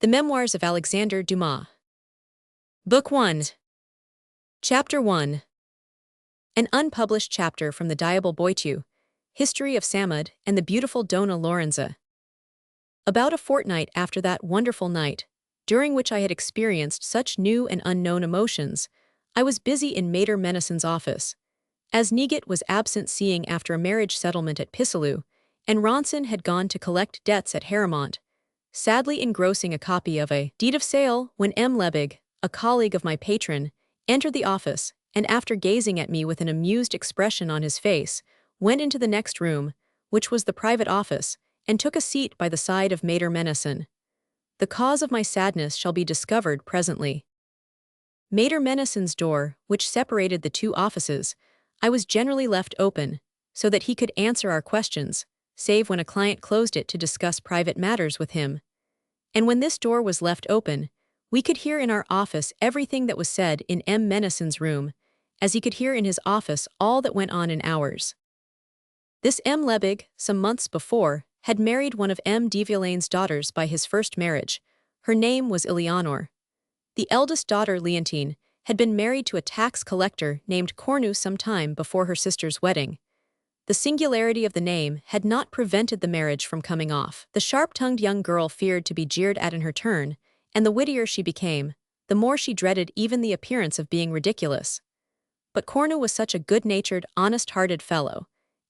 The Memoirs of Alexandre Dumas. Book 1. Chapter 1. An unpublished chapter from the Diable Boitu, History of Samud and the Beautiful Dona Lorenza. About a fortnight after that wonderful night, during which I had experienced such new and unknown emotions, I was busy in Mater Menison's office. As Negat was absent seeing after a marriage settlement at Pissalou, and Ronson had gone to collect debts at Haramont, sadly engrossing a copy of a deed of sale, when M. Lebig, a colleague of my patron, entered the office, and after gazing at me with an amused expression on his face, went into the next room, which was the private office, and took a seat by the side of Mater Menison. The cause of my sadness shall be discovered presently. Mater Menison's door, which separated the two offices, I was generally left open, so that he could answer our questions, save when a client closed it to discuss private matters with him. And when this door was left open, we could hear in our office everything that was said in M. Menison's room, as he could hear in his office all that went on in ours. This M. Lebig, some months before, had married one of M. de Villain's daughters by his first marriage. Her name was Eleonore. The eldest daughter, Leontine, had been married to a tax collector named Cornu some time before her sister's wedding. The singularity of the name had not prevented the marriage from coming off. The sharp-tongued young girl feared to be jeered at in her turn, and the wittier she became, the more she dreaded even the appearance of being ridiculous. But Cornu was such a good-natured, honest-hearted fellow.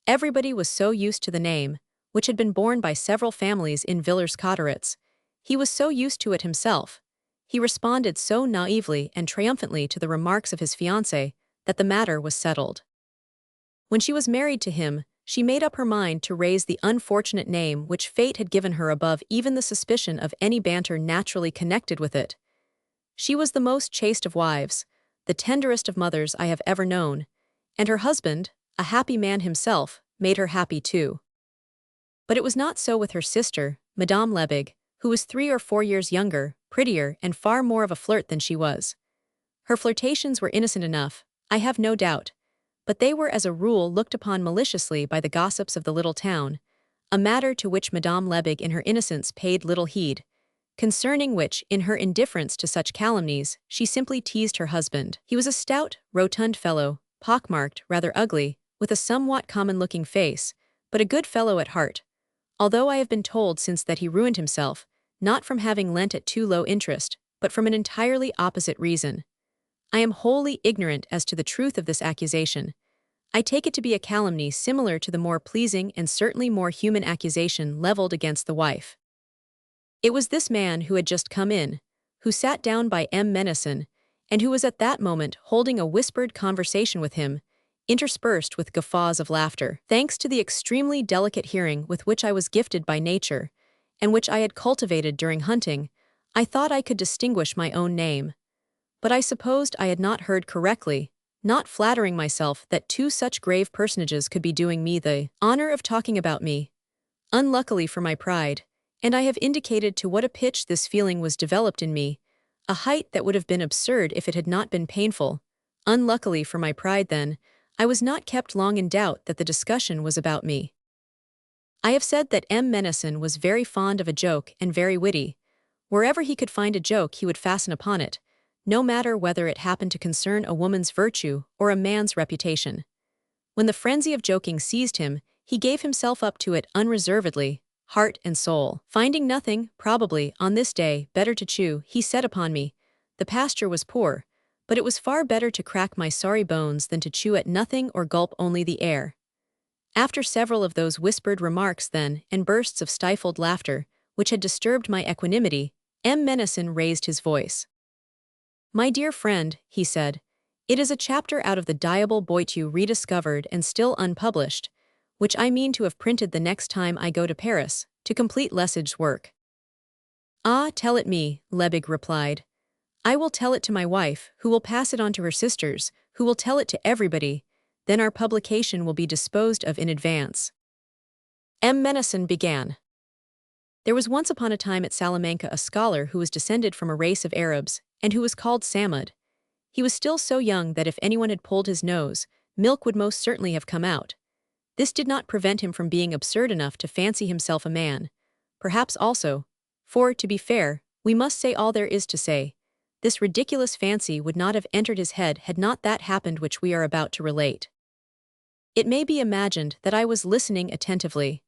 Everybody was so used to the name, which had been borne by several families in Villers-Cotterêts. He was so used to it himself. He responded so naively and triumphantly to the remarks of his fiancée that the matter was settled. When she was married to him, she made up her mind to raise the unfortunate name which fate had given her above even the suspicion of any banter naturally connected with it. She was the most chaste of wives, the tenderest of mothers I have ever known, and her husband, a happy man himself, made her happy too. But it was not so with her sister, Madame Lebig, who was 3 or 4 years younger, prettier, and far more of a flirt than she was. Her flirtations were innocent enough, I have no doubt, but they were as a rule looked upon maliciously by the gossips of the little town, a matter to which Madame Lebig in her innocence paid little heed, concerning which, in her indifference to such calumnies, she simply teased her husband. He was a stout, rotund fellow, pockmarked, rather ugly, with a somewhat common-looking face, but a good fellow at heart, although I have been told since that he ruined himself, not from having lent at too low interest, but from an entirely opposite reason. I am wholly ignorant as to the truth of this accusation. I take it to be a calumny similar to the more pleasing and certainly more human accusation leveled against the wife. It was this man who had just come in, who sat down by M. Menison, and who was at that moment holding a whispered conversation with him, interspersed with guffaws of laughter. Thanks to the extremely delicate hearing with which I was gifted by nature, and which I had cultivated during hunting, I thought I could distinguish my own name. But I supposed I had not heard correctly, not flattering myself that 2 such grave personages could be doing me the honor of talking about me. Unluckily for my pride, and I have indicated to what a pitch this feeling was developed in me, a height that would have been absurd if it had not been painful. Unluckily for my pride, then, I was not kept long in doubt that the discussion was about me. I have said that M. Menison was very fond of a joke and very witty. Wherever he could find a joke he would fasten upon it, no matter whether it happened to concern a woman's virtue or a man's reputation. When the frenzy of joking seized him, he gave himself up to it unreservedly, heart and soul. Finding nothing, probably, on this day, better to chew, he set upon me. The pasture was poor, but it was far better to crack my sorry bones than to chew at nothing or gulp only the air. After several of those whispered remarks then, and bursts of stifled laughter, which had disturbed my equanimity, M. Menison raised his voice. "My dear friend," he said, "it is a chapter out of the Diable Boitu rediscovered and still unpublished, which I mean to have printed the next time I go to Paris, to complete Lesage's work." "Ah, tell it me," Lebig replied. "I will tell it to my wife, who will pass it on to her sisters, who will tell it to everybody, then our publication will be disposed of in advance." M. Menison began. "There was once upon a time at Salamanca a scholar who was descended from a race of Arabs, and who was called Samud. He was still so young that if anyone had pulled his nose, milk would most certainly have come out. This did not prevent him from being absurd enough to fancy himself a man. Perhaps also, for, to be fair, We must say all there is to say. This ridiculous fancy would not have entered his head had not that happened which we are about to relate. It may be imagined that I was listening attentively.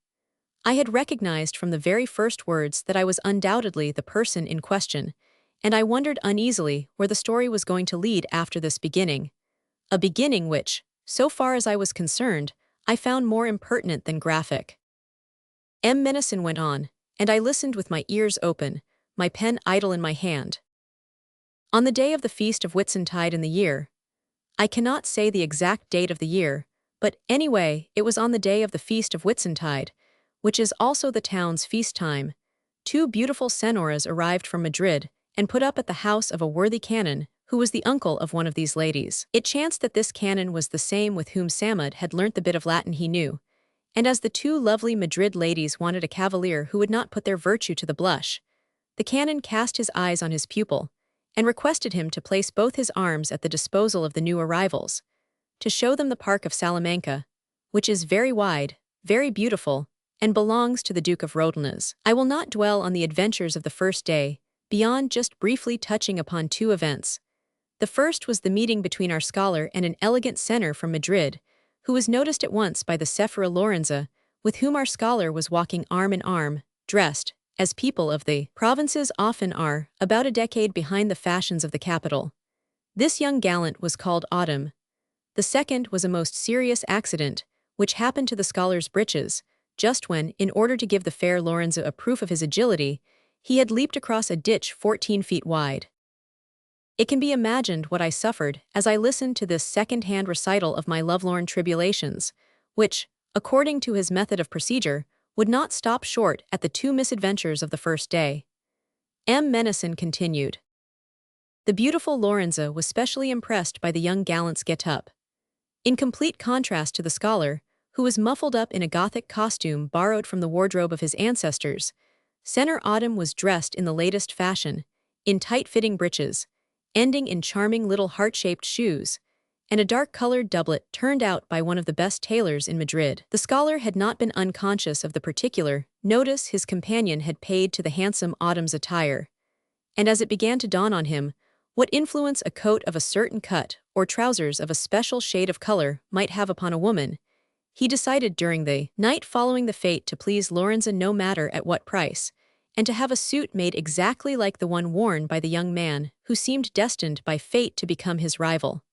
I had recognized from the very first words that I was undoubtedly the person in question, and I wondered uneasily where the story was going to lead after this beginning. A beginning which, so far as I was concerned, I found more impertinent than graphic. Menison went on, and I listened with my ears open, my pen idle in my hand. On the day of the feast of Whitsuntide in the year, I cannot say the exact date of the year, but anyway, it was on the day of the feast of Whitsuntide, which is also the town's feast time, 2 beautiful senoras arrived from Madrid and put up at the house of a worthy canon who was the uncle of one of these ladies. It chanced that this canon was the same with whom Samud had learnt the bit of Latin he knew, and as the 2 lovely Madrid ladies wanted a cavalier who would not put their virtue to the blush, the canon cast his eyes on his pupil and requested him to place both his arms at the disposal of the new arrivals, to show them the park of Salamanca, which is very wide, very beautiful, and belongs to the Duke of Rodalnez. I will not dwell on the adventures of the first day, beyond just briefly touching upon 2 events. The first was the meeting between our scholar and an elegant senner from Madrid, who was noticed at once by the Sephora Lorenza, with whom our scholar was walking arm in arm, dressed, as people of the provinces often are, about a decade behind the fashions of the capital. This young gallant was called Autumn. The second was a most serious accident, which happened to the scholar's breeches, just when, in order to give the fair Lorenza a proof of his agility, he had leaped across a ditch 14 feet wide. It can be imagined what I suffered as I listened to this second-hand recital of my lovelorn tribulations, which, according to his method of procedure, would not stop short at the 2 misadventures of the first day. Menison continued. The beautiful Lorenza was specially impressed by the young gallant's get-up. In complete contrast to the scholar, who was muffled up in a Gothic costume borrowed from the wardrobe of his ancestors, Senor Autumn was dressed in the latest fashion, in tight-fitting breeches, ending in charming little heart-shaped shoes, and a dark-colored doublet turned out by one of the best tailors in Madrid. The scholar had not been unconscious of the particular notice his companion had paid to the handsome Autumn's attire, and as it began to dawn on him what influence a coat of a certain cut or trousers of a special shade of color might have upon a woman, he decided during the night following the fete to please Lorenza no matter at what price, and to have a suit made exactly like the one worn by the young man who seemed destined by fate to become his rival.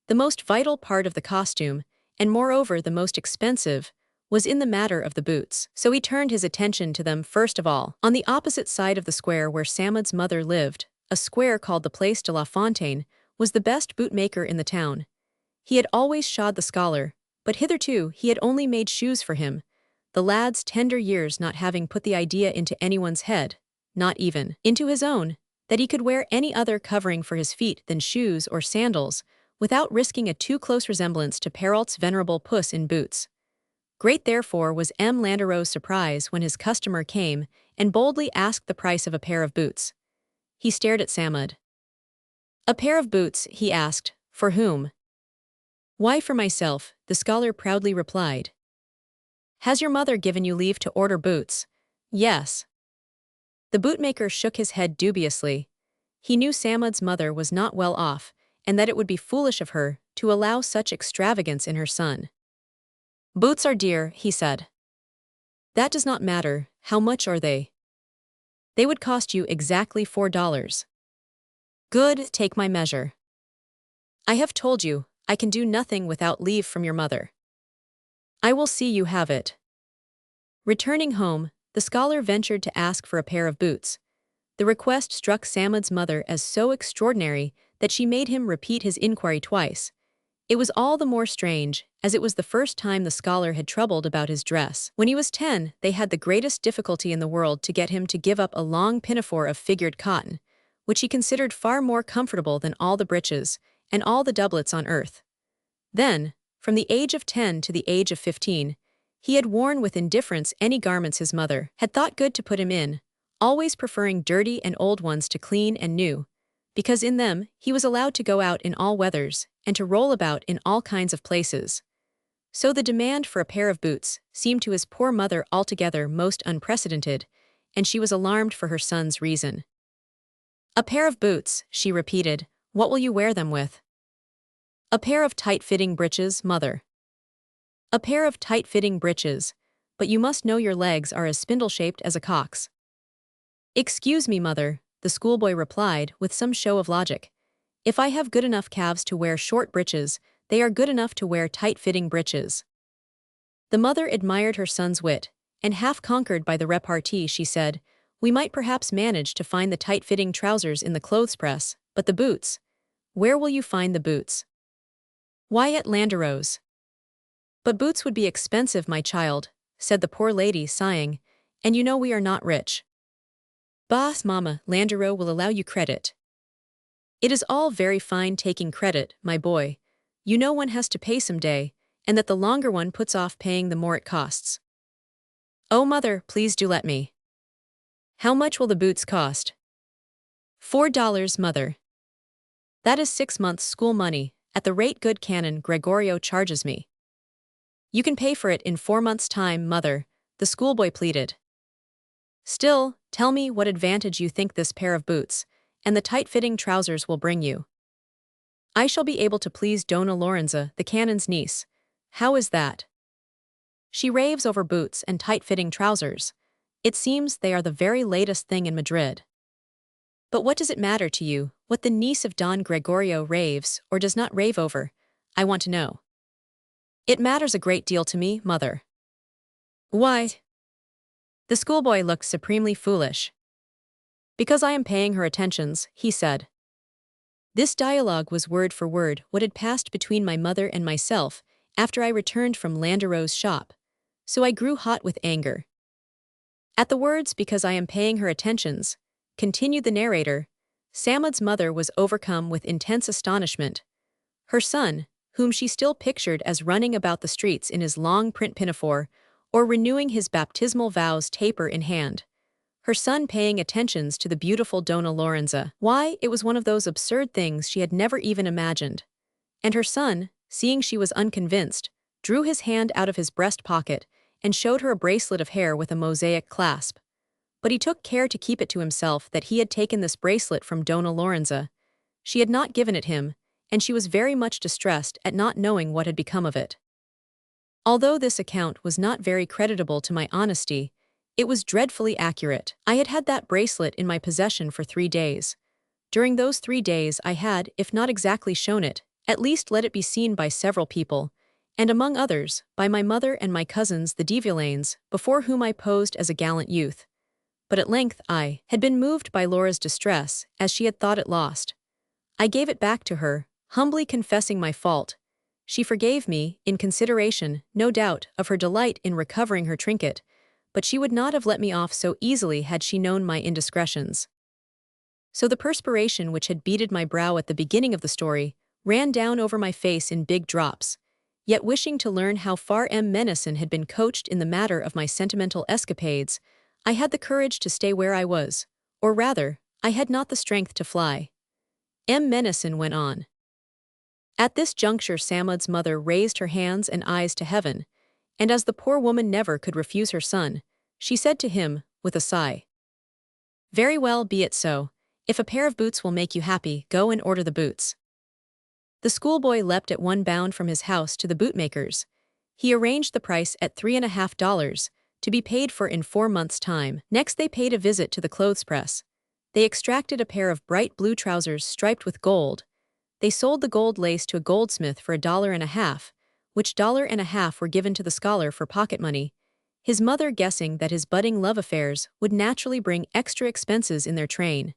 The most vital part of the costume, and moreover the most expensive, was in the matter of the boots. So he turned his attention to them first of all. On the opposite side of the square where Samud's mother lived, a square called the Place de la Fontaine, was the best bootmaker in the town. He had always shod the scholar, but hitherto he had only made shoes for him, the lad's tender years not having put the idea into anyone's head, not even into his own, that he could wear any other covering for his feet than shoes or sandals, without risking a too close resemblance to Perrault's venerable Puss in Boots. Great therefore was Landereau's surprise when his customer came and boldly asked the price of a pair of boots. He stared at Samud. "A pair of boots," he asked, "for whom?" "Why, for myself," the scholar proudly replied. "Has your mother given you leave to order boots?" "Yes." The bootmaker shook his head dubiously. He knew Samud's mother was not well off, and that it would be foolish of her to allow such extravagance in her son. "Boots are dear," he said. "That does not matter. How much are they?" "They would cost you exactly $4. "Good, take my measure." "I have told you, I can do nothing without leave from your mother." "I will see you have it." Returning home, the scholar ventured to ask for a pair of boots. The request struck Samud's mother as so extraordinary that she made him repeat his inquiry twice. It was all the more strange, as it was the first time the scholar had troubled about his dress. When he was 10, they had the greatest difficulty in the world to get him to give up a long pinafore of figured cotton, which he considered far more comfortable than all the breeches and all the doublets on earth. Then, from the age of 10 to the age of 15, he had worn with indifference any garments his mother had thought good to put him in, always preferring dirty and old ones to clean and new, because in them he was allowed to go out in all weathers and to roll about in all kinds of places. So the demand for a pair of boots seemed to his poor mother altogether most unprecedented, and she was alarmed for her son's reason. A pair of boots, she repeated. What will you wear them with? A pair of tight-fitting breeches, mother. A pair of tight-fitting breeches, but you must know your legs are as spindle-shaped as a cock's. Excuse me, mother, the schoolboy replied with some show of logic. If I have good enough calves to wear short breeches, they are good enough to wear tight-fitting breeches. The mother admired her son's wit, and half conquered by the repartee she said, we might perhaps manage to find the tight-fitting trousers in the clothes press, but the boots? Where will you find the boots? Why, at Landeros. But boots would be expensive, my child, said the poor lady, sighing, and you know we are not rich. Bah, mamma, Landeros will allow you credit. It is all very fine taking credit, my boy. You know one has to pay some day, and that the longer one puts off paying the more it costs. Oh, mother, please do let me. How much will the boots cost? $4, mother. That is 6 months' school money, at the rate good Canon Gregorio charges me. You can pay for it in 4 months' time, mother, the schoolboy pleaded. Still, tell me what advantage you think this pair of boots and the tight-fitting trousers will bring you. I shall be able to please Dona Lorenza, the canon's niece. How is that? She raves over boots and tight-fitting trousers. It seems they are the very latest thing in Madrid. But what does it matter to you, what the niece of Don Gregorio raves or does not rave over? I want to know. It matters a great deal to me, mother. Why? The schoolboy looked supremely foolish. Because I am paying her attentions, he said. This dialogue was word for word what had passed between my mother and myself after I returned from Landeros' shop, so I grew hot with anger. At the words because I am paying her attentions, continued the narrator, Samad's mother was overcome with intense astonishment. Her son, whom she still pictured as running about the streets in his long print pinafore, or renewing his baptismal vows taper in hand. Her son paying attentions to the beautiful Dona Lorenza. Why, it was one of those absurd things she had never even imagined. And her son, seeing she was unconvinced, drew his hand out of his breast pocket and showed her a bracelet of hair with a mosaic clasp. But he took care to keep it to himself that he had taken this bracelet from Dona Lorenza. She had not given it him, and she was very much distressed at not knowing what had become of it. Although this account was not very creditable to my honesty, it was dreadfully accurate. I had had that bracelet in my possession for 3 days. During those 3 days I had, if not exactly shown it, at least let it be seen by several people, and among others, by my mother and my cousins the de Villaines, before whom I posed as a gallant youth. But at length I had been moved by Laura's distress, as she had thought it lost. I gave it back to her, humbly confessing my fault. She forgave me, in consideration, no doubt, of her delight in recovering her trinket, but she would not have let me off so easily had she known my indiscretions. So the perspiration which had beaded my brow at the beginning of the story ran down over my face in big drops, yet wishing to learn how far M. Menison had been coached in the matter of my sentimental escapades, I had the courage to stay where I was, or rather, I had not the strength to fly. M. Menison went on. At this juncture Samad's mother raised her hands and eyes to heaven, and as the poor woman never could refuse her son, she said to him, with a sigh, Very well, be it so. If a pair of boots will make you happy, go and order the boots. The schoolboy leapt at one bound from his house to the bootmaker's. He arranged the price at $3.50, to be paid for in 4 months' time. Next they paid a visit to the clothes press. They extracted a pair of bright blue trousers striped with gold. They sold the gold lace to a goldsmith for $1.50, which $1.50 were given to the scholar for pocket money, his mother guessing that his budding love affairs would naturally bring extra expenses in their train.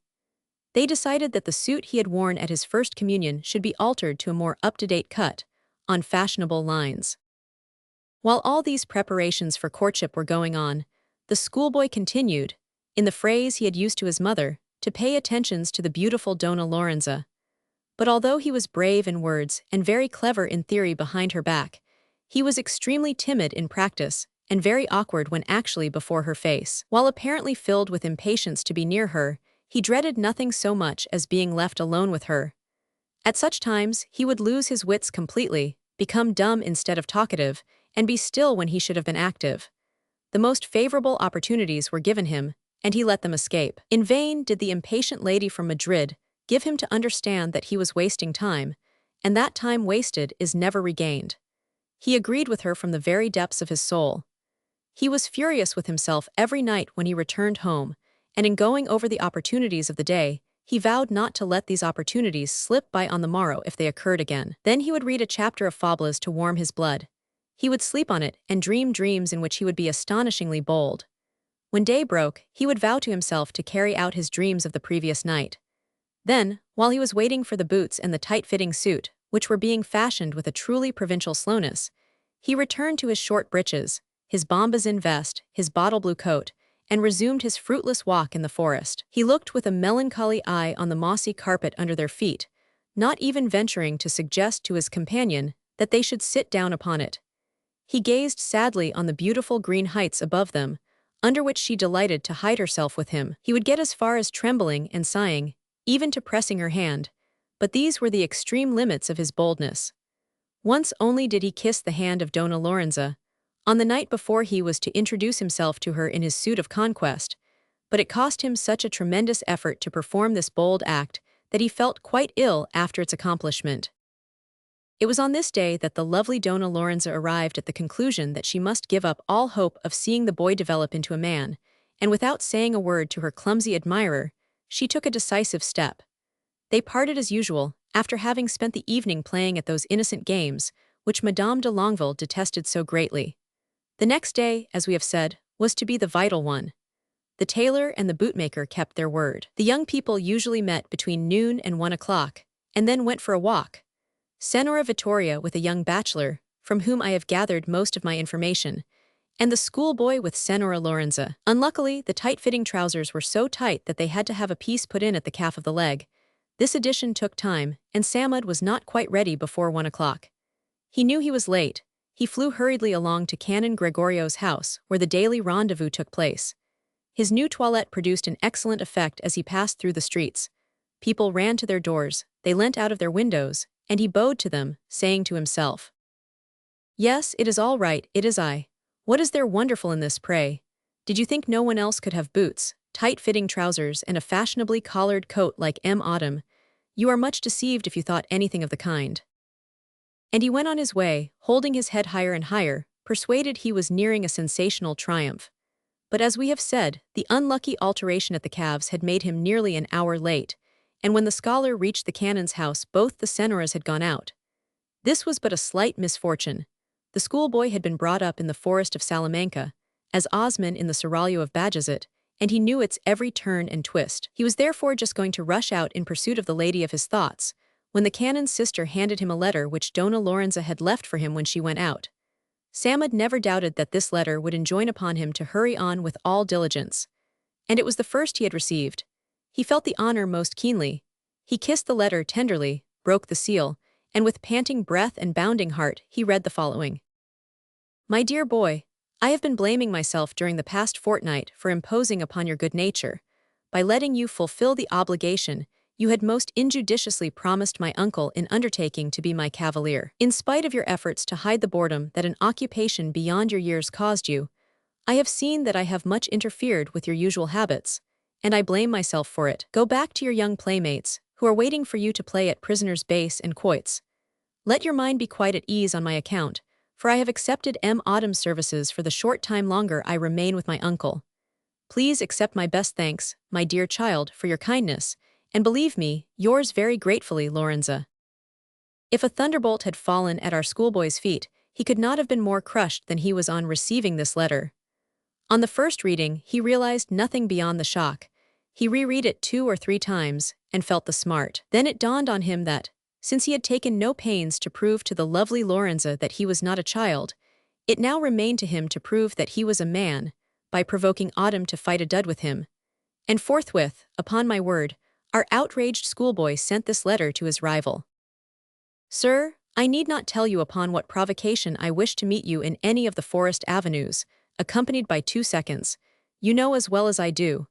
They decided that the suit he had worn at his first communion should be altered to a more up-to-date cut, on fashionable lines. While all these preparations for courtship were going on, the schoolboy continued, in the phrase he had used to his mother, to pay attentions to the beautiful Dona Lorenza. But although he was brave in words and very clever in theory behind her back, he was extremely timid in practice and very awkward when actually before her face. While apparently filled with impatience to be near her, he dreaded nothing so much as being left alone with her. At such times, he would lose his wits completely, become dumb instead of talkative, and be still when he should have been active. The most favorable opportunities were given him, and he let them escape. In vain did the impatient lady from Madrid give him to understand that he was wasting time, and that time wasted is never regained. He agreed with her from the very depths of his soul. He was furious with himself every night when he returned home, and in going over the opportunities of the day, he vowed not to let these opportunities slip by on the morrow if they occurred again. Then he would read a chapter of fables to warm his blood. He would sleep on it and dream dreams in which he would be astonishingly bold. When day broke, he would vow to himself to carry out his dreams of the previous night. Then, while he was waiting for the boots and the tight-fitting suit, which were being fashioned with a truly provincial slowness, he returned to his short breeches, his bombazine vest, his bottle blue coat, and resumed his fruitless walk in the forest. He looked with a melancholy eye on the mossy carpet under their feet, not even venturing to suggest to his companion that they should sit down upon it. He gazed sadly on the beautiful green heights above them, under which she delighted to hide herself with him. He would get as far as trembling and sighing, even to pressing her hand, but these were the extreme limits of his boldness. Once only did he kiss the hand of Dona Lorenza, on the night before he was to introduce himself to her in his suit of conquest, but it cost him such a tremendous effort to perform this bold act that he felt quite ill after its accomplishment. It was on this day that the lovely Dona Lorenza arrived at the conclusion that she must give up all hope of seeing the boy develop into a man, and without saying a word to her clumsy admirer, she took a decisive step. They parted as usual, after having spent the evening playing at those innocent games, which Madame de Longueville detested so greatly. The next day, as we have said, was to be the vital one. The tailor and the bootmaker kept their word. The young people usually met between noon and 1 o'clock, and then went for a walk. Senora Vittoria with a young bachelor, from whom I have gathered most of my information, and the schoolboy with Senora Lorenza. Unluckily, the tight-fitting trousers were so tight that they had to have a piece put in at the calf of the leg. This addition took time, and Samud was not quite ready before 1 o'clock. He knew he was late. He flew hurriedly along to Canon Gregorio's house, where the daily rendezvous took place. His new toilette produced an excellent effect as he passed through the streets. People ran to their doors, they leant out of their windows, and he bowed to them, saying to himself, "Yes, it is all right, it is I. What is there wonderful in this, pray? Did you think no one else could have boots, tight-fitting trousers, and a fashionably collared coat like M. Autumn? You are much deceived if you thought anything of the kind." And he went on his way, holding his head higher and higher, persuaded he was nearing a sensational triumph. But as we have said, the unlucky alteration at the calves had made him nearly an hour late, and when the scholar reached the canon's house both the senoras had gone out. This was but a slight misfortune. The schoolboy had been brought up in the forest of Salamanca, as Osman in the seraglio of Bajazet, and he knew its every turn and twist. He was therefore just going to rush out in pursuit of the lady of his thoughts, when the canon's sister handed him a letter which Dona Lorenza had left for him when she went out. Samud never doubted that this letter would enjoin upon him to hurry on with all diligence. And it was the first he had received. He felt the honor most keenly. He kissed the letter tenderly, broke the seal, and with panting breath and bounding heart, he read the following. "My dear boy, I have been blaming myself during the past fortnight for imposing upon your good nature, by letting you fulfill the obligation you had most injudiciously promised my uncle in undertaking to be my cavalier. In spite of your efforts to hide the boredom that an occupation beyond your years caused you, I have seen that I have much interfered with your usual habits, and I blame myself for it. Go back to your young playmates, who are waiting for you to play at prisoner's base and quoits. Let your mind be quite at ease on my account, for I have accepted M. Autumn's services for the short time longer I remain with my uncle. Please accept my best thanks, my dear child, for your kindness, and believe me, yours very gratefully, Lorenza." If a thunderbolt had fallen at our schoolboy's feet, he could not have been more crushed than he was on receiving this letter. On the first reading, he realized nothing beyond the shock. He reread it 2 or 3 times, and felt the smart. Then it dawned on him that, since he had taken no pains to prove to the lovely Lorenza that he was not a child, it now remained to him to prove that he was a man, by provoking Autumn to fight a dud with him. And forthwith, upon my word, our outraged schoolboy sent this letter to his rival. "Sir, I need not tell you upon what provocation I wish to meet you in any of the forest avenues, accompanied by 2 seconds. You know as well as I do.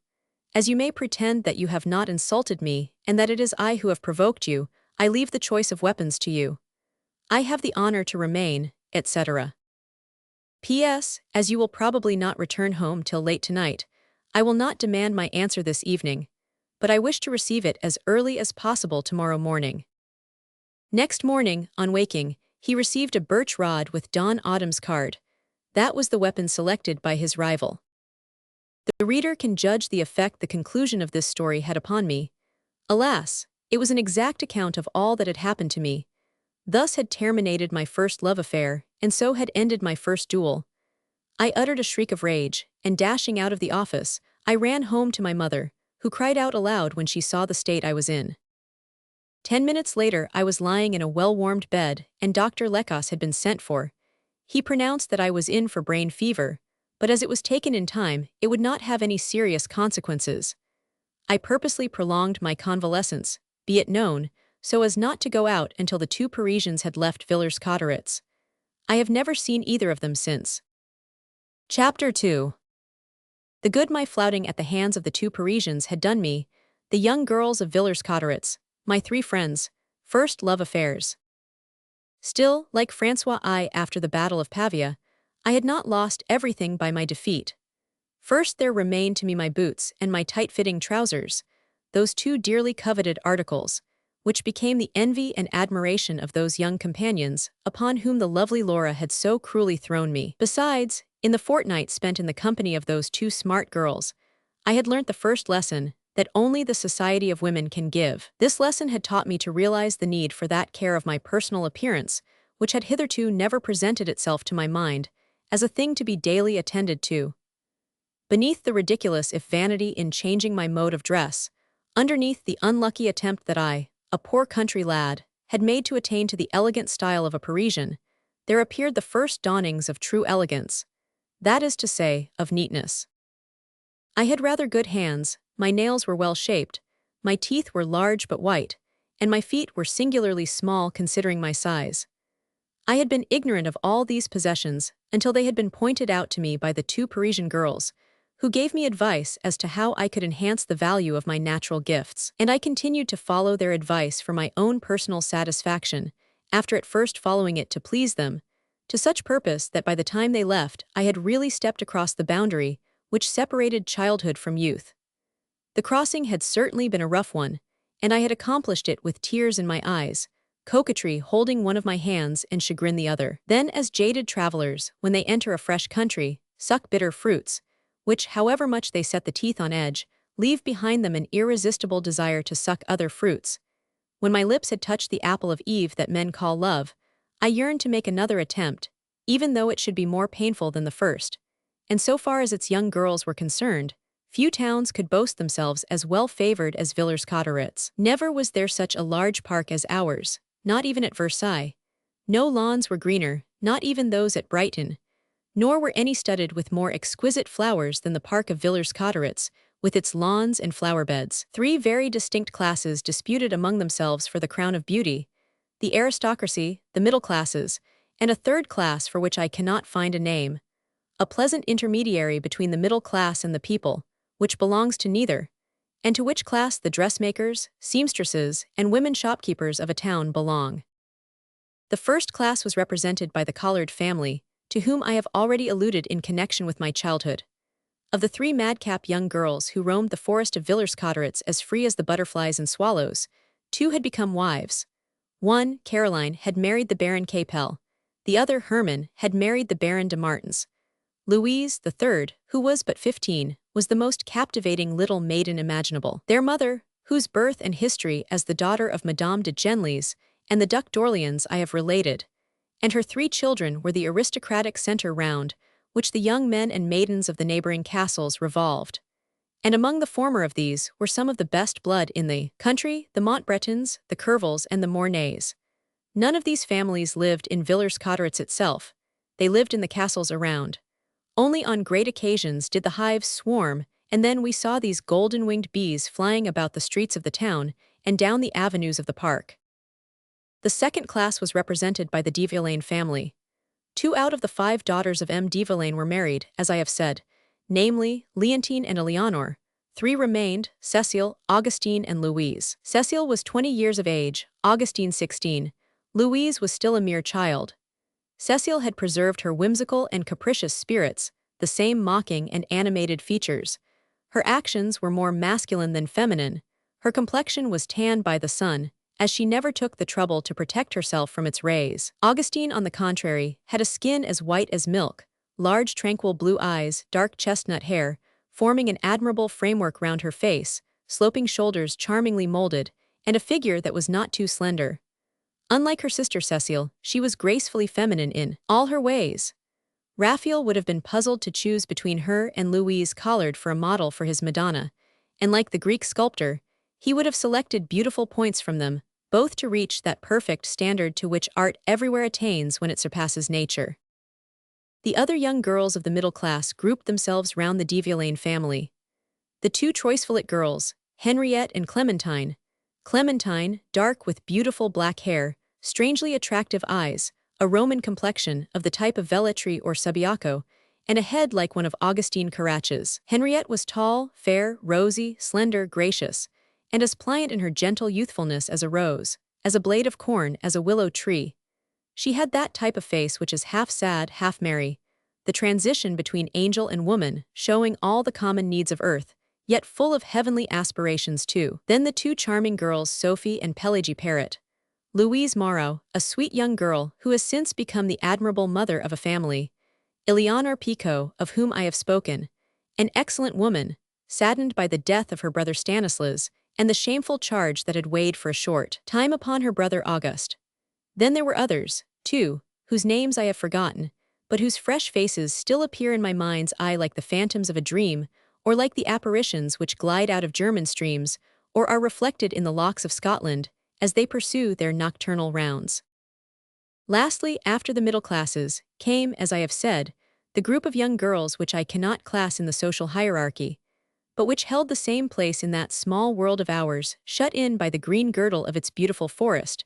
As you may pretend that you have not insulted me, and that it is I who have provoked you, I leave the choice of weapons to you. I have the honor to remain, etc. P.S. As you will probably not return home till late tonight, I will not demand my answer this evening, but I wish to receive it as early as possible tomorrow morning." Next morning, on waking, he received a birch rod with Don Autumn's card. That was the weapon selected by his rival. The reader can judge the effect the conclusion of this story had upon me. Alas, it was an exact account of all that had happened to me. Thus had terminated my first love affair, and so had ended my first duel. I uttered a shriek of rage, and dashing out of the office, I ran home to my mother, who cried out aloud when she saw the state I was in. 10 minutes later I was lying in a well-warmed bed, and Dr. Lecas had been sent for. He pronounced that I was in for brain fever, but as it was taken in time, it would not have any serious consequences. I purposely prolonged my convalescence, be it known, so as not to go out until the two Parisians had left Villers-Cotterêts. I have never seen either of them since. Chapter 2. The good my flouting at the hands of the two Parisians had done me, the young girls of Villers-Cotterêts, my three friends, first love affairs. Still, like François I after the Battle of Pavia, I had not lost everything by my defeat. First there remained to me my boots and my tight-fitting trousers, those two dearly coveted articles, which became the envy and admiration of those young companions, upon whom the lovely Laura had so cruelly thrown me. Besides, in the fortnight spent in the company of those two smart girls, I had learnt the first lesson that only the society of women can give. This lesson had taught me to realize the need for that care of my personal appearance, which had hitherto never presented itself to my mind, as a thing to be daily attended to. Beneath the ridiculous if vanity in changing my mode of dress, underneath the unlucky attempt that I, a poor country lad, had made to attain to the elegant style of a Parisian, there appeared the first dawnings of true elegance, that is to say, of neatness. I had rather good hands, my nails were well shaped, my teeth were large but white, and my feet were singularly small considering my size. I had been ignorant of all these possessions until they had been pointed out to me by the two Parisian girls, who gave me advice as to how I could enhance the value of my natural gifts, and I continued to follow their advice for my own personal satisfaction, after at first following it to please them, to such purpose that by the time they left I had really stepped across the boundary which separated childhood from youth. The crossing had certainly been a rough one, and I had accomplished it with tears in my eyes, coquetry holding one of my hands and chagrin the other. Then, as jaded travelers, when they enter a fresh country, suck bitter fruits, which, however much they set the teeth on edge, leave behind them an irresistible desire to suck other fruits. When my lips had touched the apple of Eve that men call love, I yearned to make another attempt, even though it should be more painful than the first. And so far as its young girls were concerned, few towns could boast themselves as well-favored as Villers-Cotterêts. Never was there such a large park as ours, not even at Versailles. No lawns were greener, not even those at Brighton, nor were any studded with more exquisite flowers than the park of Villers-Cotterêts, with its lawns and flower-beds. Three very distinct classes disputed among themselves for the crown of beauty: the aristocracy, the middle classes, and a third class for which I cannot find a name, a pleasant intermediary between the middle class and the people, which belongs to neither, and to which class the dressmakers, seamstresses, and women shopkeepers of a town belong. The first class was represented by the collared family, to whom I have already alluded in connection with my childhood. Of the three madcap young girls who roamed the forest of Villers-Cotterêts as free as the butterflies and swallows, two had become wives. One, Caroline, had married the Baron Capel. The other, Herman, had married the Baron de Martins. Louise, the third, who was but 15, was the most captivating little maiden imaginable. Their mother, whose birth and history as the daughter of Madame de Genlis and the Duc d'Orléans I have related, and her three children were the aristocratic centre round which the young men and maidens of the neighboring castles revolved. And among the former of these were some of the best blood in the country, the Montbretons, the Curvils, and the Mornays. None of these families lived in Villers-Cotterêts itself. They lived in the castles around. Only on great occasions did the hives swarm, and then we saw these golden-winged bees flying about the streets of the town and down the avenues of the park. The second class was represented by the de Villaine family. 2 out of the 5 daughters of M. de Villaine were married, as I have said, namely, Leontine and Eleonore. 3 remained, Cécile, Augustine, and Louise. Cécile was 20 years of age, Augustine 16. Louise was still a mere child. Cécile had preserved her whimsical and capricious spirits, the same mocking and animated features. Her actions were more masculine than feminine. Her complexion was tanned by the sun, as she never took the trouble to protect herself from its rays. Augustine, on the contrary, had a skin as white as milk, large tranquil blue eyes, dark chestnut hair, forming an admirable framework round her face, sloping shoulders charmingly molded, and a figure that was not too slender. Unlike her sister Cecile, she was gracefully feminine in all her ways. Raphael would have been puzzled to choose between her and Louise Collard for a model for his Madonna, and like the Greek sculptor, he would have selected beautiful points from them, both to reach that perfect standard to which art everywhere attains when it surpasses nature. The other young girls of the middle class grouped themselves round the de Villaine family. The two Choisefilet girls, Henriette and Clementine. Clementine, dark with beautiful black hair, strangely attractive eyes, a Roman complexion of the type of Velletri or Subiaco, and a head like one of Augustine Carracci's. Henriette was tall, fair, rosy, slender, gracious, and as pliant in her gentle youthfulness as a rose, as a blade of corn, as a willow tree. She had that type of face which is half sad, half merry, the transition between angel and woman, showing all the common needs of earth, yet full of heavenly aspirations too. Then the two charming girls Sophie and Pelagie Parrot. Louise Morrow, a sweet young girl who has since become the admirable mother of a family. Eleonore Picot, of whom I have spoken, an excellent woman, saddened by the death of her brother Stanislas, and the shameful charge that had weighed for a short time upon her brother Auguste. Then there were others, too, whose names I have forgotten, but whose fresh faces still appear in my mind's eye like the phantoms of a dream, or like the apparitions which glide out of German streams, or are reflected in the lochs of Scotland, as they pursue their nocturnal rounds. Lastly, after the middle classes, came, as I have said, the group of young girls which I cannot class in the social hierarchy, but which held the same place in that small world of ours, shut in by the green girdle of its beautiful forest,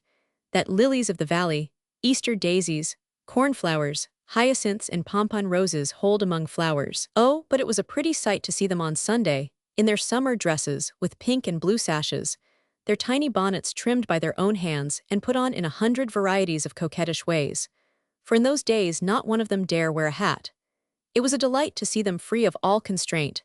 that lilies of the valley, Easter daisies, cornflowers, hyacinths and pompon roses hold among flowers. Oh, but it was a pretty sight to see them on Sunday, in their summer dresses with pink and blue sashes, their tiny bonnets trimmed by their own hands and put on in 100 varieties of coquettish ways, for in those days not one of them dare wear a hat. It was a delight to see them free of all constraint,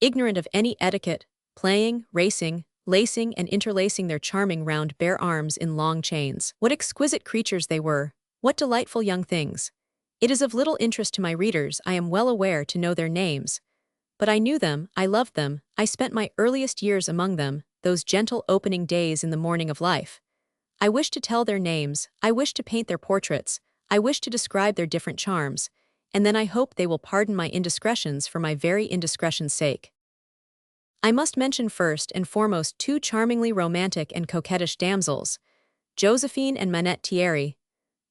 ignorant of any etiquette, playing, racing, lacing and interlacing their charming round bare arms in long chains. What exquisite creatures they were, what delightful young things. It is of little interest to my readers, I am well aware, to know their names. But I knew them, I loved them, I spent my earliest years among them, those gentle opening days in the morning of life. I wish to tell their names, I wish to paint their portraits, I wish to describe their different charms, and then I hope they will pardon my indiscretions for my very indiscretion's sake. I must mention first and foremost two charmingly romantic and coquettish damsels, Josephine and Manette Thierry.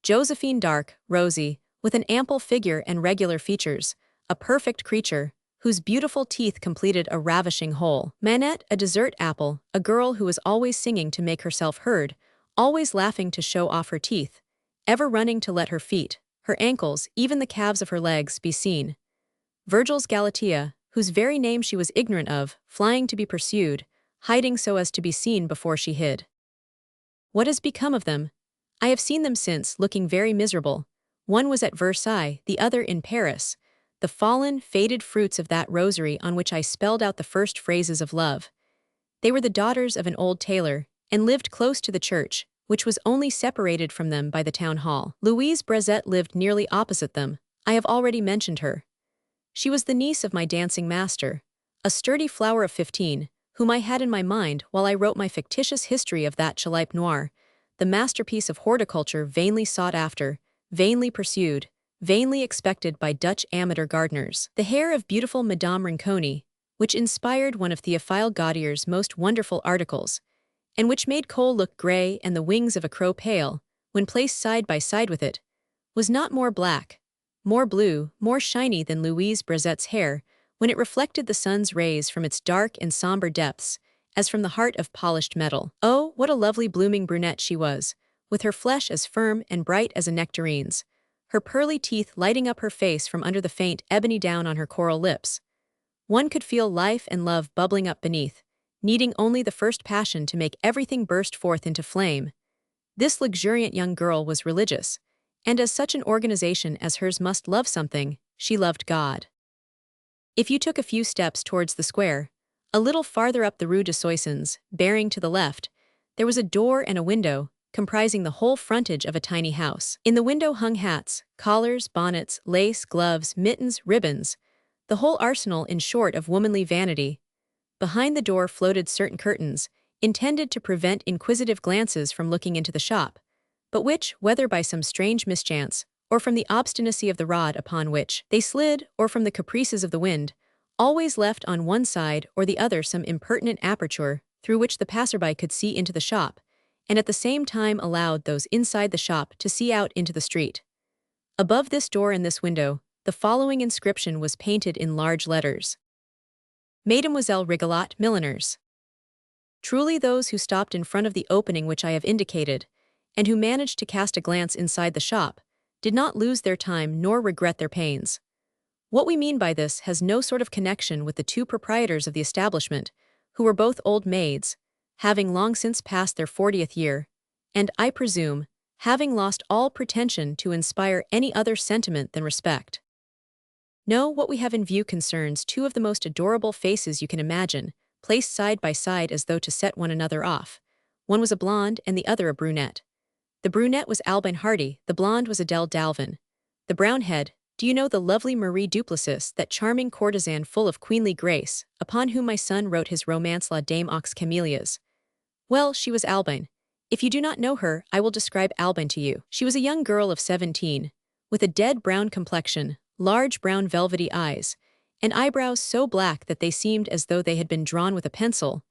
Josephine dark, rosy, with an ample figure and regular features, a perfect creature, whose beautiful teeth completed a ravishing whole. Manette, a dessert apple, a girl who was always singing to make herself heard, always laughing to show off her teeth, ever running to let her feet, her ankles, even the calves of her legs, be seen. Virgil's Galatea, whose very name she was ignorant of, flying to be pursued, hiding so as to be seen before she hid. What has become of them? I have seen them since, looking very miserable. One was at Versailles, the other in Paris, the fallen, faded fruits of that rosary on which I spelled out the first phrases of love. They were the daughters of an old tailor, and lived close to the church, which was only separated from them by the town hall. Louise Brazet lived nearly opposite them. I have already mentioned her. She was the niece of my dancing master, a sturdy flower of 15, whom I had in my mind while I wrote my fictitious history of that Chalipe Noir, the masterpiece of horticulture vainly sought after, vainly pursued, vainly expected by Dutch amateur gardeners. The hair of beautiful Madame Rinconi, which inspired one of Théophile Gaudier's most wonderful articles, and which made coal look gray and the wings of a crow pale, when placed side by side with it, was not more black, more blue, more shiny than Louise Brazet's hair when it reflected the sun's rays from its dark and somber depths, as from the heart of polished metal. Oh, what a lovely blooming brunette she was, with her flesh as firm and bright as a nectarine's, her pearly teeth lighting up her face from under the faint ebony down on her coral lips. One could feel life and love bubbling up beneath, needing only the first passion to make everything burst forth into flame. This luxuriant young girl was religious, and as such an organization as hers must love something, she loved God. If you took a few steps towards the square, a little farther up the Rue de Soissons, bearing to the left, there was a door and a window, comprising the whole frontage of a tiny house. In the window hung hats, collars, bonnets, lace, gloves, mittens, ribbons, the whole arsenal, in short, of womanly vanity. Behind the door floated certain curtains, intended to prevent inquisitive glances from looking into the shop, but which, whether by some strange mischance, or from the obstinacy of the rod upon which they slid, or from the caprices of the wind, always left on one side or the other some impertinent aperture through which the passerby could see into the shop, and at the same time allowed those inside the shop to see out into the street. Above this door and this window, the following inscription was painted in large letters: Mademoiselle Rigolot, Milliners. Truly those who stopped in front of the opening which I have indicated, and who managed to cast a glance inside the shop, did not lose their time nor regret their pains. What we mean by this has no sort of connection with the two proprietors of the establishment, who were both old maids, having long since passed their 40th year, and, I presume, having lost all pretension to inspire any other sentiment than respect. No, what we have in view concerns two of the most adorable faces you can imagine, placed side by side as though to set one another off. One was a blonde and the other a brunette. The brunette was Albine Hardy, the blonde was Adele Dalvin. The brown head, do you know the lovely Marie Duplessis, that charming courtesan full of queenly grace, upon whom my son wrote his romance La Dame aux Camélias? Well, she was Albine. If you do not know her, I will describe Albine to you. She was a young girl of 17, with a dead brown complexion, large brown velvety eyes, and eyebrows so black that they seemed as though they had been drawn with a pencil.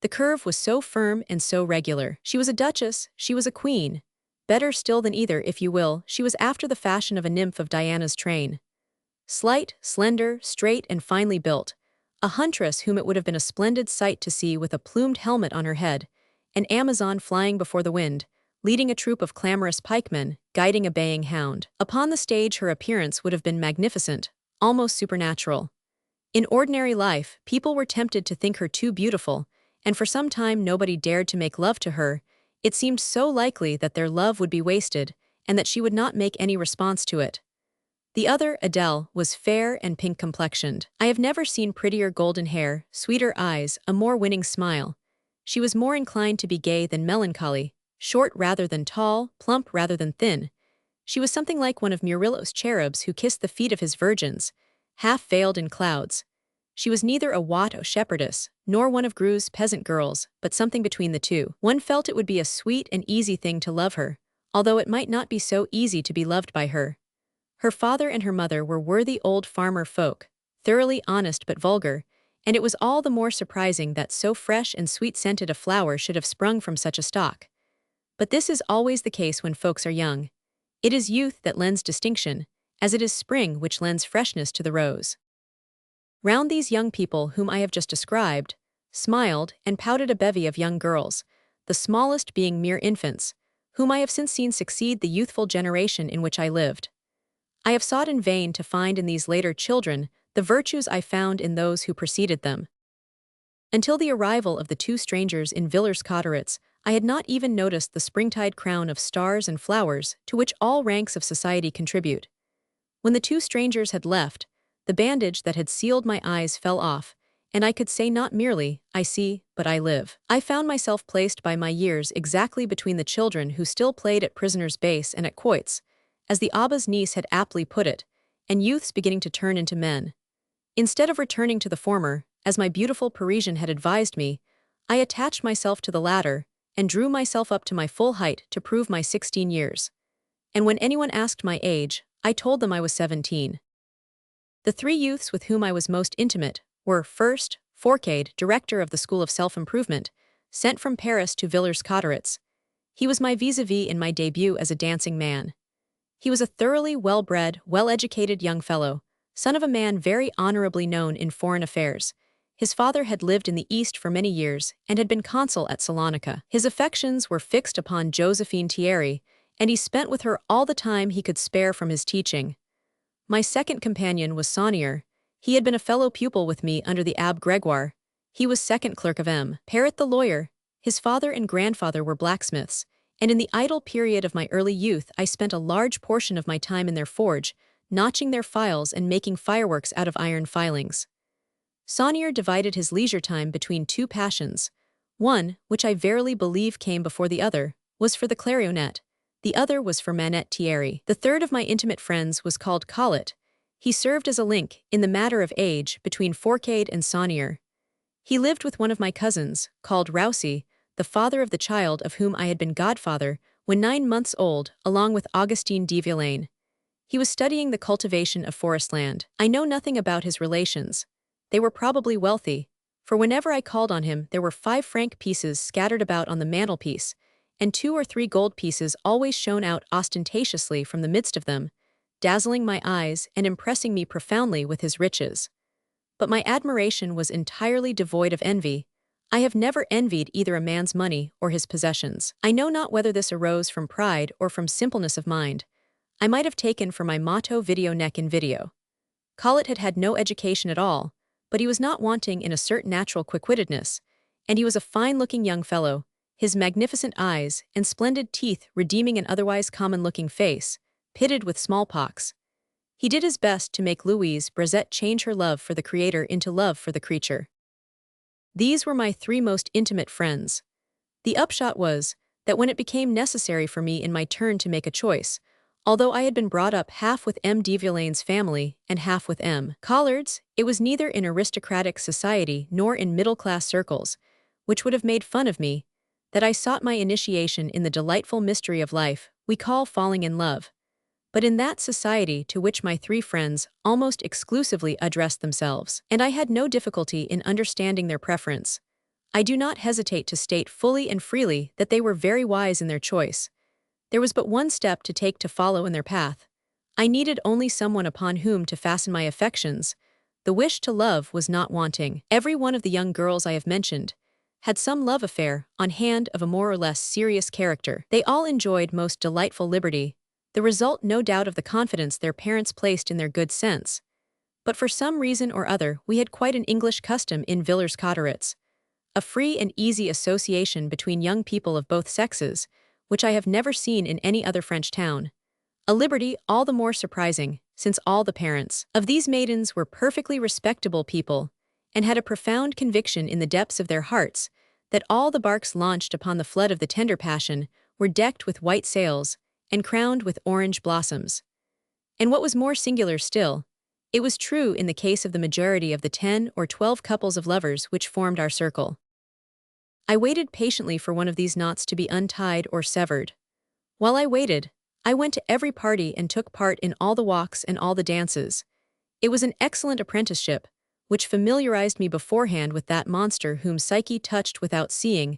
The curve was so firm and so regular. She was a duchess, she was a queen. Better still than either, if you will, she was after the fashion of a nymph of Diana's train. Slight, slender, straight, and finely built, a huntress whom it would have been a splendid sight to see with a plumed helmet on her head, an Amazon flying before the wind, leading a troop of clamorous pikemen, guiding a baying hound. Upon the stage her appearance would have been magnificent, almost supernatural. In ordinary life, people were tempted to think her too beautiful, and for some time nobody dared to make love to her. It seemed so likely that their love would be wasted, and that she would not make any response to it. The other, Adele, was fair and pink-complexioned. I have never seen prettier golden hair, sweeter eyes, a more winning smile. She was more inclined to be gay than melancholy, short rather than tall, plump rather than thin. She was something like one of Murillo's cherubs who kissed the feet of his virgins, half veiled in clouds. She was neither a Watteau shepherdess, nor one of Greuze's peasant girls, but something between the two. One felt it would be a sweet and easy thing to love her, although it might not be so easy to be loved by her. Her father and her mother were worthy old farmer folk, thoroughly honest but vulgar, and it was all the more surprising that so fresh and sweet-scented a flower should have sprung from such a stock. But this is always the case when folks are young. It is youth that lends distinction, as it is spring which lends freshness to the rose. Round these young people whom I have just described, smiled and pouted a bevy of young girls, the smallest being mere infants, whom I have since seen succeed the youthful generation in which I lived. I have sought in vain to find in these later children the virtues I found in those who preceded them. Until the arrival of the two strangers in Villers-Cotterêts, I had not even noticed the springtide crown of stars and flowers to which all ranks of society contribute. When the two strangers had left, the bandage that had sealed my eyes fell off, and I could say not merely, I see, but I live. I found myself placed by my years exactly between the children who still played at prisoner's base and at quoits, as the Abba's niece had aptly put it, and youths beginning to turn into men. Instead of returning to the former, as my beautiful Parisian had advised me, I attached myself to the latter, and drew myself up to my full height to prove my 16 years. And when anyone asked my age, I told them I was 17. The three youths with whom I was most intimate were, first, Fourcade, director of the School of Self-Improvement, sent from Paris to Villers-Cotterêts. He was my vis-à-vis in my debut as a dancing man. He was a thoroughly well-bred, well-educated young fellow, son of a man very honorably known in foreign affairs. His father had lived in the East for many years and had been consul at Salonika. His affections were fixed upon Josephine Thierry, and he spent with her all the time he could spare from his teaching. My second companion was Saunier. He had been a fellow pupil with me under the Abbé Gregoire. He was second clerk of M. Parrot the lawyer. His father and grandfather were blacksmiths, and in the idle period of my early youth I spent a large portion of my time in their forge, notching their files and making fireworks out of iron filings. Saunier divided his leisure time between two passions. One, which I verily believe came before the other, was for the clarionet. The other was for Manette Thierry. The third of my intimate friends was called Collet. He served as a link, in the matter of age, between Fourcade and Saunier. He lived with one of my cousins, called Rousey, the father of the child of whom I had been godfather, when 9 months old, along with Augustine de Villaine. He was studying the cultivation of forest land. I know nothing about his relations. They were probably wealthy, for whenever I called on him there were 5 franc pieces scattered about on the mantelpiece, and 2 or 3 gold pieces always shone out ostentatiously from the midst of them, dazzling my eyes and impressing me profoundly with his riches. But my admiration was entirely devoid of envy. I have never envied either a man's money or his possessions. I know not whether this arose from pride or from simpleness of mind. I might have taken for my motto video nec in video. Collet had had no education at all, but he was not wanting in a certain natural quick-wittedness, and he was a fine-looking young fellow, his magnificent eyes and splendid teeth redeeming an otherwise common-looking face, pitted with smallpox. He did his best to make Louise Brazet change her love for the Creator into love for the creature. These were my 3 most intimate friends. The upshot was that when it became necessary for me in my turn to make a choice, although I had been brought up half with M. de Villaine's family and half with M. Collard's, it was neither in aristocratic society nor in middle-class circles, which would have made fun of me, that I sought my initiation in the delightful mystery of life we call falling in love, but in that society to which my 3 friends almost exclusively addressed themselves, and I had no difficulty in understanding their preference. I do not hesitate to state fully and freely that they were very wise in their choice. There was but one step to take to follow in their path. I needed only someone upon whom to fasten my affections. The wish to love was not wanting. Every one of the young girls I have mentioned had some love affair on hand of a more or less serious character. They all enjoyed most delightful liberty, the result no doubt of the confidence their parents placed in their good sense. But for some reason or other we had quite an English custom in Villers-Cotterêts, a free and easy association between young people of both sexes, which I have never seen in any other French town. A liberty all the more surprising, since all the parents of these maidens were perfectly respectable people, and had a profound conviction in the depths of their hearts that all the barks launched upon the flood of the tender passion were decked with white sails and crowned with orange blossoms. And what was more singular still, it was true in the case of the majority of the 10 or 12 couples of lovers which formed our circle. I waited patiently for one of these knots to be untied or severed. While I waited, I went to every party and took part in all the walks and all the dances. It was an excellent apprenticeship, which familiarized me beforehand with that monster whom Psyche touched without seeing,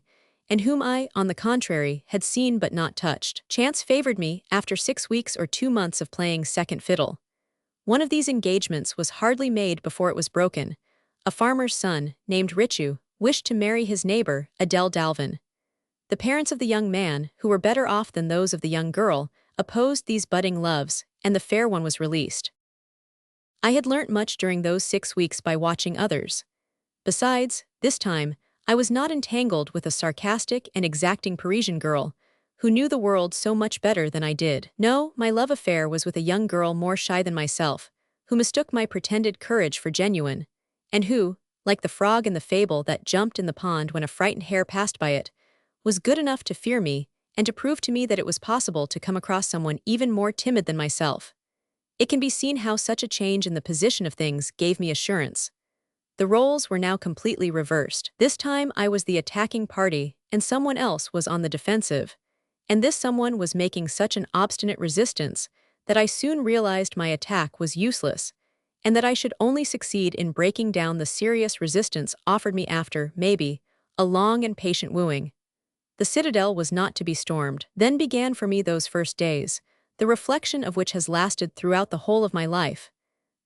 and whom I, on the contrary, had seen but not touched. Chance favored me after 6 weeks or 2 months of playing second fiddle. One of these engagements was hardly made before it was broken. A farmer's son, named Richu, wished to marry his neighbor, Adele Dalvin. The parents of the young man, who were better off than those of the young girl, opposed these budding loves, and the fair one was released. I had learnt much during those 6 weeks by watching others. Besides, this time, I was not entangled with a sarcastic and exacting Parisian girl, who knew the world so much better than I did. No, my love affair was with a young girl more shy than myself, who mistook my pretended courage for genuine, and who, like the frog in the fable that jumped in the pond when a frightened hare passed by it, was good enough to fear me and to prove to me that it was possible to come across someone even more timid than myself. It can be seen how such a change in the position of things gave me assurance. The roles were now completely reversed. This time I was the attacking party, and someone else was on the defensive, and this someone was making such an obstinate resistance that I soon realized my attack was useless, and that I should only succeed in breaking down the serious resistance offered me after, maybe, a long and patient wooing. The citadel was not to be stormed. Then began for me those first days, the reflection of which has lasted throughout the whole of my life.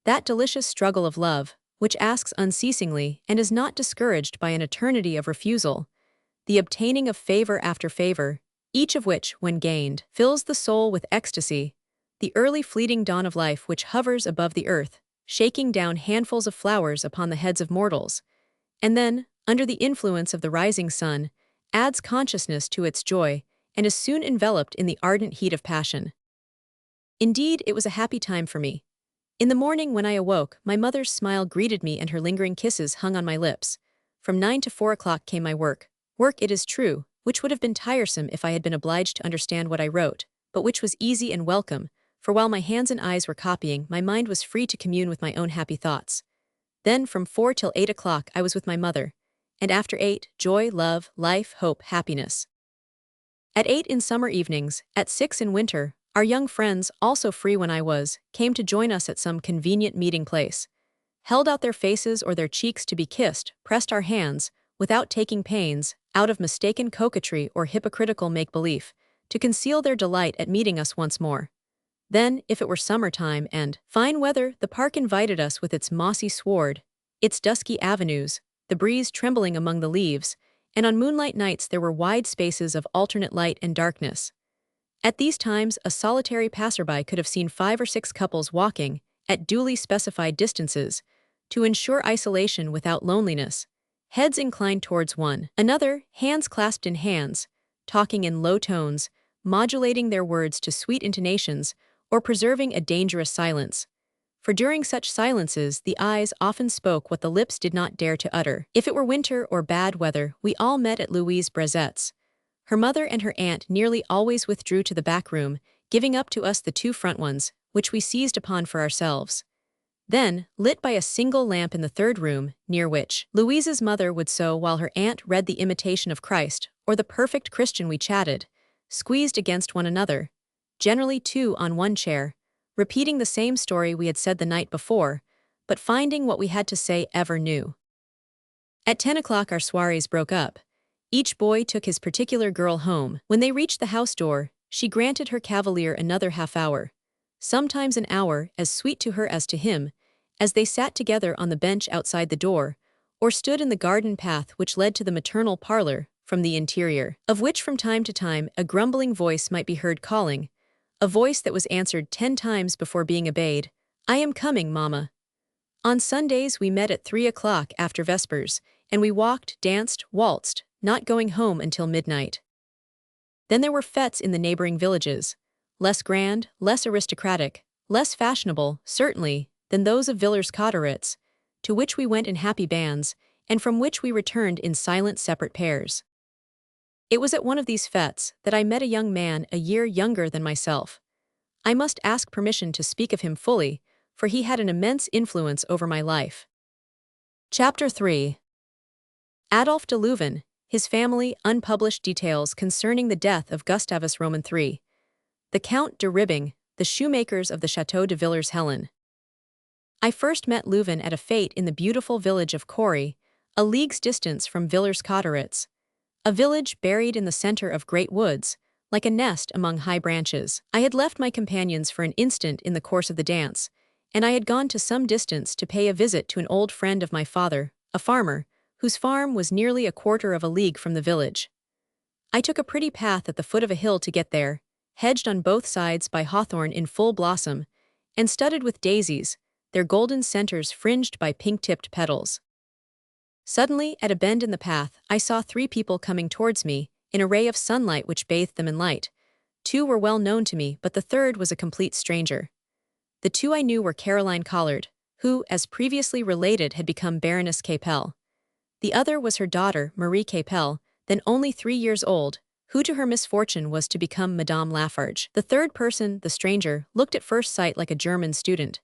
That delicious struggle of love, which asks unceasingly and is not discouraged by an eternity of refusal, the obtaining of favor after favor, each of which, when gained, fills the soul with ecstasy, the early fleeting dawn of life which hovers above the earth, shaking down handfuls of flowers upon the heads of mortals, and then, under the influence of the rising sun, adds consciousness to its joy, and is soon enveloped in the ardent heat of passion. Indeed, it was a happy time for me. In the morning when I awoke, my mother's smile greeted me and her lingering kisses hung on my lips. From 9 to 4 o'clock came my work. Work, it is true, which would have been tiresome if I had been obliged to understand what I wrote, but which was easy and welcome, for while my hands and eyes were copying, my mind was free to commune with my own happy thoughts. Then from 4 till 8 o'clock I was with my mother, and after 8, joy, love, life, hope, happiness. At 8 in summer evenings, at 6 in winter, our young friends, also free when I was, came to join us at some convenient meeting place, held out their faces or their cheeks to be kissed, pressed our hands, without taking pains, out of mistaken coquetry or hypocritical make-believe, to conceal their delight at meeting us once more. Then, if it were summertime and fine weather, the park invited us with its mossy sward, its dusky avenues, the breeze trembling among the leaves, and on moonlight nights there were wide spaces of alternate light and darkness. At these times, a solitary passerby could have seen 5 or 6 couples walking, at duly specified distances, to ensure isolation without loneliness, heads inclined towards one another, hands clasped in hands, talking in low tones, modulating their words to sweet intonations, or preserving a dangerous silence. For during such silences the eyes often spoke what the lips did not dare to utter. If it were winter or bad weather, we all met at Louise Brezette's. Her mother and her aunt nearly always withdrew to the back room, giving up to us the 2 front ones, which we seized upon for ourselves. Then, lit by a single lamp in the 3rd room, near which Louise's mother would sew while her aunt read the Imitation of Christ, or the Perfect Christian, we chatted, squeezed against one another, generally 2 on one chair, repeating the same story we had said the night before, but finding what we had to say ever new. At 10 o'clock our soirees broke up. Each boy took his particular girl home. When they reached the house door, she granted her cavalier another half-hour, sometimes an hour, as sweet to her as to him, as they sat together on the bench outside the door, or stood in the garden path which led to the maternal parlor, from the interior, of which from time to time a grumbling voice might be heard calling, a voice that was answered 10 times before being obeyed, "I am coming, Mama." On Sundays we met at 3 o'clock after vespers, and we walked, danced, waltzed, not going home until midnight. Then there were fêtes in the neighboring villages, less grand, less aristocratic, less fashionable, certainly, than those of Villers-Cotterêts, to which we went in happy bands, and from which we returned in silent separate pairs. It was at one of these fêtes that I met a young man a year younger than myself. I must ask permission to speak of him fully, for he had an immense influence over my life. Chapter 3. Adolphe de Louvain, his family, unpublished details concerning the death of Gustavus Roman III. The Count de Ribbing, the shoemakers of the Château de Villers-Helen. I first met Louvain at a fête in the beautiful village of Cory, a league's distance from Villers-Cotterêts, a village buried in the center of great woods, like a nest among high branches. I had left my companions for an instant in the course of the dance, and I had gone to some distance to pay a visit to an old friend of my father, a farmer, whose farm was nearly a quarter of a league from the village. I took a pretty path at the foot of a hill to get there, hedged on both sides by hawthorn in full blossom, and studded with daisies, their golden centers fringed by pink-tipped petals. Suddenly, at a bend in the path, I saw 3 people coming towards me, in a ray of sunlight which bathed them in light. 2 were well known to me, but the 3rd was a complete stranger. The 2 I knew were Caroline Collard, who, as previously related, had become Baroness Capel. The other was her daughter, Marie Capel, then only 3 years old, who to her misfortune was to become Madame Lafarge. The 3rd person, the stranger, looked at first sight like a German student.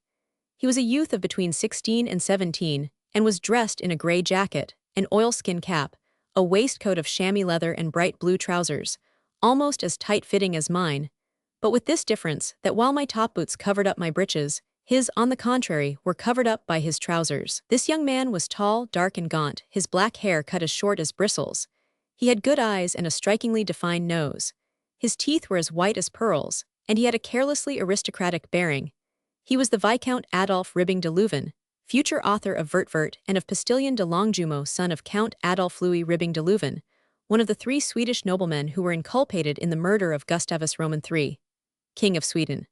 He was a youth of between 16 and 17, and was dressed in a gray jacket, an oilskin cap, a waistcoat of chamois leather and bright blue trousers, almost as tight-fitting as mine, but with this difference that while my top boots covered up my breeches, his, on the contrary, were covered up by his trousers. This young man was tall, dark and gaunt, his black hair cut as short as bristles. He had good eyes and a strikingly defined nose. His teeth were as white as pearls, and he had a carelessly aristocratic bearing. He was the Viscount Adolphe Ribbing de Louvain, future author of Vert and of Postillon de Longjumeau, son of Count Adolphe Louis Ribbing de Louvain, one of the 3 Swedish noblemen who were inculpated in the murder of Gustavus Roman III, King of Sweden.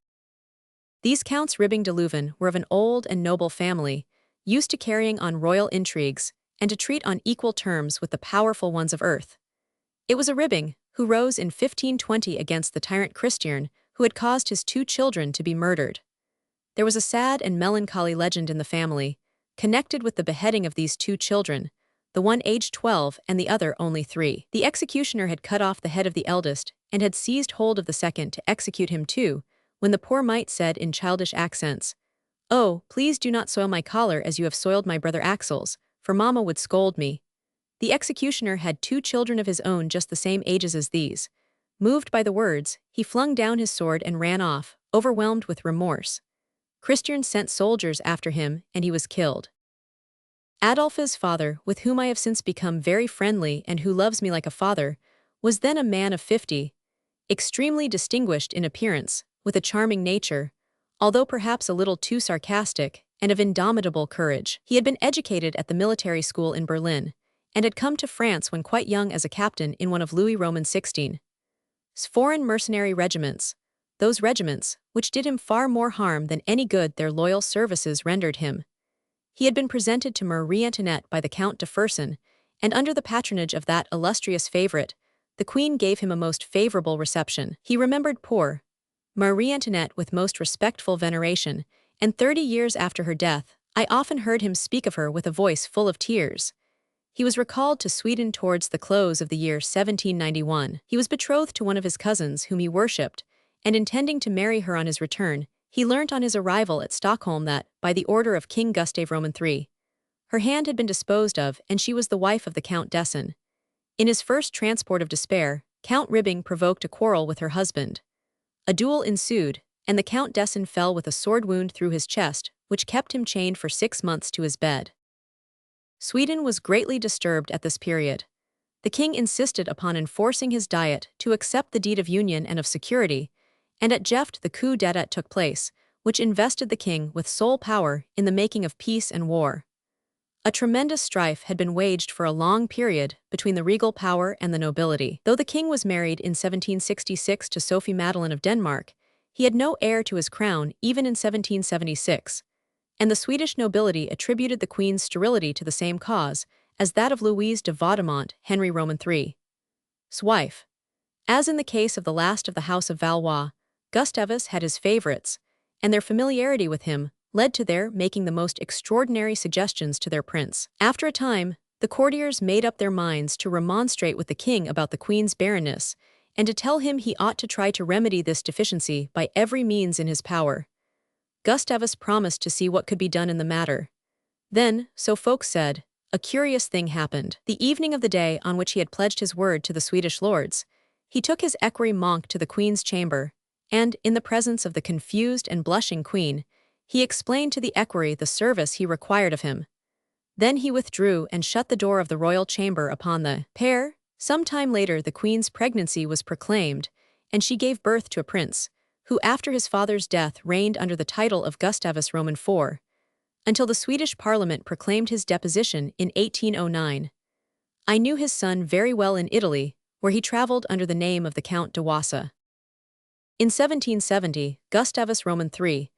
These Counts Ribbing de Louvain were of an old and noble family, used to carrying on royal intrigues, and to treat on equal terms with the powerful ones of earth. It was a Ribbing who rose in 1520 against the tyrant Christiern, who had caused his 2 children to be murdered. There was a sad and melancholy legend in the family, connected with the beheading of these two children, the one aged 12 and the other only 3. The executioner had cut off the head of the eldest and had seized hold of the second to execute him too, when the poor mite said in childish accents, "Oh, please do not soil my collar as you have soiled my brother Axel's, for Mamma would scold me." The executioner had 2 children of his own just the same ages as these. Moved by the words, he flung down his sword and ran off, overwhelmed with remorse. Christian sent soldiers after him, and he was killed. Adolphe's father, with whom I have since become very friendly and who loves me like a father, was then a man of 50, extremely distinguished in appearance, with a charming nature, although perhaps a little too sarcastic, and of indomitable courage. He had been educated at the military school in Berlin, and had come to France when quite young as a captain in one of Louis Roman XVI. Foreign mercenary regiments, those regiments which did him far more harm than any good their loyal services rendered him. He had been presented to Marie Antoinette by the Count de Fersen, and under the patronage of that illustrious favorite, the Queen gave him a most favorable reception. He remembered poor Marie Antoinette with most respectful veneration, and 30 years after her death, I often heard him speak of her with a voice full of tears. He was recalled to Sweden towards the close of the year 1791. He was betrothed to one of his cousins whom he worshipped, and intending to marry her on his return, he learnt on his arrival at Stockholm that, by the order of King Gustav Roman III, her hand had been disposed of and she was the wife of the Count d'Essen. In his first transport of despair, Count Ribbing provoked a quarrel with her husband. A duel ensued, and the Count d'Essen fell with a sword wound through his chest, which kept him chained for 6 months to his bed. Sweden was greatly disturbed at this period. The king insisted upon enforcing his diet to accept the deed of union and of security, and at Jeft the coup d'état took place, which invested the king with sole power in the making of peace and war. A tremendous strife had been waged for a long period between the regal power and the nobility. Though the king was married in 1766 to Sophie Madeleine of Denmark, he had no heir to his crown even in 1776, and the Swedish nobility attributed the queen's sterility to the same cause as that of Louise de Vaudemont, Henry Roman III's wife. As in the case of the last of the House of Valois, Gustavus had his favorites, and their familiarity with him led to their making the most extraordinary suggestions to their prince. After a time, the courtiers made up their minds to remonstrate with the king about the queen's barrenness, and to tell him he ought to try to remedy this deficiency by every means in his power. Gustavus promised to see what could be done in the matter. Then, so folks said, a curious thing happened. The evening of the day on which he had pledged his word to the Swedish lords, he took his equerry Monk to the queen's chamber, and, in the presence of the confused and blushing queen, he explained to the equerry the service he required of him. Then he withdrew and shut the door of the royal chamber upon the pair. Some time later the queen's pregnancy was proclaimed, and she gave birth to a prince, who after his father's death reigned under the title of Gustavus Roman IV, until the Swedish parliament proclaimed his deposition in 1809. I knew his son very well in Italy, where he traveled under the name of the Count de Wassa. In 1770, Gustavus Roman III,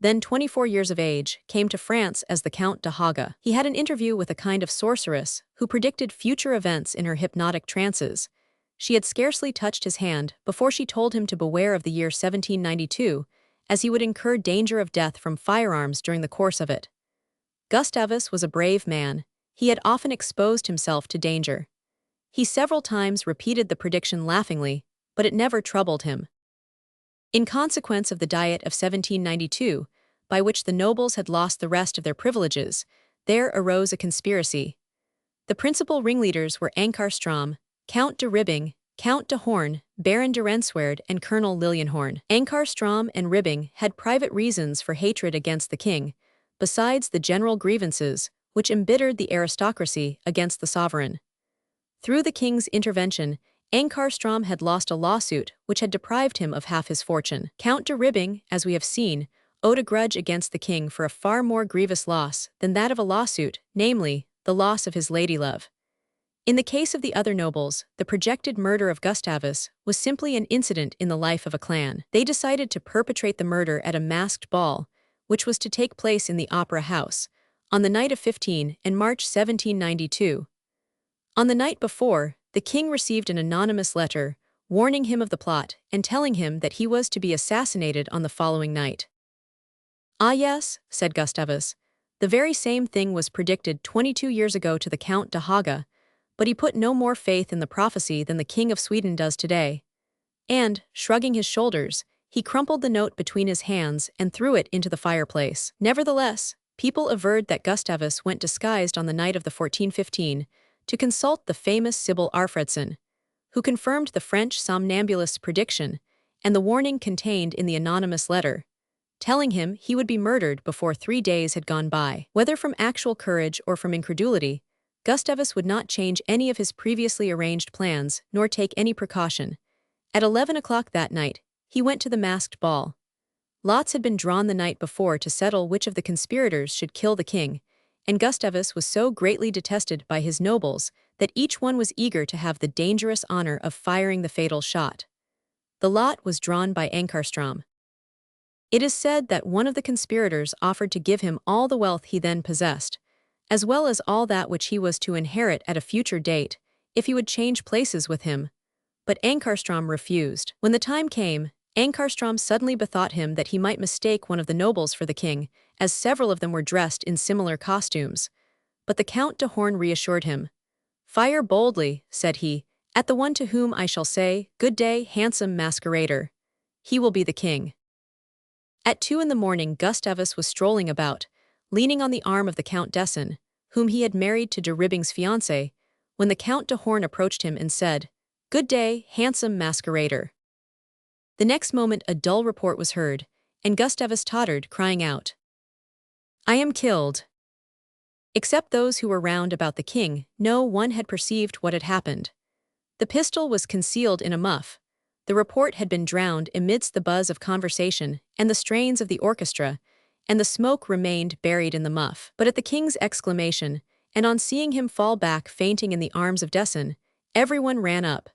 then 24 years of age, came to France as the Count de Haga. He had an interview with a kind of sorceress who predicted future events in her hypnotic trances. She had scarcely touched his hand before she told him to beware of the year 1792, as he would incur danger of death from firearms during the course of it. Gustavus was a brave man. He had often exposed himself to danger. He several times repeated the prediction laughingly, but it never troubled him. In consequence of the Diet of 1792, by which the nobles had lost the rest of their privileges, there arose a conspiracy. The principal ringleaders were Ankarström, Count de Ribbing, Count de Horn, Baron de Renswerd, and Colonel Lilienhorn. Ankarström and Ribbing had private reasons for hatred against the king, besides the general grievances which embittered the aristocracy against the sovereign. Through the king's intervention, Ankarström had lost a lawsuit which had deprived him of half his fortune. Count de Ribbing, as we have seen, owed a grudge against the king for a far more grievous loss than that of a lawsuit, namely, the loss of his ladylove. In the case of the other nobles, the projected murder of Gustavus was simply an incident in the life of a clan. They decided to perpetrate the murder at a masked ball, which was to take place in the Opera House, on the night of 15 and March 1792. On the night before, the king received an anonymous letter, warning him of the plot and telling him that he was to be assassinated on the following night. "Ah yes," said Gustavus. "The very same thing was predicted 22 years ago to the Count de Haga, but he put no more faith in the prophecy than the King of Sweden does today." And, shrugging his shoulders, he crumpled the note between his hands and threw it into the fireplace. Nevertheless, people averred that Gustavus went disguised on the night of the 1415 to consult the famous Sibyl Arfredson, who confirmed the French somnambulist's prediction and the warning contained in the anonymous letter, telling him he would be murdered before 3 days had gone by. Whether from actual courage or from incredulity, Gustavus would not change any of his previously arranged plans nor take any precaution. At 11 o'clock that night, he went to the masked ball. Lots had been drawn the night before to settle which of the conspirators should kill the king, and Gustavus was so greatly detested by his nobles that each one was eager to have the dangerous honor of firing the fatal shot. The lot was drawn by Ankarström. It is said that one of the conspirators offered to give him all the wealth he then possessed, as well as all that which he was to inherit at a future date, if he would change places with him. But Ankarström refused. When the time came, Ankarström suddenly bethought him that he might mistake one of the nobles for the king, as several of them were dressed in similar costumes. But the Count de Horn reassured him. "Fire boldly," said he, "at the one to whom I shall say, 'Good day, handsome masquerader.' He will be the king." At 2 in the morning Gustavus was strolling about, leaning on the arm of the Count d'Essen, whom he had married to de Ribbing's fiancée, when the Count de Horn approached him and said, "Good day, handsome masquerader." The next moment a dull report was heard, and Gustavus tottered, crying out, "I am killed." Except those who were round about the king, no one had perceived what had happened. The pistol was concealed in a muff. The report had been drowned amidst the buzz of conversation and the strains of the orchestra, and the smoke remained buried in the muff. But at the king's exclamation, and on seeing him fall back fainting in the arms of d'Essen, everyone ran up.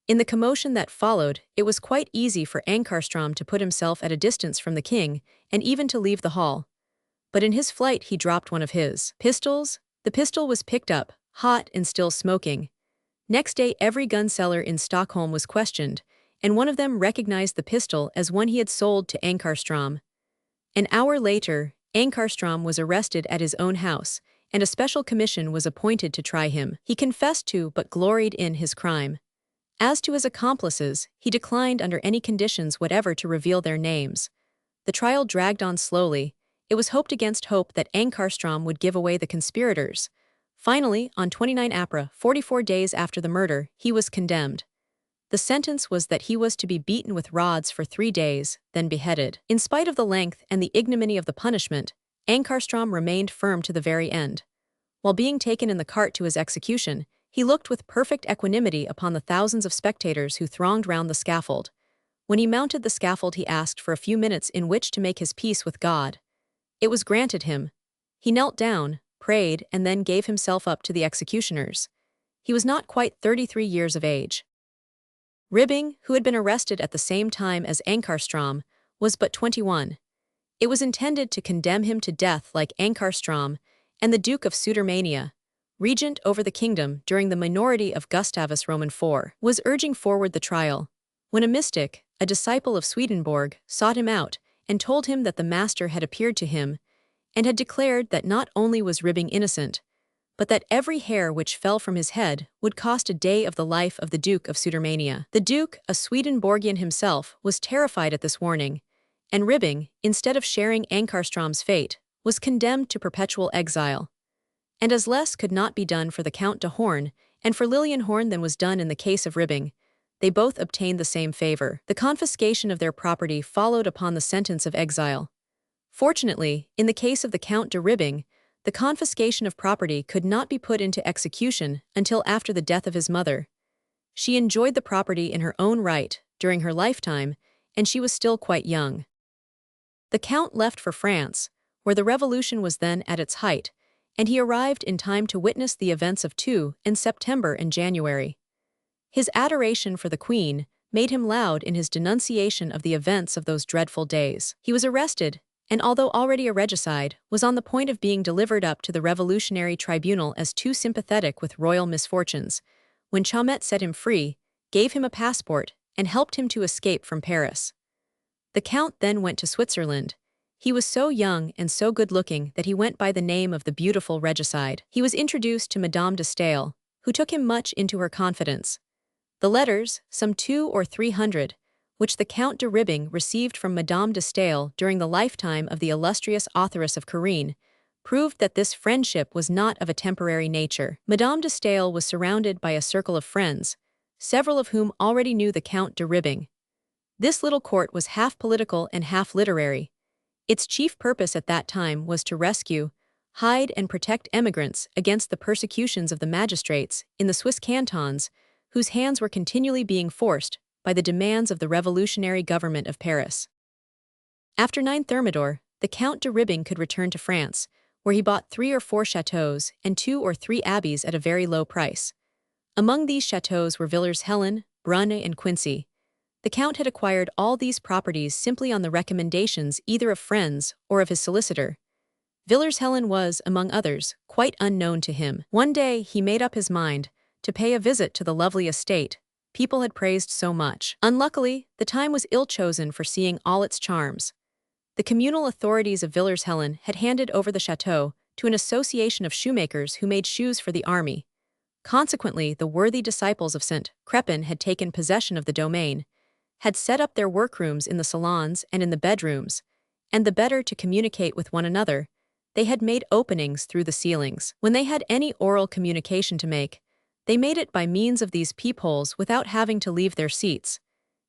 In the commotion that followed, it was quite easy for Ankarström to put himself at a distance from the king, and even to leave the hall. But in his flight he dropped one of his pistols. The pistol was picked up, hot and still smoking. Next day every gun seller in Stockholm was questioned, and one of them recognized the pistol as one he had sold to Ankarström. An hour later, Ankarström was arrested at his own house, and a special commission was appointed to try him. He confessed to but gloried in his crime. As to his accomplices, he declined under any conditions whatever to reveal their names. The trial dragged on slowly. It was hoped against hope that Ankarström would give away the conspirators. Finally, on 29 April, 44 days after the murder, he was condemned. The sentence was that he was to be beaten with rods for 3 days, then beheaded. In spite of the length and the ignominy of the punishment, Ankarström remained firm to the very end. While being taken in the cart to his execution, he looked with perfect equanimity upon the thousands of spectators who thronged round the scaffold. When he mounted the scaffold he asked for a few minutes in which to make his peace with God. It was granted him. He knelt down, prayed, and then gave himself up to the executioners. He was not quite 33 years of age. Ribbing, who had been arrested at the same time as Ankarström, was but 21. It was intended to condemn him to death like Ankarström, and the Duke of Sudermania, regent over the kingdom during the minority of Gustavus Roman IV, was urging forward the trial, when a mystic, a disciple of Swedenborg, sought him out and told him that the master had appeared to him and had declared that not only was Ribbing innocent, but that every hair which fell from his head would cost a day of the life of the Duke of Sudermania. The Duke, a Swedenborgian himself, was terrified at this warning, and Ribbing, instead of sharing Ankarström's fate, was condemned to perpetual exile. And as less could not be done for the Count de Horn and for Lilienhorn than was done in the case of Ribbing, they both obtained the same favor. The confiscation of their property followed upon the sentence of exile. Fortunately, in the case of the Count de Ribbing, the confiscation of property could not be put into execution until after the death of his mother. She enjoyed the property in her own right during her lifetime, and she was still quite young. The Count left for France, where the revolution was then at its height, and he arrived in time to witness the events of 2 in September and January. His adoration for the Queen made him loud in his denunciation of the events of those dreadful days. He was arrested, and although already a regicide, was on the point of being delivered up to the Revolutionary Tribunal as too sympathetic with royal misfortunes, when Chaumette set him free, gave him a passport, and helped him to escape from Paris. The Count then went to Switzerland. He was so young and so good-looking that he went by the name of the beautiful regicide. He was introduced to Madame de Staël, who took him much into her confidence. The letters, some 200 or 300, which the Count de Ribbing received from Madame de Staël during the lifetime of the illustrious authoress of Corinne, proved that this friendship was not of a temporary nature. Madame de Staël was surrounded by a circle of friends, several of whom already knew the Count de Ribbing. This little court was half political and half literary. Its chief purpose at that time was to rescue, hide and protect emigrants against the persecutions of the magistrates in the Swiss cantons, whose hands were continually being forced by the demands of the revolutionary government of Paris. After 9 Thermidor, the Count de Ribbing could return to France, where he bought 3 or 4 chateaux and 2 or 3 abbeys at a very low price. Among these chateaux were Villers-Helen, Brunne, and Quincy. The Count had acquired all these properties simply on the recommendations either of friends or of his solicitor. Villers-Helen was, among others, quite unknown to him. One day he made up his mind to pay a visit to the lovely estate people had praised so much. Unluckily, the time was ill-chosen for seeing all its charms. The communal authorities of Villers-Helen had handed over the chateau to an association of shoemakers who made shoes for the army. Consequently, the worthy disciples of St. Crepin had taken possession of the domain, had set up their workrooms in the salons and in the bedrooms, and the better to communicate with one another, they had made openings through the ceilings. When they had any oral communication to make, they made it by means of these peepholes without having to leave their seats.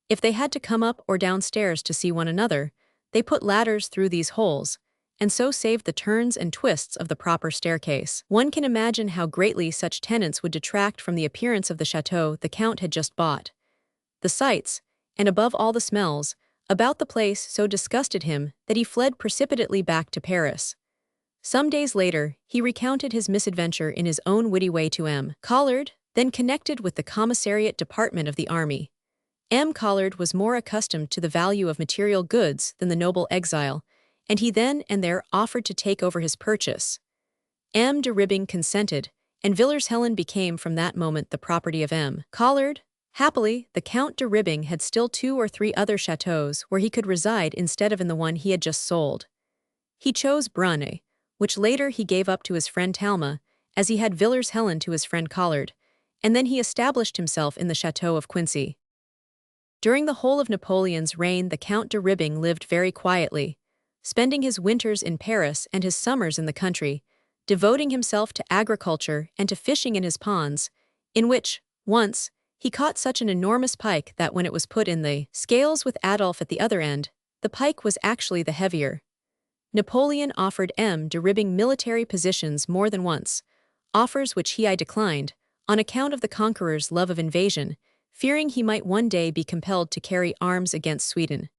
If they had to come up or downstairs to see one another, they put ladders through these holes, and so saved the turns and twists of the proper staircase. One can imagine how greatly such tenants would detract from the appearance of the chateau the Count had just bought. The sights, and above all the smells, about the place so disgusted him that he fled precipitately back to Paris. Some days later, he recounted his misadventure in his own witty way to M. Collard, then connected with the commissariat department of the army. M. Collard was more accustomed to the value of material goods than the noble exile, and he then and there offered to take over his purchase. M. de Ribbing consented, and Villers-Helen became from that moment the property of M. Collard. Happily, the Count de Ribbing had still 2 or 3 other chateaux where he could reside instead of in the one he had just sold. He chose Brunne, which later he gave up to his friend Talma, as he had Villers-Helen to his friend Collard, and then he established himself in the chateau of Quincy. During the whole of Napoleon's reign, the Count de Ribbing lived very quietly, spending his winters in Paris and his summers in the country, devoting himself to agriculture and to fishing in his ponds, in which, once, he caught such an enormous pike that when it was put in the scales with Adolphe at the other end, the pike was actually the heavier. Napoleon offered M. de Ribbing military positions more than once, offers which he declined, on account of the conqueror's love of invasion, fearing he might one day be compelled to carry arms against Sweden.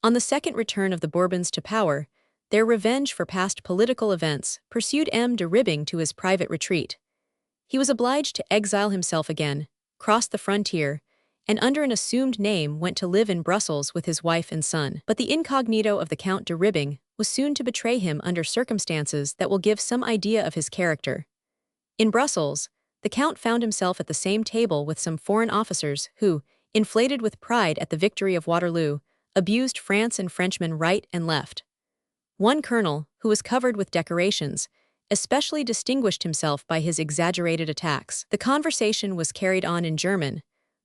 On the second return of the Bourbons to power, their revenge for past political events pursued M. de Ribbing to his private retreat. He was obliged to exile himself again, crossed the frontier, and under an assumed name went to live in Brussels with his wife and son. But the incognito of the Count de Ribbing was soon to betray him under circumstances that will give some idea of his character. In Brussels, the Count found himself at the same table with some foreign officers who, inflated with pride at the victory of Waterloo, abused France and Frenchmen right and left. One colonel, who was covered with decorations, especially distinguished himself by his exaggerated attacks. The conversation was carried on in German,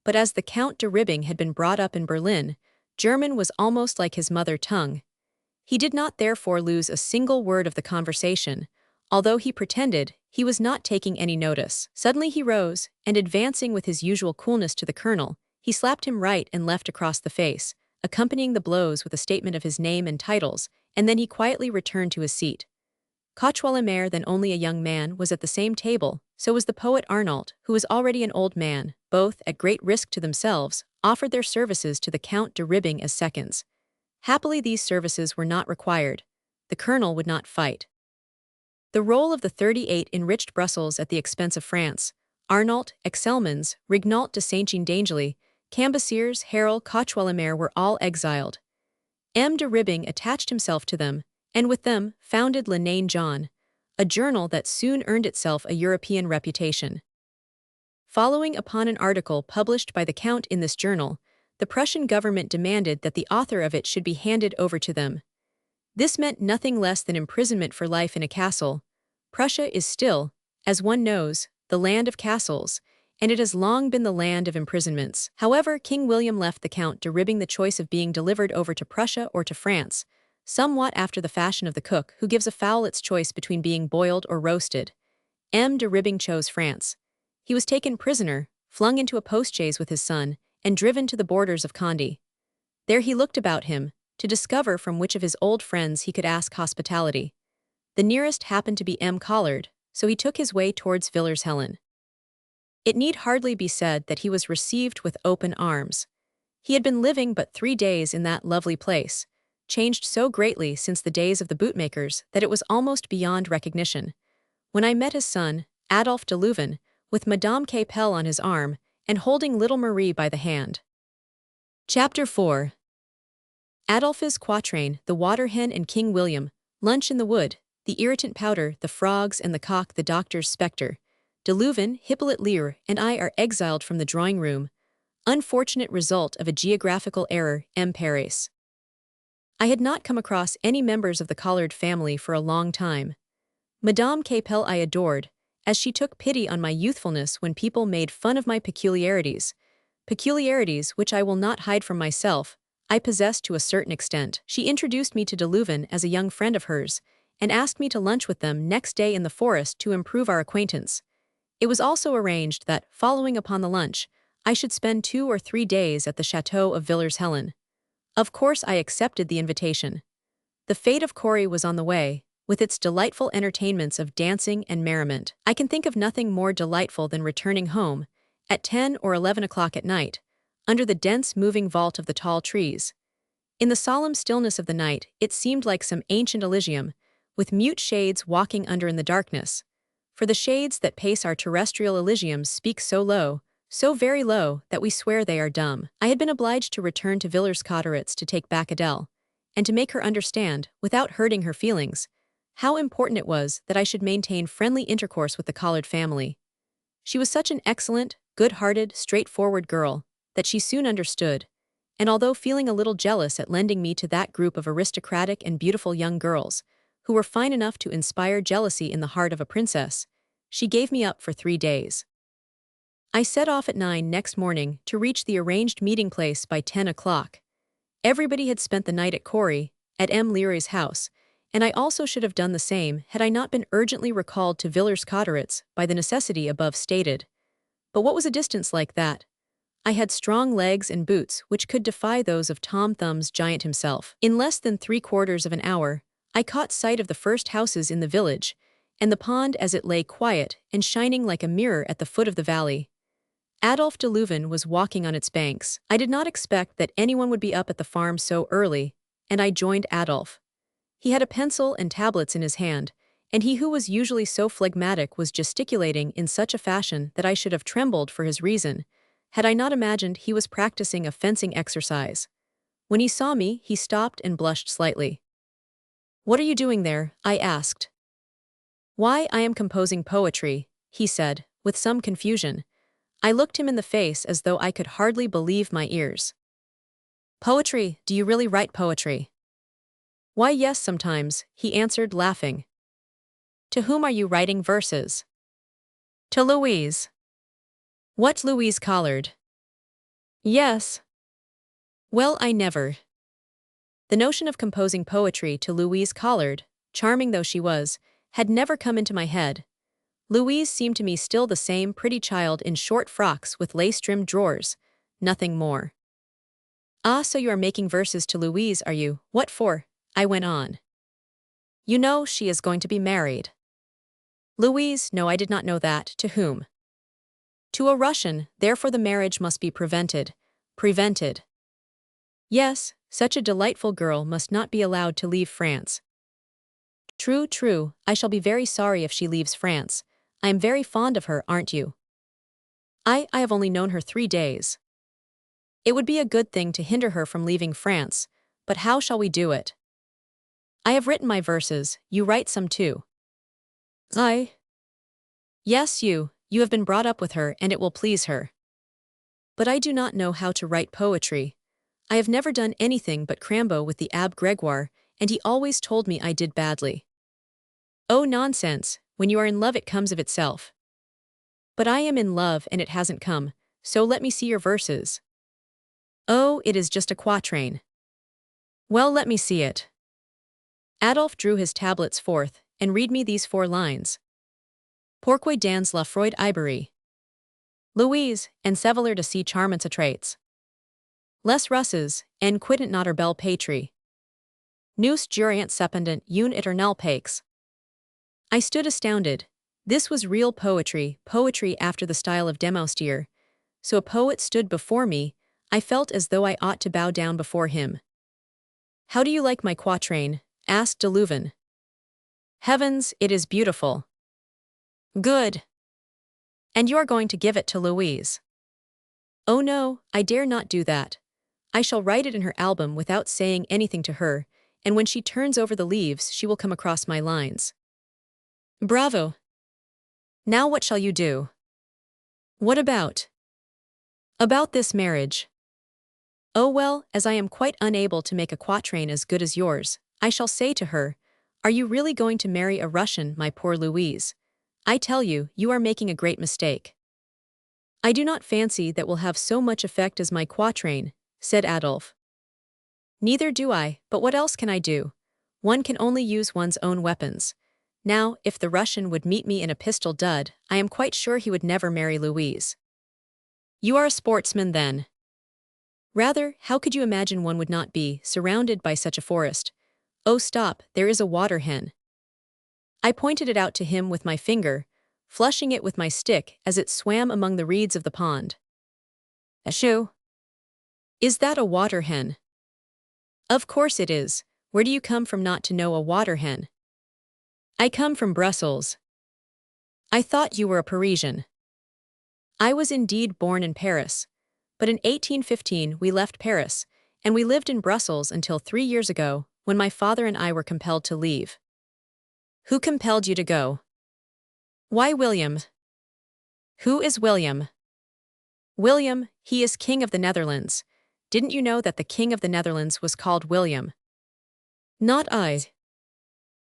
but as the Count de Ribbing had been brought up in Berlin, German was almost like his mother tongue. He did not therefore lose a single word of the conversation, although he pretended he was not taking any notice. Suddenly he rose, and advancing with his usual coolness to the colonel, he slapped him right and left across the face, accompanying the blows with a statement of his name and titles, and then he quietly returned to his seat. Cochevelmer, then only a young man, was at the same table, so was the poet Arnault, who was already an old man. Both, at great risk to themselves, offered their services to the Count de Ribbing as seconds. Happily these services were not required. The colonel would not fight. The role of the 38 enriched Brussels at the expense of France. Arnault, Excelmans, Rignault de Saint-Jean d'Angely, Cambassiers, Harel, Cochevelmer were all exiled. M. de Ribbing attached himself to them, and with them founded Le Nain Jaune, a journal that soon earned itself a European reputation. Following upon an article published by the Count in this journal, the Prussian government demanded that the author of it should be handed over to them. This meant nothing less than imprisonment for life in a castle. Prussia is still, as one knows, the land of castles, and it has long been the land of imprisonments. However, King William left the Count de Ribbing the choice of being delivered over to Prussia or to France, somewhat after the fashion of the cook who gives a fowl its choice between being boiled or roasted. M. de Ribbing chose France. He was taken prisoner, flung into a postchaise with his son, and driven to the borders of Conde. There he looked about him, to discover from which of his old friends he could ask hospitality. The nearest happened to be M. Collard, so he took his way towards Villers-Helen. It need hardly be said that he was received with open arms. He had been living but 3 days in that lovely place, changed so greatly since the days of the bootmakers that it was almost beyond recognition. When I met his son, Adolphe de Louvain, with Madame Capel on his arm, and holding little Marie by the hand. Chapter 4. Adolphe's quatrain, The Water Hen and King William, Lunch in the Wood, The Irritant Powder, The Frogs and the Cock, The Doctor's Spectre. De Louvain, Hippolyte Lear, and I are exiled from the drawing-room. Unfortunate result of a geographical error, M. Paris. I had not come across any members of the Collard family for a long time. Madame Capel I adored, as she took pity on my youthfulness when people made fun of my peculiarities which I will not hide from myself, I possessed to a certain extent. She introduced me to de Louvain as a young friend of hers, and asked me to lunch with them next day in the forest to improve our acquaintance. It was also arranged that, following upon the lunch, I should spend 2 or 3 days at the chateau of Villers-Helen. Of course I accepted the invitation. The fate of Corey was on the way, with its delightful entertainments of dancing and merriment. I can think of nothing more delightful than returning home, at 10 or 11 o'clock at night, under the dense moving vault of the tall trees. In the solemn stillness of the night, it seemed like some ancient Elysium, with mute shades walking under in the darkness. For the shades that pace our terrestrial Elysiums speak so low, so very low, that we swear they are dumb. I had been obliged to return to Villers-Cotterêts to take back Adele, and to make her understand, without hurting her feelings, how important it was that I should maintain friendly intercourse with the Collard family. She was such an excellent, good-hearted, straightforward girl, that she soon understood, and although feeling a little jealous at lending me to that group of aristocratic and beautiful young girls, who were fine enough to inspire jealousy in the heart of a princess, she gave me up for 3 days. I set off at 9 next morning to reach the arranged meeting place by 10 o'clock. Everybody had spent the night at Corey, at M. Leary's house, and I also should have done the same had I not been urgently recalled to Villers-Cotterêts by the necessity above stated. But what was a distance like that? I had strong legs and boots which could defy those of Tom Thumb's giant himself. In less than 3/4 of an hour, I caught sight of the first houses in the village, and the pond as it lay quiet and shining like a mirror at the foot of the valley. Adolphe de Louvain was walking on its banks. I did not expect that anyone would be up at the farm so early, and I joined Adolphe. He had a pencil and tablets in his hand, and he who was usually so phlegmatic was gesticulating in such a fashion that I should have trembled for his reason, had I not imagined he was practicing a fencing exercise. When he saw me, he stopped and blushed slightly. "What are you doing there?" I asked. "Why, I am composing poetry," he said, with some confusion. I looked him in the face as though I could hardly believe my ears. "Poetry? Do you really write poetry?" "Why, yes, sometimes," he answered, laughing. "To whom are you writing verses?" "To Louise." "What, Louise Collard?" "Yes." "Well, I never." The notion of composing poetry to Louise Collard, charming though she was, had never come into my head. Louise seemed to me still the same pretty child in short frocks with lace-trimmed drawers, nothing more. "Ah, so you are making verses to Louise, are you? What for?" I went on. "You know, she is going to be married." "Louise? No, I did not know that. To whom?" "To a Russian, therefore the marriage must be prevented." "Prevented?" "Yes, such a delightful girl must not be allowed to leave France." "True, true, I shall be very sorry if she leaves France. I am very fond of her, aren't you?" I have only known her 3 days." "It would be a good thing to hinder her from leaving France, but how shall we do it?" "I have written my verses, you write some too." "I?" "Yes, you have been brought up with her and it will please her." "But I do not know how to write poetry. I have never done anything but crambo with the Abbé Grégoire, and he always told me I did badly. Oh, nonsense, when you are in love it comes of itself. But I am in love and it hasn't come, so let me see your verses. Oh, it is just a quatrain. Well, let me see it. Adolphe drew his tablets forth, and read me these 4 lines. Pourquoi dans la Freud Iberie? Louise, and Seveler de si charmants a traits. Les Russes, en quittant notre belle patrie. Nous juriant cependant une éternelle paix. I stood astounded. This was real poetry, poetry after the style of Demoustier. So a poet stood before me. I felt as though I ought to bow down before him. How do you like my quatrain? Asked de Louvain. Heavens, it is beautiful. Good. And you are going to give it to Louise? Oh no, I dare not do that. I shall write it in her album without saying anything to her, and when she turns over the leaves she will come across my lines. Bravo. Now what shall you do? What about? About this marriage. Oh well, as I am quite unable to make a quatrain as good as yours, I shall say to her, are you really going to marry a Russian, my poor Louise? I tell you, you are making a great mistake. I do not fancy that will have so much effect as my quatrain, said Adolphe. Neither do I, but what else can I do? One can only use one's own weapons. Now, if the Russian would meet me in a pistol dud, I am quite sure he would never marry Louise. You are a sportsman then. Rather, how could you imagine one would not be, surrounded by such a forest? Oh stop, there is a water hen. I pointed it out to him with my finger, flushing it with my stick as it swam among the reeds of the pond. Achoo! Is that a water hen? Of course it is. Where do you come from not to know a water hen? I come from Brussels. I thought you were a Parisian. I was indeed born in Paris, but in 1815 we left Paris, and we lived in Brussels until 3 years ago, when my father and I were compelled to leave. Who compelled you to go? Why, William. Who is William? William, he is King of the Netherlands. Didn't you know that the King of the Netherlands was called William? Not I.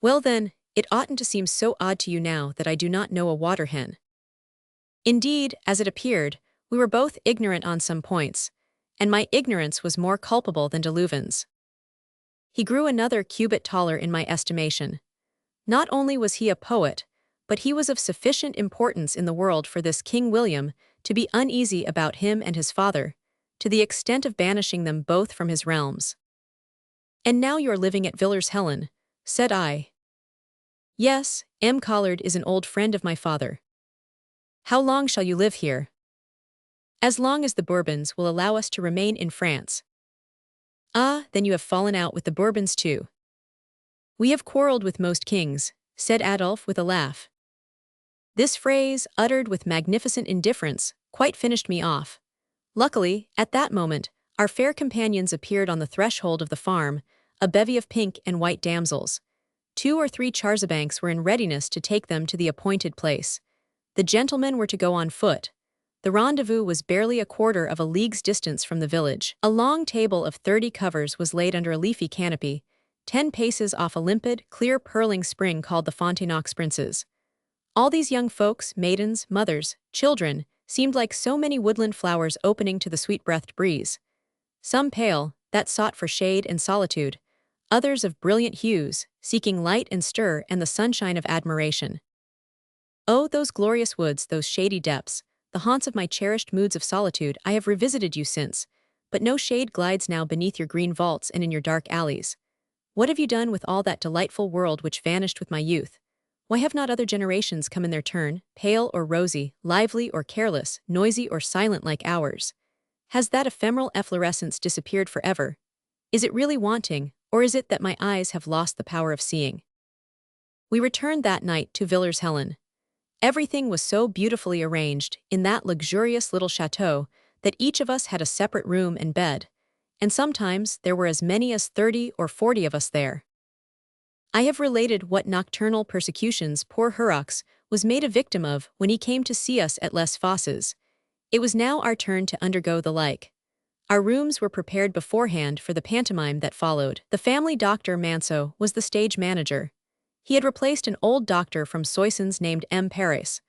Well then, it oughtn't to seem so odd to you now that I do not know a water hen. Indeed, as it appeared, we were both ignorant on some points, and my ignorance was more culpable than de Louvain's. He grew another cubit taller in my estimation. Not only was he a poet, but he was of sufficient importance in the world for this King William to be uneasy about him and his father, to the extent of banishing them both from his realms. And now you're living at Villers-Helen, said I. Yes, M. Collard is an old friend of my father. How long shall you live here? As long as the Bourbons will allow us to remain in France. Ah, then you have fallen out with the Bourbons too. We have quarreled with most kings, said Adolphe with a laugh. This phrase, uttered with magnificent indifference, quite finished me off. Luckily, at that moment, our fair companions appeared on the threshold of the farm, a bevy of pink and white damsels. 2 or 3 char-à-bancs were in readiness to take them to the appointed place. The gentlemen were to go on foot. The rendezvous was barely a quarter of a league's distance from the village. A long table of 30 covers was laid under a leafy canopy, 10 paces off a limpid, clear purling spring called the Fontenaix Princes. All these young folks, maidens, mothers, children, seemed like so many woodland flowers opening to the sweet-breathed breeze. Some pale, that sought for shade and solitude, others of brilliant hues, seeking light and stir and the sunshine of admiration. Oh, those glorious woods, those shady depths, the haunts of my cherished moods of solitude, I have revisited you since, but no shade glides now beneath your green vaults and in your dark alleys. What have you done with all that delightful world which vanished with my youth? Why have not other generations come in their turn, pale or rosy, lively or careless, noisy or silent like ours? Has that ephemeral efflorescence disappeared forever? Is it really wanting, or is it that my eyes have lost the power of seeing? We returned that night to Villers-Helen. Everything was so beautifully arranged in that luxurious little chateau that each of us had a separate room and bed, and sometimes there were as many as 30 or 40 of us there. I have related what nocturnal persecutions poor Horrocks was made a victim of when he came to see us at Les Fosses. It was now our turn to undergo the like. Our rooms were prepared beforehand for the pantomime that followed. The family doctor Manso was the stage manager. He had replaced an old doctor from Soissons named M. Paris.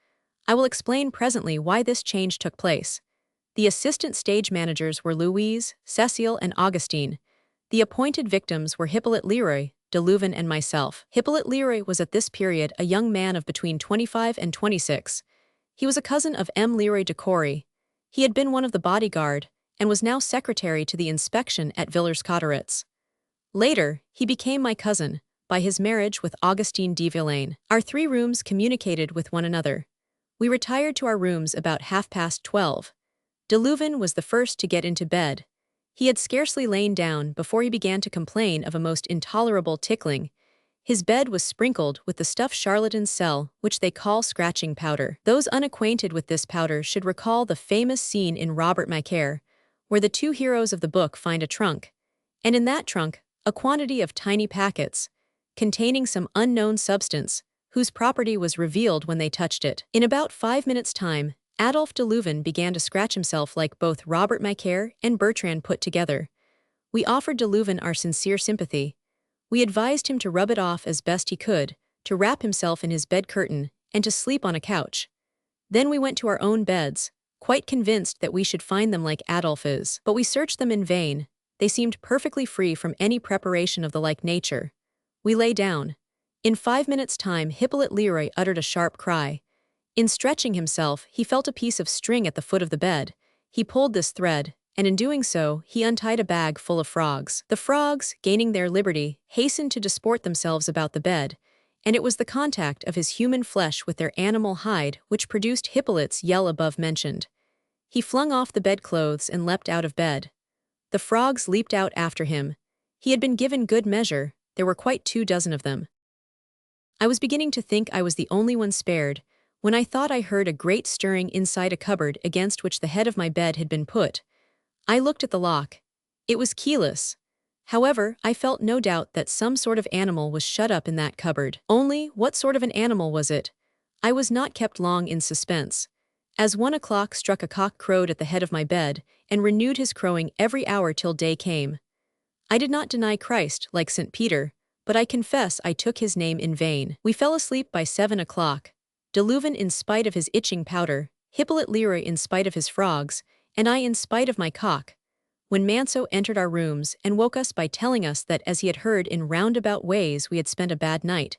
I will explain presently why this change took place. The assistant stage managers were Louise, Cécile, and Augustine. The appointed victims were Hippolyte Leroy, de Louvain, and myself. Hippolyte Leroy was at this period a young man of between 25 and 26. He was a cousin of M. Leroy de Cory. He had been one of the bodyguard, and was now secretary to the inspection at Villers-Cotterêts. Later, he became my cousin, by his marriage with Augustine de Villaine. Our 3 rooms communicated with one another. We retired to our rooms about 12:30. De Louvain was the first to get into bed. He had scarcely lain down before he began to complain of a most intolerable tickling. His bed was sprinkled with the stuff charlatans sell, which they call scratching powder. Those unacquainted with this powder should recall the famous scene in Robert Macaire, where the 2 heroes of the book find a trunk, and in that trunk, a quantity of tiny packets, containing some unknown substance, whose property was revealed when they touched it. In about 5 minutes' time, Adolphe de Louvain began to scratch himself like both Robert Macaire and Bertrand put together. We offered de Louvain our sincere sympathy. We advised him to rub it off as best he could, to wrap himself in his bed curtain, and to sleep on a couch. Then we went to our own beds, quite convinced that we should find them like Adolphe's. But we searched them in vain. They seemed perfectly free from any preparation of the like nature. We lay down. In 5 minutes' time Hippolyte Leroy uttered a sharp cry. In stretching himself, he felt a piece of string at the foot of the bed. He pulled this thread, and in doing so, he untied a bag full of frogs. The frogs, gaining their liberty, hastened to disport themselves about the bed, and it was the contact of his human flesh with their animal hide which produced Hippolyte's yell above mentioned. He flung off the bedclothes and leapt out of bed. The frogs leaped out after him. He had been given good measure, there were quite 24 of them. I was beginning to think I was the only one spared, when I thought I heard a great stirring inside a cupboard against which the head of my bed had been put. I looked at the lock. It was keyless. However, I felt no doubt that some sort of animal was shut up in that cupboard. Only, what sort of an animal was it? I was not kept long in suspense. As 1 o'clock struck, a cock crowed at the head of my bed, and renewed his crowing every hour till day came. I did not deny Christ, like St. Peter, but I confess I took his name in vain. We fell asleep by 7 o'clock. De Louvain in spite of his itching powder, Hippolyte Leroy in spite of his frogs, and I in spite of my cock, when Manso entered our rooms and woke us by telling us that as he had heard in roundabout ways we had spent a bad night,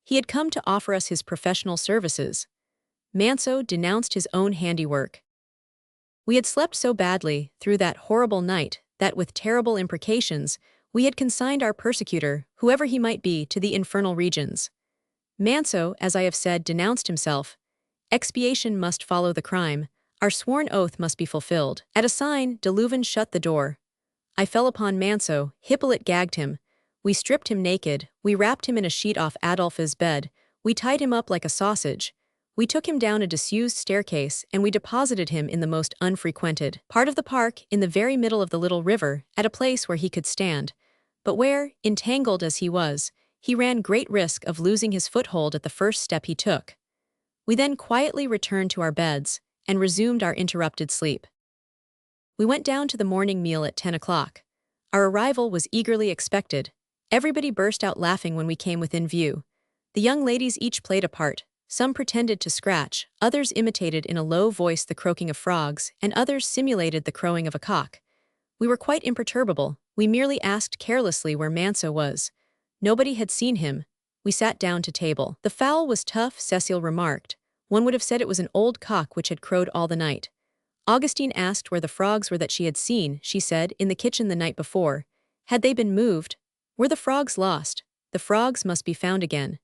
he had come to offer us his professional services. Manso denounced his own handiwork. We had slept so badly through that horrible night that with terrible imprecations we had consigned our persecutor, whoever he might be, to the infernal regions. Manso, as I have said, denounced himself. Expiation must follow the crime. Our sworn oath must be fulfilled. At a sign, de Louvain shut the door. I fell upon Manso. Hippolyte gagged him. We stripped him naked. We wrapped him in a sheet off Adolphe's bed. We tied him up like a sausage. We took him down a disused staircase, and we deposited him in the most unfrequented part of the park, in the very middle of the little river, at a place where he could stand, but where, entangled as he was, he ran great risk of losing his foothold at the first step he took. We then quietly returned to our beds, and resumed our interrupted sleep. We went down to the morning meal at 10 o'clock. Our arrival was eagerly expected. Everybody burst out laughing when we came within view. The young ladies each played a part. Some pretended to scratch, others imitated in a low voice the croaking of frogs, and others simulated the crowing of a cock. We were quite imperturbable. We merely asked carelessly where Manso was. Nobody had seen him. We sat down to table. The fowl was tough, Cécile remarked. One would have said it was an old cock which had crowed all the night. Augustine asked where the frogs were that she had seen. She said, in the kitchen the night before. Had they been moved? Were the frogs lost? The frogs must be found again.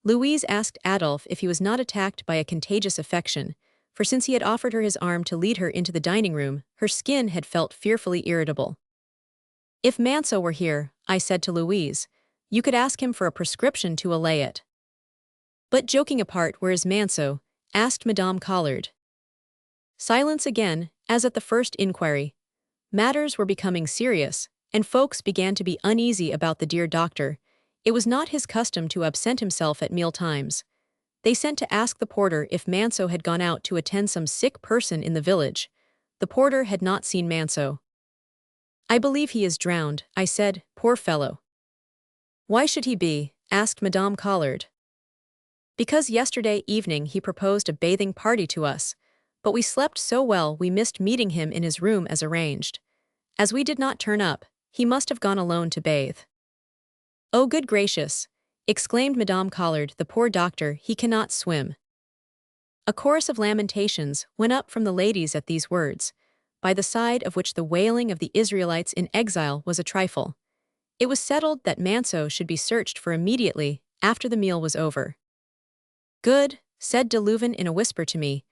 Louise asked Adolphe if he was not attacked by a contagious affection, for since he had offered her his arm to lead her into the dining room, her skin had felt fearfully irritable. If Manso were here, I said to Louise, you could ask him for a prescription to allay it. But joking apart, where is Manso? Asked Madame Collard. Silence again, as at the first inquiry. Matters were becoming serious, and folks began to be uneasy about the dear doctor. It was not his custom to absent himself at meal times. They sent to ask the porter if Manso had gone out to attend some sick person in the village. The porter had not seen Manso. "I believe he is drowned," I said, "poor fellow." "Why should he be?" asked Madame Collard. "Because yesterday evening he proposed a bathing party to us, but we slept so well we missed meeting him in his room as arranged. As we did not turn up, he must have gone alone to bathe." "Oh, good gracious!" exclaimed Madame Collard, "the poor doctor, he cannot swim." A chorus of lamentations went up from the ladies at these words, by the side of which the wailing of the Israelites in exile was a trifle. It was settled that Manso should be searched for immediately after the meal was over. "Good," said de Leuven in a whisper to me.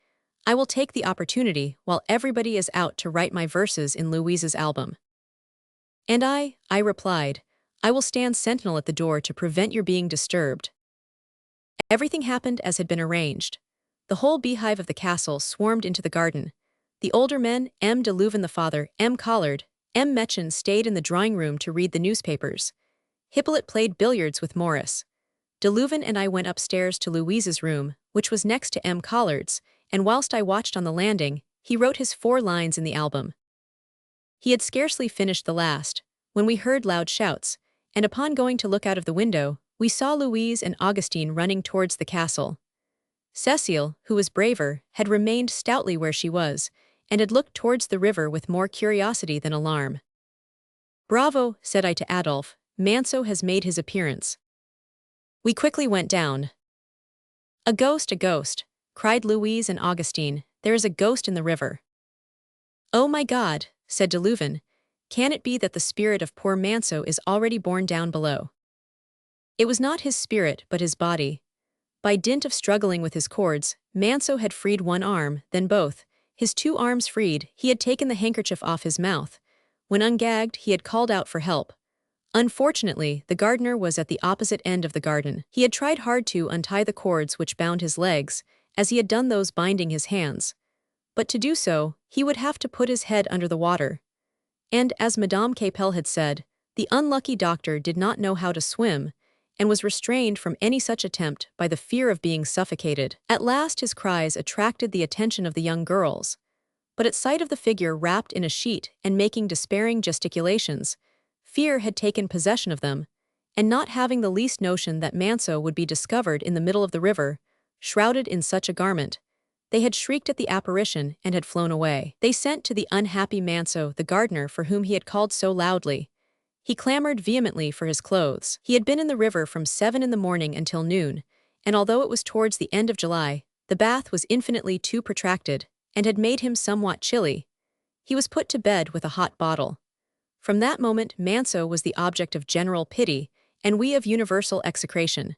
"I will take the opportunity while everybody is out to write my verses in Louise's album." "And I replied, I will stand sentinel at the door to prevent your being disturbed." Everything happened as had been arranged. The whole beehive of the castle swarmed into the garden. The older men, M. de Leuven the father, M. Collard, M. Mechen, stayed in the drawing-room to read the newspapers. Hippolyte played billiards with Morris. De Leuven and I went upstairs to Louise's room, which was next to M. Collard's, and whilst I watched on the landing, he wrote his 4 lines in the album. He had scarcely finished the last, when we heard loud shouts, and upon going to look out of the window, we saw Louise and Augustine running towards the castle. Cécile, who was braver, had remained stoutly where she was, and had looked towards the river with more curiosity than alarm. "Bravo," said I to Adolphe, "Manso has made his appearance." We quickly went down. A ghost," cried Louise and Augustine, "there is a ghost in the river." "Oh my God," said de Leuven, "can it be that the spirit of poor Manso is already borne down below?" It was not his spirit but his body. By dint of struggling with his cords, Manso had freed one arm, then both. His 2 arms freed, he had taken the handkerchief off his mouth. When ungagged, he had called out for help. Unfortunately, the gardener was at the opposite end of the garden. He had tried hard to untie the cords which bound his legs, as he had done those binding his hands. But to do so, he would have to put his head under the water. And, as Madame Capel had said, the unlucky doctor did not know how to swim, and was restrained from any such attempt by the fear of being suffocated. At last his cries attracted the attention of the young girls, but at sight of the figure wrapped in a sheet and making despairing gesticulations, fear had taken possession of them, and not having the least notion that Manso would be discovered in the middle of the river, shrouded in such a garment, they had shrieked at the apparition and had flown away. They sent to the unhappy Manso the gardener for whom he had called so loudly. He clamored vehemently for his clothes. He had been in the river from 7 in the morning until noon, and although it was towards the end of July, the bath was infinitely too protracted, and had made him somewhat chilly. He was put to bed with a hot bottle. From that moment Manso was the object of general pity, and we of universal execration.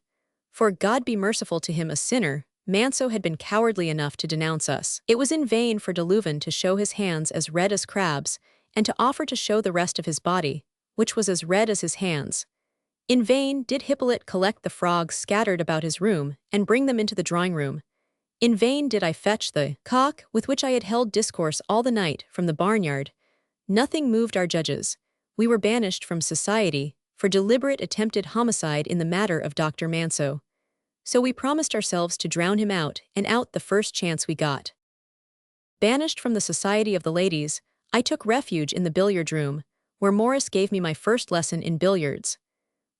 For God be merciful to him, a sinner, Manso had been cowardly enough to denounce us. It was in vain for de Leuven to show his hands as red as crabs, and to offer to show the rest of his body, which was as red as his hands. In vain did Hippolyte collect the frogs scattered about his room and bring them into the drawing-room. In vain did I fetch the cock with which I had held discourse all the night from the barnyard. Nothing moved our judges. We were banished from society for deliberate attempted homicide in the matter of Dr. Manso. So we promised ourselves to drown him out and out the first chance we got. Banished from the society of the ladies, I took refuge in the billiard room, where Morris gave me my first lesson in billiards.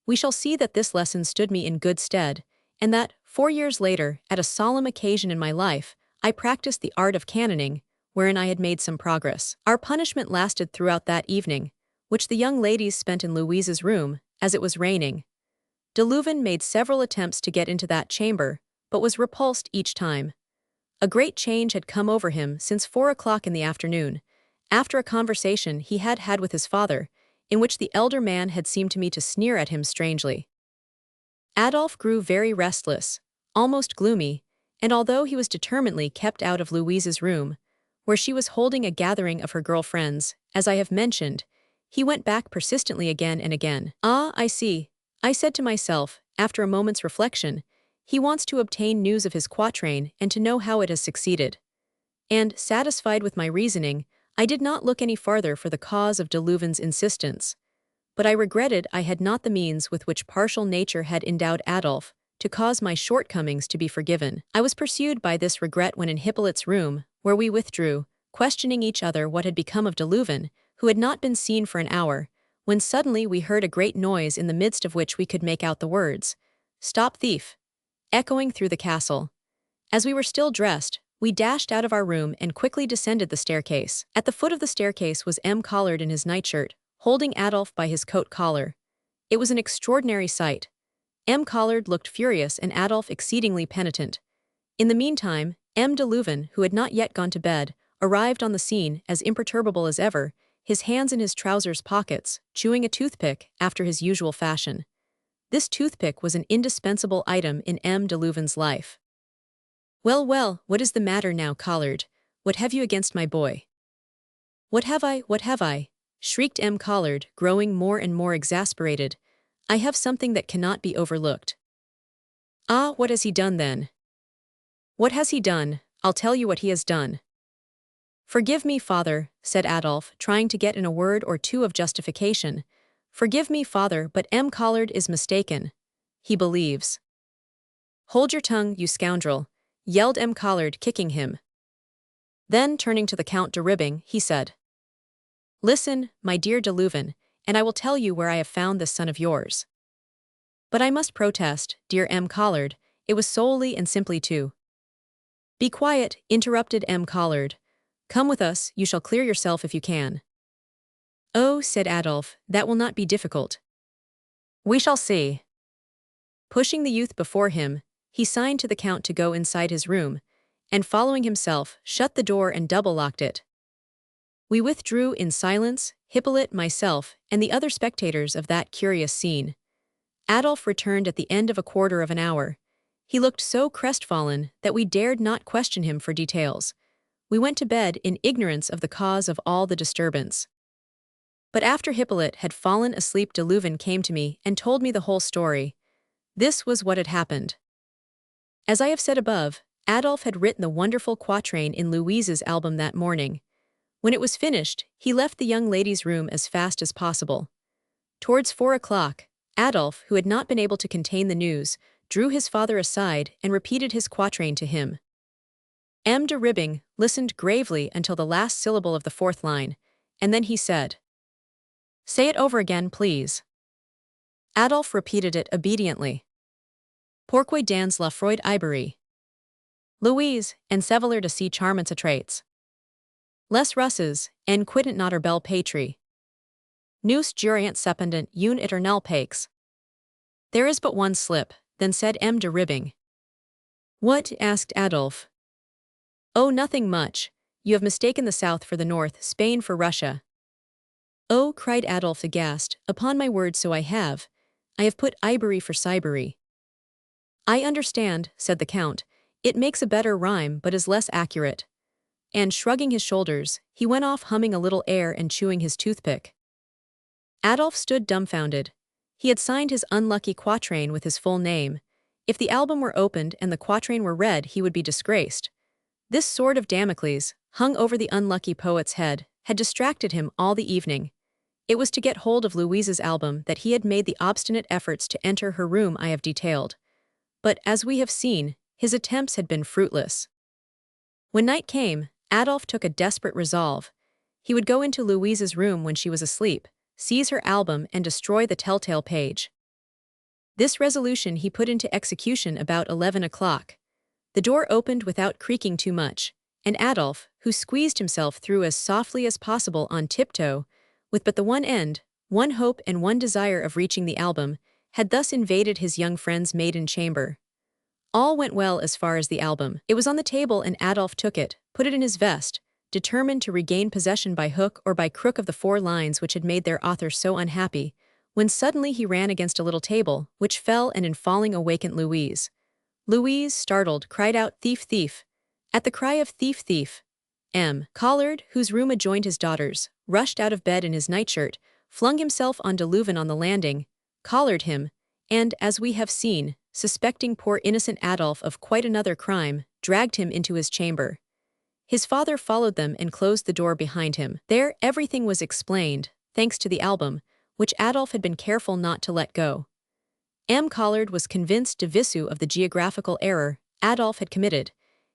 We shall see that this lesson stood me in good stead, and that, 4 years later, at a solemn occasion in my life, I practiced the art of cannoning, wherein I had made some progress. Our punishment lasted throughout that evening, which the young ladies spent in Louise's room, as it was raining. De Leuven made several attempts to get into that chamber, but was repulsed each time. A great change had come over him since 4 o'clock in the afternoon, after a conversation he had had with his father, in which the elder man had seemed to me to sneer at him strangely. Adolphe grew very restless, almost gloomy, and although he was determinedly kept out of Louise's room, where she was holding a gathering of her girl friends, as I have mentioned, he went back persistently again and again. "Ah, I see," I said to myself, after a moment's reflection, "he wants to obtain news of his quatrain and to know how it has succeeded." And, satisfied with my reasoning, I did not look any farther for the cause of de Leuven's insistence. But I regretted I had not the means with which partial nature had endowed Adolphe to cause my shortcomings to be forgiven. I was pursued by this regret when in Hippolyte's room, where we withdrew, questioning each other what had become of de Leuven, who had not been seen for an hour, when suddenly we heard a great noise in the midst of which we could make out the words, "Stop thief!" echoing through the castle. As we were still dressed, we dashed out of our room and quickly descended the staircase. At the foot of the staircase was M. Collard in his nightshirt, holding Adolphe by his coat collar. It was an extraordinary sight. M. Collard looked furious and Adolphe exceedingly penitent. In the meantime, M. de Leuven, who had not yet gone to bed, arrived on the scene as imperturbable as ever, his hands in his trousers pockets, chewing a toothpick after his usual fashion. This toothpick was an indispensable item in M. de Leuven's life. "Well, well, what is the matter now, Collard? What have you against my boy?" What have I?" shrieked M. Collard, growing more and more exasperated. "I have something that cannot be overlooked." "Ah, what has he done then?" "What has he done? I'll tell you what he has done." "Forgive me, father," said Adolphe, trying to get in a word or two of justification. "Forgive me, father, but M. Collard is mistaken. He believes." "Hold your tongue, you scoundrel," yelled M. Collard, kicking him. Then, turning to the Count de Ribbing, he said, "Listen, my dear de Leuven, and I will tell you where I have found this son of yours." "But I must protest, dear M. Collard, it was solely and simply to—" "Be quiet," interrupted M. Collard. "Come with us, you shall clear yourself if you can." "Oh," said Adolphe, "that will not be difficult." "We shall see." Pushing the youth before him, he signed to the Count to go inside his room, and following himself, shut the door and double-locked it. We withdrew in silence, Hippolyte, myself, and the other spectators of that curious scene. Adolphe returned at the end of a quarter of an hour. He looked so crestfallen that we dared not question him for details. We went to bed in ignorance of the cause of all the disturbance. But after Hippolyte had fallen asleep, de Leuven came to me and told me the whole story. This was what had happened. As I have said above, Adolphe had written the wonderful quatrain in Louise's album that morning. When it was finished, he left the young lady's room as fast as possible. Towards 4 o'clock, Adolphe, who had not been able to contain the news, drew his father aside and repeated his quatrain to him. M. de Ribbing listened gravely until the last syllable of the fourth line, and then he said, "Say it over again, please." Adolphe repeated it obediently. "Pourquoi dans la froide Iberie? Louise, and Seveler de si charmants traits. Les Russes, en quittent notre belle patrie. Nous juriant cependant une éternelle paix." "There is but one slip," then said M. de Ribbing. "What?" asked Adolphe. "Oh, nothing much. You have mistaken the South for the North, Spain for Russia." "Oh," cried Adolphe aghast, "upon my word so I have. I have put Ibery for Sibery." "I understand," said the Count. "It makes a better rhyme but is less accurate." And shrugging his shoulders, he went off humming a little air and chewing his toothpick. Adolphe stood dumbfounded. He had signed his unlucky quatrain with his full name. If the album were opened and the quatrain were read, he would be disgraced. This sword of Damocles, hung over the unlucky poet's head, had distracted him all the evening. It was to get hold of Louise's album that he had made the obstinate efforts to enter her room I have detailed. But, as we have seen, his attempts had been fruitless. When night came, Adolphe took a desperate resolve. He would go into Louise's room when she was asleep, seize her album and destroy the telltale page. This resolution he put into execution about 11 o'clock. The door opened without creaking too much, and Adolphe, who squeezed himself through as softly as possible on tiptoe, with but the one end, one hope and one desire of reaching the album, had thus invaded his young friend's maiden chamber. All went well as far as the album. It was on the table and Adolphe took it, put it in his vest, determined to regain possession by hook or by crook of the 4 lines which had made their author so unhappy, when suddenly he ran against a little table, which fell and in falling awakened Louise. Louise, startled, cried out, "Thief, thief!" At the cry of "Thief, thief!" M. Collard, whose room adjoined his daughter's, rushed out of bed in his nightshirt, flung himself on de Leuven on the landing, collared him, and, as we have seen, suspecting poor innocent Adolphe of quite another crime, dragged him into his chamber. His father followed them and closed the door behind him. There, everything was explained, thanks to the album, which Adolphe had been careful not to let go. M. Collard was convinced de visu of the geographical error Adolphe had committed.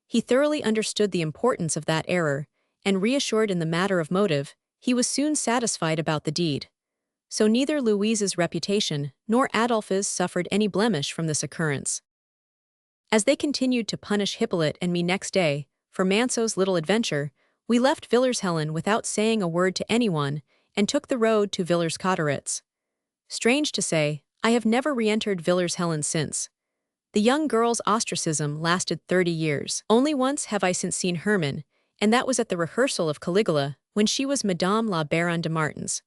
He thoroughly understood the importance of that error, and reassured in the matter of motive, he was soon satisfied about the deed. So neither Louise's reputation nor Adolphe's suffered any blemish from this occurrence. As they continued to punish Hippolyte and me next day, for Manceau's little adventure, we left Villers-Helen without saying a word to anyone and took the road to Villers-Cotterêts. Strange to say, I have never re-entered Villers-Helen since. The young girl's ostracism lasted 30 years. Only once have I since seen Herman, and that was at the rehearsal of Caligula, when she was Madame la Baronne de Martins.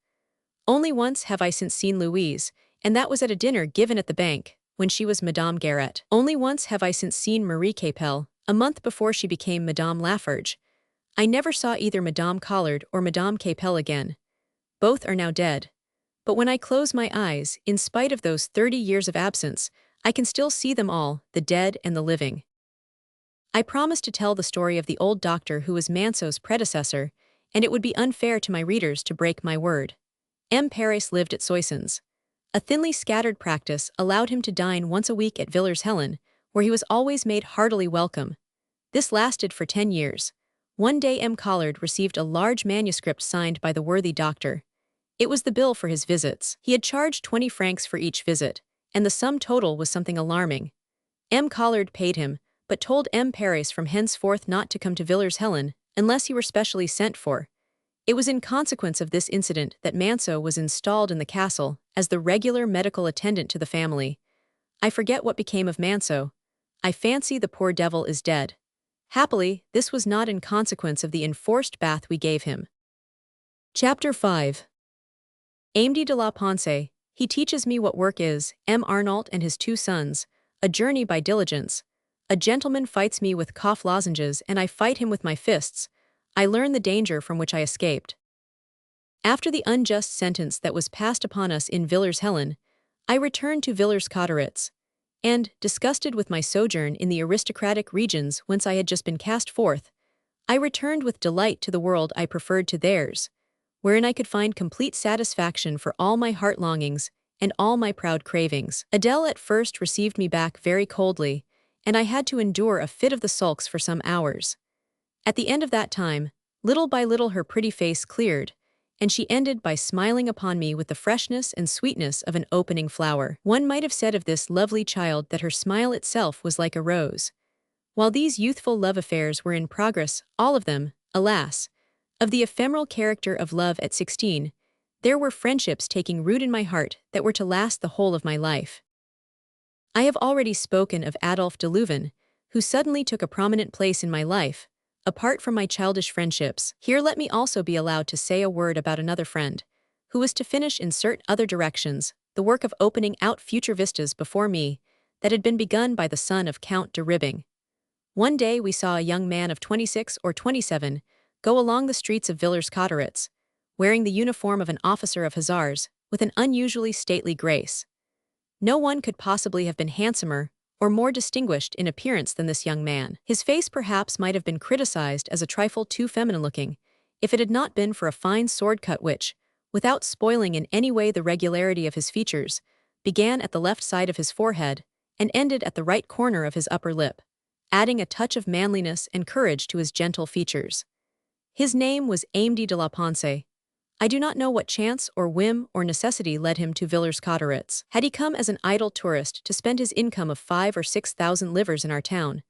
Only once have I since seen Louise, and that was at a dinner given at the bank, when she was Madame Garrett. Only once have I since seen Marie Capel, a month before she became Madame Lafarge. I never saw either Madame Collard or Madame Capel again. Both are now dead. But when I close my eyes, in spite of those 30 years of absence, I can still see them all, the dead and the living. I promised to tell the story of the old doctor who was Manceau's predecessor, and it would be unfair to my readers to break my word. M. Paris lived at Soissons. A thinly scattered practice allowed him to dine once a week at Villers-Helen, where he was always made heartily welcome. This lasted for 10 years. One day M. Collard received a large manuscript signed by the worthy doctor. It was the bill for his visits. He had charged 20 francs for each visit, and the sum total was something alarming. M. Collard paid him, but told M. Paris from henceforth not to come to Villers-Helen unless he were specially sent for. It was in consequence of this incident that Manceau was installed in the castle as the regular medical attendant to the family. I forget what became of Manceau. I fancy the poor devil is dead. Happily, this was not in consequence of the enforced bath we gave him. Chapter 5. Amedee de la Pensée, he teaches me what work is, M. Arnault and his 2 sons, a journey by diligence. A gentleman fights me with cough lozenges and I fight him with my fists. I learn the danger from which I escaped. After the unjust sentence that was passed upon us in Villers-Helen, I returned to Villers-Cotterêts, and, disgusted with my sojourn in the aristocratic regions whence I had just been cast forth, I returned with delight to the world I preferred to theirs, wherein I could find complete satisfaction for all my heart longings and all my proud cravings. Adèle at first received me back very coldly, and I had to endure a fit of the sulks for some hours. At the end of that time, little by little her pretty face cleared, and she ended by smiling upon me with the freshness and sweetness of an opening flower. One might have said of this lovely child that her smile itself was like a rose. While these youthful love affairs were in progress, all of them, alas, of the ephemeral character of love at 16, there were friendships taking root in my heart that were to last the whole of my life. I have already spoken of Adolphe de Louvain, who suddenly took a prominent place in my life. Apart from my childish friendships, here let me also be allowed to say a word about another friend, who was to finish in certain other directions the work of opening out future vistas before me that had been begun by the son of Count de Ribbing. One day we saw a young man of 26 or 27 go along the streets of Villers-Cotterêts, wearing the uniform of an officer of hussars, with an unusually stately grace. No one could possibly have been handsomer or more distinguished in appearance than this young man. His face perhaps might have been criticized as a trifle too feminine-looking, if it had not been for a fine sword cut which, without spoiling in any way the regularity of his features, began at the left side of his forehead and ended at the right corner of his upper lip, adding a touch of manliness and courage to his gentle features. His name was Amedee de la Pensée. I do not know what chance or whim or necessity led him to Villers-Cotterêts. Had he come as an idle tourist to spend his income of 5,000 or 6,000 livres in our town?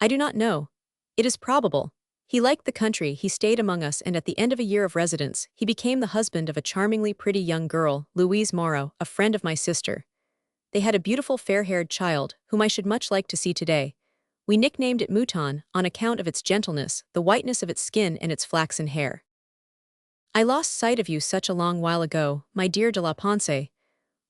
I do not know. It is probable. He liked the country, he stayed among us, and at the end of a year of residence, he became the husband of a charmingly pretty young girl, Louise Moreau, a friend of my sister. They had a beautiful fair-haired child, whom I should much like to see today. We nicknamed it Mouton on account of its gentleness, the whiteness of its skin and its flaxen hair. I lost sight of you such a long while ago, my dear de la Pensée.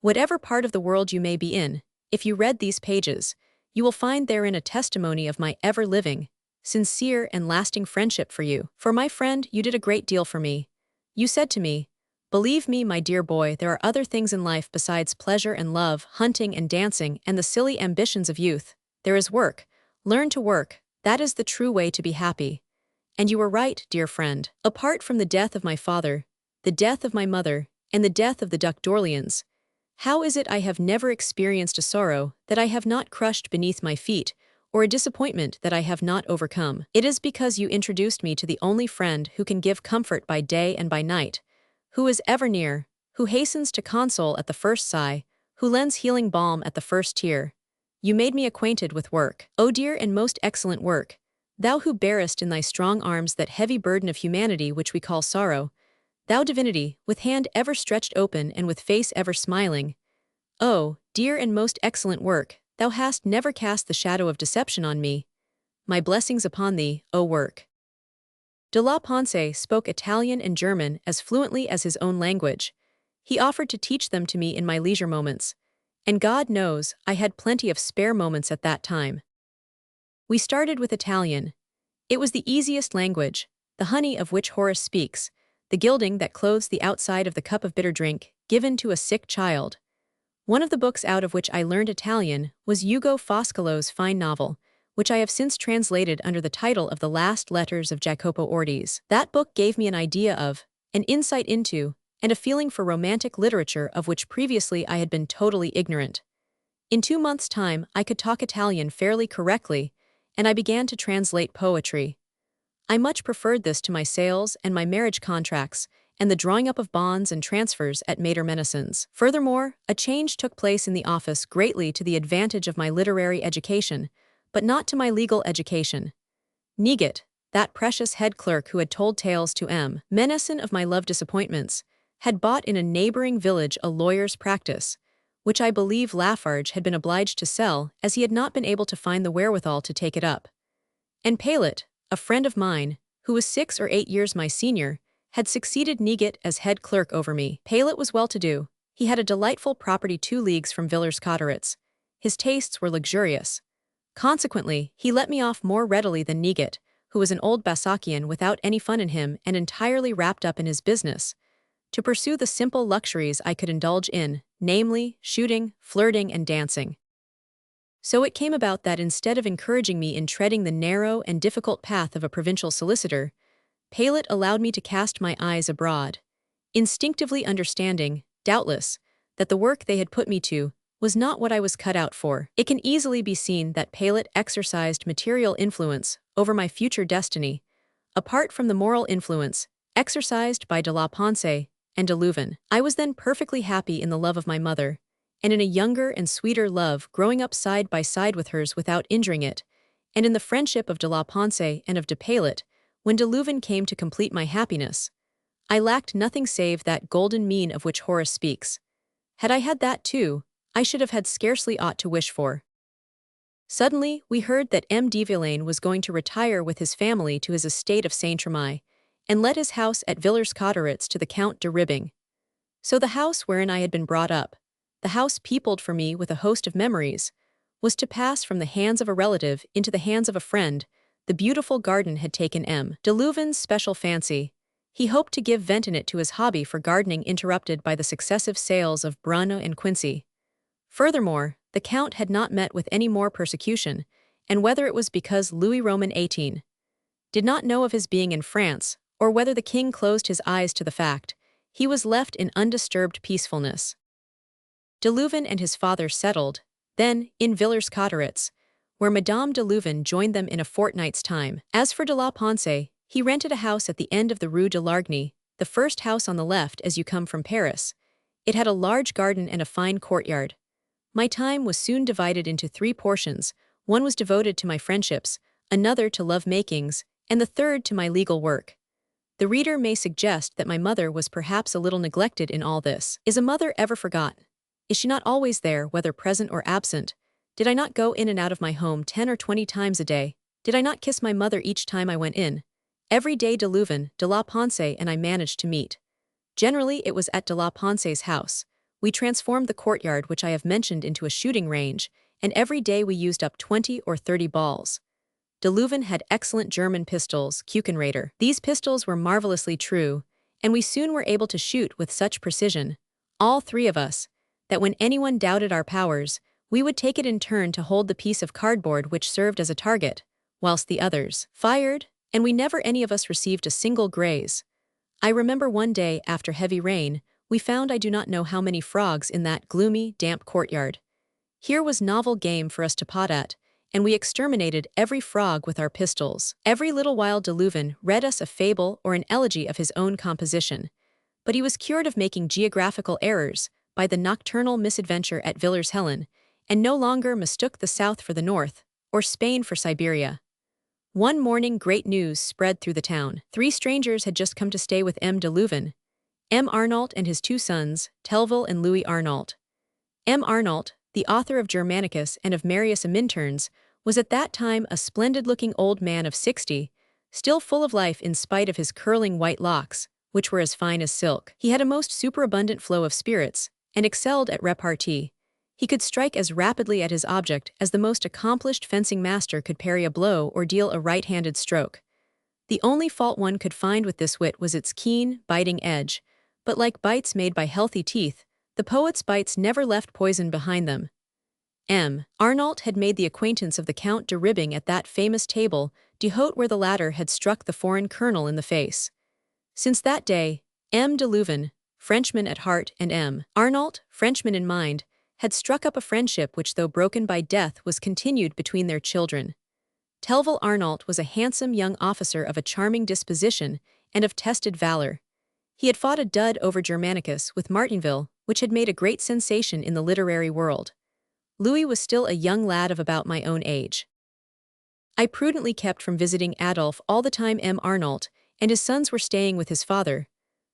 Whatever part of the world you may be in, if you read these pages, you will find therein a testimony of my ever-living, sincere and lasting friendship for you. For my friend, you did a great deal for me. You said to me, "Believe me, my dear boy, there are other things in life besides pleasure and love, hunting and dancing, and the silly ambitions of youth. There is work. Learn to work. That is the true way to be happy." And you were right, dear friend. Apart from the death of my father, the death of my mother, and the death of the Duc d'Orléans, how is it I have never experienced a sorrow that I have not crushed beneath my feet, or a disappointment that I have not overcome. It is because you introduced me to the only friend who can give comfort by day and by night, who is ever near, who hastens to console at the first sigh, who lends healing balm at the first tear. You made me acquainted with work. O dear and most excellent work, thou who bearest in thy strong arms that heavy burden of humanity which we call sorrow, thou divinity, with hand ever stretched open and with face ever smiling. O dear and most excellent work, thou hast never cast the shadow of deception on me. My blessings upon thee, O work. De la Ponce spoke Italian and German as fluently as his own language. He offered to teach them to me in my leisure moments, and God knows I had plenty of spare moments at that time. We started with Italian. It was the easiest language, the honey of which Horace speaks, the gilding that clothes the outside of the cup of bitter drink given to a sick child. One of the books out of which I learned Italian was Ugo Foscolo's fine novel, which I have since translated under the title of The Last Letters of Jacopo Ortiz. That book gave me an idea of, an insight into, and a feeling for romantic literature of which previously I had been totally ignorant. In 2 months' time I could talk Italian fairly correctly, and I began to translate poetry. I much preferred this to my sales and my marriage contracts, and the drawing up of bonds and transfers at Mater Menacens. Furthermore, a change took place in the office greatly to the advantage of my literary education, but not to my legal education. Negat, that precious head clerk who had told tales to M. Menacen of my love disappointments, had bought in a neighboring village a lawyer's practice, which I believe Lafarge had been obliged to sell as he had not been able to find the wherewithal to take it up. And Palet, a friend of mine, who was 6 or 8 years my senior, had succeeded Negat as head clerk over me. Palet was well-to-do. He had a delightful property 2 leagues from Villers-Cotterêts. His tastes were luxurious. Consequently, he let me off more readily than Negat, who was an old Basakian without any fun in him and entirely wrapped up in his business, to pursue the simple luxuries I could indulge in, namely, shooting, flirting, and dancing. So it came about that instead of encouraging me in treading the narrow and difficult path of a provincial solicitor, Palet allowed me to cast my eyes abroad, instinctively understanding, doubtless, that the work they had put me to was not what I was cut out for. It can easily be seen that Palet exercised material influence over my future destiny, apart from the moral influence exercised by de la Ponce and de Louvain. I was then perfectly happy in the love of my mother, and in a younger and sweeter love growing up side by side with hers without injuring it, and in the friendship of de la Ponce and of de Palet, when de Louvain came to complete my happiness. I lacked nothing save that golden mean of which Horace speaks. Had I had that too, I should have had scarcely aught to wish for. Suddenly, we heard that M. de Villaine was going to retire with his family to his estate of Saint-Tremai, and let his house at Villers-Cotterêts to the Count de Ribbing. So the house wherein I had been brought up, the house peopled for me with a host of memories, was to pass from the hands of a relative into the hands of a friend. The beautiful garden had taken M. de Louvain's special fancy. He hoped to give vent in it to his hobby for gardening interrupted by the successive sales of Bruno and Quincy. Furthermore, the Count had not met with any more persecution, and whether it was because Louis Roman XVIII did not know of his being in France, or whether the king closed his eyes to the fact, he was left in undisturbed peacefulness. De Louvain and his father settled, then, in Villers-Cotterêts, where Madame de Louvain joined them in a fortnight's time. As for de la Ponce, he rented a house at the end of the Rue de Largny, the first house on the left as you come from Paris. It had a large garden and a fine courtyard. My time was soon divided into 3 portions. One was devoted to my friendships, another to love-makings, and the third to my legal work. The reader may suggest that my mother was perhaps a little neglected in all this. Is a mother ever forgot? Is she not always there, whether present or absent? Did I not go in and out of my home 10 or 20 times a day? Did I not kiss my mother each time I went in? Every day de Louvain, de la Ponce and I managed to meet. Generally it was at de la Ponce's house. We transformed the courtyard which I have mentioned into a shooting range, and every day we used up 20 or 30 balls. De Louvain had excellent German pistols, Kuchenrader. These pistols were marvelously true, and we soon were able to shoot with such precision, all 3 of us, that when anyone doubted our powers, we would take it in turn to hold the piece of cardboard which served as a target, whilst the others fired, and we never any of us received a single graze. I remember one day, after heavy rain, we found I do not know how many frogs in that gloomy, damp courtyard. Here was novel game for us to pot at, and we exterminated every frog with our pistols. Every little while de Leuven read us a fable or an elegy of his own composition, but he was cured of making geographical errors by the nocturnal misadventure at Villers-Helen, and no longer mistook the south for the north, or Spain for Siberia. One morning great news spread through the town. 3 strangers had just come to stay with M. de Leuven, M. Arnault and his 2 sons, Telville and Louis Arnault. M. Arnault, the author of Germanicus and of Marius Minturns, was at that time a splendid-looking old man of 60, still full of life in spite of his curling white locks, which were as fine as silk. He had a most superabundant flow of spirits, and excelled at repartee. He could strike as rapidly at his object as the most accomplished fencing master could parry a blow or deal a right-handed stroke. The only fault one could find with this wit was its keen, biting edge, but like bites made by healthy teeth, the poet's bites never left poison behind them. M. Arnault had made the acquaintance of the Count de Ribbing at that famous table d'hôte where the latter had struck the foreign colonel in the face. Since that day, M. de Leuven, Frenchman at heart, and M. Arnault, Frenchman in mind, had struck up a friendship which, though broken by death, was continued between their children. Telville Arnault was a handsome young officer of a charming disposition and of tested valor. He had fought a dud over Germanicus with Martinville, which had made a great sensation in the literary world. Louis was still a young lad of about my own age. I prudently kept from visiting Adolphe all the time M. Arnault and his sons were staying with his father,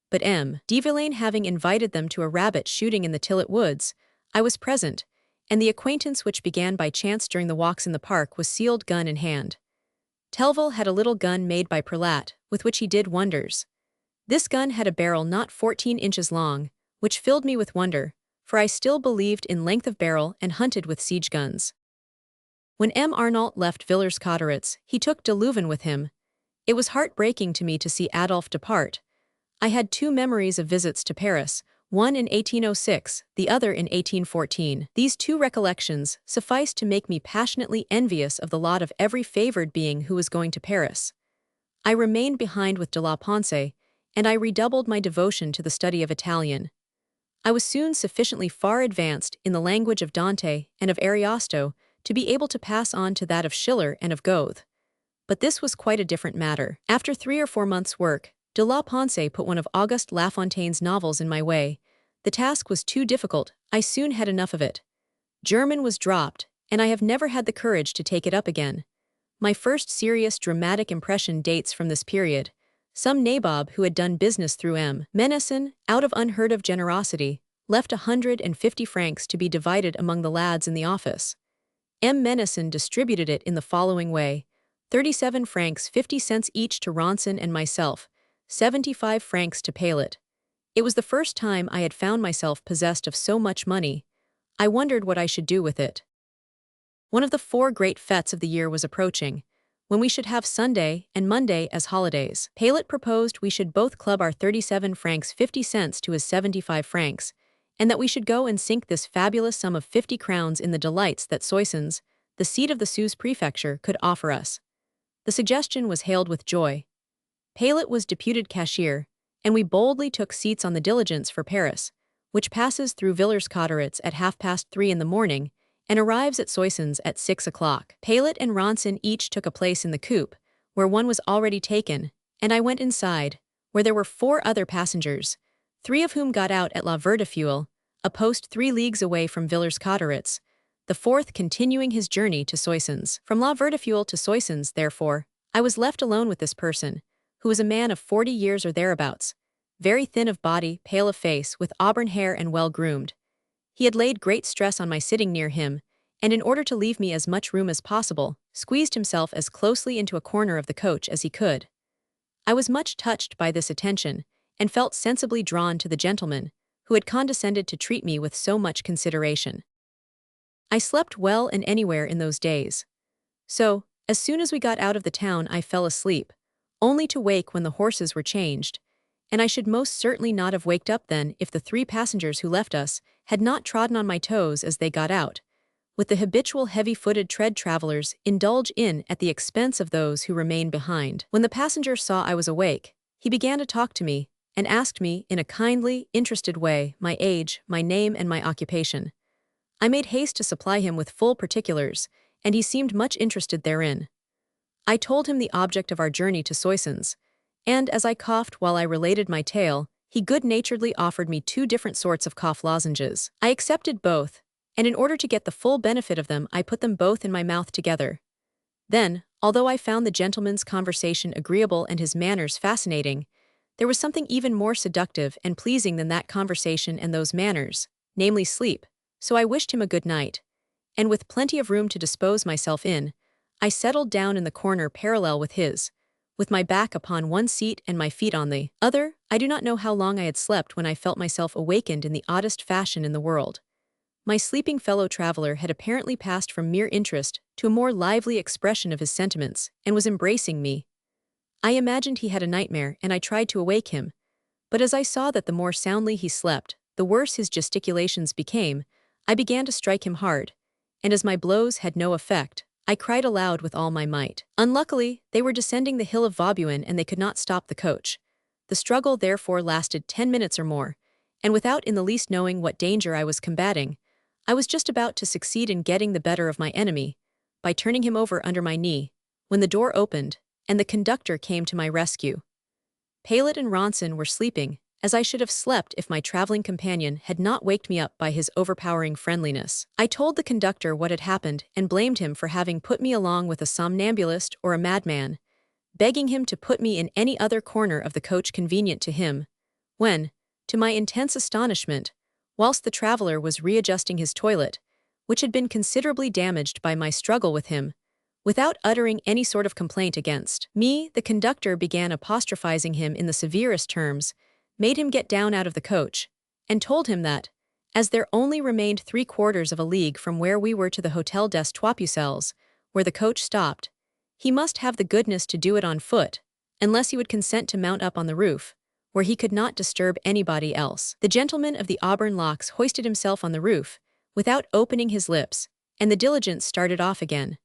but M. de Villaine having invited them to a rabbit shooting in the Tillet woods, I was present, and the acquaintance which began by chance during the walks in the park was sealed gun in hand. Telville had a little gun made by Perlat, with which he did wonders. This gun had a barrel not 14 inches long, which filled me with wonder, for I still believed in length of barrel and hunted with siege guns. When M. Arnault left Villers-Cotterêts, he took de Leuven with him. It was heartbreaking to me to see Adolphe depart. I had 2 memories of visits to Paris, one in 1806, the other in 1814. These 2 recollections sufficed to make me passionately envious of the lot of every favored being who was going to Paris. I remained behind with de la Ponce, and I redoubled my devotion to the study of Italian. I was soon sufficiently far advanced in the language of Dante and of Ariosto to be able to pass on to that of Schiller and of Goethe. But this was quite a different matter. After 3 or 4 months' work, de la Ponce put one of Auguste Lafontaine's novels in my way. The task was too difficult, I soon had enough of it. German was dropped, and I have never had the courage to take it up again. My first serious dramatic impression dates from this period. Some nabob who had done business through M. Menesson, out of unheard-of generosity, left 150 francs to be divided among the lads in the office. M. Menesson distributed it in the following way: 37 francs 50 cents each to Ronson and myself, 75 francs to Palet. It was the first time I had found myself possessed of so much money. I wondered what I should do with it. One of the 4 great fêtes of the year was approaching, when we should have Sunday and Monday as holidays. Palet proposed we should both club our 37 francs 50 cents to his 75 francs, and that we should go and sink this fabulous sum of 50 crowns in the delights that Soissons, the seat of the Suze prefecture, could offer us. The suggestion was hailed with joy. Palet was deputed cashier, and we boldly took seats on the diligence for Paris, which passes through Villers-Cotterêts at 3:30 in the morning, and arrives at Soissons at 6 o'clock. Palet and Ronson each took a place in the coupe, where one was already taken, and I went inside, where there were 4 other passengers, 3 of whom got out at La Verdefeuille, a post 3 leagues away from Villers-Cotterêts, the 4th continuing his journey to Soissons. From La Verdefeuille to Soissons, therefore, I was left alone with this person, who was a man of 40 years or thereabouts, very thin of body, pale of face, with auburn hair and well-groomed. He had laid great stress on my sitting near him, and in order to leave me as much room as possible, squeezed himself as closely into a corner of the coach as he could. I was much touched by this attention, and felt sensibly drawn to the gentleman, who had condescended to treat me with so much consideration. I slept well and anywhere in those days. So, as soon as we got out of the town I fell asleep, only to wake when the horses were changed, and I should most certainly not have waked up then if the 3 passengers who left us had not trodden on my toes as they got out, with the habitual heavy-footed tread travelers indulge in at the expense of those who remain behind. When the passenger saw I was awake, he began to talk to me, and asked me, in a kindly, interested way, my age, my name, and my occupation. I made haste to supply him with full particulars, and he seemed much interested therein. I told him the object of our journey to Soissons, and as I coughed while I related my tale, he good-naturedly offered me 2 different sorts of cough lozenges. I accepted both, and in order to get the full benefit of them, I put them both in my mouth together. Then, although I found the gentleman's conversation agreeable and his manners fascinating, there was something even more seductive and pleasing than that conversation and those manners, namely sleep, so I wished him a good night, and with plenty of room to dispose myself in, I settled down in the corner parallel with his, with my back upon one seat and my feet on the other. I do not know how long I had slept when I felt myself awakened in the oddest fashion in the world. My sleeping fellow traveler had apparently passed from mere interest to a more lively expression of his sentiments, and was embracing me. I imagined he had a nightmare, and I tried to awake him, but as I saw that the more soundly he slept, the worse his gesticulations became, I began to strike him hard, and as my blows had no effect, I cried aloud with all my might. Unluckily, they were descending the hill of Vaubuin and they could not stop the coach. The struggle therefore lasted 10 minutes or more, and without in the least knowing what danger I was combating, I was just about to succeed in getting the better of my enemy, by turning him over under my knee, when the door opened, and the conductor came to my rescue. Paillet and Ronson were sleeping, as I should have slept if my traveling companion had not waked me up by his overpowering friendliness. I told the conductor what had happened and blamed him for having put me along with a somnambulist or a madman, begging him to put me in any other corner of the coach convenient to him, when, to my intense astonishment, whilst the traveler was readjusting his toilet, which had been considerably damaged by my struggle with him, without uttering any sort of complaint against me, the conductor began apostrophizing him in the severest terms, made him get down out of the coach, and told him that, as there only remained 3/4 of a league from where we were to the Hotel des Trois Pucelles, where the coach stopped, he must have the goodness to do it on foot, unless he would consent to mount up on the roof, where he could not disturb anybody else. The gentleman of the auburn locks hoisted himself on the roof, without opening his lips, and the diligence started off again.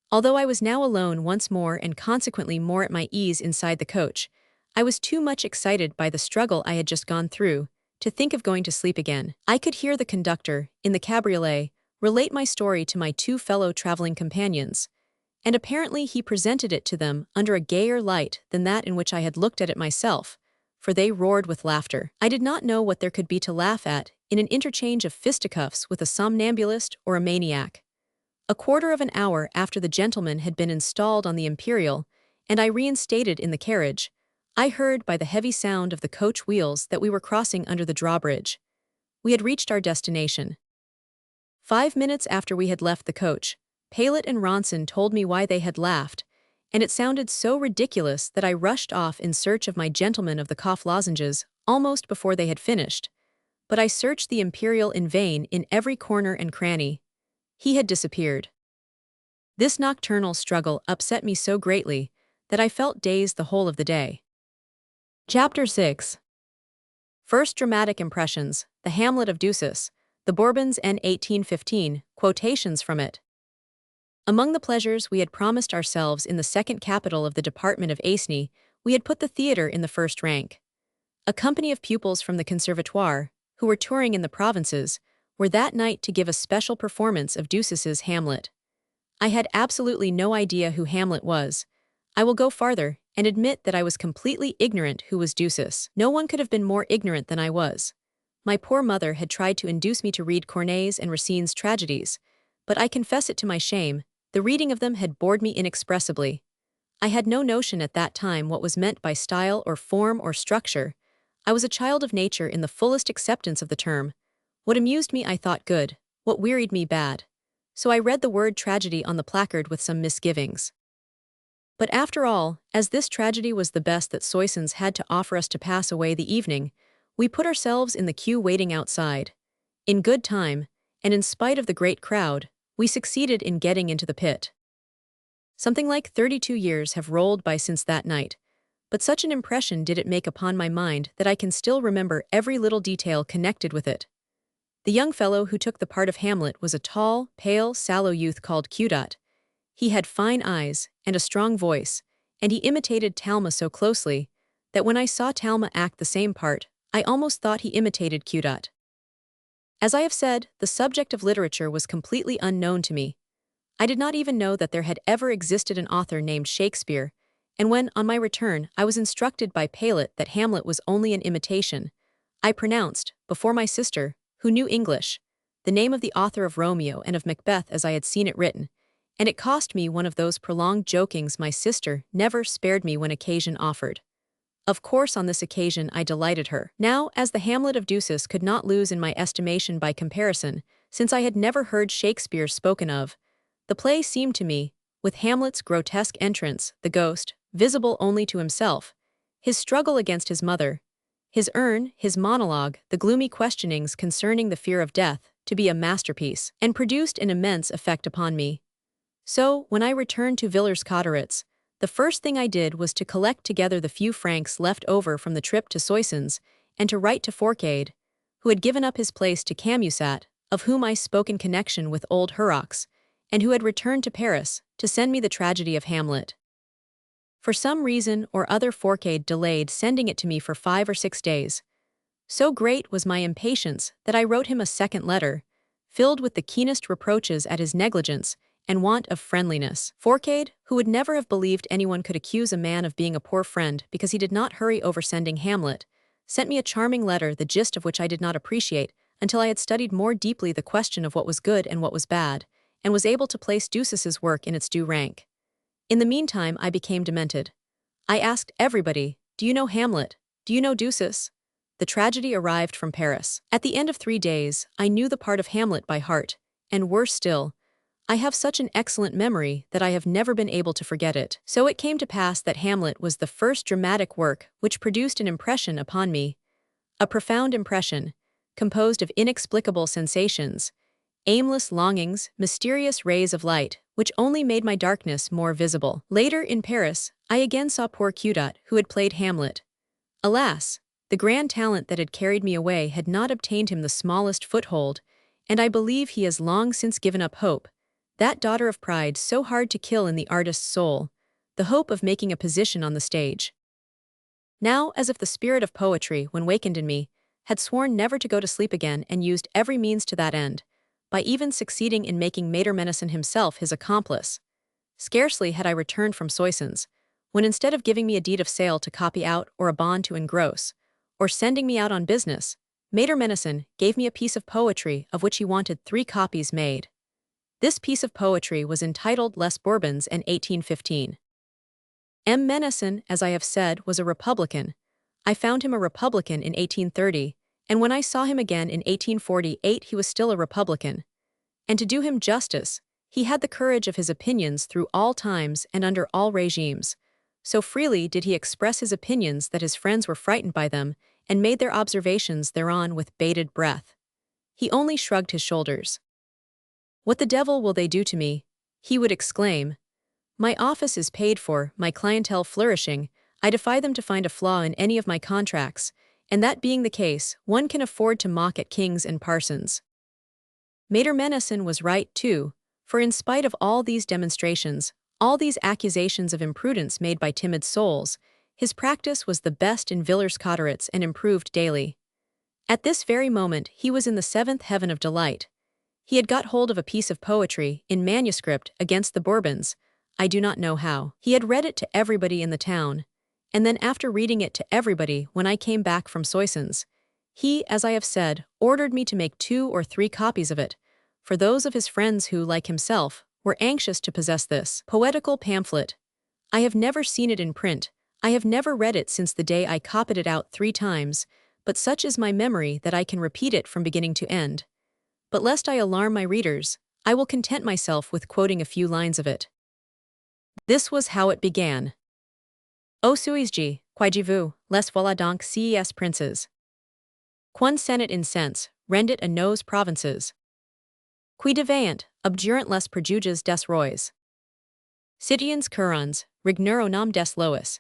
Although I was now alone once more and consequently more at my ease inside the coach, I was too much excited by the struggle I had just gone through to think of going to sleep again. I could hear the conductor, in the cabriolet, relate my story to my 2 fellow traveling companions, and apparently he presented it to them under a gayer light than that in which I had looked at it myself, for they roared with laughter. I did not know what there could be to laugh at in an interchange of fisticuffs with a somnambulist or a maniac. A quarter of an hour after the gentleman had been installed on the Imperial, and I reinstated in the carriage, I heard by the heavy sound of the coach wheels that we were crossing under the drawbridge. We had reached our destination. 5 minutes after we had left the coach, Paillet and Ronson told me why they had laughed, and it sounded so ridiculous that I rushed off in search of my gentleman of the cough lozenges almost before they had finished. But I searched the Imperial in vain in every corner and cranny. He had disappeared. This nocturnal struggle upset me so greatly that I felt dazed the whole of the day. Chapter 6. First Dramatic Impressions, The Hamlet of Ducis, The Bourbons and 1815, quotations from it. Among the pleasures we had promised ourselves in the second capital of the department of Aisne, we had put the theatre in the first rank. A company of pupils from the Conservatoire, who were touring in the provinces, were that night to give a special performance of Ducis's Hamlet. I had absolutely no idea who Hamlet was. I will go farther and admit that I was completely ignorant who was Ducis. No one could have been more ignorant than I was. My poor mother had tried to induce me to read Corneille's and Racine's tragedies, but I confess it to my shame, the reading of them had bored me inexpressibly. I had no notion at that time what was meant by style or form or structure. I was a child of nature in the fullest acceptance of the term. What amused me I thought good, what wearied me bad. So I read the word tragedy on the placard with some misgivings. But after all, as this tragedy was the best that Soissons had to offer us to pass away the evening, we put ourselves in the queue waiting outside. In good time, and in spite of the great crowd, we succeeded in getting into the pit. Something like 32 years have rolled by since that night, but such an impression did it make upon my mind that I can still remember every little detail connected with it. The young fellow who took the part of Hamlet was a tall, pale, sallow youth called Q. He had fine eyes and a strong voice, and he imitated Talma so closely that when I saw Talma act the same part, I almost thought he imitated Q. As I have said, the subject of literature was completely unknown to me. I did not even know that there had ever existed an author named Shakespeare, and when, on my return, I was instructed by Paley that Hamlet was only an imitation, I pronounced, before my sister, who knew English, the name of the author of Romeo and of Macbeth as I had seen it written, and it cost me one of those prolonged jokings my sister never spared me when occasion offered. Of course on this occasion I delighted her. Now, as the Hamlet of Ducis could not lose in my estimation by comparison, since I had never heard Shakespeare spoken of, the play seemed to me, with Hamlet's grotesque entrance, the ghost, visible only to himself, his struggle against his mother, his urn, his monologue, the gloomy questionings concerning the fear of death, to be a masterpiece, and produced an immense effect upon me. So, when I returned to Villers-Cotterêts, the first thing I did was to collect together the few francs left over from the trip to Soissons, and to write to Forcade, who had given up his place to Camusat, of whom I spoke in connection with old Horrocks, and who had returned to Paris, to send me the tragedy of Hamlet. For some reason or other Forcade delayed sending it to me for 5 or 6 days. So great was my impatience that I wrote him a second letter, filled with the keenest reproaches at his negligence and want of friendliness. Forcade, who would never have believed anyone could accuse a man of being a poor friend because he did not hurry over sending Hamlet, sent me a charming letter the gist of which I did not appreciate until I had studied more deeply the question of what was good and what was bad, and was able to place Ducis's work in its due rank. In the meantime I became demented. I asked everybody, "Do you know Hamlet? Do you know Ducis?" The tragedy arrived from Paris. At the end of 3 days, I knew the part of Hamlet by heart, and worse still, I have such an excellent memory that I have never been able to forget it. So it came to pass that Hamlet was the first dramatic work which produced an impression upon me, a profound impression, composed of inexplicable sensations, aimless longings, mysterious rays of light, which only made my darkness more visible. Later, in Paris, I again saw poor Cudat, who had played Hamlet. Alas, the grand talent that had carried me away had not obtained him the smallest foothold, and I believe he has long since given up hope, that daughter of pride so hard to kill in the artist's soul, the hope of making a position on the stage. Now, as if the spirit of poetry, when wakened in me, had sworn never to go to sleep again and used every means to that end, by even succeeding in making Maître Menacin himself his accomplice. Scarcely had I returned from Soissons, when instead of giving me a deed of sale to copy out or a bond to engross, or sending me out on business, Maître Menacin gave me a piece of poetry of which he wanted 3 copies made. This piece of poetry was entitled Les Bourbons in 1815. M. Menacin, as I have said, was a Republican. I found him a Republican in 1830, and when I saw him again in 1848 he was still a Republican. And to do him justice, he had the courage of his opinions through all times and under all regimes. So freely did he express his opinions that his friends were frightened by them and made their observations thereon with bated breath. He only shrugged his shoulders. "What the devil will they do to me?" he would exclaim. "My office is paid for, my clientele flourishing, I defy them to find a flaw in any of my contracts, and that being the case, one can afford to mock at kings and parsons." Maître Menacin was right, too, for in spite of all these demonstrations, all these accusations of imprudence made by timid souls, his practice was the best in Villers-Cotterêts and improved daily. At this very moment he was in the 7th heaven of delight. He had got hold of a piece of poetry, in manuscript, against the Bourbons, I do not know how. He had read it to everybody in the town, and then after reading it to everybody when I came back from Soissons, he, as I have said, ordered me to make 2 or 3 copies of it, for those of his friends who, like himself, were anxious to possess this poetical pamphlet. I have never seen it in print, I have never read it since the day I copied it out 3 times, but such is my memory that I can repeat it from beginning to end. But lest I alarm my readers, I will content myself with quoting a few lines of it. This was how it began. "O suis-je, qu'avez-vous, les voilà donc ces princes. Qu'un senet incense, rendit à nos provinces. Qui devaient, abjurant les préjuges des rois. Citoyens courants, rigneur au nom des lois.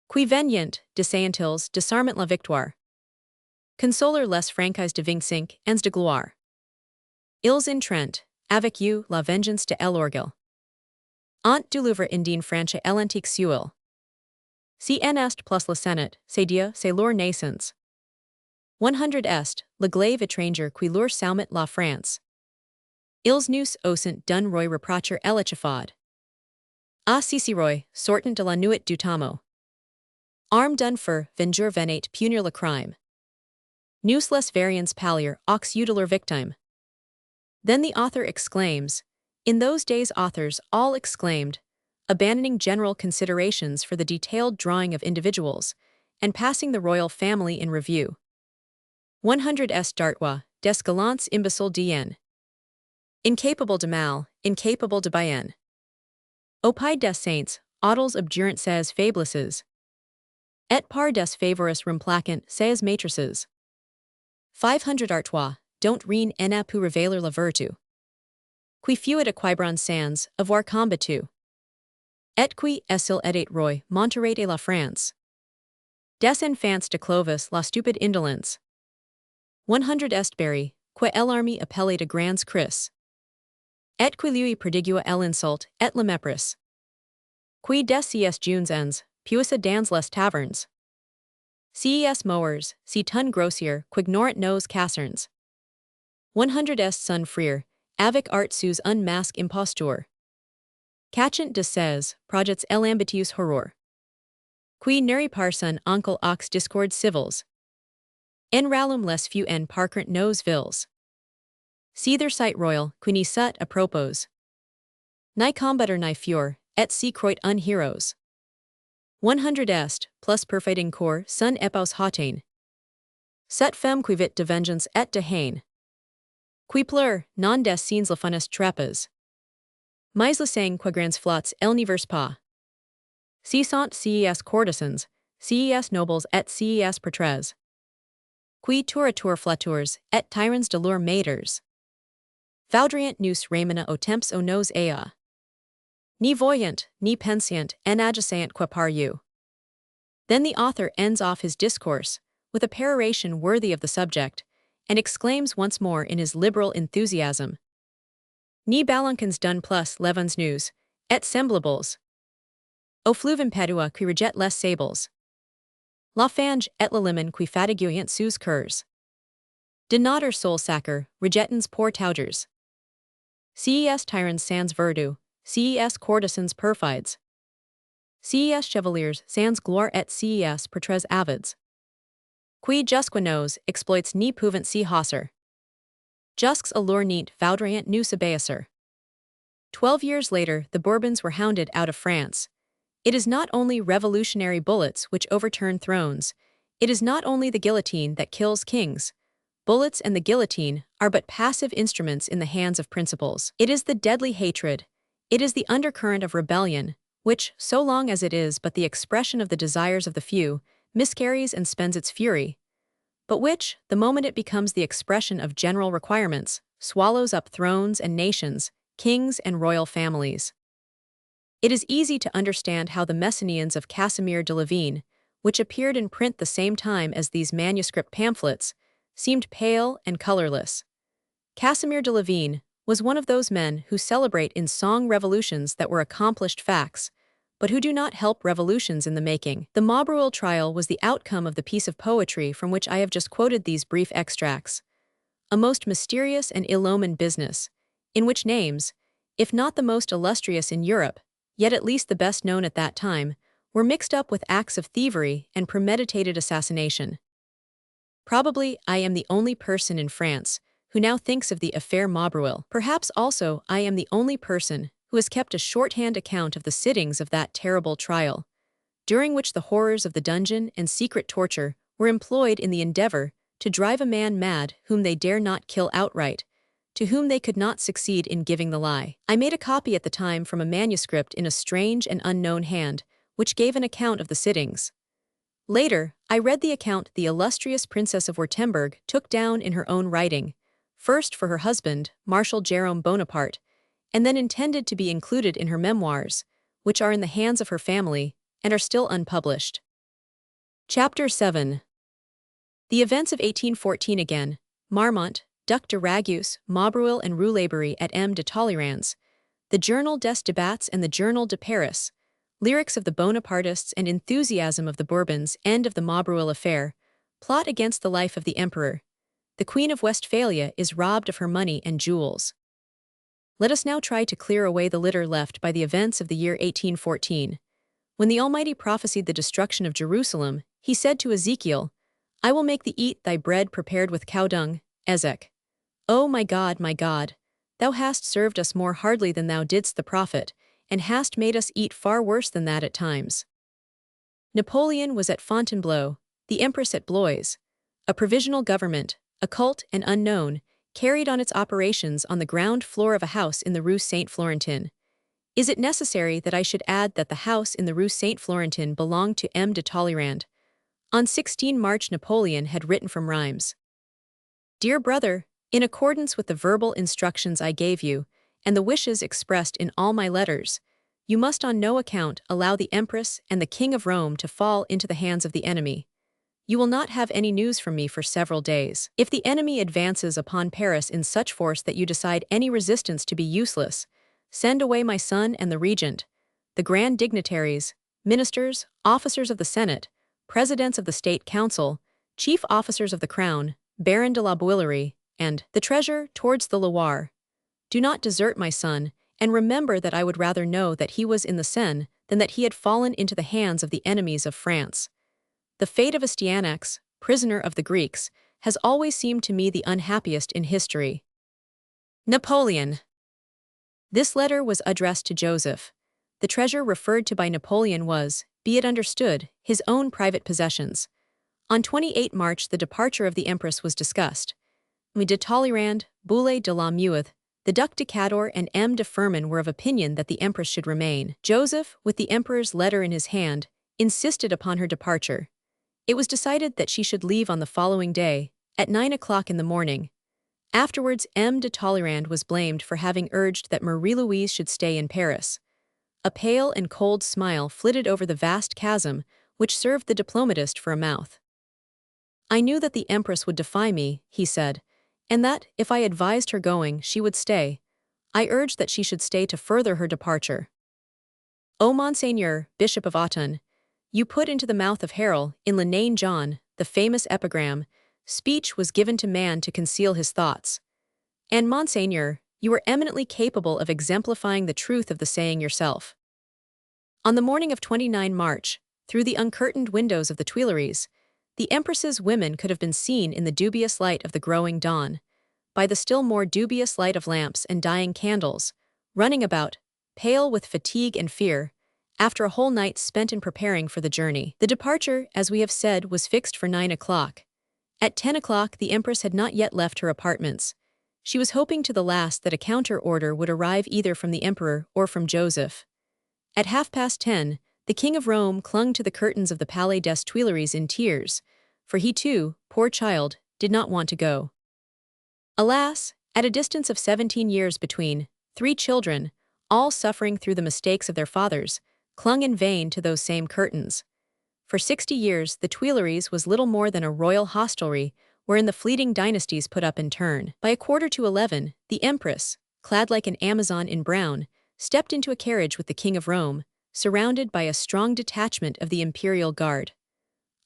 Qui venient, descendants, disarmant la victoire. Consoler les franchise de 25 ans de gloire. Ils entrent, avec you, la vengeance de l'orgueil. Ant du livre indien franche l'antique suel. Si en est plus le sénat, c'est Dieu, c'est leur naissance. 100 est, le glaive étranger qui leur soumit la France. Ils nous osent d'un roy reprocher l'échafaud. A Ciceroy, sortant de la nuit du tamo. Arme d'un feu, vengeur venait punir le crime. Nous les varians palier aux utiler victime. Then the author exclaims, in those days authors all exclaimed, abandoning general considerations for the detailed drawing of individuals, and passing the royal family in review. 100 d'Artois, des galants imbéciles d'Ien. Incapable de mal, incapable de bien. Au pied des saints, autres obdurant ses faiblesses. Et par des favoris remplaquant ses maîtresses. 500 Artois, don't rien n'a pu révéler la vertu. Qui fuit equibran sans, avoir combattu. Et qui est-il et roi, Monterey et la France. Des enfants de Clovis la stupide indolence. 100 Estberry, que l'armée appelée de grands cris. Et qui lui prodigua l'insulte, et la mépris. Qui des ces junes ens, puissa dans les tavernes. Ces mowers, si ton grossier, quignorant nos casernes. 100 est son frère, avec art sous un masque imposture. Cachant de ses, projets l'ambitious horror. Qui neri par son oncle aux discords civils. En rallum les few en parcurent nos villes. See their sight royal, qui ni sut à propos. Ni combatter ni fure, et si croit un heroes. 100 est, plus perfiting corps, son epos hautain. Cette femme qui vit de vengeance et de haine. Qui pleure, non des scenes la funest trapez. Mais le sang quagrans flots el n'ivers pas. Si sont ces courtesans, ces nobles et ces portraits. Qui tour à tour flattours, et tyrans de leurs maîtres. Vaudriant nous ramena au temps au nos ea. Ni voyant, ni pensient, en adjacent que par you. Then the author ends off his discourse, with a peroration worthy of the subject, and exclaims once more in his liberal enthusiasm. Ni balancans dun plus levans nous, et semblables. Au fluvim pedua qui rejette les sables. La fange et la limon qui fatiguent sous curs. De notre soul sacker, rejettans pour taugers. Ces tyrans sans vertu, ces courtesans perfides. Ces chevaliers sans gloire et ces portraits avids. Qui jusque nos exploits ni pouvant si hosser. Jusques allure neat vaudrant nous abaisser. 12 years later, the Bourbons were hounded out of France. It is not only revolutionary bullets which overturn thrones, it is not only the guillotine that kills kings. Bullets and the guillotine are but passive instruments in the hands of principles. It is the deadly hatred, it is the undercurrent of rebellion, which, so long as it is but the expression of the desires of the few, miscarries and spends its fury, but which, the moment it becomes the expression of general requirements, swallows up thrones and nations, kings and royal families. It is easy to understand how the Messenians of Casimir de Lavine, which appeared in print the same time as these manuscript pamphlets, seemed pale and colorless. Casimir de Lavine was one of those men who celebrate in song revolutions that were accomplished facts, but who do not help revolutions in the making. The Maubreuil trial was the outcome of the piece of poetry from which I have just quoted these brief extracts. A most mysterious and ill-omened business, in which names, if not the most illustrious in Europe, yet at least the best known at that time, were mixed up with acts of thievery and premeditated assassination. Probably I am the only person in France who now thinks of the affaire Maubreuil. Perhaps also I am the only person who has kept a shorthand account of the sittings of that terrible trial, during which the horrors of the dungeon and secret torture were employed in the endeavor to drive a man mad whom they dare not kill outright, to whom they could not succeed in giving the lie. I made a copy at the time from a manuscript in a strange and unknown hand, which gave an account of the sittings. Later, I read the account the illustrious Princess of Württemberg took down in her own writing, first for her husband, Marshal Jerome Bonaparte, and then intended to be included in her memoirs, which are in the hands of her family and are still unpublished. Chapter 7. The events of 1814 again, Marmont, Duc de Ragus, Maubreuil and Roulebery at M. de Talleyrand's, the Journal des Débats and the Journal de Paris, lyrics of the Bonapartists and enthusiasm of the Bourbons, end of the Maubreuil affair, plot against the life of the emperor. The Queen of Westphalia is robbed of her money and jewels. Let us now try to clear away the litter left by the events of the year 1814. When the Almighty prophesied the destruction of Jerusalem, he said to Ezekiel, "I will make thee eat thy bread prepared with cow dung." Ezek. O my God, thou hast served us more hardly than thou didst the prophet, and hast made us eat far worse than that at times. Napoleon was at Fontainebleau, the Empress at Blois. A provisional government, occult and unknown, carried on its operations on the ground floor of a house in the Rue Saint-Florentin. Is it necessary that I should add that the house in the Rue Saint-Florentin belonged to M. de Talleyrand? On 16 March Napoleon had written from Reims. Dear brother, in accordance with the verbal instructions I gave you, and the wishes expressed in all my letters, you must on no account allow the Empress and the King of Rome to fall into the hands of the enemy. You will not have any news from me for several days. If the enemy advances upon Paris in such force that you decide any resistance to be useless, send away my son and the regent, the grand dignitaries, ministers, officers of the Senate, presidents of the State Council, chief officers of the Crown, Baron de la Bouillerie, and the treasure towards the Loire. Do not desert my son, and remember that I would rather know that he was in the Seine than that he had fallen into the hands of the enemies of France. The fate of Astyanax, prisoner of the Greeks, has always seemed to me the unhappiest in history. Napoleon. This letter was addressed to Joseph. The treasure referred to by Napoleon was, be it understood, his own private possessions. On 28 March the departure of the Empress was discussed. M. de Talleyrand, Boulay de la Mueth, the Duc de Cador and M. de Firmin were of opinion that the Empress should remain. Joseph, with the Emperor's letter in his hand, insisted upon her departure. It was decided that she should leave on the following day, at 9 o'clock in the morning. Afterwards M. de Talleyrand was blamed for having urged that Marie-Louise should stay in Paris. A pale and cold smile flitted over the vast chasm, which served the diplomatist for a mouth. I knew that the Empress would defy me, he said, and that, if I advised her going, she would stay. I urged that she should stay to further her departure. O Monseigneur, Bishop of Autun, you put into the mouth of Harel, in Le Nain John, the famous epigram, speech was given to man to conceal his thoughts. And Monseigneur, you are eminently capable of exemplifying the truth of the saying yourself. On the morning of 29 March, through the uncurtained windows of the Tuileries, the Empress's women could have been seen in the dubious light of the growing dawn, by the still more dubious light of lamps and dying candles, running about, pale with fatigue and fear, after a whole night spent in preparing for the journey. The departure, as we have said, was fixed for 9 o'clock. At 10 o'clock the Empress had not yet left her apartments. She was hoping to the last that a counter-order would arrive either from the Emperor or from Joseph. At 10:30, the King of Rome clung to the curtains of the Palais des Tuileries in tears, for he too, poor child, did not want to go. Alas, at a distance of 17 years between, 3 children, all suffering through the mistakes of their fathers, clung in vain to those same curtains. For 60 years the Tuileries was little more than a royal hostelry wherein the fleeting dynasties put up in turn. By 10:45, the Empress, clad like an Amazon in brown, stepped into a carriage with the King of Rome, surrounded by a strong detachment of the Imperial Guard.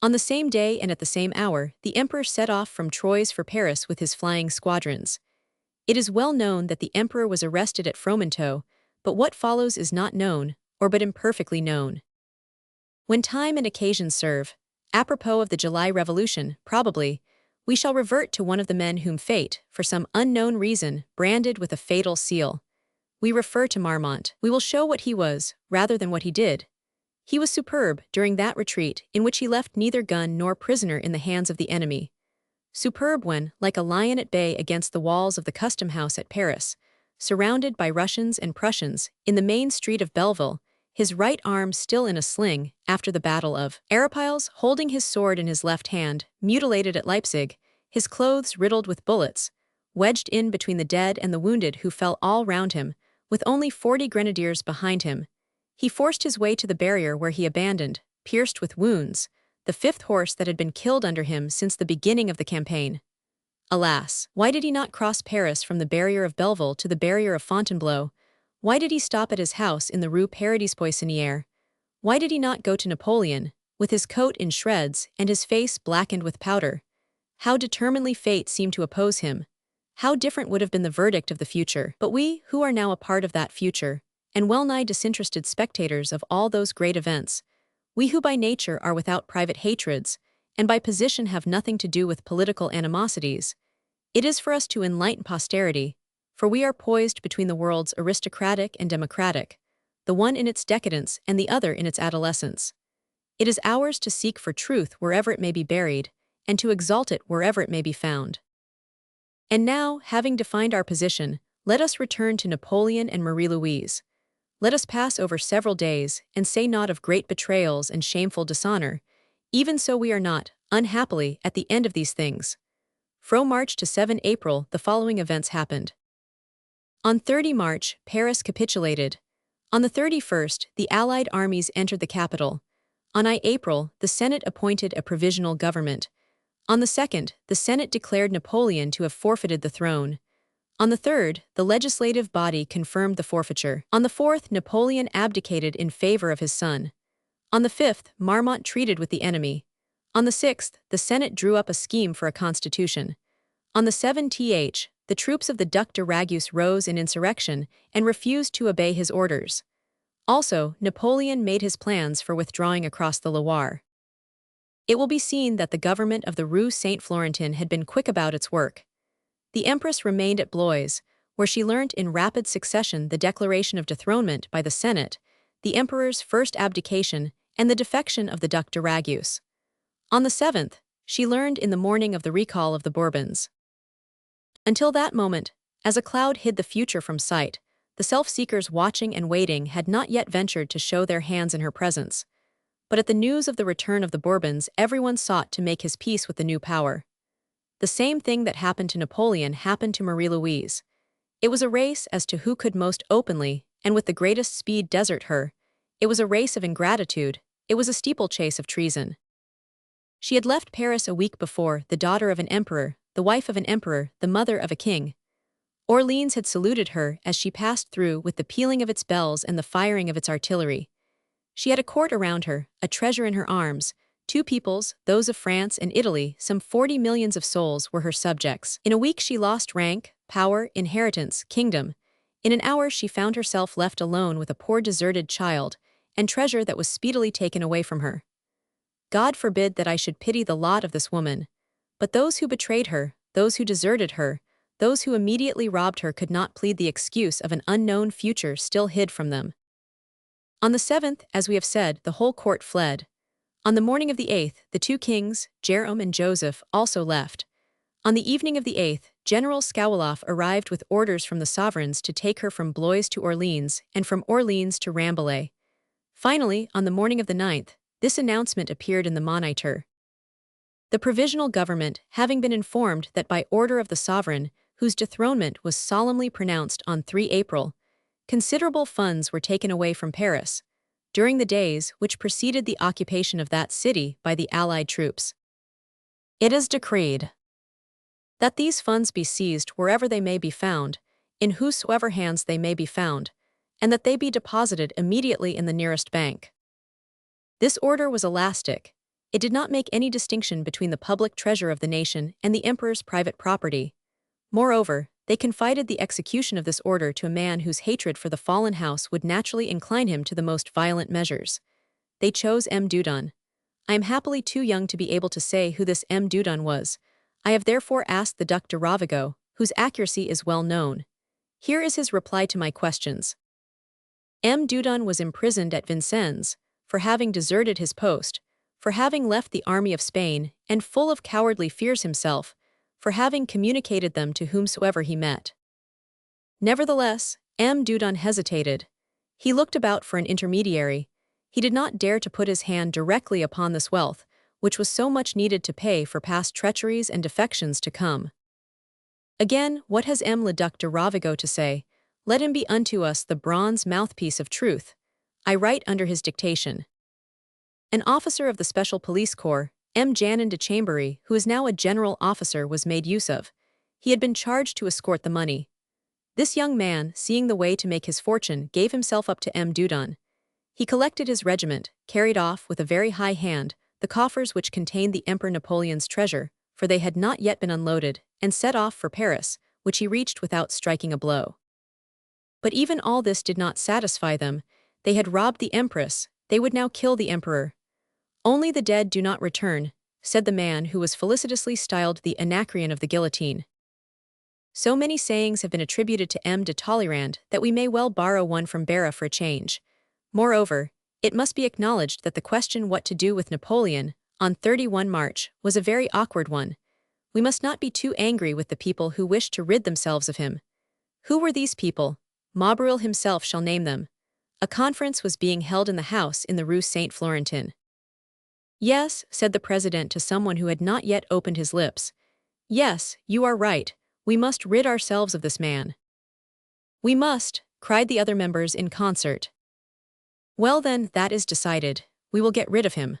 On the same day and at the same hour, the Emperor set off from Troyes for Paris with his flying squadrons. It is well known that the Emperor was arrested at Fromenteau, but what follows is not known, or but imperfectly known. When time and occasion serve, apropos of the July Revolution, probably, we shall revert to one of the men whom fate, for some unknown reason, branded with a fatal seal. We refer to Marmont. We will show what he was, rather than what he did. He was superb during that retreat in which he left neither gun nor prisoner in the hands of the enemy. Superb when, like a lion at bay against the walls of the custom house at Paris, surrounded by Russians and Prussians, in the main street of Belleville, his right arm still in a sling, after the Battle of Arapiles, holding his sword in his left hand, mutilated at Leipzig, his clothes riddled with bullets, wedged in between the dead and the wounded who fell all round him, with only 40 grenadiers behind him. He forced his way to the barrier where he abandoned, pierced with wounds, the 5th horse that had been killed under him since the beginning of the campaign. Alas, why did he not cross Paris from the barrier of Belleville to the barrier of Fontainebleau? Why did he stop at his house in the Rue Paradis Poissonnière? Why did he not go to Napoleon, with his coat in shreds and his face blackened with powder? How determinedly fate seemed to oppose him. how different would have been the verdict of the future. But we, who are now a part of that future, and well-nigh disinterested spectators of all those great events, we who by nature are without private hatreds, and by position have nothing to do with political animosities, it is for us to enlighten posterity, for we are poised between the worlds aristocratic and democratic, the one in its decadence and the other in its adolescence. It is ours to seek for truth wherever it may be buried, and to exalt it wherever it may be found. And now, having defined our position, let us return to Napoleon and Marie-Louise. Let us pass over several days, and say naught of great betrayals and shameful dishonor. Even so we are not, unhappily, at the end of these things. From March to 7 April, the following events happened. On 30 March, Paris capitulated. On the 31st, the Allied armies entered the capital. On April, the Senate appointed a provisional government. On the 2nd, the Senate declared Napoleon to have forfeited the throne. On the 3rd, the legislative body confirmed the forfeiture. On the 4th, Napoleon abdicated in favor of his son. On the 5th, Marmont treated with the enemy. On the 6th, the Senate drew up a scheme for a constitution. On the 7th, the troops of the Duc de Ragus rose in insurrection and refused to obey his orders. Also, Napoleon made his plans for withdrawing across the Loire. It will be seen that the government of the Rue Saint-Florentin had been quick about its work. The Empress remained at Blois, where she learnt in rapid succession the declaration of dethronement by the Senate, the Emperor's first abdication, and the defection of the Duc de Ragus. On the 7th, she learned in the morning of the recall of the Bourbons. Until that moment, as a cloud hid the future from sight, the self-seekers watching and waiting had not yet ventured to show their hands in her presence. But at the news of the return of the Bourbons, everyone sought to make his peace with the new power. The same thing that happened to Napoleon happened to Marie-Louise. It was a race as to who could most openly, and with the greatest speed, desert her. It was a race of ingratitude. It was a steeplechase of treason. She had left Paris a week before, the daughter of an emperor, the wife of an emperor, the mother of a king. Orleans had saluted her as she passed through with the pealing of its bells and the firing of its artillery. She had a court around her, a treasure in her arms. Two peoples, those of France and Italy, some 40 millions of souls, were her subjects. In a week she lost rank, power, inheritance, kingdom. In an hour she found herself left alone with a poor deserted child, and treasure that was speedily taken away from her. God forbid that I should pity the lot of this woman. But those who betrayed her, those who deserted her, those who immediately robbed her could not plead the excuse of an unknown future still hid from them. On the 7th, as we have said, the whole court fled. On the morning of the 8th, the two kings, Jerome and Joseph, also left. On the evening of the 8th, General Schouwaloff arrived with orders from the sovereigns to take her from Blois to Orleans, and from Orleans to Rambouillet. Finally, on the morning of the 9th, this announcement appeared in the Moniteur. The provisional government, having been informed that by order of the sovereign, whose dethronement was solemnly pronounced on 3 April, considerable funds were taken away from Paris, during the days which preceded the occupation of that city by the Allied troops. It is decreed that these funds be seized wherever they may be found, in whosoever hands they may be found, and that they be deposited immediately in the nearest bank. This order was elastic. It did not make any distinction between the public treasure of the nation and the emperor's private property. Moreover, they confided the execution of this order to a man whose hatred for the fallen house would naturally incline him to the most violent measures. They chose M. Dieudonné. I am happily too young to be able to say who this M. Dieudonné was. I have therefore asked the Duc de Ravigo, whose accuracy is well known. Here is his reply to my questions. M. Dieudonné was imprisoned at Vincennes, for having deserted his post, for having left the army of Spain, and full of cowardly fears himself, for having communicated them to whomsoever he met. Nevertheless, M. Dieudonné hesitated. He looked about for an intermediary. He did not dare to put his hand directly upon this wealth, which was so much needed to pay for past treacheries and defections to come. Again, what has M. le Duc de Ravigo to say? Let him be unto us the bronze mouthpiece of truth. I write under his dictation. An officer of the Special Police Corps, M. Janin de Chambéry, who is now a general officer, was made use of. He had been charged to escort the money. This young man, seeing the way to make his fortune, gave himself up to M. Dieudonné. He collected his regiment, carried off with a very high hand the coffers which contained the Emperor Napoleon's treasure, for they had not yet been unloaded, and set off for Paris, which he reached without striking a blow. But even all this did not satisfy them. They had robbed the empress, they would now kill the emperor. "Only the dead do not return," said the man who was felicitously styled the Anacreon of the guillotine. So many sayings have been attributed to M. de Talleyrand that we may well borrow one from Barra for a change. Moreover, it must be acknowledged that the question what to do with Napoleon, on 31 March, was a very awkward one. We must not be too angry with the people who wished to rid themselves of him. Who were these people? Maubreuil himself shall name them. A conference was being held in the house in the Rue Saint-Florentin. "Yes," said the president to someone who had not yet opened his lips. "Yes, you are right. We must rid ourselves of this man." "We must," cried the other members in concert. "Well then, that is decided. We will get rid of him."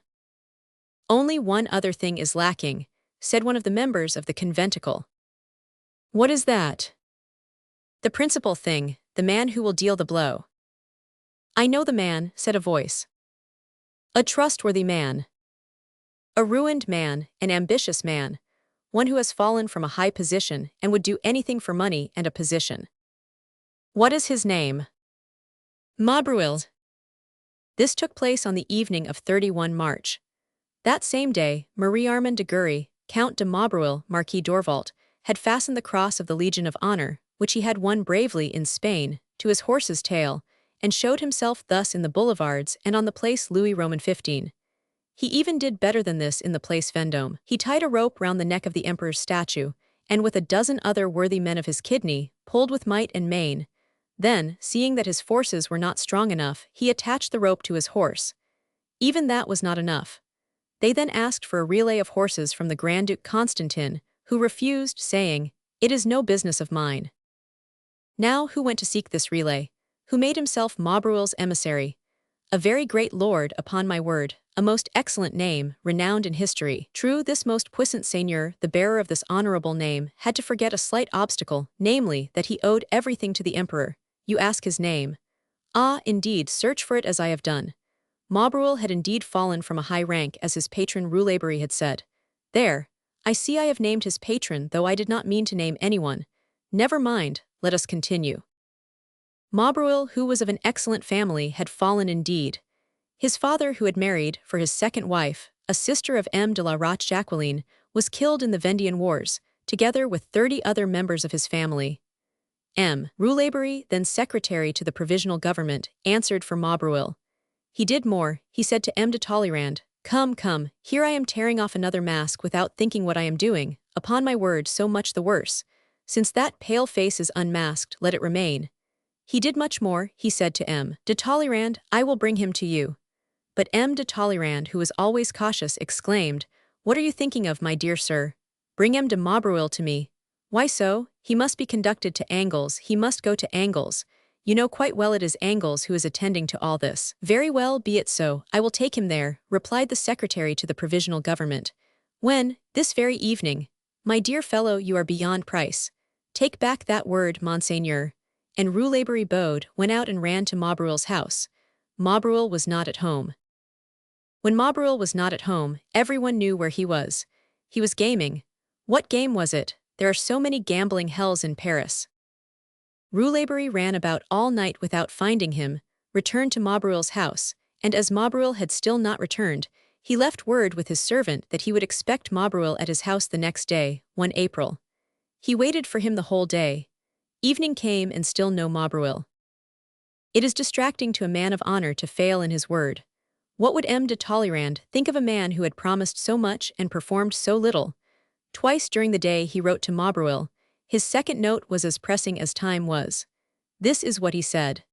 "Only one other thing is lacking," said one of the members of the conventicle. "What is that?" "The principal thing, the man who will deal the blow." "I know the man," said a voice. "A trustworthy man. A ruined man, an ambitious man, one who has fallen from a high position and would do anything for money and a position." "What is his name?" "Maubreuil." This took place on the evening of 31 March. That same day, Marie-Armand de Gury, Count de Maubreuil, Marquis d'Orvault, had fastened the cross of the Legion of Honor, which he had won bravely in Spain, to his horse's tail, and showed himself thus in the boulevards and on the place Louis Roman 15. He even did better than this in the place Vendôme. He tied a rope round the neck of the emperor's statue, and with a dozen other worthy men of his kidney, pulled with might and main. Then, seeing that his forces were not strong enough, he attached the rope to his horse. Even that was not enough. They then asked for a relay of horses from the Grand Duke Constantin, who refused, saying, "It is no business of mine." Now who went to seek this relay? Who made himself Maubreuil's emissary? A very great lord, upon my word, a most excellent name, renowned in history. True, this most puissant seigneur, the bearer of this honorable name, had to forget a slight obstacle, namely, that he owed everything to the emperor. You ask his name. Ah, indeed, search for it as I have done. Maubreuil had indeed fallen from a high rank, as his patron Rouleberry had said. There, I see I have named his patron, though I did not mean to name anyone. Never mind, let us continue. Maubreuil, who was of an excellent family, had fallen indeed. His father, who had married, for his second wife, a sister of M. de la Roche-Jacqueline, was killed in the Vendean Wars, together with 30 other members of his family. M. Rouleberry, then secretary to the Provisional Government, answered for Maubreuil. He did more, he said to M. de Talleyrand, "Come, come, here I am tearing off another mask without thinking what I am doing, upon my word, so much the worse. Since that pale face is unmasked, let it remain." He did much more, he said to M. de Talleyrand, "I will bring him to you." But M. de Talleyrand, who was always cautious, exclaimed, "What are you thinking of, my dear sir? Bring M. de Maubreuil to me." "Why so? He must be conducted to Angles, he must go to Angles. You know quite well it is Angles who is attending to all this." "Very well, be it so, I will take him there," replied the secretary to the Provisional Government. "When, this very evening." "My dear fellow, you are beyond price. Take back that word, monseigneur." And Rouleberry bowed, went out and ran to Maubreuil's house. Maubreuil was not at home. When Maubreuil was not at home, everyone knew where he was. He was gaming. What game was it? There are so many gambling hells in Paris. Rouleberry ran about all night without finding him, returned to Maubreuil's house, and as Maubreuil had still not returned, he left word with his servant that he would expect Maubreuil at his house the next day, 1 April. He waited for him the whole day. Evening came and still no Maubreuil. It is distracting to a man of honor to fail in his word. What would M. de Talleyrand think of a man who had promised so much and performed so little? Twice during the day he wrote to Maubreuil. His second note was as pressing as time was. This is what he said.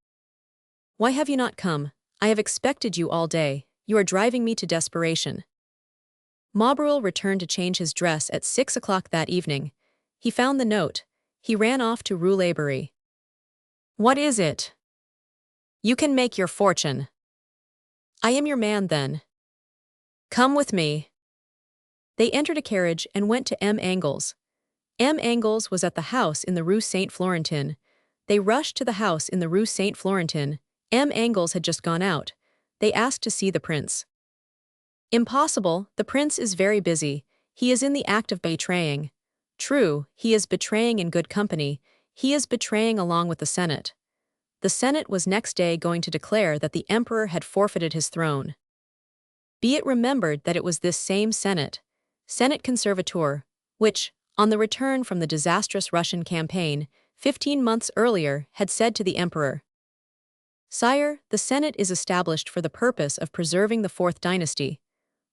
"Why have you not come? I have expected you all day. You are driving me to desperation." Maubreuil returned to change his dress at 6 o'clock that evening. He found the note. He ran off to Rouleberry. "What is it?" "You can make your fortune." "I am your man then." "Come with me." They entered a carriage and went to M. Angles. M. Angles was at the house in the Rue Saint-Florentin. They rushed to the house in the Rue Saint-Florentin. M. Angles had just gone out. They asked to see the prince. "Impossible, the prince is very busy. He is in the act of betraying." True, he is betraying in good company, he is betraying along with the Senate. The Senate was next day going to declare that the emperor had forfeited his throne. Be it remembered that it was this same Senate Conservator, which, on the return from the disastrous Russian campaign, 15 months earlier, had said to the emperor, "Sire, the Senate is established for the purpose of preserving the Fourth Dynasty.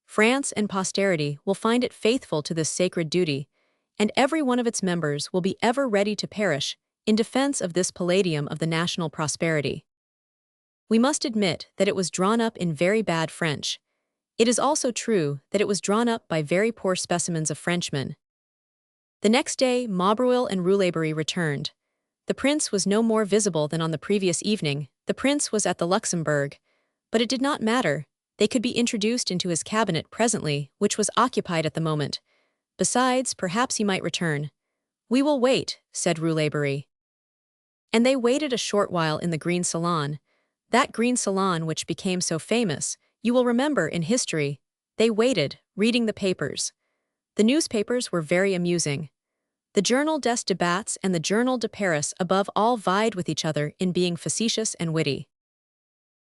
France and posterity will find it faithful to this sacred duty, and every one of its members will be ever ready to perish in defense of this palladium of the national prosperity." We must admit that it was drawn up in very bad French. It is also true that it was drawn up by very poor specimens of Frenchmen. The next day, Maubrouil and Rouleberry returned. The prince was no more visible than on the previous evening. The prince was at the Luxembourg, but it did not matter. They could be introduced into his cabinet presently, which was occupied at the moment. Besides, perhaps he might return. "We will wait," said Rouleberry. And they waited a short while in the Green Salon, that Green Salon which became so famous, you will remember in history. They waited, reading the papers. The newspapers were very amusing. The Journal des Débats and the Journal de Paris above all vied with each other in being facetious and witty.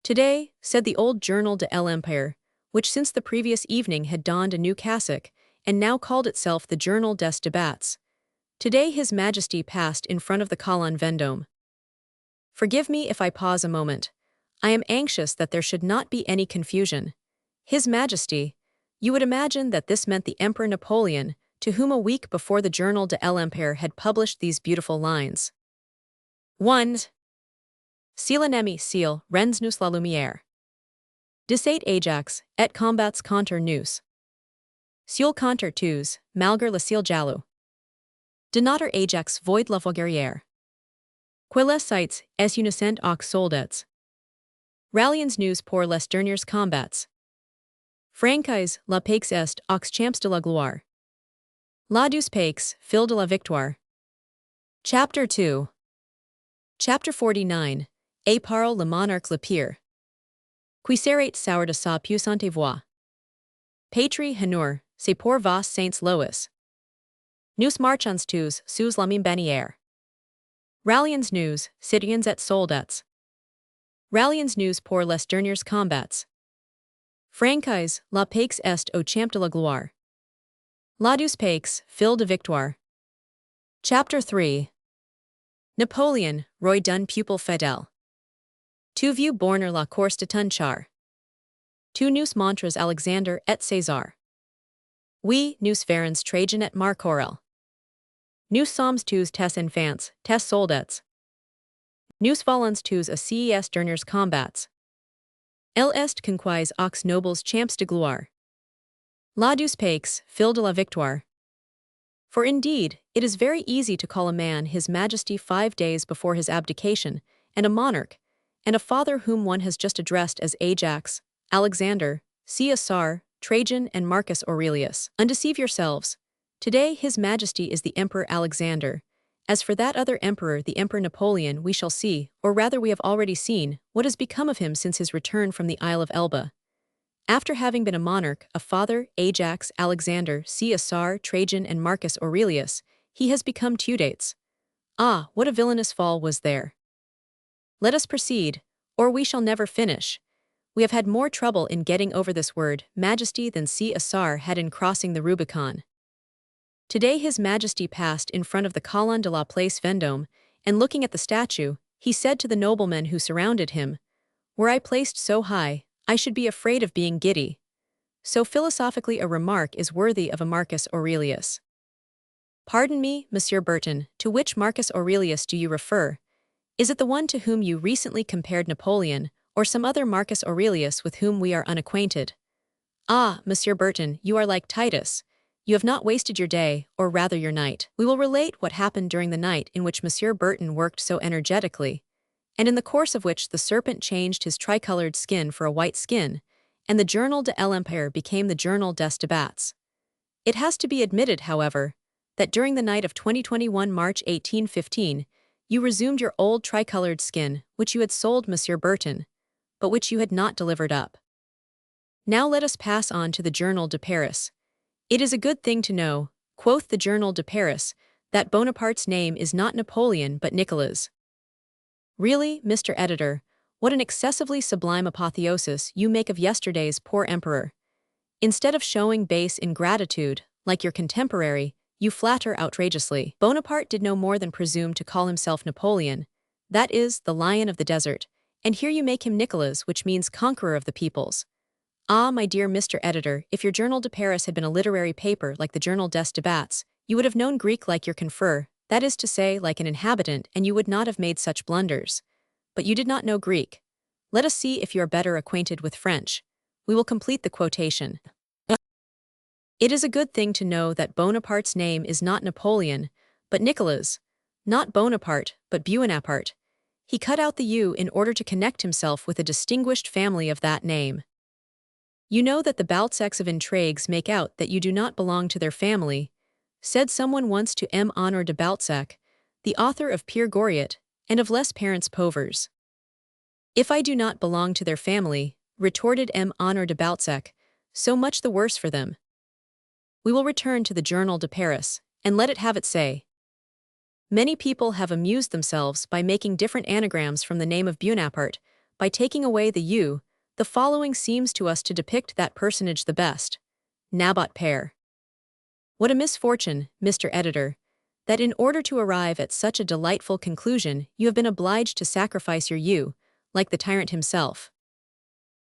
"Today," said the old Journal de l'Empire, which since the previous evening had donned a new cassock, and now called itself the Journal des Débats, "today His Majesty passed in front of the Colonne Vendôme." Forgive me if I pause a moment. I am anxious that there should not be any confusion. His Majesty, you would imagine that this meant the Emperor Napoleon, to whom a week before the Journal de l'Empire had published these beautiful lines. 1. Si l'ennemi ciel rends nous la lumière. 18 Ajax, et combats contre nous. Ciel contre tous, malgré le ciel jaloux. De notre Ajax void la voix guerrière. Quelles sites, es innocent aux soldats. Rallions nous pour les derniers combats. Franchise, la paix est aux champs de la gloire. La douce paix, fil de la victoire. Chapter 2. Chapter 49. Et parle le monarque le pire. Qui serait sour de sa puissante voix. Patrie honneur, c'est pour vos saints lois. Nous marchons tous sous la même bannière. Rallions nous, citoyens et soldats. Rallions nous pour les derniers combats. Franchise, la paix est au champ de la gloire. La douce paix, fil de victoire. Chapter 3. Napoleon, roi d'un peuple fidèle. Tu veux borner la course de ton char. Tu nous montres Alexander et César. Oui, nous verrons Trajan et Marc Aurèle. Nous sommes tous tes enfants, tes soldats. Nous volons tous à ces derniers combats. El est conquis aux nobles champs de gloire. La douce paix, fil de la victoire. For indeed, it is very easy to call a man His Majesty 5 days before his abdication, and a monarch, and a father whom one has just addressed as Ajax, Alexander, Caesar, Trajan, and Marcus Aurelius. Undeceive yourselves. Today His Majesty is the Emperor Alexander. As for that other emperor, the Emperor Napoleon, we shall see, or rather we have already seen, what has become of him since his return from the Isle of Elba. After having been a monarch, a father, Ajax, Alexander, Caesar, Trajan, and Marcus Aurelius, he has become Teudates. Ah, what a villainous fall was there! Let us proceed, or we shall never finish. We have had more trouble in getting over this word, Majesty, than Caesar had in crossing the Rubicon. Today His Majesty passed in front of the Colonne de la Place Vendôme, and looking at the statue, he said to the noblemen who surrounded him, "Were I placed so high, I should be afraid of being giddy." So philosophically a remark is worthy of a Marcus Aurelius. Pardon me, Monsieur Burton, to which Marcus Aurelius do you refer? Is it the one to whom you recently compared Napoleon, or some other Marcus Aurelius with whom we are unacquainted? Ah, Monsieur Burton, you are like Titus. You have not wasted your day, or rather your night. We will relate what happened during the night in which Monsieur Burton worked so energetically, and in the course of which the serpent changed his tricolored skin for a white skin, and the Journal de l'Empire became the Journal des Débats. It has to be admitted, however, that during the night of 2021 March 1815, you resumed your old tricolored skin, which you had sold Monsieur Burton, but which you had not delivered up. Now let us pass on to the Journal de Paris. It is a good thing to know, Quoth the Journal de Paris, that Bonaparte's name is not Napoleon but Nicolas. Really, Mr. Editor, what an excessively sublime apotheosis you make of yesterday's poor emperor. Instead of showing base ingratitude, like your contemporary, you flatter outrageously. Bonaparte did no more than presume to call himself Napoleon, that is, the lion of the desert, and here you make him Nicolas, which means conqueror of the peoples. Ah, my dear Mr. Editor, if your Journal de Paris had been a literary paper like the Journal des Débats, you would have known Greek like your confer, that is to say, like an inhabitant, and you would not have made such blunders. But you did not know Greek. Let us see if you are better acquainted with French. We will complete the quotation. It is a good thing to know that Bonaparte's name is not Napoleon, but Nicolas. Not Bonaparte, but Buonaparte. He cut out the U in order to connect himself with a distinguished family of that name. You know that the Balzacs of intrigues make out that you do not belong to their family, said someone once to M. Honor de Balzac, the author of Pierre Goriot, and of Les Parents Pauvres. If I do not belong to their family, retorted M. Honor de Balzac, so much the worse for them. We will return to the Journal de Paris, and let it have its say. Many people have amused themselves by making different anagrams from the name of Buonaparte. By taking away the U, the following seems to us to depict that personage the best. Nabote Père. What a misfortune, Mr. Editor, that in order to arrive at such a delightful conclusion you have been obliged to sacrifice your U, like the tyrant himself.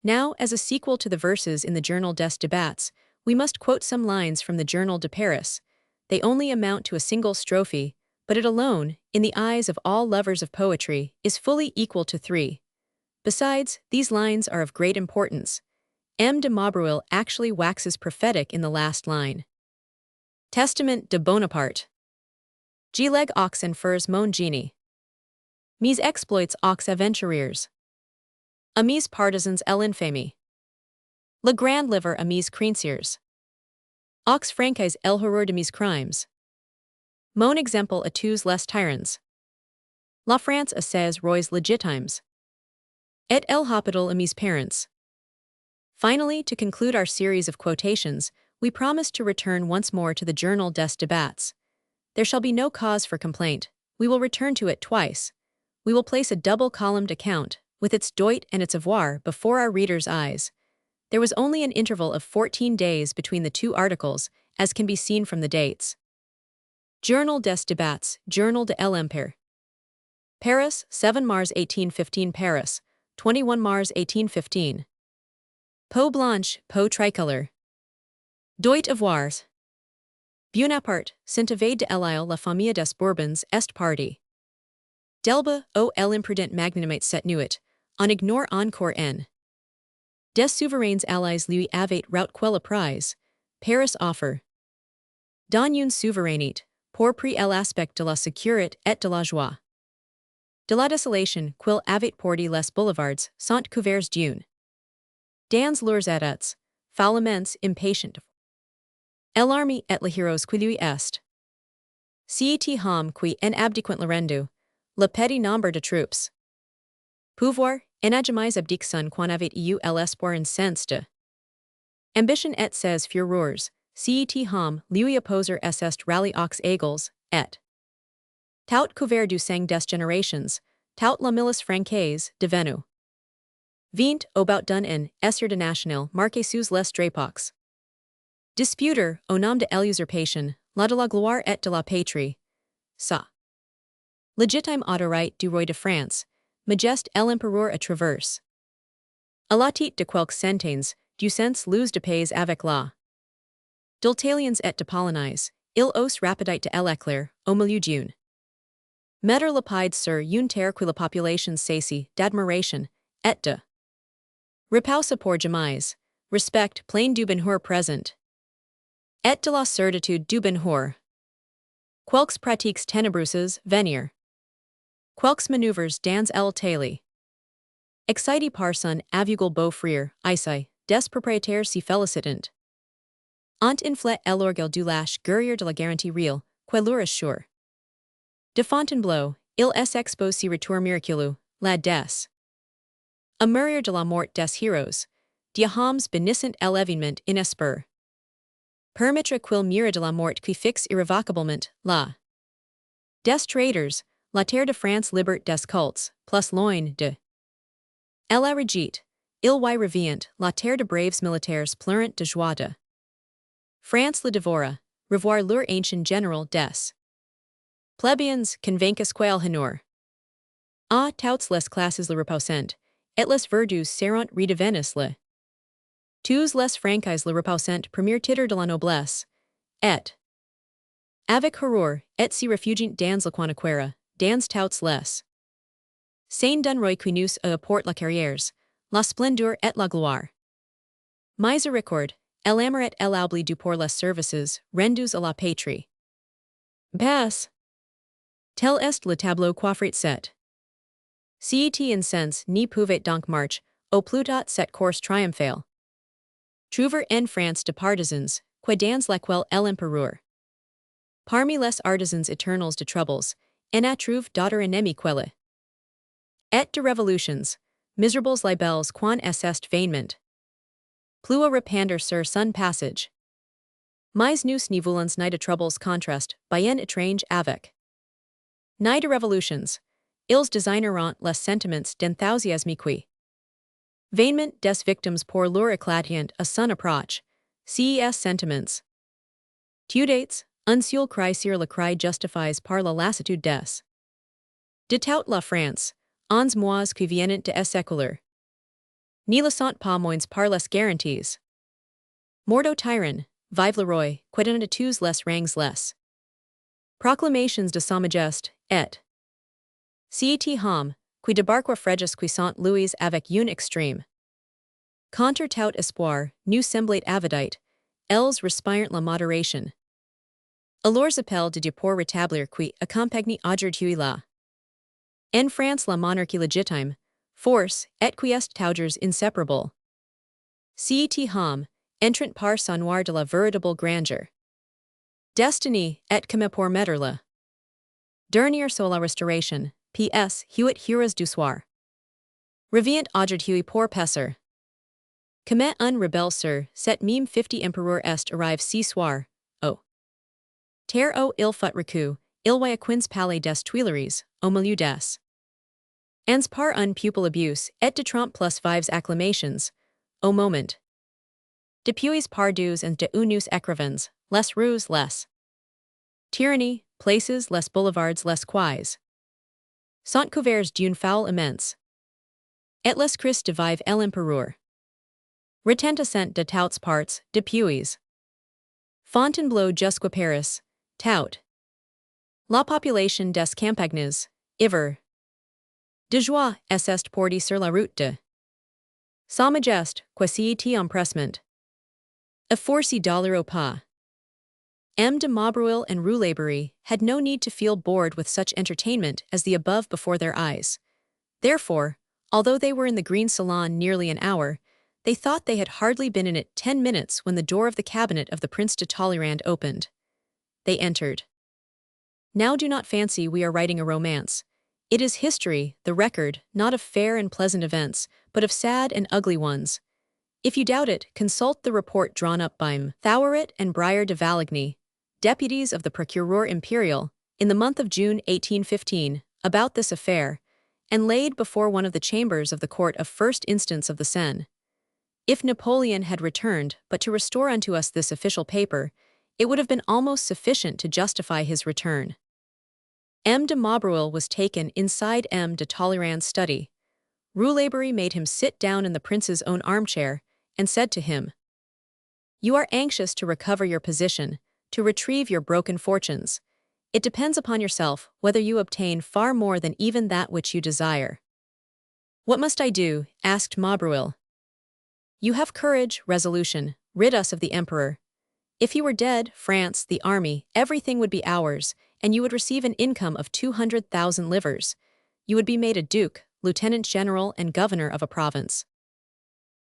Now, as a sequel to the verses in the Journal des Débats, we must quote some lines from the Journal de Paris. They only amount to a single strophe, but it alone, in the eyes of all lovers of poetry, is fully equal to 3. Besides, these lines are of great importance. M. de Maubreuil actually waxes prophetic in the last line. Testament de Bonaparte. Gileg aux enfers mon génie. Mes exploits aux aventuriers. A mes partisans l'infamie. Le grand livre à mes créanciers. Aux franchise el horreur de mes crimes. Mon exemple à tous les tyrans. La France à ses rois légitimes. Et el hôpital à mes parents. Finally, to conclude our series of quotations, we promise to return once more to the Journal des Débats. There shall be no cause for complaint. We will return to it twice. We will place a double-columned account, with its doit and its avoir, before our readers' eyes. There was only an interval of 14 days between the two articles, as can be seen from the dates. Journal des Débats, Journal de l'Empire. Paris, 7 Mars 1815. Paris, 21 Mars 1815. Peau blanche, peau tricolore. Doit avoirs. Buonaparte, Saint-Ave de l'Isle la famille des Bourbons est parti. D'Elba, o l'imprudent magnanimate cette nuit, en ignore encore n. Des souverains allies lui avaient route quelle prize, Paris offer. Dans une souveraineté, pour prix l'aspect de la sécurité et de la joie. De la désolation quille avait porté les boulevards sont couverts d'une. Dans leurs états, faulements impatient. L'armée et les héros qui lui est. Cet homme qui en abdiquant le rendu, le petit nombre de troupes. Pouvoir, enagemise abdique son quan avait eu l'espoir en sens de. Ambition et ses fureurs, cet homme lui opposer est rally aux aigles, et. Tout couvert du sang des générations, tout la milice francaise, devenu. Vint, about done en, essor de national, marqué sous les drapeaux. Disputer, au nom de l'usurpation, la de la gloire et de la patrie. Sa. Légitime autorite du roi de France, majeste l'empereur à traverse. A la tête de quelques centaines, du sens luz de pays avec la. D'Italiens et de Polonais, il os rapidite de l'éclair, au milieu d'une. Metter lapide sur une terre que la population saisi d'admiration, et de. Repousse pour jamais, respect plein du bonheur présent. Et de la certitude du bonheur. Quelques pratiques ténébreuses venir. Quelques manœuvres dans el tali. Excité par son aveugle beau-frère, ici, des propriétaires si félicitant. Ont inflé l'orgueil du lâche guerrier de la garantie réelle, que leur assure. De Fontainebleau, il est expose si retour miraculeux, la des. A mourir de la mort des héros, diahams bénissent l'événement inespéré. Permettre quil mira de la mort qui fixe irrevocablement, la. Des traitors, la terre de France liberte des cultes, plus loin de. Elle regit, il y revient, la terre de braves militaires pleurant de joie de. France le devora, revoir leur ancien général des. Plebeians, convainquus quael honor. Toutes les classes le reposent, et les verdus seront redevenus le. Tous les franchise le reposent premier titre de la noblesse, et. Avec horror, et si refugient dans l'equanaquera, dans tous les. Saint Dunroy qui nous apporte la carrières, la splendeur et la gloire. Miséricorde, elle amour et elle oubli du pour les services, rendus à la patrie. Pass. Tel est le tableau qu'offrit cette. Cet incense ni pouvait donc marche, au plus haut cette course triomphale. Trouver en France de partisans, que dans laquelle l'empereur. Parmi les artisans éternels de troubles, en a trouve d'autres ennemis quelle. Et de révolutions, miserables libelles quan est vainement. Plus à répandre sur son passage. Mais nous ni voulons ni de troubles contrast, bien étrange avec. Ni de révolutions, ils designeront les sentiments d'enthousiasme qui. Vainement des victimes pour leur éclatient à son approche, ces sentiments. Tudates, un seul cri sur le cri justifies par la lassitude des. De tout la France, 11 mois qui viennent de sécular. Ni le sont pas moins par les garanties. Mordo tyran, vive le roi, que de tous les rangs les. Proclamations de sa majesté, et. Cet homme, qui débarque frégis qui sont Louis avec une extrême. Contre tout espoir, nous semblait avidite, els respirent la modération. Alors appel de pour rétablir qui accompagne aujourd'hui la. En France la monarchie légitime, force, et qui est toujours inséparable. Cet homme, entrant par son noir de la véritable grandeur. Destiny, et comme pour mettre la. Dernière sur la restauration, P.S. Huit heures du soir. Revient aujourd'hui pour passer. Comme un rebelle sur, cette même 50 empereur est arrive ce soir, oh. Terre au il faut recu, il y a quinze palais des Tuileries, au milieu des. Ans par un pupil abuse, et de 30 plus vives acclamations, au moment. Depuis par deux and de unus écrivains, les rues les. Tyranny, places les boulevards les quais. Sont couverts d'une foule immense. Et les cris de vive l'empereur. Retentissant de toutes parts, depuis. Fontainebleau jusqu'à Paris, tout. La population des campagnes, ivre. De joie, est portée sur la route de. Sa majesté, que s'y empressement. A forcy dollar au pas. M. de Maubreuil and Rouleberry had no need to feel bored with such entertainment as the above before their eyes. Therefore, although they were in the green salon nearly an hour, they thought they had hardly been in it 10 minutes when the door of the cabinet of the Prince de Talleyrand opened. They entered. Now do not fancy we are writing a romance. It is history, the record, not of fair and pleasant events, but of sad and ugly ones. If you doubt it, consult the report drawn up by M. Thouaret and Breyer de Valligny, deputies of the Procureur Imperial, in the month of June 1815, about this affair, and laid before one of the chambers of the Court of First Instance of the Seine. If Napoleon had returned but to restore unto us this official paper, it would have been almost sufficient to justify his return. M. de Maubreuil was taken inside M. de Talleyrand's study. Rouleberry made him sit down in the prince's own armchair, and said to him, "You are anxious to recover your position, to retrieve your broken fortunes. It depends upon yourself whether you obtain far more than even that which you desire." "What must I do?" asked Maubreuil. "You have courage, resolution, rid us of the emperor. If he were dead, France, the army, everything would be ours, and you would receive an income of 200,000 livres. You would be made a duke, lieutenant general, and governor of a province.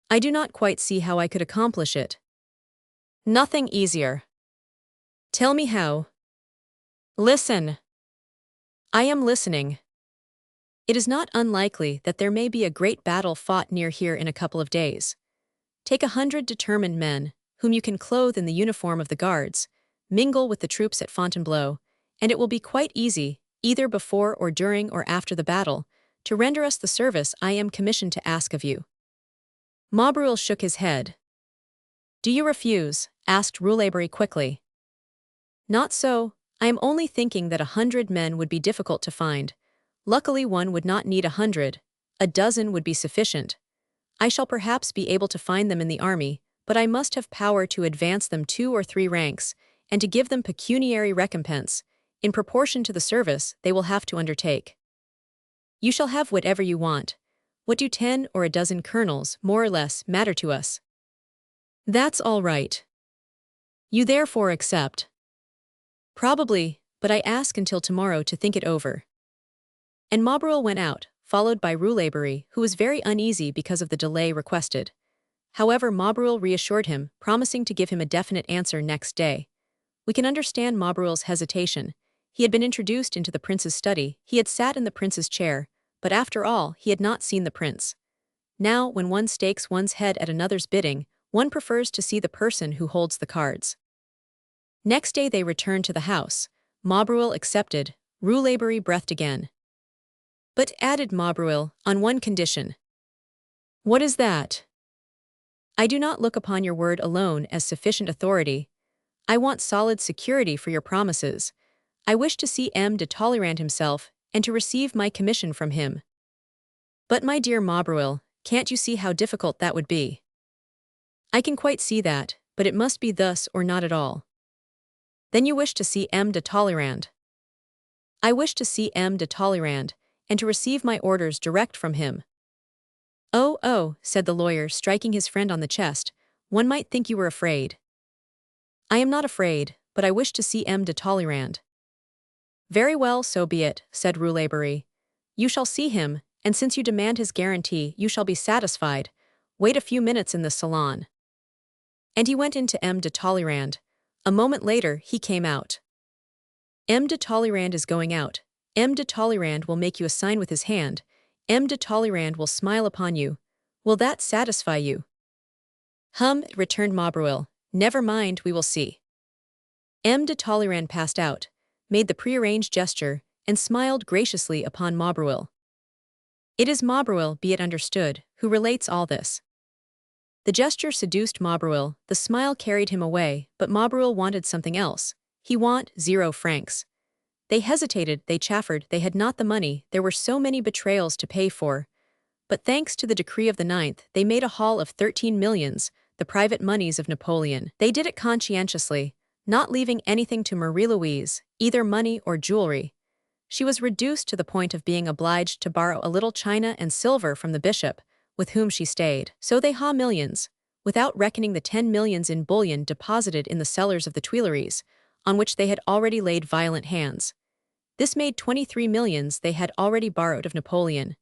I do not quite see how I could accomplish it." "Nothing easier." "Tell me how." "Listen." "I am listening." "It is not unlikely that there may be a great battle fought near here in a couple of days. Take 100 determined men, whom you can clothe in the uniform of the guards, mingle with the troops at Fontainebleau, and it will be quite easy, either before or during or after the battle, to render us the service I am commissioned to ask of you." Maubreuil shook his head. "Do you refuse?" asked Rouleberry quickly. "Not so. I am only thinking that 100 men would be difficult to find. Luckily one would not need 100, a dozen would be sufficient. I shall perhaps be able to find them in the army, but I must have power to advance them 2 or 3 ranks, and to give them pecuniary recompense, in proportion to the service they will have to undertake. You shall have whatever you want. What do 10 or a dozen colonels, more or less, matter to us? That's all right. You therefore accept?" "Probably, but I ask until tomorrow to think it over." And Maubreuil went out, followed by Rouleberry, who was very uneasy because of the delay requested. However, Maubreuil reassured him, promising to give him a definite answer next day. We can understand Maubreuil's hesitation. He had been introduced into the prince's study, he had sat in the prince's chair, but after all, he had not seen the prince. Now, when one stakes one's head at another's bidding, one prefers to see the person who holds the cards. Next day they returned to the house. Maubreuil accepted. Rouleberry breathed again. "But," added Maubreuil, "on one condition." "What is that?" "I do not look upon your word alone as sufficient authority. I want solid security for your promises. I wish to see M. de Talleyrand himself, and to receive my commission from him." "But my dear Maubreuil, can't you see how difficult that would be?" "I can quite see that, but it must be thus or not at all." "Then you wish to see M. de Talleyrand?" "I wish to see M. de Talleyrand, and to receive my orders direct from him." "Oh, oh," said the lawyer, striking his friend on the chest, "one might think you were afraid." "I am not afraid, but I wish to see M. de Talleyrand." "Very well, so be it," said Rouleberry. "You shall see him, and since you demand his guarantee, you shall be satisfied. Wait a few minutes in the salon." And he went into M. de Talleyrand. A moment later, he came out. "M. de Talleyrand is going out. M. de Talleyrand will make you a sign with his hand. M. de Talleyrand will smile upon you. Will that satisfy you?" "Hum," returned Maubreuil. "Never mind, we will see." M. de Talleyrand passed out, made the prearranged gesture, and smiled graciously upon Maubreuil. It is Maubreuil, be it understood, who relates all this. The gesture seduced Maubreuil, the smile carried him away, but Maubreuil wanted something else. He want 0 francs. They hesitated, they chaffered, they had not the money, there were so many betrayals to pay for. But thanks to the decree of the 9th, they made a haul of 13 millions, the private moneys of Napoleon. They did it conscientiously, not leaving anything to Marie-Louise, either money or jewelry. She was reduced to the point of being obliged to borrow a little china and silver from the bishop, with whom she stayed. So they ha millions, without reckoning the 10 millions in bullion deposited in the cellars of the Tuileries, on which they had already laid violent hands. This made 23 millions they had already borrowed of Napoleon.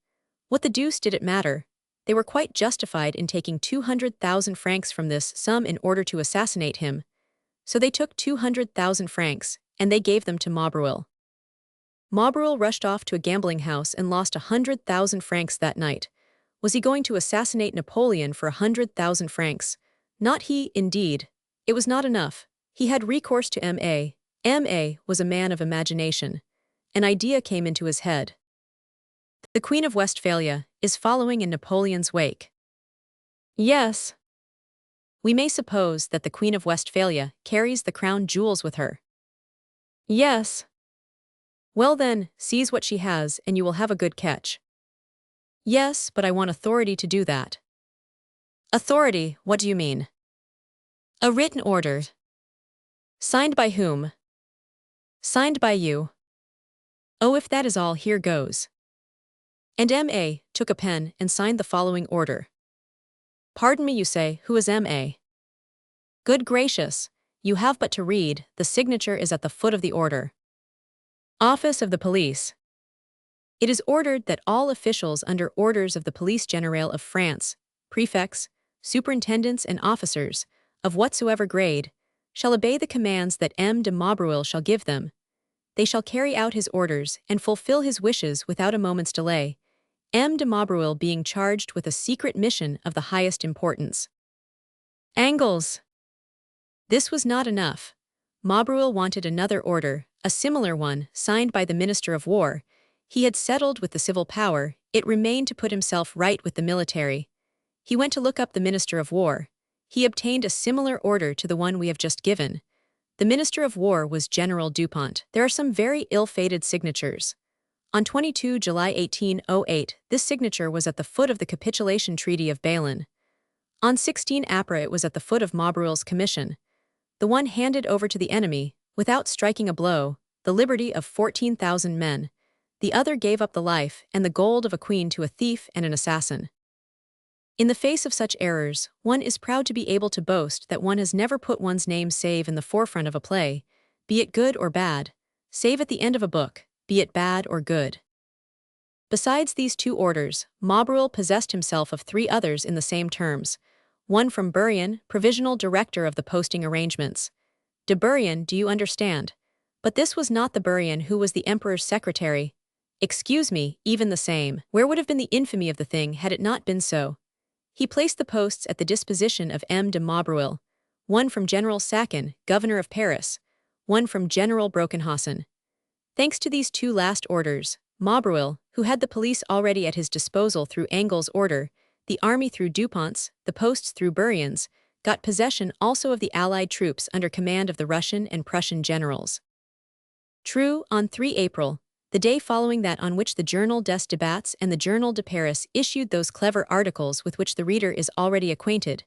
What the deuce did it matter? They were quite justified in taking 200,000 francs from this sum in order to assassinate him. So they took 200,000 francs, and they gave them to Maubreuil. Maubreuil rushed off to a gambling house and lost 100,000 francs that night. Was he going to assassinate Napoleon for 100,000 francs? Not he, indeed. It was not enough. He had recourse to M.A. M.A. was a man of imagination. An idea came into his head. The Queen of Westphalia is following in Napoleon's wake. Yes. We may suppose that the Queen of Westphalia carries the crown jewels with her. Yes. Well then, seize what she has and you will have a good catch. Yes, but I want authority to do that. Authority, what do you mean? A written order. Signed by whom? Signed by you. Oh, if that is all, here goes. And M.A. took a pen and signed the following order. Pardon me, you say, who is M.A.? Good gracious, you have but to read, the signature is at the foot of the order. Office of the Police. It is ordered that all officials under orders of the Police General of France, prefects, superintendents and officers, of whatsoever grade, shall obey the commands that M. de Maubreuil shall give them. They shall carry out his orders and fulfill his wishes without a moment's delay, M. de Maubreuil being charged with a secret mission of the highest importance. Angles. This was not enough. Maubreuil wanted another order, a similar one, signed by the Minister of War. He had settled with the civil power, it remained to put himself right with the military. He went to look up the Minister of War. He obtained a similar order to the one we have just given. The Minister of War was General Dupont. There are some very ill-fated signatures. On 22 July 1808, this signature was at the foot of the capitulation treaty of Balen. On 16 April it was at the foot of Maubreuil's commission. The one handed over to the enemy, without striking a blow, the liberty of 14,000 men. The other gave up the life and the gold of a queen to a thief and an assassin. In the face of such errors, one is proud to be able to boast that one has never put one's name save in the forefront of a play, be it good or bad, save at the end of a book, be it bad or good. Besides these two orders, Maubreuil possessed himself of three others in the same terms. One from Bourrienne, provisional director of the posting arrangements. De Bourrienne, do you understand? But this was not the Bourrienne who was the emperor's secretary. Excuse me, even the same. Where would have been the infamy of the thing had it not been so? He placed the posts at the disposition of M. de Maubreuil, one from General Sachin, governor of Paris, one from General Brockenhausen. Thanks to these two last orders, Maubreuil, who had the police already at his disposal through Engel's order, the army through Dupont's, the posts through Bourrienne's, got possession also of the Allied troops under command of the Russian and Prussian generals. True, on 3 April, the day following that on which the Journal des Débats and the Journal de Paris issued those clever articles with which the reader is already acquainted,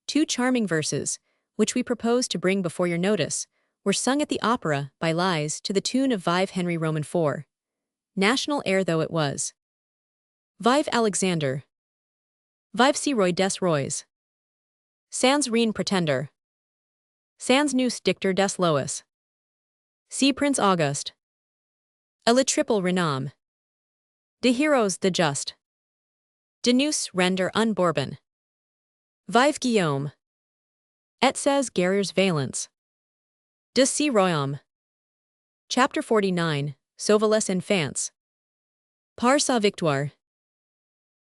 two charming verses, which we propose to bring before your notice, were sung at the opera by Lies to the tune of Vive Henry Roman IV. National air though it was. Vive Alexander. Vive ce roi des rois. Sans rien pretender. Sans nous dicter des lois. Si Prince Auguste. A le triple renomme. De heroes the just. De nous render un Bourbon. Vive Guillaume. Et ses guerriers valents. De ce royaume. Chapter 49, Sauve enfants. Par sa victoire.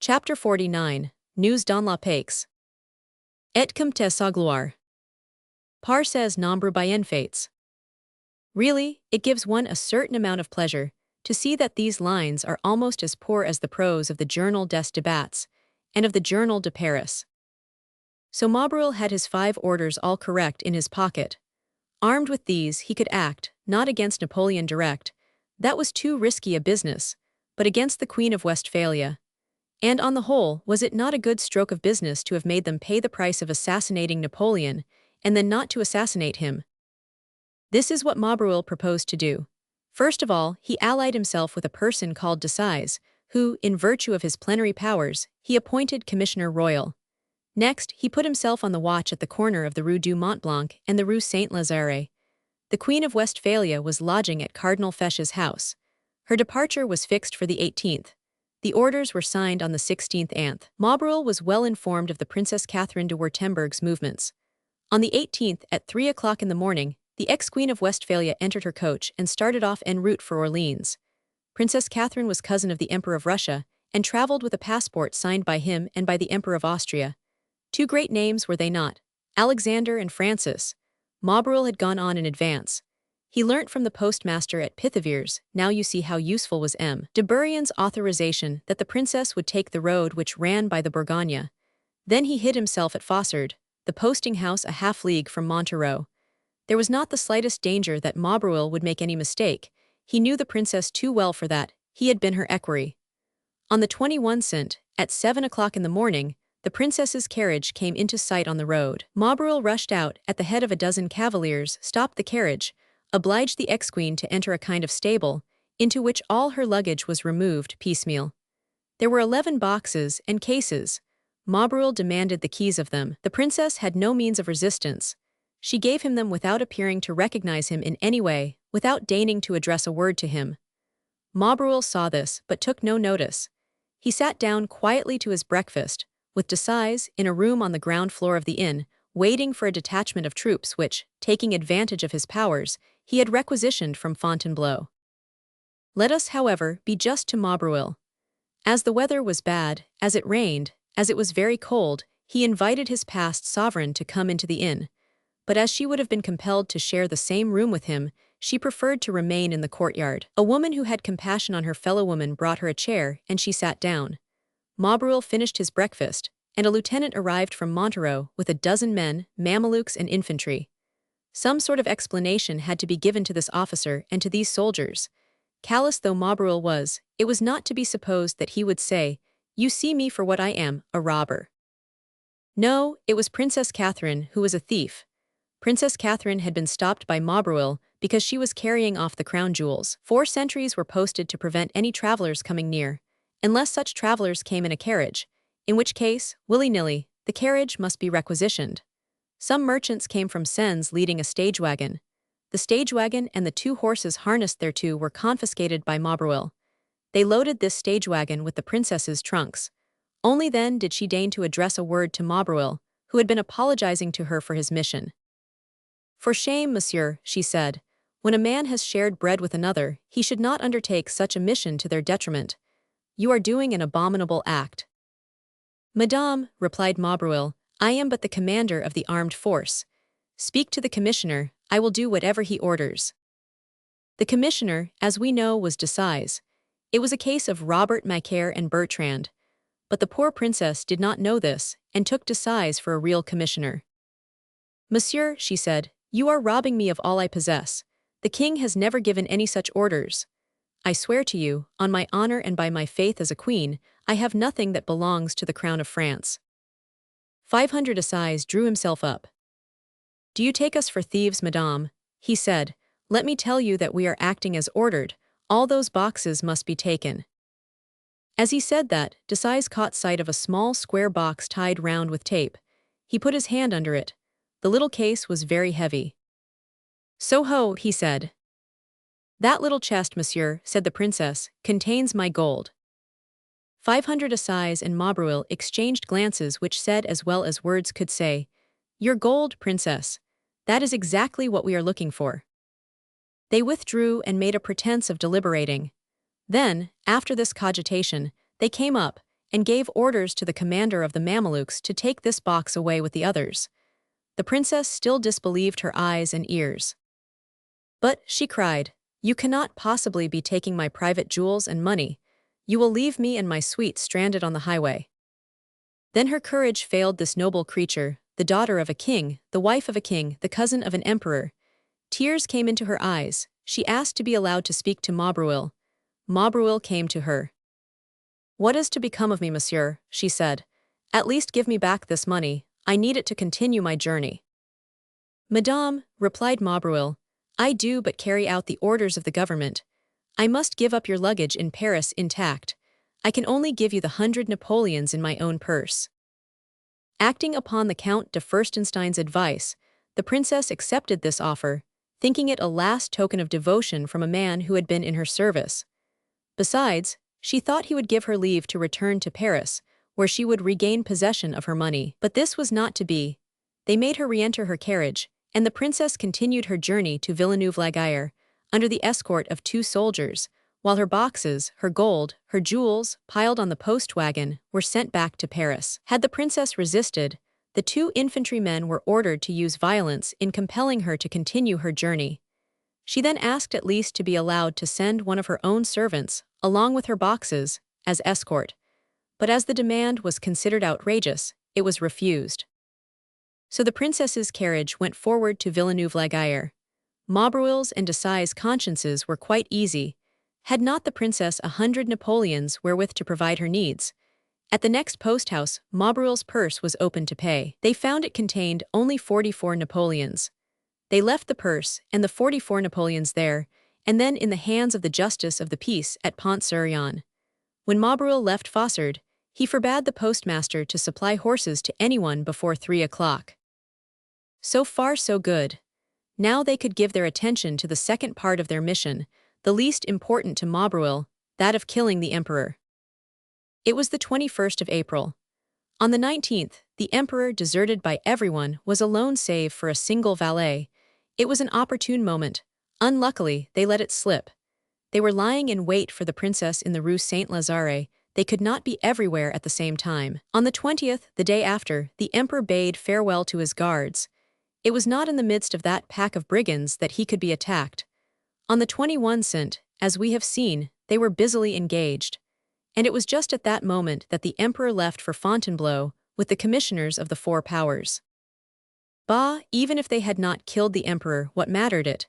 Chapter 49, Nous dans la paix. Et comme sa gloire. Par ses nombreux bienfaits. Really, it gives one a certain amount of pleasure to see that these lines are almost as poor as the prose of the Journal des Débats and of the Journal de Paris. So Maubreuil had his 5 orders all correct in his pocket. Armed with these, he could act, not against Napoleon direct, that was too risky a business, but against the Queen of Westphalia. And on the whole, was it not a good stroke of business to have made them pay the price of assassinating Napoleon, and then not to assassinate him? This is what Maubreuil proposed to do. First of all, he allied himself with a person called Desizes, who, in virtue of his plenary powers, he appointed Commissioner Royal. Next, he put himself on the watch at the corner of the Rue du Mont-Blanc and the Rue Saint-Lazare. The Queen of Westphalia was lodging at Cardinal Fesch's house. Her departure was fixed for the 18th. The orders were signed on the 16th anth. Maubreuil was well informed of the Princess Catherine de Württemberg's movements. On the 18th, at 3 o'clock in the morning, the ex-Queen of Westphalia entered her coach and started off en route for Orleans. Princess Catherine was cousin of the Emperor of Russia and traveled with a passport signed by him and by the Emperor of Austria. Two great names were they not? Alexander and Francis. Maubreuil had gone on in advance. He learnt from the postmaster at Pithiviers, now you see how useful was M. de Bourrienne's authorization that the princess would take the road which ran by the Bourgogne. Then he hid himself at Fossard, the posting house a half-league from Montereau. There was not the slightest danger that Maubreuil would make any mistake. He knew the princess too well for that. He had been her equerry. On the 21 Cent, at 7 o'clock in the morning, the princess's carriage came into sight on the road. Maubreuil rushed out at the head of a dozen cavaliers, stopped the carriage, obliged the ex-queen to enter a kind of stable, into which all her luggage was removed piecemeal. There were 11 boxes and cases. Maubreuil demanded the keys of them. The princess had no means of resistance. She gave him them without appearing to recognize him in any way, without deigning to address a word to him. Maubreuil saw this, but took no notice. He sat down quietly to his breakfast, with Desizes, in a room on the ground floor of the inn, waiting for a detachment of troops which, taking advantage of his powers, he had requisitioned from Fontainebleau. Let us, however, be just to Maubreuil. As the weather was bad, as it rained, as it was very cold, he invited his past sovereign to come into the inn. but as she would have been compelled to share the same room with him, she preferred to remain in the courtyard. A woman who had compassion on her fellow woman brought her a chair, and she sat down. Maubreuil finished his breakfast, and a lieutenant arrived from Montereau with a dozen men, Mamelukes and infantry. Some sort of explanation had to be given to this officer and to these soldiers. Callous though Maubreuil was, it was not to be supposed that he would say, "You see me for what I am, a robber." No, it was Princess Catherine who was a thief. Princess Catherine had been stopped by Maubreuil because she was carrying off the crown jewels. 4 sentries were posted to prevent any travelers coming near, unless such travelers came in a carriage, in which case, willy-nilly, the carriage must be requisitioned. Some merchants came from Sens leading a stage wagon. The stage wagon and the 2 horses harnessed thereto were confiscated by Maubreuil. They loaded this stage wagon with the princess's trunks. Only then did she deign to address a word to Maubreuil, who had been apologizing to her for his mission. "For shame, monsieur," she said. "When a man has shared bread with another, he should not undertake such a mission to their detriment. You are doing an abominable act." "Madame," replied Maubreuil, "I am but the commander of the armed force. Speak to the commissioner, I will do whatever he orders." The commissioner, as we know, was Desizes. It was a case of Robert Macaire and Bertrand. But the poor princess did not know this, and took Desizes for a real commissioner. "Monsieur," she said, "you are robbing me of all I possess. The king has never given any such orders. I swear to you, on my honor and by my faith as a queen, I have nothing that belongs to the crown of France." 500 Desizes drew himself up. "Do you take us for thieves, madame?" he said. "Let me tell you that we are acting as ordered. All those boxes must be taken." As he said that, Desizes caught sight of a small square box tied round with tape. He put his hand under it. The little case was very heavy. "So ho," he said. "That little chest, monsieur," said the princess, "contains my gold." 500 Desizes and Maubreuil exchanged glances which said as well as words could say, "Your gold, princess. That is exactly what we are looking for." They withdrew and made a pretense of deliberating. Then, after this cogitation, they came up and gave orders to the commander of the Mamelukes to take this box away with the others. The princess still disbelieved her eyes and ears. "But," she cried, "you cannot possibly be taking my private jewels and money. You will leave me and my suite stranded on the highway." Then her courage failed this noble creature, the daughter of a king, the wife of a king, the cousin of an emperor. Tears came into her eyes. She asked to be allowed to speak to Maubreuil. Maubreuil came to her. "What is to become of me, monsieur?" she said. "At least give me back this money. I need it to continue my journey." "Madame," replied Maubreuil, "I do but carry out the orders of the government. I must give up your luggage in Paris intact. I can only give you the 100 Napoleons in my own purse." Acting upon the Count de Fürstenstein's advice, the princess accepted this offer, thinking it a last token of devotion from a man who had been in her service. Besides, she thought he would give her leave to return to Paris, where she would regain possession of her money. But this was not to be. They made her re-enter her carriage, and the princess continued her journey to Villeneuve-la-Gaillarde, under the escort of 2 soldiers, while her boxes, her gold, her jewels, piled on the post-wagon, were sent back to Paris. Had the princess resisted, the 2 infantrymen were ordered to use violence in compelling her to continue her journey. She then asked at least to be allowed to send one of her own servants, along with her boxes, as escort. But as the demand was considered outrageous, it was refused. So the princess's carriage went forward to Villeneuve-la-Gaillarde. Maubreuil's and Desizes' consciences were quite easy. Had not the princess 100 Napoleons wherewith to provide her needs? At the next post-house, Maubreuil's purse was opened to pay. They found it contained only 44 Napoleons. They left the purse and the 44 Napoleons there, and then in the hands of the justice of the peace at Pont-sur-Yonne. When Maubreuil left Fossard, he forbade the postmaster to supply horses to anyone before 3 o'clock. So far so good. Now they could give their attention to the second part of their mission, the least important to Maubreuil, that of killing the emperor. It was the 21st of April. On the 19th, the emperor, deserted by everyone, was alone save for a single valet. It was an opportune moment. Unluckily, they let it slip. They were lying in wait for the princess in the Rue Saint-Lazare. They could not be everywhere at the same time. On the 20th, the day after, the emperor bade farewell to his guards. It was not in the midst of that pack of brigands that he could be attacked. On the 21 Cent, as we have seen, they were busily engaged. And it was just at that moment that the emperor left for Fontainebleau with the commissioners of the four powers. Bah, even if they had not killed the emperor, what mattered it?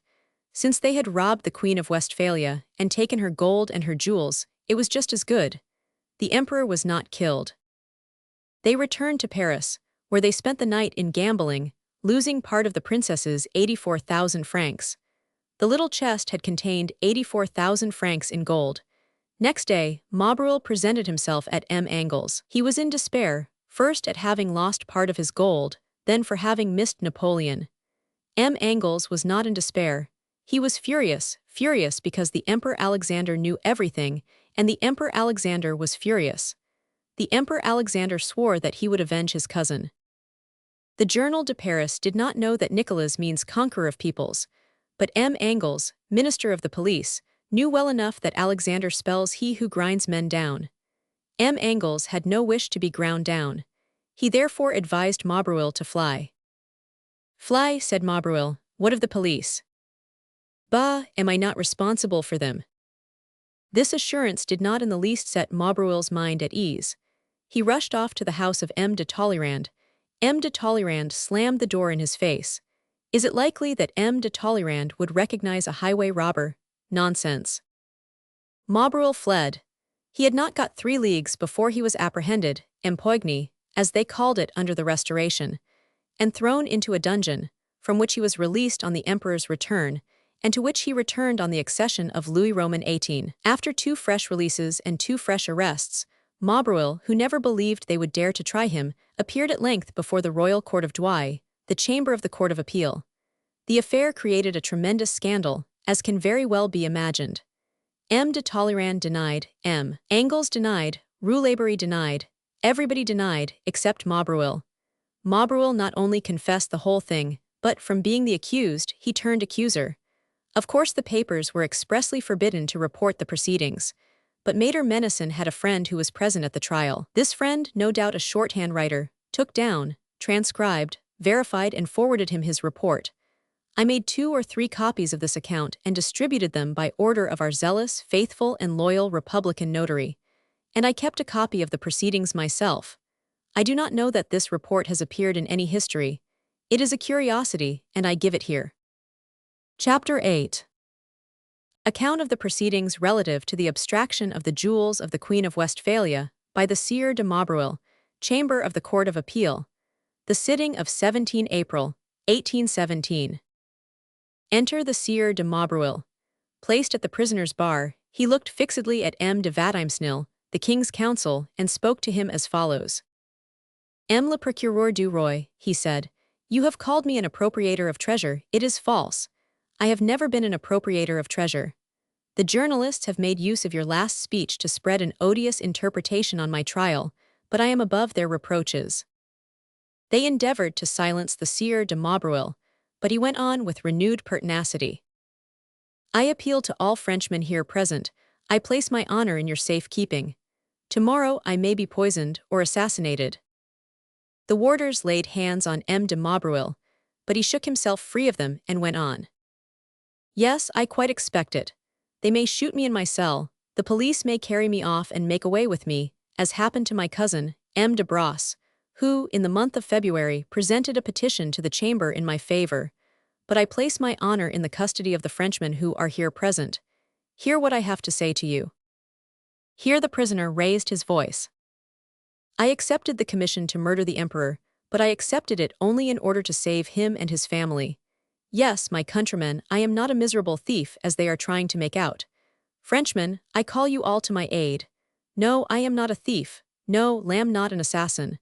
Since they had robbed the Queen of Westphalia and taken her gold and her jewels, it was just as good. The emperor was not killed. They returned to Paris, where they spent the night in gambling, losing part of the princess's 84,000 francs. The little chest had contained 84,000 francs in gold. Next day, Maubreuil presented himself at M. Angles. He was in despair, first at having lost part of his gold, then for having missed Napoleon. M. Angles was not in despair. He was furious because the Emperor Alexander knew everything, and the Emperor Alexander was furious. The Emperor Alexander swore that he would avenge his cousin. The Journal de Paris did not know that Nicolas means conqueror of peoples, but M. Angles, Minister of the Police, knew well enough that Alexander spells he who grinds men down. M. Angles had no wish to be ground down. He therefore advised Maubreuil to fly. Fly, said Maubreuil, what of the police? Bah, am I not responsible for them? This assurance did not in the least set Maubreuil's mind at ease. He rushed off to the house of M. de Talleyrand. M. de Talleyrand slammed the door in his face. Is it likely that M. de Talleyrand would recognize a highway robber? Nonsense. Maubreuil fled. He had not got 3 leagues before he was apprehended, empoigné, as they called it under the Restoration, and thrown into a dungeon, from which he was released on the emperor's return, and to which he returned on the accession of Louis Roman XVIII. After 2 fresh releases and 2 fresh arrests, Maubreuil, who never believed they would dare to try him, appeared at length before the Royal Court of Douai, the chamber of the Court of Appeal. The affair created a tremendous scandal, as can very well be imagined. M. de Talleyrand denied, M. Angles denied, Rouletabille denied, everybody denied, except Maubreuil. Maubreuil not only confessed the whole thing, but from being the accused, he turned accuser. Of course the papers were expressly forbidden to report the proceedings, but Maître Menesson had a friend who was present at the trial. This friend, no doubt a shorthand writer, took down, transcribed, verified and forwarded him his report. I made 2 or 3 copies of this account and distributed them by order of our zealous, faithful and loyal Republican notary, and I kept a copy of the proceedings myself. I do not know that this report has appeared in any history. It is a curiosity, and I give it here. Chapter 8. Account of the proceedings relative to the abstraction of the jewels of the Queen of Westphalia by the Sieur de Maubreuil, Chamber of the Court of Appeal. The sitting of 17 April, 1817. Enter the Sieur de Maubreuil. Placed at the prisoner's bar, he looked fixedly at M. de Vatimesnil, the king's counsel, and spoke to him as follows. M. le procureur du roi, he said, you have called me an appropriator of treasure. It is false. I have never been an appropriator of treasure. The journalists have made use of your last speech to spread an odious interpretation on my trial, but I am above their reproaches. They endeavored to silence the Sieur de Maubreuil, but he went on with renewed pertinacity. I appeal to all Frenchmen here present. I place my honor in your safe keeping. Tomorrow I may be poisoned or assassinated. The warders laid hands on M. de Maubreuil, but he shook himself free of them and went on. Yes, I quite expect it. They may shoot me in my cell, the police may carry me off and make away with me, as happened to my cousin, M. de Brosse, who, in the month of February, presented a petition to the chamber in my favor, but I place my honor in the custody of the Frenchmen who are here present. Hear what I have to say to you. Here the prisoner raised his voice. I accepted the commission to murder the emperor, but I accepted it only in order to save him and his family. Yes, my countrymen, I am not a miserable thief as they are trying to make out. Frenchmen, I call you all to my aid. No, I am not a thief. No, lamb not an assassin.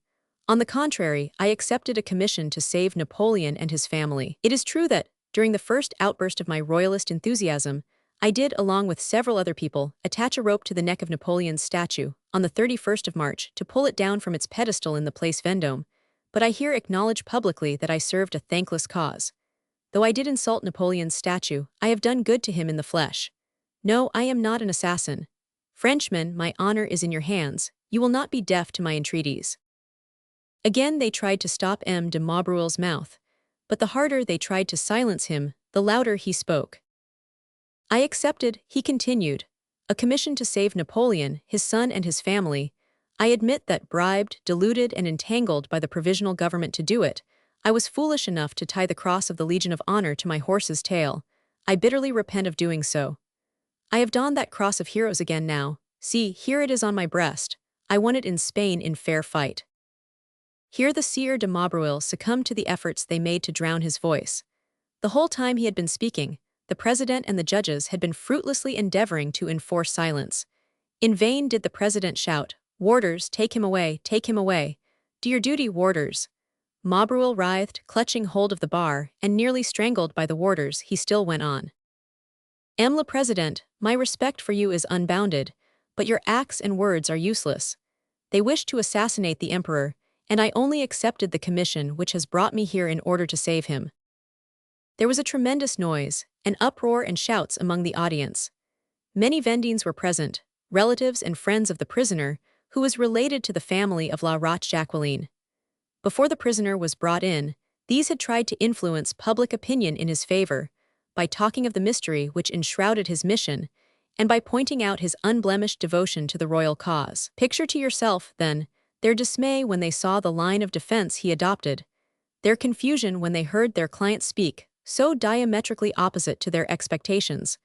On the contrary, I accepted a commission to save Napoleon and his family. It is true that, during the first outburst of my royalist enthusiasm, I did, along with several other people, attach a rope to the neck of Napoleon's statue, on the 31st of March, to pull it down from its pedestal in the Place Vendôme, but I here acknowledge publicly that I served a thankless cause. Though I did insult Napoleon's statue, I have done good to him in the flesh. No, I am not an assassin. Frenchmen, my honor is in your hands. You will not be deaf to my entreaties. Again they tried to stop M. de Maubreuil's mouth, but the harder they tried to silence him, the louder he spoke. I accepted, he continued, a commission to save Napoleon, his son and his family. I admit that bribed, deluded and entangled by the provisional government to do it, I was foolish enough to tie the cross of the Legion of Honor to my horse's tail. I bitterly repent of doing so. I have donned that cross of heroes again now. See, here it is on my breast. I won it in Spain in fair fight. Here the Sieur de Maubreuil succumbed to the efforts they made to drown his voice. The whole time he had been speaking, the president and the judges had been fruitlessly endeavoring to enforce silence. In vain did the president shout, "Warders, take him away, take him away. Do your duty, warders." Maubreuil writhed, clutching hold of the bar, and nearly strangled by the warders, he still went on. "M. le President, my respect for you is unbounded, but your acts and words are useless. They wish to assassinate the emperor, and I only accepted the commission which has brought me here in order to save him." There was a tremendous noise, an uproar and shouts among the audience. Many Vendines were present, relatives and friends of the prisoner, who was related to the family of La Roche-Jacqueline. Before the prisoner was brought in, these had tried to influence public opinion in his favor, by talking of the mystery which enshrouded his mission, and by pointing out his unblemished devotion to the royal cause. Picture to yourself, then, their dismay when they saw the line of defense he adopted, their confusion when they heard their client speak, so diametrically opposite to their expectations,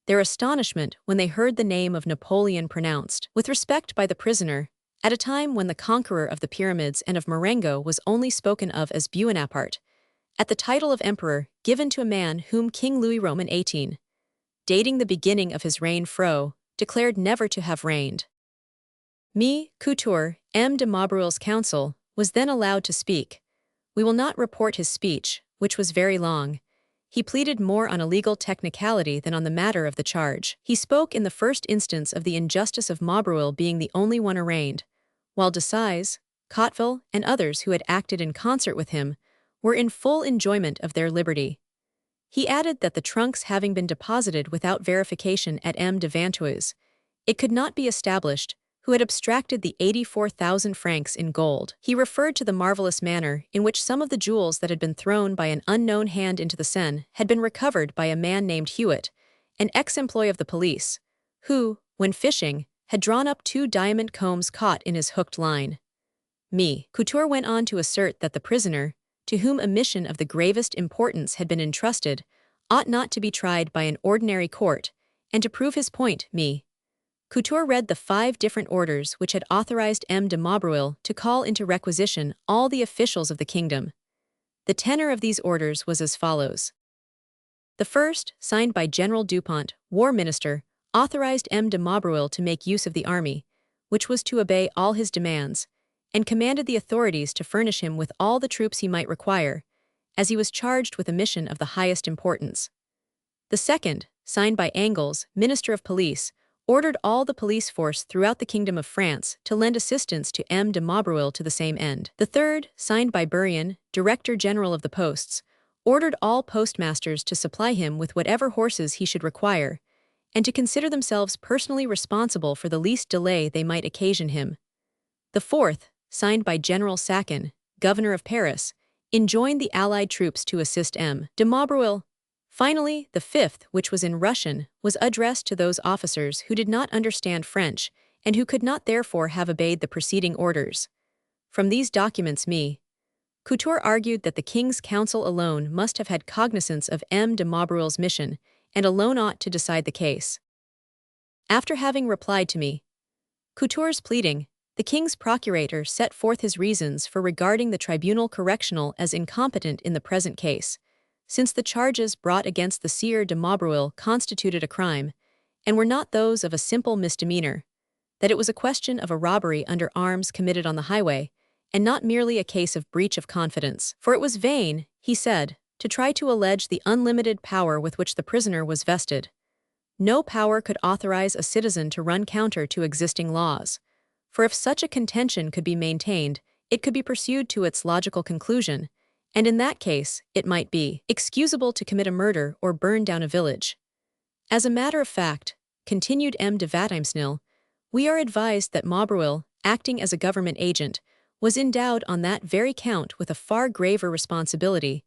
their astonishment when they heard the name of Napoleon pronounced with respect by the prisoner, at a time when the conqueror of the pyramids and of Marengo was only spoken of as Buonaparte, at the title of emperor given to a man whom King Louis Roman XVIII, dating the beginning of his reign declared never to have reigned. Couture, M. de Maubreuil's counsel, was then allowed to speak. We will not report his speech, which was very long. He pleaded more on a legal technicality than on the matter of the charge. He spoke in the first instance of the injustice of Maubreuil being the only one arraigned, while Desizes, Cotteville, and others who had acted in concert with him were in full enjoyment of their liberty. He added that the trunks having been deposited without verification at M. de Vinteuil's, it could not be established who had abstracted the 84,000 francs in gold. He referred to the marvelous manner in which some of the jewels that had been thrown by an unknown hand into the Seine had been recovered by a man named Hewitt, an ex-employee of the police, who, when fishing, had drawn up 2 diamond combs caught in his hooked line. Couture went on to assert that the prisoner, to whom a mission of the gravest importance had been entrusted, ought not to be tried by an ordinary court, and to prove his point, Couture read the 5 different orders which had authorized M. de Maubreuil to call into requisition all the officials of the kingdom. The tenor of these orders was as follows. The first, signed by General Dupont, War Minister, authorized M. de Maubreuil to make use of the army, which was to obey all his demands, and commanded the authorities to furnish him with all the troops he might require, as he was charged with a mission of the highest importance. The second, signed by Angles, Minister of Police, ordered all the police force throughout the Kingdom of France to lend assistance to M. de Maubreuil to the same end. The third, signed by Burian, Director General of the Posts, ordered all postmasters to supply him with whatever horses he should require, and to consider themselves personally responsible for the least delay they might occasion him. The fourth, signed by General Sachin, Governor of Paris, enjoined the Allied troops to assist M. de Maubreuil. Finally, the fifth, which was in Russian, was addressed to those officers who did not understand French and who could not therefore have obeyed the preceding orders. From these documents Couture argued that the King's Council alone must have had cognizance of M. de Maubreuil's mission and alone ought to decide the case. After having replied to Couture's pleading, the King's procurator set forth his reasons for regarding the Tribunal Correctional as incompetent in the present case, since the charges brought against the Sieur de Maubreuil constituted a crime, and were not those of a simple misdemeanor, that it was a question of a robbery under arms committed on the highway, and not merely a case of breach of confidence. For it was vain, he said, to try to allege the unlimited power with which the prisoner was vested. No power could authorize a citizen to run counter to existing laws, for if such a contention could be maintained, it could be pursued to its logical conclusion, and in that case, it might be excusable to commit a murder or burn down a village. As a matter of fact, continued M. de Vatimesnil, we are advised that Maubreuil, acting as a government agent, was endowed on that very count with a far graver responsibility,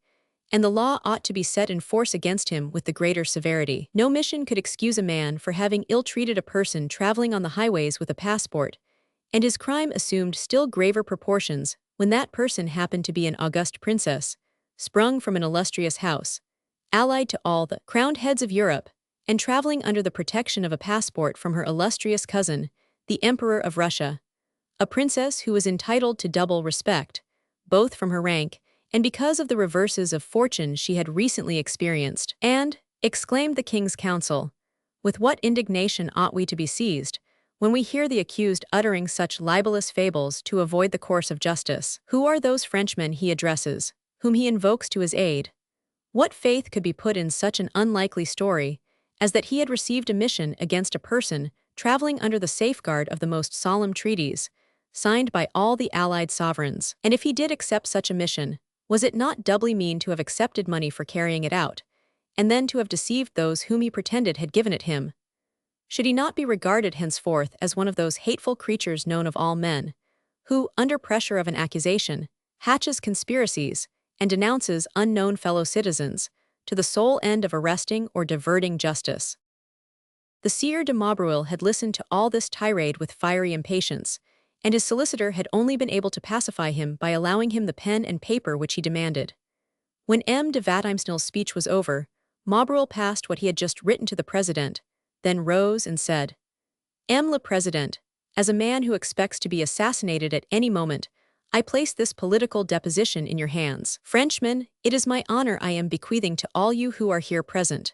and the law ought to be set in force against him with the greater severity. No mission could excuse a man for having ill-treated a person traveling on the highways with a passport, and his crime assumed still graver proportions when that person happened to be an august princess, sprung from an illustrious house, allied to all the crowned heads of Europe, and traveling under the protection of a passport from her illustrious cousin, the Emperor of Russia, a princess who was entitled to double respect, both from her rank and because of the reverses of fortune she had recently experienced. And, exclaimed the king's council, with what indignation ought we to be seized when we hear the accused uttering such libelous fables to avoid the course of justice? Who are those Frenchmen he addresses, whom he invokes to his aid? What faith could be put in such an unlikely story as that he had received a mission against a person traveling under the safeguard of the most solemn treaties, signed by all the allied sovereigns? And if he did accept such a mission, was it not doubly mean to have accepted money for carrying it out, and then to have deceived those whom he pretended had given it him? Should he not be regarded henceforth as one of those hateful creatures known of all men, who, under pressure of an accusation, hatches conspiracies and denounces unknown fellow citizens, to the sole end of arresting or diverting justice? The Sieur de Maubreuil had listened to all this tirade with fiery impatience, and his solicitor had only been able to pacify him by allowing him the pen and paper which he demanded. When M. de Vatimesnil's speech was over, Maubreuil passed what he had just written to the president, then rose and said, "M. le Président, as a man who expects to be assassinated at any moment, I place this political deposition in your hands. Frenchmen, it is my honor I am bequeathing to all you who are here present.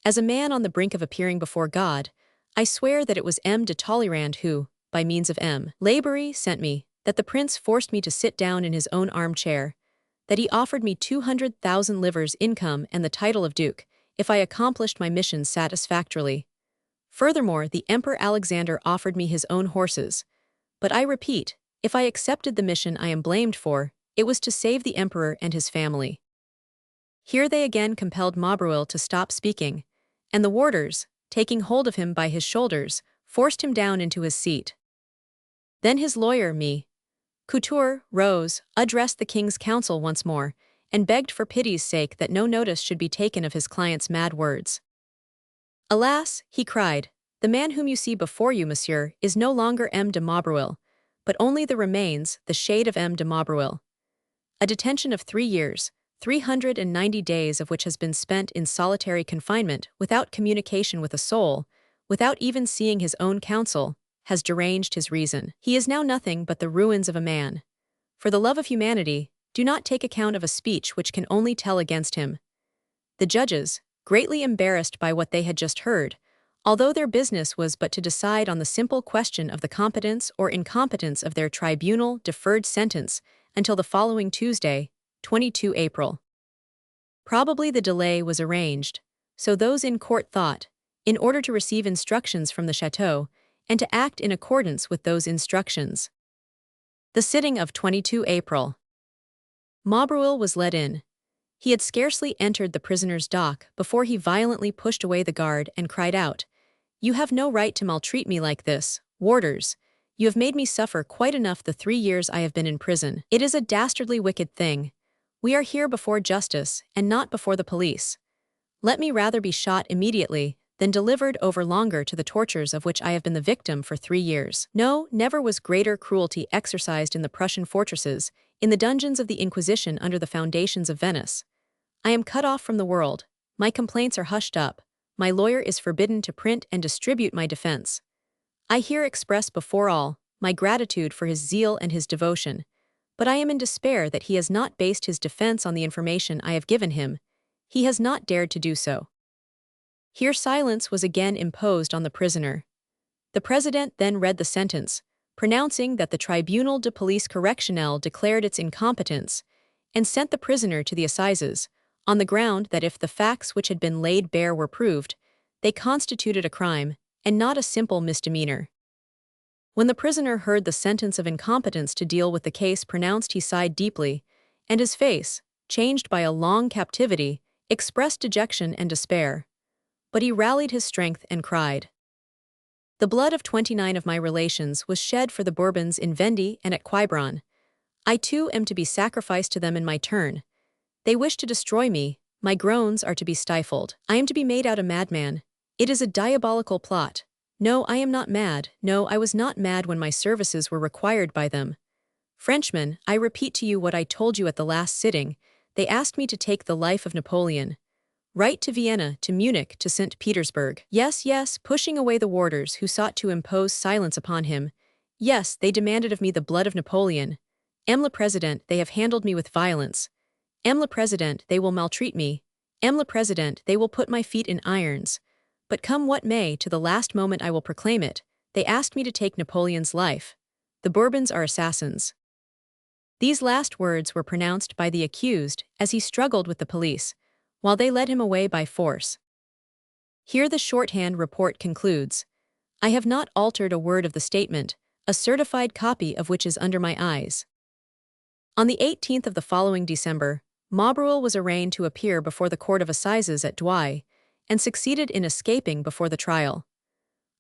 As a man on the brink of appearing before God, I swear that it was M. de Talleyrand who, by means of M. Laborie, sent me, that the prince forced me to sit down in his own armchair, that he offered me 200,000 livres income and the title of duke, if I accomplished my mission satisfactorily. Furthermore, the Emperor Alexander offered me his own horses. But I repeat, if I accepted the mission I am blamed for, it was to save the emperor and his family." Here they again compelled Maubreuil to stop speaking, and the warders, taking hold of him by his shoulders, forced him down into his seat. Then his lawyer, Me. Couture, rose, addressed the king's council once more, and begged for pity's sake that no notice should be taken of his client's mad words. "Alas," he cried, "the man whom you see before you, monsieur, is no longer M. de Maubreuil, but only the remains, the shade of M. de Maubreuil. A detention of 3 years, 390 days of which has been spent in solitary confinement without communication with a soul, without even seeing his own counsel, has deranged his reason. He is now nothing but the ruins of a man. For the love of humanity, do not take account of a speech which can only tell against him." The judges, greatly embarrassed by what they had just heard, although their business was but to decide on the simple question of the competence or incompetence of their tribunal, deferred sentence until the following Tuesday, 22 April. Probably the delay was arranged, so those in court thought, in order to receive instructions from the chateau, and to act in accordance with those instructions. The sitting of 22 April. Maubreuil was led in. He had scarcely entered the prisoner's dock before he violently pushed away the guard and cried out, "You have no right to maltreat me like this, warders. You have made me suffer quite enough the 3 years I have been in prison. It is a dastardly wicked thing. We are here before justice and not before the police. Let me rather be shot immediately than delivered over longer to the tortures of which I have been the victim for 3 years. No, never was greater cruelty exercised in the Prussian fortresses, in the dungeons of the Inquisition under the foundations of Venice. I am cut off from the world, my complaints are hushed up, my lawyer is forbidden to print and distribute my defense. I here express before all my gratitude for his zeal and his devotion, but I am in despair that he has not based his defense on the information I have given him. He has not dared to do so." Here silence was again imposed on the prisoner. The president then read the sentence, pronouncing that the Tribunal de Police Correctionnelle declared its incompetence, and sent the prisoner to the assizes, on the ground that if the facts which had been laid bare were proved, they constituted a crime, and not a simple misdemeanor. When the prisoner heard the sentence of incompetence to deal with the case pronounced, he sighed deeply, and his face, changed by a long captivity, expressed dejection and despair. But he rallied his strength and cried, "The blood of 29 of my relations was shed for the Bourbons in Vendée and at Quiberon. I too am to be sacrificed to them in my turn. They wish to destroy me, my groans are to be stifled. I am to be made out a madman. It is a diabolical plot. No, I am not mad, no, I was not mad when my services were required by them. Frenchmen, I repeat to you what I told you at the last sitting, they asked me to take the life of Napoleon. Write to Vienna, to Munich, to St. Petersburg. Yes, yes, pushing away the warders who sought to impose silence upon him. Yes, they demanded of me the blood of Napoleon. M. le President, they have handled me with violence. M. le President, they will maltreat me. M. le President, they will put my feet in irons. But come what may, to the last moment I will proclaim it. They asked me to take Napoleon's life. The Bourbons are assassins. These last words were pronounced by the accused as he struggled with the police, while they led him away by force. Here the shorthand report concludes. I have not altered a word of the statement, a certified copy of which is under my eyes. On the 18th of the following December, Maubreuil was arraigned to appear before the Court of Assizes at Douai, and succeeded in escaping before the trial.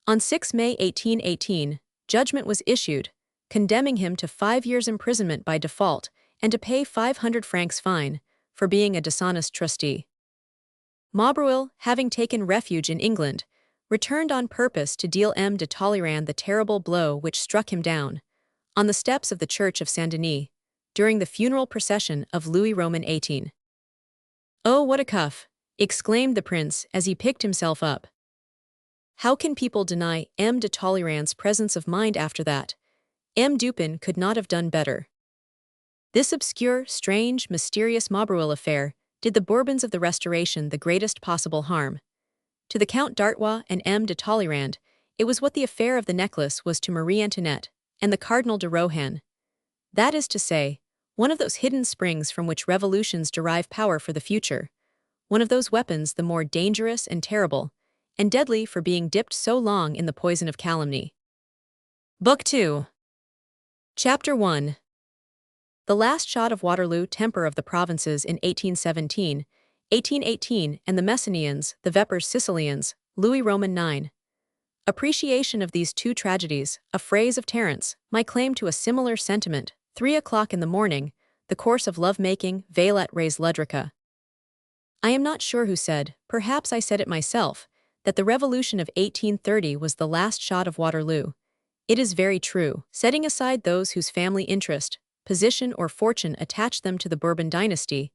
On 6 May 1818, judgment was issued, condemning him to 5 years' imprisonment by default and to pay 500 francs fine for being a dishonest trustee. Maubreuil, having taken refuge in England, returned on purpose to deal M. de Talleyrand the terrible blow which struck him down, on the steps of the Church of Saint-Denis, during the funeral procession of Louis Roman XVIII. "Oh, what a cuff!" exclaimed the prince as he picked himself up. How can people deny M. de Talleyrand's presence of mind after that? M. Dupin could not have done better. This obscure, strange, mysterious Maubreuil affair did the Bourbons of the Restoration the greatest possible harm. To the Count d'Artois and M. de Talleyrand, it was what the affair of the necklace was to Marie Antoinette and the Cardinal de Rohan. That is to say, one of those hidden springs from which revolutions derive power for the future, one of those weapons the more dangerous and terrible, and deadly for being dipped so long in the poison of calumny. Book 2. Chapter 1. The last shot of Waterloo temper of the provinces in 1817, 1818, and the Messenians, the Vepers Sicilians, Louis Roman IX. Appreciation of these two tragedies, a phrase of Terence, my claim to a similar sentiment, 3 o'clock in the morning, the course of love-making, veillet res ludrica. I am not sure who said, perhaps I said it myself, that the Revolution of 1830 was the last shot of Waterloo. It is very true, setting aside those whose family interest, position or fortune attached them to the Bourbon dynasty,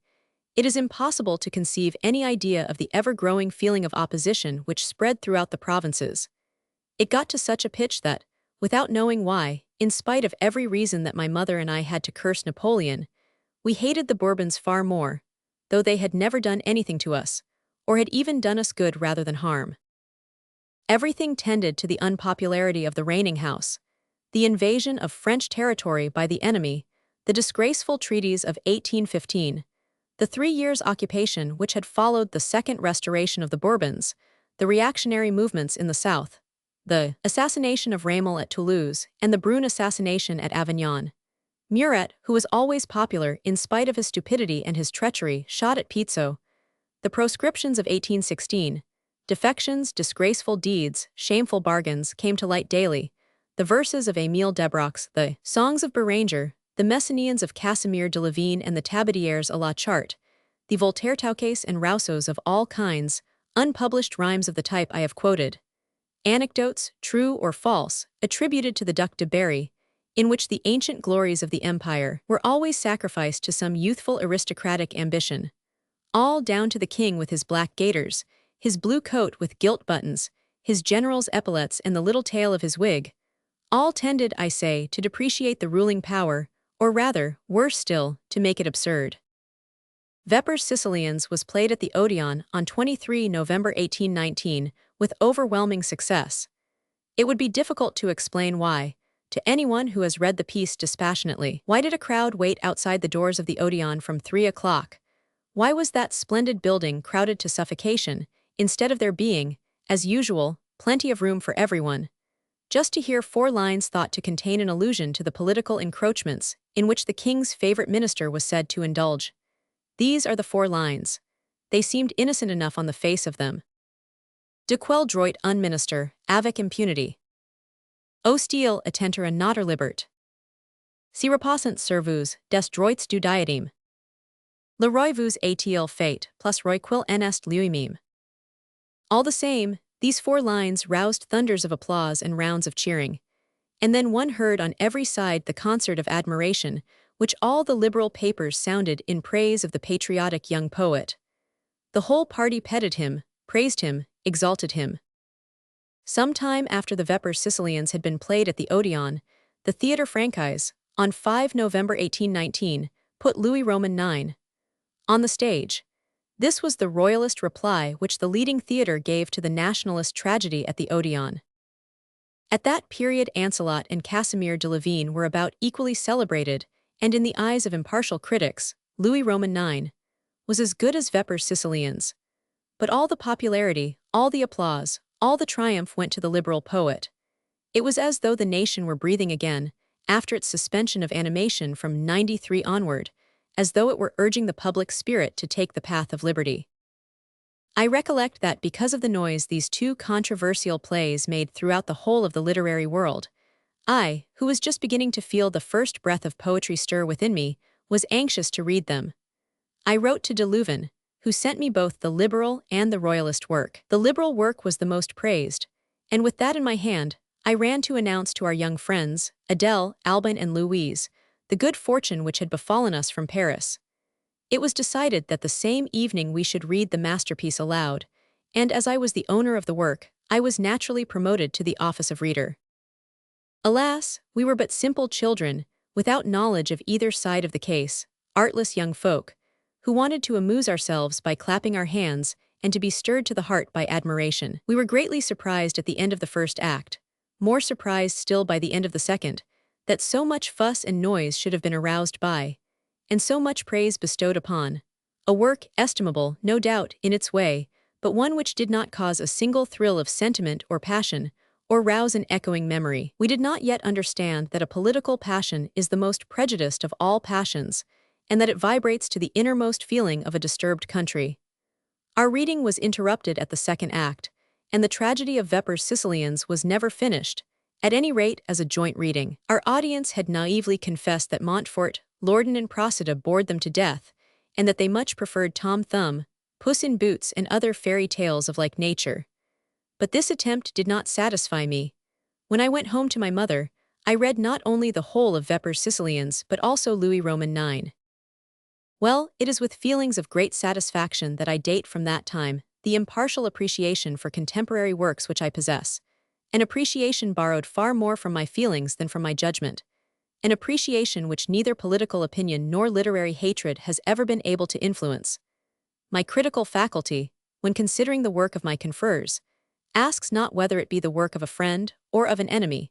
it is impossible to conceive any idea of the ever-growing feeling of opposition which spread throughout the provinces. It got to such a pitch that, without knowing why, in spite of every reason that my mother and I had to curse Napoleon, we hated the Bourbons far more, though they had never done anything to us, or had even done us good rather than harm. Everything tended to the unpopularity of the reigning house, the invasion of French territory by the enemy, the disgraceful treaties of 1815, the 3 years' occupation which had followed the second restoration of the Bourbons, the reactionary movements in the south, the assassination of Ramel at Toulouse, and the Brune assassination at Avignon. Murat, who was always popular in spite of his stupidity and his treachery, shot at Pizzo. The proscriptions of 1816, defections, disgraceful deeds, shameful bargains came to light daily. The verses of Émile Debrox, the songs of Béranger, the Messenians of Casimir de Lavine and the Tabadières à la Charte, the Voltaire-Tauqués and Rousseaus of all kinds, unpublished rhymes of the type I have quoted. Anecdotes, true or false, attributed to the Duc de Berry, in which the ancient glories of the empire were always sacrificed to some youthful aristocratic ambition. All down to the king with his black gaiters, his blue coat with gilt buttons, his general's epaulets and the little tail of his wig. All tended, I say, to depreciate the ruling power, or rather, worse still, to make it absurd. Vepers Sicilians was played at the Odeon on 23 November 1819 with overwhelming success. It would be difficult to explain why, to anyone who has read the piece dispassionately. Why did a crowd wait outside the doors of the Odeon from 3 o'clock? Why was that splendid building crowded to suffocation, instead of there being, as usual, plenty of room for everyone? Just to hear 4 lines thought to contain an allusion to the political encroachments in which the king's favorite minister was said to indulge. These are the 4 lines. They seemed innocent enough on the face of them. De quel droit un minister, avec impunity. O style attenter a notter libert. Si reposant sur vous, des droits du diadème. Le roi vous a-t-il fait, plus roi qu'il en est lui-même. All the same, these 4 lines roused thunders of applause and rounds of cheering. And then one heard on every side the concert of admiration, which all the liberal papers sounded in praise of the patriotic young poet. The whole party petted him, praised him, exalted him. Some time after the Vepers Sicilians had been played at the Odeon, the Theatre Francais, on 5 November 1819, put Louis Roman IX on the stage. This was the royalist reply which the leading theatre gave to the nationalist tragedy at the Odeon. At that period Ancelot and Casimir de Lavine were about equally celebrated, and in the eyes of impartial critics, Louis Roman IX was as good as Vepers Sicilians. But all the popularity, all the applause, all the triumph went to the liberal poet. It was as though the nation were breathing again, after its suspension of animation from '93 onward, as though it were urging the public spirit to take the path of liberty. I recollect that because of the noise these 2 controversial plays made throughout the whole of the literary world, I, who was just beginning to feel the first breath of poetry stir within me, was anxious to read them. I wrote to de Leuven, who sent me both the liberal and the royalist work. The liberal work was the most praised, and with that in my hand, I ran to announce to our young friends, Adele, Albin and Louise, the good fortune which had befallen us from Paris. It was decided that the same evening we should read the masterpiece aloud, and as I was the owner of the work, I was naturally promoted to the office of reader. Alas, we were but simple children, without knowledge of either side of the case, artless young folk, who wanted to amuse ourselves by clapping our hands and to be stirred to the heart by admiration. We were greatly surprised at the end of the first act, more surprised still by the end of the second, that so much fuss and noise should have been aroused by, and so much praise bestowed upon, a work estimable, no doubt, in its way, but one which did not cause a single thrill of sentiment or passion, or rouse an echoing memory. We did not yet understand that a political passion is the most prejudiced of all passions, and that it vibrates to the innermost feeling of a disturbed country. Our reading was interrupted at the second act, and the tragedy of Vepers Sicilians was never finished, at any rate as a joint reading. Our audience had naively confessed that Montfort, Loudon and Procida bored them to death, and that they much preferred Tom Thumb, Puss in Boots and other fairy tales of like nature. But this attempt did not satisfy me. When I went home to my mother, I read not only the whole of Vepers Sicilians but also Louis Roman IX. Well, it is with feelings of great satisfaction that I date from that time the impartial appreciation for contemporary works which I possess, an appreciation borrowed far more from my feelings than from my judgment, an appreciation which neither political opinion nor literary hatred has ever been able to influence. My critical faculty, when considering the work of my confreres, asks not whether it be the work of a friend or of an enemy,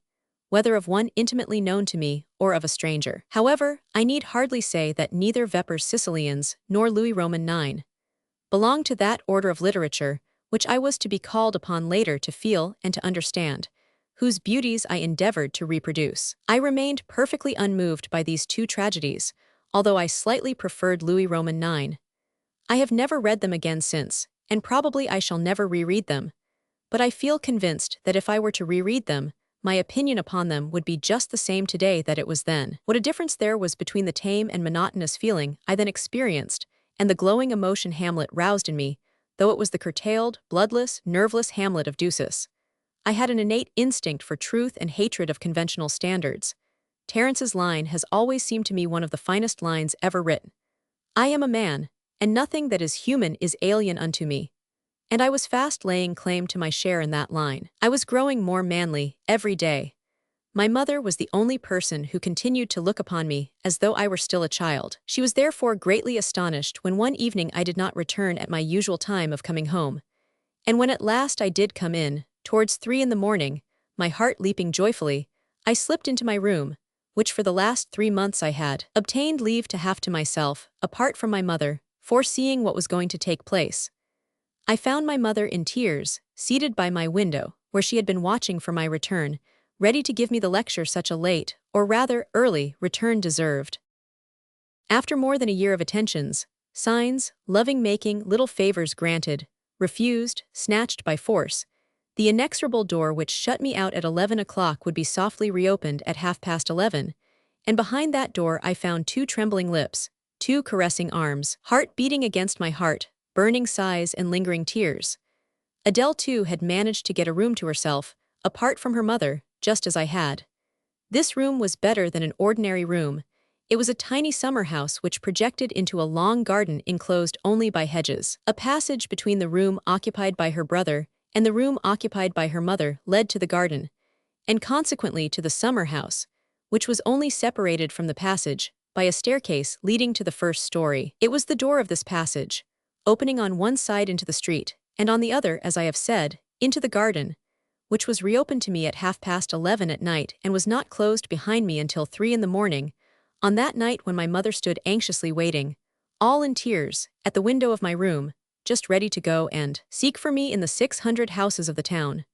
whether of one intimately known to me or of a stranger. However, I need hardly say that neither Vepers Sicilians nor Louis Roman IX belong to that order of literature which I was to be called upon later to feel and to understand, whose beauties I endeavored to reproduce. I remained perfectly unmoved by these 2 tragedies, although I slightly preferred Louis Roman IX. I have never read them again since, and probably I shall never reread them, but I feel convinced that if I were to reread them, my opinion upon them would be just the same today that it was then. What a difference there was between the tame and monotonous feeling I then experienced and the glowing emotion Hamlet roused in me, though it was the curtailed, bloodless, nerveless Hamlet of Ducis. I had an innate instinct for truth and hatred of conventional standards. Terence's line has always seemed to me one of the finest lines ever written. I am a man, and nothing that is human is alien unto me. And I was fast laying claim to my share in that line. I was growing more manly every day. My mother was the only person who continued to look upon me as though I were still a child. She was therefore greatly astonished when one evening I did not return at my usual time of coming home. And when at last I did come in, towards 3 in the morning, my heart leaping joyfully, I slipped into my room, which for the last 3 months I had obtained leave to have to myself, apart from my mother, foreseeing what was going to take place. I found my mother in tears, seated by my window, where she had been watching for my return, ready to give me the lecture such a late, or rather early, return deserved. After more than a year of attentions, signs, loving-making, little favors granted, refused, snatched by force, the inexorable door which shut me out at 11 o'clock would be softly reopened at 11:30, and behind that door I found 2 trembling lips, two caressing arms, heart beating against my heart, burning sighs and lingering tears. Adele, too, had managed to get a room to herself, apart from her mother, just as I had. This room was better than an ordinary room. It was a tiny summer house which projected into a long garden enclosed only by hedges. A passage between the room occupied by her brother and the room occupied by her mother led to the garden, and consequently to the summer house, which was only separated from the passage by a staircase leading to the first story. It was the door of this passage, opening on one side into the street, and on the other, as I have said, into the garden, which was reopened to me at 11:30 at night and was not closed behind me until 3 in the morning, on that night when my mother stood anxiously waiting, all in tears, at the window of my room, just ready to go and seek for me in the 600 houses of the town.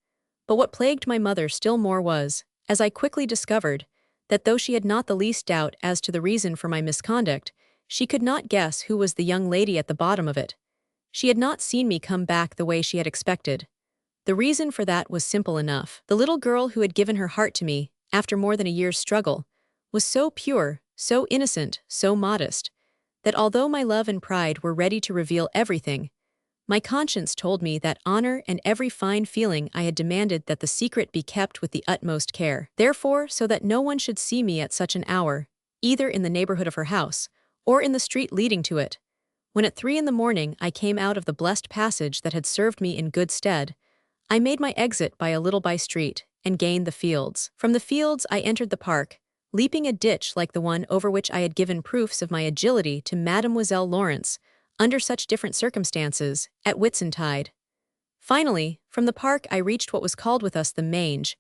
But what plagued my mother still more was, as I quickly discovered, that though she had not the least doubt as to the reason for my misconduct, she could not guess who was the young lady at the bottom of it. She had not seen me come back the way she had expected. The reason for that was simple enough. The little girl who had given her heart to me, after more than a year's struggle, was so pure, so innocent, so modest, that although my love and pride were ready to reveal everything, my conscience told me that honor and every fine feeling I had demanded that the secret be kept with the utmost care. Therefore, so that no one should see me at such an hour, either in the neighborhood of her house, or in the street leading to it, when at 3 in the morning I came out of the blessed passage that had served me in good stead, I made my exit by a little by-street, and gained the fields. From the fields I entered the park, leaping a ditch like the one over which I had given proofs of my agility to Mademoiselle Lawrence, under such different circumstances, at Whitsuntide. Finally, from the park I reached what was called with us the Mange,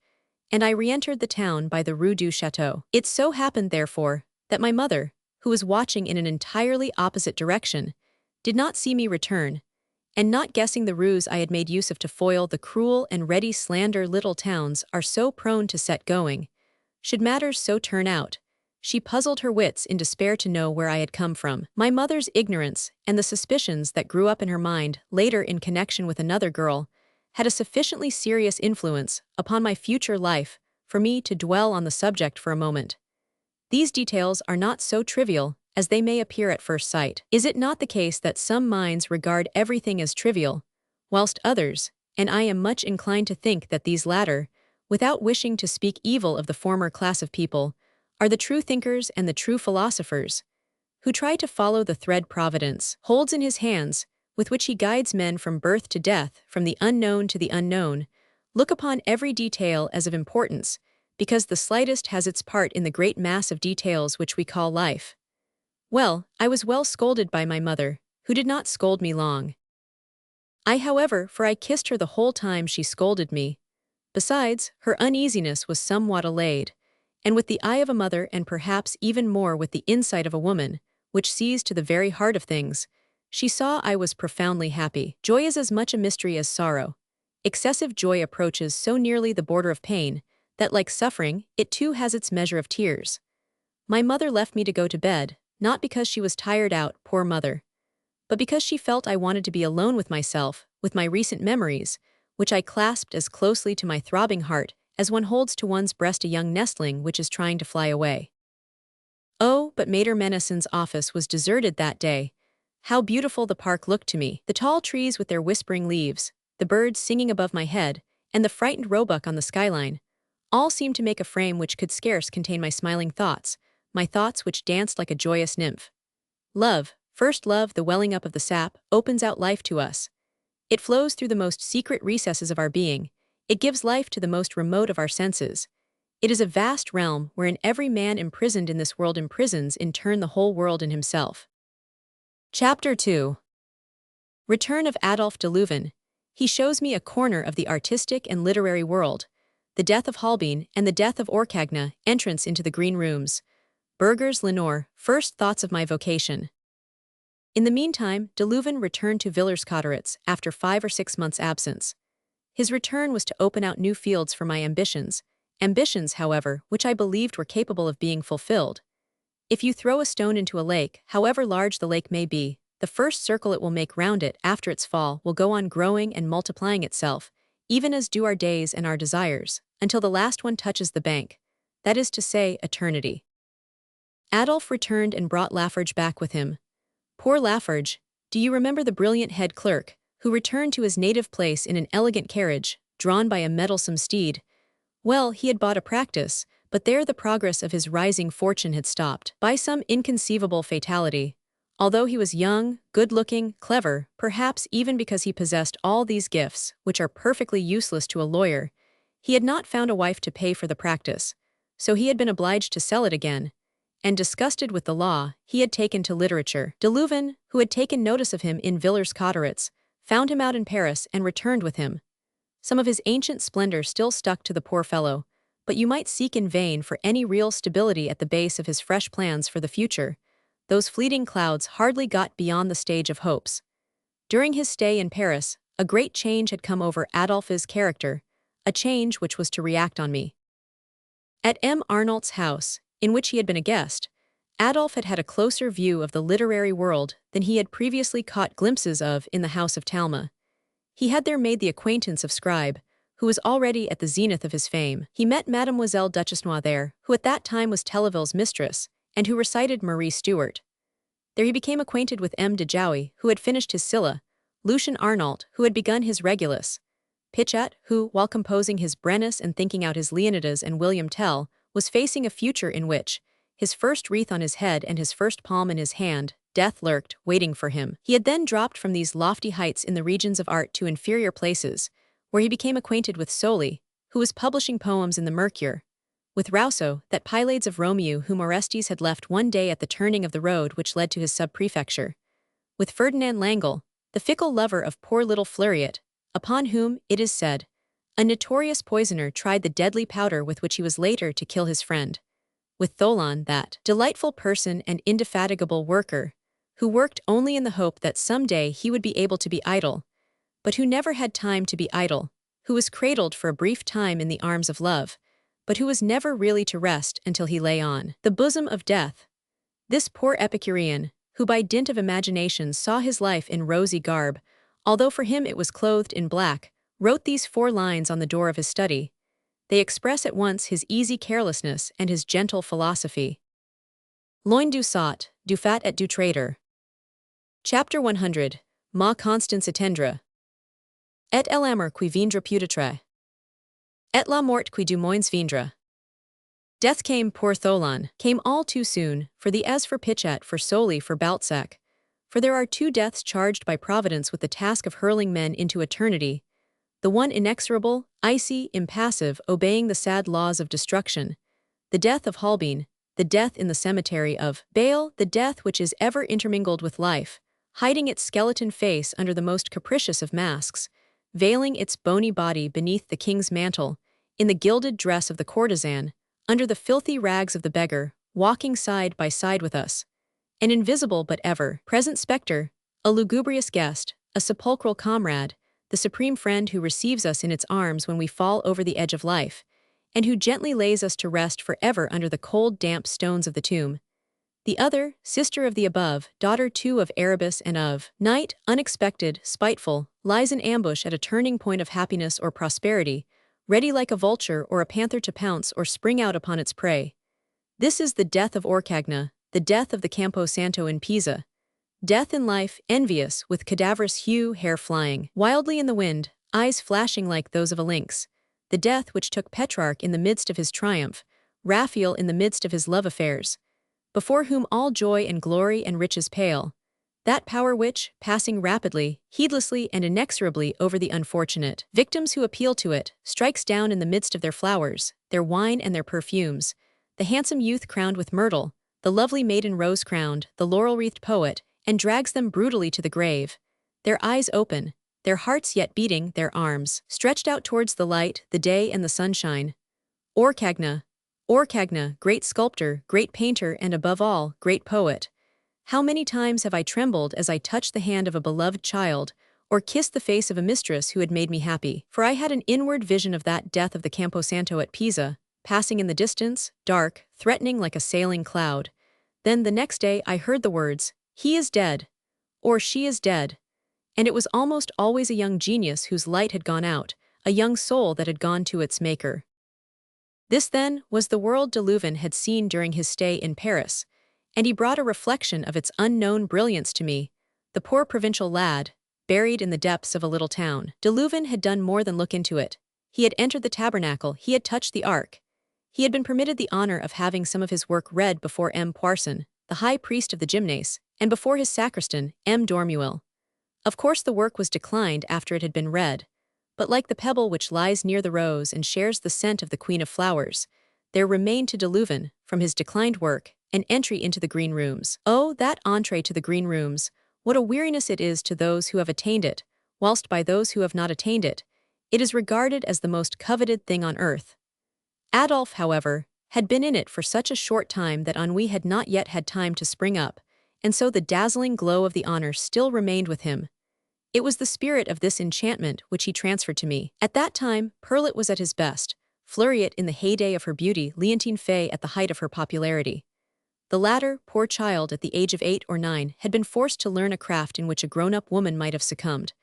and I re-entered the town by the Rue du Château. It so happened, therefore, that my mother, who was watching in an entirely opposite direction, did not see me return, and not guessing the ruse I had made use of to foil the cruel and ready slander little towns are so prone to set going, should matters so turn out, she puzzled her wits in despair to know where I had come from. My mother's ignorance and the suspicions that grew up in her mind later in connection with another girl had a sufficiently serious influence upon my future life for me to dwell on the subject for a moment. These details are not so trivial as they may appear at first sight. Is it not the case that some minds regard everything as trivial, whilst others, and I am much inclined to think that these latter, without wishing to speak evil of the former class of people, are the true thinkers and the true philosophers, who try to follow the thread Providence holds in his hands, with which he guides men from birth to death, from the unknown to the unknown, look upon every detail as of importance, because the slightest has its part in the great mass of details which we call life. Well, I was well scolded by my mother, who did not scold me long. However, for I kissed her the whole time she scolded me. Besides, her uneasiness was somewhat allayed, and with the eye of a mother and perhaps even more with the insight of a woman, which sees to the very heart of things, she saw I was profoundly happy. Joy is as much a mystery as sorrow. Excessive joy approaches so nearly the border of pain that, like suffering, it too has its measure of tears. My mother left me to go to bed, not because she was tired out, poor mother, but because she felt I wanted to be alone with myself, with my recent memories, which I clasped as closely to my throbbing heart as one holds to one's breast a young nestling which is trying to fly away. Oh, but Mater Meneson's office was deserted that day. How beautiful the park looked to me, the tall trees with their whispering leaves, the birds singing above my head, and the frightened roebuck on the skyline, all seemed to make a frame which could scarce contain my smiling thoughts, my thoughts which danced like a joyous nymph. Love, first love, the welling up of the sap, opens out life to us. It flows through the most secret recesses of our being. It gives life to the most remote of our senses. It is a vast realm wherein every man imprisoned in this world imprisons in turn the whole world in himself. Chapter 2. Return of Adolphe de Louvain. He shows me a corner of the artistic and literary world. The death of Holbein and the death of Orcagna, entrance into the green rooms. Burgers Lenore, first thoughts of my vocation. In the meantime, de Louvain returned to Villers-Cotterêts after 5 or 6 months' absence. His return was to open out new fields for my ambitions, however, which I believed were capable of being fulfilled. If you throw a stone into a lake, however large the lake may be, the first circle it will make round it after its fall will go on growing and multiplying itself, even as do our days and our desires, until the last one touches the bank, that is to say, eternity. Adolphe returned and brought Lafarge back with him. Poor Lafarge, do you remember the brilliant head clerk, who returned to his native place in an elegant carriage, drawn by a mettlesome steed? Well, he had bought a practice, but there the progress of his rising fortune had stopped, by some inconceivable fatality. Although he was young, good-looking, clever, perhaps even because he possessed all these gifts, which are perfectly useless to a lawyer, he had not found a wife to pay for the practice, so he had been obliged to sell it again. And disgusted with the law, he had taken to literature. De Louvain, who had taken notice of him in Villers-Cotterêts, found him out in Paris and returned with him. Some of his ancient splendor still stuck to the poor fellow, but you might seek in vain for any real stability at the base of his fresh plans for the future. Those fleeting clouds hardly got beyond the stage of hopes. During his stay in Paris, a great change had come over Adolphe's character, a change which was to react on me. At M. Arnault's house, in which he had been a guest, Adolphe had had a closer view of the literary world than he had previously caught glimpses of in the house of Talma. He had there made the acquaintance of Scribe, who was already at the zenith of his fame. He met Mademoiselle Duchesnois there, who at that time was Telleville's mistress, and who recited Marie Stuart. There he became acquainted with M. de Jouy, who had finished his Scylla, Lucien Arnault, who had begun his Regulus, Pichat, who, while composing his Brennus and thinking out his Leonidas and William Tell, was facing a future in which, his first wreath on his head and his first palm in his hand, death lurked, waiting for him. He had then dropped from these lofty heights in the regions of art to inferior places, where he became acquainted with Sully, who was publishing poems in the Mercure, with Rousseau, that Pylades of Romeo whom Orestes had left one day at the turning of the road which led to his sub-prefecture, with Ferdinand Langle, the fickle lover of poor little Fleuriet, upon whom, it is said, a notorious poisoner tried the deadly powder with which he was later to kill his friend, with Thollon, that delightful person and indefatigable worker, who worked only in the hope that some day he would be able to be idle, but who never had time to be idle, who was cradled for a brief time in the arms of love, but who was never really to rest until he lay on the bosom of death. This poor Epicurean, who by dint of imagination saw his life in rosy garb, although for him it was clothed in black, wrote these 4 lines on the door of his study. They express at once his easy carelessness and his gentle philosophy. Loin du sot, du fat et du traitor. Chapter 100. Ma constance attendra. Et l'amour qui viendra peut-être. Et la mort qui du moins viendra. Death came, poor Thollon, came all too soon, for the as for Pichat, for Sully, for Balzac. For there are 2 deaths charged by Providence with the task of hurling men into eternity, the one inexorable, icy, impassive, obeying the sad laws of destruction, the death of Holbein, the death in the cemetery of Bale, the death which is ever intermingled with life, hiding its skeleton face under the most capricious of masks, veiling its bony body beneath the king's mantle, in the gilded dress of the courtesan, under the filthy rags of the beggar, walking side by side with us, an invisible but ever-present spectre, a lugubrious guest, a sepulchral comrade, the supreme friend who receives us in its arms when we fall over the edge of life, and who gently lays us to rest forever under the cold, damp stones of the tomb. The other, sister of the above, daughter too of Erebus and of Night, unexpected, spiteful, lies in ambush at a turning point of happiness or prosperity, ready like a vulture or a panther to pounce or spring out upon its prey. This is the death of Orcagna, the death of the Campo Santo in Pisa. Death in life, envious, with cadaverous hue, hair flying wildly in the wind, eyes flashing like those of a lynx. The death which took Petrarch in the midst of his triumph, Raphael in the midst of his love affairs, before whom all joy and glory and riches pale. That power which, passing rapidly, heedlessly and inexorably over the unfortunate victims who appeal to it, strikes down in the midst of their flowers, their wine and their perfumes, the handsome youth crowned with myrtle, the lovely maiden rose-crowned, the laurel-wreathed poet, and drags them brutally to the grave, their eyes open, their hearts yet beating, their arms stretched out towards the light, the day and the sunshine. Orcagna, Orcagna, great sculptor, great painter, and above all, great poet. How many times have I trembled as I touched the hand of a beloved child, or kissed the face of a mistress who had made me happy, for I had an inward vision of that death of the Campo Santo at Pisa, passing in the distance, dark, threatening like a sailing cloud. Then the next day I heard the words, "He is dead," or "She is dead," and it was almost always a young genius whose light had gone out, a young soul that had gone to its maker. This, then, was the world de Louvain had seen during his stay in Paris. and he brought a reflection of its unknown brilliance to me, the poor provincial lad, buried in the depths of a little town. De Leuven had done more than look into it. He had entered the tabernacle, he had touched the ark. He had been permitted the honor of having some of his work read before M. Poisson, the high priest of the gymnase, and before his sacristan, M. Dormuil. Of course the work was declined after it had been read, but like the pebble which lies near the rose and shares the scent of the queen of flowers, there remained to de Leuven, from his declined work, an entry into the green rooms. Oh, that entree to the green rooms! What a weariness it is to those who have attained it, whilst by those who have not attained it, it is regarded as the most coveted thing on earth. Adolphe, however, had been in it for such a short time that ennui had not yet had time to spring up, and so the dazzling glow of the honor still remained with him. It was the spirit of this enchantment which he transferred to me. At that time, Perlet was at his best, Fleuriet in the heyday of her beauty, Leontine Fay at the height of her popularity. The latter, poor child at the age of 8 or 9, had been forced to learn a craft in which a grown-up woman might have succumbed.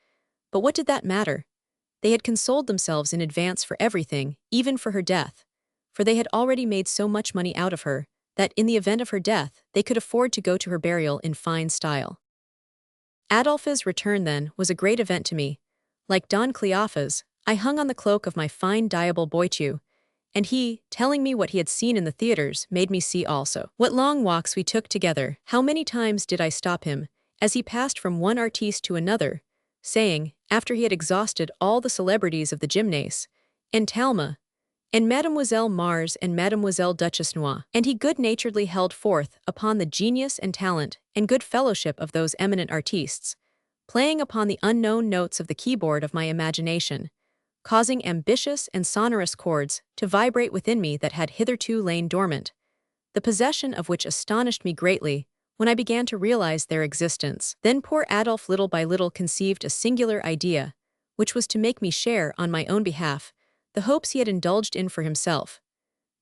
But what did that matter? They had consoled themselves in advance for everything, even for her death, for they had already made so much money out of her, that in the event of her death, they could afford to go to her burial in fine style. Adolphe's return, then, was a great event to me. Like Don Cleophas, I hung on the cloak of my fine diable Boitiu, and he, telling me what he had seen in the theaters, made me see also. What long walks we took together! How many times did I stop him, as he passed from one artiste to another, saying, after he had exhausted all the celebrities of the gymnase, and Talma, and Mademoiselle Mars and Mademoiselle Duchess Noir, and he good-naturedly held forth upon the genius and talent and good fellowship of those eminent artistes, playing upon the unknown notes of the keyboard of my imagination, causing ambitious and sonorous chords to vibrate within me that had hitherto lain dormant, the possession of which astonished me greatly when I began to realize their existence. Then poor Adolphe little by little conceived a singular idea, which was to make me share, on my own behalf, the hopes he had indulged in for himself,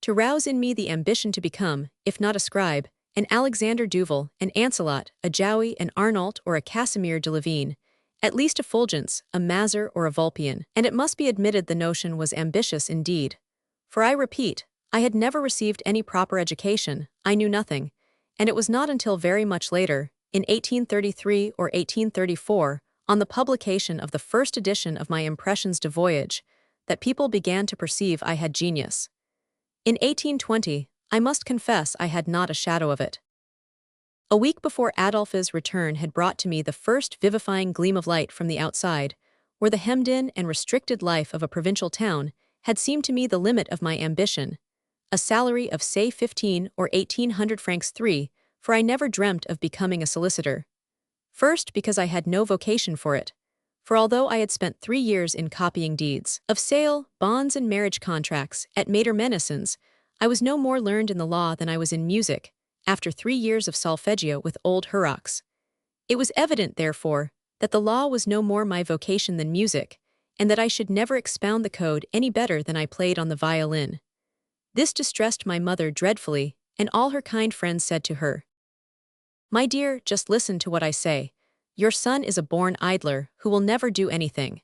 to rouse in me the ambition to become, if not a scribe, an Alexandre Duval, an Ancelot, a Jowy, an Arnault, or a Casimir de Levine, at least a Fulgence, a Mazur, or a Vulpian. And it must be admitted the notion was ambitious indeed. For I repeat, I had never received any proper education, I knew nothing, and it was not until very much later, in 1833 or 1834, on the publication of the first edition of my Impressions de Voyage, that people began to perceive I had genius. In 1820, I must confess I had not a shadow of it. A week before Adolphe's return had brought to me the first vivifying gleam of light from the outside, where the hemmed-in and restricted life of a provincial town had seemed to me the limit of my ambition, a salary of say 15 or 1800 francs 3, for I never dreamt of becoming a solicitor. First, because I had no vocation for it, for although I had spent 3 years in copying deeds of sale, bonds and marriage contracts at Maître Menacins, I was no more learned in the law than I was in music, after 3 years of solfeggio with old Hurrocks. It was evident, therefore, that the law was no more my vocation than music, and that I should never expound the code any better than I played on the violin. This distressed my mother dreadfully, and all her kind friends said to her, "My dear, just listen to what I say. Your son is a born idler, who will never do anything."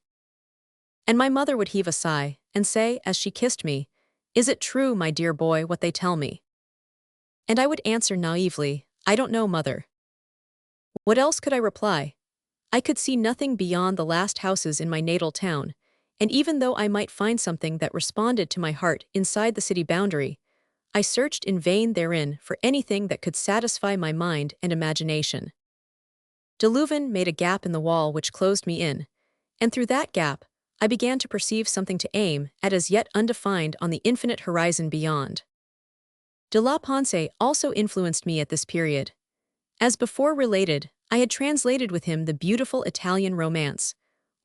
And my mother would heave a sigh, and say, as she kissed me, "Is it true, my dear boy, what they tell me?" And I would answer naively, "I don't know, mother." What else could I reply? I could see nothing beyond the last houses in my natal town, and even though I might find something that responded to my heart inside the city boundary, I searched in vain therein for anything that could satisfy my mind and imagination. De Leuven made a gap in the wall which closed me in, and through that gap, I began to perceive something to aim at as yet undefined on the infinite horizon beyond. De la Pensée also influenced me at this period. As before related, I had translated with him the beautiful Italian romance,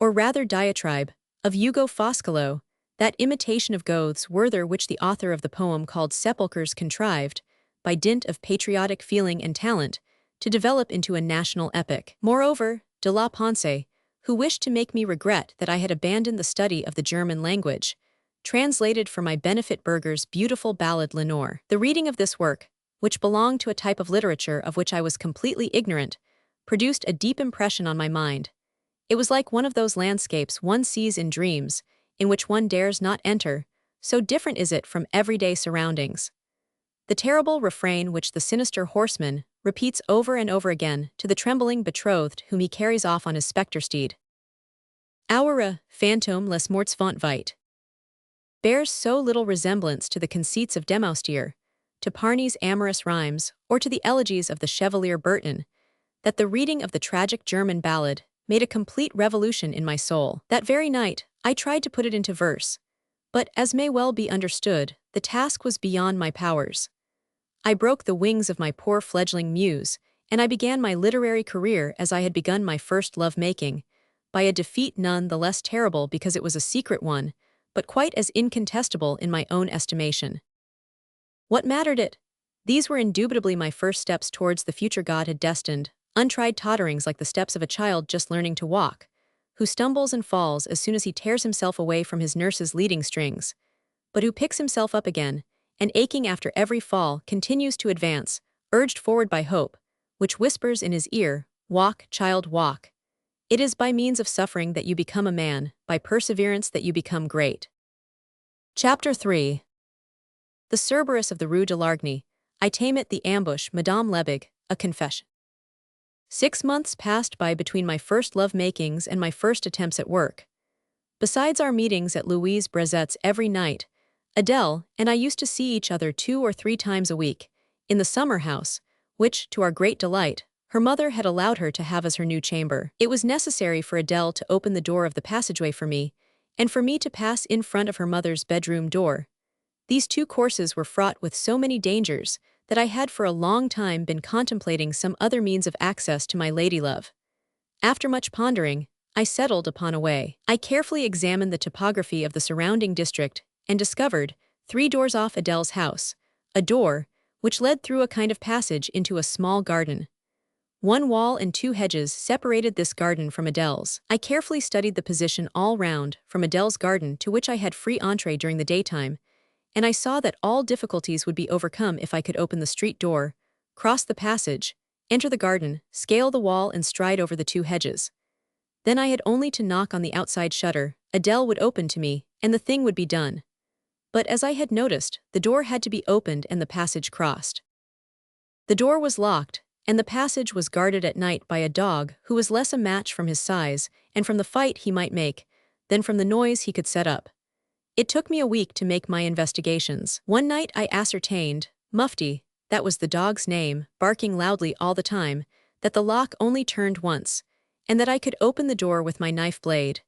or rather diatribe, of Ugo Foscolo, that imitation of Goethe's Werther which the author of the poem called Sepulchres contrived, by dint of patriotic feeling and talent, to develop into a national epic. Moreover, de la Pensée, who wished to make me regret that I had abandoned the study of the German language, translated for my benefit Burger's beautiful ballad Lenore. The reading of this work, which belonged to a type of literature of which I was completely ignorant, produced a deep impression on my mind. It was like one of those landscapes one sees in dreams, in which one dares not enter, so different is it from everyday surroundings. The terrible refrain which the sinister horseman, repeats over and over again to the trembling betrothed whom he carries off on his spectre steed. Aura, fantôme les morts vont vite, bears so little resemblance to the conceits of Demoustier, to Parny's amorous rhymes, or to the elegies of the Chevalier Bertin, that the reading of the tragic German ballad made a complete revolution in my soul. That very night, I tried to put it into verse, but as may well be understood, the task was beyond my powers. I broke the wings of my poor fledgling muse, and I began my literary career as I had begun my first love-making, by a defeat none the less terrible because it was a secret one, but quite as incontestable in my own estimation. What mattered it? These were indubitably my first steps towards the future God had destined, untried totterings like the steps of a child just learning to walk, who stumbles and falls as soon as he tears himself away from his nurse's leading strings, but who picks himself up again, and aching after every fall continues to advance, urged forward by hope, which whispers in his ear, "Walk, child, walk." It is by means of suffering that you become a man, by perseverance that you become great. Chapter 3. The Cerberus of the Rue de Largny, I tame it the ambush, Madame Lebig, a confession. 6 months passed by between my first love-makings and my first attempts at work. Besides our meetings at Louise Brezette's every night, Adele and I used to see each other 2 or 3 times a week, in the summer house, which, to our great delight, her mother had allowed her to have as her new chamber. It was necessary for Adele to open the door of the passageway for me, and for me to pass in front of her mother's bedroom door. These 2 courses were fraught with so many dangers that I had for a long time been contemplating some other means of access to my ladylove. After much pondering, I settled upon a way. I carefully examined the topography of the surrounding district and discovered, 3 doors off Adele's house, a door which led through a kind of passage into a small garden. 1 wall and 2 hedges separated this garden from Adele's. I carefully studied the position all round, from Adele's garden to which I had free entree during the daytime, and I saw that all difficulties would be overcome if I could open the street door, cross the passage, enter the garden, scale the wall and stride over the 2 hedges. Then I had only to knock on the outside shutter, Adele would open to me, and the thing would be done. But as I had noticed, the door had to be opened and the passage crossed. The door was locked, and the passage was guarded at night by a dog who was less a match from his size and from the fight he might make than from the noise he could set up. It took me a week to make my investigations. One night I ascertained, Mufti, that was the dog's name, barking loudly all the time, that the lock only turned once, and that I could open the door with my knife blade.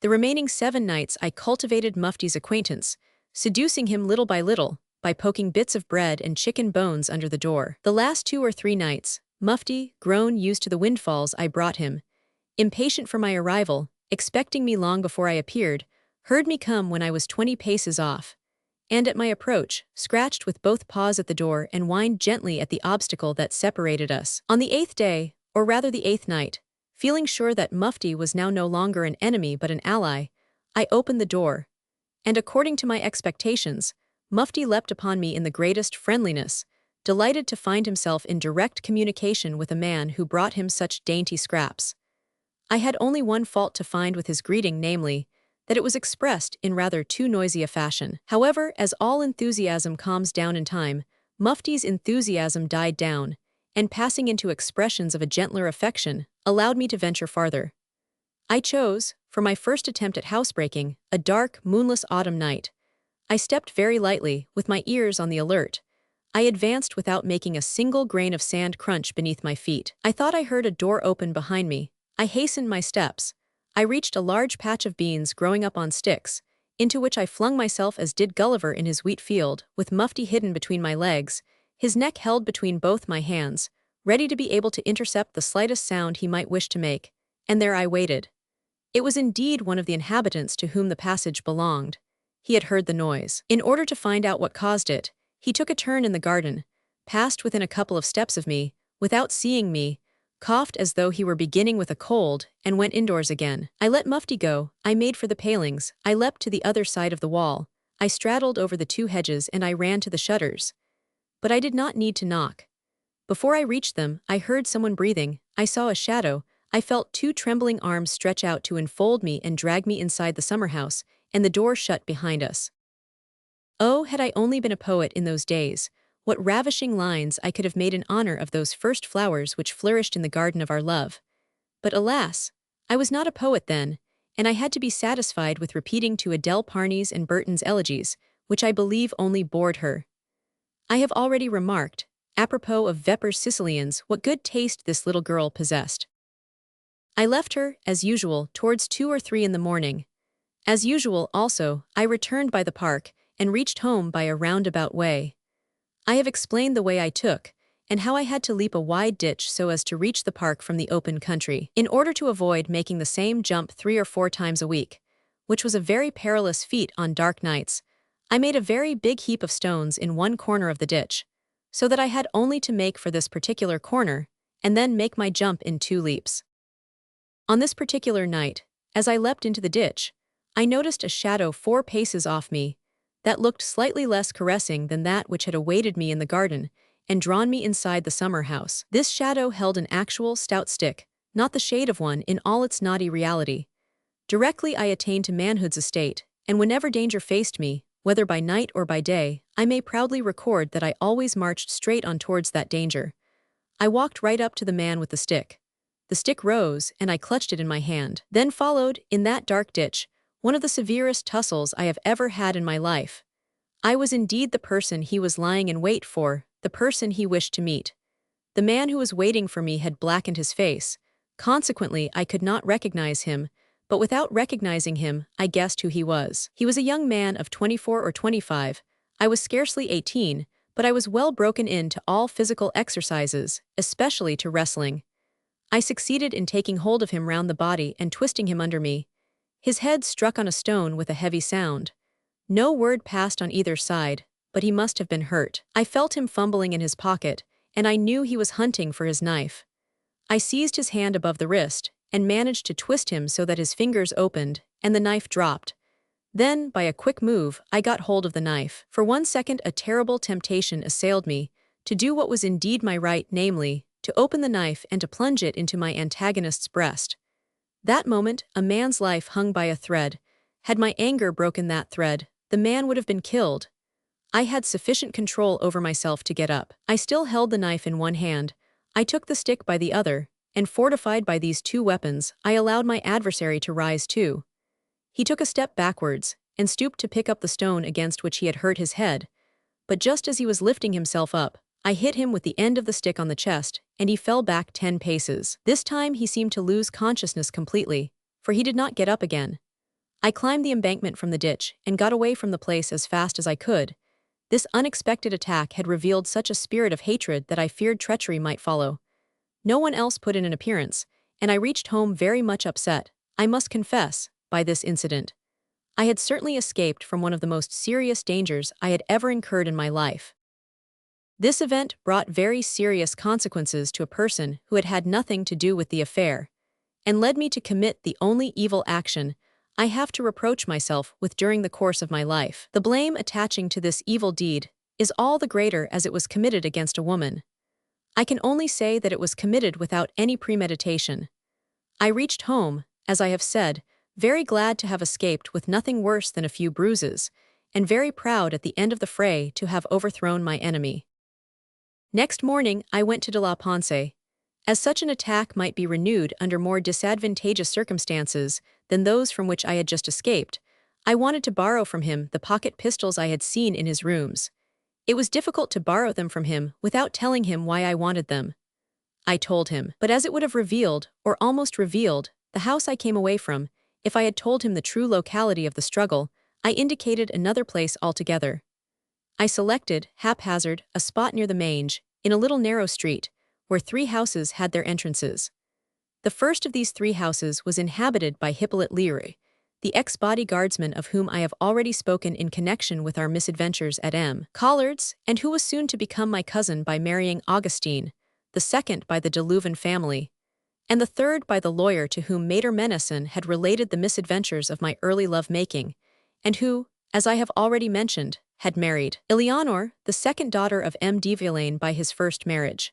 The remaining 7 nights I cultivated Mufti's acquaintance, seducing him little by poking bits of bread and chicken bones under the door. The last 2 or 3 nights, Mufti, grown used to the windfalls I brought him, impatient for my arrival, expecting me long before I appeared, heard me come when I was 20 paces off, and at my approach, scratched with both paws at the door and whined gently at the obstacle that separated us. On the 8th day, or rather the 8th night, feeling sure that Mufti was now no longer an enemy but an ally, I opened the door, and according to my expectations, Mufti leapt upon me in the greatest friendliness, delighted to find himself in direct communication with a man who brought him such dainty scraps. I had only one fault to find with his greeting, namely, that it was expressed in rather too noisy a fashion. However, as all enthusiasm calms down in time, Mufti's enthusiasm died down, and passing into expressions of a gentler affection, allowed me to venture farther. I chose, for my first attempt at housebreaking, a dark, moonless autumn night. I stepped very lightly, with my ears on the alert. I advanced without making a single grain of sand crunch beneath my feet. I thought I heard a door open behind me. I hastened my steps. I reached a large patch of beans growing up on sticks, into which I flung myself as did Gulliver in his wheat field, with Mufti hidden between my legs, his neck held between both my hands, ready to be able to intercept the slightest sound he might wish to make, and there I waited. It was indeed one of the inhabitants to whom the passage belonged. He had heard the noise. In order to find out what caused it, he took a turn in the garden, passed within a couple of steps of me, without seeing me, coughed as though he were beginning with a cold, and went indoors again. I let Mufti go, I made for the palings, I leapt to the other side of the wall, I straddled over the 2 hedges and I ran to the shutters. But I did not need to knock. Before I reached them, I heard someone breathing, I saw a shadow, I felt 2 trembling arms stretch out to enfold me and drag me inside the summer house, and the door shut behind us. Oh, had I only been a poet in those days, What ravishing lines I could have made in honor of those first flowers which flourished in the garden of our love. But alas, I was not a poet then, and I had to be satisfied with repeating to Adele Parney's and Burton's elegies, which I believe only bored her. I have already remarked, apropos of Weber's Sicilians, what good taste this little girl possessed. I left her, as usual, towards 2 or 3 in the morning. As usual, also, I returned by the park, and reached home by a roundabout way. I have explained the way I took, and how I had to leap a wide ditch so as to reach the park from the open country, in order to avoid making the same jump 3 or 4 times a week, which was a very perilous feat on dark nights. I made a very big heap of stones in one corner of the ditch, so that I had only to make for this particular corner, and then make my jump in 2 leaps. On this particular night, as I leapt into the ditch, I noticed a shadow 4 paces off me, that looked slightly less caressing than that which had awaited me in the garden, and drawn me inside the summer house. This shadow held an actual stout stick, not the shade of one in all its naughty reality. Directly I attained to manhood's estate, and whenever danger faced me, whether by night or by day, I may proudly record that I always marched straight on towards that danger. I walked right up to the man with the stick. The stick rose, and I clutched it in my hand. Then followed, in that dark ditch, one of the severest tussles I have ever had in my life. I was indeed the person he was lying in wait for, the person he wished to meet. The man who was waiting for me had blackened his face. Consequently, I could not recognize him, but without recognizing him, I guessed who he was. He was a young man of 24 or 25. I was scarcely 18, but I was well broken in to all physical exercises, especially to wrestling. I succeeded in taking hold of him round the body and twisting him under me. His head struck on a stone with a heavy sound. No word passed on either side, but he must have been hurt. I felt him fumbling in his pocket, and I knew he was hunting for his knife. I seized his hand above the wrist, and managed to twist him so that his fingers opened, and the knife dropped. Then, by a quick move, I got hold of the knife. For 1 second a terrible temptation assailed me, to do what was indeed my right, namely, to open the knife and to plunge it into my antagonist's breast. That moment, a man's life hung by a thread. Had my anger broken that thread, the man would have been killed. I had sufficient control over myself to get up. I still held the knife in one hand. I took the stick by the other, and fortified by these 2 weapons, I allowed my adversary to rise too. He took a step backwards, and stooped to pick up the stone against which he had hurt his head. But just as he was lifting himself up, I hit him with the end of the stick on the chest, and he fell back 10 paces. This time he seemed to lose consciousness completely, for he did not get up again. I climbed the embankment from the ditch, and got away from the place as fast as I could. This unexpected attack had revealed such a spirit of hatred that I feared treachery might follow. No one else put in an appearance, and I reached home very much upset, I must confess, by this incident. I had certainly escaped from one of the most serious dangers I had ever incurred in my life. This event brought very serious consequences to a person who had had nothing to do with the affair, and led me to commit the only evil action I have to reproach myself with during the course of my life. The blame attaching to this evil deed is all the greater as it was committed against a woman. I can only say that it was committed without any premeditation. I reached home, as I have said, very glad to have escaped with nothing worse than a few bruises, and very proud at the end of the fray to have overthrown my enemy. Next morning I went to de la Ponce. As such an attack might be renewed under more disadvantageous circumstances than those from which I had just escaped, I wanted to borrow from him the pocket pistols I had seen in his rooms. It was difficult to borrow them from him without telling him why I wanted them. I told him, but as it would have revealed, or almost revealed, the house I came away from, if I had told him the true locality of the struggle, I indicated another place altogether. I selected, haphazard, a spot near the Mange, in a little narrow street, where 3 houses had their entrances. The first of these 3 houses was inhabited by Hippolyte Leary, the ex-bodyguardsman of whom I have already spoken in connection with our misadventures at M. Collard's, and who was soon to become my cousin by marrying Augustine, the second by the de Louvain family, and the third by the lawyer to whom Maître Menesson had related the misadventures of my early love-making, and who, as I have already mentioned, had married Eleanor, the second daughter of M. de Villaine by his first marriage.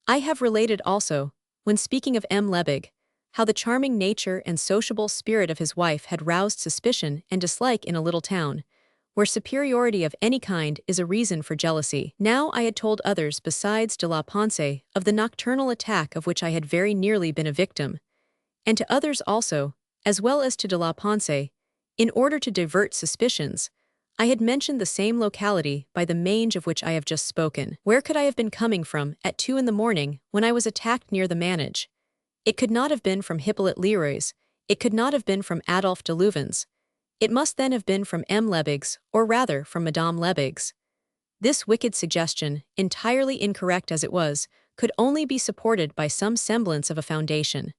I have related also, when speaking of M. Lebig, how the charming nature and sociable spirit of his wife had roused suspicion and dislike in a little town, where superiority of any kind is a reason for jealousy. Now I had told others besides de la Ponce of the nocturnal attack of which I had very nearly been a victim, and to others also, as well as to de la Ponce, in order to divert suspicions. I had mentioned the same locality by the mange of which I have just spoken. Where could I have been coming from at 2 in the morning when I was attacked near the manege? It could not have been from Hippolyte Leroy's, it could not have been from Adolphe de Louvain's. It must then have been from M. Lebig's, or rather from Madame Lebig's. This wicked suggestion, entirely incorrect as it was, could only be supported by some semblance of a foundation.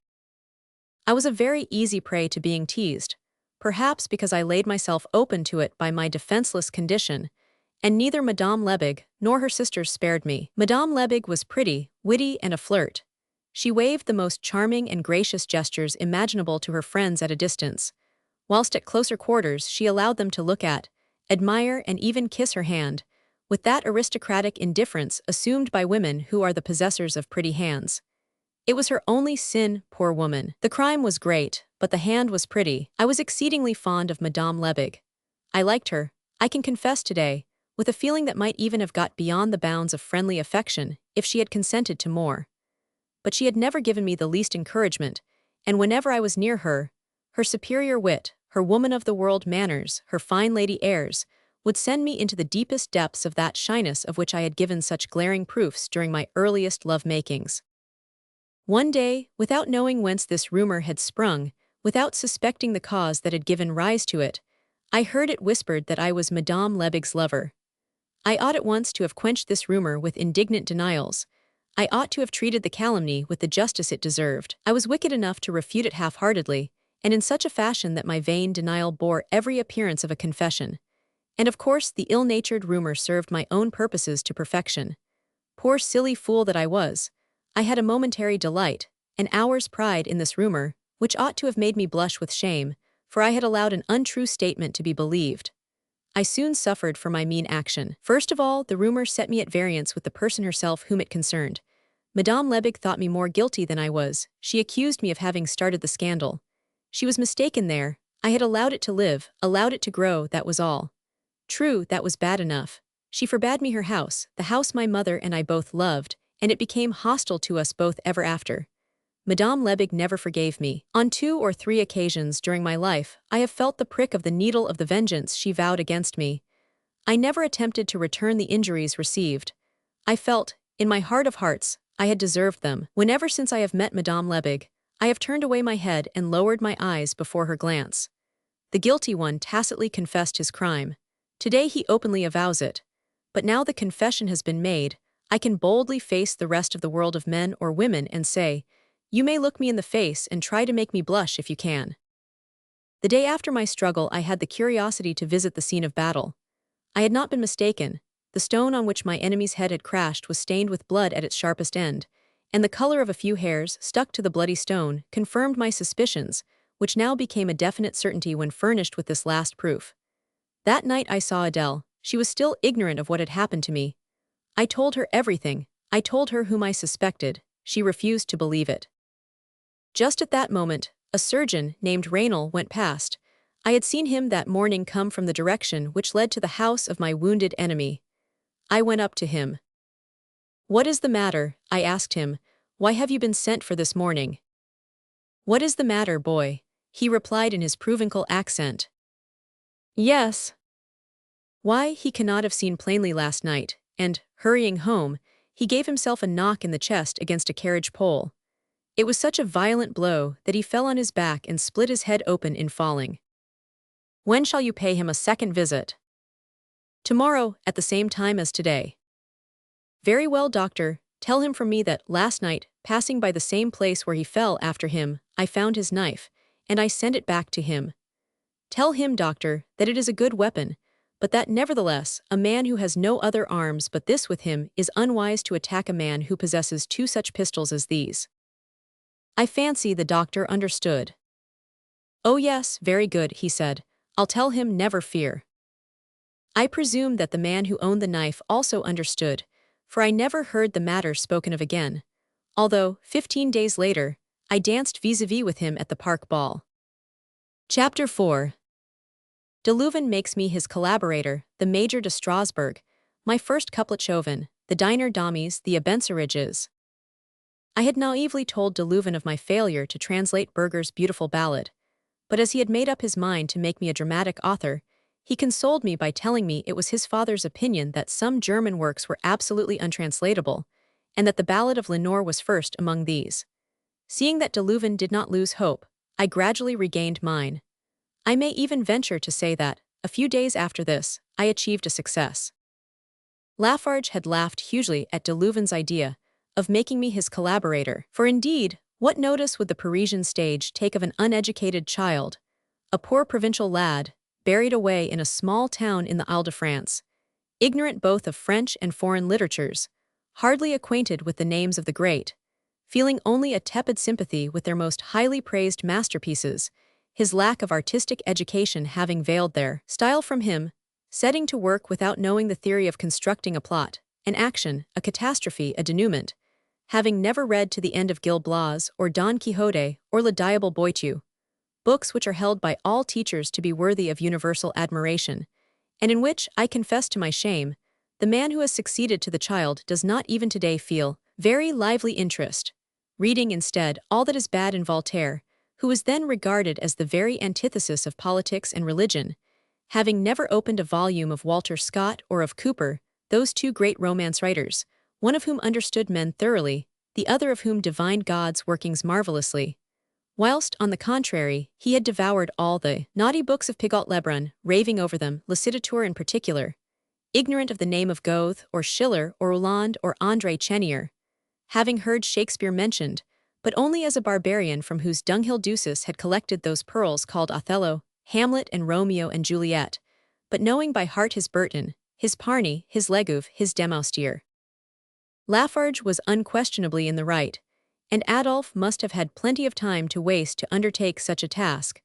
I was a very easy prey to being teased, perhaps because I laid myself open to it by my defenseless condition, and neither Madame Lebig nor her sisters spared me. Madame Lebig was pretty, witty, and a flirt. She waved the most charming and gracious gestures imaginable to her friends at a distance, whilst at closer quarters she allowed them to look at, admire, and even kiss her hand, with that aristocratic indifference assumed by women who are the possessors of pretty hands. It was her only sin, poor woman. The crime was great, but the hand was pretty. I was exceedingly fond of Madame Lebig. I liked her, I can confess today, with a feeling that might even have got beyond the bounds of friendly affection if she had consented to more. But she had never given me the least encouragement, and whenever I was near her, her superior wit, her woman-of-the-world manners, her fine lady airs, would send me into the deepest depths of that shyness of which I had given such glaring proofs during my earliest love-makings. One day, without knowing whence this rumor had sprung, without suspecting the cause that had given rise to it, I heard it whispered that I was Madame Lebig's lover. I ought at once to have quenched this rumor with indignant denials. I ought to have treated the calumny with the justice it deserved. I was wicked enough to refute it half-heartedly, and in such a fashion that my vain denial bore every appearance of a confession. And of course the ill-natured rumor served my own purposes to perfection. Poor silly fool that I was! I had a momentary delight, an hour's pride in this rumor, which ought to have made me blush with shame, for I had allowed an untrue statement to be believed. I soon suffered for my mean action. First of all, the rumor set me at variance with the person herself whom it concerned. Madame Lebig thought me more guilty than I was. She accused me of having started the scandal. She was mistaken there. I had allowed it to live, allowed it to grow, that was all. True, that was bad enough. She forbade me her house, the house my mother and I both loved, and it became hostile to us both ever after. Madame Lebig never forgave me. On 2 or 3 occasions during my life, I have felt the prick of the needle of the vengeance she vowed against me. I never attempted to return the injuries received. I felt, in my heart of hearts, I had deserved them. Whenever since I have met Madame Lebig, I have turned away my head and lowered my eyes before her glance. The guilty one tacitly confessed his crime. Today he openly avows it. But now the confession has been made, I can boldly face the rest of the world of men or women and say, you may look me in the face and try to make me blush if you can. The day after my struggle I had the curiosity to visit the scene of battle. I had not been mistaken. The stone on which my enemy's head had crashed was stained with blood at its sharpest end, and the color of a few hairs stuck to the bloody stone confirmed my suspicions, which now became a definite certainty when furnished with this last proof. That night I saw Adele. She was still ignorant of what had happened to me. I told her everything. I told her whom I suspected. She refused to believe it. Just at that moment, a surgeon named Raynal went past. I had seen him that morning come from the direction which led to the house of my wounded enemy. I went up to him. "What is the matter?" I asked him. "Why have you been sent for this morning?" "What is the matter, boy?" he replied in his Provençal accent. "Yes." Why, he cannot have seen plainly last night, and, hurrying home, he gave himself a knock in the chest against a carriage pole. It was such a violent blow that he fell on his back and split his head open in falling. "When shall you pay him a second visit?" "Tomorrow, at the same time as today." "Very well, doctor. Tell him from me that, last night, passing by the same place where he fell after him, I found his knife, and I sent it back to him. Tell him, doctor, that it is a good weapon, but that nevertheless, a man who has no other arms but this with him is unwise to attack a man who possesses 2 such pistols as these." I fancy the doctor understood. "Oh yes, very good," he said. "I'll tell him, never fear." I presume that the man who owned the knife also understood, for I never heard the matter spoken of again, although, 15 days later, I danced vis-à-vis with him at the park ball. Chapter 4. De Leuven makes me his collaborator, the Major de Strasbourg, my first couplet Chauvin, the diner damies, the Abencerrages. I had naively told de Leuven of my failure to translate Berger's beautiful ballad, but as he had made up his mind to make me a dramatic author, he consoled me by telling me it was his father's opinion that some German works were absolutely untranslatable, and that the Ballad of Lenore was first among these. Seeing that de Leuven did not lose hope, I gradually regained mine. I may even venture to say that, a few days after this, I achieved a success. Lafarge had laughed hugely at de Leuven's idea of making me his collaborator, for indeed, what notice would the Parisian stage take of an uneducated child, a poor provincial lad, buried away in a small town in the Ile-de-France, ignorant both of French and foreign literatures, hardly acquainted with the names of the great, feeling only a tepid sympathy with their most highly praised masterpieces, his lack of artistic education having veiled their style from him, setting to work without knowing the theory of constructing a plot, an action, a catastrophe, a denouement, having never read to the end of Gil Blas or Don Quixote or Le Diable Boitiu, books which are held by all teachers to be worthy of universal admiration, and in which, I confess to my shame, the man who has succeeded to the child does not even today feel very lively interest, reading instead all that is bad in Voltaire, who was then regarded as the very antithesis of politics and religion, having never opened a volume of Walter Scott or of Cooper, those two great romance writers, one of whom understood men thoroughly, the other of whom divined God's workings marvelously. Whilst, on the contrary, he had devoured all the naughty books of Pigault Lebrun, raving over them, Licitateur in particular, ignorant of the name of Goethe or Schiller or Roland or André Chenier, having heard Shakespeare mentioned, but only as a barbarian from whose dunghill Ducis had collected those pearls called Othello, Hamlet and Romeo and Juliet, but knowing by heart his Burton, his Parny, his Legouve, his Demoustier. Lafarge was unquestionably in the right, and Adolphe must have had plenty of time to waste to undertake such a task,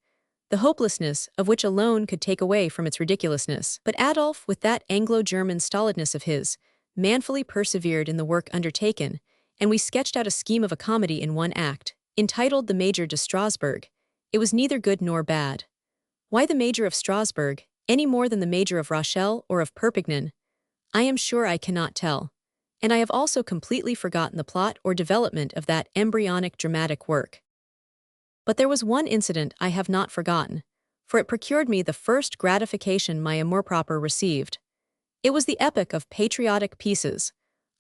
the hopelessness of which alone could take away from its ridiculousness. But Adolphe, with that Anglo-German stolidness of his, manfully persevered in the work undertaken, and we sketched out a scheme of a comedy in one act, entitled The Major de Strasbourg. It was neither good nor bad. Why the Major of Strasbourg, any more than the Major of Rochelle or of Perpignan? I am sure I cannot tell. And I have also completely forgotten the plot or development of that embryonic dramatic work. But there was one incident I have not forgotten, for it procured me the first gratification my amour-propre received. It was the epic of patriotic pieces.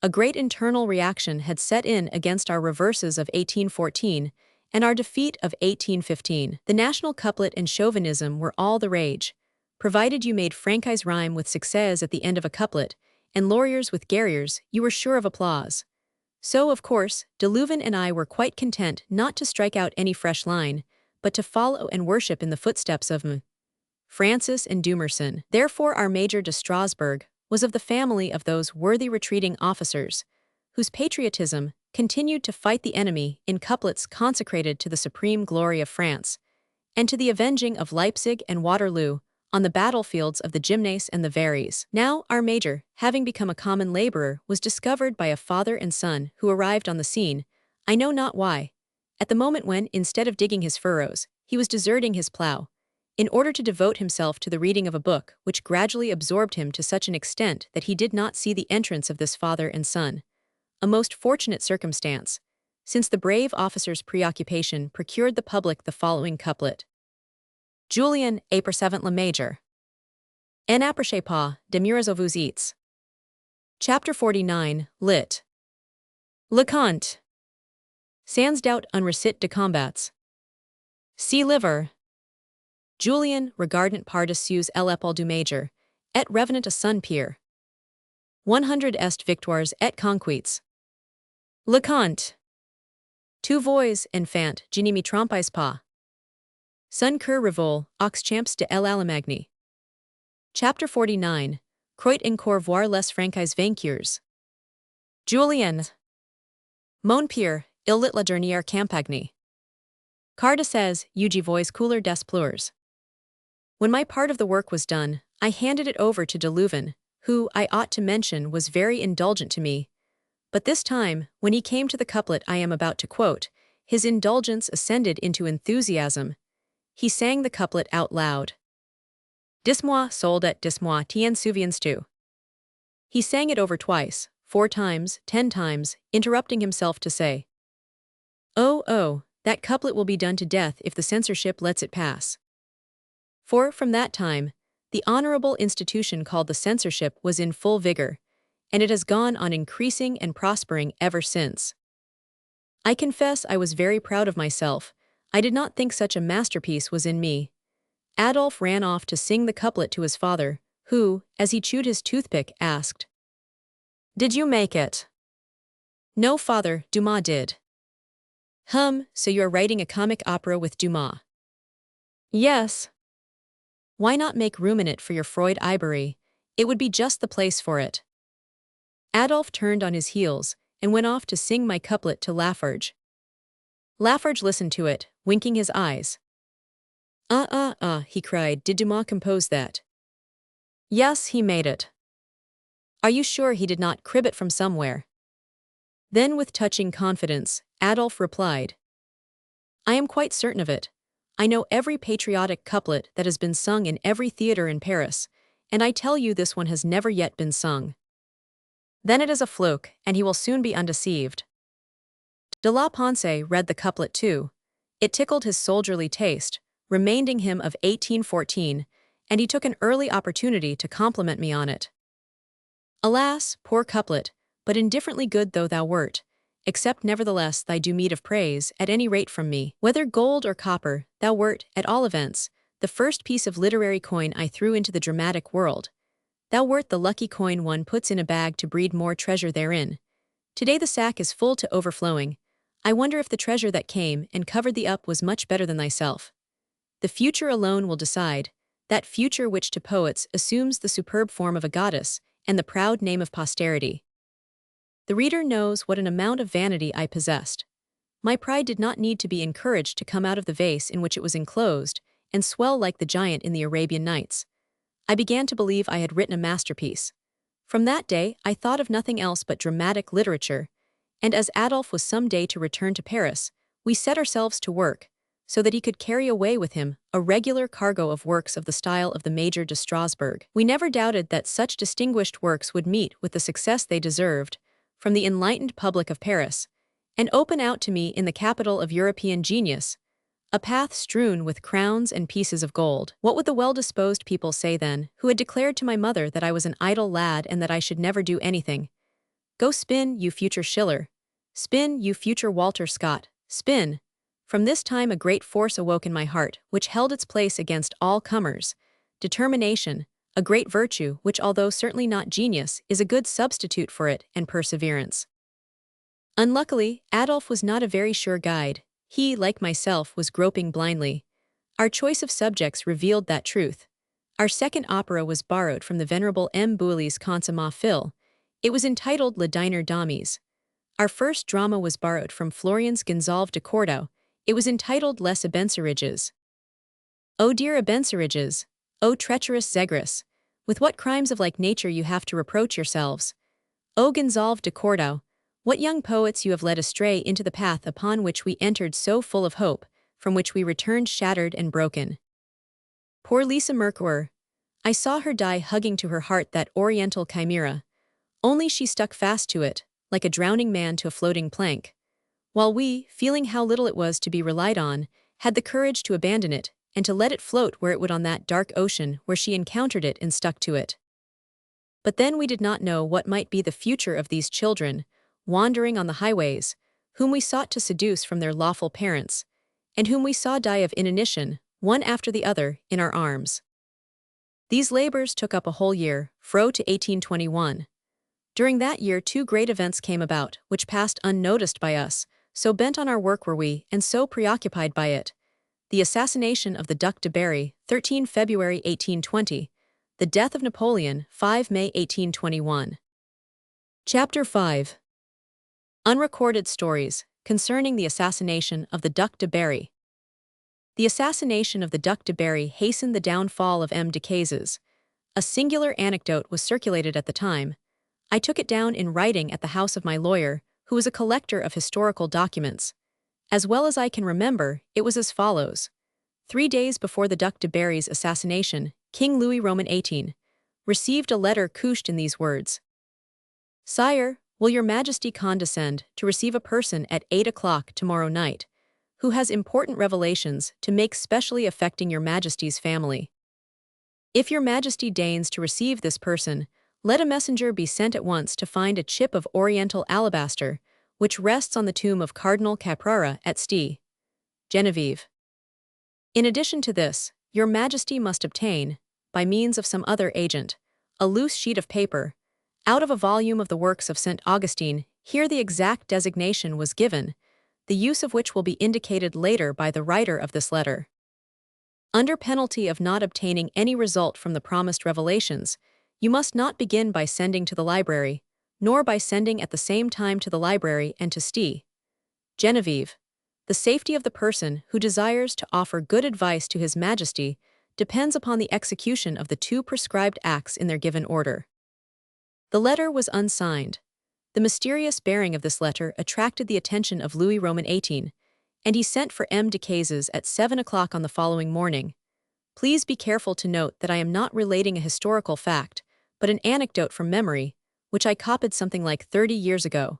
A great internal reaction had set in against our reverses of 1814 and our defeat of 1815. The national couplet and chauvinism were all the rage, provided you made Francais rhyme with succès at the end of a couplet, and lauriers with guerriers, you were sure of applause. So, of course, de Leuven and I were quite content not to strike out any fresh line, but to follow and worship in the footsteps of Francis and Dumerson. Therefore our Major de Strasbourg was of the family of those worthy retreating officers, whose patriotism continued to fight the enemy in couplets consecrated to the supreme glory of France, and to the avenging of Leipzig and Waterloo, on the battlefields of the Gymnase and the Verreys. Now, our major, having become a common laborer, was discovered by a father and son who arrived on the scene, I know not why, at the moment when, instead of digging his furrows, he was deserting his plough, in order to devote himself to the reading of a book which gradually absorbed him to such an extent that he did not see the entrance of this father and son. A most fortunate circumstance, since the brave officer's preoccupation procured the public the following couplet. Julien, apercevant le major. En approchez pas, demeurez où vous êtes. Chapter 49, lit. Le Comte. Sans doubt un récit de combats. See liver. Julien, regardant par-dessus l'épaule du major, et revenant à son père. 100 est victoires et conquêtes. Le Comte. Tu vois, enfant, je ne me trompais pas. Son cœur revole, aux champs de l'Allemagne. Chapter 49, Croit encore voir les Francais vainqueurs. Julien. Mon père, il lit la dernière campagne. Car de ses, Ugi voix couleur des pleurs. When my part of the work was done, I handed it over to de Leuven, who, I ought to mention, was very indulgent to me. But this time, when he came to the couplet I am about to quote, his indulgence ascended into enthusiasm. He sang the couplet out loud. Dis-moi sold at dis-moi tien souviens tu. He sang it over twice, 4 times, 10 times, interrupting himself to say, "Oh, oh, that couplet will be done to death if the censorship lets it pass." For, from that time, the honorable institution called the censorship was in full vigor, and it has gone on increasing and prospering ever since. I confess I was very proud of myself. I did not think such a masterpiece was in me. Adolphe ran off to sing the couplet to his father, who, as he chewed his toothpick, asked, "Did you make it?" "No, father, Dumas did." So you are writing a comic opera with Dumas?" "Yes." "Why not make room in it for your Freud Ibery? It would be just the place for it." Adolphe turned on his heels and went off to sing my couplet to Lafarge. Lafarge listened to it, winking his eyes. He cried, "Did Dumas compose that?" "Yes, he made it." "Are you sure he did not crib it from somewhere?" Then with touching confidence, Adolphe replied, "I am quite certain of it. I know every patriotic couplet that has been sung in every theater in Paris, and I tell you this one has never yet been sung." "Then it is a fluke, and he will soon be undeceived." De la Ponce read the couplet too. It tickled his soldierly taste, reminding him of 1814, and he took an early opportunity to compliment me on it. "Alas, poor couplet, but indifferently good though thou wert, accept nevertheless thy due meed of praise, at any rate from me. Whether gold or copper, thou wert, at all events, the first piece of literary coin I threw into the dramatic world. Thou wert the lucky coin one puts in a bag to breed more treasure therein. Today the sack is full to overflowing. I wonder if the treasure that came and covered thee up was much better than thyself. The future alone will decide, that future which to poets assumes the superb form of a goddess and the proud name of posterity. The reader knows what an amount of vanity I possessed. My pride did not need to be encouraged to come out of the vase in which it was enclosed and swell like the giant in the Arabian Nights. I began to believe I had written a masterpiece. From that day I thought of nothing else but dramatic literature, and as Adolphe was some day to return to Paris, we set ourselves to work, so that he could carry away with him a regular cargo of works of the style of the Major de Strasbourg. We never doubted that such distinguished works would meet with the success they deserved, from the enlightened public of Paris, and open out to me in the capital of European genius, a path strewn with crowns and pieces of gold. What would the well-disposed people say then, who had declared to my mother that I was an idle lad and that I should never do anything? Go spin, you future Schiller. Spin, you future Walter Scott. Spin. From this time a great force awoke in my heart, which held its place against all comers. Determination, a great virtue which, although certainly not genius, is a good substitute for it, and perseverance. Unluckily, Adolphe was not a very sure guide. He, like myself, was groping blindly. Our choice of subjects revealed that truth. Our second opera was borrowed from the venerable M. Boully's Conte ma fille. It was entitled Le Dîner d'Amis. Our first drama was borrowed from Florian's Gonzalve de Cordoue. It was entitled Les Abencerrages. O dear Abencerrages, O treacherous Zegris, with what crimes of like nature you have to reproach yourselves. O Gonzalve de Cordoue, what young poets you have led astray into the path upon which we entered so full of hope, from which we returned shattered and broken. Poor Lisa Mercure, I saw her die hugging to her heart that oriental chimera. Only she stuck fast to it, like a drowning man to a floating plank, while we, feeling how little it was to be relied on, had the courage to abandon it, and to let it float where it would on that dark ocean where she encountered it and stuck to it. But then we did not know what might be the future of these children, wandering on the highways, whom we sought to seduce from their lawful parents, and whom we saw die of inanition, one after the other, in our arms. These labors took up a whole year, fro to 1821. During that year 2 great events came about, which passed unnoticed by us, so bent on our work were we, and so preoccupied by it. The assassination of the Duc de Berry, 13 February 1820, the death of Napoleon, 5 May 1821. Chapter 5. Unrecorded Stories Concerning the Assassination of the Duc de Berry. The assassination of the Duc de Berry hastened the downfall of M. Decazes. A singular anecdote was circulated at the time. I took it down in writing at the house of my lawyer, who was a collector of historical documents. As well as I can remember, it was as follows. 3 days before the Duc de Berry's assassination, King Louis Roman XVIII, received a letter couched in these words: Sire, will your majesty condescend to receive a person at 8 o'clock tomorrow night, who has important revelations to make specially affecting your majesty's family? If your majesty deigns to receive this person, let a messenger be sent at once to find a chip of oriental alabaster, which rests on the tomb of Cardinal Caprara at Ste. Genevieve. In addition to this, your majesty must obtain, by means of some other agent, a loose sheet of paper, out of a volume of the works of St. Augustine. Here the exact designation was given, the use of which will be indicated later by the writer of this letter. Under penalty of not obtaining any result from the promised revelations, you must not begin by sending to the library, nor by sending at the same time to the library and to Ste. Genevieve. The safety of the person who desires to offer good advice to His Majesty depends upon the execution of the 2 prescribed acts in their given order. The letter was unsigned. The mysterious bearing of this letter attracted the attention of Louis Roman XVIII, and he sent for M. Decazes at 7 o'clock on the following morning. Please be careful to note that I am not relating a historical fact, but an anecdote from memory, which I copied something like 30 years ago.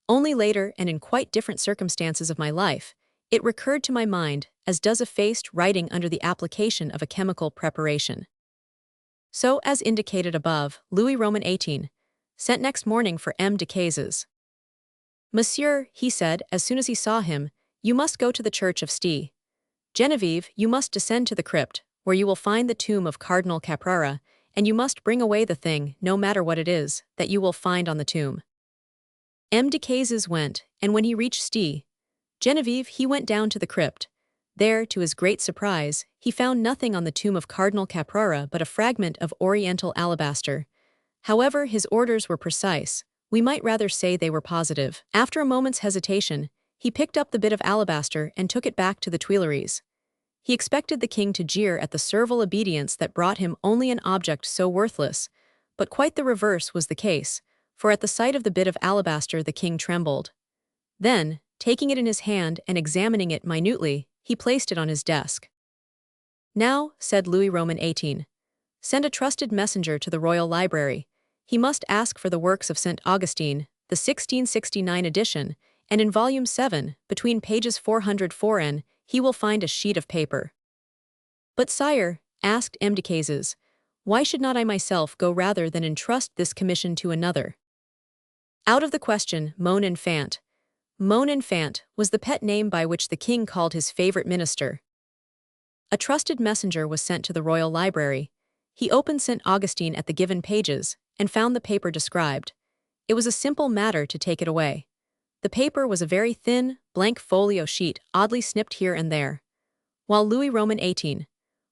Only later, and in quite different circumstances of my life, it recurred to my mind, as does effaced writing under the application of a chemical preparation. So, as indicated above, Louis Roman XVIII sent next morning for M. Decazes. Monsieur, he said, as soon as he saw him, you must go to the church of Ste. Genevieve, you must descend to the crypt, where you will find the tomb of Cardinal Caprara, and you must bring away the thing, no matter what it is, that you will find on the tomb. M. Decazes went, and when he reached Ste. Genevieve, he went down to the crypt. There, to his great surprise, he found nothing on the tomb of Cardinal Caprara but a fragment of oriental alabaster. However, his orders were precise. We might rather say they were positive. After a moment's hesitation, he picked up the bit of alabaster and took it back to the Tuileries. He expected the king to jeer at the servile obedience that brought him only an object so worthless, but quite the reverse was the case, for at the sight of the bit of alabaster the king trembled. Then, taking it in his hand and examining it minutely, he placed it on his desk. Now, said Louis Roman XVIII, send a trusted messenger to the royal library. He must ask for the works of St. Augustine, the 1669 edition, and in volume 7, between pages 404 and, he will find a sheet of paper. But sire, asked M. Decazes, why should not I myself go rather than entrust this commission to another? Out of the question, Mon Enfant. Mon Enfant was the pet name by which the king called his favorite minister. A trusted messenger was sent to the royal library. He opened St. Augustine at the given pages, and found the paper described. It was a simple matter to take it away. The paper was a very thin, blank folio sheet, oddly snipped here and there. While Louis Roman XVIII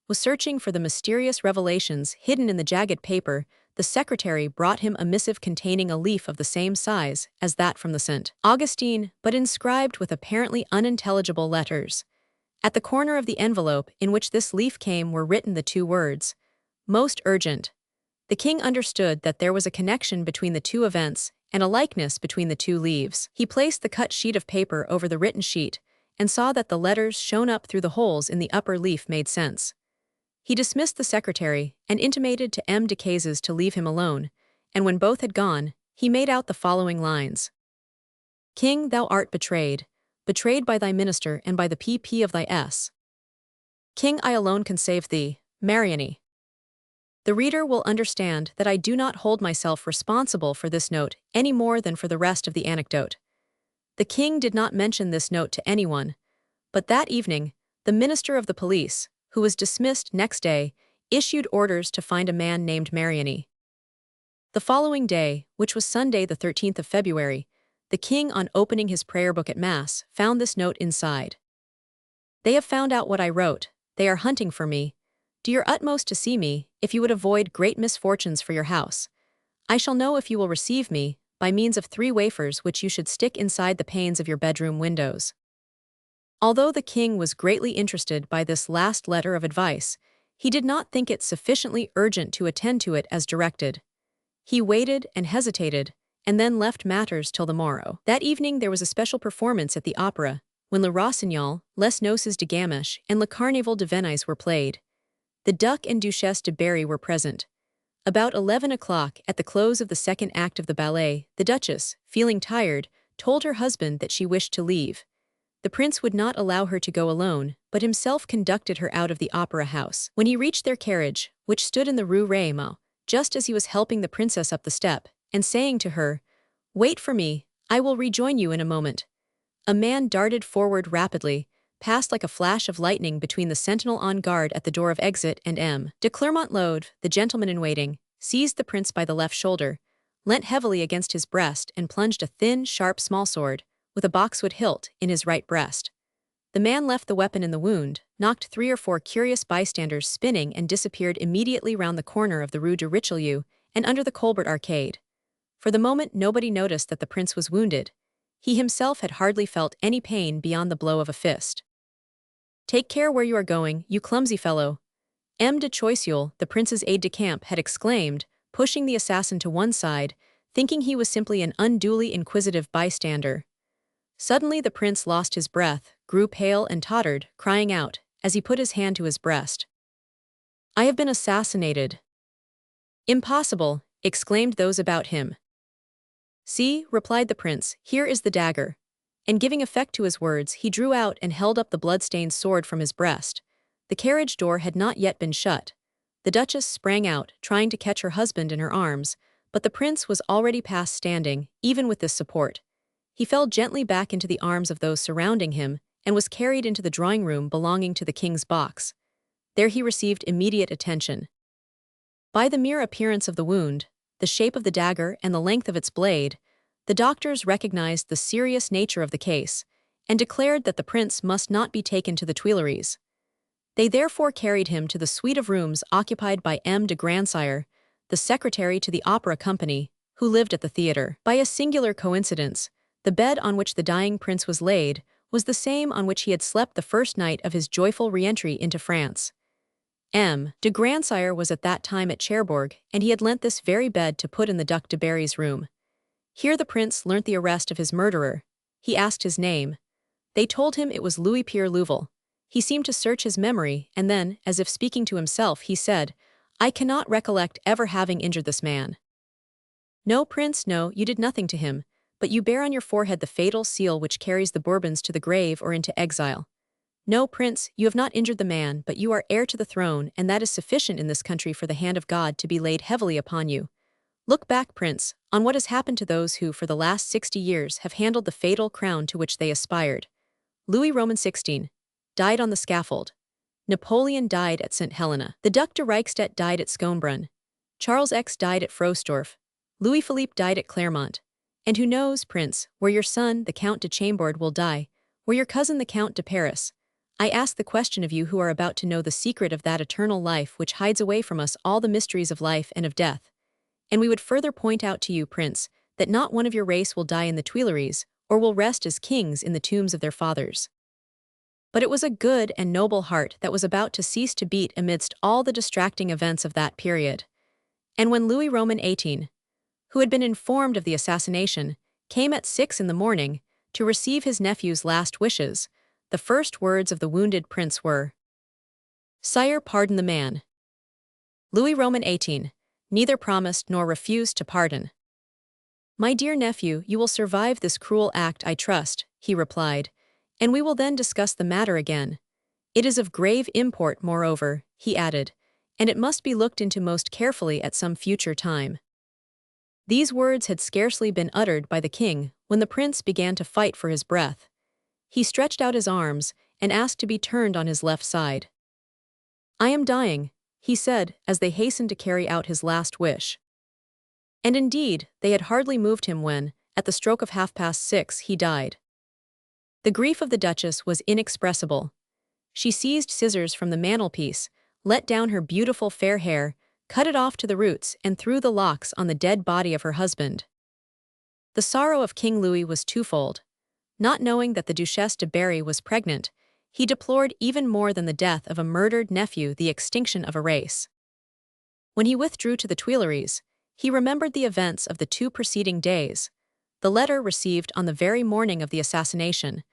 was searching for the mysterious revelations hidden in the jagged paper, the secretary brought him a missive containing a leaf of the same size as that from the St. Augustine, but inscribed with apparently unintelligible letters. At the corner of the envelope in which this leaf came were written the 2 words, "Most urgent." The king understood that there was a connection between the 2 events and a likeness between the 2 leaves. He placed the cut sheet of paper over the written sheet and saw that the letters shown up through the holes in the upper leaf made sense. He dismissed the secretary and intimated to M. Decazes to leave him alone, and when both had gone, he made out the following lines. King, thou art betrayed by thy minister and by the PP of thy S. King, I alone can save thee, Mariani. The reader will understand that I do not hold myself responsible for this note any more than for the rest of the anecdote. The king did not mention this note to anyone, but that evening, the minister of the police, who was dismissed next day, issued orders to find a man named Mariani. The following day, which was Sunday the 13th of February, the king, on opening his prayer book at Mass, found this note inside. They have found out what I wrote. They are hunting for me. Do your utmost to see me, if you would avoid great misfortunes for your house. I shall know if you will receive me, by means of 3 wafers which you should stick inside the panes of your bedroom windows. Although the king was greatly interested by this last letter of advice, he did not think it sufficiently urgent to attend to it as directed. He waited and hesitated, and then left matters till the morrow. That evening there was a special performance at the opera, when Le Rossignol, Les Noces de Gamache, and Le Carnaval de Venise were played. The Duc and Duchesse de Berry were present. About 11 o'clock, at the close of the second act of the ballet, the Duchess, feeling tired, told her husband that she wished to leave. The prince would not allow her to go alone, but himself conducted her out of the opera house. When he reached their carriage, which stood in the Rue Raymond, just as he was helping the princess up the step, and saying to her, "Wait for me, I will rejoin you in a moment," a man darted forward rapidly, passed like a flash of lightning between the sentinel on guard at the door of exit and M. de Clermont-Laude, the gentleman-in-waiting, seized the prince by the left shoulder, leant heavily against his breast and plunged a thin, sharp smallsword, with a boxwood hilt, in his right breast. The man left the weapon in the wound, knocked 3 or 4 curious bystanders spinning and disappeared immediately round the corner of the Rue de Richelieu and under the Colbert Arcade. For the moment nobody noticed that the prince was wounded. He himself had hardly felt any pain beyond the blow of a fist. "Take care where you are going, you clumsy fellow," M. de Choiseul, the prince's aide-de-camp, had exclaimed, pushing the assassin to one side, thinking he was simply an unduly inquisitive bystander. Suddenly the prince lost his breath, grew pale and tottered, crying out, as he put his hand to his breast, "I have been assassinated." "Impossible," exclaimed those about him. "See," replied the prince, "here is the dagger." And giving effect to his words, he drew out and held up the blood-stained sword from his breast. The carriage door had not yet been shut. The Duchess sprang out, trying to catch her husband in her arms, but the prince was already past standing, even with this support. He fell gently back into the arms of those surrounding him and was carried into the drawing-room belonging to the king's box. There he received immediate attention. By the mere appearance of the wound, the shape of the dagger and the length of its blade, the doctors recognized the serious nature of the case and declared that the prince must not be taken to the Tuileries. They therefore carried him to the suite of rooms occupied by M. de Grandsire, the secretary to the opera company, who lived at the theatre. By a singular coincidence, the bed on which the dying prince was laid was the same on which he had slept the first night of his joyful re-entry into France. M. de Grandsire was at that time at Cherbourg, and he had lent this very bed to put in the Duc de Berry's room. Here the prince learnt the arrest of his murderer. He asked his name. They told him it was Louis-Pierre Louvel. He seemed to search his memory, and then, as if speaking to himself, he said, "I cannot recollect ever having injured this man." "No, prince, no, you did nothing to him, but you bear on your forehead the fatal seal which carries the Bourbons to the grave or into exile. No, prince, you have not injured the man, but you are heir to the throne, and that is sufficient in this country for the hand of God to be laid heavily upon you. Look back, prince, on what has happened to those who, for the last 60 years, have handled the fatal crown to which they aspired. Louis Roman XVI died on the scaffold. Napoleon died at St. Helena. The Duc de Reichstadt died at Schönbrunn. Charles X died at Frostorf. Louis Philippe died at Clermont. And who knows, prince, where your son, the Count de Chambord, will die, where your cousin, the Count de Paris. I ask the question of you who are about to know the secret of that eternal life which hides away from us all the mysteries of life and of death. And we would further point out to you, prince, that not one of your race will die in the Tuileries, or will rest as kings in the tombs of their fathers. But it was a good and noble heart that was about to cease to beat amidst all the distracting events of that period. And when Louis Roman XVIII, who had been informed of the assassination, came at 6 in the morning to receive his nephew's last wishes, the first words of the wounded prince were, "Sire, pardon the man." Louis Roman XVIII neither promised nor refused to pardon. "My dear nephew, you will survive this cruel act, I trust," he replied, "and we will then discuss the matter again. It is of grave import, moreover," he added, "and it must be looked into most carefully at some future time." These words had scarcely been uttered by the king when the prince began to fight for his breath. He stretched out his arms and asked to be turned on his left side. "I am dying," he said as they hastened to carry out his last wish. And indeed, they had hardly moved him when, at the stroke of 6:30, he died. The grief of the Duchess was inexpressible. She seized scissors from the mantelpiece, let down her beautiful fair hair, cut it off to the roots, and threw the locks on the dead body of her husband. The sorrow of King Louis was twofold. Not knowing that the Duchesse de Berry was pregnant, he deplored even more than the death of a murdered nephew the extinction of a race. When he withdrew to the Tuileries, he remembered the events of the 2 preceding days, the letter received on the very morning of the assassination,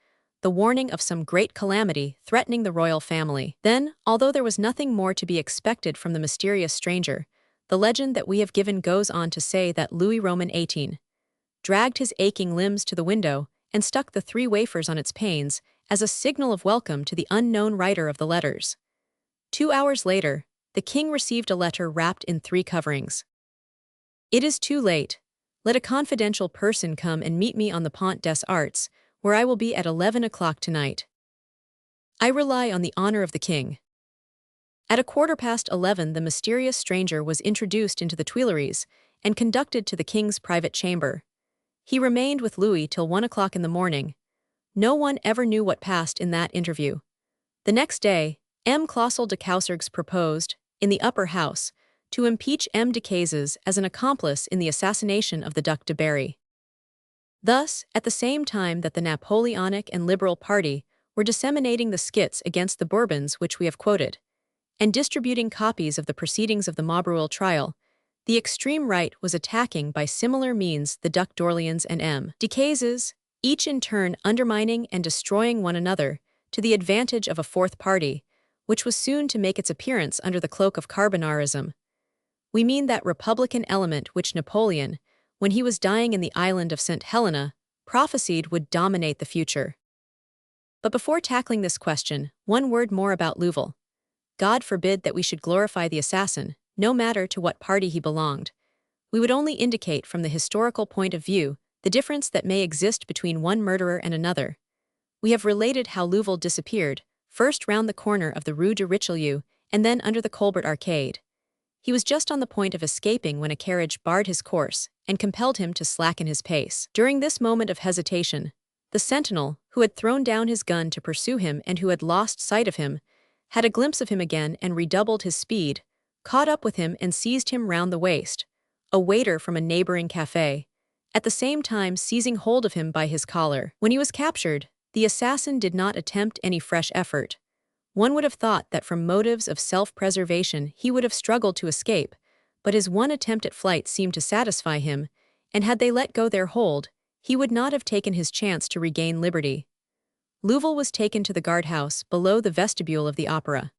the warning of some great calamity threatening the royal family. Then, although there was nothing more to be expected from the mysterious stranger, the legend that we have given goes on to say that Louis Roman XVIII dragged his aching limbs to the window and stuck the 3 wafers on its panes as a signal of welcome to the unknown writer of the letters. 2 hours later, the king received a letter wrapped in 3 coverings. "It is too late. Let a confidential person come and meet me on the Pont des Arts, where I will be at 11 o'clock tonight. I rely on the honor of the king." At 11:15, the mysterious stranger was introduced into the Tuileries and conducted to the king's private chamber. He remained with Louis till 1 o'clock in the morning. No one ever knew what passed in that interview. The next day, M. Clausel de Caussergues proposed, in the upper house, to impeach M. de Cazes as an accomplice in the assassination of the Duc de Berry. Thus, at the same time that the Napoleonic and Liberal Party were disseminating the skits against the Bourbons which we have quoted, and distributing copies of the proceedings of the Maubreuil trial, the extreme right was attacking by similar means the Duc d'Orléans and M. de Cazes, each in turn undermining and destroying one another to the advantage of a fourth party, which was soon to make its appearance under the cloak of Carbonarism. We mean that republican element which Napoleon, when he was dying in the island of St. Helena, prophesied would dominate the future. But before tackling this question, one word more about Louvel. God forbid that we should glorify the assassin, no matter to what party he belonged. We would only indicate from the historical point of view the difference that may exist between one murderer and another. We have related how Louvel disappeared, first round the corner of the Rue de Richelieu and then under the Colbert Arcade. He was just on the point of escaping when a carriage barred his course and compelled him to slacken his pace. During this moment of hesitation, the sentinel, who had thrown down his gun to pursue him and who had lost sight of him, had a glimpse of him again and redoubled his speed, caught up with him and seized him round the waist, a waiter from a neighboring café, at the same time seizing hold of him by his collar. When he was captured, the assassin did not attempt any fresh effort. One would have thought that from motives of self-preservation he would have struggled to escape, but his one attempt at flight seemed to satisfy him, and had they let go their hold, he would not have taken his chance to regain liberty. Louvel was taken to the guardhouse below the vestibule of the opera.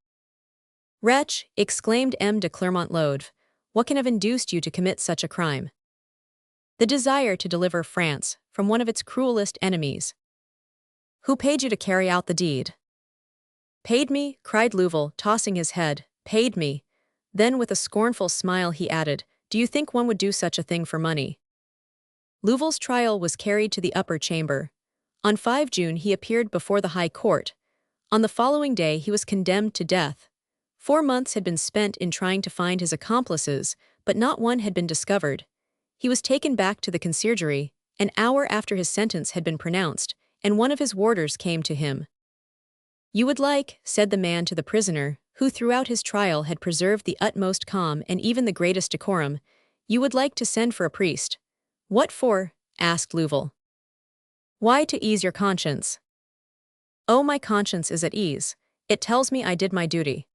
"Wretch," exclaimed M. de Clermont-Lodeve, "what can have induced you to commit such a crime?" "The desire to deliver France from one of its cruelest enemies." "Who paid you to carry out the deed?" "Paid me?" cried Louvel, tossing his head. "Paid me." Then with a scornful smile he added, "Do you think one would do such a thing for money?" Louvel's trial was carried to the upper chamber. On 5 June he appeared before the High Court. On the following day he was condemned to death. 4 months had been spent in trying to find his accomplices, but not one had been discovered. He was taken back to the conciergerie, an hour after his sentence had been pronounced, and one of his warders came to him. "You would like," said the man to the prisoner, who throughout his trial had preserved the utmost calm and even the greatest decorum, "you would like to send for a priest." "What for?" asked Louvel. "Why, to ease your conscience." "Oh, my conscience is at ease. It tells me I did my duty."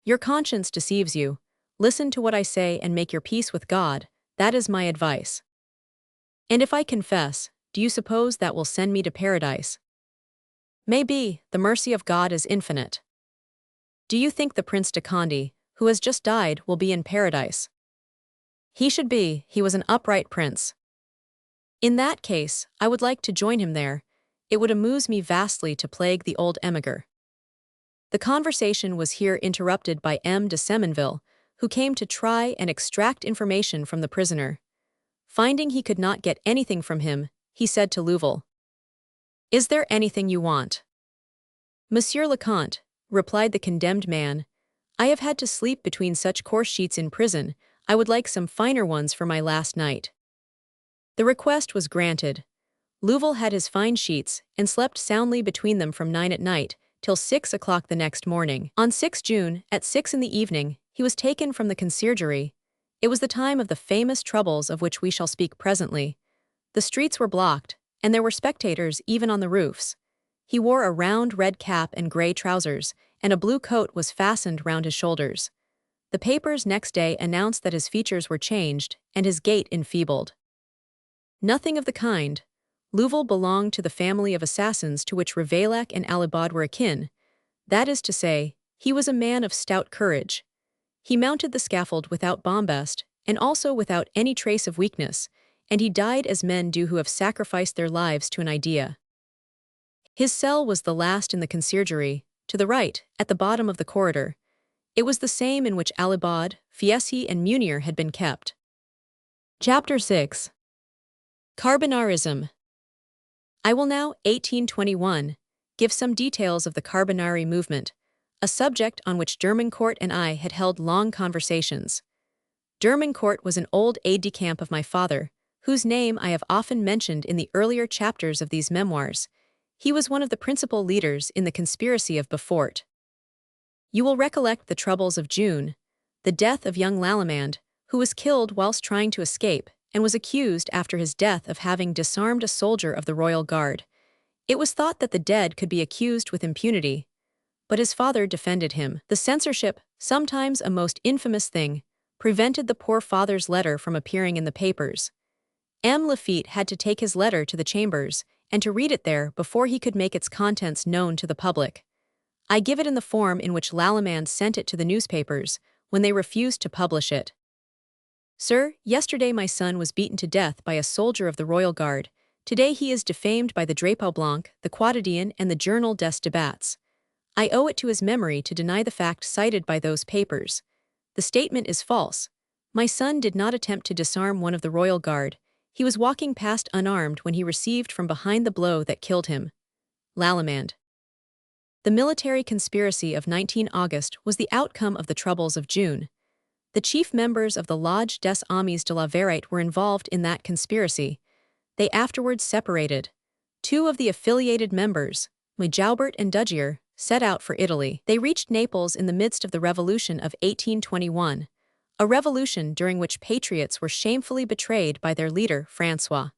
"Your conscience deceives you. Listen to what I say and make your peace with God, that is my advice." "And if I confess, do you suppose that will send me to paradise?" "Maybe, the mercy of God is infinite." "Do you think the Prince de Condé, who has just died, will be in paradise?" "He should be, he was an upright prince." "In that case, I would like to join him there. It would amuse me vastly to plague the old emigre." The conversation was here interrupted by M. de Semonville, who came to try and extract information from the prisoner. Finding he could not get anything from him, he said to Louvel, "Is there anything you want?" "Monsieur le Comte," replied the condemned man, "I have had to sleep between such coarse sheets in prison, I would like some finer ones for my last night." The request was granted. Louvel had his fine sheets and slept soundly between them from 9 at night till 6 o'clock the next morning. On 6 June, at 6 in the evening, he was taken from the conciergerie. It was the time of the famous troubles of which we shall speak presently. The streets were blocked, and there were spectators even on the roofs. He wore a round red cap and grey trousers, and a blue coat was fastened round his shoulders. The papers next day announced that his features were changed and his gait enfeebled. Nothing of the kind. Louvel belonged to the family of assassins to which Ravaillac and Alibod were akin. That is to say, he was a man of stout courage. He mounted the scaffold without bombast, and also without any trace of weakness, and he died as men do who have sacrificed their lives to an idea. His cell was the last in the conciergerie, to the right, at the bottom of the corridor. It was the same in which Alibod, Fieschi, and Munir had been kept. Chapter 6. Carbonarism. I will now, 1821, give some details of the Carbonari movement, a subject on which Dermancourt and I had held long conversations. Dermancourt was an old aide-de-camp of my father, whose name I have often mentioned in the earlier chapters of these memoirs. He was one of the principal leaders in the conspiracy of Beaufort. You will recollect the troubles of June, the death of young Lallemande, who was killed whilst trying to escape, and was accused after his death of having disarmed a soldier of the Royal Guard. It was thought that the dead could be accused with impunity, but his father defended him. The censorship, sometimes a most infamous thing, prevented the poor father's letter from appearing in the papers. M. Laffitte had to take his letter to the Chambers, and to read it there before he could make its contents known to the public. I give it in the form in which Lallemande sent it to the newspapers, when they refused to publish it. Sir, yesterday my son was beaten to death by a soldier of the Royal Guard. Today he is defamed by the Drapeau Blanc, the Quotidien, and the Journal des Débats. I owe it to his memory to deny the fact cited by those papers. The statement is false. My son did not attempt to disarm one of the Royal Guard. He was walking past unarmed when he received from behind the blow that killed him. Lallemande. The military conspiracy of 19 August was the outcome of the troubles of June. The chief members of the Lodge des Amis de la Vérité were involved in that conspiracy. They afterwards separated. Two of the affiliated members, Joubert and Dugier, set out for Italy. They reached Naples in the midst of the Revolution of 1821, a revolution during which patriots were shamefully betrayed by their leader, François.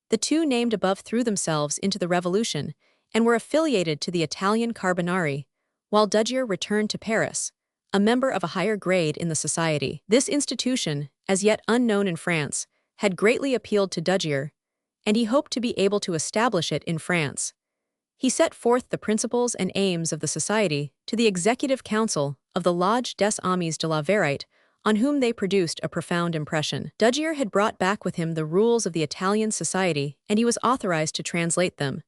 The two named above threw themselves into the revolution and were affiliated to the Italian Carbonari, while Dugier returned to Paris, a member of a higher grade in the society. This institution, as yet unknown in France, had greatly appealed to Dugier, and he hoped to be able to establish it in France. He set forth the principles and aims of the society to the Executive Council of the Lodge des Amis de la Vérité, on whom they produced a profound impression. Dugier had brought back with him the rules of the Italian society, and he was authorized to translate them.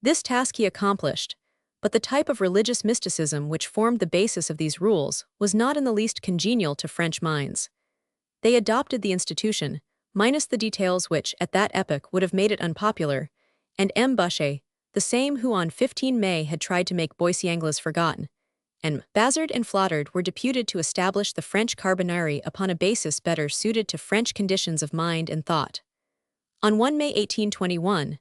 This task he accomplished, but the type of religious mysticism which formed the basis of these rules was not in the least congenial to French minds. They adopted the institution, minus the details which, at that epoch, would have made it unpopular, and M. Boucher, the same who on 15 May had tried to make Boissy-Anglas forgotten, and Bazard and Flottard were deputed to establish the French Carbonari upon a basis better suited to French conditions of mind and thought. On 1 May 1821,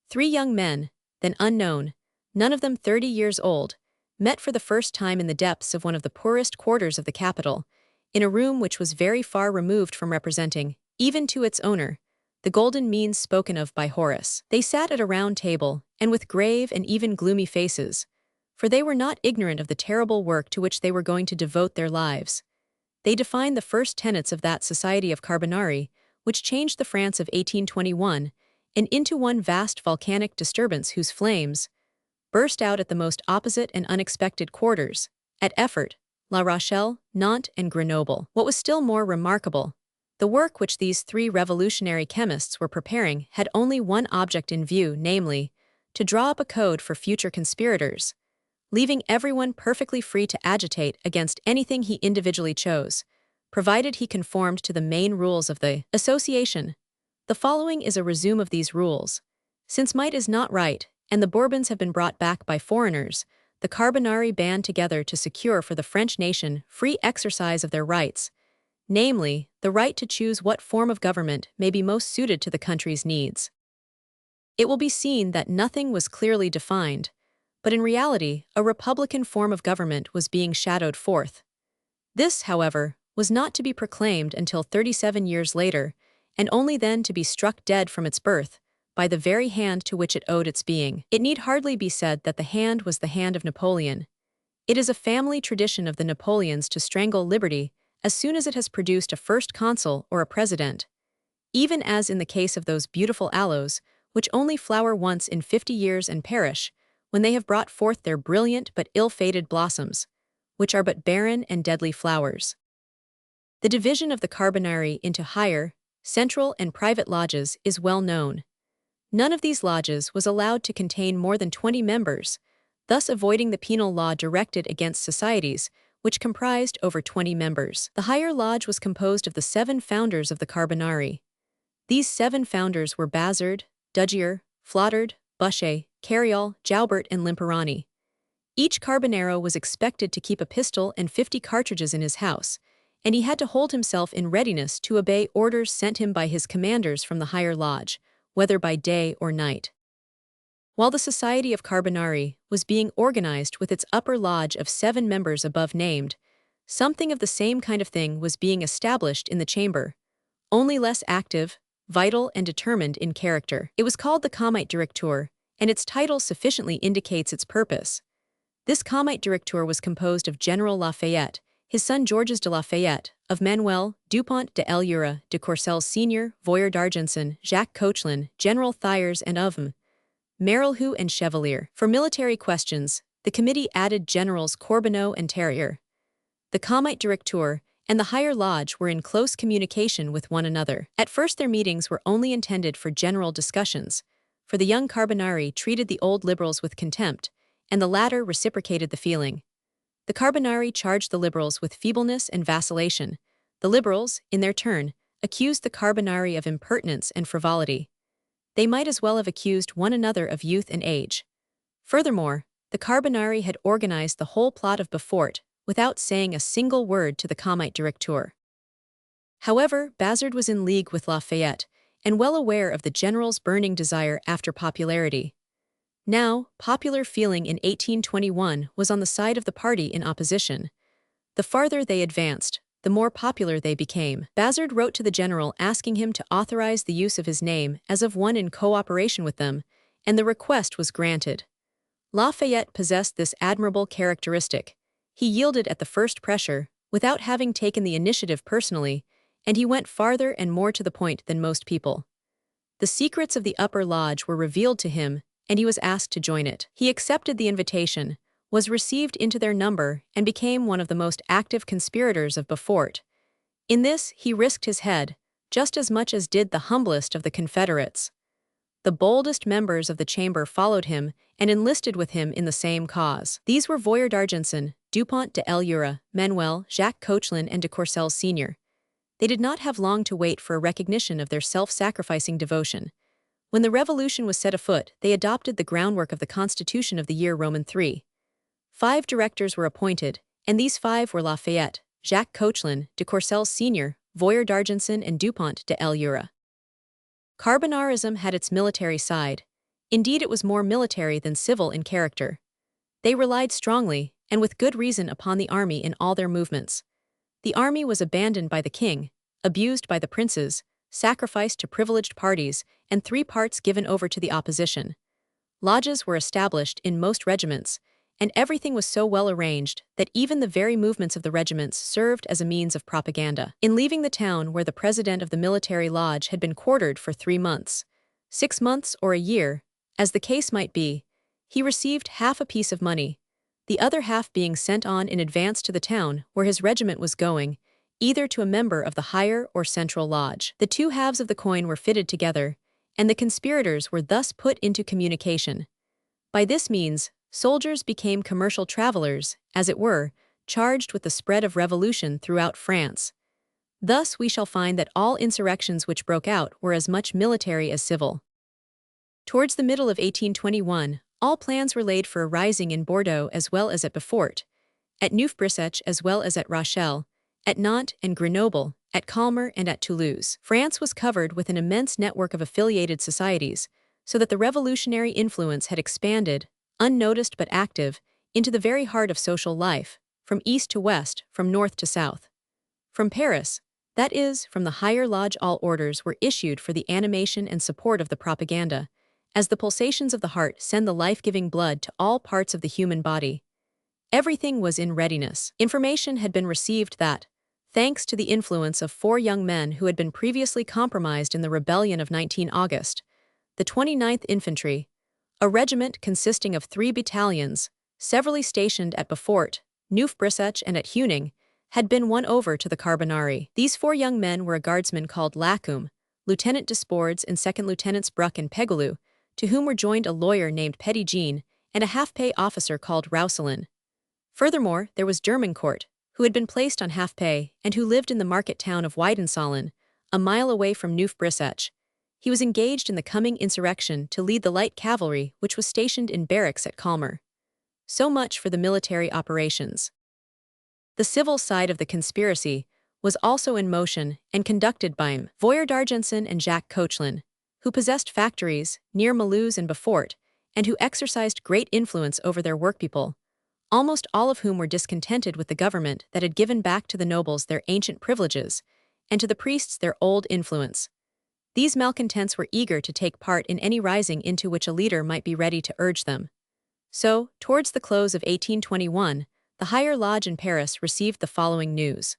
3 young men, then unknown, none of them 30 years old, met for the first time in the depths of one of the poorest quarters of the capital, in a room which was very far removed from representing, even to its owner, the golden means spoken of by Horace. They sat at a round table, and with grave and even gloomy faces, for they were not ignorant of the terrible work to which they were going to devote their lives. They defined the first tenets of that society of Carbonari, which changed the France of 1821, and into one vast volcanic disturbance whose flames burst out at the most opposite and unexpected quarters, at Effort, La Rochelle, Nantes, and Grenoble. What was still more remarkable, the work which these 3 revolutionary chemists were preparing had only one object in view, namely, to draw up a code for future conspirators, leaving everyone perfectly free to agitate against anything he individually chose, provided he conformed to the main rules of the association. The following is a resume of these rules. Since might is not right, and the Bourbons have been brought back by foreigners, the Carbonari band together to secure for the French nation free exercise of their rights, namely, the right to choose what form of government may be most suited to the country's needs. It will be seen that nothing was clearly defined, but in reality, a republican form of government was being shadowed forth. This, however, was not to be proclaimed until 37 years later, and only then to be struck dead from its birth, by the very hand to which it owed its being. It need hardly be said that the hand was the hand of Napoleon. It is a family tradition of the Napoleons to strangle liberty as soon as it has produced a first consul or a president. Even as in the case of those beautiful aloes, which only flower once in 50 years and perish, when they have brought forth their brilliant but ill-fated blossoms, which are but barren and deadly flowers. The division of the Carbonari into higher, central, and private lodges is well known. None of these lodges was allowed to contain more than 20 members, thus avoiding the penal law directed against societies which comprised over 20 members. The higher lodge was composed of the 7 founders of the Carbonari. These 7 founders were Bazard, Dugier, Flottard, Boucher, Carriol, Joubert, and Limperani. Each Carbonaro was expected to keep a pistol and 50 cartridges in his house, and he had to hold himself in readiness to obey orders sent him by his commanders from the higher lodge, whether by day or night. While the Society of Carbonari was being organized with its upper lodge of 7 members above named, something of the same kind of thing was being established in the chamber, only less active, vital, and determined in character. It was called the Comite Directeur, and its title sufficiently indicates its purpose. This Comite Directeur was composed of General Lafayette, his son Georges de Lafayette, of Manuel, Dupont de Eluera, de Courcelles Sr., Voyer d'Argenson, Jacques Coechlin, General Thiers, and of Marilhoux and Chevalier. For military questions, the committee added Generals Corbineau and Terrier. The Comite Directeur and the higher lodge were in close communication with one another. At first their meetings were only intended for general discussions, for the young Carbonari treated the old liberals with contempt, and the latter reciprocated the feeling. The Carbonari charged the liberals with feebleness and vacillation. The liberals, in their turn, accused the Carbonari of impertinence and frivolity. They might as well have accused one another of youth and age. Furthermore, the Carbonari had organized the whole plot of Beaufort without saying a single word to the Comite Directeur. However, Bazard was in league with Lafayette, and well aware of the general's burning desire after popularity. Now, popular feeling in 1821 was on the side of the party in opposition. The farther they advanced, the more popular they became. Bazard wrote to the general asking him to authorize the use of his name as of one in cooperation with them, and the request was granted. Lafayette possessed this admirable characteristic. He yielded at the first pressure, without having taken the initiative personally, and he went farther and more to the point than most people. The secrets of the upper lodge were revealed to him, and he was asked to join it. He accepted the invitation, was received into their number, and became one of the most active conspirators of Beaufort. In this he risked his head, just as much as did the humblest of the Confederates. The boldest members of the chamber followed him and enlisted with him in the same cause. These were Voyer d'Argenson, Dupont de Eluera, Manuel, Jacques Coechlin, and de Courcelles Sr. They did not have long to wait for a recognition of their self-sacrificing devotion. When the revolution was set afoot, they adopted the groundwork of the Constitution of the year Roman III. 5 directors were appointed, and these 5 were Lafayette, Jacques Coechlin, de Courcelles Sr., Voyer d'Argenson, and Dupont de Eluera. Carbonarism had its military side. Indeed, it was more military than civil in character. They relied strongly, and with good reason, upon the army in all their movements. The army was abandoned by the king, abused by the princes, sacrificed to privileged parties, and 3 parts given over to the opposition. Lodges were established in most regiments, and everything was so well arranged that even the very movements of the regiments served as a means of propaganda. In leaving the town where the president of the military lodge had been quartered for 3 months, 6 months, or a year, as the case might be, he received half a piece of money, the other half being sent on in advance to the town where his regiment was going, either to a member of the higher or central lodge. The 2 halves of the coin were fitted together, and the conspirators were thus put into communication. By this means, soldiers became commercial travelers, as it were, charged with the spread of revolution throughout France. Thus we shall find that all insurrections which broke out were as much military as civil. Towards the middle of 1821, all plans were laid for a rising in Bordeaux as well as at Beaufort, at Neuf-Brisach as well as at Rochelle, at Nantes and Grenoble, at Calmer and at Toulouse. France was covered with an immense network of affiliated societies, so that the revolutionary influence had expanded, unnoticed but active, into the very heart of social life, from east to west, from north to south. From Paris, that is, from the higher lodge, all orders were issued for the animation and support of the propaganda, as the pulsations of the heart send the life-giving blood to all parts of the human body. Everything was in readiness. Information had been received that, thanks to the influence of 4 young men who had been previously compromised in the rebellion of 19 August, the 29th Infantry, a regiment consisting of 3 battalions, severally stationed at Beaufort, Neuf-Brisach and at Huning, had been won over to the Carbonari. These 4 young men were a guardsman called Lacombe, Lieutenant Despordes and Second Lieutenants Bruck and Pegulu, to whom were joined a lawyer named Petit Jean and a half-pay officer called Roussillon. Furthermore, there was Dermancourt, who had been placed on half-pay and who lived in the market town of Weidensollen, a mile away from Neuf-Brisach. He was engaged in the coming insurrection to lead the light cavalry which was stationed in barracks at Calmer. So much for the military operations. The civil side of the conspiracy was also in motion and conducted by Voyer d'Argenson and Jacques Coechlin, who possessed factories near Mulhouse and Beaufort, and who exercised great influence over their workpeople, almost all of whom were discontented with the government that had given back to the nobles their ancient privileges, and to the priests their old influence. These malcontents were eager to take part in any rising into which a leader might be ready to urge them. So, towards the close of 1821, the Higher Lodge in Paris received the following news.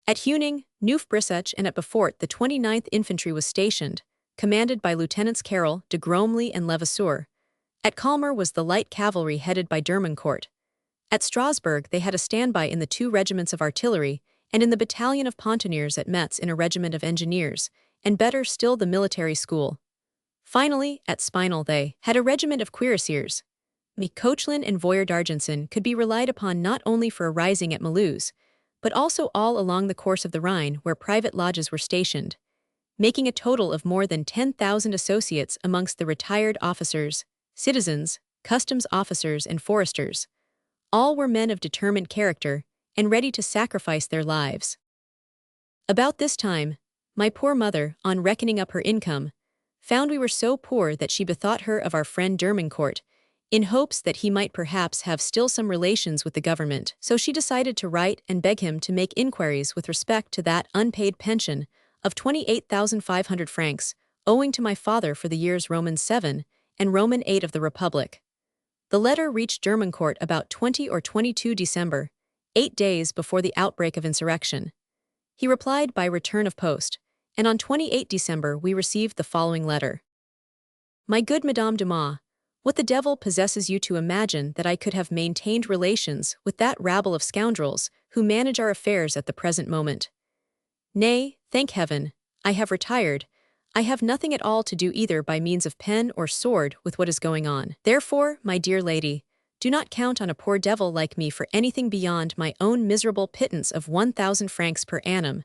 At Huning, Neuf-Brisach and at Beaufort the 29th Infantry was stationed, commanded by Lieutenants Carroll, de Gromley and Levasseur. At Calmer was the light cavalry headed by Dermancourt. At Strasbourg they had a standby in the 2 regiments of artillery, and in the battalion of Pontonniers at Metz in a regiment of engineers, and better still the military school. Finally, at Spinal they had a regiment of cuirassiers. Coechlin and Voyer d'Argenson could be relied upon not only for a rising at Mulhouse, but also all along the course of the Rhine where private lodges were stationed, making a total of more than 10,000 associates amongst the retired officers, citizens, customs officers and foresters. All were men of determined character and ready to sacrifice their lives. About this time, my poor mother, on reckoning up her income, found we were so poor that she bethought her of our friend Dermancourt, in hopes that he might perhaps have still some relations with the government. So she decided to write and beg him to make inquiries with respect to that unpaid pension of 28,500 francs, owing to my father for the years Roman 7 and Roman 8 of the Republic. The letter reached Dermancourt about 20 or 22 December, 8 days before the outbreak of insurrection. He replied by return of post, and on 28 December we received the following letter. My good Madame Dumas, what the devil possesses you to imagine that I could have maintained relations with that rabble of scoundrels who manage our affairs at the present moment? Nay, thank heaven, I have retired. I have nothing at all to do either by means of pen or sword with what is going on. Therefore, my dear lady, do not count on a poor devil like me for anything beyond my own miserable pittance of 1,000 francs per annum,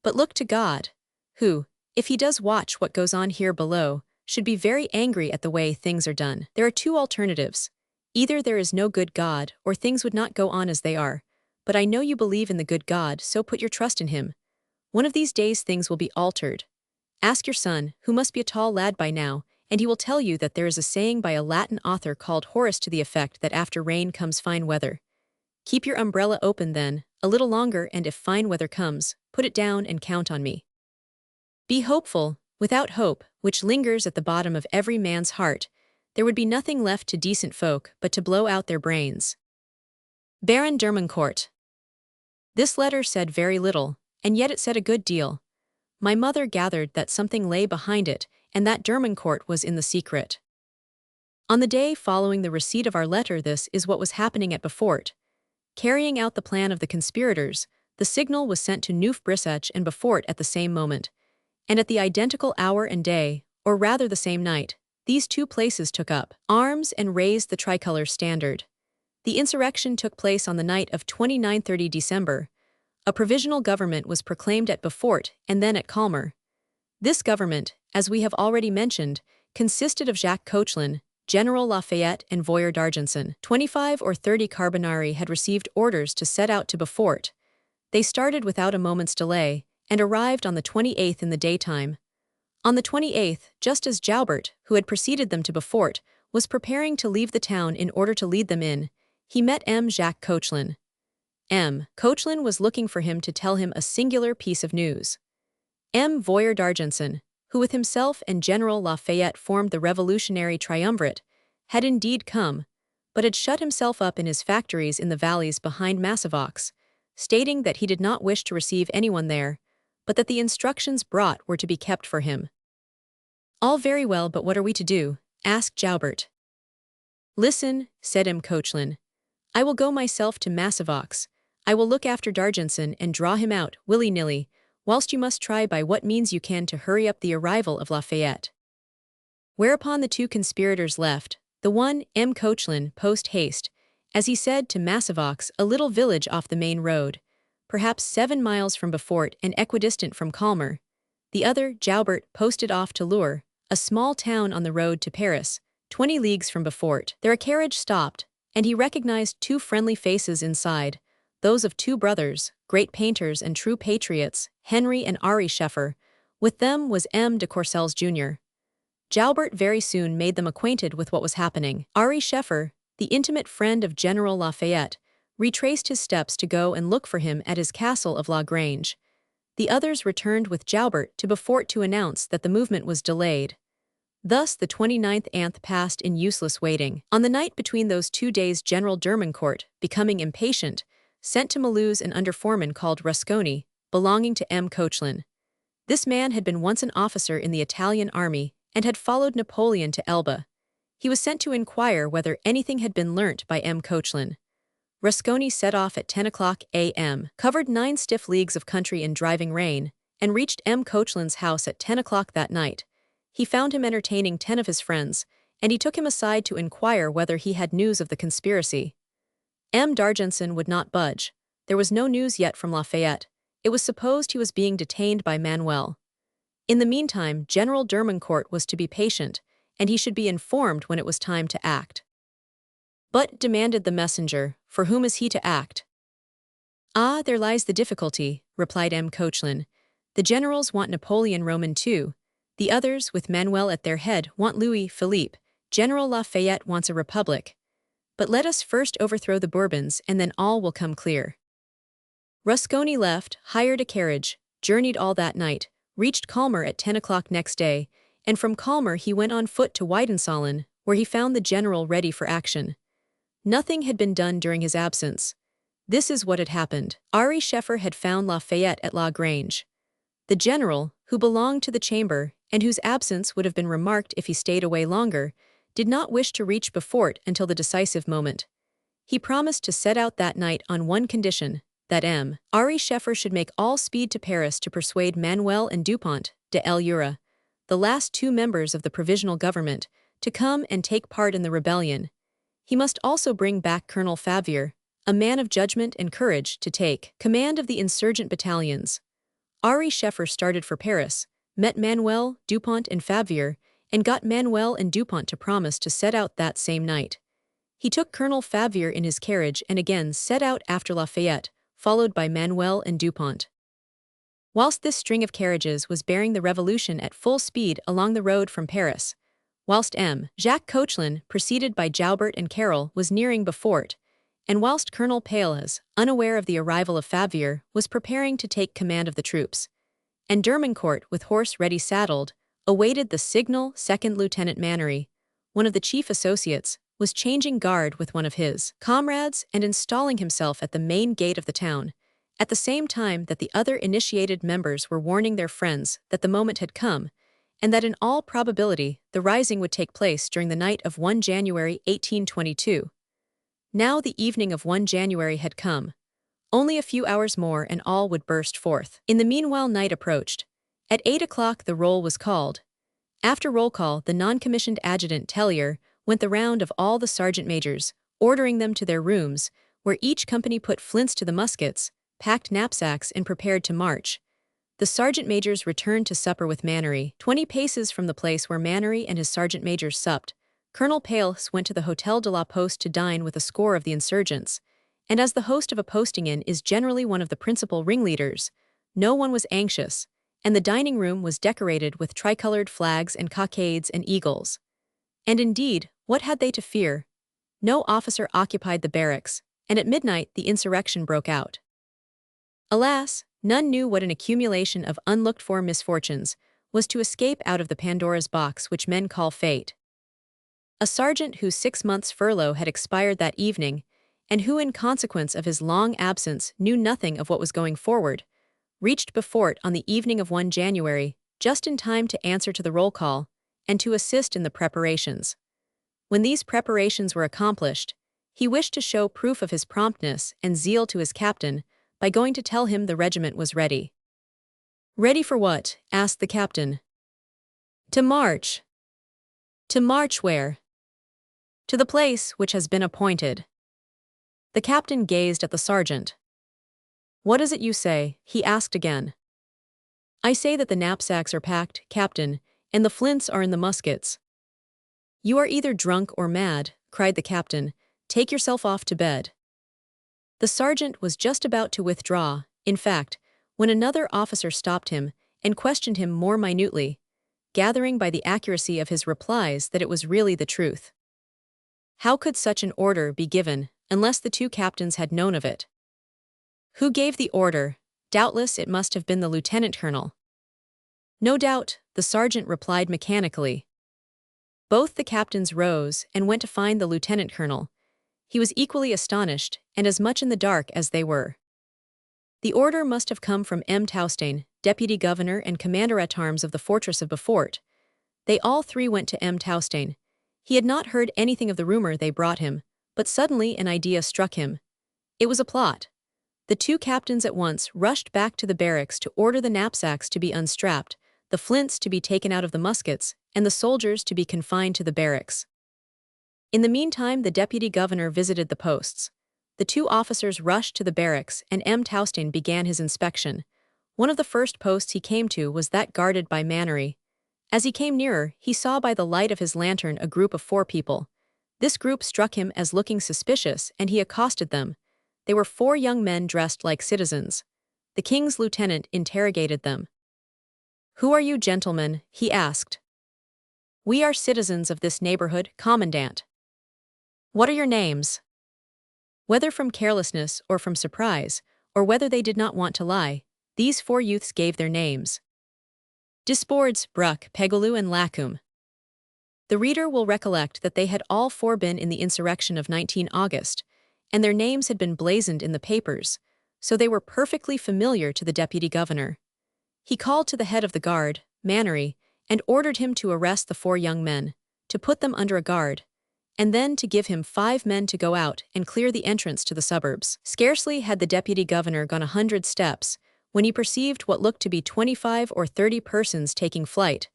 but look to God, who, if he does watch what goes on here below, should be very angry at the way things are done. There are 2 alternatives. Either there is no good God, or things would not go on as they are, but I know you believe in the good God, so put your trust in him. One of these days things will be altered. Ask your son, who must be a tall lad by now, and he will tell you that there is a saying by a Latin author called Horace to the effect that after rain comes fine weather. Keep your umbrella open then, a little longer, and if fine weather comes, put it down and count on me. Be hopeful. Without hope, which lingers at the bottom of every man's heart, there would be nothing left to decent folk but to blow out their brains. Baron Dermancourt. This letter said very little, and yet it said a good deal. My mother gathered that something lay behind it, and that Dermancourt was in the secret. On the day following the receipt of our letter, this is what was happening at Beaufort. Carrying out the plan of the conspirators, the signal was sent to Neuf-Brisach and Beaufort at the same moment. And at the identical hour and day, or rather the same night, these 2 places took up arms and raised the tricolor standard. The insurrection took place on the night of 29-30 December. A provisional government was proclaimed at Beaufort and then at Calmer. This government, as we have already mentioned, consisted of Jacques Coechlin, General Lafayette and Voyer d'Argenson. 25 or 30 Carbonari had received orders to set out to Beaufort. They started without a moment's delay, and arrived on the 28th in the daytime. On the 28th, just as Joubert, who had preceded them to Beaufort, was preparing to leave the town in order to lead them in, he met M. Jacques Coechlin. M. Coechlin was looking for him to tell him a singular piece of news. M. Voyer d'Argenson, who with himself and General Lafayette formed the revolutionary triumvirate, had indeed come, but had shut himself up in his factories in the valleys behind Massavox, stating that he did not wish to receive anyone there, but that the instructions brought were to be kept for him. All very well, but what are we to do? Asked Joubert. Listen, said M. Coechlin. I will go myself to Massavox. I will look after D'Argenson and draw him out, willy-nilly, whilst you must try by what means you can to hurry up the arrival of Lafayette. Whereupon the two conspirators left, the one, M. Coechlin, post-haste, as he said, to Massavox, a little village off the main road, perhaps 7 miles from Beaufort and equidistant from Calmer. The other, Joubert, posted off to Lourdes, a small town on the road to Paris, 20 leagues from Beaufort. There a carriage stopped, and he recognized two friendly faces inside, those of two brothers, great painters and true patriots, Henry and Ary Scheffer. With them was M. de Courcelles Jr. Joubert very soon made them acquainted with what was happening. Ary Scheffer, the intimate friend of General Lafayette, retraced his steps to go and look for him at his castle of La Grange. The others returned with Joubert to Beaufort to announce that the movement was delayed. Thus the 29th anth passed in useless waiting. On the night between those 2 days General Dermancourt, becoming impatient, sent to Mulhouse an underforeman called Rusconi, belonging to M. Coechlin. This man had been once an officer in the Italian army and had followed Napoleon to Elba. He was sent to inquire whether anything had been learnt by M. Coechlin. Rusconi set off at 10 o'clock a.m., covered 9 stiff leagues of country in driving rain, and reached M. Coechlin's house at 10 o'clock that night. He found him entertaining 10 of his friends, and he took him aside to inquire whether he had news of the conspiracy. M. D'Argenson would not budge. There was no news yet from Lafayette. It was supposed he was being detained by Manuel. In the meantime, General Dermancourt was to be patient, and he should be informed when it was time to act. But, demanded the messenger, for whom is he to act? Ah, there lies the difficulty, replied M. Coechlin. The generals want Napoleon Roman II. The others, with Manuel at their head, want Louis Philippe. General Lafayette wants a republic. But let us first overthrow the Bourbons, and then all will come clear. Rusconi left, hired a carriage, journeyed all that night, reached Calmer at 10 o'clock next day, and from Calmer he went on foot to Weidensollen, where he found the general ready for action. Nothing had been done during his absence. This is what had happened. Ary Scheffer had found Lafayette at La Grange. The general, who belonged to the chamber, and whose absence would have been remarked if he stayed away longer, did not wish to reach Beaufort until the decisive moment. He promised to set out that night on one condition, that Ary Scheffer should make all speed to Paris to persuade Manuel and Dupont de l'Eure, the last 2 members of the provisional government, to come and take part in the rebellion. He must also bring back Colonel Favier, a man of judgment and courage, to take command of the insurgent battalions. Ary Scheffer started for Paris, met Manuel, Dupont and Favier, and got Manuel and Dupont to promise to set out that same night. He took Colonel Favier in his carriage and again set out after Lafayette, followed by Manuel and Dupont. Whilst this string of carriages was bearing the revolution at full speed along the road from Paris, whilst Jacques Coechlin, preceded by Joubert and Carroll, was nearing Beaufort, and whilst Colonel Palez, unaware of the arrival of Favier, was preparing to take command of the troops, and Dermancourt, with horse ready saddled, awaited the signal, Second Lieutenant Mannery, one of the chief associates, was changing guard with one of his comrades and installing himself at the main gate of the town, at the same time that the other initiated members were warning their friends that the moment had come, and that in all probability the rising would take place during the night of 1 January 1822. Now the evening of 1 January had come. Only a few hours more and all would burst forth. In the meanwhile night approached. At 8 o'clock the roll was called. After roll call, the non-commissioned adjutant Tellier went the round of all the sergeant majors, ordering them to their rooms, where each company put flints to the muskets, packed knapsacks and prepared to march. The sergeant majors returned to supper with Mannery. 20 paces from the place where Mannery and his sergeant majors supped, Colonel Palez went to the Hôtel de la Poste to dine with a score of the insurgents, and as the host of a posting inn is generally one of the principal ringleaders, no one was anxious, and the dining room was decorated with tricolored flags and cockades and eagles. And indeed, what had they to fear? No officer occupied the barracks, and at midnight the insurrection broke out. Alas, none knew what an accumulation of unlooked-for misfortunes was to escape out of the Pandora's box which men call fate. A sergeant whose 6 months' furlough had expired that evening, and who in consequence of his long absence knew nothing of what was going forward, reached Beaufort on the evening of 1 January, just in time to answer to the roll call, and to assist in the preparations. When these preparations were accomplished, he wished to show proof of his promptness and zeal to his captain by going to tell him the regiment was ready. "Ready for what?" asked the captain. "To march." "To march where?" "To the place which has been appointed." The captain gazed at the sergeant. "What is it you say?" he asked again. "I say that the knapsacks are packed, captain, and the flints are in the muskets." "You are either drunk or mad," cried the captain. "Take yourself off to bed." The sergeant was just about to withdraw, in fact, when another officer stopped him and questioned him more minutely, gathering by the accuracy of his replies that it was really the truth. How could such an order be given unless the two captains had known of it? Who gave the order? Doubtless it must have been the lieutenant colonel. "No doubt," the sergeant replied mechanically. Both the captains rose and went to find the lieutenant colonel. He was equally astonished and as much in the dark as they were. The order must have come from M. Taustein, deputy governor and commander-at-arms of the fortress of Beaufort. They all three went to M. Taustein. He had not heard anything of the rumor they brought him, but suddenly an idea struck him. It was a plot. The two captains at once rushed back to the barracks to order the knapsacks to be unstrapped, the flints to be taken out of the muskets, and the soldiers to be confined to the barracks. In the meantime, the deputy governor visited the posts. The two officers rushed to the barracks, and M. Taustein began his inspection. One of the first posts he came to was that guarded by Mannery. As he came nearer, he saw by the light of his lantern a group of 4 people. This group struck him as looking suspicious, and he accosted them. They were 4 young men dressed like citizens. The king's lieutenant interrogated them. "Who are you, gentlemen?" he asked. "We are citizens of this neighborhood, commandant." "What are your names?" Whether from carelessness or from surprise, or whether they did not want to lie, these 4 youths gave their names. Disbords, Bruck, Pegulu and Lacombe. The reader will recollect that they had all 4 been in the insurrection of 19 August, and their names had been blazoned in the papers, so they were perfectly familiar to the deputy governor. He called to the head of the guard, Mannery, and ordered him to arrest the 4 young men, to put them under a guard, and then to give him 5 men to go out and clear the entrance to the suburbs. Scarcely had the deputy governor gone 100 steps, when he perceived what looked to be 25 or 30 persons taking flight.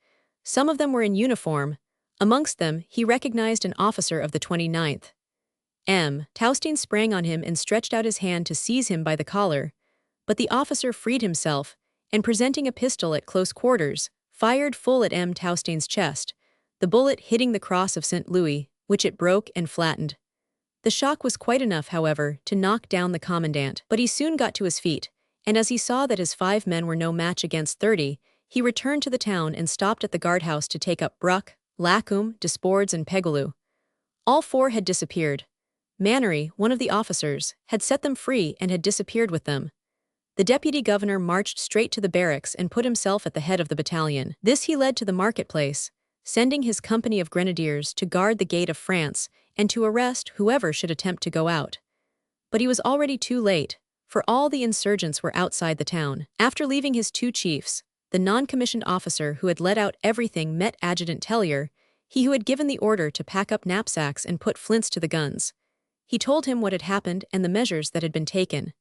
Some of them were in uniform. Amongst them, he recognized an officer of the 29th. M. Taustein sprang on him and stretched out his hand to seize him by the collar, but the officer freed himself, and presenting a pistol at close quarters, fired full at M. Taustein's chest, the bullet hitting the cross of St. Louis, which it broke and flattened. The shock was quite enough, however, to knock down the commandant, but he soon got to his feet, and as he saw that his 5 men were no match against 30, he returned to the town and stopped at the guardhouse to take up Bruck, Lacombe, Disbords and Pegulu. All 4 had disappeared. Mannery, one of the officers, had set them free and had disappeared with them. The deputy governor marched straight to the barracks and put himself at the head of the battalion. This he led to the marketplace, sending his company of grenadiers to guard the gate of France and to arrest whoever should attempt to go out. But he was already too late, for all the insurgents were outside the town. After leaving his 2 chiefs, the non-commissioned officer who had let out everything met Adjutant Tellier, he who had given the order to pack up knapsacks and put flints to the guns. He told him what had happened and the measures that had been taken.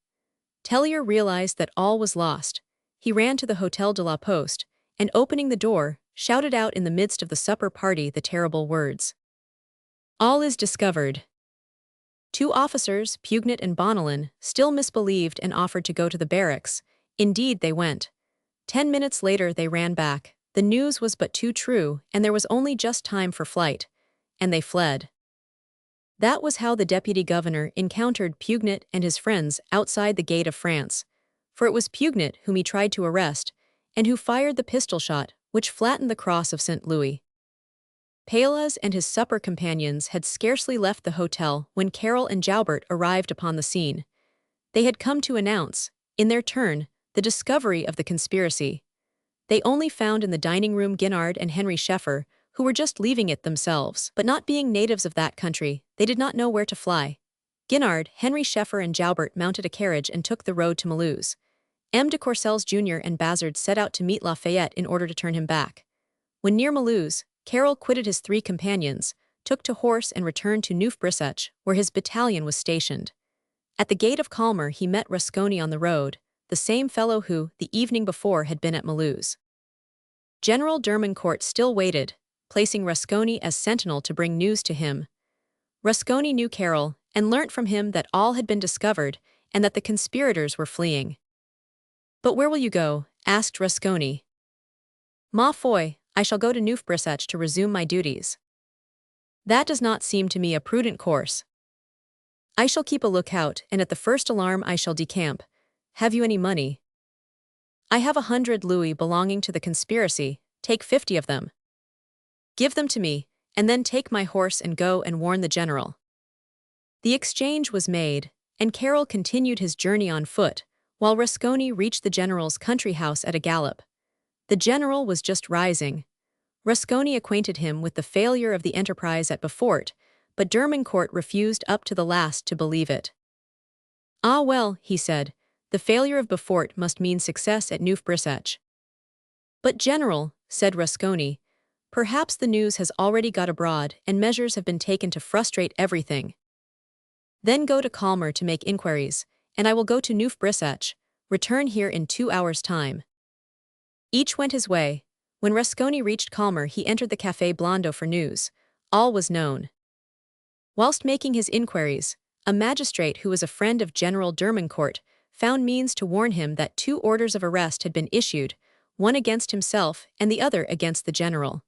Tellier realized that all was lost. He ran to the Hôtel de la Poste, and opening the door, shouted out in the midst of the supper party the terrible words. "All is discovered." 2 officers, Pugnat and Bonnellan, still misbelieved and offered to go to the barracks. Indeed, they went. 10 minutes later they ran back. The news was but too true, and there was only just time for flight. And they fled. That was how the deputy governor encountered Pugnat and his friends outside the gate of France, for it was Pugnat whom he tried to arrest, and who fired the pistol shot which flattened the cross of St. Louis. Palas and his supper companions had scarcely left the hotel when Carroll and Joubert arrived upon the scene. They had come to announce, in their turn, the discovery of the conspiracy. They only found in the dining room Guinard and Henry Scheffer, who were just leaving it themselves. But not being natives of that country, they did not know where to fly. Guinard, Henry Scheffer and Joubert mounted a carriage and took the road to Mulhouse. M. de Courcelles Jr. and Bazard set out to meet Lafayette in order to turn him back. When near Mulhouse, Carroll quitted his 3 companions, took to horse and returned to Neuf-Brisach, where his battalion was stationed. At the gate of Calmer he met Rusconi on the road, the same fellow who, the evening before, had been at Mulhouse. General Dermancourt still waited, placing Rusconi as sentinel to bring news to him. Rusconi knew Carroll, and learnt from him that all had been discovered, and that the conspirators were fleeing. "But where will you go?" asked Rusconi. "Ma foi, I shall go to Neuf-Brisach to resume my duties." "That does not seem to me a prudent course." "I shall keep a lookout, and at the first alarm I shall decamp. Have you any money?" "I have 100 louis belonging to the conspiracy, take 50 of them." "Give them to me, and then take my horse and go and warn the general." The exchange was made, and Carroll continued his journey on foot, while Rusconi reached the general's country house at a gallop. The general was just rising. Rusconi acquainted him with the failure of the enterprise at Beaufort, but Dermancourt refused up to the last to believe it. "Ah well," he said, "the failure of Beaufort must mean success at Neuf-Brisach." "But General," said Rusconi, "perhaps the news has already got abroad and measures have been taken to frustrate everything." "Then go to Calmer to make inquiries, and I will go to Neuf-Brisach, return here in 2 hours' time." Each went his way. When Rusconi reached Calmer he entered the Café Blondeau for news. All was known. Whilst making his inquiries, a magistrate who was a friend of General Dermancourt found means to warn him that 2 orders of arrest had been issued, one against himself and the other against the general.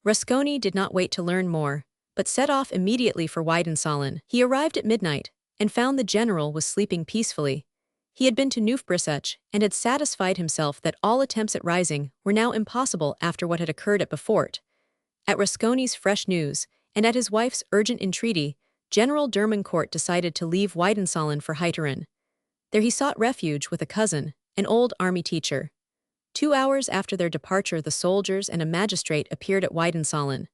Rusconi did not wait to learn more, but set off immediately for Weidensollen. He arrived at midnight, and found the general was sleeping peacefully. He had been to Neuf-Brisach, and had satisfied himself that all attempts at rising were now impossible after what had occurred at Beaufort. At Rusconi's fresh news, and at his wife's urgent entreaty, General Dermancourt decided to leave Weidensollen for Heiteren. There he sought refuge with a cousin, an old army teacher. 2 hours after their departure the soldiers and a magistrate appeared at Weidensollen.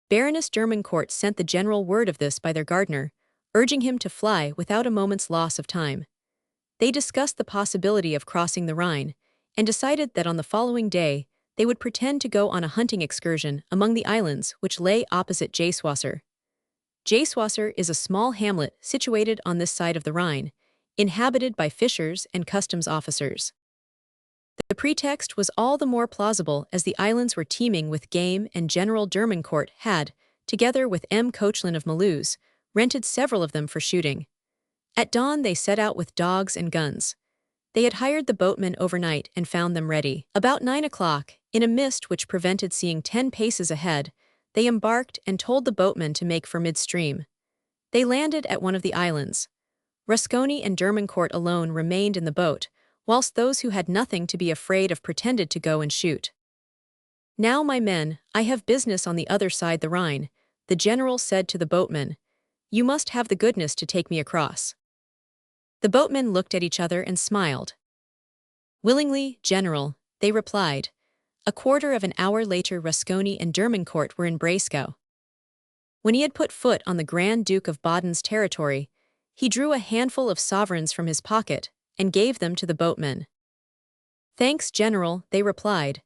Baroness Dermancourt sent the general word of this by their gardener, urging him to fly without a moment's loss of time. They discussed the possibility of crossing the Rhine, and decided that on the following day they would pretend to go on a hunting excursion among the islands which lay opposite Jaiswasser. Jaiswasser is a small hamlet situated on this side of the Rhine, inhabited by fishers and customs officers. The pretext was all the more plausible as the islands were teeming with game, and General Dermancourt had, together with M. Coechlin of Mulhouse, rented several of them for shooting. At dawn they set out with dogs and guns. They had hired the boatmen overnight and found them ready. About 9 o'clock, in a mist which prevented seeing 10 paces ahead, they embarked and told the boatmen to make for midstream. They landed at one of the islands. Rusconi and Dermancourt alone remained in the boat, whilst those who had nothing to be afraid of pretended to go and shoot. "Now, my men, I have business on the other side the Rhine," the general said to the boatmen. "You must have the goodness to take me across." The boatmen looked at each other and smiled. "Willingly, General," they replied. A quarter of an hour later Rusconi and Dermancourt were in Breisgau. When he had put foot on the Grand Duke of Baden's territory, he drew a handful of sovereigns from his pocket and gave them to the boatmen. "Thanks, General," they replied,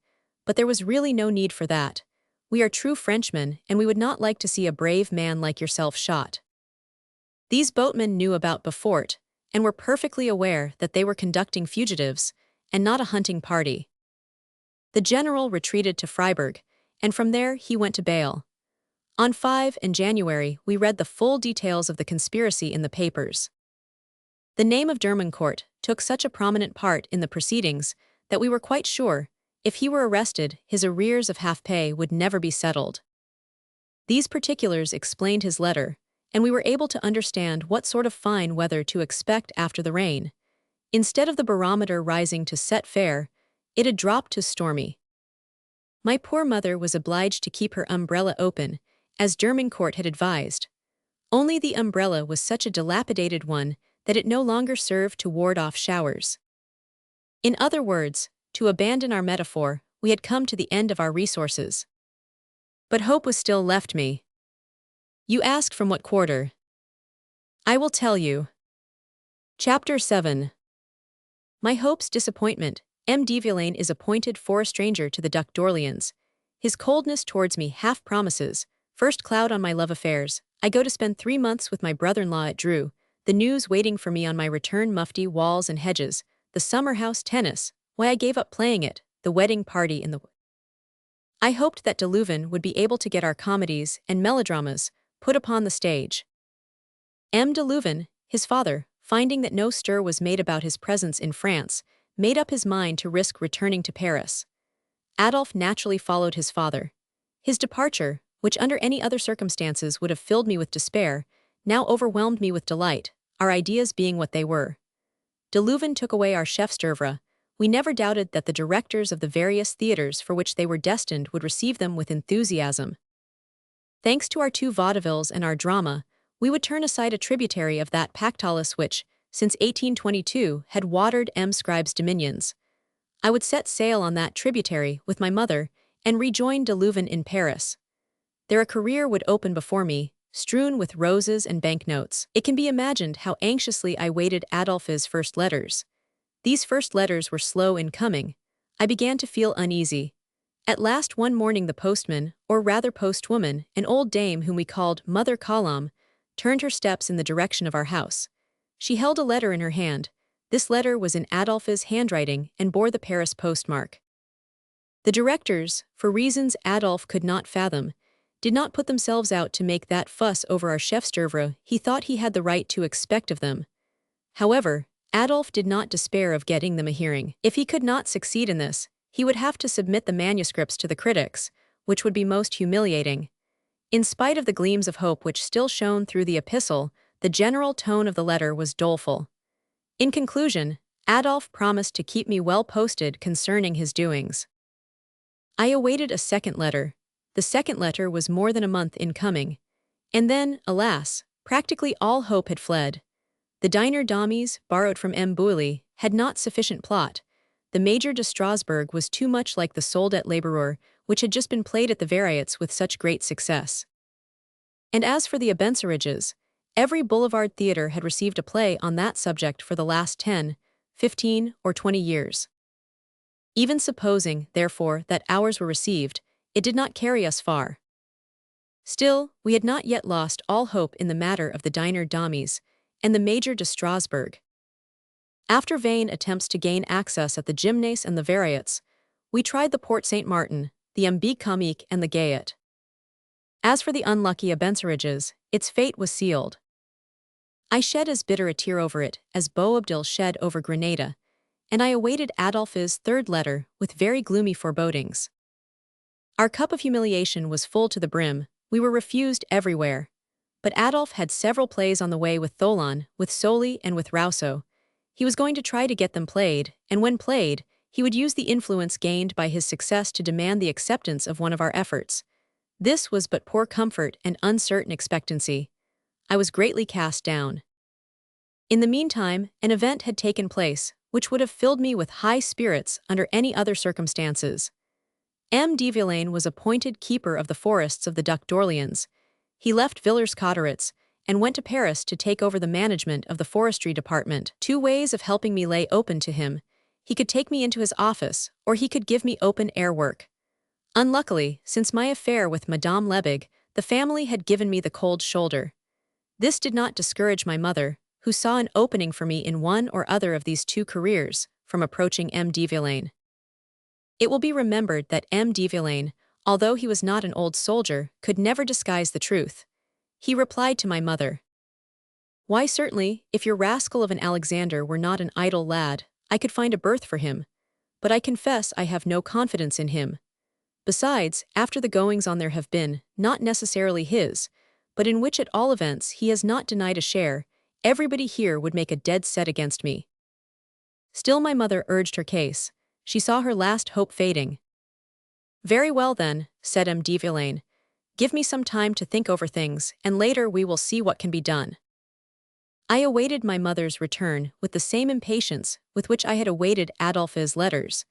"but there was really no need for that. We are true Frenchmen, and we would not like to see a brave man like yourself shot." These boatmen knew about Beaufort, and were perfectly aware that they were conducting fugitives, and not a hunting party. The general retreated to Freiburg, and from there he went to Bâle. On 5 in January we read the full details of the conspiracy in the papers. The name of Dermancourt took such a prominent part in the proceedings that we were quite sure, if he were arrested, his arrears of half-pay would never be settled. These particulars explained his letter, and we were able to understand what sort of fine weather to expect after the rain. Instead of the barometer rising to set fair, it had dropped to stormy. My poor mother was obliged to keep her umbrella open, as Dermancourt had advised. Only the umbrella was such a dilapidated one that it no longer served to ward off showers. In other words, to abandon our metaphor, we had come to the end of our resources. But hope was still left me. You ask from what quarter? I will tell you. Chapter 7. My hope's disappointment. M. de Villaine is appointed for a stranger to the Duc d'Orléans. His coldness towards me half promises. First cloud on my love affairs. I go to spend 3 months with my brother-in-law at Drew. The news waiting for me on my return mufti walls and hedges. The summer house tennis. Why I gave up playing it. The wedding party in the... I hoped that de Leuven would be able to get our comedies and melodramas put upon the stage. M. de Leuven, his father, finding that no stir was made about his presence in France, made up his mind to risk returning to Paris. Adolphe naturally followed his father. His departure, which under any other circumstances would have filled me with despair, now overwhelmed me with delight, our ideas being what they were. De Leuven took away our chefs d'oeuvre. We never doubted that the directors of the various theaters for which they were destined would receive them with enthusiasm. Thanks to our 2 vaudevilles and our drama, we would turn aside a tributary of that Pactolus which, since 1822, had watered M. Scribe's dominions. I would set sail on that tributary with my mother and rejoin de Leuven in Paris. There a career would open before me, strewn with roses and banknotes. It can be imagined how anxiously I waited Adolphe's first letters. These first letters were slow in coming. I began to feel uneasy. At last one morning the postman, or rather postwoman, an old dame whom we called Mother Colombe, turned her steps in the direction of our house. She held a letter in her hand. This letter was in Adolphe's handwriting and bore the Paris postmark. The directors, for reasons Adolphe could not fathom, did not put themselves out to make that fuss over our chefs d'oeuvre he thought he had the right to expect of them. However, Adolphe did not despair of getting them a hearing. If he could not succeed in this, he would have to submit the manuscripts to the critics, which would be most humiliating. In spite of the gleams of hope which still shone through the epistle, the general tone of the letter was doleful. In conclusion, Adolphe promised to keep me well posted concerning his doings. I awaited a second letter. The second letter was more than a month in coming. And then, alas, practically all hope had fled. The diner dames, borrowed from M. Bouilly, had not sufficient plot. The Major de Strasbourg was too much like the Soldat Laboureur, which had just been played at the Variétés with such great success. And as for the Abencerrages, every boulevard theatre had received a play on that subject for the last 10, 15, or 20 years. Even supposing, therefore, that ours were received, it did not carry us far. Still, we had not yet lost all hope in the matter of the diner dames and the Major de Strasbourg. After vain attempts to gain access at the Gymnase and the Variétés, we tried the Porte Saint-Martin, the Ambigue Comique and the Gaieté. As for the unlucky Abencerrages, its fate was sealed. I shed as bitter a tear over it as Boabdil shed over Grenada, and I awaited Adolphe's third letter with very gloomy forebodings. Our cup of humiliation was full to the brim. We were refused everywhere. But Adolphe had several plays on the way with Thollon, with Soli and with Rousseau. He was going to try to get them played, and when played, he would use the influence gained by his success to demand the acceptance of one of our efforts. This was but poor comfort and uncertain expectancy. I was greatly cast down. In the meantime, an event had taken place, which would have filled me with high spirits under any other circumstances. M. de Villaine was appointed keeper of the forests of the Duc d'Orléans. He left Villers-Cotterêts and went to Paris to take over the management of the forestry department. 2 ways of helping me lay open to him. He could take me into his office, or he could give me open-air work. Unluckily, since my affair with Madame Lebig, the family had given me the cold shoulder. This did not discourage my mother, who saw an opening for me in one or other of these 2 careers, from approaching M. de Villaine. It will be remembered that M. de Villaine, although he was not an old soldier, could never disguise the truth. He replied to my mother, "Why, certainly, if your rascal of an Alexander were not an idle lad, I could find a berth for him. But I confess I have no confidence in him. Besides, after the goings-on there have been, not necessarily his, but in which at all events he has not denied a share, everybody here would make a dead set against me." Still my mother urged her case. She saw her last hope fading. "Very well then," said M. de Villaine. "Give me some time to think over things, and later we will see what can be done." I awaited my mother's return with the same impatience with which I had awaited Adolphe's letters.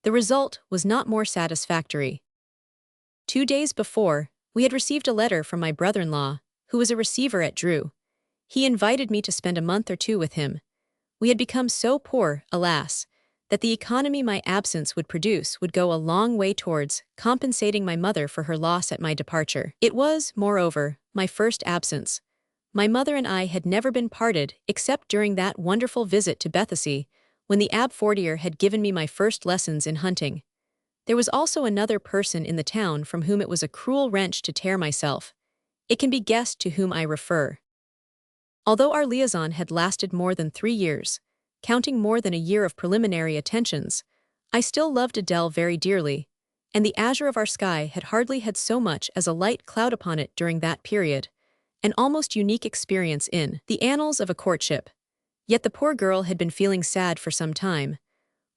The result was not more satisfactory. 2 days before, we had received a letter from my brother-in-law, who was a receiver at Drew. He invited me to spend a month or 2 with him. We had become so poor, alas, that the economy my absence would produce would go a long way towards compensating my mother for her loss at my departure. It was, moreover, my first absence. My mother and I had never been parted except during that wonderful visit to Bethesy, when the Abb Fortier had given me my first lessons in hunting. There was also another person in the town from whom it was a cruel wrench to tear myself. It can be guessed to whom I refer. Although our liaison had lasted more than 3 years, counting more than a year of preliminary attentions, I still loved Adele very dearly, and the azure of our sky had hardly had so much as a light cloud upon it during that period, an almost unique experience in the annals of a courtship. Yet the poor girl had been feeling sad for some time.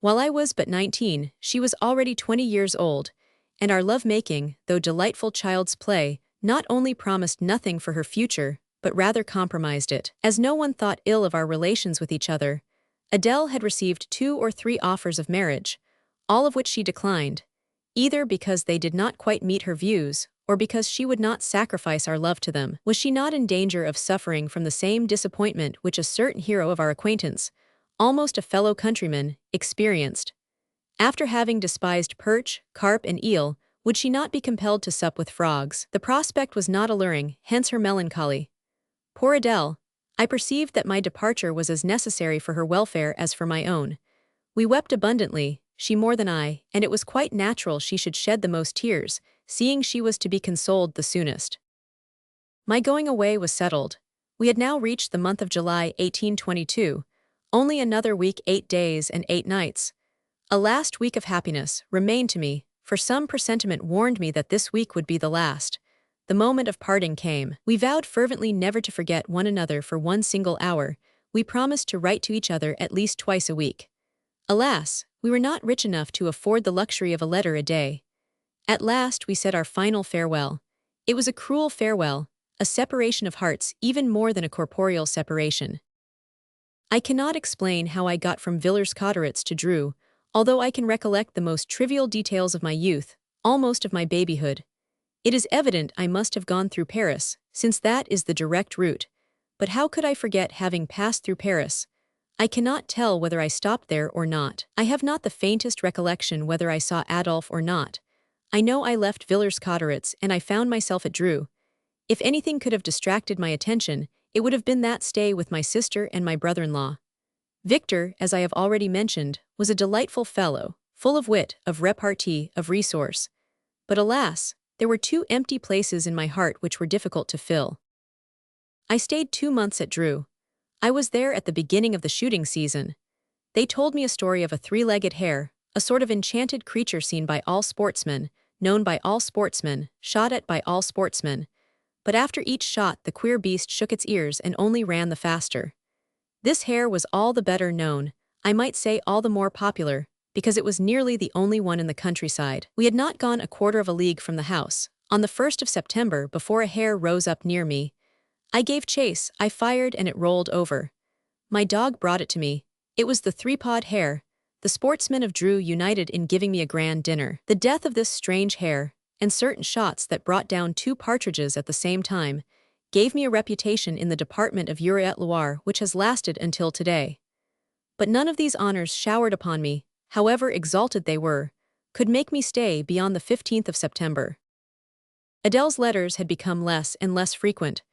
While I was but 19, she was already 20 years old, and our love-making, though delightful child's play, not only promised nothing for her future, but rather compromised it. As no one thought ill of our relations with each other, Adele had received 2 or 3 offers of marriage, all of which she declined, either because they did not quite meet her views, or because she would not sacrifice our love to them. Was she not in danger of suffering from the same disappointment which a certain hero of our acquaintance, almost a fellow countryman, experienced? After having despised perch, carp, and eel, would she not be compelled to sup with frogs? The prospect was not alluring, hence her melancholy. Poor Adele! I perceived that my departure was as necessary for her welfare as for my own. We wept abundantly, she more than I, and it was quite natural she should shed the most tears, seeing she was to be consoled the soonest. My going away was settled. We had now reached the month of July 1822, only another week, 8 days and 8 nights. A last week of happiness remained to me, for some presentiment warned me that this week would be the last. The moment of parting came. We vowed fervently never to forget one another for one single hour. We promised to write to each other at least twice a week. Alas, we were not rich enough to afford the luxury of a letter a day. At last we said our final farewell. It was a cruel farewell, a separation of hearts even more than a corporeal separation. I cannot explain how I got from Villers-Cotterêts to Dreux, although I can recollect the most trivial details of my youth, almost of my babyhood. It is evident I must have gone through Paris, since that is the direct route. But how could I forget having passed through Paris? I cannot tell whether I stopped there or not. I have not the faintest recollection whether I saw Adolphe or not. I know I left Villers-Cotterêts and I found myself at Dreux. If anything could have distracted my attention, it would have been that stay with my sister and my brother-in-law. Victor, as I have already mentioned, was a delightful fellow, full of wit, of repartee, of resource. But alas, there were 2 empty places in my heart which were difficult to fill. I stayed 2 months at Dreux. I was there at the beginning of the shooting season. They told me a story of a 3-legged hare, a sort of enchanted creature seen by all sportsmen, known by all sportsmen, shot at by all sportsmen. But after each shot the queer beast shook its ears and only ran the faster. This hare was all the better known, I might say all the more popular, because it was nearly the only one in the countryside. We had not gone a quarter of a league from the house, on the 1st of September, before a hare rose up near me. I gave chase, I fired, and it rolled over. My dog brought it to me. It was the 3-pawed hare. The sportsmen of Dreux united in giving me a grand dinner. The death of this strange hare, and certain shots that brought down 2 partridges at the same time, gave me a reputation in the department of Eure-et-Loire which has lasted until today. But none of these honors showered upon me, however exalted they were, could make me stay beyond the 15th of September. Adele's letters had become less and less frequent.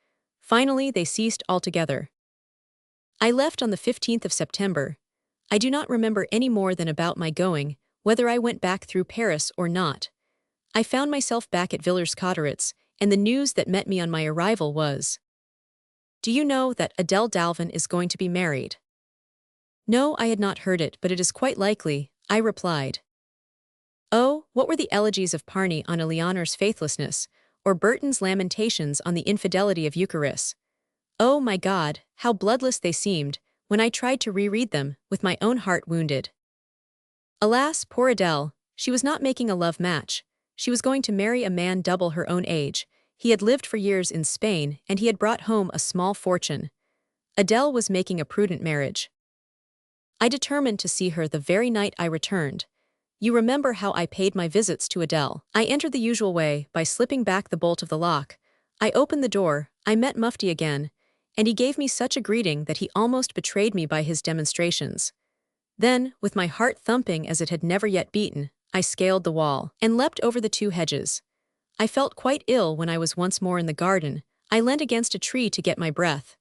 Finally, they ceased altogether. I left on the 15th of September. I do not remember any more than about my going, whether I went back through Paris or not. I found myself back at Villers-Cotterêts, and the news that met me on my arrival was, "Do you know that Adele Dalvin is going to be married?" No, I had not heard it, but it is quite likely, I replied. Oh, what were the elegies of Parny on Eleanor's faithlessness, or Burton's lamentations on the infidelity of Eucharis? Oh my God, how bloodless they seemed, when I tried to reread them, with my own heart wounded. Alas, poor Adele, she was not making a love match. She was going to marry a man double her own age. He had lived for years in Spain, and he had brought home a small fortune. Adele was making a prudent marriage. I determined to see her the very night I returned. You remember how I paid my visits to Adele. I entered the usual way, by slipping back the bolt of the lock. I opened the door, I met Mufti again, and he gave me such a greeting that he almost betrayed me by his demonstrations. Then, with my heart thumping as it had never yet beaten, I scaled the wall and leapt over the 2 hedges. I felt quite ill when I was once more in the garden. I leant against a tree to get my breath.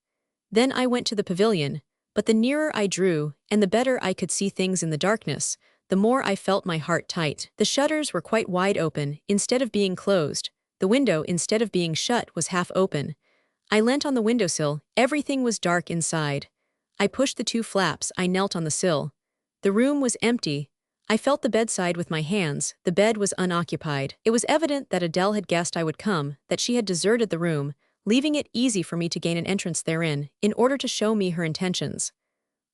Then I went to the pavilion, but the nearer I drew, and the better I could see things in the darkness, the more I felt my heart tight. The shutters were quite wide open, instead of being closed. The window, instead of being shut, was half open. I leant on the windowsill. Everything was dark inside. I pushed the 2 flaps. I knelt on the sill. The room was empty. I felt the bedside with my hands. The bed was unoccupied. It was evident that Adele had guessed I would come, that she had deserted the room, leaving it easy for me to gain an entrance therein, in order to show me her intentions.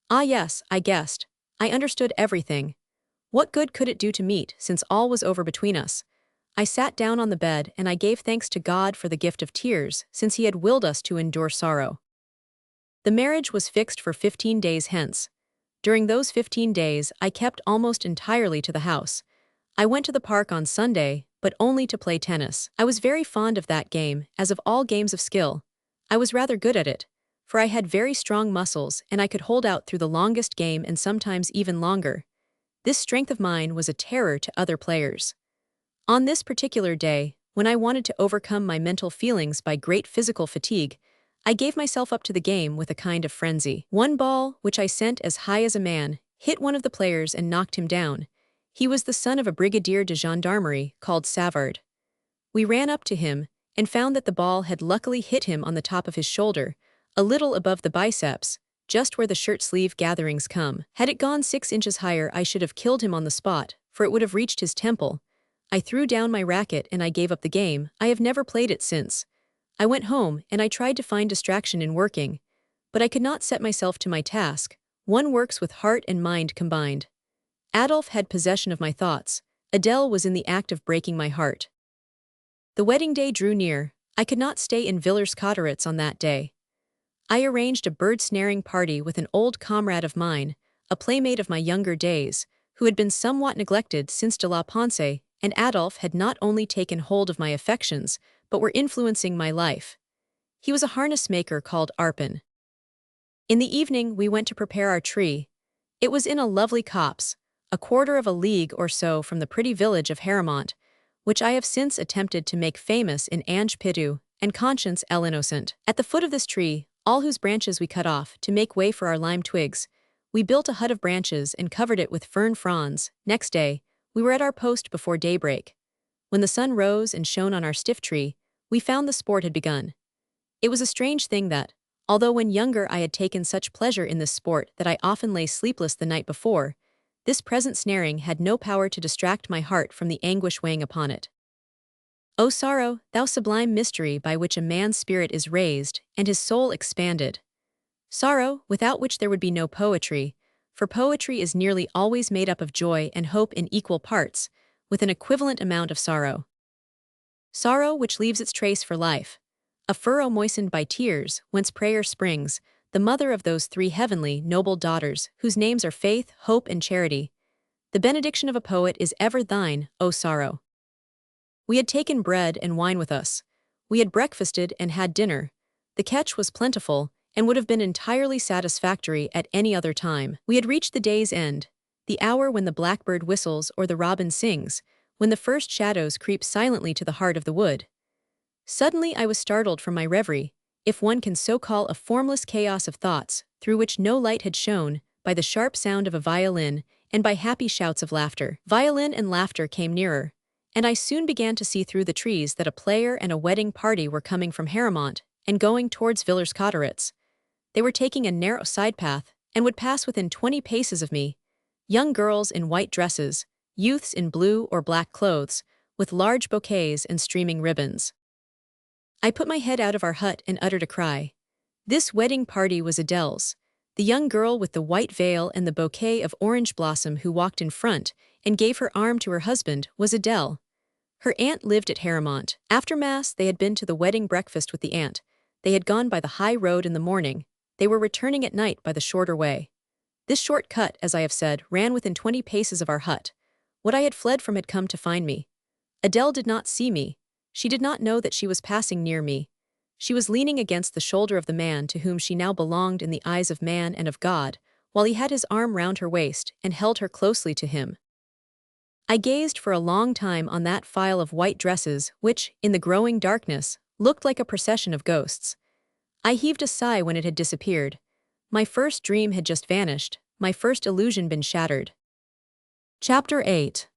Ah yes, I guessed. I understood everything. What good could it do to meet, since all was over between us? I sat down on the bed and I gave thanks to God for the gift of tears, since he had willed us to endure sorrow. The marriage was fixed for 15 days hence. During those 15 days, I kept almost entirely to the house. I went to the park on Sunday, but only to play tennis. I was very fond of that game, as of all games of skill. I was rather good at it, for I had very strong muscles and I could hold out through the longest game and sometimes even longer. This strength of mine was a terror to other players. On this particular day, when I wanted to overcome my mental feelings by great physical fatigue, I gave myself up to the game with a kind of frenzy. One ball, which I sent as high as a man, hit one of the players and knocked him down. He was the son of a brigadier de gendarmerie called Savard. We ran up to him and found that the ball had luckily hit him on the top of his shoulder, a little above the biceps, just where the shirt sleeve gatherings come. Had it gone 6 inches higher, I should have killed him on the spot, for it would have reached his temple. I threw down my racket and I gave up the game. I have never played it since. I went home and I tried to find distraction in working, but I could not set myself to my task. One works with heart and mind combined. Adolphe had possession of my thoughts. Adele was in the act of breaking my heart. The wedding day drew near. I could not stay in Villers-Cotterêts on that day. I arranged a bird-snaring party with an old comrade of mine, a playmate of my younger days, who had been somewhat neglected since de la Pensée, and Adolphe had not only taken hold of my affections, but were influencing my life. He was a harness maker called Arpin. In the evening we went to prepare our tree. It was in a lovely copse, a quarter of a league or so from the pretty village of Haramont, which I have since attempted to make famous in Ange Pitou and Conscience Elle Innocent. At the foot of this tree, all whose branches we cut off to make way for our lime twigs, we built a hut of branches and covered it with fern fronds. Next day, we were at our post before daybreak. When the sun rose and shone on our stiff tree, we found the sport had begun. It was a strange thing that, although when younger I had taken such pleasure in this sport that I often lay sleepless the night before, this present snaring had no power to distract my heart from the anguish weighing upon it. O sorrow, thou sublime mystery by which a man's spirit is raised and his soul expanded. Sorrow, without which there would be no poetry, for poetry is nearly always made up of joy and hope in equal parts, with an equivalent amount of sorrow. Sorrow which leaves its trace for life, a furrow moistened by tears, whence prayer springs, the mother of those 3 heavenly, noble daughters, whose names are Faith, Hope, and Charity. The benediction of a poet is ever thine, O sorrow. We had taken bread and wine with us. We had breakfasted and had dinner. The catch was plentiful, and would have been entirely satisfactory at any other time. We had reached the day's end, the hour when the blackbird whistles or the robin sings, when the first shadows creep silently to the heart of the wood. Suddenly I was startled from my reverie, if one can so call a formless chaos of thoughts, through which no light had shone, by the sharp sound of a violin, and by happy shouts of laughter. Violin and laughter came nearer, and I soon began to see through the trees that a player and a wedding party were coming from Haramont, and going towards Villers-Cotterêts. They were taking a narrow side path, and would pass within 20 paces of me. Young girls in white dresses, youths in blue or black clothes, with large bouquets and streaming ribbons. I put my head out of our hut and uttered a cry. This wedding party was Adele's. The young girl with the white veil and the bouquet of orange blossom who walked in front and gave her arm to her husband was Adele. Her aunt lived at Haramont. After Mass, they had been to the wedding breakfast with the aunt. They had gone by the high road in the morning. They were returning at night by the shorter way. This short cut, as I have said, ran within 20 paces of our hut. What I had fled from had come to find me. Adele did not see me. She did not know that she was passing near me. She was leaning against the shoulder of the man to whom she now belonged in the eyes of man and of God, while he had his arm round her waist and held her closely to him. I gazed for a long time on that file of white dresses which, in the growing darkness, looked like a procession of ghosts. I heaved a sigh when it had disappeared. My first dream had just vanished, my first illusion been shattered. Chapter 8.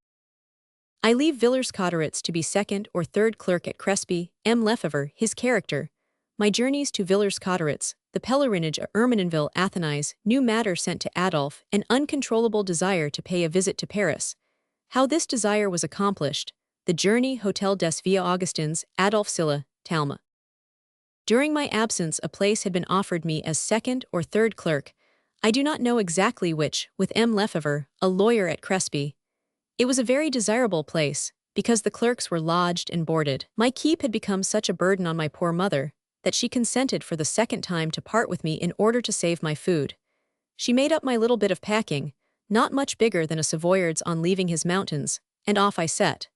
I leave Villers-Cotterêts to be second or third clerk at Crespi, M. Lefebvre, his character. My journeys to Villers-Cotterêts, the pelerinage of Ermenonville, Athens, new matter sent to Adolphe, an uncontrollable desire to pay a visit to Paris. How this desire was accomplished. The journey, Hotel des Vieux Augustins, Adolphe Silla, Talma. During my absence a place had been offered me as second or third clerk, I do not know exactly which, with M. Lefebvre, a lawyer at Crespi. It was a very desirable place, because the clerks were lodged and boarded. My keep had become such a burden on my poor mother, that she consented for the second time to part with me in order to save my food. She made up my little bit of packing, not much bigger than a Savoyard's on leaving his mountains, and off I set.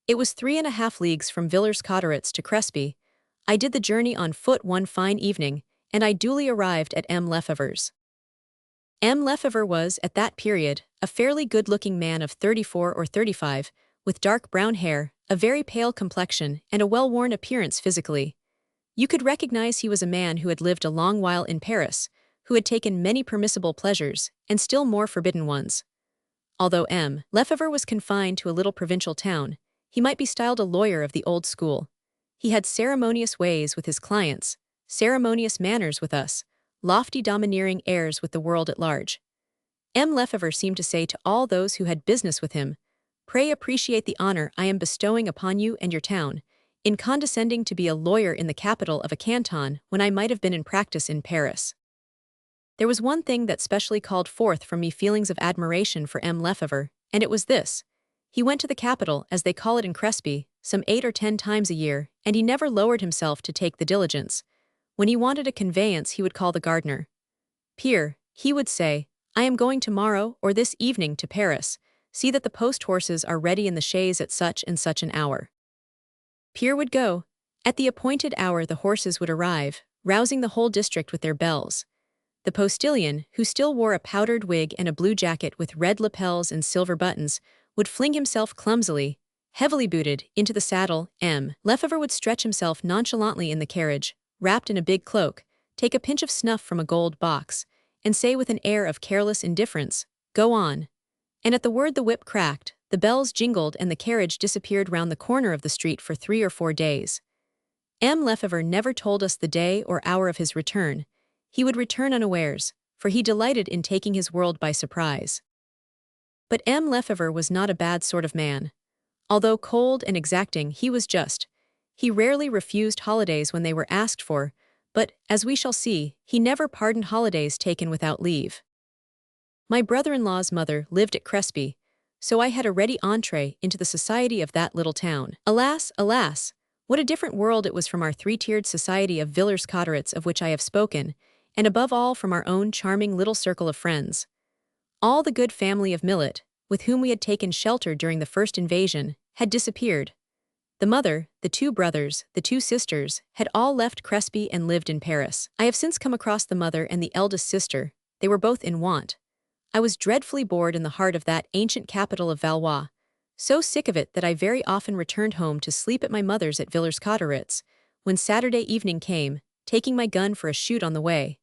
It was 3.5 leagues from Villers-Cotterêts to Crespi. I did the journey on foot one fine evening, and I duly arrived at M. Lefebvre's. M. Lefebvre was, at that period, a fairly good-looking man of 34 or 35, with dark brown hair, a very pale complexion, and a well-worn appearance physically. You could recognize he was a man who had lived a long while in Paris, who had taken many permissible pleasures, and still more forbidden ones. Although M. Lefebvre was confined to a little provincial town, he might be styled a lawyer of the old school. He had ceremonious ways with his clients, ceremonious manners with us, lofty domineering airs with the world at large. M. Lefebvre seemed to say to all those who had business with him, "Pray appreciate the honor I am bestowing upon you and your town, in condescending to be a lawyer in the capital of a canton when I might have been in practice in Paris." There was one thing that specially called forth from me feelings of admiration for M. Lefebvre, and it was this. He went to the capital, as they call it in Crespi, some 8 or 10 times a year, and he never lowered himself to take the diligence. When he wanted a conveyance he would call the gardener. "Pierre," he would say, "I am going tomorrow or this evening to Paris. See that the post-horses are ready in the chaise at such and such an hour." Pierre would go. At the appointed hour the horses would arrive, rousing the whole district with their bells. The postilion, who still wore a powdered wig and a blue jacket with red lapels and silver buttons, would fling himself clumsily, heavily booted, into the saddle. M. Lefebvre would stretch himself nonchalantly in the carriage, wrapped in a big cloak, take a pinch of snuff from a gold box, and say with an air of careless indifference, "Go on." And at the word the whip cracked, the bells jingled and the carriage disappeared round the corner of the street for 3 or 4 days. M. Lefebvre never told us the day or hour of his return. He would return unawares, for he delighted in taking his world by surprise. But M. Lefebvre was not a bad sort of man. Although cold and exacting, he was just. He rarely refused holidays when they were asked for, but, as we shall see, he never pardoned holidays taken without leave. My brother-in-law's mother lived at Crespi, so I had a ready entree into the society of that little town. Alas, alas! What a different world it was from our 3-tiered society of Villers-Cotterêts of which I have spoken, and above all from our own charming little circle of friends. All the good family of Millet, with whom we had taken shelter during the first invasion, had disappeared. The mother, the 2 brothers, the 2 sisters, had all left Crespi and lived in Paris. I have since come across the mother and the eldest sister. They were both in want. I was dreadfully bored in the heart of that ancient capital of Valois, so sick of it that I very often returned home to sleep at my mother's at Villers-Cotterêts, when Saturday evening came, taking my gun for a shoot on the way.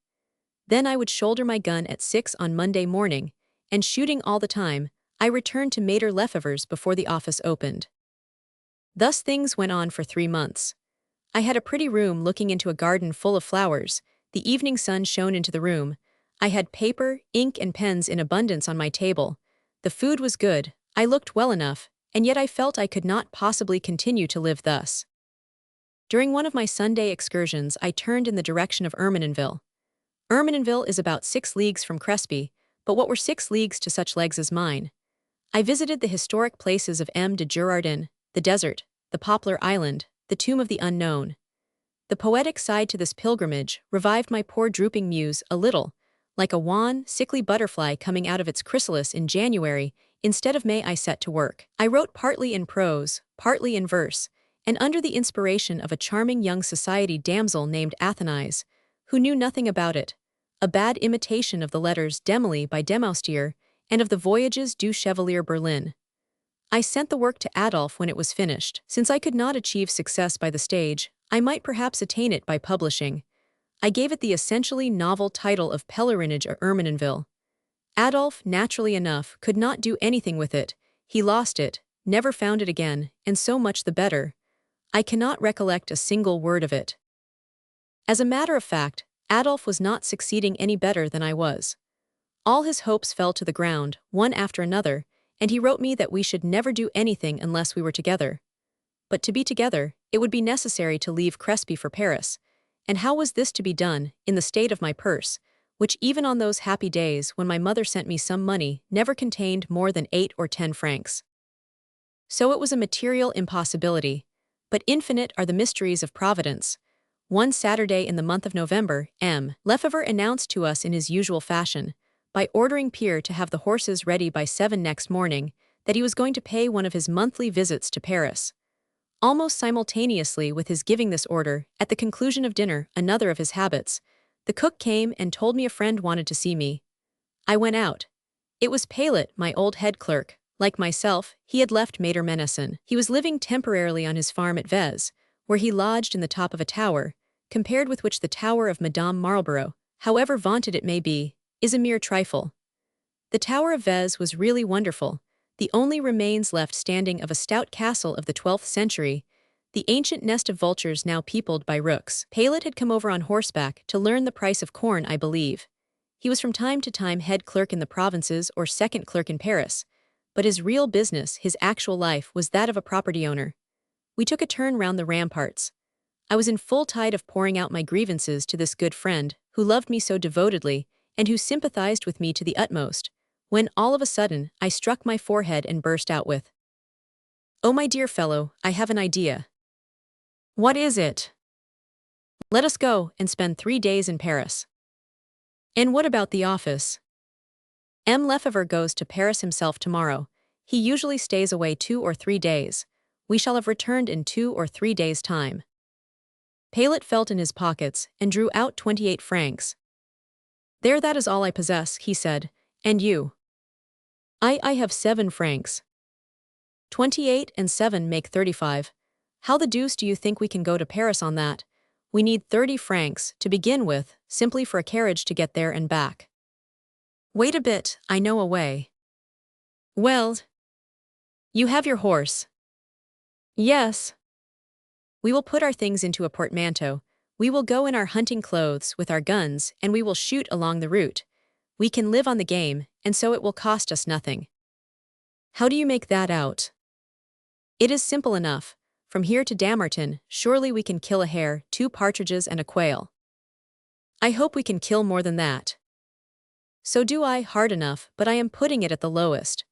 Then I would shoulder my gun at 6 on Monday morning, and shooting all the time, I returned to Maître Lefebvre's before the office opened. Thus things went on for 3 months. I had a pretty room looking into a garden full of flowers. The evening sun shone into the room. I had paper, ink, and pens in abundance on my table. The food was good, I looked well enough, and yet I felt I could not possibly continue to live thus. During one of my Sunday excursions I turned in the direction of Ermenonville. Ermenonville is about 6 leagues from Crespi, but what were 6 leagues to such legs as mine? I visited the historic places of M. de Girardin, the desert, the poplar island, the tomb of the unknown. The poetic side to this pilgrimage revived my poor drooping muse a little, like a wan, sickly butterfly coming out of its chrysalis in January. Instead of May I set to work. I wrote partly in prose, partly in verse, and under the inspiration of a charming young society damsel named Athenais, who knew nothing about it, a bad imitation of the letters Demily by Demaustier and of the Voyages du Chevalier Berlin. I sent the work to Adolphe when it was finished. Since I could not achieve success by the stage, I might perhaps attain it by publishing. I gave it the essentially novel title of Pèlerinage à Ermenonville. Adolphe, naturally enough, could not do anything with it. He lost it, never found it again, and so much the better. I cannot recollect a single word of it. As a matter of fact, Adolphe was not succeeding any better than I was. All his hopes fell to the ground, one after another, and he wrote me that we should never do anything unless we were together. But to be together, it would be necessary to leave Crespy for Paris. And how was this to be done, in the state of my purse, which even on those happy days when my mother sent me some money never contained more than 8 or 10 francs? So it was a material impossibility, but infinite are the mysteries of Providence. One Saturday in the month of November, M. Lefebvre announced to us in his usual fashion, by ordering Pierre to have the horses ready by 7 next morning, that he was going to pay one of his monthly visits to Paris. Almost simultaneously with his giving this order, at the conclusion of dinner, another of his habits, the cook came and told me a friend wanted to see me. I went out. It was Paillet, my old head clerk. Like myself, he had left Maître Menesson. He was living temporarily on his farm at Vez, where he lodged in the top of a tower, compared with which the tower of Madame Marlborough, however vaunted it may be, is a mere trifle. The Tower of Vez was really wonderful, the only remains left standing of a stout castle of the 12th century, the ancient nest of vultures now peopled by rooks. Paillet had come over on horseback to learn the price of corn, I believe. He was from time to time head clerk in the provinces or second clerk in Paris, but his real business, his actual life, was that of a property owner. We took a turn round the ramparts. I was in full tide of pouring out my grievances to this good friend, who loved me so devotedly, and who sympathized with me to the utmost, when all of a sudden I struck my forehead and burst out with, "Oh, my dear fellow, I have an idea." "What is it?" "Let us go and spend 3 days in Paris." "And what about the office?" M. Lefebvre goes to Paris himself tomorrow. He usually stays away 2 or 3 days. We shall have returned in 2 or 3 days' time. Paillet felt in his pockets and drew out 28 francs. "There, that is all I possess," he said. "And you?" I have 7 francs. 28 and 7 make 35. How the deuce do you think we can go to Paris on that? We need 30 francs, to begin with, simply for a carriage to get there and back." "Wait a bit, I know a way." "Well, you have your horse." "Yes." "We will put our things into a portmanteau. We will go in our hunting clothes with our guns, and we will shoot along the route. We can live on the game, and so it will cost us nothing." "How do you make that out?" "It is simple enough. From here to Dammartin, surely we can kill a hare, 2 partridges and a quail." "I hope we can kill more than that." "So do I, hard enough, but I am putting it at the lowest.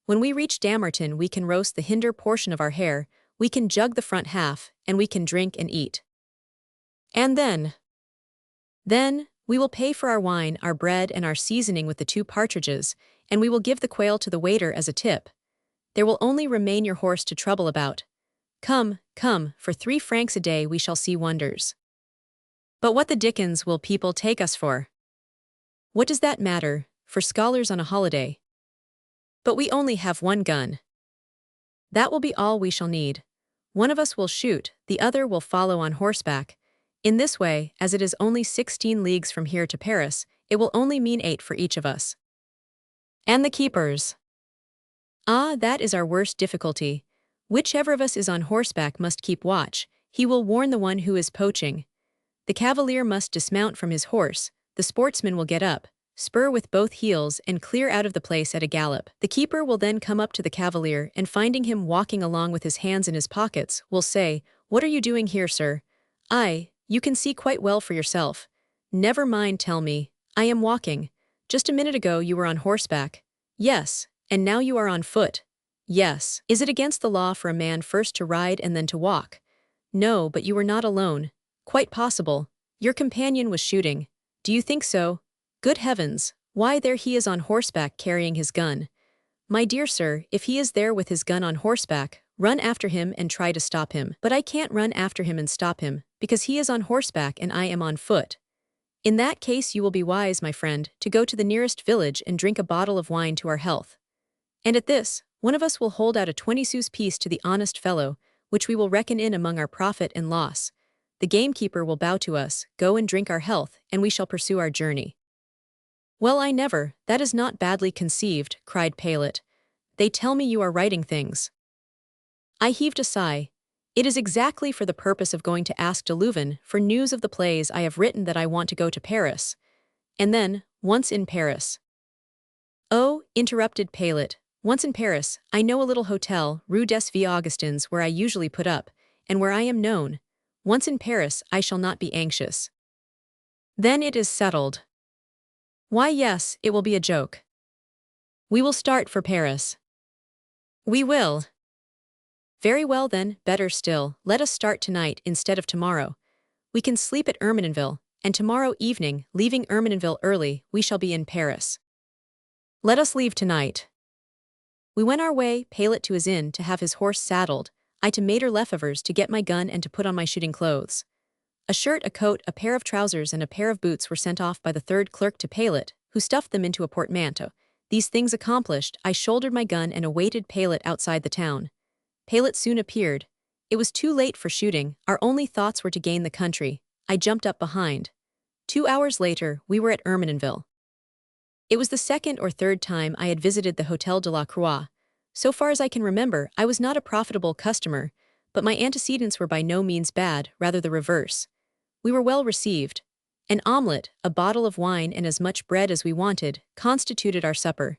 When we reach Dammartin we can roast the hinder portion of our hare, we can jug the front half, and we can drink and eat." "And then?" "Then, we will pay for our wine, our bread, and our seasoning with the 2 partridges, and we will give the quail to the waiter as a tip. There will only remain your horse to trouble about. Come, come, for 3 francs a day we shall see wonders." "But what the dickens will people take us for?" "What does that matter, for scholars on a holiday?" "But we only have 1 gun." "That will be all we shall need. One of us will shoot, the other will follow on horseback. In this way, as it is only 16 leagues from here to Paris, it will only mean 8 for each of us." "And the keepers?" "Ah, that is our worst difficulty. Whichever of us is on horseback must keep watch. He will warn the one who is poaching. The cavalier must dismount from his horse, the sportsman will get up, spur with both heels and clear out of the place at a gallop. The keeper will then come up to the cavalier and finding him walking along with his hands in his pockets, will say, 'What are you doing here, sir?' 'You can see quite well for yourself.' 'Never mind, tell me.' 'I am walking.' 'Just a minute ago you were on horseback.' 'Yes, and now you are on foot.' 'Yes.' 'Is it against the law for a man first to ride and then to walk?' 'No, but you were not alone.' 'Quite possible. Your companion was shooting.' 'Do you think so?' 'Good heavens, why there he is on horseback carrying his gun.' 'My dear sir, if he is there with his gun on horseback, run after him and try to stop him.' 'But I can't run after him and stop him, because he is on horseback and I am on foot.' In that case you will be wise, my friend, to go to the nearest village and drink a bottle of wine to our health. And at this, one of us will hold out a 20 sous piece to the honest fellow, which we will reckon in among our profit and loss. The gamekeeper will bow to us, go and drink our health, and we shall pursue our journey. Well, I never, that is not badly conceived, cried Palet. They tell me you are writing things. I heaved a sigh. It is exactly for the purpose of going to ask de Leuven for news of the plays I have written that I want to go to Paris. And then, once in Paris. Oh, interrupted Palet, once in Paris, I know a little hotel, Rue des Vieux-Augustins, where I usually put up, and where I am known. Once in Paris, I shall not be anxious. Then it is settled. Why, yes, it will be a joke. We will start for Paris. We will. Very well then, better still, let us start tonight instead of tomorrow. We can sleep at Ermenonville, and tomorrow evening, leaving Ermenonville early, we shall be in Paris. Let us leave tonight. We went our way, Palet to his inn to have his horse saddled, I to Maître Lefever's to get my gun and to put on my shooting clothes. A shirt, a coat, a pair of trousers and a pair of boots were sent off by the third clerk to Palet, who stuffed them into a portmanteau. These things accomplished, I shouldered my gun and awaited Palet outside the town. Palet soon appeared. It was too late for shooting, our only thoughts were to gain the country. I jumped up behind. 2 hours later, we were at Ermenonville. It was the second or third time I had visited the Hôtel de la Croix. So far as I can remember, I was not a profitable customer, but my antecedents were by no means bad, rather the reverse. We were well received. An omelette, a bottle of wine and as much bread as we wanted, constituted our supper.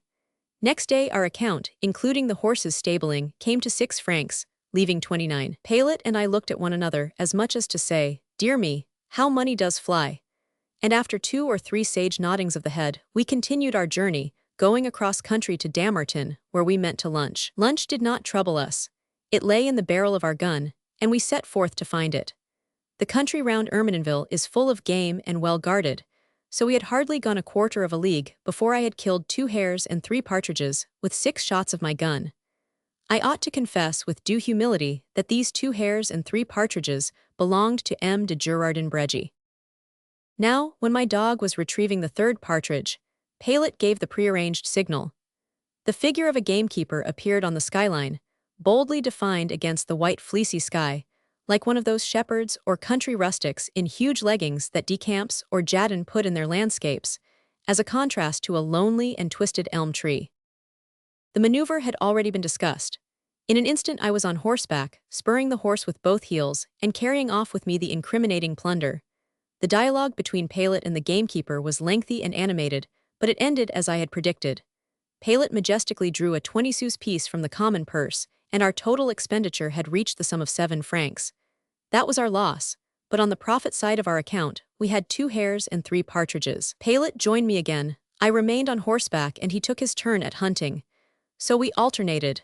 Next day our account, including the horses' stabling, came to 6 francs, leaving 29. Palet and I looked at one another as much as to say, dear me, how money does fly. And after 2 or 3 sage noddings of the head, we continued our journey, going across country to Dammartin, where we meant to lunch. Lunch did not trouble us. It lay in the barrel of our gun, and we set forth to find it. The country round Ermenonville is full of game and well guarded, so we had hardly gone a quarter of a league before I had killed 2 hares and 3 partridges with 6 shots of my gun. I ought to confess with due humility that these 2 hares and 3 partridges belonged to M. de Girardin-Brégy. Now, when my dog was retrieving the 3rd partridge, Palet gave the prearranged signal. The figure of a gamekeeper appeared on the skyline, boldly defined against the white fleecy sky, like one of those shepherds or country rustics in huge leggings that Decamps or Jadon put in their landscapes, as a contrast to a lonely and twisted elm tree. The maneuver had already been discussed. In an instant I was on horseback, spurring the horse with both heels and carrying off with me the incriminating plunder. The dialogue between Palet and the gamekeeper was lengthy and animated, but it ended as I had predicted. Palet majestically drew a 20 sous piece from the common purse, and our total expenditure had reached the sum of 7 francs. That was our loss, but on the profit side of our account, we had 2 hares and 3 partridges. Palet joined me again. I remained on horseback and he took his turn at hunting. So we alternated.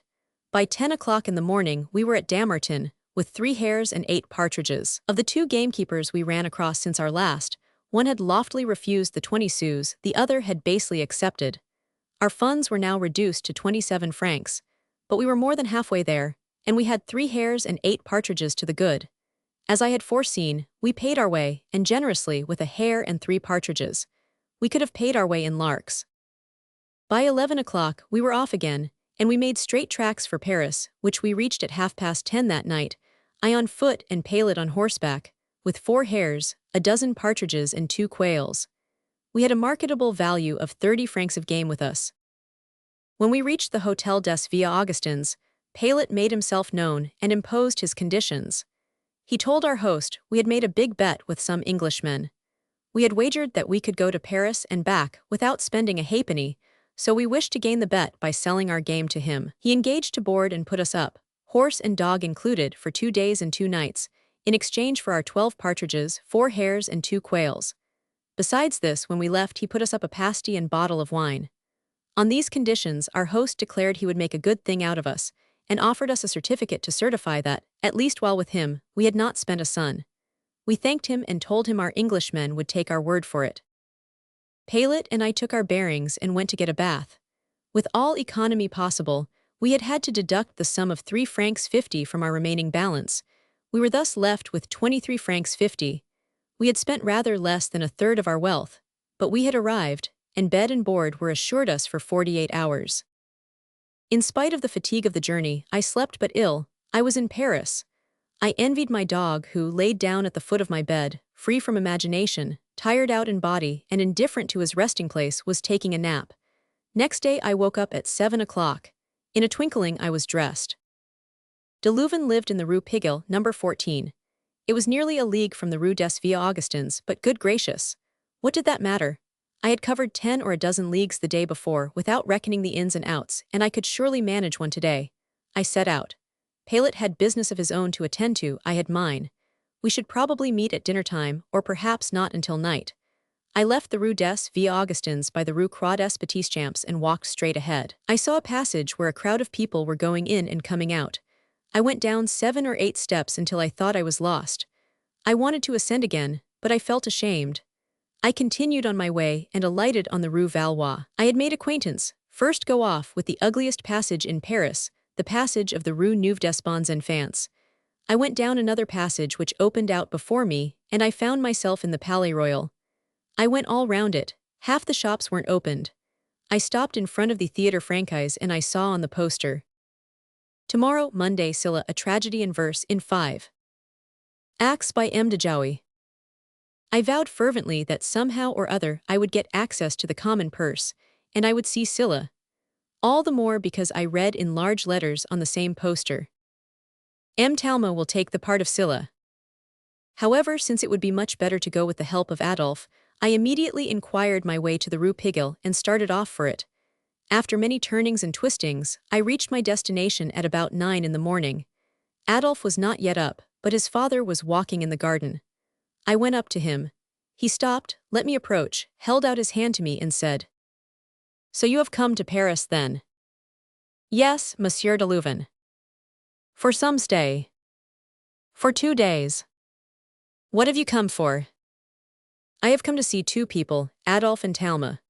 By 10 o'clock in the morning we were at Dammartin, with 3 hares and 8 partridges. Of the 2 gamekeepers we ran across since our last, one had loftily refused the 20 sous, the other had basely accepted. Our funds were now reduced to 27 francs, but we were more than halfway there, and we had 3 hares and 8 partridges to the good. As I had foreseen, we paid our way, and generously, with a hare and 3 partridges. We could have paid our way in larks. By 11 o'clock, we were off again, and we made straight tracks for Paris, which we reached at 10:30 that night, I on foot and Palet on horseback, with 4 hares, a dozen partridges and 2 quails. We had a marketable value of 30 francs of game with us. When we reached the Hôtel des Vieux-Augustins, Palet made himself known and imposed his conditions. He told our host we had made a big bet with some Englishmen. We had wagered that we could go to Paris and back without spending a halfpenny, so we wished to gain the bet by selling our game to him. He engaged to board and put us up, horse and dog included, for 2 days and 2 nights, in exchange for our 12 partridges, 4 hares and 2 quails. Besides this, when we left he put us up a pasty and bottle of wine. On these conditions our host declared he would make a good thing out of us, and offered us a certificate to certify that, at least while with him, we had not spent a son. We thanked him and told him our Englishmen would take our word for it. Palet and I took our bearings and went to get a bath. With all economy possible, we had had to deduct the sum of 3 francs 50 from our remaining balance. We were thus left with 23 francs 50. We had spent rather less than a third of our wealth, but we had arrived, and bed and board were assured us for 48 hours. In spite of the fatigue of the journey, I slept but ill. I was in Paris. I envied my dog who laid down at the foot of my bed, free from imagination, tired out in body and indifferent to his resting place, was taking a nap. Next day I woke up at 7 o'clock. In a twinkling I was dressed. De Leuven lived in the Rue Piguel, number 14. It was nearly a league from the Rue des Vieux-Augustins, but good gracious, what did that matter? I had covered 10 or a dozen leagues the day before without reckoning the ins and outs, and I could surely manage one today. I set out. Palet had business of his own to attend to, I had mine. We should probably meet at dinner time, or perhaps not until night. I left the Rue des Vieux-Augustins by the Rue Croix des Petits Champs and walked straight ahead. I saw a passage where a crowd of people were going in and coming out. I went down 7 or 8 steps until I thought I was lost. I wanted to ascend again, but I felt ashamed. I continued on my way and alighted on the Rue Valois. I had made acquaintance. First go off with the ugliest passage in Paris, the passage of the Rue Neuve des Bons Enfants. I went down another passage which opened out before me, and I found myself in the Palais Royal. I went all round it. Half the shops weren't opened. I stopped in front of the Théâtre Français and I saw on the poster, "Tomorrow, Monday, Scylla, a tragedy in verse in 5 acts by M. de Jouy." I vowed fervently that somehow or other I would get access to the common purse, and I would see Scylla. All the more because I read in large letters on the same poster, "M. Talma will take the part of Scylla." However, since it would be much better to go with the help of Adolphe, I immediately inquired my way to the Rue Piguel and started off for it. After many turnings and twistings, I reached my destination at about 9 in the morning. Adolphe was not yet up, but his father was walking in the garden. I went up to him. He stopped, let me approach, held out his hand to me and said, "So you have come to Paris then?" "Yes, Monsieur de Leuven." "For some stay?" "For 2 days." "What have you come for?" "I have come to see 2 people, Adolphe and Talma."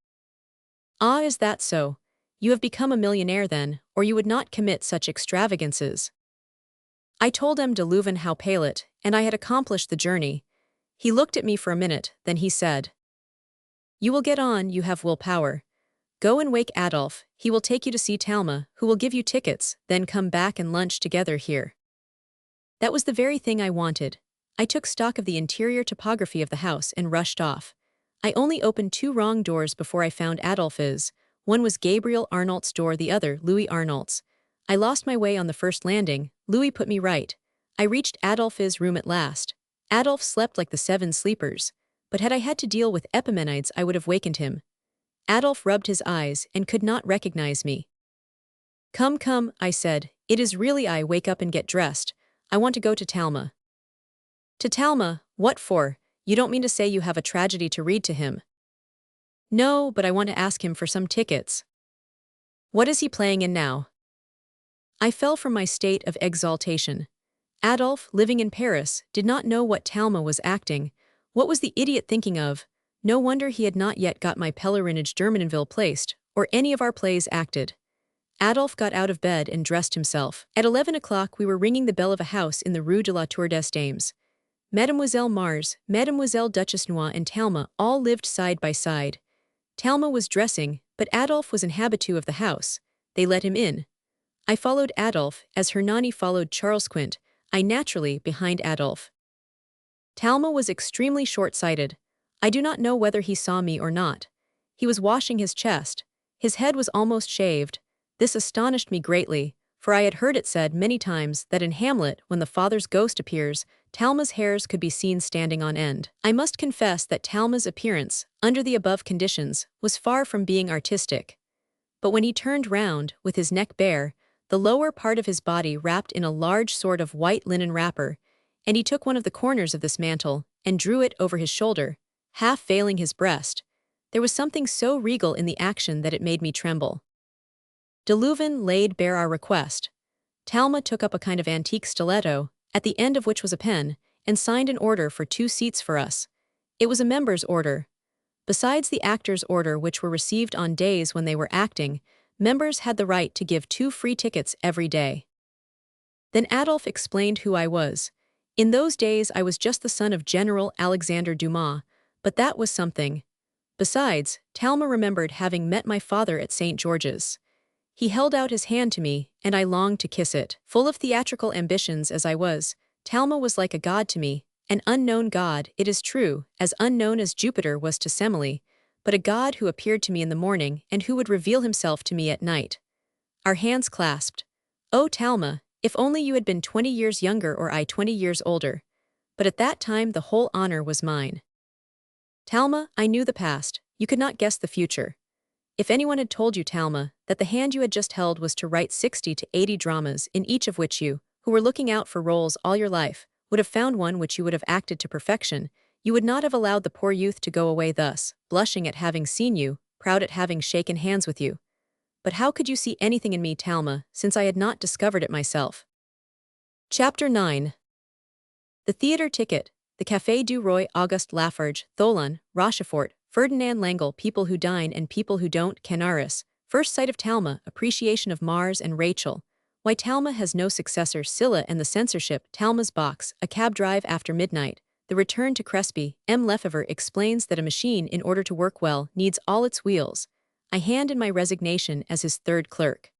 "Ah, is that so? You have become a millionaire then, or you would not commit such extravagances." I told M. de Leuven how Palet and I had accomplished the journey. He looked at me for a minute, then he said, "You will get on, you have willpower. Go and wake Adolphe, he will take you to see Talma, who will give you tickets, then come back and lunch together here." That was the very thing I wanted. I took stock of the interior topography of the house and rushed off. I only opened 2 wrong doors before I found Adolphe's. One was Gabriel Arnault's door, the other Louis Arnault's. I lost my way on the first landing. Louis put me right. I reached Adolphe's room at last. Adolphe slept like the 7 sleepers, but had I had to deal with Epimenides I would have wakened him. Adolphe rubbed his eyes and could not recognize me. "Come, come," I said, "it is really I. Wake up and get dressed. I want to go to Talma." "To Talma? What for? You don't mean to say you have a tragedy to read to him?" "No, but I want to ask him for some tickets." "What is he playing in now?" I fell from my state of exaltation. Adolphe, living in Paris, did not know what Talma was acting. What was the idiot thinking of? No wonder he had not yet got my Pèlerinage Germanville placed, or any of our plays acted. Adolphe got out of bed and dressed himself. At 11 o'clock we were ringing the bell of a house in the Rue de la Tour des Dames. Mademoiselle Mars, Mademoiselle Duchess Noix and Talma all lived side by side. Talma was dressing, but Adolphe was an habitué of the house. They let him in. I followed Adolphe, as Hernani followed Charles Quint, I naturally behind Adolphe. Talma was extremely short-sighted. I do not know whether he saw me or not. He was washing his chest. His head was almost shaved. This astonished me greatly, for I had heard it said many times that in Hamlet, when the father's ghost appears, Talma's hairs could be seen standing on end. I must confess that Talma's appearance, under the above conditions, was far from being artistic. But when he turned round, with his neck bare, the lower part of his body wrapped in a large sort of white linen wrapper, and he took one of the corners of this mantle and drew it over his shoulder, half veiling his breast, there was something so regal in the action that it made me tremble. De Leuven laid bare our request. Talma took up a kind of antique stiletto, at the end of which was a pen, and signed an order for 2 seats for us. It was a member's order. Besides the actor's order, which were received on days when they were acting, members had the right to give 2 free tickets every day. Then Adolphe explained who I was. In those days I was just the son of General Alexandre Dumas, but that was something. Besides, Talma remembered having met my father at St. George's. He held out his hand to me, and I longed to kiss it. Full of theatrical ambitions as I was, Talma was like a god to me, an unknown god, it is true, as unknown as Jupiter was to Semele, but a god who appeared to me in the morning and who would reveal himself to me at night. Our hands clasped. Oh, Talma, if only you had been 20 years younger or I 20 years older. But at that time the whole honor was mine. Talma, I knew the past, you could not guess the future. If anyone had told you, Talma, that the hand you had just held was to write 60 to 80 dramas in each of which you, who were looking out for roles all your life, would have found one which you would have acted to perfection, you would not have allowed the poor youth to go away thus, blushing at having seen you, proud at having shaken hands with you. But how could you see anything in me, Talma, since I had not discovered it myself? Chapter 9. The theatre ticket, the Café du Roi, Auguste Lafarge, Tholen, Rochefort, Ferdinand Langle, People Who Dine and People Who Don't, Canaris, First Sight of Talma, Appreciation of Mars and Rachel, Why Talma Has No Successor, Scylla and the Censorship, Talma's Box, A Cab Drive After Midnight, The Return to Crespi. M. Lefebvre explains that a machine, in order to work well, needs all its wheels. I hand in my resignation as his third clerk.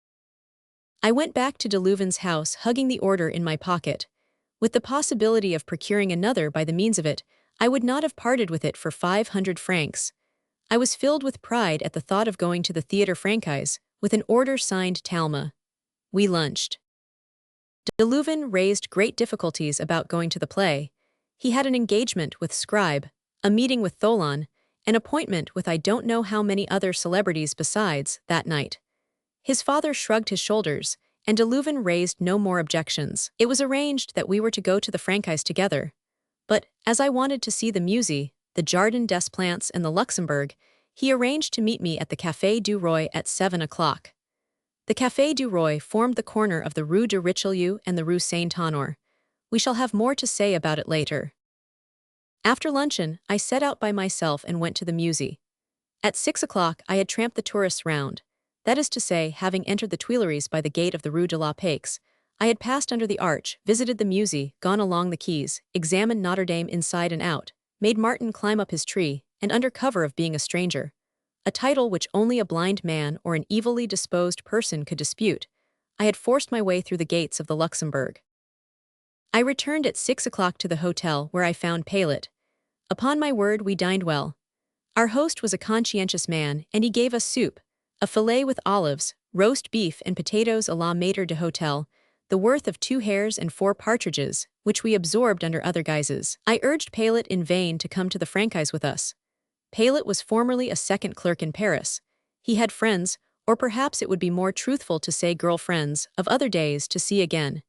I went back to de Louvain's house, hugging the order in my pocket. With the possibility of procuring another by the means of it, I would not have parted with it for 500 francs. I was filled with pride at the thought of going to the Theatre Francais, with an order signed Talma. We lunched. De Louvain raised great difficulties about going to the play. He had an engagement with Scribe, a meeting with Tholen, an appointment with I don't know how many other celebrities besides, that night. His father shrugged his shoulders, and de Louvain raised no more objections. It was arranged that we were to go to the Francais together. But, as I wanted to see the Musée, the Jardin des Plantes and the Luxembourg, he arranged to meet me at the Café du Roi at 7 o'clock. The Café du Roi formed the corner of the Rue de Richelieu and the Rue Saint-Honor. We shall have more to say about it later. After luncheon, I set out by myself and went to the Musée. At 6 o'clock I had tramped the tourists round. That is to say, having entered the Tuileries by the gate of the Rue de la Paix, I had passed under the arch, visited the Musée, gone along the quays, examined Notre Dame inside and out, made Martin climb up his tree, and under cover of being a stranger, a title which only a blind man or an evilly disposed person could dispute, I had forced my way through the gates of the Luxembourg. I returned at 6 o'clock to the hotel where I found Paillet. Upon my word, we dined well. Our host was a conscientious man, and he gave us soup, a fillet with olives, roast beef and potatoes à la maître d'hôtel, the worth of 2 hares and 4 partridges, which we absorbed under other guises. I urged Paillet in vain to come to the Francais with us. Paillet was formerly a second clerk in Paris. He had friends, or perhaps it would be more truthful to say girl friends, of other days to see again.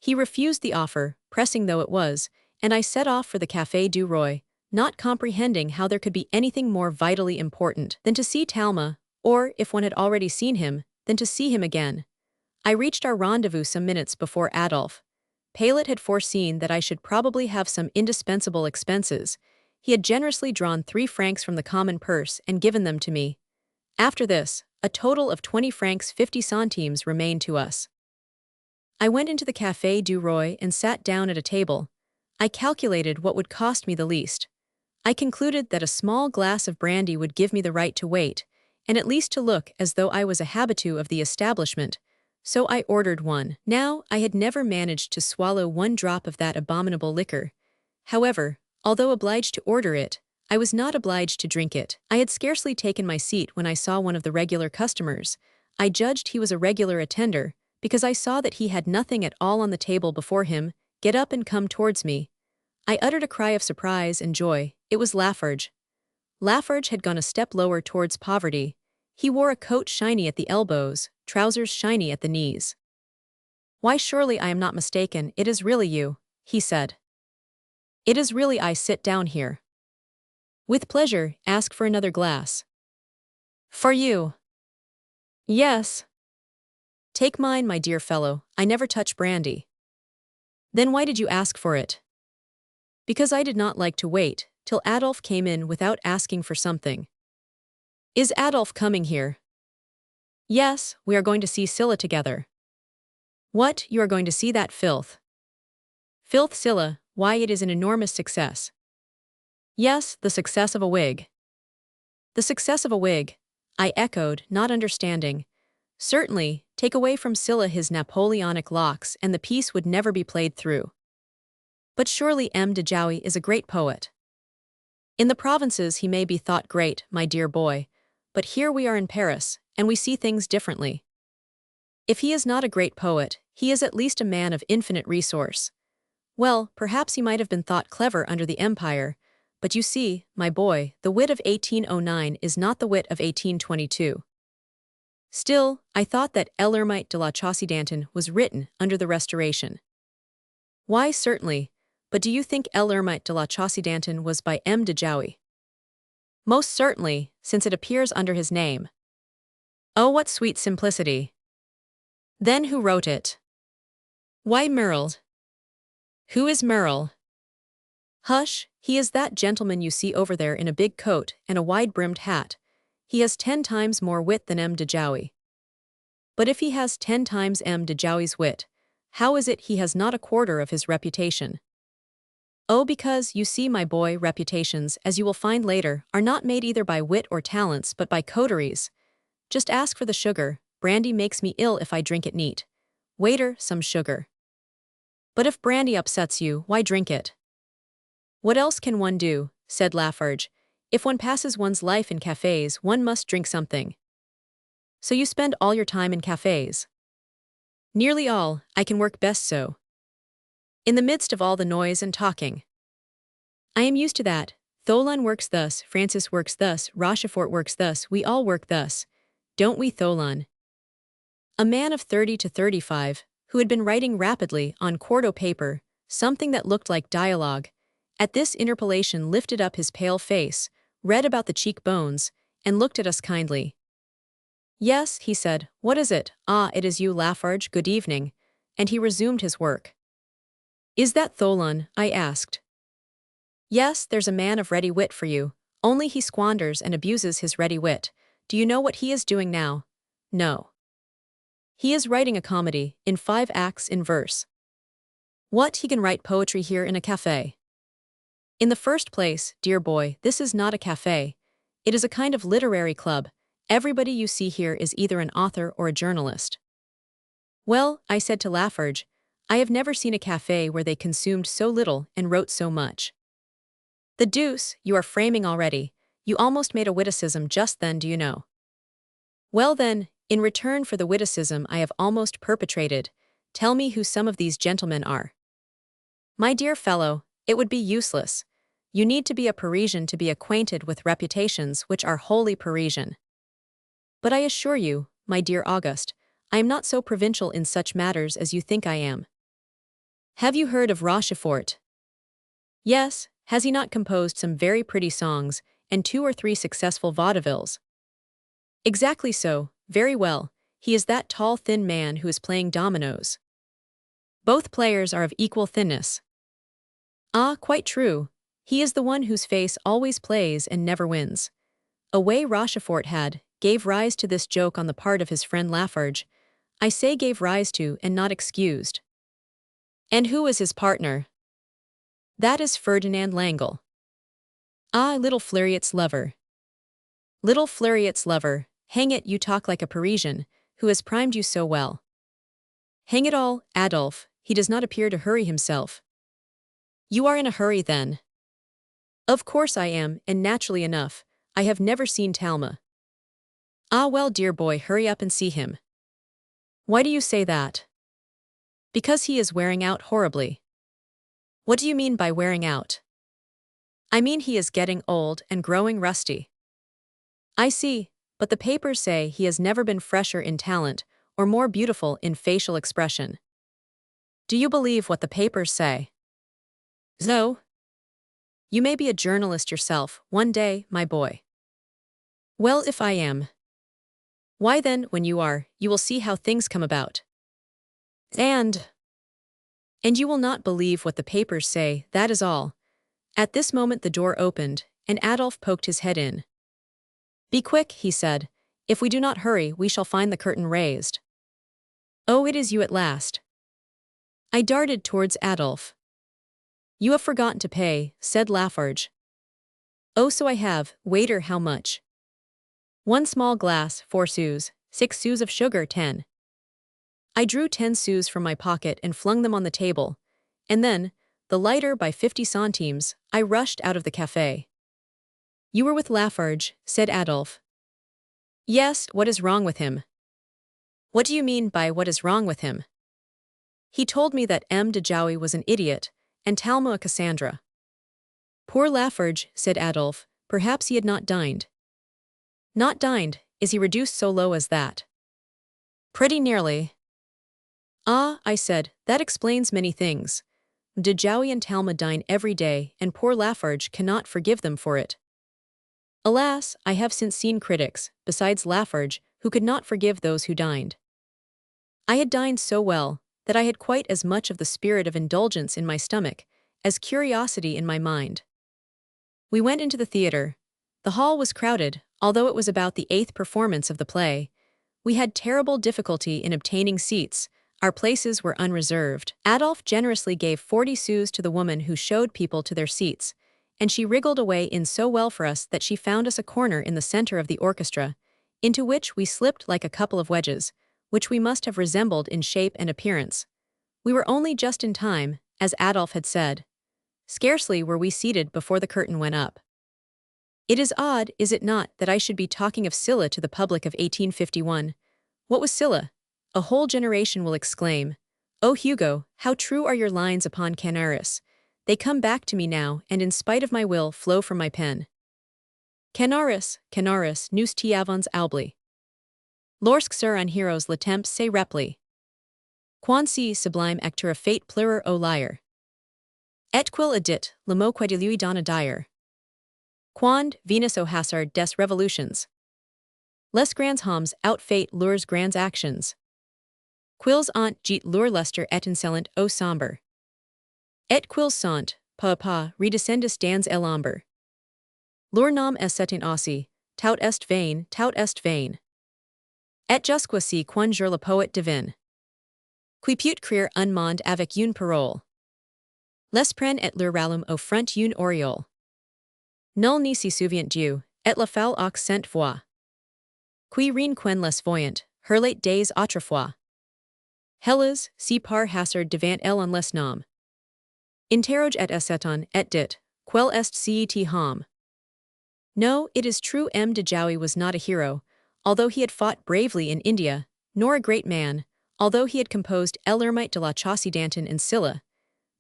He refused the offer, pressing though it was, and I set off for the Café du Roi, not comprehending how there could be anything more vitally important than to see Talma, or, if one had already seen him, than to see him again. I reached our rendezvous some minutes before Adolphe. Paillet had foreseen that I should probably have some indispensable expenses. He had generously drawn 3 francs from the common purse and given them to me. After this, a total of 20 francs 50 centimes remained to us. I went into the Café du Roi and sat down at a table. I calculated what would cost me the least. I concluded that a small glass of brandy would give me the right to wait, and at least to look as though I was a habitué of the establishment, so I ordered one. Now, I had never managed to swallow 1 drop of that abominable liquor. However, although obliged to order it, I was not obliged to drink it. I had scarcely taken my seat when I saw one of the regular customers. I judged he was a regular attender, because I saw that he had nothing at all on the table before him, get up and come towards me. I uttered a cry of surprise and joy. It was Lafarge. Lafarge had gone a step lower towards poverty. He wore a coat shiny at the elbows, trousers shiny at the knees. "Why, surely I am not mistaken, it is really you," he said. "It is really I. Sit down here." "With pleasure, ask for another glass." "For you." "Yes." "Take mine, my dear fellow, I never touch brandy." "Then why did you ask for it?" "Because I did not like to wait till Adolphe came in without asking for something." "Is Adolphe coming here?" "Yes, we are going to see Scylla together." "What, you are going to see that filth?" Filth Scylla, why it is an enormous success. Yes, the success of a wig. The success of a wig, I echoed, not understanding. Certainly, take away from Scylla his Napoleonic locks and the piece would never be played through. But surely M. de Jouy is a great poet. In the provinces he may be thought great, my dear boy, but here we are in Paris, and we see things differently. If he is not a great poet, he is at least a man of infinite resource. Well, perhaps he might have been thought clever under the Empire, but you see, my boy, the wit of 1809 is not the wit of 1822. Still, I thought that L'Ermite de la Chaussée-d'Antin was written under the Restoration. Why, certainly, but do you think L'Ermite de la Chaussée-d'Antin was by M. de Jouy? Most certainly, since it appears under his name. Oh, what sweet simplicity! Then who wrote it? Why, Merle. Who is Merle? Hush, he is that gentleman you see over there in a big coat and a wide-brimmed hat. He has 10 times more wit than M. de Jouy. But if he has 10 times M. de Jouy's wit, how is it he has not a quarter of his reputation? Oh, because, you see, my boy, reputations, as you will find later, are not made either by wit or talents but by coteries. Just ask for the sugar. Brandy makes me ill if I drink it neat. Waiter, some sugar. But if brandy upsets you, why drink it? What else can one do, said Lafarge. If one passes one's life in cafes, one must drink something. So you spend all your time in cafes? Nearly all. I can work best so. In the midst of all the noise and talking. I am used to that. Tholan works thus, Francis works thus, Rochefort works thus, we all work thus. Don't we, Tholan? A man of 30 to 35, who had been writing rapidly on quarto paper, something that looked like dialogue, at this interpolation lifted up his pale face, read about the cheekbones, and looked at us kindly. Yes, he said, what is it? Ah, it is you, Lafarge, good evening. And he resumed his work. Is that Tholan? I asked. Yes, there's a man of ready wit for you, only he squanders and abuses his ready wit. Do you know what he is doing now? No. He is writing a comedy, in 5 acts in verse. What, he can write poetry here in a café? In the first place, dear boy, this is not a café. It is a kind of literary club. Everybody you see here is either an author or a journalist. Well, I said to Lafarge, I have never seen a café where they consumed so little and wrote so much. The deuce, you are framing already. You almost made a witticism just then, do you know? Well then, in return for the witticism I have almost perpetrated, tell me who some of these gentlemen are. My dear fellow, it would be useless. You need to be a Parisian to be acquainted with reputations which are wholly Parisian. But I assure you, my dear Auguste, I am not so provincial in such matters as you think I am. Have you heard of Rochefort? Yes, has he not composed some very pretty songs, and 2 or 3 successful vaudevilles? Exactly so, very well, he is that tall thin man who is playing dominoes. Both players are of equal thinness. Ah, quite true, he is the one whose face always plays and never wins. A way Rochefort had, gave rise to this joke on the part of his friend Lafarge. I say gave rise to and not excused. And who is his partner? That is Ferdinand Langle. Ah, little Fleuriet's lover. Little Fleuriet's lover, hang it, you talk like a Parisian, who has primed you so well. Hang it all, Adolphe, he does not appear to hurry himself. You are in a hurry then. Of course I am, and naturally enough, I have never seen Talma. Ah well, dear boy, hurry up and see him. Why do you say that? Because he is wearing out horribly. What do you mean by wearing out? I mean he is getting old and growing rusty. I see, but the papers say he has never been fresher in talent or more beautiful in facial expression. Do you believe what the papers say? So? You may be a journalist yourself one day, my boy. Well, if I am. Why then, when you are, you will see how things come about. And you will not believe what the papers say, that is all. At this moment the door opened, and Adolphe poked his head in. Be quick, he said. If we do not hurry, we shall find the curtain raised. Oh, it is you at last. I darted towards Adolphe. You have forgotten to pay, said Lafarge. Oh, so I have. Waiter, how much? 1 small glass, 4 sous, 6 sous of sugar, 10. I drew 10 sous from my pocket and flung them on the table, and then, the lighter by 50 centimes, I rushed out of the café. You were with Lafarge, said Adolphe. Yes, what is wrong with him? What do you mean by what is wrong with him? He told me that M. de Jouy was an idiot, and Talma a Cassandra. Poor Lafarge, said Adolphe, perhaps he had not dined. Not dined, is he reduced so low as that? Pretty nearly. Ah, I said, that explains many things. De Jouy and Talma dine every day, and poor Lafarge cannot forgive them for it. Alas, I have since seen critics, besides Lafarge, who could not forgive those who dined. I had dined so well, that I had quite as much of the spirit of indulgence in my stomach, as curiosity in my mind. We went into the theater. The hall was crowded, although it was about the 8th performance of the play. We had terrible difficulty in obtaining seats. Our places were unreserved. Adolphe generously gave 40 sous to the woman who showed people to their seats, and she wriggled away in so well for us that she found us a corner in the center of the orchestra, into which we slipped like a couple of wedges, which we must have resembled in shape and appearance. We were only just in time, as Adolphe had said. Scarcely were we seated before the curtain went up. It is odd, is it not, that I should be talking of Scylla to the public of 1851. What was Scylla? A whole generation will exclaim, "Oh Hugo, how true are your lines upon Canaris! They come back to me now, and in spite of my will flow from my pen. Canaris, Canaris, nous t'avons oublié. Lorsque sur un héros le temps se replie. Quand si sublime acteur fate pleurer au lyre. Et quil edit, le mot que de lui donna dire. Quand Venus au hasard des revolutions. Les grands hommes outfate leurs grands actions. Quils ont jeet leur lustre et insolent au sombre. Et quils sont, pas redescendus dans l'ombre. Leur nom est aussi, tout est vain, tout est vain. Et jusqu'ici quand je le poète divin. Qui peut créer un monde avec une parole. L'esprit et leur rallum au front une auréole. Nul ni si souvient Dieu, et la foule aux cent voix. Qui rien quen les voyant, hurlate des autrefois. Hellas, si par hasard devant elle en les nom. Interroge et esseton et dit, quel est cet homme? No, it is true M. de Jouy was not a hero, although he had fought bravely in India, nor a great man, although he had composed L'Ermite de la Chaussée d'Antin and Scylla.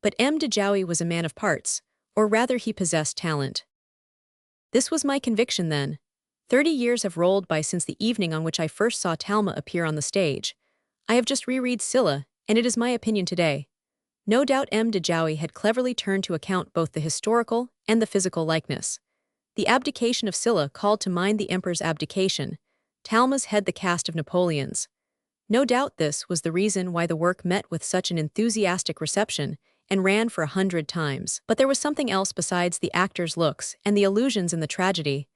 But M. de Jouy was a man of parts, or rather he possessed talent. This was my conviction then. 30 years have rolled by since the evening on which I first saw Talma appear on the stage. I have just reread Scylla, and it is my opinion today. No doubt M. de Jouy had cleverly turned to account both the historical and the physical likeness. The abdication of Scylla called to mind the emperor's abdication. Talma's head the cast of Napoleon's. No doubt this was the reason why the work met with such an enthusiastic reception and ran for 100 times. But there was something else besides the actor's looks and the allusions in the tragedy.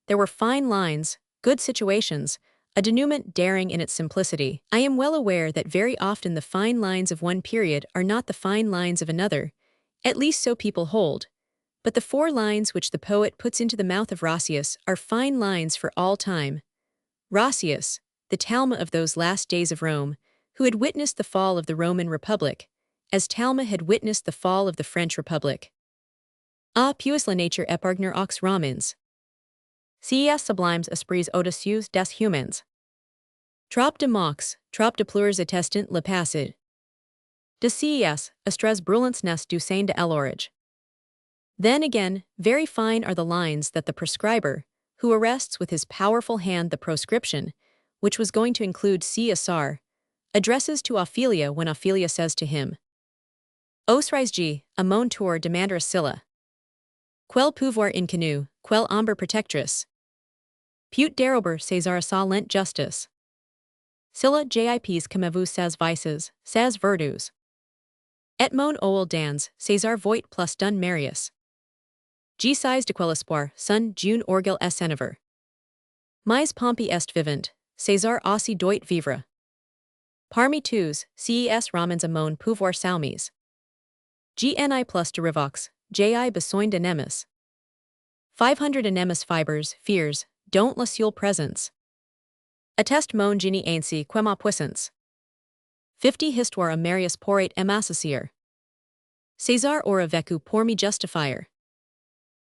There were fine lines, good situations, a denouement daring in its simplicity. I am well aware that very often the fine lines of one period are not the fine lines of another, at least so people hold. But the 4 lines which the poet puts into the mouth of Roscius are fine lines for all time. Roscius, the Talma of those last days of Rome, who had witnessed the fall of the Roman Republic, as Talma had witnessed the fall of the French Republic. Ah, puis la nature épargner aux Romans. Ces sublimes esprits audacieux des humans. Trop de mox, trop de pleurs attestant le passé. De ces astres brûlants n'est du sein de l'orage. Then again, very fine are the lines that the prescriber, who arrests with his powerful hand the proscription, which was going to include CSR, addresses to Ophelia when Ophelia says to him, Os ris a mon tour demander Scylla. Quel pouvoir inconnu, quel ombre protectrice. Pute derober César sa lent justice. Scylla jips comme vous ses vices, ses vertus. Et mon oul dans, César voit plus d'un Marius. G size de quel espoir, son June orgel est enever. Mais Pompey est vivant, César aussi doit vivre. Parmi tous, ces Romans a mon pouvoir saumis. GNI plus de revox, JI besoin de nemes. 500 anemis fibers, fears, don't la seule présence. Attest mon genie ainsi que ma puissance. 50 histoire à Marius pourrait m'associer. César aura vécu pour me justifier.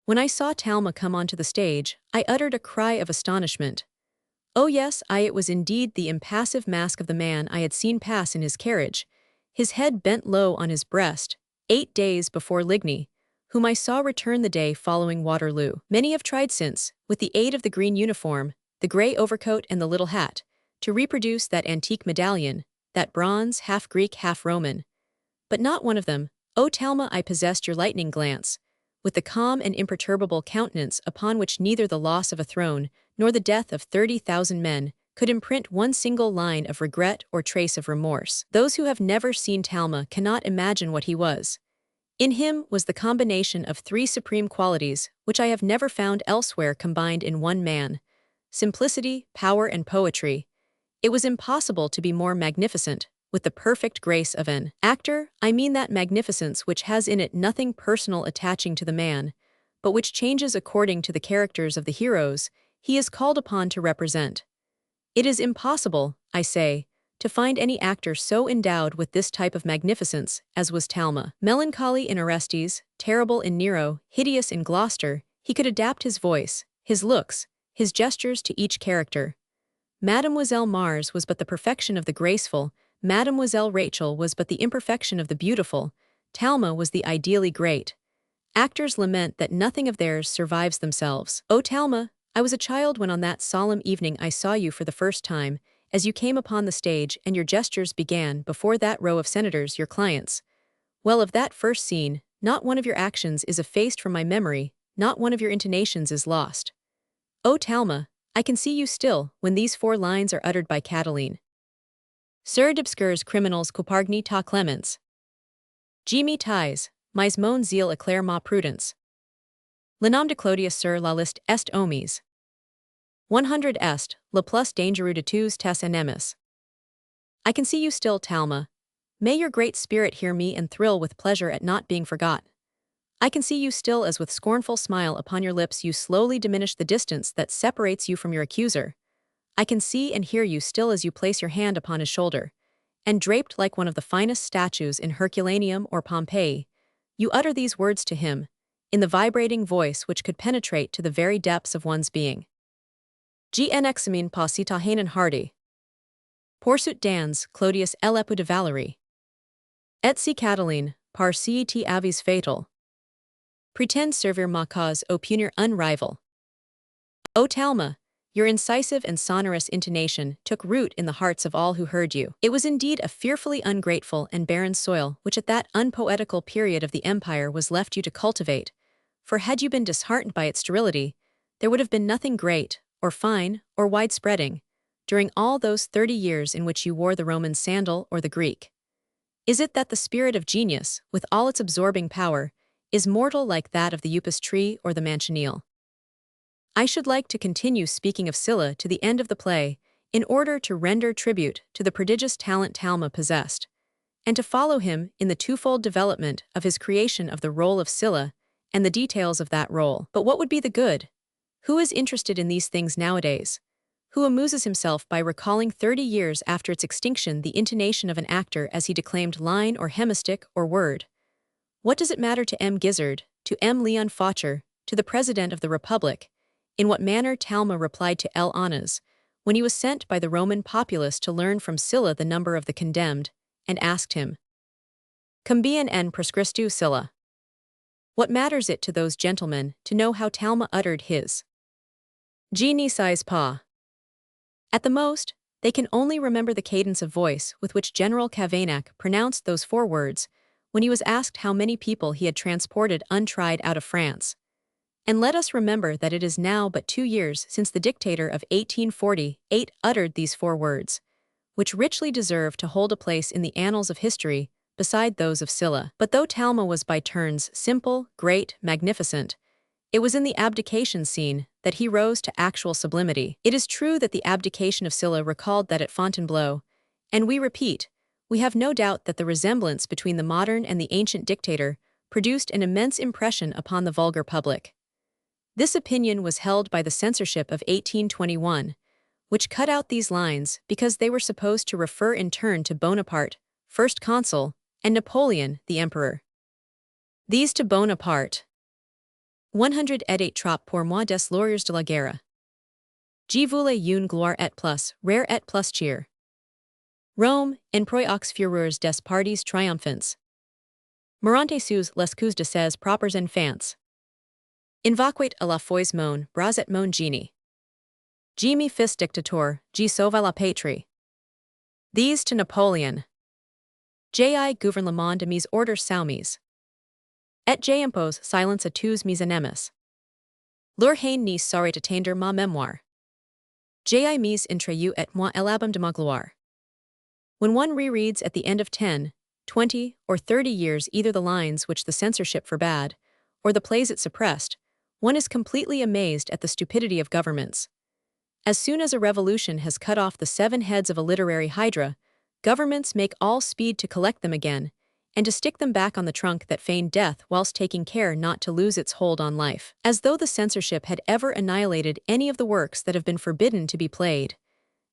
When I saw Talma come onto the stage, I uttered a cry of astonishment. Oh yes, it was indeed the impassive mask of the man I had seen pass in his carriage, his head bent low on his breast, 8 days before Ligny, whom I saw return the day following Waterloo. Many have tried since, with the aid of the green uniform, the grey overcoat and the little hat, to reproduce that antique medallion, that bronze, half Greek, half Roman. But not one of them. O Talma, I possessed your lightning glance, with the calm and imperturbable countenance upon which neither the loss of a throne nor the death of 30,000 men could imprint one single line of regret or trace of remorse. Those who have never seen Talma cannot imagine what he was. In him was the combination of 3 supreme qualities which I have never found elsewhere combined in one man: simplicity, power, and poetry. It was impossible to be more magnificent, with the perfect grace of an actor. I mean that magnificence which has in it nothing personal attaching to the man, but which changes according to the characters of the heroes he is called upon to represent. It is impossible, I say, to find any actor so endowed with this type of magnificence as was Talma. Melancholy in Orestes, terrible in Nero, hideous in Gloucester, he could adapt his voice, his looks, his gestures to each character. Mademoiselle Mars was but the perfection of the graceful, Mademoiselle Rachel was but the imperfection of the beautiful, Talma was the ideally great. Actors lament that nothing of theirs survives themselves. O Talma, I was a child when on that solemn evening I saw you for the first time, as you came upon the stage and your gestures began before that row of senators, your clients. Well, of that first scene, not one of your actions is effaced from my memory, not one of your intonations is lost. O Talma, I can see you still when these 4 lines are uttered by Catiline. Sur d'obscurs criminals copargni ta clemens. Gimi ties, mais mon zèle éclaire ma prudence. Le nom de Claudius sur la liste est omis. 100 est, le plus dangereux de tous tes ennemis. I can see you still, Talma. May your great spirit hear me and thrill with pleasure at not being forgot. I can see you still as with scornful smile upon your lips you slowly diminish the distance that separates you from your accuser. I can see and hear you still as you place your hand upon his shoulder, and draped like one of the finest statues in Herculaneum or Pompeii, you utter these words to him, in the vibrating voice which could penetrate to the very depths of one's being. Gnexamine pas citoyen hardy. Poursuit dans Claudius l'épée de Valerie. Et si Catiline, par cet avis fatal. Pretend servir ma cause au punir un rival. O Talma, your incisive and sonorous intonation took root in the hearts of all who heard you. It was indeed a fearfully ungrateful and barren soil which at that unpoetical period of the empire was left you to cultivate, for had you been disheartened by its sterility, there would have been nothing great, or fine, or widespreading, during all those 30 years in which you wore the Roman sandal or the Greek. Is it that the spirit of genius, with all its absorbing power, is mortal like that of the upas tree or the manchineel? I should like to continue speaking of Sylla to the end of the play, in order to render tribute to the prodigious talent Talma possessed, and to follow him in the twofold development of his creation of the role of Sylla and the details of that role. But what would be the good? Who is interested in these things nowadays? Who amuses himself by recalling 30 years after its extinction the intonation of an actor as he declaimed line or hemistich or word? What does it matter to M. Gizzard, to M. Leon Faucher, to the President of the Republic, in what manner Talma replied to L. Anas, when he was sent by the Roman populace to learn from Sylla the number of the condemned, and asked him, Combien en prescristu Sylla? What matters it to those gentlemen to know how Talma uttered his? Je ne sais pas. At the most, they can only remember the cadence of voice with which General Cavaignac pronounced those 4 words when he was asked how many people he had transported untried out of France. And let us remember that it is now but 2 years since the dictator of 1848 uttered these 4 words, which richly deserve to hold a place in the annals of history beside those of Sylla. But though Talma was by turns simple, great, magnificent, it was in the abdication scene that he rose to actual sublimity. It is true that the abdication of Sylla recalled that at Fontainebleau, and we repeat, We have no doubt that the resemblance between the modern and the ancient dictator produced an immense impression upon the vulgar public. This opinion was held by the censorship of 1821, which cut out these lines because they were supposed to refer in turn to Bonaparte, first consul, and Napoleon, the emperor. These to Bonaparte. 108 trop pour moi des lauriers de la guerre. Je voulais une gloire et plus, rare et plus cheer. Rome, en proie aux fureurs des parties triomphants. Morante sous les coups de ses propres enfants. Invoquate à la fois mon bras et mon génie. Je me fils dictator, je sauve la patrie. These to Napoleon. J.I. gouverne le monde de mes ordres soumis. Et j'impose silence à tous mes ennemis. Leur haine ne saurait atteindre ma mémoire. J.I. mise entre you et moi l'album de ma gloire. When one rereads at the end of 10, 20, or 30 years either the lines which the censorship forbade, or the plays it suppressed, one is completely amazed at the stupidity of governments. As soon as a revolution has cut off the 7 heads of a literary hydra, governments make all speed to collect them again, and to stick them back on the trunk that feigned death whilst taking care not to lose its hold on life. As though the censorship had ever annihilated any of the works that have been forbidden to be played.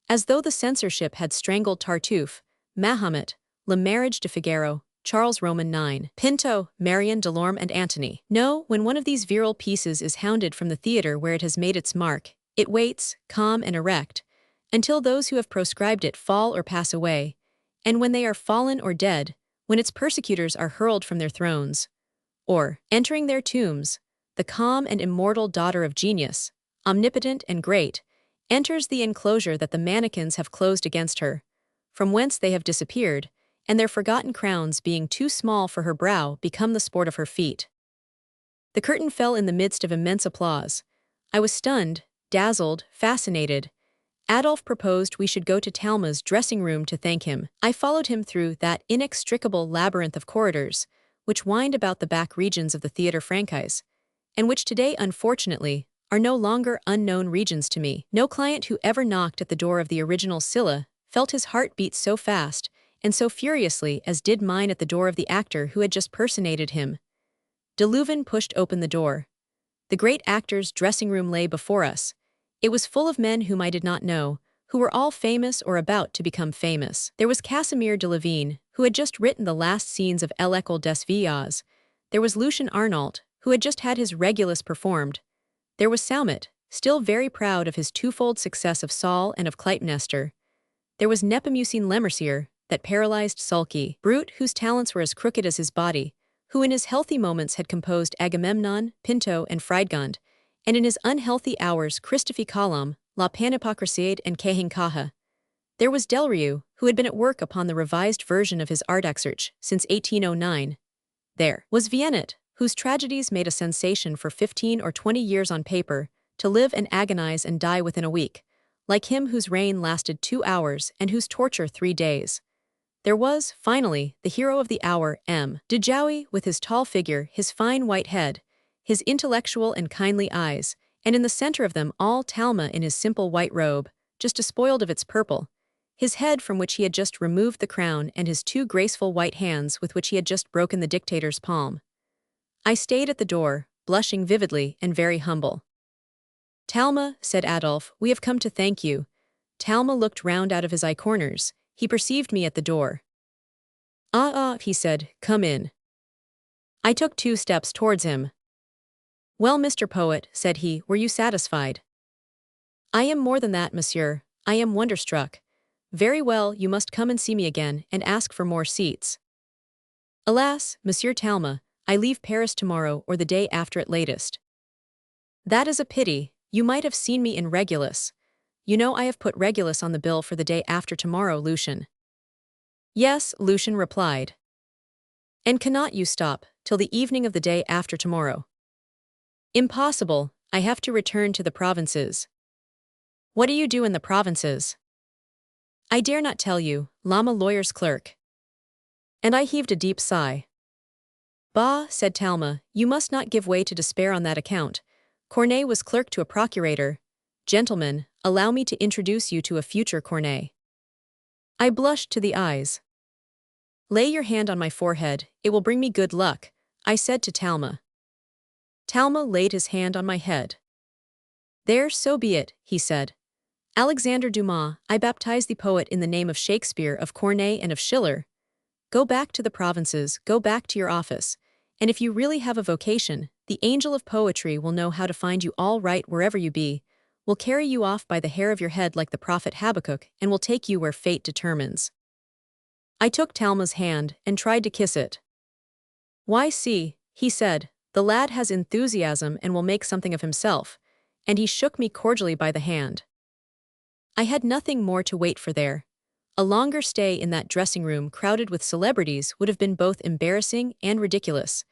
As though the censorship had strangled Tartuffe, Mahomet, Le Marriage de Figaro, Charles Roman 9, Pinto, Marion Delorme and Antony. No, when one of these virile pieces is hounded from the theatre where it has made its mark, it waits, calm and erect, until those who have proscribed it fall or pass away, and when they are fallen or dead, when its persecutors are hurled from their thrones, or, entering their tombs, the calm and immortal daughter of genius, omnipotent and great, enters the enclosure that the mannequins have closed against her, from whence they have disappeared, and their forgotten crowns being too small for her brow become the sport of her feet. The curtain fell in the midst of immense applause. I was stunned, dazzled, fascinated. Adolphe proposed we should go to Talma's dressing room to thank him. I followed him through that inextricable labyrinth of corridors, which wind about the back regions of the Théâtre Français, and which today, unfortunately, are no longer unknown regions to me. No client who ever knocked at the door of the original Scylla felt his heart beat so fast and so furiously as did mine at the door of the actor who had just personated him. De Louvain pushed open the door. The great actor's dressing room lay before us. It was full of men whom I did not know, who were all famous or about to become famous. There was Casimir de Lavigne, who had just written the last scenes of L'École des Vieillards. There was Lucien Arnault, who had just had his Regulus performed. There was Saumet, still very proud of his twofold success of Saul and of Clytemnestra. There was Nepomucene Lemercier, that paralyzed sulky brute whose talents were as crooked as his body, who in his healthy moments had composed Agamemnon, Pinto, and Friedgand, and in his unhealthy hours Christophe Colomb, La Panhypocrisade and Cahincaha. There was Delrieux, who had been at work upon the revised version of his Artaxerce since 1809. There was Viennet, whose tragedies made a sensation for 15 or 20 years on paper, to live and agonize and die within a week, like him whose reign lasted 2 hours and whose torture 3 days. There was, finally, the hero of the hour, M. de Jouy, with his tall figure, his fine white head, his intellectual and kindly eyes, and in the center of them all Talma in his simple white robe, just despoiled of its purple, his head from which he had just removed the crown and his 2 graceful white hands with which he had just broken the dictator's palm. I stayed at the door, blushing vividly and very humble. Talma, said Adolphe, we have come to thank you. Talma looked round out of his eye corners. He perceived me at the door. He said, come in. I took 2 steps towards him. Well, Mr. Poet, said he, were you satisfied? I am more than that, monsieur. I am wonderstruck. Very well, you must come and see me again and ask for more seats. Alas, Monsieur Talma, I leave Paris tomorrow or the day after at latest. That is a pity. You might have seen me in Regulus. You know I have put Regulus on the bill for the day after tomorrow, Lucien. Yes, Lucien replied. And cannot you stop till the evening of the day after tomorrow? Impossible, I have to return to the provinces. What do you do in the provinces? I dare not tell you, Lama lawyer's clerk. And I heaved a deep sigh. Bah, said Talma, you must not give way to despair on that account. Corneille was clerk to a procurator. Gentlemen, allow me to introduce you to a future Corneille. I blushed to the eyes. Lay your hand on my forehead, it will bring me good luck, I said to Talma. Talma laid his hand on my head. There, so be it, he said. Alexandre Dumas, I baptize the poet in the name of Shakespeare, of Corneille, and of Schiller. Go back to the provinces, go back to your office, and if you really have a vocation, the angel of poetry will know how to find you all right wherever you be, will carry you off by the hair of your head like the prophet Habakkuk, and will take you where fate determines. I took Talma's hand and tried to kiss it. Why, see, he said, the lad has enthusiasm and will make something of himself, and he shook me cordially by the hand. I had nothing more to wait for there. A longer stay in that dressing room crowded with celebrities would have been both embarrassing and ridiculous.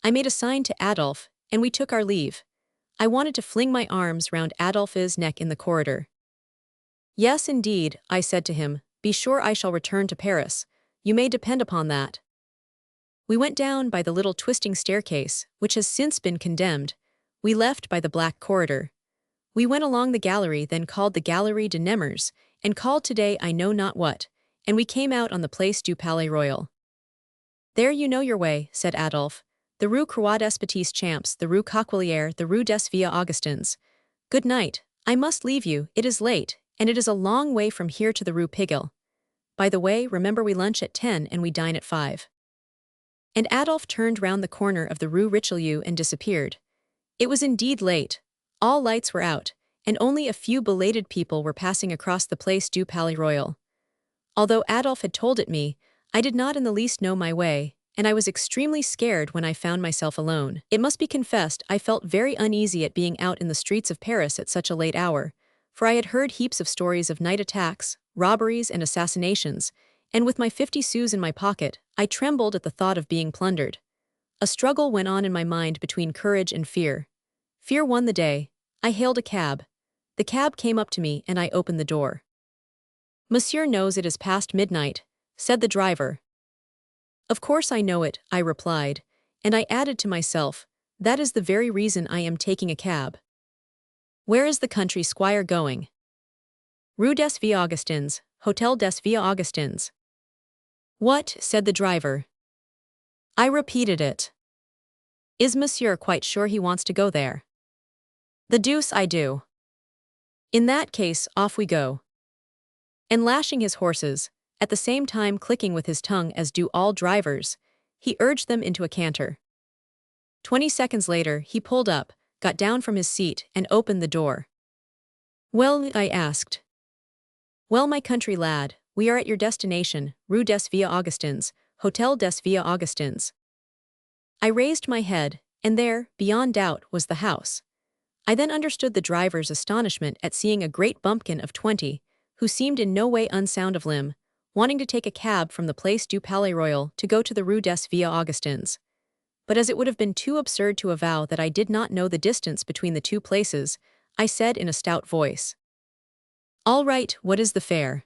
I made a sign to Adolphe, and we took our leave. I wanted to fling my arms round Adolphe's neck in the corridor. Yes, indeed, I said to him, be sure I shall return to Paris. You may depend upon that. We went down by the little twisting staircase, which has since been condemned. We left by the black corridor. We went along the gallery, then called the Galerie de Nemours, and called today I know not what, and we came out on the Place du Palais Royal. There you know your way, said Adolphe. The Rue Croix des Petits Champs, the Rue Coquelier, the Rue des Vieux Augustins. Good night, I must leave you, it is late, and it is a long way from here to the Rue Pigalle. By the way, remember we lunch at 10 and we dine at 5. And Adolphe turned round the corner of the Rue Richelieu and disappeared. It was indeed late. All lights were out, and only a few belated people were passing across the Place du Palais Royal. Although Adolphe had told it me, I did not in the least know my way, and I was extremely scared when I found myself alone. It must be confessed I felt very uneasy at being out in the streets of Paris at such a late hour, for I had heard heaps of stories of night attacks, robberies, and assassinations, and with my 50 sous in my pocket, I trembled at the thought of being plundered. A struggle went on in my mind between courage and fear. Fear won the day. I hailed a cab. The cab came up to me and I opened the door. Monsieur knows it is past midnight, said the driver. Of course I know it, I replied, and I added to myself, that is the very reason I am taking a cab. Where is the country squire going? Rue des Vieux Augustins, Hotel des Vieux Augustins. What? Said the driver. I repeated it. Is monsieur quite sure he wants to go there? The deuce I do. In that case, off we go. And lashing his horses, at the same time clicking with his tongue as do all drivers, he urged them into a canter. 20 seconds later, he pulled up, got down from his seat, and opened the door. Well, I asked. Well, my country lad, we are at your destination, Rue des Vieux Augustins, Hotel des Vieux Augustins. I raised my head, and there, beyond doubt, was the house. I then understood the driver's astonishment at seeing a great bumpkin of 20, who seemed in no way unsound of limb, wanting to take a cab from the Place du Palais Royal to go to the Rue des Vieux Augustins. But as it would have been too absurd to avow that I did not know the distance between the two places, I said in a stout voice. All right, what is the fare?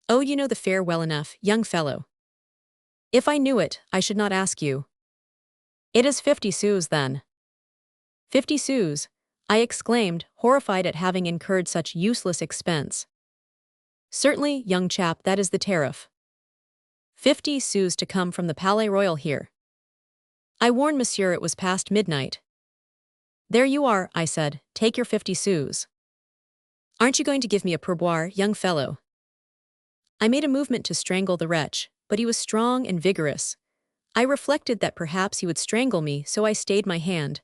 Oh, you know the fare well enough, young fellow. If I knew it, I should not ask you. It is 50 sous then. 50 sous, I exclaimed, horrified at having incurred such useless expense. Certainly, young chap, that is the tariff. 50 sous to come from the Palais Royal here. I warned monsieur it was past midnight. There you are, I said, take your 50 sous. Aren't you going to give me a pourboire, young fellow? I made a movement to strangle the wretch, but he was strong and vigorous. I reflected that perhaps he would strangle me, so I stayed my hand.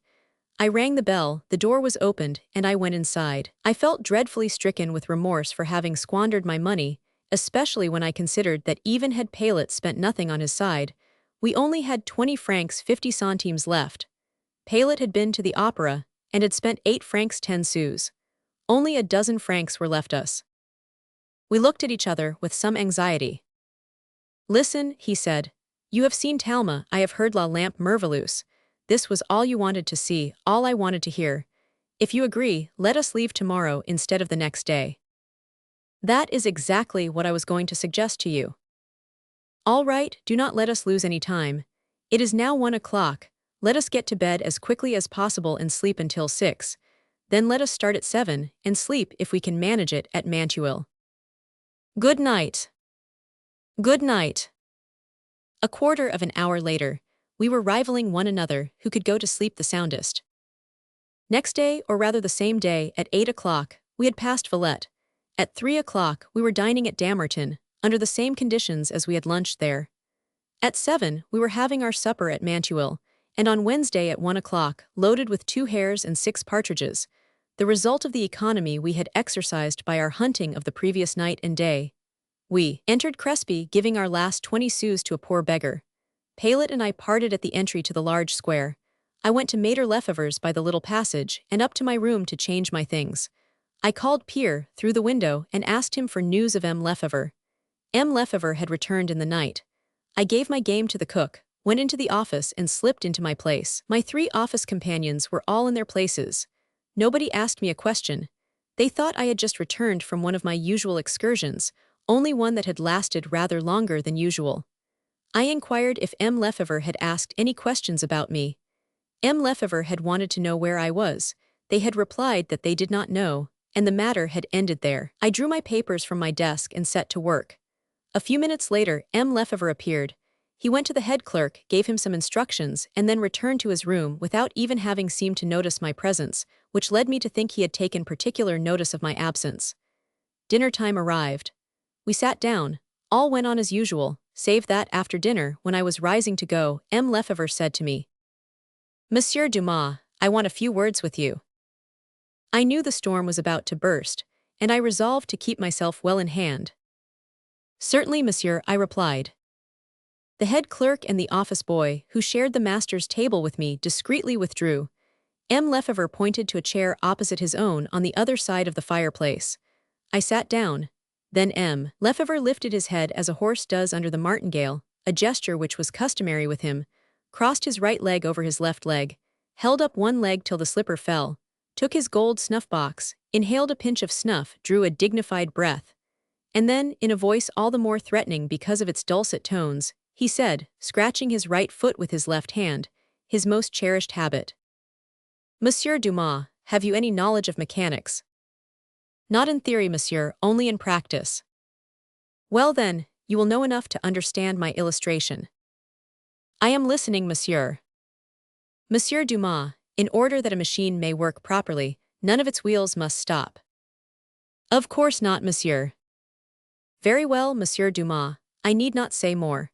I rang the bell, the door was opened, and I went inside. I felt dreadfully stricken with remorse for having squandered my money, especially when I considered that even had Paillet spent nothing on his side, we only had 20 francs 50 centimes left. Paillet had been to the opera, and had spent 8 francs 10 sous. Only a dozen francs were left us. We looked at each other with some anxiety. Listen, he said. You have seen Talma, I have heard La Lampe Merveilleuse. This was all you wanted to see, all I wanted to hear. If you agree, let us leave tomorrow instead of the next day. That is exactly what I was going to suggest to you. All right, do not let us lose any time. It is now 1 o'clock. Let us get to bed as quickly as possible and sleep until 6. Then let us start at 7 and sleep if we can manage it at Mantuil. Good night. Good night. A quarter of an hour later, we were rivaling one another who could go to sleep the soundest. Next day, or rather the same day, at 8 o'clock, we had passed Villette. At 3 o'clock, we were dining at Damerton, under the same conditions as we had lunched there. At 7, we were having our supper at Mantuil, and on Wednesday at 1 o'clock, loaded with 2 hares and 6 partridges, the result of the economy we had exercised by our hunting of the previous night and day. We entered Crespi, giving our last 20 sous to a poor beggar. Paillet and I parted at the entry to the large square. I went to Maître Lefever's by the little passage and up to my room to change my things. I called Pierre through the window and asked him for news of M. Lefever. M. Lefever had returned in the night. I gave my game to the cook, went into the office and slipped into my place. My 3 office companions were all in their places. Nobody asked me a question. They thought I had just returned from one of my usual excursions, only one that had lasted rather longer than usual. I inquired if M. Lefever had asked any questions about me. M. Lefever had wanted to know where I was. They had replied that they did not know, and the matter had ended there. I drew my papers from my desk and set to work. A few minutes later, M. Lefever appeared. He went to the head clerk, gave him some instructions, and then returned to his room without even having seemed to notice my presence, which led me to think he had taken particular notice of my absence. Dinner time arrived. We sat down. All went on as usual, save that after dinner, when I was rising to go, M. Lefever said to me, "Monsieur Dumas, I want a few words with you." I knew the storm was about to burst, and I resolved to keep myself well in hand. "Certainly, monsieur," I replied. The head clerk and the office boy, who shared the master's table with me, discreetly withdrew. M. Lefever pointed to a chair opposite his own on the other side of the fireplace. I sat down. Then M. Lefever lifted his head as a horse does under the martingale, a gesture which was customary with him, crossed his right leg over his left leg, held up one leg till the slipper fell, took his gold snuff-box, inhaled a pinch of snuff, drew a dignified breath, and then, in a voice all the more threatening because of its dulcet tones, he said, scratching his right foot with his left hand, his most cherished habit, "Monsieur Dumas, have you any knowledge of mechanics?" "Not in theory, monsieur, only in practice." "Well then, you will know enough to understand my illustration." "I am listening, monsieur." "Monsieur Dumas, in order that a machine may work properly, none of its wheels must stop." "Of course not, monsieur." "Very well, Monsieur Dumas, I need not say more.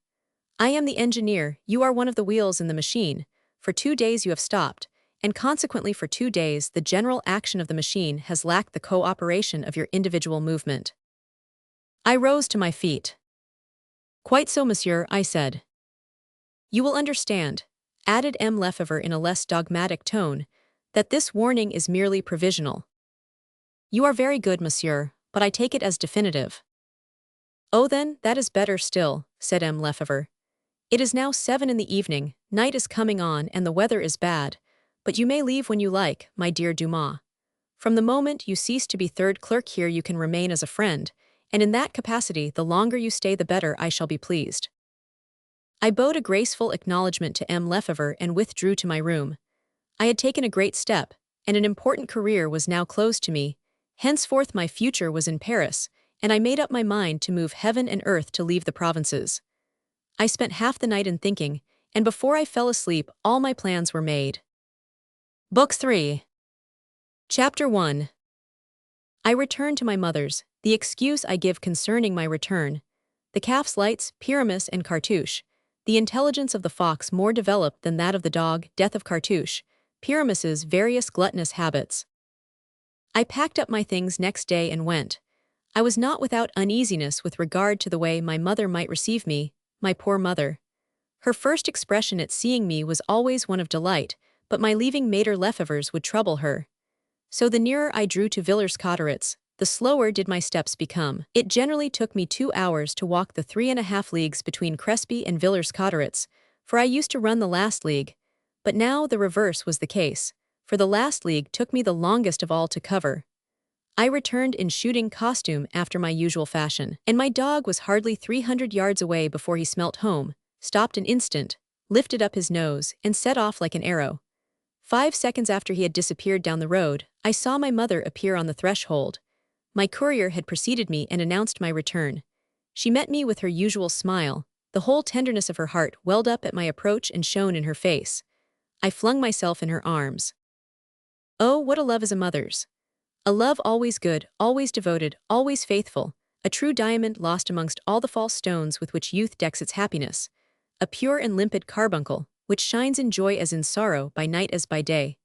I am the engineer, you are one of the wheels in the machine. For 2 days you have stopped, and consequently for 2 days the general action of the machine has lacked the cooperation of your individual movement." I rose to my feet. "Quite so, monsieur," I said. "You will understand," added M. Lefever in a less dogmatic tone, "that this warning is merely provisional." "You are very good, monsieur, but I take it as definitive." "Oh then, that is better still," said M. Lefever. "It is now 7 in the evening, night is coming on and the weather is bad, but you may leave when you like, my dear Dumas. From the moment you cease to be third clerk here you can remain as a friend, and in that capacity the longer you stay the better I shall be pleased." I bowed a graceful acknowledgement to M. Lefever and withdrew to my room. I had taken a great step, and an important career was now closed to me. Henceforth my future was in Paris, and I made up my mind to move heaven and earth to leave the provinces. I spent half the night in thinking, and before I fell asleep all my plans were made. Book 3. Chapter 1. I return to my mother's. The excuse I give concerning my return. The calf's lights, Pyramus and Cartouche. The intelligence of the fox more developed than that of the dog, death of Cartouche. Pyramus's various gluttonous habits. I packed up my things next day and went. I was not without uneasiness with regard to the way my mother might receive me, my poor mother. Her first expression at seeing me was always one of delight, but my leaving Maître Lefever's would trouble her. So the nearer I drew to Villers-Cotterêts, the slower did my steps become. It generally took me 2 hours to walk the 3½ leagues between Crespi and Villers-Cotterêts, for I used to run the last league, but now the reverse was the case, for the last league took me the longest of all to cover. I returned in shooting costume after my usual fashion, and my dog was hardly 300 yards away before he smelt home, stopped an instant, lifted up his nose, and set off like an arrow. 5 seconds after he had disappeared down the road, I saw my mother appear on the threshold. My courier had preceded me and announced my return. She met me with her usual smile, The whole tenderness of her heart welled up at my approach and shone in her face. I flung myself in her arms. Oh, what a love is a mother's! A love always good, always devoted, always faithful, a true diamond lost amongst all the false stones with which youth decks its happiness, a pure and limpid carbuncle, which shines in joy as in sorrow, by night as by day.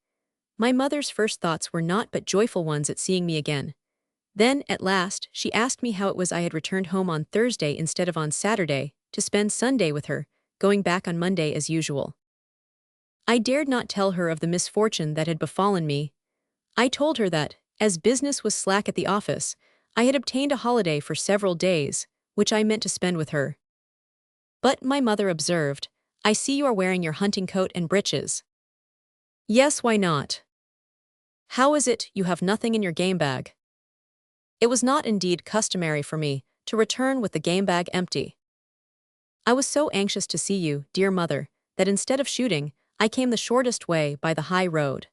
My mother's first thoughts were naught but joyful ones at seeing me again. Then, at last, she asked me how it was I had returned home on Thursday instead of on Saturday, to spend Sunday with her, going back on Monday as usual. I dared not tell her of the misfortune that had befallen me. I told her that, as business was slack at the office, I had obtained a holiday for several days, which I meant to spend with her. But my mother observed, "I see you are wearing your hunting coat and breeches." "Yes, why not? How is it you have nothing in your game bag?" It was not indeed customary for me to return with the game bag empty. I was so anxious to see you, dear mother, that instead of shooting, I came the shortest way by the high road.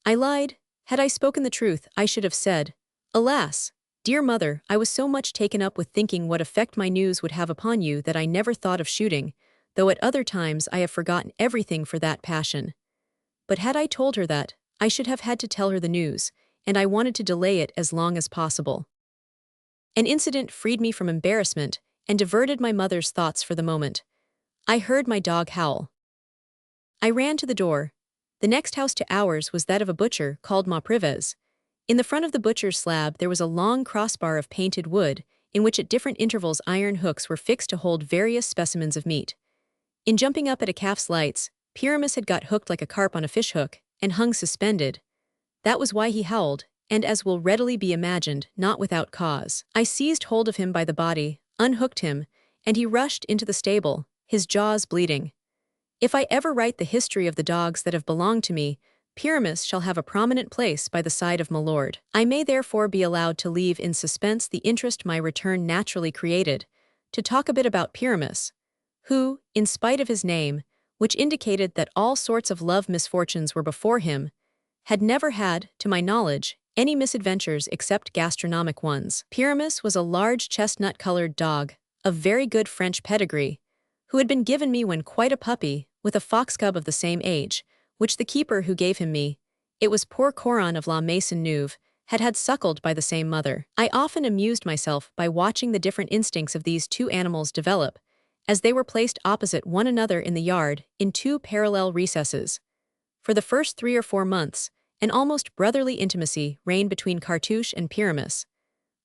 I lied. Had I spoken the truth, I should have said, "Alas, dear mother, I was so much taken up with thinking what effect my news would have upon you that I never thought of shooting, though at other times I have forgotten everything for that passion." But had I told her that, I should have had to tell her the news, and I wanted to delay it as long as possible. An incident freed me from embarrassment and diverted my mother's thoughts for the moment. I heard my dog howl. I ran to the door. The next house to ours was that of a butcher called Prives. In the front of the butcher's slab there was a long crossbar of painted wood, in which at different intervals iron hooks were fixed to hold various specimens of meat. In jumping up at a calf's lights, Pyramus had got hooked like a carp on a fishhook, and hung suspended. That was why he howled, and as will readily be imagined, not without cause. I seized hold of him by the body, unhooked him, and he rushed into the stable, his jaws bleeding. If I ever write the history of the dogs that have belonged to me, Pyramus shall have a prominent place by the side of my lord. I may therefore be allowed to leave in suspense the interest my return naturally created, to talk a bit about Pyramus, who, in spite of his name, which indicated that all sorts of love misfortunes were before him, had never had, to my knowledge, any misadventures except gastronomic ones. Pyramus was a large chestnut-colored dog, of very good French pedigree, who had been given me when quite a puppy, with a fox cub of the same age, which the keeper who gave him me, it was poor Coron of La Maisonneuve, had suckled by the same mother. I often amused myself by watching the different instincts of these two animals develop, as they were placed opposite one another in the yard, in two parallel recesses. For the first 3 or 4 months, an almost brotherly intimacy reigned between Cartouche and Pyramus.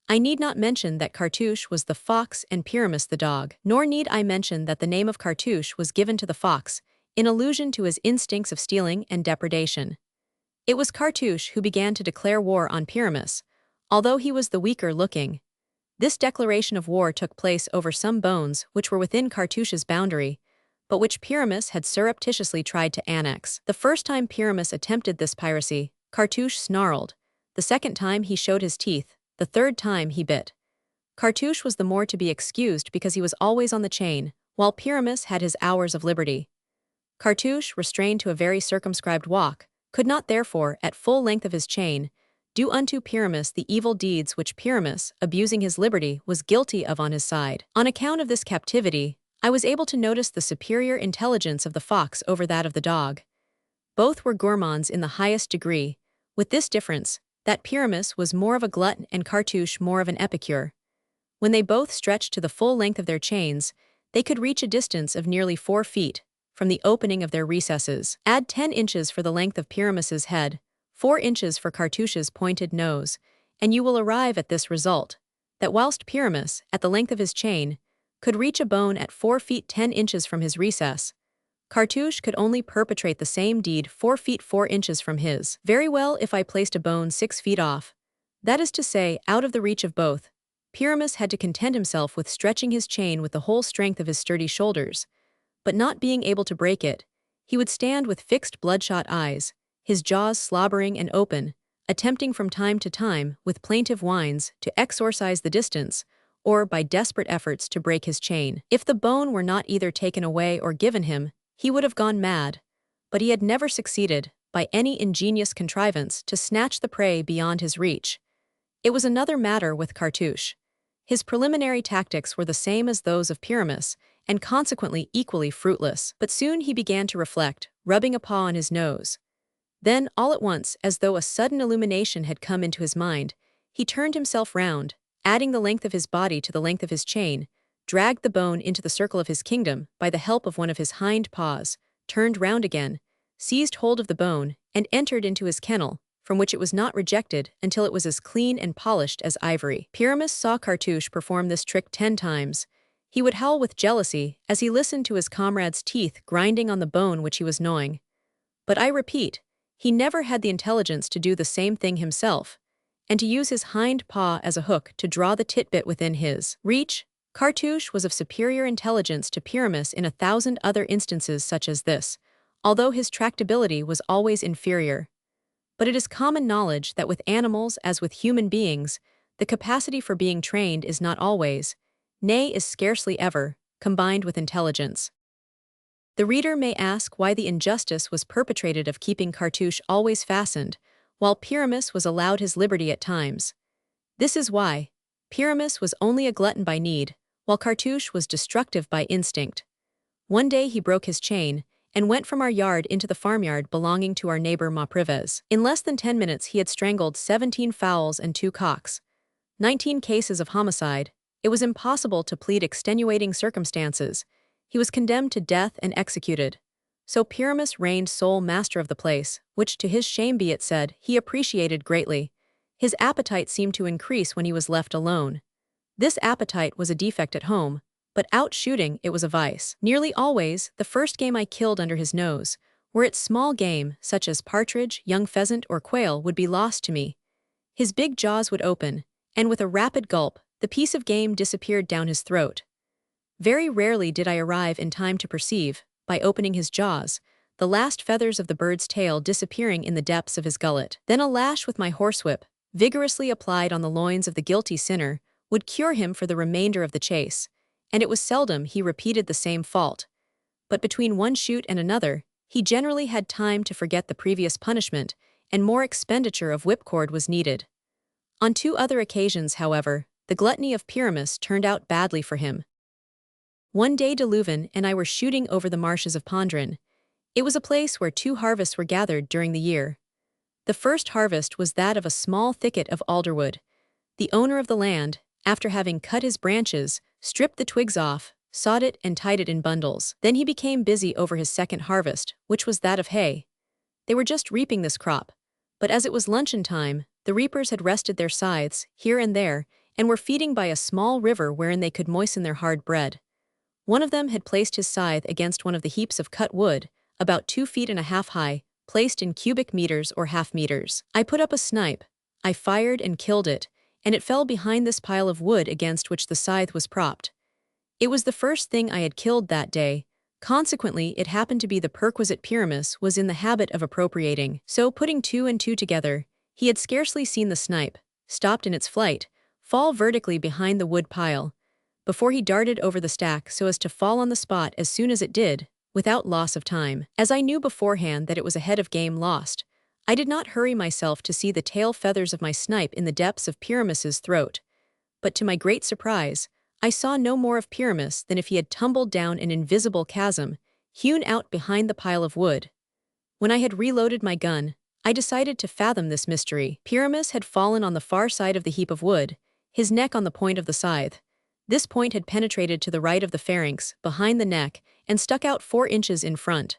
I need not mention that Cartouche was the fox and Pyramus the dog, nor need I mention that the name of Cartouche was given to the fox, in allusion to his instincts of stealing and depredation. It was Cartouche who began to declare war on Pyramus, although he was the weaker looking. This declaration of war took place over some bones which were within Cartouche's boundary, but which Pyramus had surreptitiously tried to annex. The first time Pyramus attempted this piracy, Cartouche snarled. The second time he showed his teeth. The third time he bit. Cartouche was the more to be excused because he was always on the chain, while Pyramus had his hours of liberty. Cartouche, restrained to a very circumscribed walk, could not therefore, at full length of his chain, do unto Pyramus the evil deeds which Pyramus, abusing his liberty, was guilty of on his side. On account of this captivity, I was able to notice the superior intelligence of the fox over that of the dog. Both were gourmands in the highest degree, with this difference, that Pyramus was more of a glutton and Cartouche more of an epicure. When they both stretched to the full length of their chains, they could reach a distance of nearly 4 feet, from the opening of their recesses. Add 10 inches for the length of Pyramus's head, 4 inches for Cartouche's pointed nose, and you will arrive at this result, that whilst Pyramus, at the length of his chain, could reach a bone at 4 feet 10 inches from his recess, Cartouche could only perpetrate the same deed 4 feet 4 inches from his. Very well if I placed a bone 6 feet off. That is to say, out of the reach of both, Pyramus had to content himself with stretching his chain with the whole strength of his sturdy shoulders, but not being able to break it, he would stand with fixed bloodshot eyes, his jaws slobbering and open, attempting from time to time, with plaintive whines, to exorcise the distance, or by desperate efforts to break his chain. If the bone were not either taken away or given him, he would have gone mad, but he had never succeeded, by any ingenious contrivance, to snatch the prey beyond his reach. It was another matter with Cartouche. His preliminary tactics were the same as those of Pyramus, and consequently equally fruitless. But soon he began to reflect, rubbing a paw on his nose. Then, all at once, as though a sudden illumination had come into his mind, he turned himself round, adding the length of his body to the length of his chain, dragged the bone into the circle of his kingdom by the help of one of his hind paws, turned round again, seized hold of the bone, and entered into his kennel, from which it was not rejected until it was as clean and polished as ivory. Pyramus saw Cartouche perform this trick 10 times. He would howl with jealousy as he listened to his comrade's teeth grinding on the bone which he was gnawing. But I repeat, he never had the intelligence to do the same thing himself, and to use his hind paw as a hook to draw the titbit within his reach. Cartouche was of superior intelligence to Pyramus in 1,000 other instances such as this, although his tractability was always inferior. But it is common knowledge that with animals as with human beings, the capacity for being trained is not always, nay, is scarcely ever, combined with intelligence. The reader may ask why the injustice was perpetrated of keeping Cartouche always fastened, while Pyramus was allowed his liberty at times. This is why. Pyramus was only a glutton by need, while Cartouche was destructive by instinct. One day he broke his chain, and went from our yard into the farmyard belonging to our neighbor Mauprives. In less than 10 minutes he had strangled 17 fowls and 2 cocks. 19 cases of homicide. It was impossible to plead extenuating circumstances. He was condemned to death and executed. So Pyramus reigned sole master of the place, which, to his shame be it said, he appreciated greatly. His appetite seemed to increase when he was left alone. This appetite was a defect at home, but out shooting it was a vice. Nearly always, the first game I killed under his nose, were it small game, such as partridge, young pheasant, or quail, would be lost to me. His big jaws would open, and with a rapid gulp, the piece of game disappeared down his throat. Very rarely did I arrive in time to perceive, by opening his jaws, the last feathers of the bird's tail disappearing in the depths of his gullet. Then a lash with my horsewhip, vigorously applied on the loins of the guilty sinner, would cure him for the remainder of the chase, and it was seldom he repeated the same fault. But between one shoot and another, he generally had time to forget the previous punishment, and more expenditure of whipcord was needed. On 2 other occasions, however, the gluttony of Pyramus turned out badly for him. One day de Leuven and I were shooting over the marshes of Pondrin. It was a place where 2 harvests were gathered during the year. The first harvest was that of a small thicket of alderwood. The owner of the land, after having cut his branches, stripped the twigs off, sawed it and tied it in bundles. Then he became busy over his second harvest, which was that of hay. They were just reaping this crop, but as it was luncheon time, the reapers had rested their scythes, here and there, and were feeding by a small river wherein they could moisten their hard bread. One of them had placed his scythe against one of the heaps of cut wood, about 2.5 feet high, placed in cubic meters or half meters. I put up a snipe. I fired and killed it, and it fell behind this pile of wood against which the scythe was propped. It was the first thing I had killed that day, consequently it happened to be the perquisite Pyramus was in the habit of appropriating. So putting 2 and 2 together, he had scarcely seen the snipe, stopped in its flight, fall vertically behind the wood pile, before he darted over the stack so as to fall on the spot as soon as it did, without loss of time. As I knew beforehand that it was a head of game lost, I did not hurry myself to see the tail feathers of my snipe in the depths of Pyramus's throat. But to my great surprise, I saw no more of Pyramus than if he had tumbled down an invisible chasm, hewn out behind the pile of wood. When I had reloaded my gun, I decided to fathom this mystery. Pyramus had fallen on the far side of the heap of wood, his neck on the point of the scythe. This point had penetrated to the right of the pharynx, behind the neck, and stuck out 4 inches in front.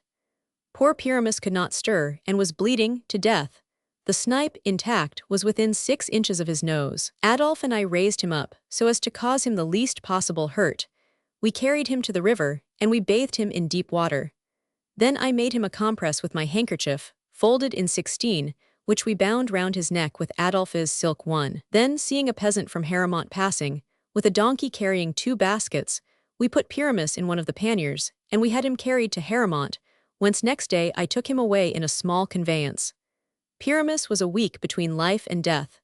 Poor Pyramus could not stir, and was bleeding to death. The snipe, intact, was within 6 inches of his nose. Adolphe and I raised him up, so as to cause him the least possible hurt. We carried him to the river, and we bathed him in deep water. Then I made him a compress with my handkerchief, folded in 16, which we bound round his neck with Adolphe's silk one. Then, seeing a peasant from Haramont passing, with a donkey carrying 2 baskets, we put Pyramus in one of the panniers, and we had him carried to Haramont, whence next day I took him away in a small conveyance. Pyramus was a week between life and death.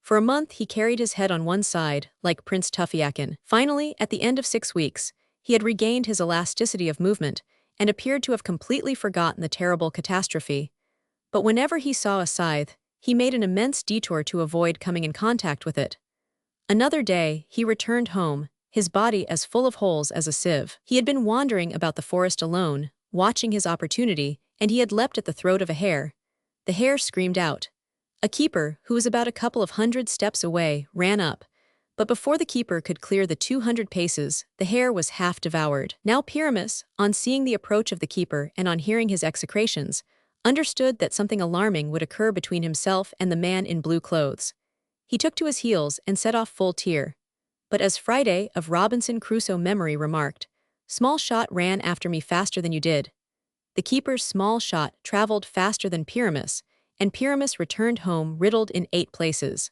For a month he carried his head on one side, like Prince Tufiakin. Finally, at the end of 6 weeks, he had regained his elasticity of movement, and appeared to have completely forgotten the terrible catastrophe. But whenever he saw a scythe, he made an immense detour to avoid coming in contact with it. Another day, he returned home, his body as full of holes as a sieve. He had been wandering about the forest alone, watching his opportunity, and he had leapt at the throat of a hare. The hare screamed out. A keeper, who was about a couple of 100 steps away, ran up. But before the keeper could clear the 200 paces, the hare was half devoured. Now Pyramus, on seeing the approach of the keeper and on hearing his execrations, understood that something alarming would occur between himself and the man in blue clothes. He took to his heels and set off full tier. But as Friday of Robinson Crusoe memory remarked, "Small shot ran after me faster than you did." The keeper's small shot traveled faster than Pyramus, and Pyramus returned home riddled in 8 places.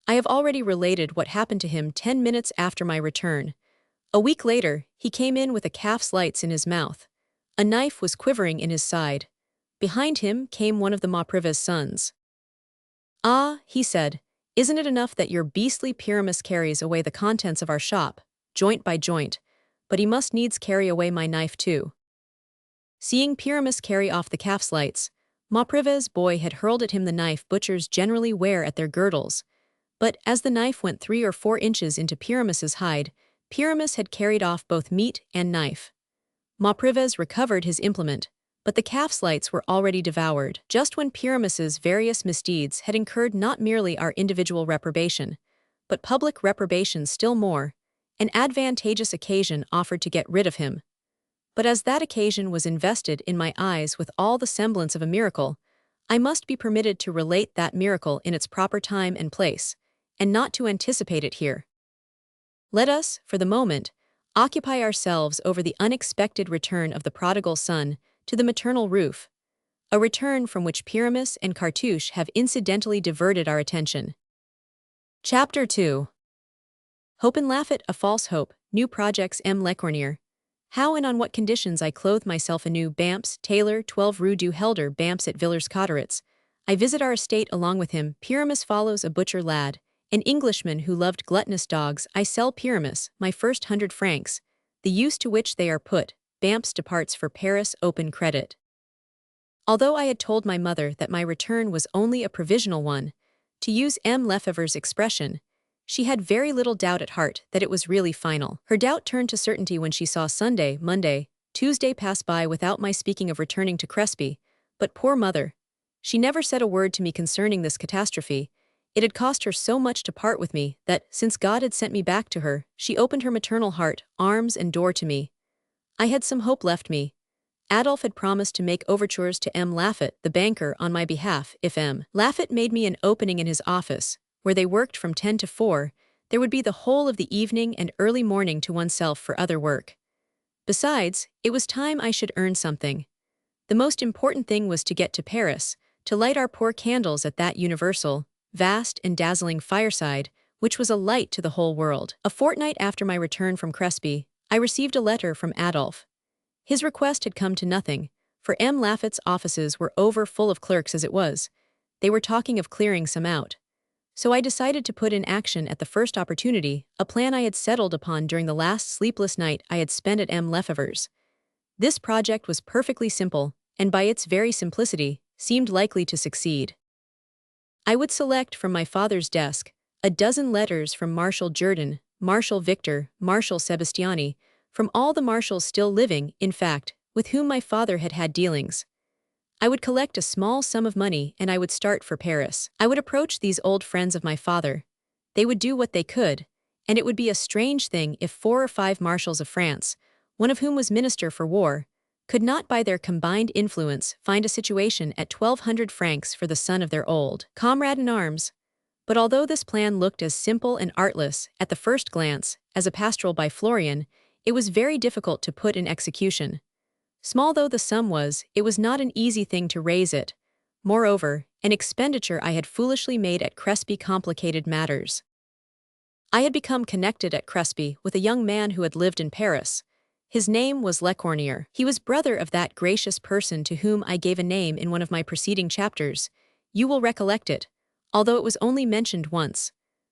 I have already related what happened to him 10 minutes after my return. A week later, he came in with a calf's lights in his mouth. A knife was quivering in his side. Behind him came one of the Mauprive's sons. "Ah," he said, "isn't it enough that your beastly Pyramus carries away the contents of our shop, joint by joint, but he must needs carry away my knife too." Seeing Pyramus carry off the calf's lights, Mauprive's boy had hurled at him the knife butchers generally wear at their girdles. But as the knife went 3 or 4 inches into Pyramus's hide, Pyramus had carried off both meat and knife. Mauprives recovered his implement, but the calf's lights were already devoured. Just when Pyramus's various misdeeds had incurred not merely our individual reprobation, but public reprobation still more, an advantageous occasion offered to get rid of him. But as that occasion was invested in my eyes with all the semblance of a miracle, I must be permitted to relate that miracle in its proper time and place, and not to anticipate it here. Let us, for the moment, occupy ourselves over the unexpected return of the prodigal son to the maternal roof, a return from which Pyramus and Cartouche have incidentally diverted our attention. Chapter 2. Hope and Laugh at a False Hope, New Projects M. Lecornier. How and on what conditions I clothe myself anew. Bamps, Taylor, 12 Rue du Helder, Bamps at Villers-Cotterêts. I visit our estate along with him. Pyramus follows a butcher lad, an Englishman who loved gluttonous dogs. I sell Pyramus, my first 100 francs, the use to which they are put. Bamps departs for Paris. Open credit. Although I had told my mother that my return was only a provisional one, to use M. Lefever's expression, she had very little doubt at heart that it was really final. Her doubt turned to certainty when she saw Sunday, Monday, Tuesday pass by without my speaking of returning to Crespi. But poor mother, she never said a word to me concerning this catastrophe. It had cost her so much to part with me that, since God had sent me back to her, she opened her maternal heart, arms and door to me. I had some hope left me. Adolphe had promised to make overtures to M. Laffat, the banker, on my behalf. If M. Laffat made me an opening in his office, where they worked from 10 to 4, there would be the whole of the evening and early morning to oneself for other work. Besides, it was time I should earn something. The most important thing was to get to Paris, to light our poor candles at that universal, vast and dazzling fireside, which was a light to the whole world. A fortnight after my return from Crespi, I received a letter from Adolphe. His request had come to nothing, for M. Laffat's offices were over full of clerks as it was. They were talking of clearing some out. So I decided to put in action at the first opportunity a plan I had settled upon during the last sleepless night I had spent at M. Lefever's. This project was perfectly simple, and by its very simplicity, seemed likely to succeed. I would select from my father's desk a dozen letters from Marshal Jourdan, Marshal Victor, Marshal Sebastiani, from all the marshals still living, in fact, with whom my father had had dealings. I would collect a small sum of money and I would start for Paris. I would approach these old friends of my father. They would do what they could, and it would be a strange thing if 4 or 5 marshals of France, one of whom was Minister for War, could not by their combined influence find a situation at 1,200 francs for the son of their old comrade in arms. But although this plan looked as simple and artless, at the first glance, as a pastoral by Florian, it was very difficult to put in execution. Small though the sum was, it was not an easy thing to raise it. Moreover, an expenditure I had foolishly made at Crespi complicated matters. I had become connected at Crespi with a young man who had lived in Paris. His name was Lecornier. He was brother of that gracious person to whom I gave a name in one of my preceding chapters. You will recollect it, although it was only mentioned once.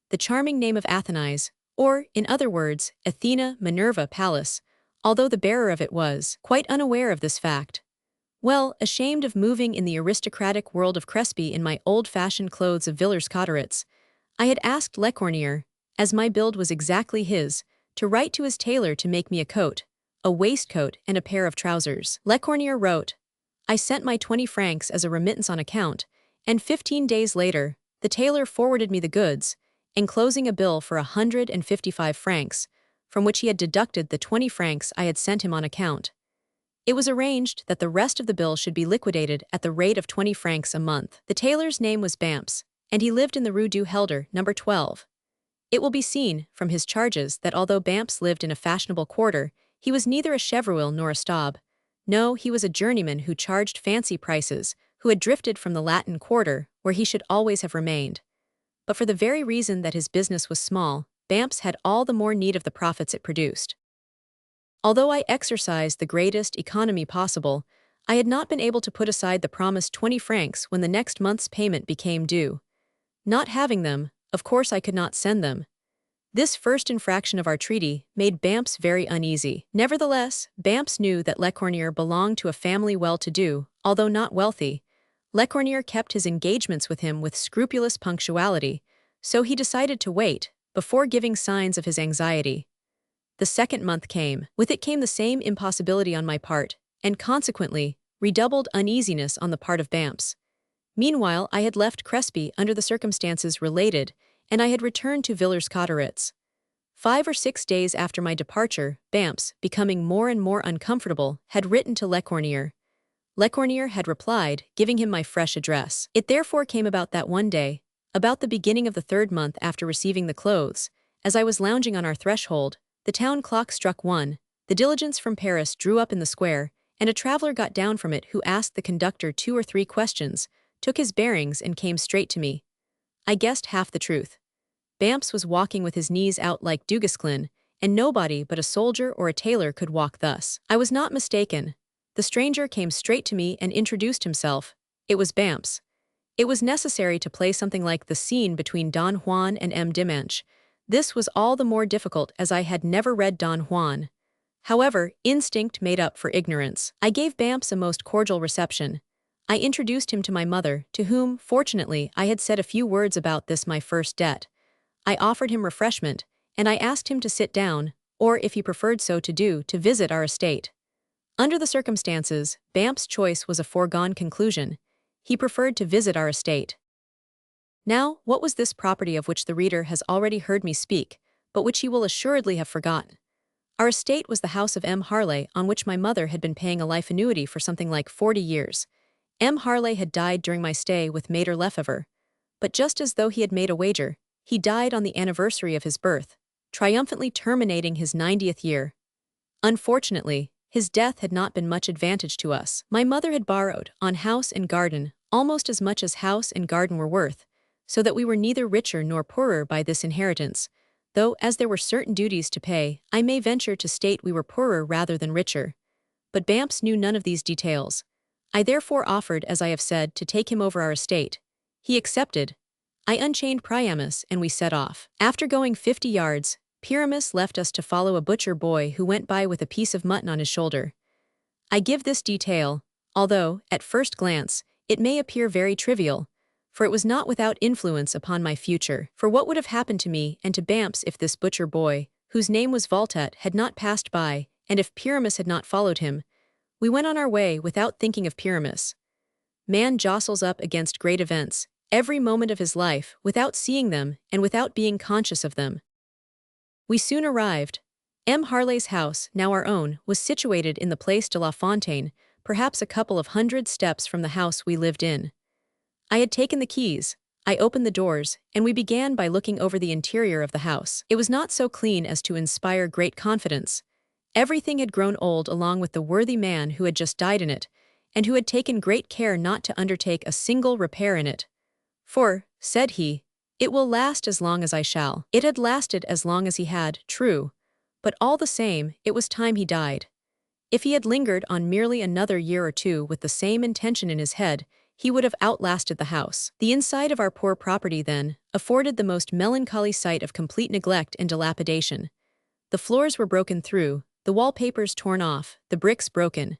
The charming name of Athenais, or, in other words, Athena Minerva Pallas, although the bearer of it was quite unaware of this fact. Well, ashamed of moving in the aristocratic world of Crespi in my old-fashioned clothes of Villers-Cotterêts, I had asked Lecornier, as my build was exactly his, to write to his tailor to make me a coat, a waistcoat, and a pair of trousers. Lecornier wrote, I sent my 20 francs as a remittance on account, and 15 days later, the tailor forwarded me the goods, enclosing a bill for 155 francs, from which he had deducted the 20 francs I had sent him on account. It was arranged that the rest of the bill should be liquidated at the rate of 20 francs a month. The tailor's name was Bamps, and he lived in the Rue du Helder, number 12. It will be seen, from his charges, that although Bamps lived in a fashionable quarter, he was neither a Chevreul nor a Staub. No, he was a journeyman who charged fancy prices, who had drifted from the Latin Quarter, where he should always have remained. But for the very reason that his business was small, Bamps had all the more need of the profits it produced. Although I exercised the greatest economy possible, I had not been able to put aside the promised 20 francs when the next month's payment became due. Not having them, of course I could not send them. This first infraction of our treaty made Bamps very uneasy. Nevertheless, Bamps knew that Lecornier belonged to a family well-to-do, although not wealthy. Lecornier kept his engagements with him with scrupulous punctuality, so he decided to wait, before giving signs of his anxiety. The second month came. With it came the same impossibility on my part, and consequently, redoubled uneasiness on the part of Bamps. Meanwhile, I had left Crespy under the circumstances related, and I had returned to Villers-Cotterêts. 5 or 6 days after my departure, Bamps, becoming more and more uncomfortable, had written to Lecornier. Lecornier had replied, giving him my fresh address. It therefore came about that one day, about the beginning of the 3rd month after receiving the clothes, as I was lounging on our threshold, the town clock struck 1, the diligence from Paris drew up in the square, and a traveler got down from it who asked the conductor 2 or 3 questions, took his bearings and came straight to me. I guessed half the truth. Bamps was walking with his knees out like Duguesclin, and nobody but a soldier or a tailor could walk thus. I was not mistaken. The stranger came straight to me and introduced himself. It was Bamps. It was necessary to play something like the scene between Don Juan and M. Dimanche. This was all the more difficult as I had never read Don Juan. However, instinct made up for ignorance. I gave Bamps a most cordial reception. I introduced him to my mother, to whom, fortunately, I had said a few words about this my first debt. I offered him refreshment, and I asked him to sit down, or if he preferred so to do, to visit our estate. Under the circumstances, Bamps' choice was a foregone conclusion. He preferred to visit our estate. Now, what was this property of which the reader has already heard me speak, but which he will assuredly have forgotten? Our estate was the house of M. Harley, on which my mother had been paying a life annuity for something like 40 years. M. Harley had died during my stay with Maître Lefebvre, but just as though he had made a wager, he died on the anniversary of his birth, triumphantly terminating his 90th year. Unfortunately, his death had not been much advantage to us. My mother had borrowed, on house and garden, almost as much as house and garden were worth, so that we were neither richer nor poorer by this inheritance, though as there were certain duties to pay, I may venture to state we were poorer rather than richer. But Bamps knew none of these details. I therefore offered, as I have said, to take him over our estate. He accepted. I unchained Priamus and we set off. After going 50 yards, Pyramus left us to follow a butcher boy who went by with a piece of mutton on his shoulder. I give this detail, although, at first glance, it may appear very trivial, for it was not without influence upon my future. For what would have happened to me and to Bamps if this butcher boy, whose name was Voltet, had not passed by, and if Pyramus had not followed him? We went on our way without thinking of Pyramus. Man jostles up against great events, every moment of his life, without seeing them and without being conscious of them. We soon arrived. M. Harley's house, now our own, was situated in the Place de la Fontaine, perhaps a couple of 100 steps from the house we lived in. I had taken the keys, I opened the doors, and we began by looking over the interior of the house. It was not so clean as to inspire great confidence. Everything had grown old along with the worthy man who had just died in it, and who had taken great care not to undertake a single repair in it. For, said he, it will last as long as I shall. It had lasted as long as he had, true, but all the same, it was time he died. If he had lingered on merely another year or two with the same intention in his head, he would have outlasted the house. The inside of our poor property, then, afforded the most melancholy sight of complete neglect and dilapidation. The floors were broken through, the wallpapers torn off, the bricks broken.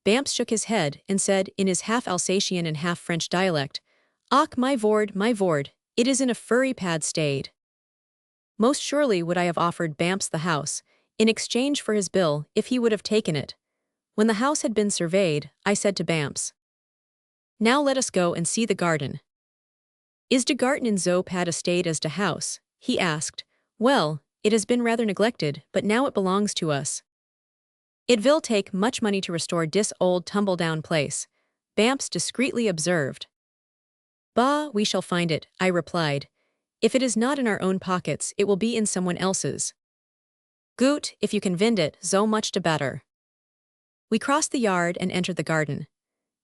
Bamps shook his head and said, in his half-Alsatian and half-French dialect, "Ach, my vord, it is in a furry pad stayed." Most surely would I have offered Bamps the house, in exchange for his bill, if he would have taken it. When the house had been surveyed, I said to Bamps, "Now let us go and see the garden." "Is de garten in zo pad a state as de house?" he asked. "Well, it has been rather neglected, but now it belongs to us. It will take much money to restore dis old tumble-down place," Bamps discreetly observed. "Bah, we shall find it," I replied. "If it is not in our own pockets, it will be in someone else's. Goot, if you can vind it, zo much de better." We crossed the yard and entered the garden.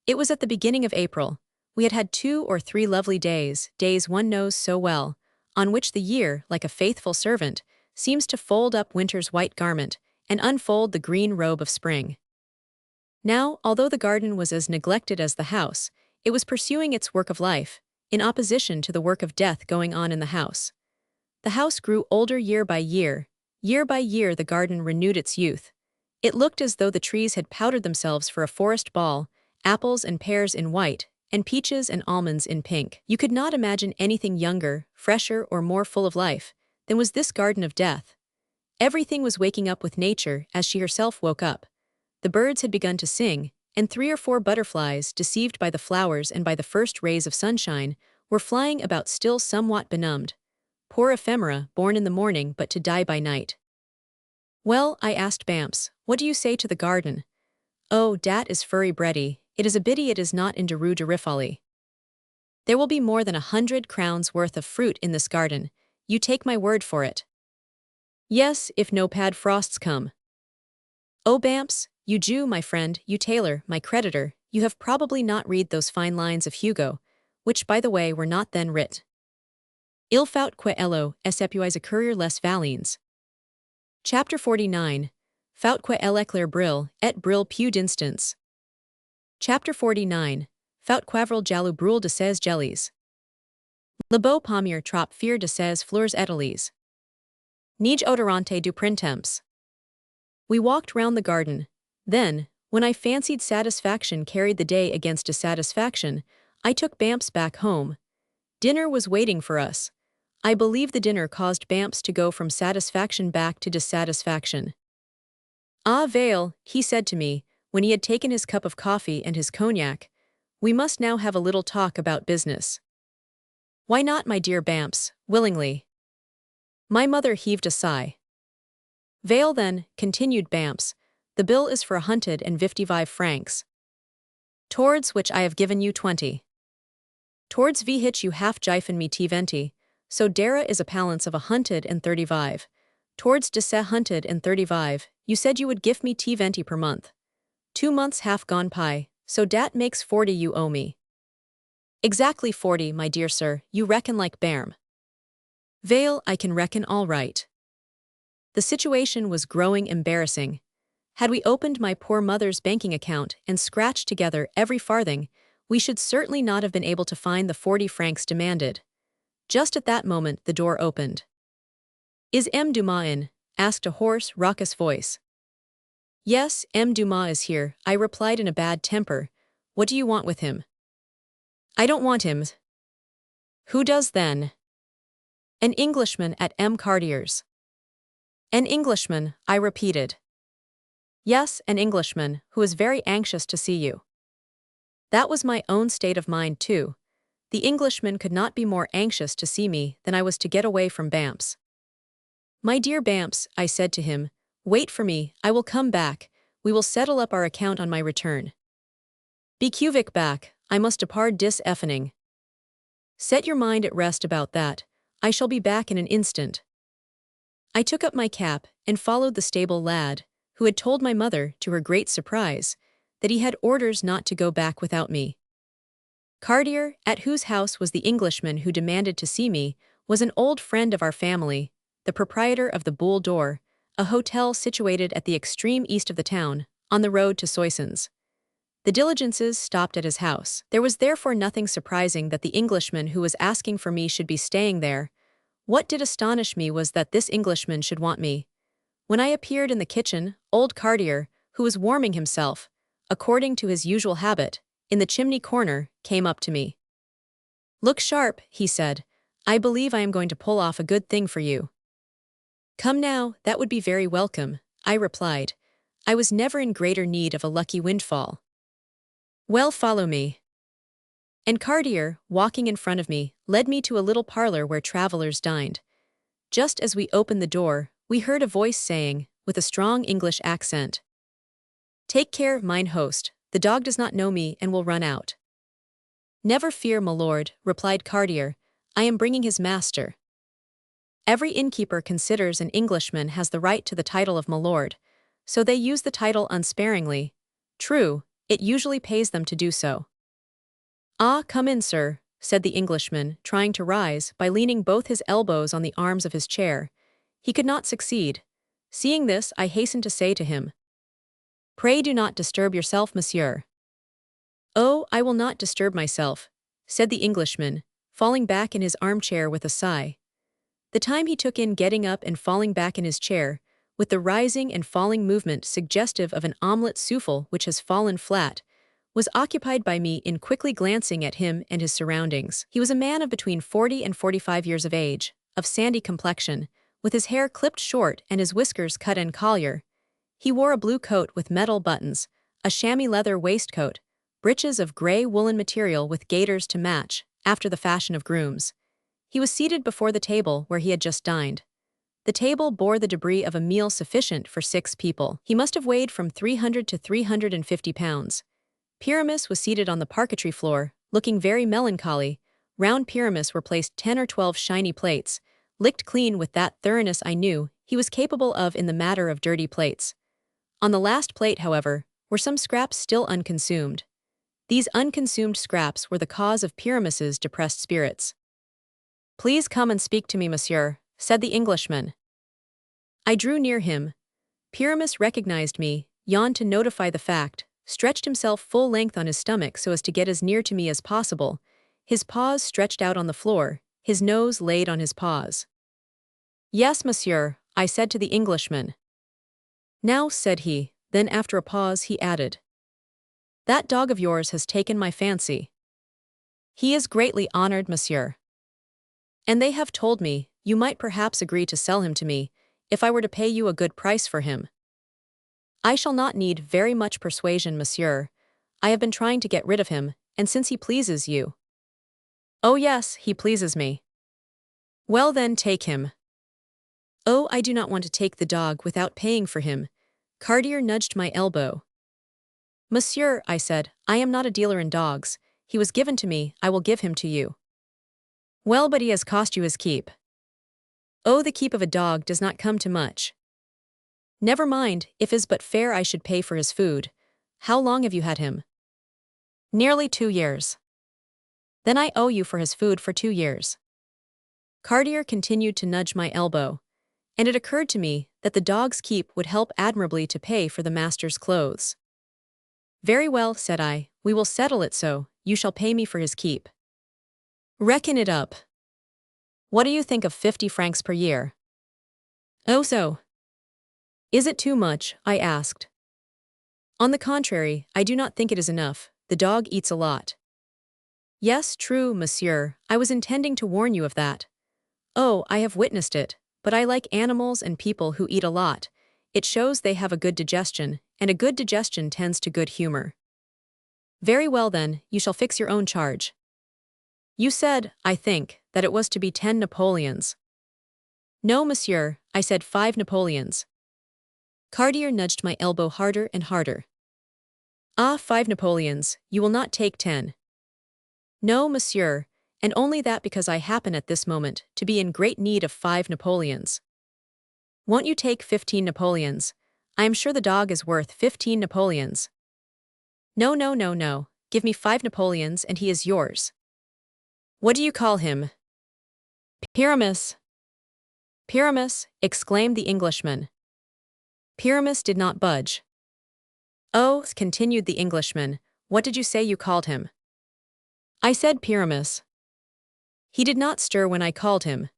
It was at the beginning of April. We had had 2 or 3 lovely days one knows so well, on which the year, like a faithful servant, seems to fold up winter's white garment and unfold the green robe of spring. Now, although the garden was as neglected as the house, it was pursuing its work of life, in opposition to the work of death going on in the house. The house grew older year by year. Year by year the garden renewed its youth. It looked as though the trees had powdered themselves for a forest ball, apples and pears in white, and peaches and almonds in pink. You could not imagine anything younger, fresher, or more full of life than was this garden of death. Everything was waking up with nature as she herself woke up. The birds had begun to sing, and 3 or 4 butterflies, deceived by the flowers and by the first rays of sunshine, were flying about still somewhat benumbed. Poor ephemera, born in the morning but to die by night. "Well," I asked Bamps, "what do you say to the garden?" "Oh, dat is furry breddy. It is a biddy it is not in de rue de Rifoli. There will be more than 100 crowns worth of fruit in this garden, you take my word for it." "Yes, if no pad frosts come." "Oh, Bamps, you Jew, my friend, you tailor, my creditor, you have probably not read those fine lines of Hugo, which, by the way, were not then writ. Il faut que ello s'épuise à courir les valines." Chapter 49. Faut que l'éclair brille, et brille plus d'instants. Chapter 49. Faut qu'avril jaloux brûle de ses jellies. Le beau pommier trop fier de ses fleurs étalies. Nige odorante du printemps. We walked round the garden. Then, when I fancied satisfaction carried the day against dissatisfaction, I took Bamps back home. Dinner was waiting for us. I believe the dinner caused Bamps to go from satisfaction back to dissatisfaction. "Ah, Vale," he said to me, when he had taken his cup of coffee and his cognac, "we must now have a little talk about business." "Why not, my dear Bamps? Willingly." My mother heaved a sigh. "Vale then," continued Bamps, "the bill is for 155 francs. Towards which I have given you 20. Towards vhich you half jifen me t20, so dara is a balance of 135. Towards de 135, you said you would give me t20 per month. 2 months half gone by, so dat makes 40 you owe me." "Exactly 40, my dear sir, you reckon like Bärm." "Vale, I can reckon all right." The situation was growing embarrassing. Had we opened my poor mother's banking account and scratched together every farthing, we should certainly not have been able to find the 40 francs demanded. Just at that moment the door opened. "Is M. Dumas in?" asked a hoarse, raucous voice. "Yes, M. Dumas is here," I replied in a bad temper. "What do you want with him?" "I don't want him." "Who does then?" "An Englishman at M. Cartier's." "An Englishman," I repeated. "Yes, an Englishman, who is very anxious to see you." That was my own state of mind too. The Englishman could not be more anxious to see me than I was to get away from Bamps. "My dear Bamps," I said to him, "wait for me, I will come back, we will settle up our account on my return." "Be quick back, I must depart dis evening." "Set your mind at rest about that, I shall be back in an instant." I took up my cap and followed the stable lad, who had told my mother, to her great surprise, that he had orders not to go back without me. Cartier, at whose house was the Englishman who demanded to see me, was an old friend of our family, the proprietor of the Boule d'Or, a hotel situated at the extreme east of the town, on the road to Soissons. The diligences stopped at his house. There was therefore nothing surprising that the Englishman who was asking for me should be staying there. What did astonish me was that this Englishman should want me. When I appeared in the kitchen, old Cartier, who was warming himself, according to his usual habit, in the chimney corner, came up to me. "Look sharp," he said. "I believe I am going to pull off a good thing for you." Come now, that would be very welcome, I replied. I was never in greater need of a lucky windfall. Well, follow me. And Cartier, walking in front of me, led me to a little parlor where travelers dined. Just as we opened the door, we heard a voice saying, with a strong English accent, "Take care, mine host, the dog does not know me and will run out." "Never fear, my lord," replied Cartier, "I am bringing his master." Every innkeeper considers an Englishman has the right to the title of my lord, so they use the title unsparingly. True, it usually pays them to do so. "Ah, come in, sir," said the Englishman, trying to rise by leaning both his elbows on the arms of his chair. He could not succeed. Seeing this, I hastened to say to him, "Pray do not disturb yourself, monsieur." "Oh, I will not disturb myself," said the Englishman, falling back in his armchair with a sigh. The time he took in getting up and falling back in his chair, with the rising and falling movement suggestive of an omelette souffle which has fallen flat, was occupied by me in quickly glancing at him and his surroundings. He was a man of between 40 and 45 years of age, of sandy complexion, with his hair clipped short and his whiskers cut en collier. He wore a blue coat with metal buttons, a chamois leather waistcoat, breeches of gray woolen material with gaiters to match, after the fashion of grooms. He was seated before the table where he had just dined. The table bore the debris of a meal sufficient for 6 people. He must have weighed from 300 to 350 pounds. Pyramus was seated on the parquetry floor, looking very melancholy. Round Pyramus were placed 10 or 12 shiny plates, licked clean with that thoroughness I knew he was capable of in the matter of dirty plates. On the last plate, however, were some scraps still unconsumed. These unconsumed scraps were the cause of Pyramus's depressed spirits. "Please come and speak to me, monsieur," said the Englishman. I drew near him. Pyramus recognized me, yawned to notify the fact, stretched himself full length on his stomach so as to get as near to me as possible, his paws stretched out on the floor, his nose laid on his paws. "Yes, monsieur," I said to the Englishman. "Now," said he, then after a pause he added, "that dog of yours has taken my fancy." "He is greatly honored, monsieur. And they have told me, you might perhaps agree to sell him to me, if I were to pay you a good price for him." "I shall not need very much persuasion, monsieur. I have been trying to get rid of him, and since he pleases you—" "Oh yes, he pleases me." "Well then, take him." "Oh, I do not want to take the dog without paying for him." Cartier nudged my elbow. "Monsieur," I said, "I am not a dealer in dogs. He was given to me, I will give him to you." "Well, but he has cost you his keep." "Oh, the keep of a dog does not come to much." "Never mind, if is but fair I should pay for his food. How long have you had him?" "Nearly 2 years." "Then I owe you for his food for 2 years." Cartier continued to nudge my elbow, and it occurred to me that the dog's keep would help admirably to pay for the master's clothes. "Very well," said I, "we will settle it so, you shall pay me for his keep." "Reckon it up. What do you think of 50 francs per year?" "Oh so. Is it too much?" I asked. "On the contrary, I do not think it is enough. The dog eats a lot." "Yes, true, monsieur, I was intending to warn you of that. Oh, I have witnessed it, but I like animals and people who eat a lot. It shows they have a good digestion, and a good digestion tends to good humor." "Very well then, you shall fix your own charge." "You said, I think, that it was to be 10 Napoleons." "No, monsieur, I said 5 Napoleons." Cartier nudged my elbow harder and harder. "Ah, 5 Napoleons, you will not take 10. "No, monsieur, and only that because I happen at this moment to be in great need of 5 Napoleons." "Won't you take 15 Napoleons? I am sure the dog is worth 15 Napoleons." "No, no, no, no, give me 5 Napoleons and he is yours." "What do you call him?" "Pyramus." "Pyramus," exclaimed the Englishman. Pyramus did not budge. "Oh," continued the Englishman, "what did you say you called him?" "I said Pyramus." "He did not stir when I called him."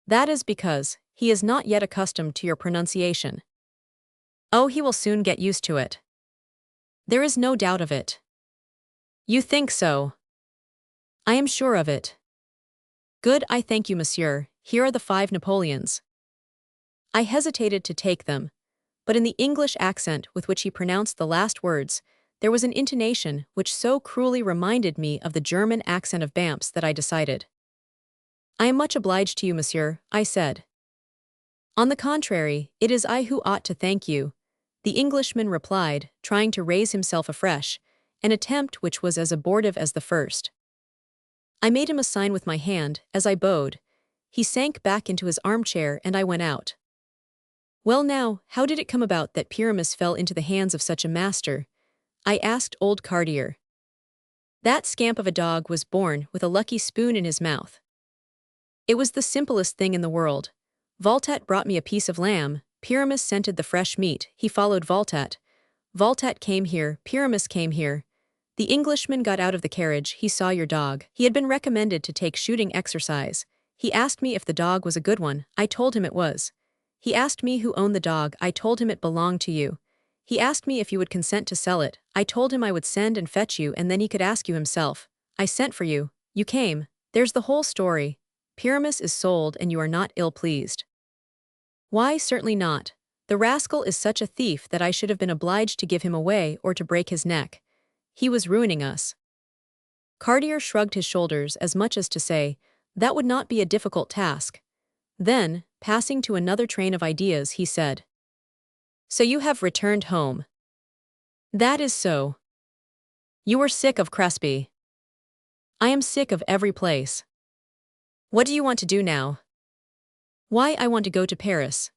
"That is because he is not yet accustomed to your pronunciation." "Oh, he will soon get used to it." "There is no doubt of it." "You think so?" "I am sure of it." "Good, I thank you, monsieur. Here are the 5 Napoleons." I hesitated to take them, but in the English accent with which he pronounced the last words, there was an intonation which so cruelly reminded me of the German accent of Bamps that I decided. "I am much obliged to you, monsieur," I said. "On the contrary, it is I who ought to thank you," the Englishman replied, trying to raise himself afresh, an attempt which was as abortive as the first. I made him a sign with my hand, as I bowed. He sank back into his armchair and I went out. "Well now, how did it come about that Pyramus fell into the hands of such a master?" I asked old Cartier. "That scamp of a dog was born with a lucky spoon in his mouth. It was the simplest thing in the world. Voltat brought me a piece of lamb, Pyramus scented the fresh meat, he followed Voltat. Voltat came here, Pyramus came here. The Englishman got out of the carriage, he saw your dog. He had been recommended to take shooting exercise. He asked me if the dog was a good one, I told him it was. He asked me who owned the dog, I told him it belonged to you. He asked me if you would consent to sell it, I told him I would send and fetch you and then he could ask you himself. I sent for you, you came, there's the whole story. Pyramus is sold and you are not ill-pleased." "Why, certainly not. The rascal is such a thief that I should have been obliged to give him away or to break his neck. He was ruining us." Cartier shrugged his shoulders as much as to say, that would not be a difficult task. Then, passing to another train of ideas, he said, "So you have returned home." "That is so." "You were sick of Crespi." "I am sick of every place." "What do you want to do now?" "Why, I want to go to Paris."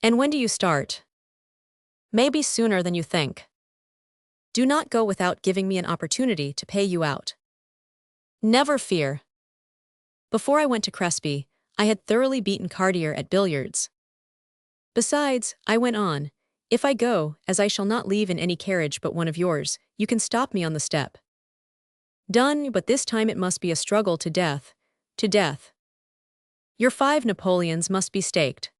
"And when do you start?" "Maybe sooner than you think." "Do not go without giving me an opportunity to pay you out." "Never fear." Before I went to Crespi, I had thoroughly beaten Cartier at billiards. "Besides," I went on, "if I go, as I shall not leave in any carriage but one of yours, you can stop me on the step." "Done, but this time it must be a struggle to death. To death. Your 5 Napoleons must be staked.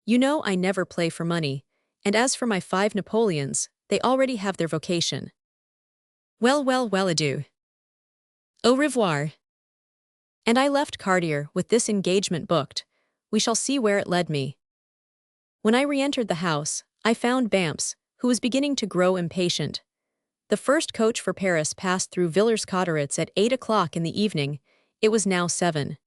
You know I never play for money, and as for my 5 Napoleons, they already have their vocation." Well, adieu. Au revoir." And I left Cartier with this engagement booked. We shall see where it led me. When I re-entered the house, I found Bamps, who was beginning to grow impatient. The first coach for Paris passed through Villers-Cotterêts at 8 o'clock in the evening. It was now 7.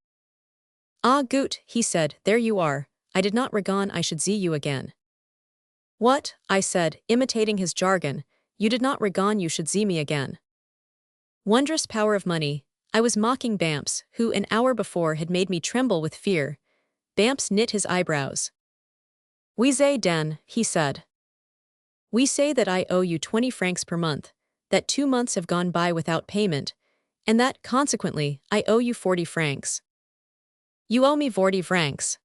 "Ah, gut," he said, "there you are. I did not reckon I should see you again." "What?" I said, imitating his jargon, "you did not reckon you should see me again." Wondrous power of money. I was mocking Bamps, who an hour before had made me tremble with fear. Bamps knit his eyebrows. "We say den," he said. "We say that I owe you 20 francs per month, that 2 months have gone by without payment, and that, consequently, I owe you 40 francs. You owe me 40 francs.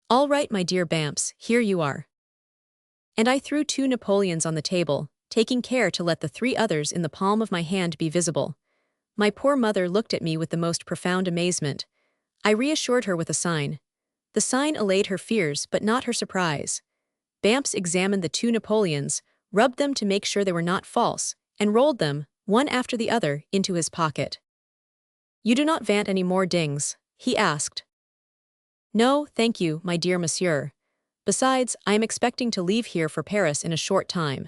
All right, my dear Bamps, here you are." And I threw 2 Napoleons on the table, taking care to let the 3 others in the palm of my hand be visible. My poor mother looked at me with the most profound amazement. I reassured her with a sign. The sign allayed her fears but not her surprise. Bamps examined the 2 Napoleons, rubbed them to make sure they were not false, and rolled them, one after the other, into his pocket. "You do not want any more dings?" he asked. "No, thank you, my dear monsieur. Besides, I am expecting to leave here for Paris in a short time.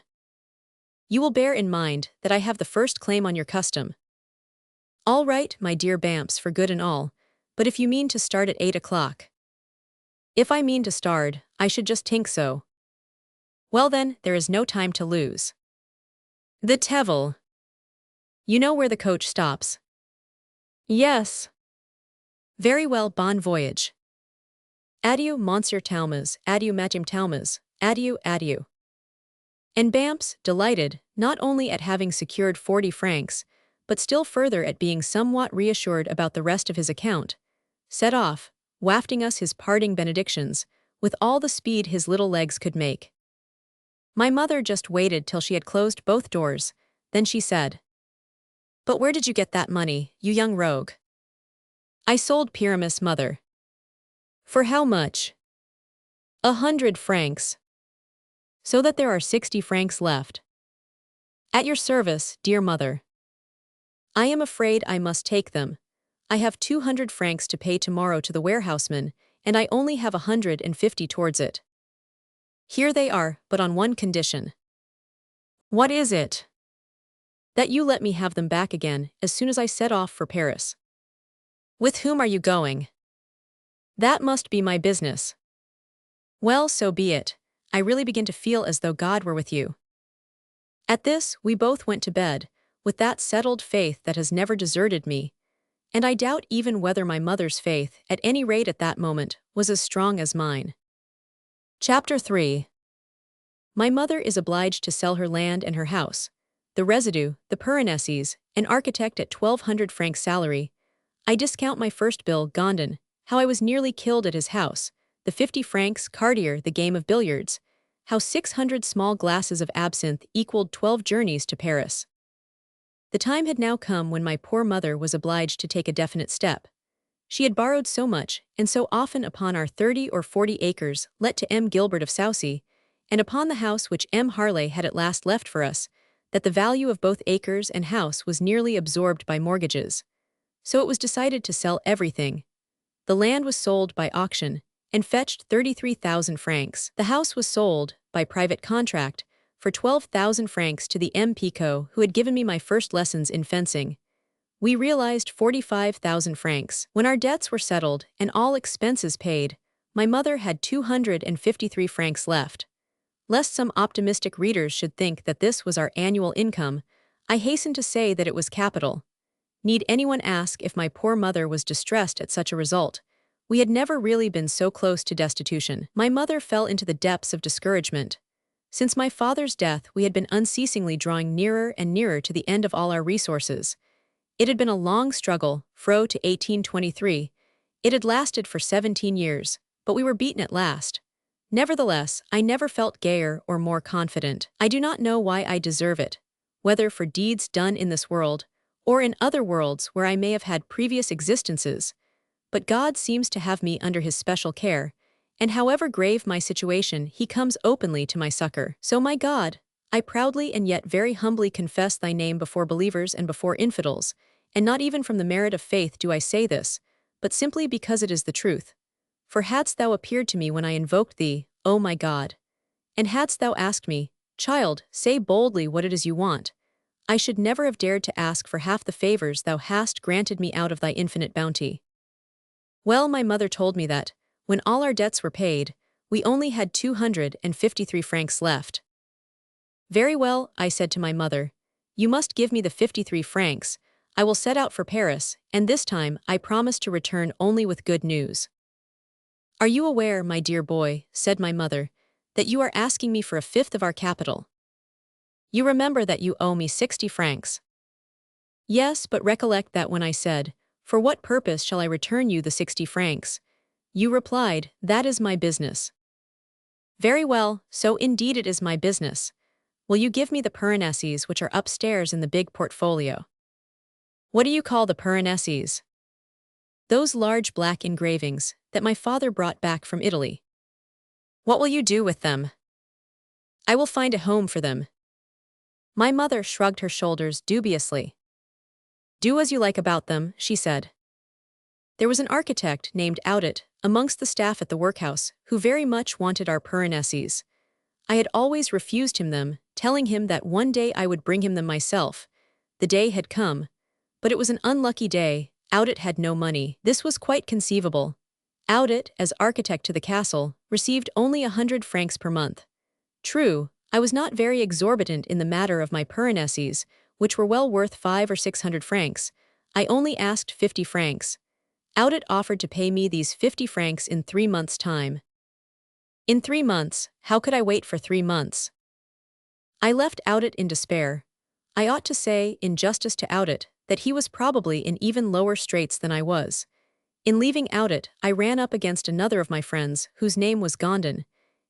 You will bear in mind that I have the first claim on your custom." "All right, my dear Bamps, for good and all, but if you mean to start at 8 o'clock. "If I mean to start, I should just think so." "Well then, there is no time to lose." "The Tevel." "You know where the coach stops?" "Yes." "Very well, bon voyage." "Adieu, Monsieur Talmas, adieu, Madame Talmas, adieu, adieu." And Bamps, delighted, not only at having secured 40 francs, but still further at being somewhat reassured about the rest of his account, set off, wafting us his parting benedictions, with all the speed his little legs could make. My mother just waited till she had closed both doors, then she said, "But where did you get that money, you young rogue?" "I sold Pyramus, mother." "For how much?" 100 francs. "So that there are 60 francs left." "At your service, dear mother." "I am afraid I must take them. I have 200 francs to pay tomorrow to the warehouseman, and I only have 150 towards it. Here they are, but on one condition. What is it? That you let me have them back again as soon as I set off for Paris. With whom are you going? That must be my business. Well, so be it. I really begin to feel as though God were with you. At this, we both went to bed, with that settled faith that has never deserted me, and I doubt even whether my mother's faith, at any rate at that moment, was as strong as mine. Chapter 3. My mother is obliged to sell her land and her house. The residue, the Piranesies, an architect at 1,200 francs salary. I discount my first bill, Gondon, how I was nearly killed at his house, the 50 francs, Cartier, the game of billiards, how 600 small glasses of absinthe equaled 12 journeys to Paris. The time had now come when my poor mother was obliged to take a definite step. She had borrowed so much, and so often upon our 30 or 40 acres let to M. Gilbert of Soucy, and upon the house which M. Harley had at last left for us, that the value of both acres and house was nearly absorbed by mortgages. So it was decided to sell everything. The land was sold by auction, and fetched 33,000 francs. The house was sold, by private contract, for 12,000 francs to the M. Picot, who had given me my first lessons in fencing. We realized 45,000 francs. When our debts were settled and all expenses paid, my mother had 253 francs left. Lest some optimistic readers should think that this was our annual income, I hasten to say that it was capital. Need anyone ask if my poor mother was distressed at such a result? We had never really been so close to destitution. My mother fell into the depths of discouragement. Since my father's death, we had been unceasingly drawing nearer and nearer to the end of all our resources. It had been a long struggle, fro to 1823. It had lasted for 17 years, but we were beaten at last. Nevertheless, I never felt gayer or more confident. I do not know why I deserve it, whether for deeds done in this world, or in other worlds where I may have had previous existences, but God seems to have me under his special care, and however grave my situation, he comes openly to my succor. So my God, I proudly and yet very humbly confess thy name before believers and before infidels, and not even from the merit of faith do I say this, but simply because it is the truth. For hadst thou appeared to me when I invoked thee, O my God, and hadst thou asked me, Child, say boldly what it is you want, I should never have dared to ask for half the favors thou hast granted me out of thy infinite bounty. Well, my mother told me that, when all our debts were paid, we only had 253 francs left. Very well, I said to my mother, you must give me the 53 francs, I will set out for Paris, and this time I promise to return only with good news. Are you aware, my dear boy, said my mother, that you are asking me for a fifth of our capital? You remember that you owe me 60 francs. Yes, but recollect that when I said, for what purpose shall I return you the 60 francs? You replied, that is my business. Very well, so indeed it is my business. Will you give me the Piranesies which are upstairs in the big portfolio? What do you call the Piranesies? Those large black engravings that my father brought back from Italy. What will you do with them? I will find a home for them. My mother shrugged her shoulders dubiously. Do as you like about them, she said. There was an architect named Audit amongst the staff at the workhouse who very much wanted our Piranesies. I had always refused him them, telling him that one day I would bring him them myself. The day had come, but it was an unlucky day. Audit had no money. This was quite conceivable. Audit, as architect to the castle, received only 100 francs per month. True, I was not very exorbitant in the matter of my Piranesies, which were well worth 500 or 600 francs. I only asked 50 francs. Audit offered to pay me these 50 francs in 3 months' time. In 3 months, how could I wait for 3 months? I left Audit in despair. I ought to say, in justice to Audit, that he was probably in even lower straits than I was. In leaving Audit, I ran up against another of my friends, whose name was Gondon.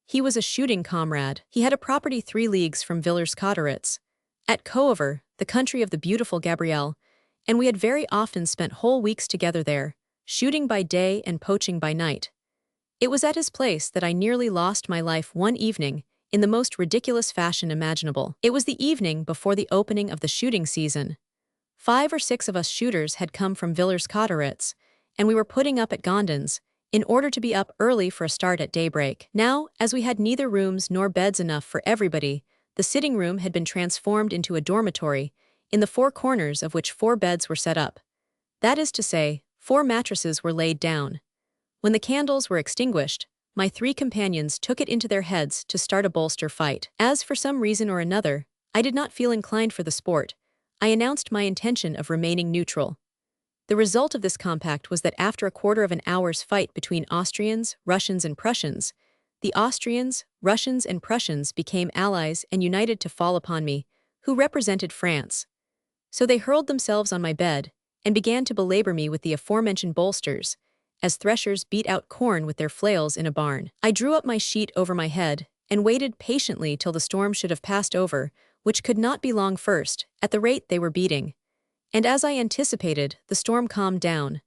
He was a shooting comrade. He had a property 3 leagues from Villers-Cotterêts, at Coeuvres, the country of the beautiful Gabrielle, and we had very often spent whole weeks together there, shooting by day and poaching by night. It was at his place that I nearly lost my life one evening, in the most ridiculous fashion imaginable. It was the evening before the opening of the shooting season. 5 or 6 of us shooters had come from Villers-Cotterêts, and we were putting up at Gondon's, in order to be up early for a start at daybreak. Now, as we had neither rooms nor beds enough for everybody, the sitting room had been transformed into a dormitory, in the four corners of which 4 beds were set up. That is to say, 4 mattresses were laid down. When the candles were extinguished, my 3 companions took it into their heads to start a bolster fight. As for some reason or another, I did not feel inclined for the sport. I announced my intention of remaining neutral. The result of this compact was that after a quarter of an hour's fight between Austrians, Russians, and Prussians, the Austrians, Russians, and Prussians became allies and united to fall upon me, who represented France. So they hurled themselves on my bed and began to belabor me with the aforementioned bolsters, as threshers beat out corn with their flails in a barn. I drew up my sheet over my head and waited patiently till the storm should have passed over, which could not be long first, at the rate they were beating. And as I anticipated, the storm calmed down.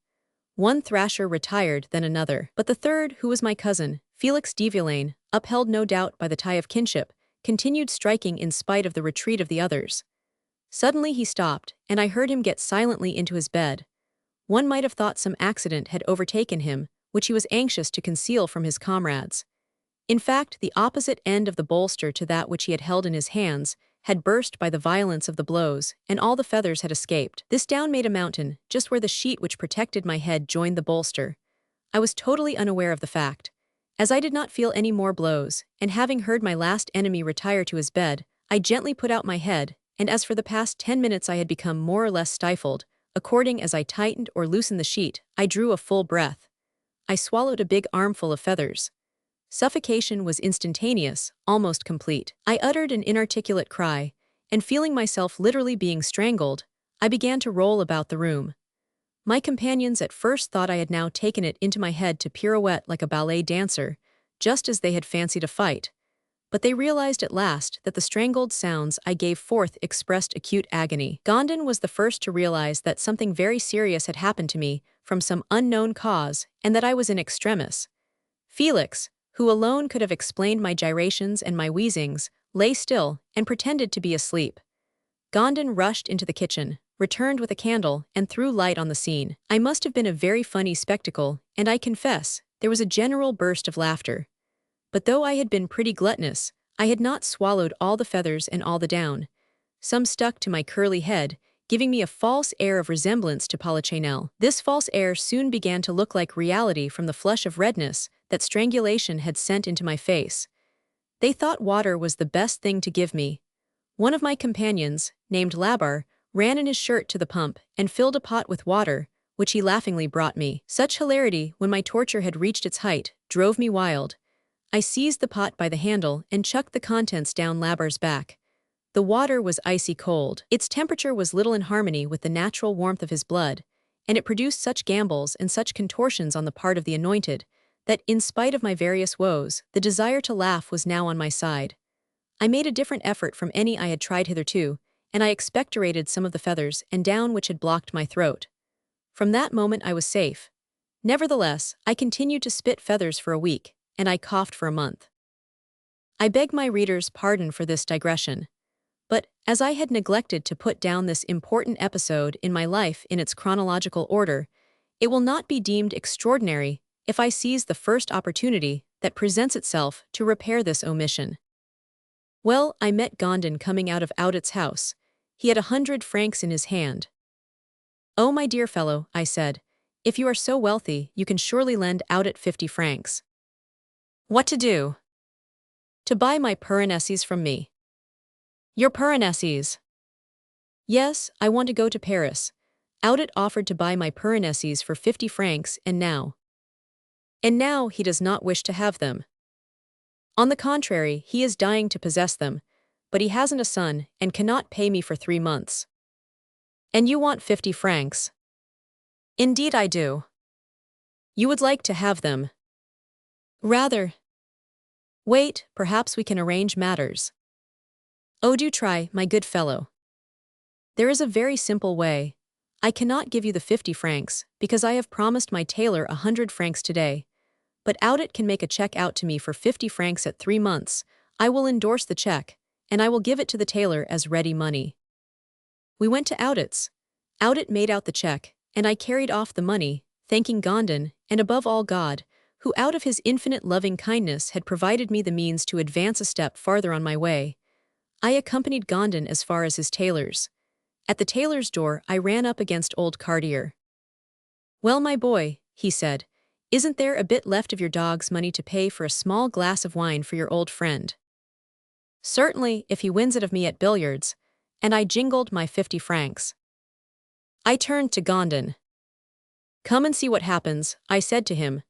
One thrasher retired, then another. But the third, who was my cousin, Felix de Villaine, upheld no doubt by the tie of kinship, continued striking in spite of the retreat of the others. Suddenly he stopped, and I heard him get silently into his bed. One might have thought some accident had overtaken him, which he was anxious to conceal from his comrades. In fact, the opposite end of the bolster to that which he had held in his hands had burst by the violence of the blows, and all the feathers had escaped. This down made a mountain, just where the sheet which protected my head joined the bolster. I was totally unaware of the fact. As I did not feel any more blows, and having heard my last enemy retire to his bed, I gently put out my head, and as for the past 10 minutes I had become more or less stifled. According as I tightened or loosened the sheet, I drew a full breath. I swallowed a big armful of feathers. Suffocation was instantaneous, almost complete. I uttered an inarticulate cry, and feeling myself literally being strangled, I began to roll about the room. My companions at first thought I had now taken it into my head to pirouette like a ballet dancer, just as they had fancied a fight. But they realized at last that the strangled sounds I gave forth expressed acute agony. Gondon was the first to realize that something very serious had happened to me from some unknown cause, and that I was in extremis. Felix, who alone could have explained my gyrations and my wheezings, lay still and pretended to be asleep. Gondon rushed into the kitchen, returned with a candle, and threw light on the scene. I must have been a very funny spectacle, and I confess, there was a general burst of laughter. But though I had been pretty gluttonous, I had not swallowed all the feathers and all the down. Some stuck to my curly head, giving me a false air of resemblance to Polichinelle. This false air soon began to look like reality from the flush of redness that strangulation had sent into my face. They thought water was the best thing to give me. One of my companions, named Labar, ran in his shirt to the pump and filled a pot with water, which he laughingly brought me. Such hilarity, when my torture had reached its height, drove me wild. I seized the pot by the handle and chucked the contents down Labar's back. The water was icy cold. Its temperature was little in harmony with the natural warmth of his blood, and it produced such gambols and such contortions on the part of the anointed, that, in spite of my various woes, the desire to laugh was now on my side. I made a different effort from any I had tried hitherto, and I expectorated some of the feathers and down which had blocked my throat. From that moment I was safe. Nevertheless, I continued to spit feathers for a week, and I coughed for a month. I beg my readers' pardon for this digression. But, as I had neglected to put down this important episode in my life in its chronological order, it will not be deemed extraordinary if I seize the first opportunity that presents itself to repair this omission. Well, I met Gondon coming out of Audit's house. He had 100 francs in his hand. "Oh, my dear fellow," I said, "if you are so wealthy, you can surely lend Audit 50 francs. What to do?" "To buy my Pyrenees from me." "Your Pyrenees?" "Yes, I want to go to Paris. Audit offered to buy my Pyrenees for 50 francs, and now he does not wish to have them. On the contrary, he is dying to possess them, but he hasn't a son and cannot pay me for 3 months. And you want 50 francs? Indeed I do. You would like to have them? Rather. Wait, perhaps we can arrange matters. Oh, do try, my good fellow. There is a very simple way. I cannot give you the 50 francs, because I have promised my tailor 100 francs today. But Audit can make a check out to me for 50 francs at 3 months. I will endorse the check, and I will give it to the tailor as ready money. We went to Audit's. Audit made out the check, and I carried off the money, thanking Gondon, and above all God, who out of his infinite loving kindness had provided me the means to advance a step farther on my way. I accompanied Gondon as far as his tailor's. At the tailor's door, I ran up against old Cartier. "Well, my boy," he said, "isn't there a bit left of your dog's money to pay for a small glass of wine for your old friend?" "Certainly, if he wins it of me at billiards," and I jingled my 50 francs. I turned to Gondon. "Come and see what happens," I said to him.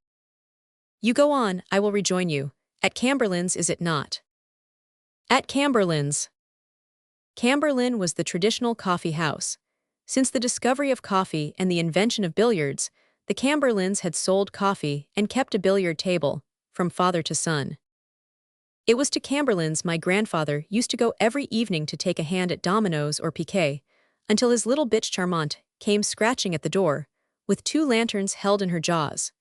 "You go on, I will rejoin you. At Camberlin's, is it not?" "At Camberlin's." Camberlin was the traditional coffee house. Since the discovery of coffee and the invention of billiards, the Camberlins had sold coffee and kept a billiard table, from father to son. It was to Camberlin's my grandfather used to go every evening to take a hand at dominoes or piquet, until his little bitch Charmante came scratching at the door, with 2 lanterns held in her jaws.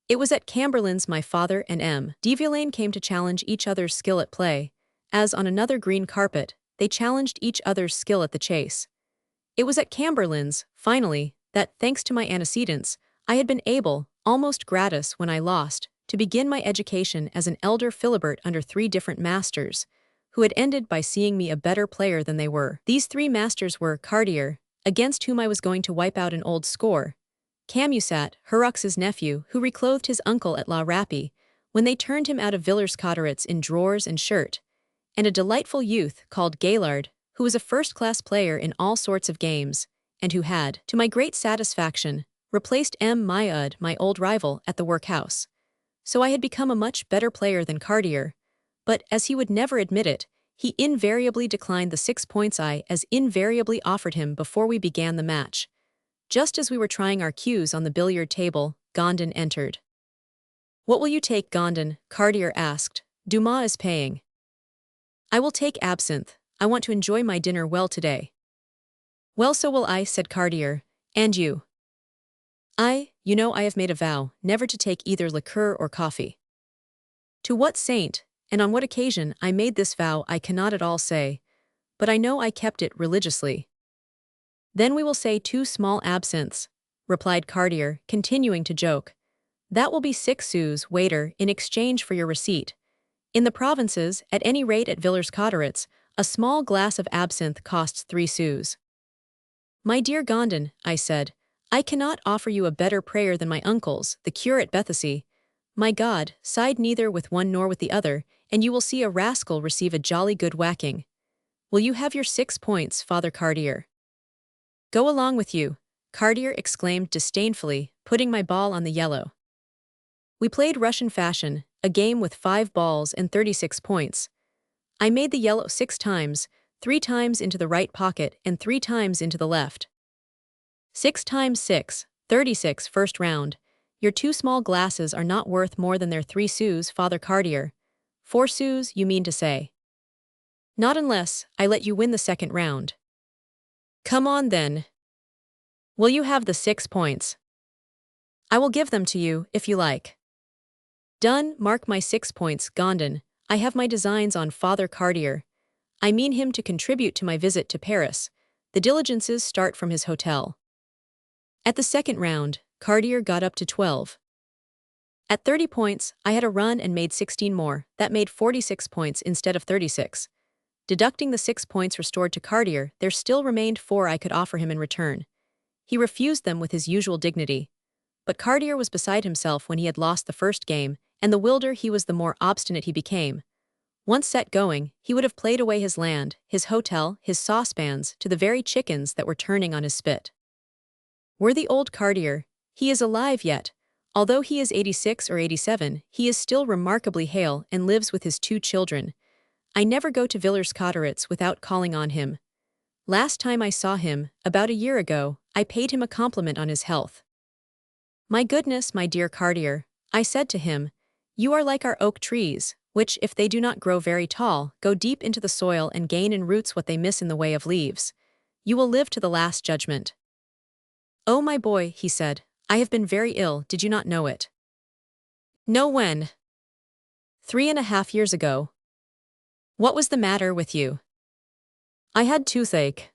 It was at Camberlin's my father and M. de Villaine came to challenge each other's skill at play, as on another green carpet, they challenged each other's skill at the chase. It was at Camberlin's, finally, that, thanks to my antecedents, I had been able, almost gratis when I lost, to begin my education as an elder Philibert under 3 different masters, who had ended by seeing me a better player than they were. These 3 masters were Cartier, against whom I was going to wipe out an old score; Camusat, Hurux's nephew, who reclothed his uncle at La Rapée, when they turned him out of Villers-Cotterêts in drawers and shirt; and a delightful youth called Gaillard, who was a first-class player in all sorts of games, and who had, to my great satisfaction, replaced M. Maillard, my old rival, at the workhouse. So I had become a much better player than Cartier, but, as he would never admit it, he invariably declined the 6 points I as invariably offered him before we began the match. Just as we were trying our cues on the billiard table, Gondon entered. "What will you take, Gondon?" Cartier asked. "Dumas is paying." "I will take absinthe. I want to enjoy my dinner well today." "Well, so will I," said Cartier. "And you?" You know I have made a vow, never to take either liqueur or coffee." To what saint, and on what occasion I made this vow I cannot at all say, but I know I kept it religiously. "Then we will say 2 small absinthes," replied Cartier, continuing to joke. "That will be 6 sous, waiter, in exchange for your receipt. In the provinces, at any rate at Villers-Cotterêts, a small glass of absinthe costs 3 sous. "My dear Gondon," I said, "I cannot offer you a better prayer than my uncle's, the cure at Bethesy. My God, side neither with one nor with the other, and you will see a rascal receive a jolly good whacking. Will you have your 6 points, Father Cartier?" "Go along with you," Cartier exclaimed disdainfully, putting my ball on the yellow. We played Russian fashion, a game with 5 balls and 36 points. I made the yellow 6 times, 3 times into the right pocket and 3 times into the left. 6 times 6, 36 first round. Your 2 small glasses are not worth more than their 3 sous, Father Cartier. 4 sous, you mean to say? Not unless I let you win the second round. Come on then. Will you have the 6 points? I will give them to you, if you like. Done, mark my 6 points, Gondon. I have my designs on Father Cartier. I mean him to contribute to my visit to Paris. The diligences start from his hotel. At the second round, Cartier got up to 12. At 30 points, I had a run and made 16 more. That made 46 points instead of 36. Deducting the 6 points restored to Cartier, there still remained 4 I could offer him in return. He refused them with his usual dignity. But Cartier was beside himself when he had lost the first game, and the wilder he was the more obstinate he became. Once set going, he would have played away his land, his hotel, his saucepans, to the very chickens that were turning on his spit. Worthy old Cartier, he is alive yet. Although he is 86 or 87, he is still remarkably hale and lives with his 2 children. I never go to Villers-Cotterêts without calling on him. Last time I saw him, about a year ago, I paid him a compliment on his health. "My goodness, my dear Cartier," I said to him, "you are like our oak trees, which, if they do not grow very tall, go deep into the soil and gain in roots what they miss in the way of leaves. You will live to the last judgment." "Oh, my boy," he said, "I have been very ill, did you not know it?" "No, when?" 3.5 years ago. "What was the matter with you?" "I had toothache."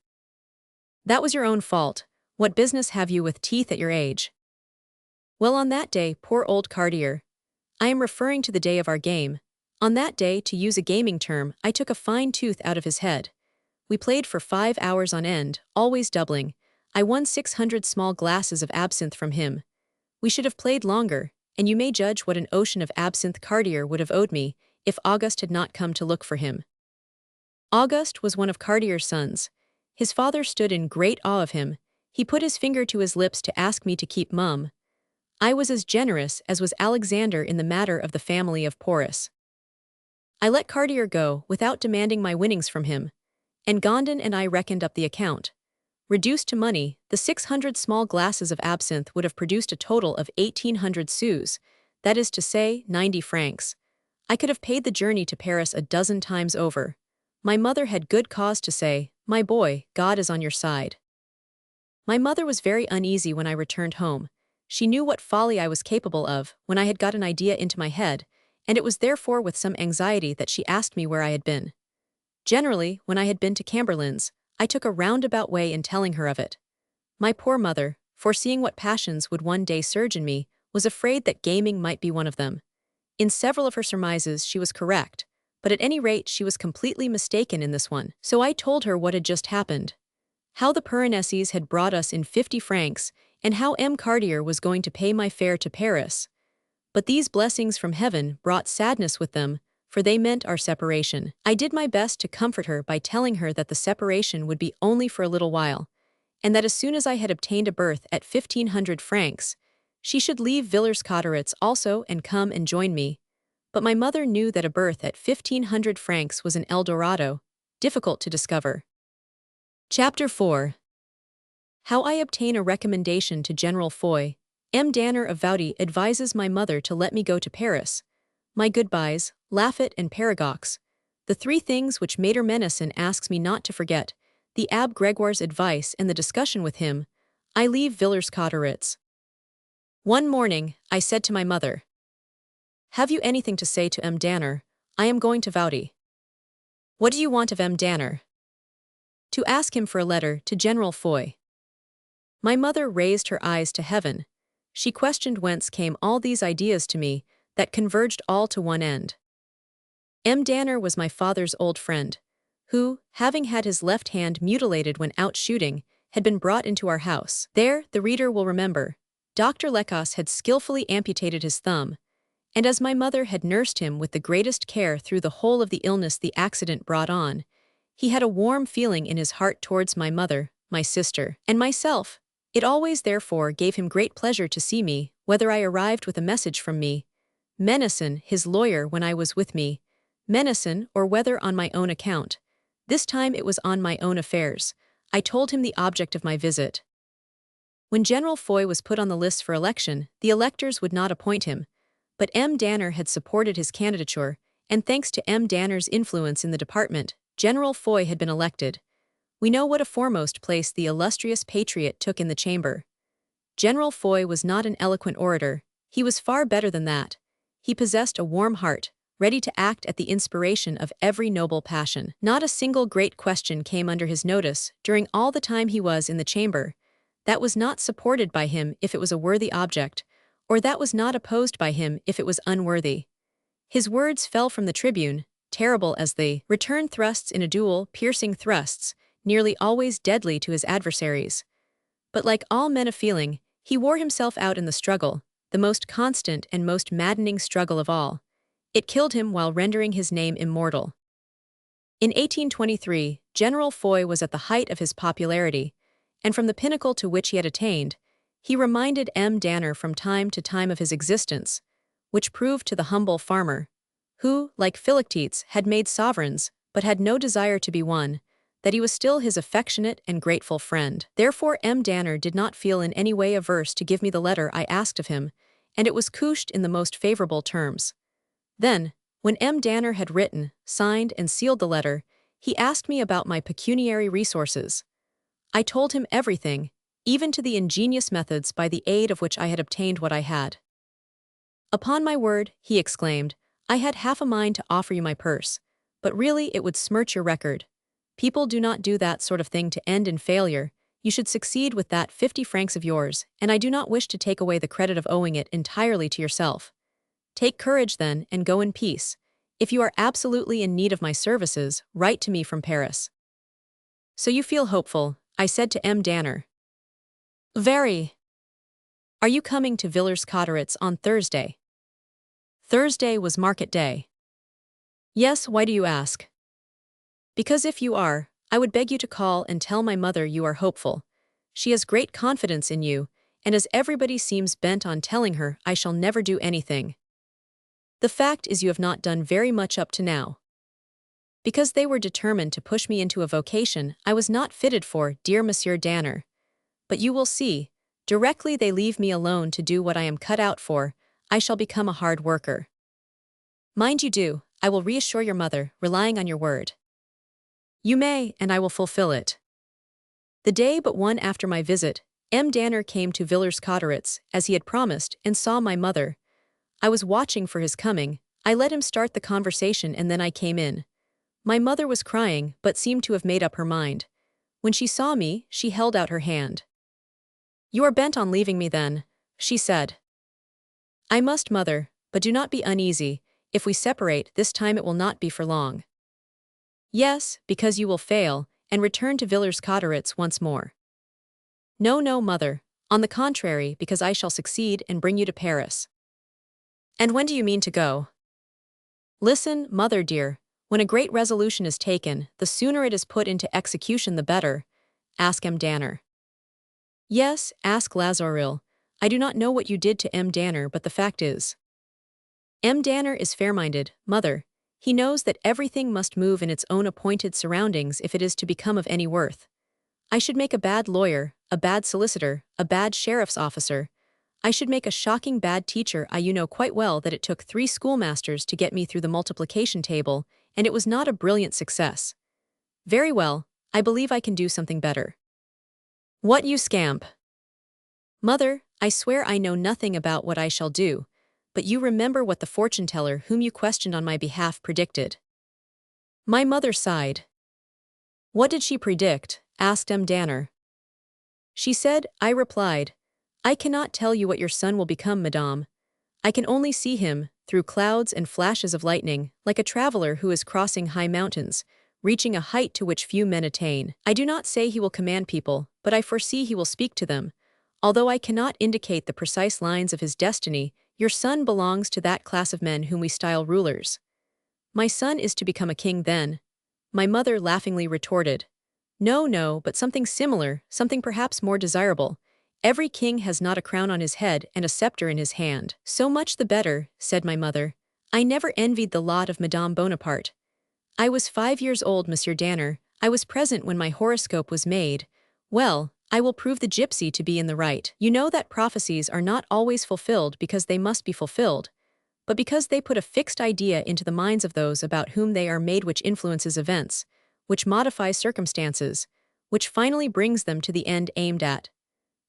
"That was your own fault. What business have you with teeth at your age?" Well, on that day, poor old Cartier. I am referring to the day of our game. On that day, to use a gaming term, I took a fine tooth out of his head. We played for 5 hours on end, always doubling. I won 600 small glasses of absinthe from him. We should have played longer, and you may judge what an ocean of absinthe Cartier would have owed me if Auguste had not come to look for him. Auguste was one of Cartier's sons. His father stood in great awe of him. He put his finger to his lips to ask me to keep mum. I was as generous as was Alexander in the matter of the family of Porus. I let Cartier go without demanding my winnings from him, and Gondon and I reckoned up the account. Reduced to money, the 600 small glasses of absinthe would have produced a total of 1,800 sous, that is to say, 90 francs. I could have paid the journey to Paris a dozen times over. My mother had good cause to say, "My boy, God is on your side." My mother was very uneasy when I returned home. She knew what folly I was capable of when I had got an idea into my head, and it was therefore with some anxiety that she asked me where I had been. Generally, when I had been to Camberlin's, I took a roundabout way in telling her of it. My poor mother, foreseeing what passions would one day surge in me, was afraid that gaming might be one of them. In several of her surmises she was correct, but at any rate she was completely mistaken in this one. So I told her what had just happened. How the Piranesi had brought us in 50 francs, and how M. Cartier was going to pay my fare to Paris. But these blessings from heaven brought sadness with them, for they meant our separation. I did my best to comfort her by telling her that the separation would be only for a little while, and that as soon as I had obtained a berth at 1,500 francs, she should leave Villers-Cotterêts also and come and join me. But my mother knew that a berth at 1,500 francs was an El Dorado, difficult to discover. Chapter 4. How I obtain a recommendation to General Foy. M. Danner of Vaudy advises my mother to let me go to Paris. My goodbyes, Laffitte and Paragox. The 3 things which Maître Menesson asks me not to forget, the Abbé Grégoire's advice and the discussion with him. I leave Villers-Cotterêts. One morning, I said to my mother, "Have you anything to say to M. Danner? I am going to Vaudy." "What do you want of M. Danner?" "To ask him for a letter to General Foy." My mother raised her eyes to heaven. She questioned whence came all these ideas to me, that converged all to one end. M. Danner was my father's old friend, who, having had his left hand mutilated when out shooting, had been brought into our house. There, the reader will remember, Dr. Lecasse had skillfully amputated his thumb, and as my mother had nursed him with the greatest care through the whole of the illness the accident brought on, he had a warm feeling in his heart towards my mother, my sister, and myself. It always therefore gave him great pleasure to see me, whether I arrived with a message from me, Menesson, his lawyer, when I was with me, Menesson, or whether on my own account. This time it was on my own affairs. I told him the object of my visit. When General Foy was put on the list for election, the electors would not appoint him, but M. Danner had supported his candidature, and thanks to M. Danner's influence in the department, General Foy had been elected. We know what a foremost place the illustrious patriot took in the chamber. General Foy was not an eloquent orator, he was far better than that. He possessed a warm heart, ready to act at the inspiration of every noble passion. Not a single great question came under his notice during all the time he was in the chamber, that was not supported by him if it was a worthy object, or that was not opposed by him if it was unworthy. His words fell from the tribune, terrible as the return thrusts in a duel, piercing thrusts, nearly always deadly to his adversaries. But like all men of feeling, he wore himself out in the struggle, the most constant and most maddening struggle of all. It killed him while rendering his name immortal. In 1823, General Foy was at the height of his popularity, and from the pinnacle to which he had attained, he reminded M. Danner from time to time of his existence, which proved to the humble farmer, who, like Philoctetes, had made sovereigns, but had no desire to be one, that he was still his affectionate and grateful friend. Therefore M. Danner did not feel in any way averse to give me the letter I asked of him, and it was couched in the most favorable terms. Then, when M. Danner had written, signed, and sealed the letter, he asked me about my pecuniary resources. I told him everything, even to the ingenious methods by the aid of which I had obtained what I had. "Upon my word," he exclaimed, "I had half a mind to offer you my purse, but really it would smirch your record. People do not do that sort of thing to end in failure. You should succeed with that 50 francs of yours, and I do not wish to take away the credit of owing it entirely to yourself. Take courage then, and go in peace. If you are absolutely in need of my services, write to me from Paris. So you feel hopeful, I said to M. Danner. Very. Are you coming to Villers-Cotterêts on Thursday? Thursday was market day. Yes, why do you ask? Because if you are, I would beg you to call and tell my mother you are hopeful. She has great confidence in you, and as everybody seems bent on telling her, I shall never do anything. The fact is you have not done very much up to now. Because they were determined to push me into a vocation I was not fitted for, dear Monsieur Danner. But you will see, directly they leave me alone to do what I am cut out for, I shall become a hard worker. Mind you do, I will reassure your mother, relying on your word. You may, and I will fulfill it. The day but one after my visit, M. Danner came to Villers-Cotterêts, as he had promised, and saw my mother. I was watching for his coming. I let him start the conversation and then I came in. My mother was crying, but seemed to have made up her mind. When she saw me, she held out her hand. You are bent on leaving me then, she said. I must, mother, but do not be uneasy. If we separate, this time it will not be for long. Yes, because you will fail, and return to Villers-Cotterêts once more. No, no, mother. On the contrary, because I shall succeed and bring you to Paris. And when do you mean to go? Listen, mother dear, when a great resolution is taken, the sooner it is put into execution the better. Ask M. Danner. Yes, ask Lazaril. I do not know what you did to M. Danner, but the fact is. M. Danner is fair-minded, mother. He knows that everything must move in its own appointed surroundings if it is to become of any worth. I should make a bad lawyer, a bad solicitor, a bad sheriff's officer. I should make a shocking bad teacher. You know quite well that it took 3 schoolmasters to get me through the multiplication table, and it was not a brilliant success. Very well, I believe I can do something better. What, you scamp? Mother, I swear I know nothing about what I shall do, but you remember what the fortune-teller whom you questioned on my behalf predicted. My mother sighed. What did she predict? Asked M. Danner. She said, I replied, I cannot tell you what your son will become, madame. I can only see him, through clouds and flashes of lightning, like a traveler who is crossing high mountains, reaching a height to which few men attain. I do not say he will command people, but I foresee he will speak to them. Although I cannot indicate the precise lines of his destiny, your son belongs to that class of men whom we style rulers. My son is to become a king then. My mother laughingly retorted. No, no, but something similar, something perhaps more desirable. Every king has not a crown on his head and a scepter in his hand. So much the better, said my mother. I never envied the lot of Madame Bonaparte. I was 5 years old, Monsieur Danner. I was present when my horoscope was made. Well, I will prove the gypsy to be in the right. You know that prophecies are not always fulfilled because they must be fulfilled, but because they put a fixed idea into the minds of those about whom they are made, which influences events, which modifies circumstances, which finally brings them to the end aimed at.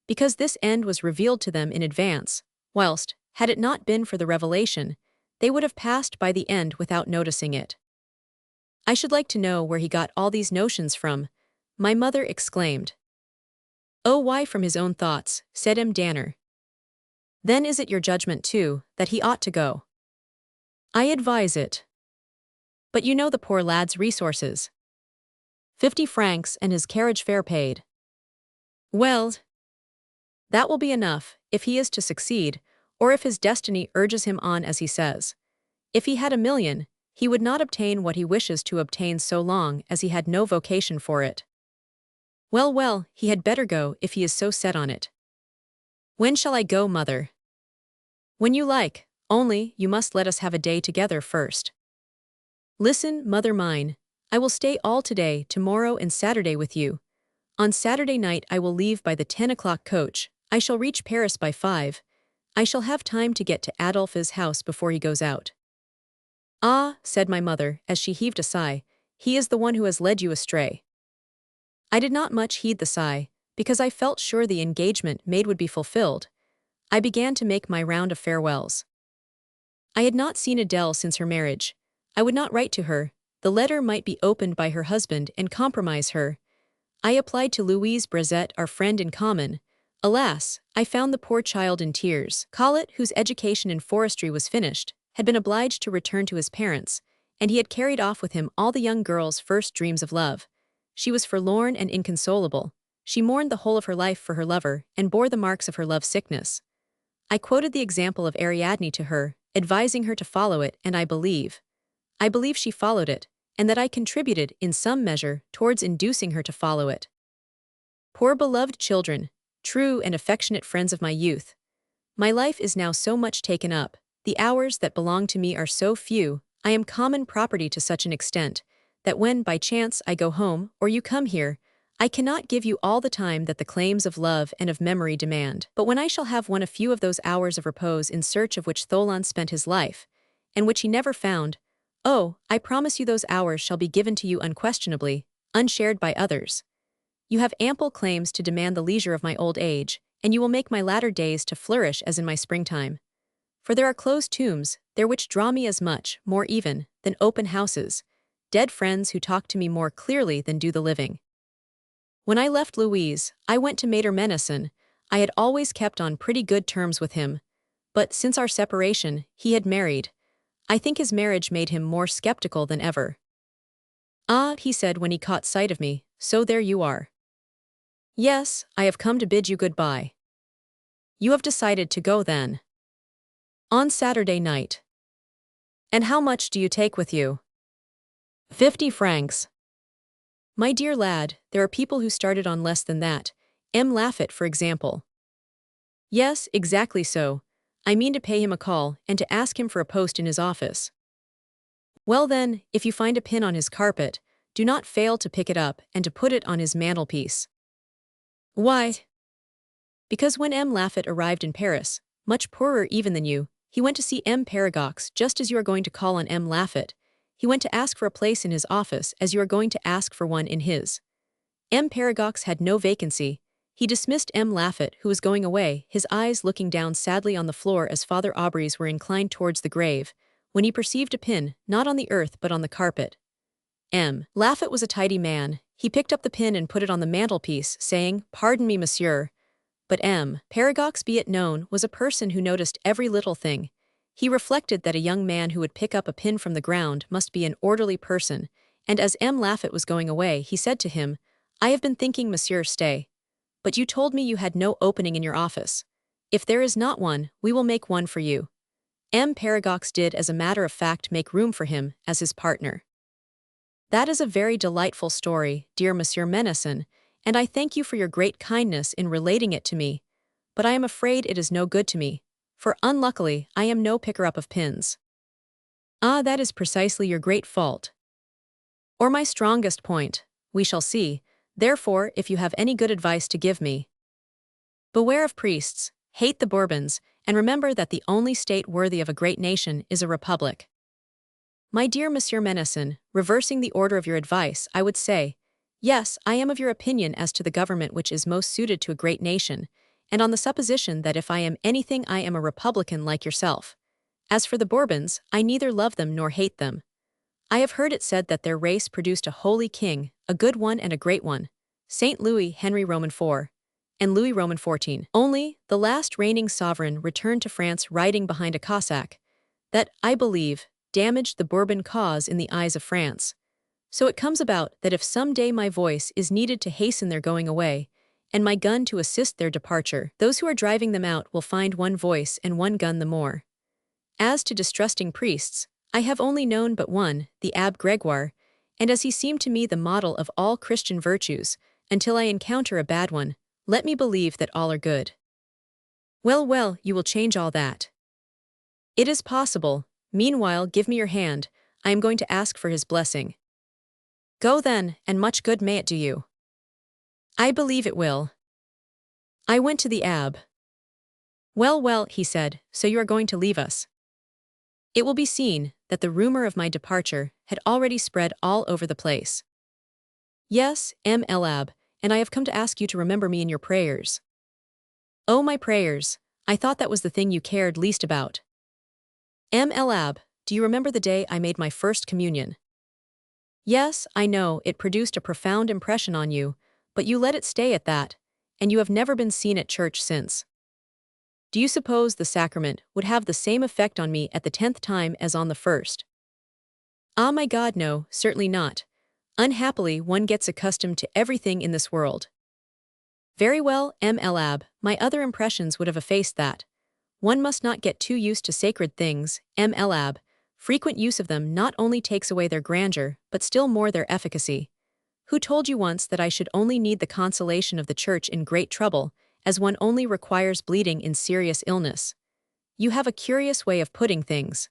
Because this end was revealed to them in advance, whilst, had it not been for the revelation, they would have passed by the end without noticing it. I should like to know where he got all these notions from, my mother exclaimed. Oh, why, from his own thoughts, said M. Danner. Then is it your judgment, too, that he ought to go? I advise it. But you know the poor lad's resources. 50 francs and his carriage fare paid. Well, that will be enough, if he is to succeed, or if his destiny urges him on as he says. If he had 1 million, he would not obtain what he wishes to obtain so long as he had no vocation for it. Well, well, he had better go if he is so set on it. When shall I go, mother? When you like, only you must let us have a day together first. Listen, mother mine, I will stay all today, tomorrow and Saturday with you. On Saturday night I will leave by the 10 o'clock coach. I shall reach Paris by 5. I shall have time to get to Adolphe's house before he goes out. Ah, said my mother, as she heaved a sigh, he is the one who has led you astray. I did not much heed the sigh, because I felt sure the engagement made would be fulfilled. I began to make my round of farewells. I had not seen Adele since her marriage. I would not write to her. The letter might be opened by her husband and compromise her. I applied to Louise Brazet, our friend in common, Alas, I found the poor child in tears. Collet, whose education in forestry was finished, had been obliged to return to his parents, and he had carried off with him all the young girl's first dreams of love. She was forlorn and inconsolable. She mourned the whole of her life for her lover and bore the marks of her love sickness. I quoted the example of Ariadne to her, advising her to follow it, and I believe she followed it, and that I contributed, in some measure, towards inducing her to follow it. Poor beloved children, true and affectionate friends of my youth. My life is now so much taken up, the hours that belong to me are so few, I am common property to such an extent, that when, by chance, I go home, or you come here, I cannot give you all the time that the claims of love and of memory demand. But when I shall have won a few of those hours of repose in search of which Tholan spent his life, and which he never found, oh, I promise you those hours shall be given to you unquestionably, unshared by others. You have ample claims to demand the leisure of my old age, and you will make my latter days to flourish as in my springtime. For there are closed tombs, there which draw me as much, more even, than open houses, dead friends who talk to me more clearly than do the living. When I left Louise, I went to Mater Menacin. I had always kept on pretty good terms with him, but since our separation, he had married. I think his marriage made him more skeptical than ever. "Ah," he said when he caught sight of me, "so there you are." "Yes, I have come to bid you goodbye." "You have decided to go then?" "On Saturday night." "And how much do you take with you?" 50 francs. "My dear lad, there are people who started on less than that. M. Laffat, for example." "Yes, exactly so. I mean to pay him a call, and to ask him for a post in his office." "Well then, if you find a pin on his carpet, do not fail to pick it up and to put it on his mantelpiece." "Why?" "Because when M. Laffat arrived in Paris, much poorer even than you, he went to see M. Paragox just as you are going to call on M. Laffat. He went to ask for a place in his office as you are going to ask for one in his. M. Paragox had no vacancy. He dismissed M. Laffat, who was going away, his eyes looking down sadly on the floor as Father Aubry's were inclined towards the grave, when he perceived a pin, not on the earth but on the carpet. M. Laffat was a tidy man. He picked up the pin and put it on the mantelpiece, saying, 'Pardon me, monsieur.' But M. Paragox, be it known, was a person who noticed every little thing. He reflected that a young man who would pick up a pin from the ground must be an orderly person, and as M. Laffat was going away, he said to him, 'I have been thinking, monsieur, stay. But you told me you had no opening in your office. If there is not one, we will make one for you.' M. Paragox did as a matter of fact make room for him as his partner. That is a very delightful story, dear Monsieur Menacin, and I thank you for your great kindness in relating it to me, but I am afraid it is no good to me, for unluckily I am no picker-up of pins." "Ah, that is precisely your great fault. Or my strongest point, we shall see, therefore if you have any good advice to give me. Beware of priests, hate the Bourbons, and remember that the only state worthy of a great nation is a republic." "My dear Monsieur Menacin, reversing the order of your advice, I would say, yes, I am of your opinion as to the government which is most suited to a great nation, and on the supposition that if I am anything I am a republican like yourself. As for the Bourbons, I neither love them nor hate them. I have heard it said that their race produced a holy king, a good one and a great one, Saint Louis Henry Roman IV, and Louis Roman XIV. Only, the last reigning sovereign returned to France riding behind a Cossack, that, I believe, damaged the Bourbon cause in the eyes of France. So it comes about that if some day my voice is needed to hasten their going away, and my gun to assist their departure, those who are driving them out will find one voice and one gun the more. As to distrusting priests, I have only known but one, the Abbé Gregoire, and as he seemed to me the model of all Christian virtues, until I encounter a bad one, let me believe that all are good." "Well, well, you will change all that." "It is possible. Meanwhile, give me your hand. I am going to ask for his blessing." "Go then, and much good may it do you." "I believe it will." I went to the abbé. "Well, well," he said, "so you are going to leave us." It will be seen that the rumor of my departure had already spread all over the place. "Yes, M. Abbé, and I have come to ask you to remember me in your prayers." "Oh, my prayers, I thought that was the thing you cared least about." "M. Abbé, do you remember the day I made my first communion?" "Yes, I know, it produced a profound impression on you, but you let it stay at that, and you have never been seen at church since. Do you suppose the sacrament would have the same effect on me at the 10th time as on the first? Ah, my God, no, certainly not. Unhappily, one gets accustomed to everything in this world. Very well, M.L.A.B., my other impressions would have effaced that. One must not get too used to sacred things, M.L.A.B. Frequent use of them not only takes away their grandeur, but still more their efficacy. Who told you once that I should only need the consolation of the church in great trouble, as one only requires bleeding in serious illness? You have a curious way of putting things.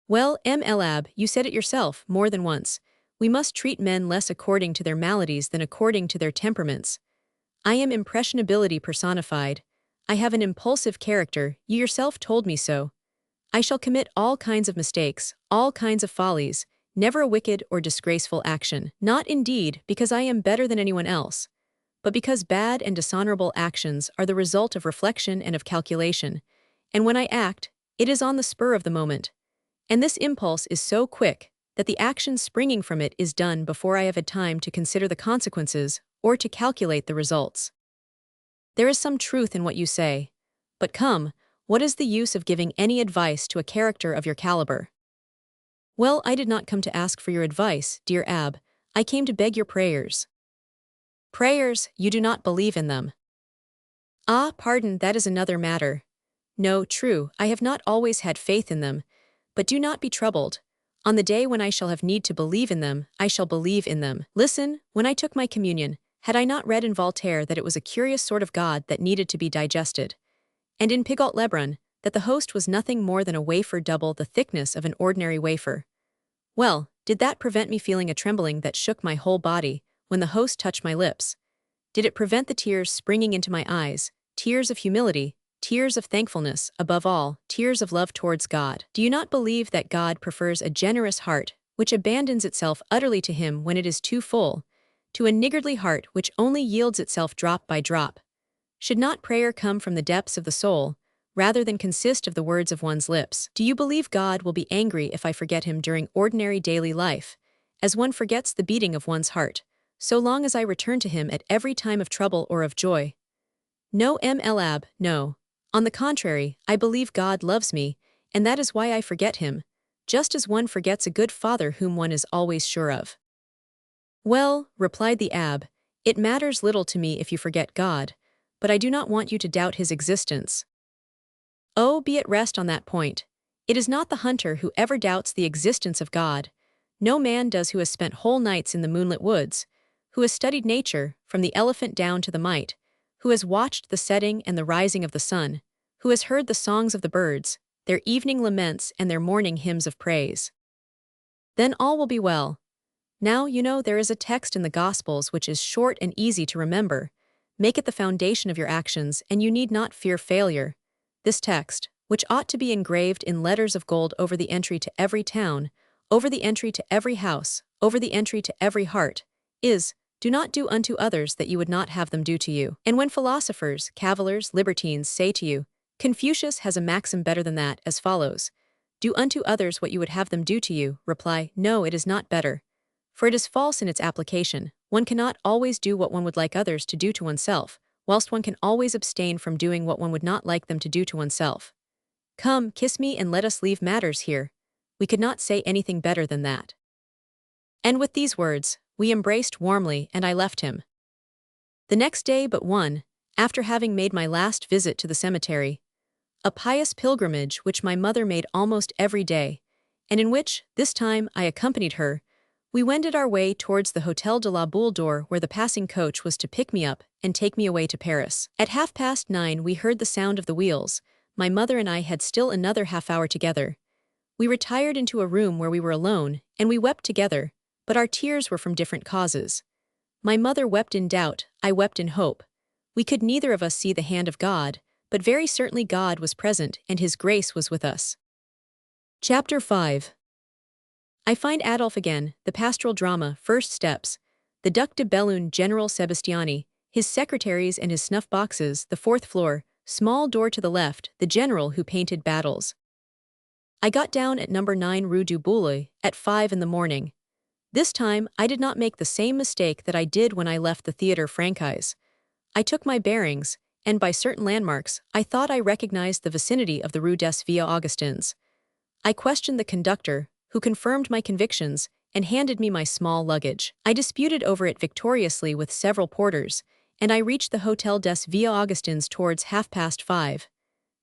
Well, M.L.A.B., you said it yourself more than once. We must treat men less according to their maladies than according to their temperaments. I am impressionability personified. I have an impulsive character, you yourself told me so. I shall commit all kinds of mistakes, all kinds of follies, never a wicked or disgraceful action. Not indeed because I am better than anyone else, but because bad and dishonorable actions are the result of reflection and of calculation, and when I act, it is on the spur of the moment. And this impulse is so quick that the action springing from it is done before I have had time to consider the consequences or to calculate the results. There is some truth in what you say, but come, what is the use of giving any advice to a character of your caliber? Well, I did not come to ask for your advice, dear Ab. I came to beg your prayers. Prayers, you do not believe in them. Ah, pardon, that is another matter. No, true, I have not always had faith in them, but do not be troubled. On the day when I shall have need to believe in them, I shall believe in them. Listen, when I took my communion, had I not read in Voltaire that it was a curious sort of God that needed to be digested, and in Pigault Lebrun, that the host was nothing more than a wafer double the thickness of an ordinary wafer? Well, did that prevent me feeling a trembling that shook my whole body when the host touched my lips? Did it prevent the tears springing into my eyes, tears of humility, tears of thankfulness, above all, tears of love towards God? Do you not believe that God prefers a generous heart, which abandons itself utterly to Him when it is too full, to a niggardly heart which only yields itself drop by drop? Should not prayer come from the depths of the soul, rather than consist of the words of one's lips? Do you believe God will be angry if I forget Him during ordinary daily life, as one forgets the beating of one's heart, so long as I return to Him at every time of trouble or of joy? No, M.L.A.B., no. On the contrary, I believe God loves me, and that is why I forget Him, just as one forgets a good father whom one is always sure of. Well, replied the Ab, it matters little to me if you forget God, but I do not want you to doubt His existence. Oh, be at rest on that point. It is not the hunter who ever doubts the existence of God. No man does who has spent whole nights in the moonlit woods, who has studied nature, from the elephant down to the mite, who has watched the setting and the rising of the sun, who has heard the songs of the birds, their evening laments and their morning hymns of praise. Then all will be well. Now, you know, there is a text in the Gospels which is short and easy to remember. Make it the foundation of your actions, and you need not fear failure. This text, which ought to be engraved in letters of gold over the entry to every town, over the entry to every house, over the entry to every heart, is, do not do unto others that you would not have them do to you. And when philosophers, cavillers, libertines say to you, Confucius has a maxim better than that, as follows: do unto others what you would have them do to you, reply, no, it is not better. For it is false in its application. One cannot always do what one would like others to do to oneself, whilst one can always abstain from doing what one would not like them to do to oneself. Come, kiss me and let us leave matters here. We could not say anything better than that. And with these words, we embraced warmly, and I left him. The next day but one, after having made my last visit to the cemetery, a pious pilgrimage which my mother made almost every day, and in which, this time, I accompanied her, we wended our way towards the Hôtel de la Boule d'Or, where the passing coach was to pick me up and take me away to Paris. At 9:30 we heard the sound of the wheels. My mother and I had still another half-hour together. We retired into a room where we were alone, and we wept together, but our tears were from different causes. My mother wept in doubt, I wept in hope. We could neither of us see the hand of God, but very certainly God was present and His grace was with us. Chapter 5. I find Adolphe again, the pastoral drama, first steps, the Duc de Bellune, General Sebastiani, his secretaries and his snuff boxes, the 4th floor, small door to the left, the general who painted battles. I got down at number 9 Rue du Boulay at 5 in the morning. This time, I did not make the same mistake that I did when I left the Theatre Franchise. I took my bearings, and by certain landmarks, I thought I recognized the vicinity of the Rue des Vieux-Augustins. I questioned the conductor, who confirmed my convictions and handed me my small luggage. I disputed over it victoriously with several porters, and I reached the Hotel des Vieux-Augustins towards 5:30.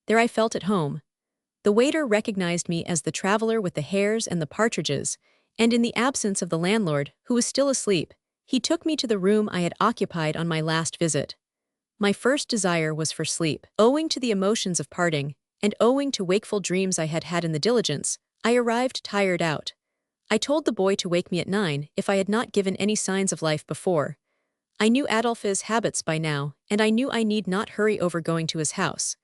There I felt at home. The waiter recognized me as the traveler with the hares and the partridges, and in the absence of the landlord, who was still asleep, he took me to the room I had occupied on my last visit. My first desire was for sleep. Owing to the emotions of parting, and owing to wakeful dreams I had had in the diligence, I arrived tired out. I told the boy to wake me at 9 if I had not given any signs of life before. I knew Adolphe's habits by now, and I knew I need not hurry over going to his house.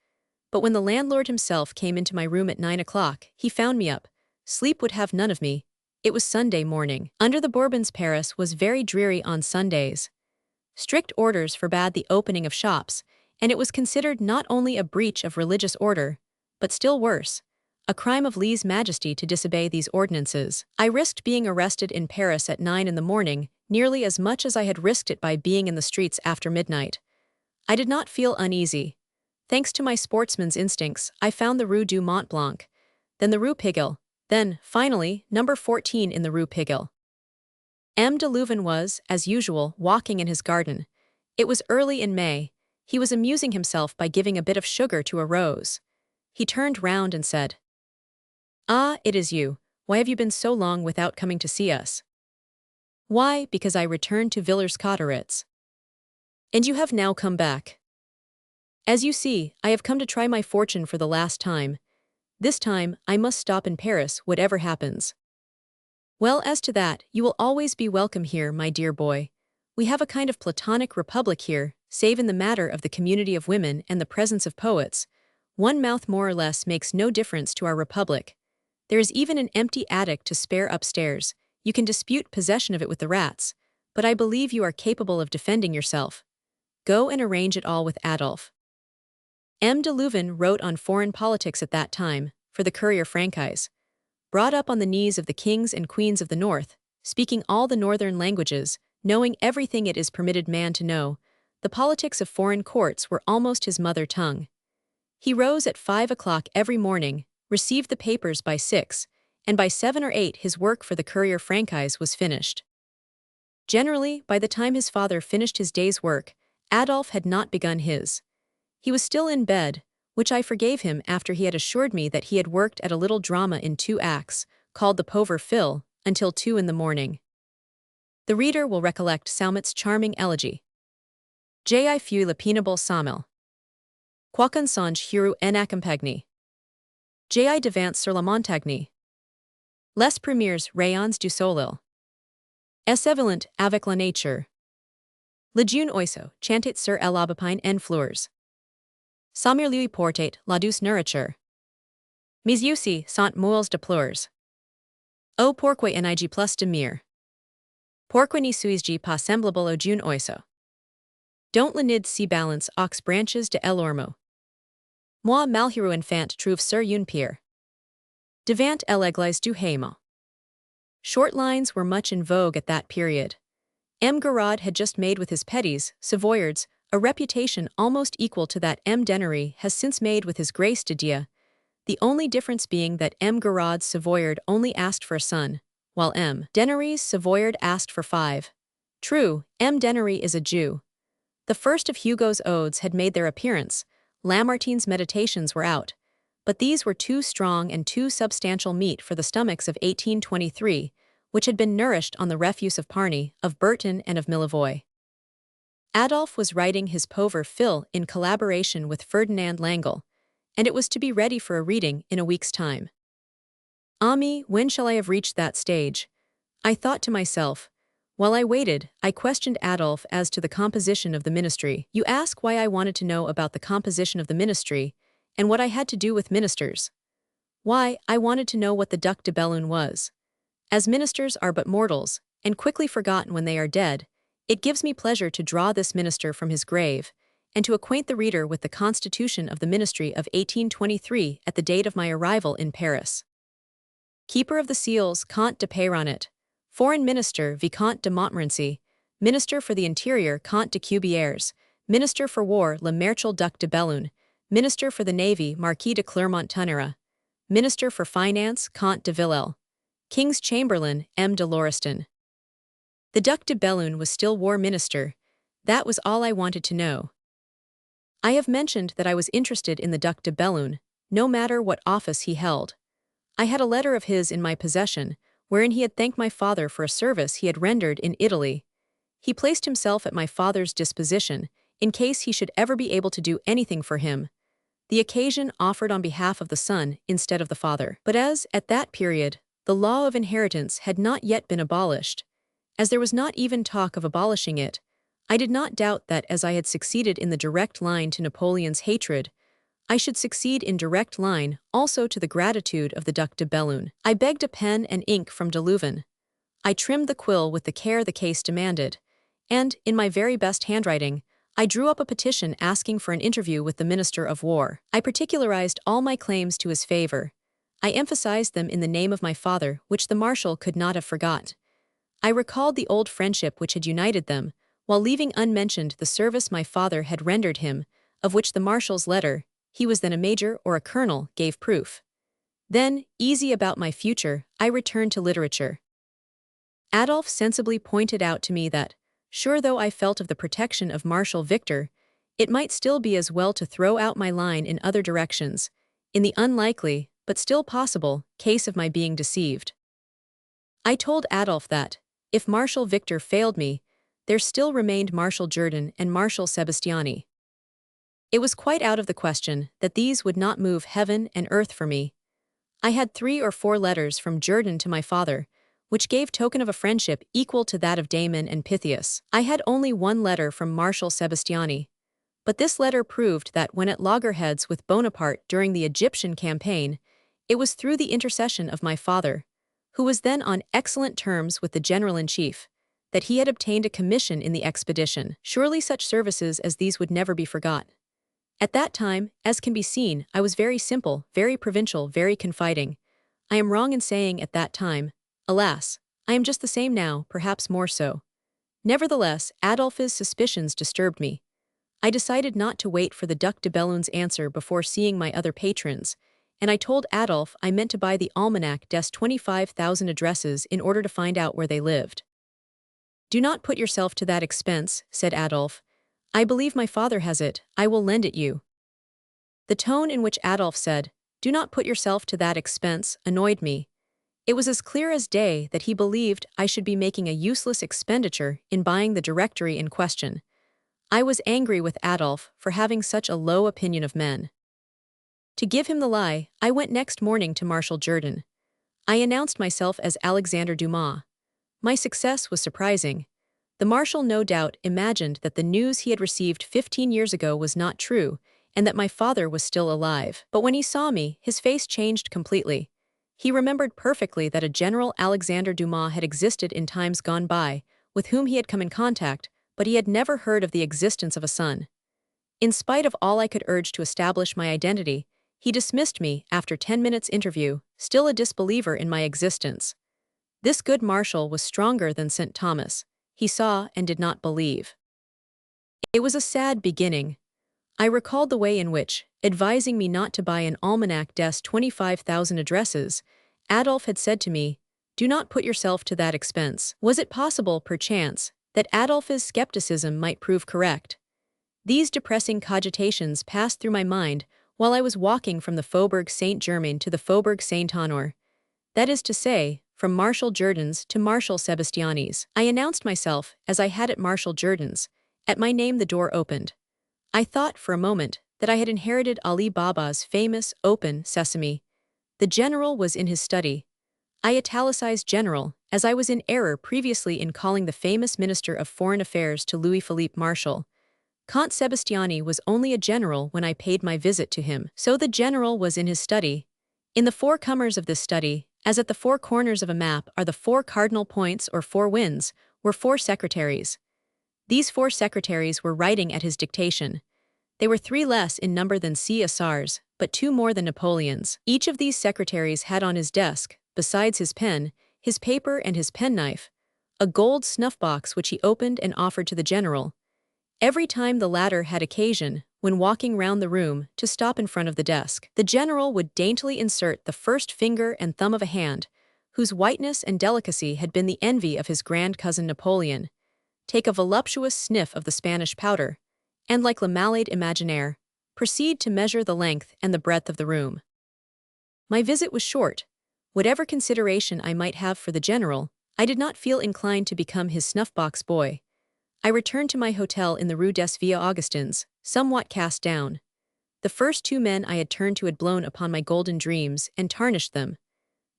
But when the landlord himself came into my room at 9 o'clock, he found me up. Sleep would have none of me. It was Sunday morning. Under the Bourbons, Paris was very dreary on Sundays. Strict orders forbade the opening of shops, and it was considered not only a breach of religious order, but still worse, a crime of lèse majesty to disobey these ordinances. I risked being arrested in Paris at 9 in the morning, nearly as much as I had risked it by being in the streets after midnight. I did not feel uneasy. Thanks to my sportsman's instincts, I found the Rue du Mont Blanc, then the Rue Pigalle, then, finally, number 14 in the Rue Pigalle. M. de Louvain was, as usual, walking in his garden. It was early in May. He was amusing himself by giving a bit of sugar to a rose. He turned round and said, "Ah, it is you. Why have you been so long without coming to see us?" "Why, because I returned to Villers-Cotterêts." "And you have now come back." "As you see, I have come to try my fortune for the last time. This time, I must stop in Paris, whatever happens." "Well, as to that, you will always be welcome here, my dear boy. We have a kind of Platonic republic here, save in the matter of the community of women and the presence of poets. One mouth more or less makes no difference to our republic. There is even an empty attic to spare upstairs. You can dispute possession of it with the rats, but I believe you are capable of defending yourself. Go and arrange it all with Adolphe." M. de Louvain wrote on foreign politics at that time, for the Courrier Francais. Brought up on the knees of the kings and queens of the north, speaking all the northern languages, knowing everything it is permitted man to know, the politics of foreign courts were almost his mother tongue. He rose at 5 o'clock every morning, received the papers by 6, and by 7 or 8 his work for the Courrier Francais was finished. Generally, by the time his father finished his day's work, Adolphe had not begun his. He was still in bed, which I forgave him after he had assured me that he had worked at a little drama in 2 acts, called The Pauvre Phil, until 2 in the morning. The reader will recollect Saumet's charming elegy. J'ai fui le pénible Saumel. Quoiqu'un songe heureux en accompagne. J'ai devant sur la montagne. Les premiers rayons du soleil. Est évident avec la nature. Le jeune oiseau chantait sur l'aubépine en fleurs. Sommer lui portait la douce nourriture. Mes yeux sont moils de pleurs. Oh, pourquoi n'ai-je plus de mire? Pourquoi ne suis-je pas semblable au jeune oiseau? Don't le nid si balance aux branches de l'ormeau. Moi malheureux enfant trouve sur une pierre. Devant l'église du Hameau. Short lines were much in vogue at that period. M. Garrod had just made with his Petties, Savoyards, a reputation almost equal to that M. Dennery has since made with his Grace de Dieu, the only difference being that M. Garrod's Savoyard only asked for a son, while M. Dennery's Savoyard asked for 5. True, M. Dennery is a Jew. The first of Hugo's odes had made their appearance, Lamartine's Meditations were out, but these were too strong and too substantial meat for the stomachs of 1823, which had been nourished on the refuse of Parny, of Burton, and of Millevoye. Adolphe was writing his Pauvre Phil in collaboration with Ferdinand Langle, and it was to be ready for a reading in a week's time. Ah me, when shall I have reached that stage? I thought to myself. While I waited, I questioned Adolphe as to the composition of the ministry. You ask why I wanted to know about the composition of the ministry, and what I had to do with ministers. Why, I wanted to know what the Duc de Bellune was. As ministers are but mortals, and quickly forgotten when they are dead, it gives me pleasure to draw this minister from his grave, and to acquaint the reader with the constitution of the ministry of 1823 at the date of my arrival in Paris. Keeper of the Seals, Comte de Peyronnet. Foreign Minister, Vicomte de Montmorency. Minister for the Interior, Comte de Cubières. Minister for War Le Marechal Duc de Bellune, Minister for the Navy Marquis de Clermont-Tonnerre, Minister for Finance Comte de Villèle, King's Chamberlain M. de Lauriston. The Duc de Bellune was still war minister. That was all I wanted to know. I have mentioned that I was interested in the Duc de Bellune, no matter what office he held. I had a letter of his in my possession, wherein he had thanked my father for a service he had rendered in Italy. He placed himself at my father's disposition, in case he should ever be able to do anything for him. The occasion offered on behalf of the son instead of the father. But as, at that period, the law of inheritance had not yet been abolished, as there was not even talk of abolishing it, I did not doubt that as I had succeeded in the direct line to Napoleon's hatred, I should succeed in direct line also to the gratitude of the Duc de Bellune. I begged a pen and ink from de Leuven. I trimmed the quill with the care the case demanded, and, in my very best handwriting, I drew up a petition asking for an interview with the Minister of War. I particularized all my claims to his favor. I emphasized them in the name of my father, which the Marshal could not have forgot. I recalled the old friendship which had united them, while leaving unmentioned the service my father had rendered him, of which the Marshal's letter, he was then a major or a colonel, gave proof. Then, easy about my future, I returned to literature. Adolphe sensibly pointed out to me that, sure though I felt of the protection of Marshal Victor, it might still be as well to throw out my line in other directions, in the unlikely, but still possible, case of my being deceived. I told Adolphe that, if Marshal Victor failed me, there still remained Marshal Jourdan and Marshal Sebastiani. It was quite out of the question that these would not move heaven and earth for me. I had 3 or 4 letters from Jourdan to my father, which gave token of a friendship equal to that of Damon and Pythias. I had only 1 letter from Marshal Sebastiani, but this letter proved that when at loggerheads with Bonaparte during the Egyptian campaign, it was through the intercession of my father, who was then on excellent terms with the general-in-chief, that he had obtained a commission in the expedition. Surely such services as these would never be forgot. At that time, as can be seen, I was very simple, very provincial, very confiding. I am wrong in saying at that time. Alas, I am just the same now, perhaps more so. Nevertheless, Adolphe's suspicions disturbed me. I decided not to wait for the Duc de Bellune's answer before seeing my other patrons, and I told Adolphe I meant to buy the Almanac des 25,000 addresses in order to find out where they lived. "Do not put yourself to that expense," said Adolphe. "I believe my father has it, I will lend it you." The tone in which Adolphe said, "Do not put yourself to that expense," annoyed me. It was as clear as day that he believed I should be making a useless expenditure in buying the directory in question. I was angry with Adolphe for having such a low opinion of men. To give him the lie, I went next morning to Marshal Jourdan. I announced myself as Alexandre Dumas. My success was surprising. The Marshal no doubt imagined that the news he had received 15 years ago was not true, and that my father was still alive. But when he saw me, his face changed completely. He remembered perfectly that a General Alexandre Dumas had existed in times gone by, with whom he had come in contact, but he had never heard of the existence of a son. In spite of all I could urge to establish my identity, he dismissed me after 10 minutes' interview, still a disbeliever in my existence. This good Marshal was stronger than St. Thomas. He saw and did not believe. It was a sad beginning. I recalled the way in which, advising me not to buy an Almanac des 25,000 addresses, Adolphe had said to me, "Do not put yourself to that expense." Was it possible, perchance, that Adolphe's skepticism might prove correct? These depressing cogitations passed through my mind while I was walking from the Faubourg Saint-Germain to the Faubourg Saint-Honore. That is to say, from Marshal Jourdan's to Marshal Sebastiani's. I announced myself, as I had at Marshal Jourdan's. At my name the door opened. I thought, for a moment, that I had inherited Ali Baba's famous, open, sesame. The general was in his study. I italicized general, as I was in error previously in calling the famous Minister of Foreign Affairs to Louis-Philippe Marshal. Comte Sebastiani was only a general when I paid my visit to him. So the general was in his study. In the 4 corners of this study, as at the 4 corners of a map are the 4 cardinal points or 4 winds, were 4 secretaries. These 4 secretaries were writing at his dictation. They were 3 less in number than Cesar's, but 2 more than Napoleon's. Each of these secretaries had on his desk, besides his pen, his paper and his penknife, a gold snuff-box which he opened and offered to the general. every time the latter had occasion, when walking round the room, to stop in front of the desk. The general would daintily insert the first finger and thumb of a hand, whose whiteness and delicacy had been the envy of his grand cousin Napoleon, take a voluptuous sniff of the Spanish powder, and like le malade imaginaire, proceed to measure the length and the breadth of the room. My visit was short. Whatever consideration I might have for the general, I did not feel inclined to become his snuff-box boy. I returned to my hotel in the Rue des Vieux-Augustins, somewhat cast down. The first 2 men I had turned to had blown upon my golden dreams and tarnished them.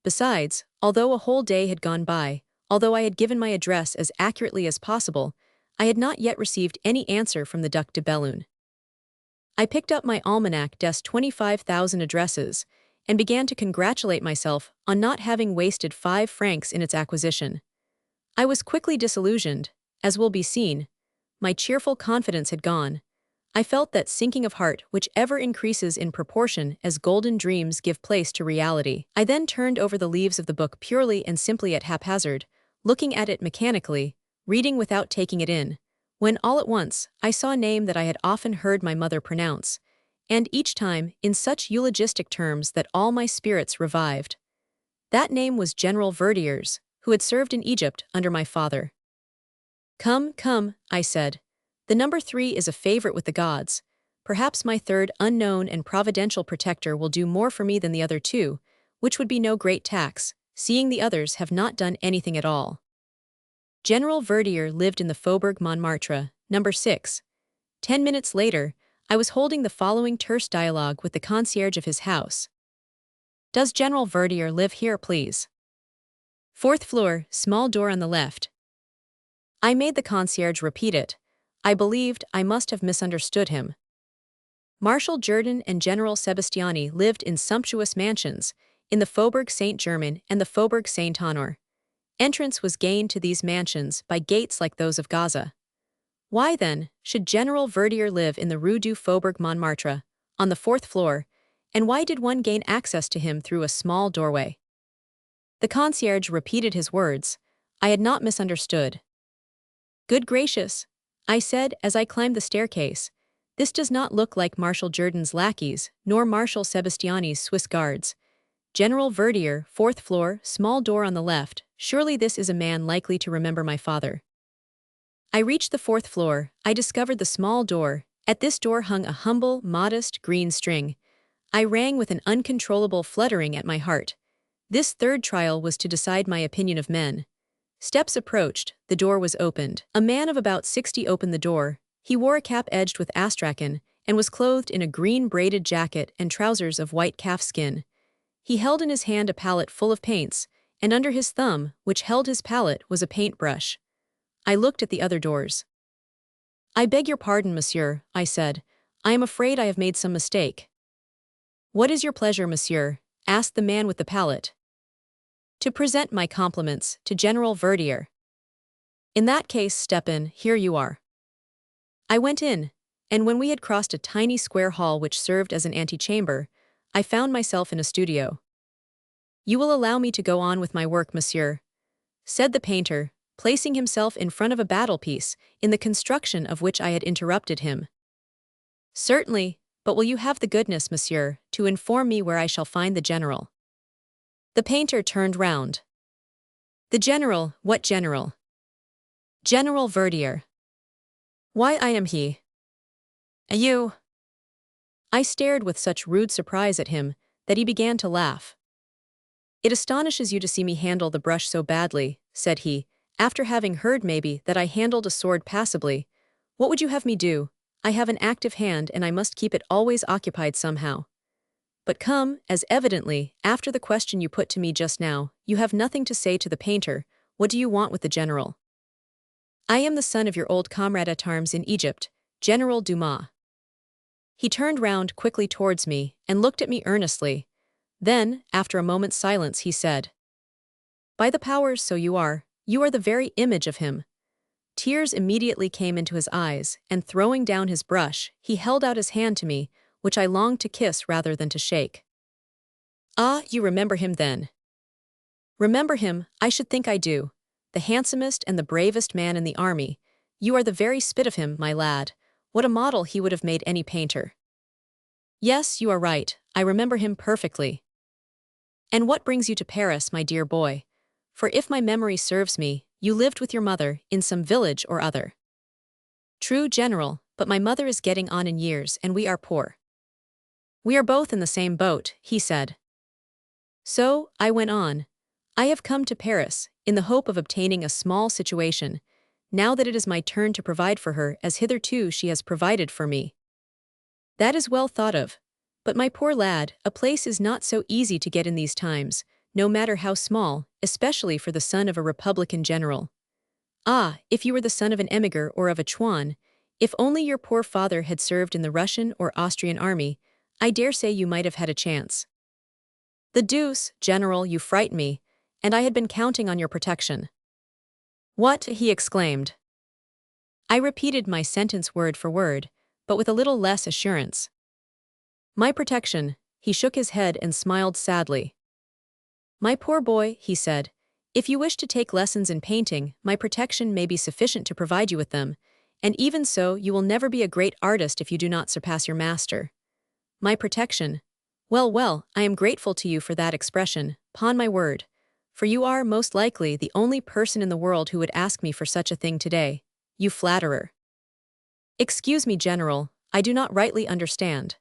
Besides, although a whole day had gone by, although I had given my address as accurately as possible, I had not yet received any answer from the Duc de Bellune. I picked up my almanac des 25,000 addresses, and began to congratulate myself on not having wasted 5 francs in its acquisition. I was quickly disillusioned, as will be seen. My cheerful confidence had gone. I felt that sinking of heart which ever increases in proportion as golden dreams give place to reality. I then turned over the leaves of the book purely and simply at haphazard, looking at it mechanically, reading without taking it in, when all at once I saw a name that I had often heard my mother pronounce, and each time in such eulogistic terms that all my spirits revived. That name was General Verdiers, who had served in Egypt under my father. "Come, come," I said. "The number 3 is a favorite with the gods. Perhaps my third unknown and providential protector will do more for me than the other 2, which would be no great tax, seeing the others have not done anything at all." General Verdier lived in the Faubourg Montmartre, number 6. 10 minutes later, I was holding the following terse dialogue with the concierge of his house. "Does General Verdier live here, please?" "4th floor, small door on the left." I made the concierge repeat it. I believed I must have misunderstood him. Marshal Jourdan and General Sebastiani lived in sumptuous mansions, in the Faubourg Saint-Germain and the Faubourg Saint-Honor. Entrance was gained to these mansions by gates like those of Gaza. Why, then, should General Verdier live in the Rue du Faubourg Montmartre, on the 4th floor, and why did one gain access to him through a small doorway? The concierge repeated his words. I had not misunderstood. "Good gracious," I said as I climbed the staircase, "this does not look like Marshal Jourdan's lackeys, nor Marshal Sebastiani's Swiss guards. General Verdier, 4th floor, small door on the left. Surely this is a man likely to remember my father." I reached the 4th floor. I discovered the small door. At this door hung a humble, modest, green string. I rang with an uncontrollable fluttering at my heart. This third trial was to decide my opinion of men. Steps approached, the door was opened. A man of about 60 opened the door. He wore a cap edged with astrakhan, and was clothed in a green braided jacket and trousers of white calfskin. He held in his hand a palette full of paints, and under his thumb, which held his palette, was a paintbrush. I looked at the other doors. "I beg your pardon, monsieur," I said. "I am afraid I have made some mistake." "What is your pleasure, monsieur?" asked the man with the palette. "To present my compliments to General Verdier." "In that case, step in, here you are." I went in, and when we had crossed a tiny square hall which served as an antechamber, I found myself in a studio. "You will allow me to go on with my work, monsieur," said the painter, placing himself in front of a battle-piece, in the construction of which I had interrupted him. "Certainly, but will you have the goodness, monsieur, to inform me where I shall find the general?" The painter turned round. "The general? What general?" "General Verdier." "Why, I am he." "You?" I stared with such rude surprise at him that he began to laugh. "It astonishes you to see me handle the brush so badly," said he, after having heard maybe that I handled a sword passably. "What would you have me do? I have an active hand and I must keep it always occupied somehow. But come, as evidently, after the question you put to me just now, you have nothing to say to the painter, what do you want with the general?" "I am the son of your old comrade at arms in Egypt, General Dumas." He turned round quickly towards me and looked at me earnestly. Then, after a moment's silence, he said, "By the powers, so you are the very image of him." Tears immediately came into his eyes, and throwing down his brush, he held out his hand to me, which I longed to kiss rather than to shake. "Ah, you remember him then?" "Remember him, I should think I do. The handsomest and the bravest man in the army. You are the very spit of him, my lad. What a model he would have made any painter. Yes, you are right, I remember him perfectly. And what brings you to Paris, my dear boy? For if my memory serves me, you lived with your mother in some village or other. True, General, but my mother is getting on in years and we are poor. We are both in the same boat, he said. So, I went on, I have come to Paris, in the hope of obtaining a small situation, now that it is my turn to provide for her as hitherto she has provided for me. That is well thought of. But my poor lad, a place is not so easy to get in these times, no matter how small, especially for the son of a Republican general. Ah, if you were the son of an emigre or of a chouan, if only your poor father had served in the Russian or Austrian army, I dare say you might have had a chance. The deuce, General, you frighten me, and I had been counting on your protection. What? He exclaimed. I repeated my sentence word for word, but with a little less assurance. My protection, he shook his head and smiled sadly. My poor boy, he said, if you wish to take lessons in painting, my protection may be sufficient to provide you with them, and even so you will never be a great artist if you do not surpass your master. My protection? Well, I am grateful to you for that expression, 'pon my word, for you are, most likely, the only person in the world who would ask me for such a thing today, you flatterer. Excuse me, General, I do not rightly understand.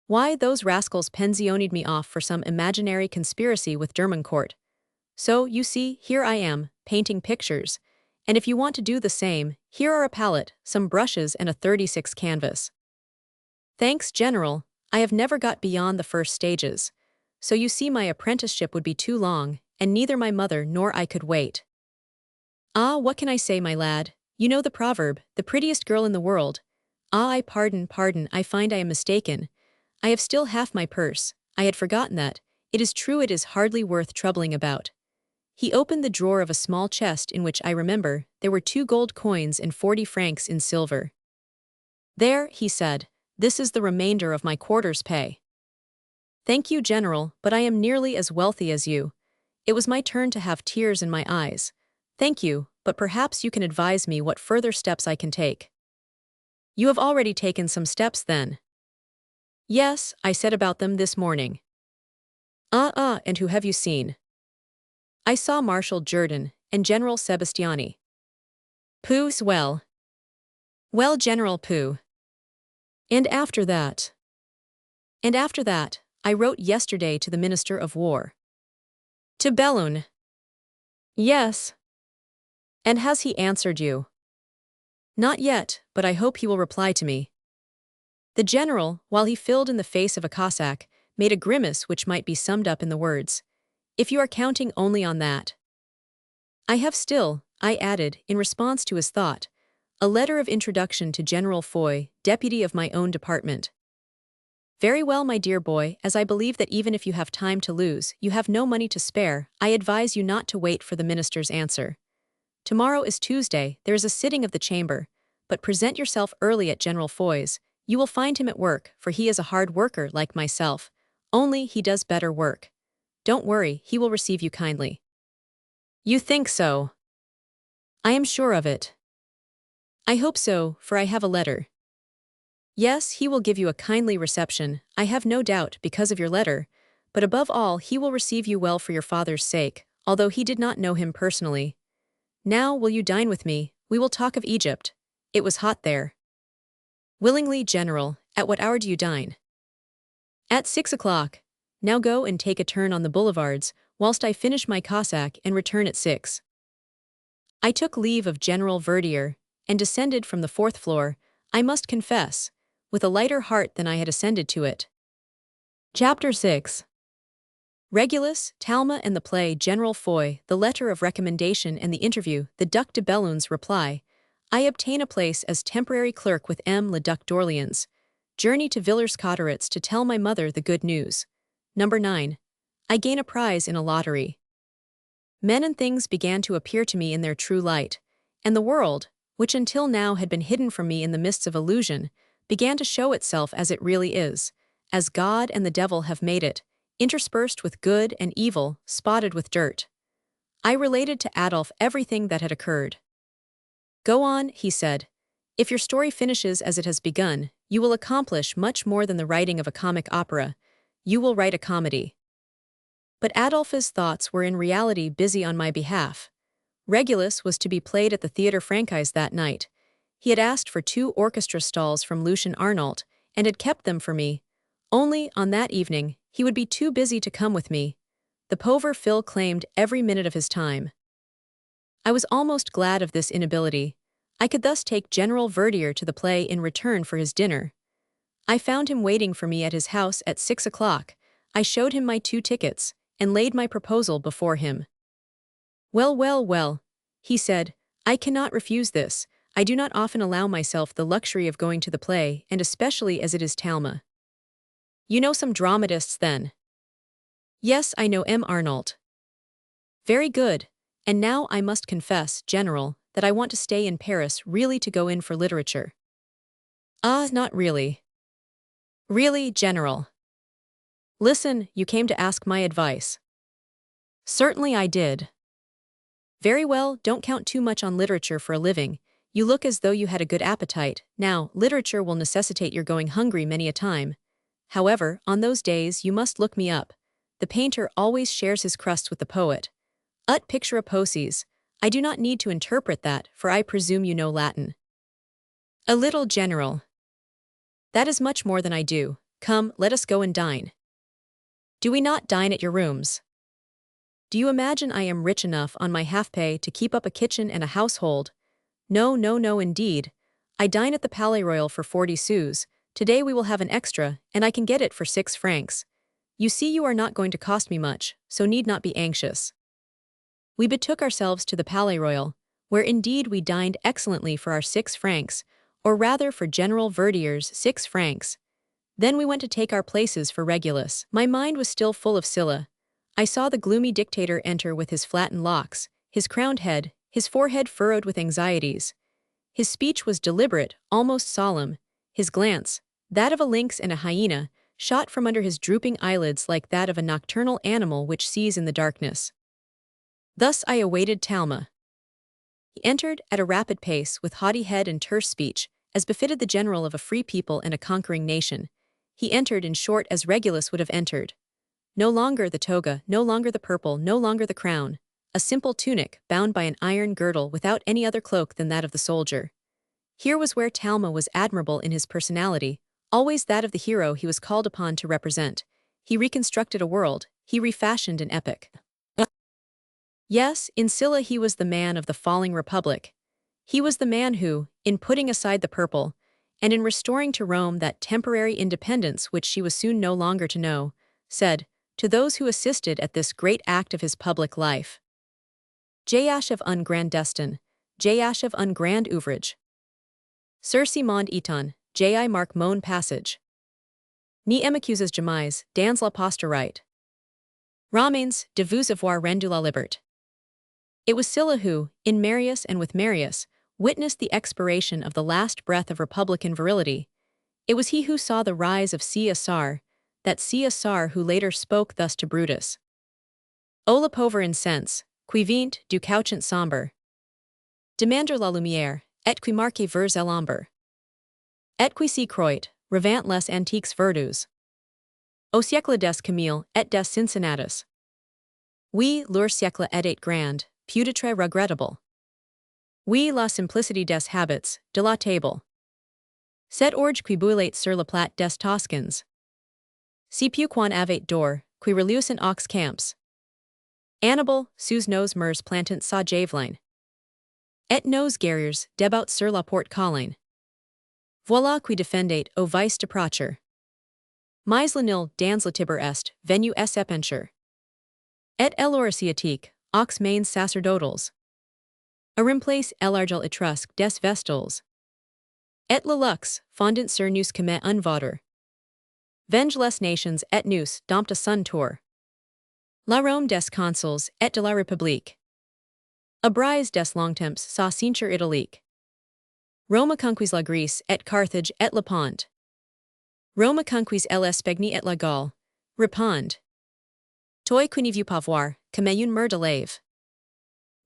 Why, those rascals pensioned me off for some imaginary conspiracy with Dermancourt. So, you see, here I am, painting pictures, and if you want to do the same, here are a palette, some brushes and a 36 canvas. Thanks, General, I have never got beyond the first stages, so you see my apprenticeship would be too long, and neither my mother nor I could wait. Ah, what can I say, my lad? You know the proverb, the prettiest girl in the world. Ah, pardon, I find I am mistaken. I have still half my purse, I had forgotten that. It is true it is hardly worth troubling about. He opened the drawer of a small chest in which, I remember, there were 2 gold coins and 40 francs in silver. There, he said, this is the remainder of my quarter's pay. Thank you, General, but I am nearly as wealthy as you. It was my turn to have tears in my eyes. Thank you, but perhaps you can advise me what further steps I can take. You have already taken some steps, then? Yes, I said about them this morning. And who have you seen? I saw Marshal Jourdan and General Sebastiani. Pooh's well. Well, General Pooh. And after that? And after that, I wrote yesterday to the Minister of War. To Bellune. Yes. And has he answered you? Not yet, but I hope he will reply to me. The general, while he filled in the face of a Cossack, made a grimace which might be summed up in the words, if you are counting only on that. I have still, I added, in response to his thought, a letter of introduction to General Foy, deputy of my own department. Very well, my dear boy, as I believe that even if you have time to lose, you have no money to spare, I advise you not to wait for the minister's answer. Tomorrow is Tuesday, there is a sitting of the chamber, but present yourself early at General Foy's. You will find him at work, for he is a hard worker like myself, only he does better work. Don't worry, he will receive you kindly. You think so? I am sure of it. I hope so, for I have a letter. Yes, he will give you a kindly reception, I have no doubt, because of your letter, but above all he will receive you well for your father's sake, although he did not know him personally. Now, will you dine with me? We will talk of Egypt. It was hot there. Willingly, General. At what hour do you dine? At 6 o'clock. Now go and take a turn on the boulevards, whilst I finish my Cossack and return at 6. I took leave of General Verdier, and descended from the 4th floor, I must confess, with a lighter heart than I had ascended to it. Chapter 6. Regulus, Talma and the play General Foy, the letter of recommendation and the interview, the Duc de Bellune's reply. I obtain a place as temporary clerk with M. le Duc d'Orléans. Journey to Villers-Cotterêts to tell my mother the good news. Number 9. I gain a prize in a lottery. Men and things began to appear to me in their true light, and the world, which until now had been hidden from me in the mists of illusion, began to show itself as it really is, as God and the devil have made it, interspersed with good and evil, spotted with dirt. I related to Adolphe everything that had occurred. Go on, he said. If your story finishes as it has begun, you will accomplish much more than the writing of a comic opera. You will write a comedy. But Adolphe's thoughts were in reality busy on my behalf. Regulus was to be played at the Theatre Francais that night. He had asked for 2 orchestra stalls from Lucien Arnault, and had kept them for me. Only, on that evening, he would be too busy to come with me. The pauvre Phil claimed every minute of his time. I was almost glad of this inability. I could thus take General Verdier to the play in return for his dinner. I found him waiting for me at his house at 6 o'clock. I showed him my 2 tickets, and laid my proposal before him. Well, well, well, he said, I cannot refuse this. I do not often allow myself the luxury of going to the play, and especially as it is Talma. You know some dramatists, then? Yes, I know M. Arnault. Very good. And now I must confess, General, that I want to stay in Paris really to go in for literature. Ah, not really. Really, General. Listen, you came to ask my advice. Certainly I did. Very well, don't count too much on literature for a living. You look as though you had a good appetite. Now, literature will necessitate your going hungry many a time. However, on those days you must look me up. The painter always shares his crust with the poet. Ut pictura posis. I do not need to interpret that, for I presume you know Latin. A little, General. That is much more than I do. Come, let us go and dine. Do we not dine at your rooms? Do you imagine I am rich enough on my half-pay to keep up a kitchen and a household? No, no, no, indeed. I dine at the Palais Royal for 40 sous. Today we will have an extra, and I can get it for 6 francs. You see you are not going to cost me much, so need not be anxious. We betook ourselves to the Palais Royal, where indeed we dined excellently for our 6 francs, or rather for General Verdier's 6 francs. Then we went to take our places for Regulus. My mind was still full of Sylla. I saw the gloomy dictator enter with his flattened locks, his crowned head, his forehead furrowed with anxieties. His speech was deliberate, almost solemn. His glance, that of a lynx and a hyena, shot from under his drooping eyelids like that of a nocturnal animal which sees in the darkness. Thus I awaited Talma. He entered at a rapid pace with haughty head and terse speech, as befitted the general of a free people and a conquering nation. He entered, in short, as Regulus would have entered. No longer the toga, no longer the purple, no longer the crown. A simple tunic, bound by an iron girdle without any other cloak than that of the soldier. Here was where Talma was admirable in his personality, always that of the hero he was called upon to represent. He reconstructed a world, he refashioned an epic. Yes, in Sylla he was the man of the falling republic. He was the man who, in putting aside the purple, and in restoring to Rome that temporary independence which she was soon no longer to know, said, to those who assisted at this great act of his public life, J'achève un grand destin, j'achève un grand ouvrage. Ceci monde éton, j'ai marque mon passage. Ni m'accuses jamais, dans la postérite. Romains, de vous avoir rendu la liberté. It was Sylla who, in Marius and with Marius, witnessed the expiration of the last breath of republican virility. It was he who saw the rise of Caesar, that Caesar who later spoke thus to Brutus. O la pauvre incense, qui vient du couchant sombre. Demander la lumière, et qui marque vers l'ombre. Et qui s'y croit, revant les antiques verdus. Au siècle des Camille et des Cincinnatus. Oui, leur siècle était grand, peut-être regrettable. Oui, la simplicité des habits, de la table. Cet orge qui boulait sur la plate des Toscans. Si peu quan avait d'or, qui relucent aux camps. Annibal, sous nos murs plantant sa javelin. Et nos guerriers débout sur la porte colline. Voilà qui defendait au vice de procher. Mais le nil dans le tiber est, venu es épencher. Et eloriciatique, aux mains sacerdotales. A remplace l'argile étrusque des vestals. Et le lux, fondant sur nous comme un vautour. Venge les nations et nous, dompta sun tour. La Rome des consuls et de la République. A brise des longtemps sa ceinture italique. Roma conquis la Grèce et Carthage et le Pont. Roma conquis l'Espagne et la Gaule. Répond. Toi qui ne veux pas voir, comme une mer de lave.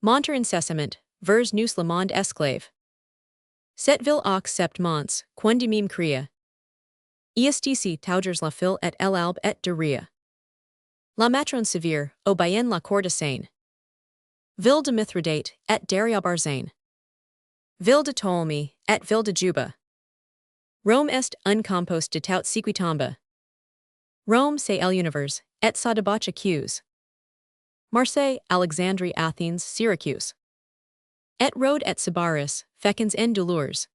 Monter incessamment, vers nous le monde esclave. Cette ville aux sept monts, quand de mime cria. Estc taugers la fille et l'albe et de ria. La matrone sévère, au bayen la cour de Seine. Ville de Mithridate, et d'Ariabarzane. Ville de Ptolemy, et ville de Juba. Rome est un compost de tout ce qui tombe. Rome c'est l'univers, et sa débauche accuse. Marseille, Alexandrie, Athens, Syracuse. Et Rhodes et Sybaris, fecans en douleurs.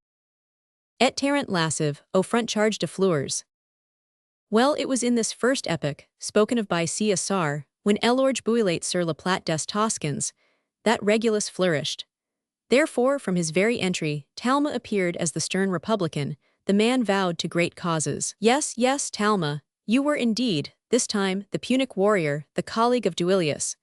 Et Tarent lascive, au front charge de fleurs. Well, it was in this first epoch, spoken of by C.S.R., when Elorge builate sur la plate des Toscans, that Regulus flourished. Therefore, from his very entry, Talma appeared as the stern republican, the man vowed to great causes. Yes, yes, Talma, you were indeed, this time, the Punic warrior, the colleague of Duilius,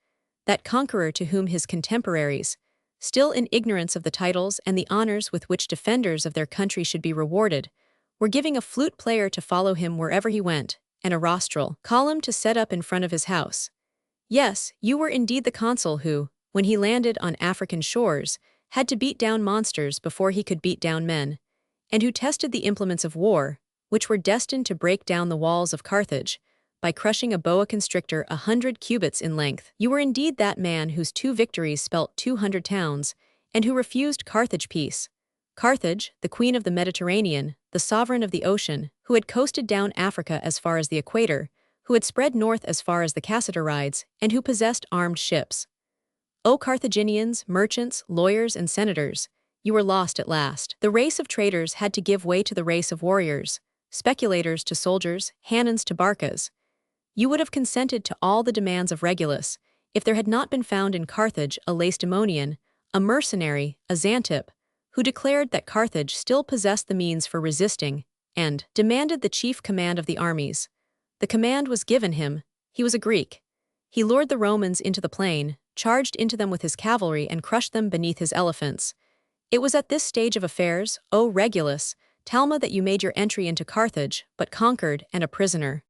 that conqueror to whom his contemporaries, still in ignorance of the titles and the honors with which defenders of their country should be rewarded, were giving a flute player to follow him wherever he went, and a rostral column to set up in front of his house. Yes, you were indeed the consul who, when he landed on African shores, had to beat down monsters before he could beat down men, and who tested the implements of war, which were destined to break down the walls of Carthage, by crushing a boa constrictor 100 cubits in length. You were indeed that man whose 2 victories spelt 200 towns, and who refused Carthage peace. Carthage, the queen of the Mediterranean, the sovereign of the ocean, who had coasted down Africa as far as the equator, who had spread north as far as the Cassiterides, and who possessed armed ships. O Carthaginians, merchants, lawyers, and senators, you were lost at last. The race of traders had to give way to the race of warriors, speculators to soldiers, Hanans to Barcas. You would have consented to all the demands of Regulus, if there had not been found in Carthage a Lacedaemonian, a mercenary, a Xantip, who declared that Carthage still possessed the means for resisting, and demanded the chief command of the armies. The command was given him. He was a Greek. He lured the Romans into the plain, charged into them with his cavalry and crushed them beneath his elephants. It was at this stage of affairs, O Regulus, Talma, that you made your entry into Carthage, but conquered and a prisoner.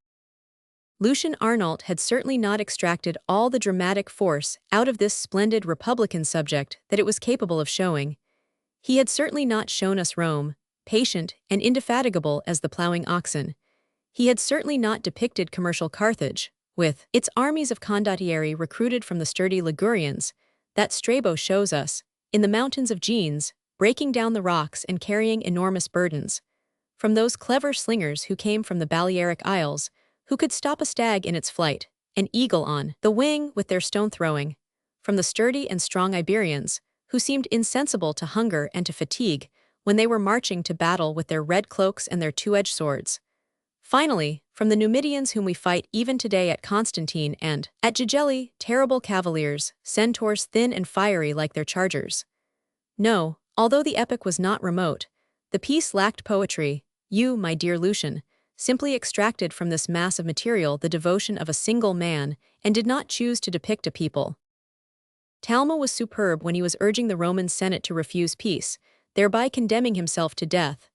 Lucian Arnault had certainly not extracted all the dramatic force out of this splendid republican subject that it was capable of showing. He had certainly not shown us Rome, patient and indefatigable as the plowing oxen. He had certainly not depicted commercial Carthage, with its armies of condottieri recruited from the sturdy Ligurians, that Strabo shows us, in the mountains of Genes, breaking down the rocks and carrying enormous burdens. From those clever slingers who came from the Balearic Isles, who could stop a stag in its flight, an eagle on the wing with their stone-throwing. From the sturdy and strong Iberians, who seemed insensible to hunger and to fatigue when they were marching to battle with their red cloaks and their two-edged swords. Finally, from the Numidians whom we fight even today at Constantine and, at Jejeli, terrible cavaliers, centaurs thin and fiery like their chargers. No, although the epic was not remote, the piece lacked poetry. You, my dear Lucian, simply extracted from this mass of material the devotion of a single man and did not choose to depict a people. Talma was superb when he was urging the Roman Senate to refuse peace, thereby condemning himself to death.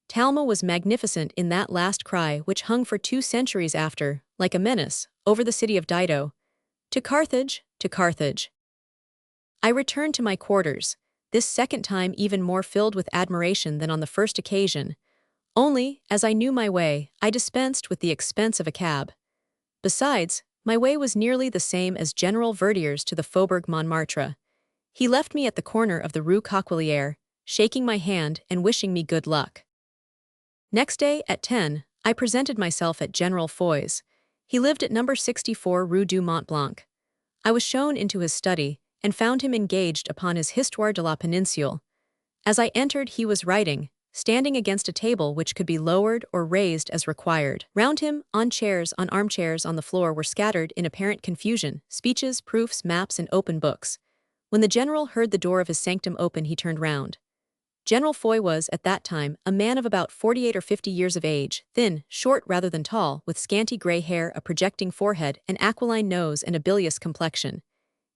Talma was magnificent in that last cry which hung for 2 centuries after, like a menace, over the city of Dido. To Carthage, to Carthage. I returned to my quarters, this second time even more filled with admiration than on the first occasion. Only, as I knew my way, I dispensed with the expense of a cab. Besides, my way was nearly the same as General Verdier's to the Faubourg Montmartre. He left me at the corner of the Rue Coquillière, shaking my hand and wishing me good luck. Next day, at 10, I presented myself at General Foy's. He lived at number 64 Rue du Mont Blanc. I was shown into his study, and found him engaged upon his Histoire de la Péninsule. As I entered, he was writing, standing against a table which could be lowered or raised as required. Round him, on armchairs on the floor were scattered in apparent confusion, speeches, proofs, maps, and open books. When the general heard the door of his sanctum open, he turned round. General Foy was, at that time, a man of about 48 or 50 years of age, thin, short rather than tall, with scanty gray hair, a projecting forehead, an aquiline nose, and a bilious complexion.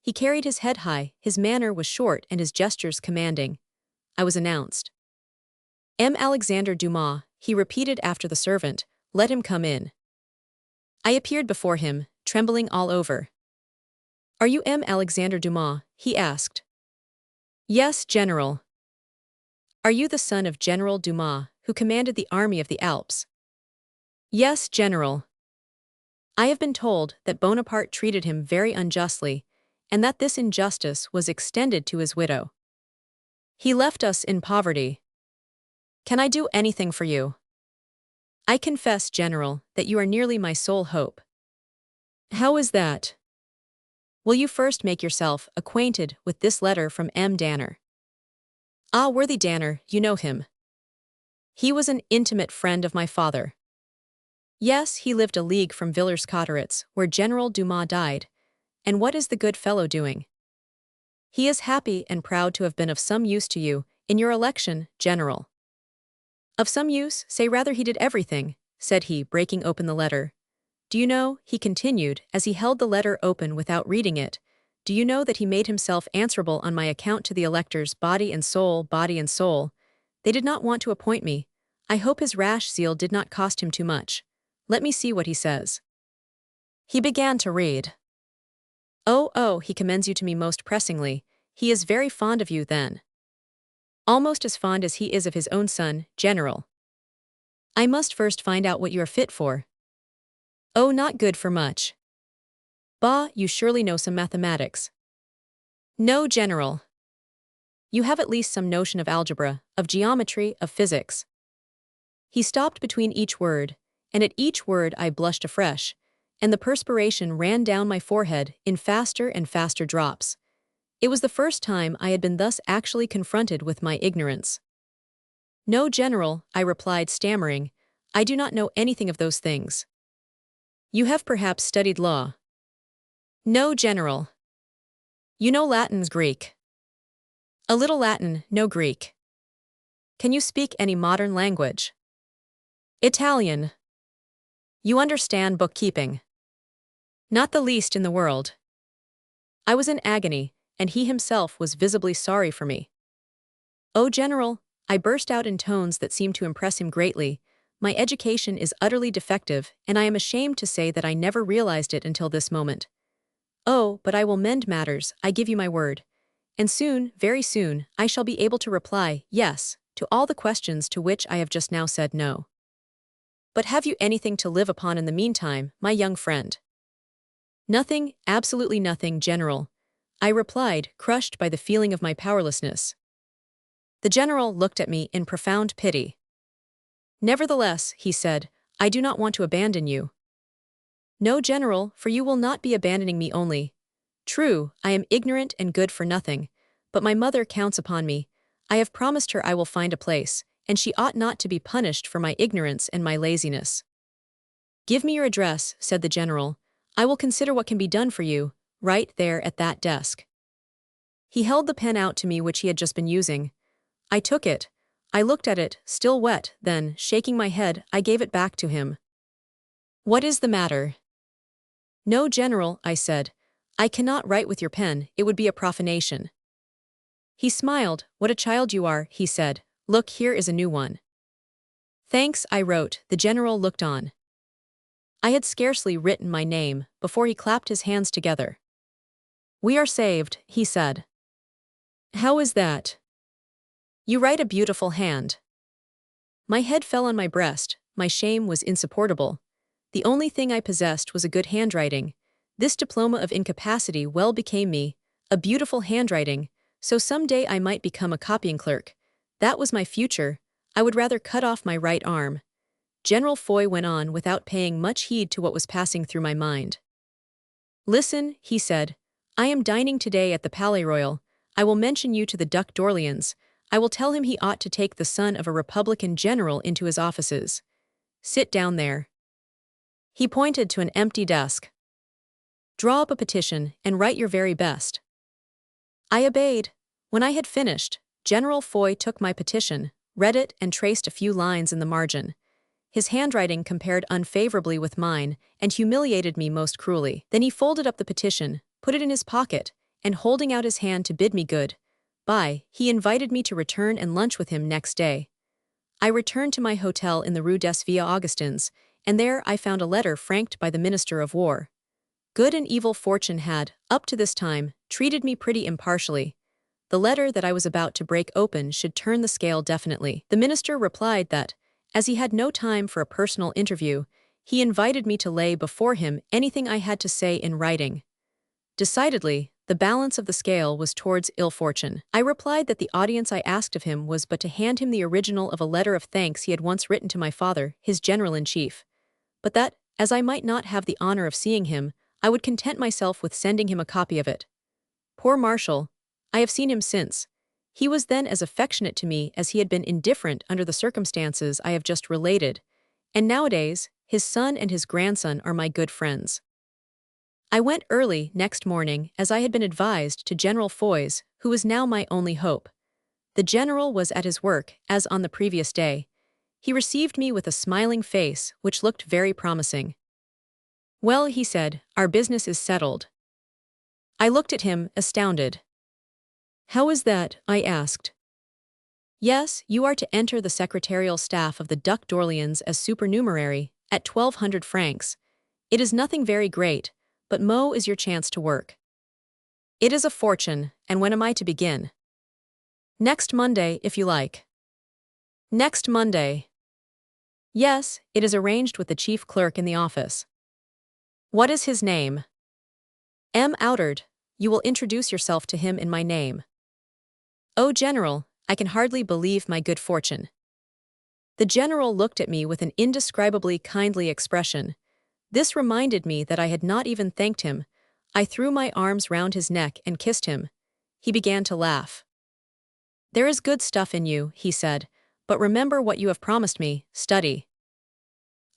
He carried his head high, his manner was short, and his gestures commanding. I was announced. M. Alexandre Dumas, he repeated after the servant, let him come in. I appeared before him, trembling all over. Are you M. Alexandre Dumas? He asked. Yes, General. Are you the son of General Dumas, who commanded the army of the Alps? Yes, General. I have been told that Bonaparte treated him very unjustly, and that this injustice was extended to his widow. He left us in poverty. Can I do anything for you? I confess, General, that you are nearly my sole hope. How is that? Will you first make yourself acquainted with this letter from M. Danner? Ah, worthy Danner, you know him. He was an intimate friend of my father. Yes, he lived a league from Villers-Cotterêts, where General Dumas died. And what is the good fellow doing? He is happy and proud to have been of some use to you in your election, General. Of some use, say rather he did everything, said he, breaking open the letter. Do you know, he continued, as he held the letter open without reading it, do you know that he made himself answerable on my account to the electors, body and soul, body and soul? They did not want to appoint me. I hope his rash zeal did not cost him too much. Let me see what he says. He began to read. Oh, he commends you to me most pressingly. He is very fond of you, then. Almost as fond as he is of his own son, General. I must first find out what you are fit for. Oh, not good for much. Bah, you surely know some mathematics. No, General. You have at least some notion of algebra, of geometry, of physics. He stopped between each word, and at each word I blushed afresh, and the perspiration ran down my forehead in faster and faster drops. It was the first time I had been thus actually confronted with my ignorance. No, General, I replied, stammering, I do not know anything of those things. You have perhaps studied law. No, General. You know Latin's Greek. A little Latin, no Greek. Can you speak any modern language? Italian. You understand bookkeeping? Not the least in the world. I was in agony, and he himself was visibly sorry for me. Oh, General, I burst out in tones that seemed to impress him greatly, my education is utterly defective, and I am ashamed to say that I never realized it until this moment. Oh, but I will mend matters, I give you my word. And soon, very soon, I shall be able to reply, yes, to all the questions to which I have just now said no. But have you anything to live upon in the meantime, my young friend? Nothing, absolutely nothing, General, I replied, crushed by the feeling of my powerlessness. The General looked at me in profound pity. Nevertheless, he said, I do not want to abandon you. No, General, for you will not be abandoning me only. True, I am ignorant and good for nothing, but my mother counts upon me. I have promised her I will find a place, and she ought not to be punished for my ignorance and my laziness. Give me your address, said the General. I will consider what can be done for you, right there at that desk. He held the pen out to me which he had just been using. I took it. I looked at it, still wet, then, shaking my head, I gave it back to him. What is the matter? No, General, I said. I cannot write with your pen, it would be a profanation. He smiled. What a child you are, he said. Look, here is a new one. Thanks, I wrote. The General looked on. I had scarcely written my name before he clapped his hands together. We are saved, he said. How is that? You write a beautiful hand. My head fell on my breast, my shame was insupportable. The only thing I possessed was a good handwriting. This diploma of incapacity well became me, a beautiful handwriting, so some day I might become a copying clerk. That was my future. I would rather cut off my right arm. General Foy went on without paying much heed to what was passing through my mind. Listen, he said. I am dining today at the Palais Royal. I will mention you to the Duc d'Orléans. I will tell him he ought to take the son of a Republican general into his offices. Sit down there. He pointed to an empty desk. Draw up a petition and write your very best. I obeyed. When I had finished, General Foy took my petition, read it, and traced a few lines in the margin. His handwriting compared unfavorably with mine and humiliated me most cruelly. Then he folded up the petition, put it in his pocket, and holding out his hand to bid me good-bye, he invited me to return and lunch with him next day. I returned to my hotel in the Rue des Vieux-Augustins, and there I found a letter franked by the Minister of War. Good and evil fortune had, up to this time, treated me pretty impartially. The letter that I was about to break open should turn the scale definitely. The minister replied that, as he had no time for a personal interview, he invited me to lay before him anything I had to say in writing. Decidedly, the balance of the scale was towards ill fortune. I replied that the audience I asked of him was but to hand him the original of a letter of thanks he had once written to my father, his general-in-chief, but that, as I might not have the honor of seeing him, I would content myself with sending him a copy of it. Poor Marshall, I have seen him since. He was then as affectionate to me as he had been indifferent under the circumstances I have just related, and nowadays, his son and his grandson are my good friends. I went early next morning, as I had been advised, to General Foy's, who was now my only hope. The general was at his work, as on the previous day. He received me with a smiling face, which looked very promising. "Well," he said, "our business is settled." I looked at him, astounded. "How is that?" I asked. "Yes, you are to enter the secretarial staff of the Duc d'Orléans as supernumerary, at 1,200 francs. It is nothing very great, but Mo is your chance to work." "It is a fortune, and when am I to begin?" "Next Monday, if you like." "Next Monday?" "Yes, it is arranged with the chief clerk in the office." "What is his name?" "M. Outard. You will introduce yourself to him in my name." "Oh, General, I can hardly believe my good fortune." The general looked at me with an indescribably kindly expression. This reminded me that I had not even thanked him. I threw my arms round his neck and kissed him. He began to laugh. "There is good stuff in you," he said, "but remember what you have promised me, study."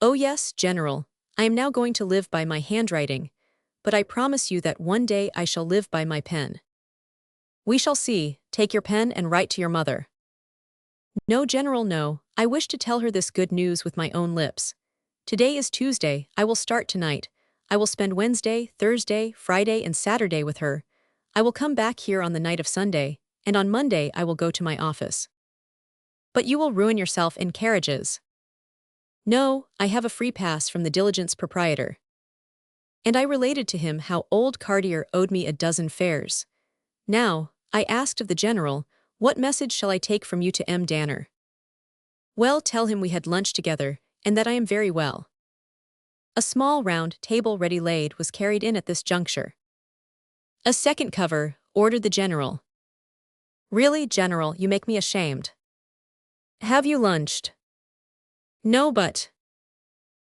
"Oh yes, General, I am now going to live by my handwriting, but I promise you that one day I shall live by my pen." "We shall see. Take your pen and write to your mother." "No, General, no. I wish to tell her this good news with my own lips. Today is Tuesday. I will start tonight. I will spend Wednesday, Thursday, Friday, and Saturday with her. I will come back here on the night of Sunday, and on Monday I will go to my office." "But you will ruin yourself in carriages." "No, I have a free pass from the diligence proprietor." And I related to him how old Cartier owed me a dozen fares. "Now," I asked of the general, "what message shall I take from you to M. Danner?" "Well, tell him we had lunch together, and that I am very well." A small round table ready laid was carried in at this juncture. "A second cover," ordered the general. "Really, General, you make me ashamed." "Have you lunched?" "No, but—"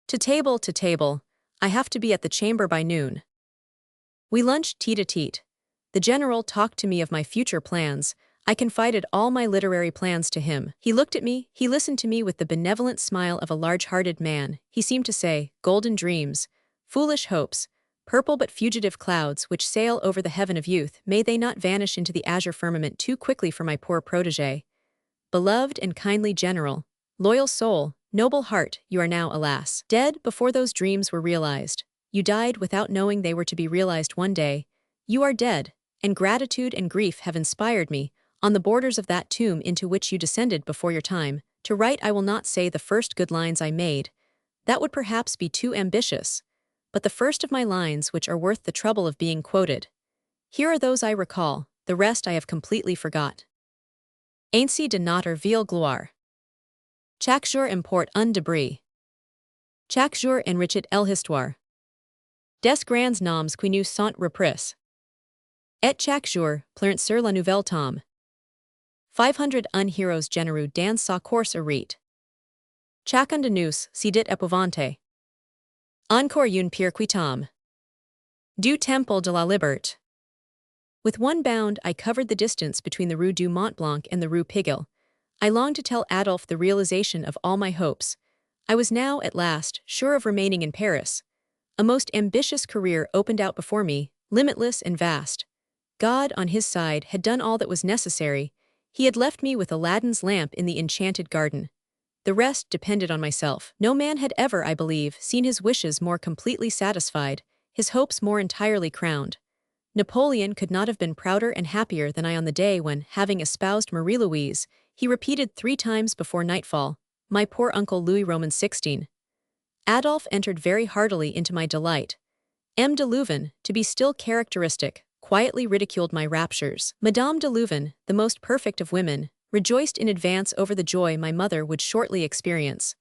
To table, to table. I have to be at the chamber by noon." We lunched tete-a-tete. The general talked to me of my future plans. I confided all my literary plans to him. He looked at me, he listened to me with the benevolent smile of a large-hearted man. He seemed to say, "Golden dreams, foolish hopes, purple but fugitive clouds which sail over the heaven of youth, may they not vanish into the azure firmament too quickly for my poor protégé. Beloved and kindly general, loyal soul, noble heart, you are now, alas, dead before those dreams were realized. You died without knowing they were to be realized one day. You are dead, and gratitude and grief have inspired me, on the borders of that tomb into which you descended before your time, to write. I will not say the first good lines I made. That would perhaps be too ambitious, but the first of my lines which are worth the trouble of being quoted. Here are those I recall, the rest I have completely forgot. Ainsi de notre ville gloire. Chaque jour importe un débris. Chaque jour enrichit l'histoire. Des grands noms qui nous sont repris. Et chaque jour, pleurent sur la nouvelle tombe. 501 heroes généreux dans sa course arrête. Chacun de nous, si dit épouvante. Encore une pierre qui tombe. Du Temple de la Liberté. With one bound I covered the distance between the Rue du Mont Blanc and the Rue Pigalle. I longed to tell Adolphe the realization of all my hopes. I was now, at last, sure of remaining in Paris. A most ambitious career opened out before me, limitless and vast. God, on his side, had done all that was necessary. He had left me with Aladdin's lamp in the enchanted garden. The rest depended on myself. No man had ever, I believe, seen his wishes more completely satisfied, his hopes more entirely crowned. Napoleon could not have been prouder and happier than I on the day when, having espoused Marie-Louise, he repeated 3 times before nightfall, "My poor uncle Louis Roman 16. Adolphe entered very heartily into my delight. M. de Leuven, to be still characteristic, quietly ridiculed my raptures. Madame de Louvain, the most perfect of women, rejoiced in advance over the joy my mother would shortly experience.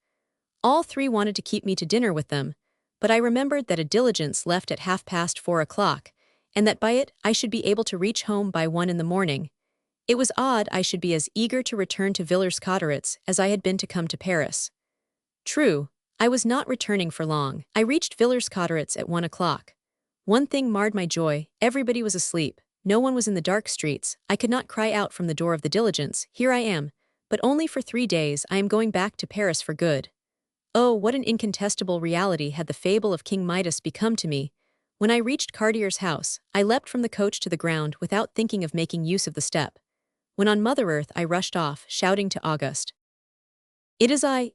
All three wanted to keep me to dinner with them, but I remembered that a diligence left at 4:30, and that by it I should be able to reach home by 1 in the morning. It was odd I should be as eager to return to Villers-Cotterêts as I had been to come to Paris. True, I was not returning for long. I reached Villers-Cotterêts at 1 o'clock. One thing marred my joy: everybody was asleep. No one was in the dark streets. I could not cry out from the door of the diligence, "Here I am," but only for 3 days. I am going back to Paris for good. Oh, what an incontestable reality had the fable of King Midas become to me. When I reached Cartier's house, I leapt from the coach to the ground without thinking of making use of the step. When on Mother Earth I rushed off, shouting to Auguste, it is I,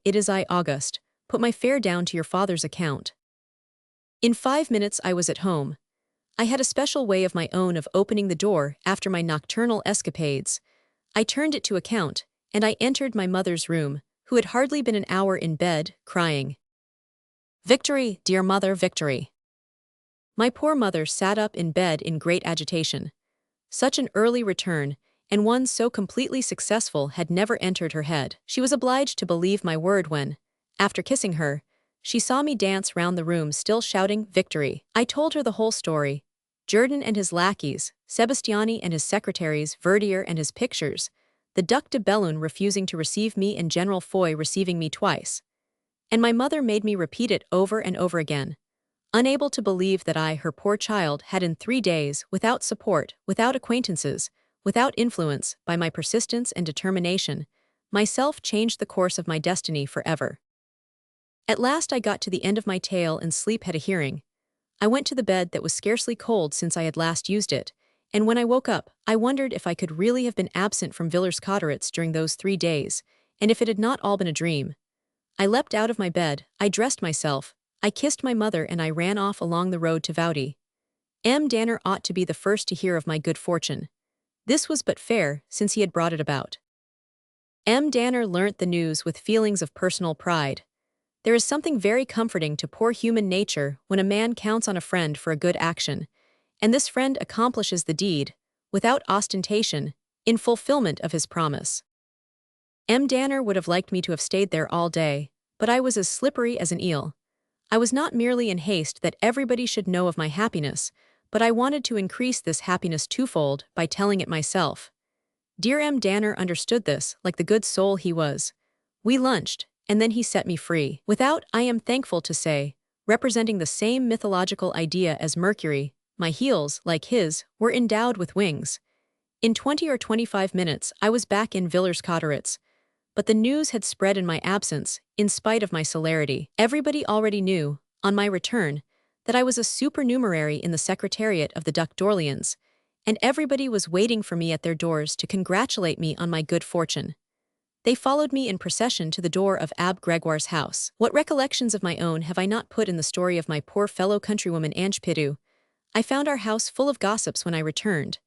Auguste. Put my fare down to your father's account." In 5 minutes I was at home. I had a special way of my own of opening the door after my nocturnal escapades. I turned it to account, and I entered my mother's room, who had hardly been an hour in bed, crying, "Victory, dear mother, victory." My poor mother sat up in bed in great agitation. Such an early return, and one so completely successful, had never entered her head. She was obliged to believe my word when, after kissing her, she saw me dance round the room still shouting victory. I told her the whole story: Jourdan and his lackeys, Sebastiani and his secretaries, Verdier and his pictures, the Duc de Bellune refusing to receive me and General Foy receiving me twice. And my mother made me repeat it over and over again, unable to believe that I, her poor child, had in 3 days, without support, without acquaintances, without influence, by my persistence and determination, myself changed the course of my destiny forever. At last I got to the end of my tale and sleep had a hearing. I went to the bed that was scarcely cold since I had last used it, and when I woke up, I wondered if I could really have been absent from Villers-Cotterêts during those 3 days, and if it had not all been a dream. I leapt out of my bed, I dressed myself, I kissed my mother, and I ran off along the road to Vaudy. M. Danner ought to be the first to hear of my good fortune. This was but fair, since he had brought it about. M. Danner learnt the news with feelings of personal pride. There is something very comforting to poor human nature when a man counts on a friend for a good action, and this friend accomplishes the deed, without ostentation, in fulfillment of his promise. M. Danner would have liked me to have stayed there all day, but I was as slippery as an eel. I was not merely in haste that everybody should know of my happiness, but I wanted to increase this happiness twofold by telling it myself. Dear M. Danner understood this, like the good soul he was. We lunched, and then he set me free, without, I am thankful to say, representing the same mythological idea as Mercury. My heels, like his, were endowed with wings. In 20 or 25 minutes I was back in Villers-Cotterêts, but the news had spread in my absence, in spite of my celerity. Everybody already knew, on my return, that I was a supernumerary in the secretariat of the Duc d'Orléans, and everybody was waiting for me at their doors to congratulate me on my good fortune. They followed me in procession to the door of Abbe Grégoire's house. What recollections of my own have I not put in the story of my poor fellow countrywoman Ange Pitou? I found our house full of gossips when I returned.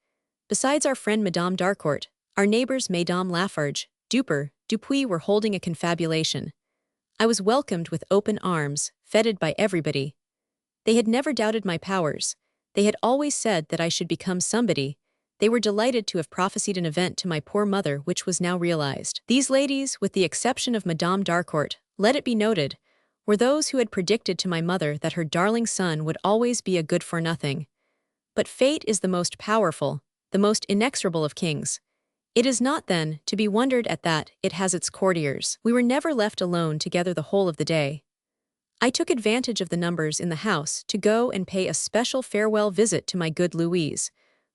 Besides our friend Madame d'Harcourt, our neighbors Mesdames Lafarge, Duper, Dupuis were holding a confabulation. I was welcomed with open arms, feted by everybody. They had never doubted my powers. They had always said that I should become somebody. They were delighted to have prophesied an event to my poor mother which was now realized. These ladies, with the exception of Madame d'Harcourt, let it be noted, were those who had predicted to my mother that her darling son would always be a good-for-nothing. But fate is the most powerful, the most inexorable of kings. It is not, then, to be wondered at that it has its courtiers. We were never left alone together the whole of the day. I took advantage of the numbers in the house to go and pay a special farewell visit to my good Louise,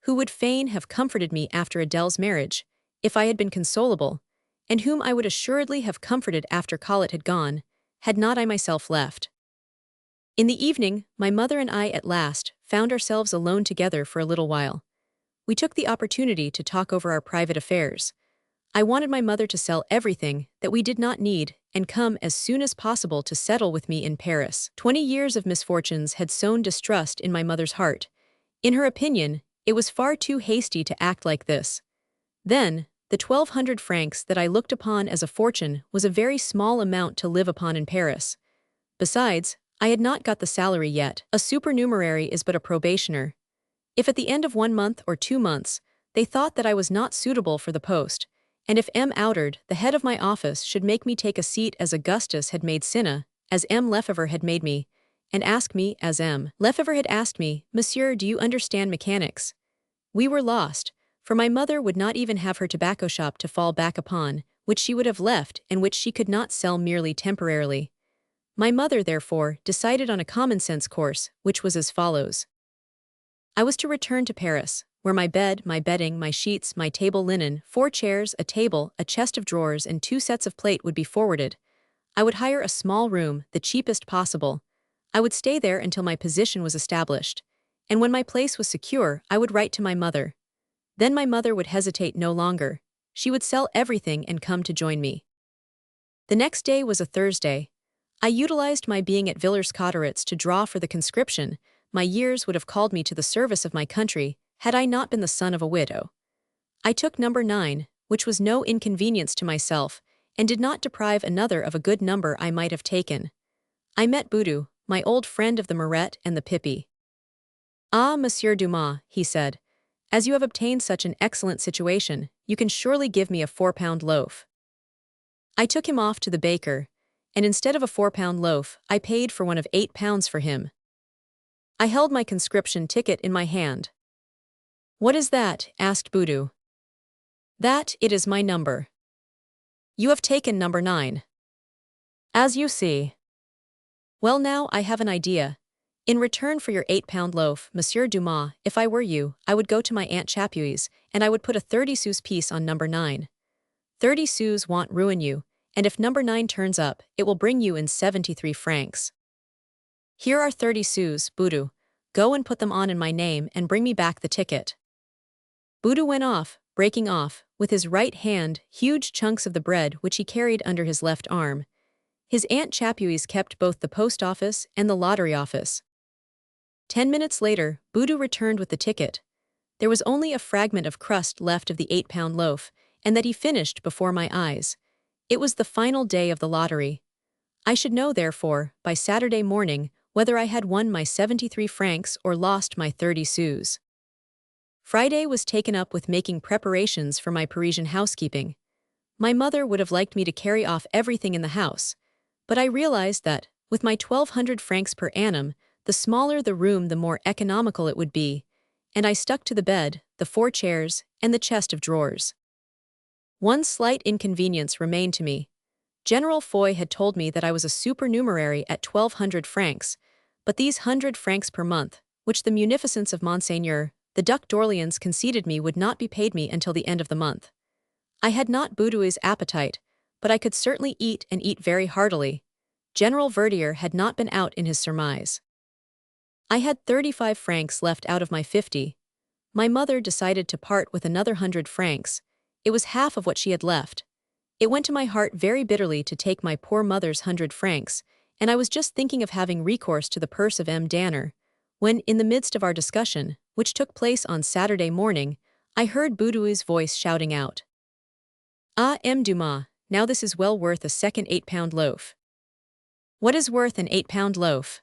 who would fain have comforted me after Adèle's marriage, if I had been consolable, and whom I would assuredly have comforted after Colette had gone, had not I myself left. In the evening, my mother and I at last found ourselves alone together for a little while. We took the opportunity to talk over our private affairs. I wanted my mother to sell everything that we did not need and come as soon as possible to settle with me in Paris. 20 years of misfortunes had sown distrust in my mother's heart. In her opinion, it was far too hasty to act like this. Then, the 1,200 francs that I looked upon as a fortune was a very small amount to live upon in Paris. Besides, I had not got the salary yet. A supernumerary is but a probationer. If at the end of 1 month or 2 months, they thought that I was not suitable for the post, and if M. Outard, the head of my office, should make me take a seat as Augustus had made Cinna, as M. Lefebvre had made me, and ask me, as M. Lefebvre had asked me, Monsieur, do you understand mechanics? We were lost, for my mother would not even have her tobacco shop to fall back upon, which she would have left and which she could not sell merely temporarily. My mother, therefore, decided on a common-sense course, which was as follows. I was to return to Paris, where my bed, my bedding, my sheets, my table linen, 4 chairs, a table, a chest of drawers, and 2 sets of plate would be forwarded. I would hire a small room, the cheapest possible. I would stay there until my position was established, and when my place was secure, I would write to my mother. Then my mother would hesitate no longer. She would sell everything and come to join me. The next day was a Thursday. I utilized my being at Villers-Cotterêts to draw for the conscription. My years would have called me to the service of my country, had I not been the son of a widow. I took number 9, which was no inconvenience to myself, and did not deprive another of a good number I might have taken. I met Boudou, my old friend of the Maret and the Pippi. Ah, Monsieur Dumas, he said, as you have obtained such an excellent situation, you can surely give me a 4-pound loaf. I took him off to the baker, and instead of a 4-pound loaf, I paid for one of 8 pounds for him. I held my conscription ticket in my hand. What is that? Asked Boudou. That, it is my number. You have taken number 9. As you see. Well, now I have an idea. In return for your 8-pound loaf, Monsieur Dumas, if I were you, I would go to my Aunt Chapuis, and I would put a 30-sous piece on number 9. 30 sous won't ruin you, and if number 9 turns up, it will bring you in 73 francs. Here are 30 sous, Boudou. Go and put them on in my name and bring me back the ticket. Boudou went off, breaking off, with his right hand, huge chunks of the bread which he carried under his left arm. His Aunt Chapuis kept both the post office and the lottery office. 10 minutes later, Boudou returned with the ticket. There was only a fragment of crust left of the 8-pound loaf, and that he finished before my eyes. It was the final day of the lottery. I should know, therefore, by Saturday morning, whether I had won my 73 francs or lost my 30 sous. Friday was taken up with making preparations for my Parisian housekeeping. My mother would have liked me to carry off everything in the house, but I realized that, with my 1,200 francs per annum, the smaller the room the more economical it would be, and I stuck to the bed, the 4 chairs, and the chest of drawers. One slight inconvenience remained to me. General Foy had told me that I was a supernumerary at 1,200 francs, but these 100 francs per month, which the munificence of Monseigneur, the Duc d'Orléans, conceded me would not be paid me until the end of the month. I had not Boudou's appetite, but I could certainly eat and eat very heartily. General Verdier had not been out in his surmise. I had 35 francs left out of my 50. My mother decided to part with another 100 francs. It was half of what she had left. It went to my heart very bitterly to take my poor mother's 100 francs, and I was just thinking of having recourse to the purse of M. Danner, when, in the midst of our discussion, which took place on Saturday morning, I heard Boudou's voice shouting out, Ah, M. Dumas, now this is well worth a second 8-pound loaf. What is worth an 8-pound loaf?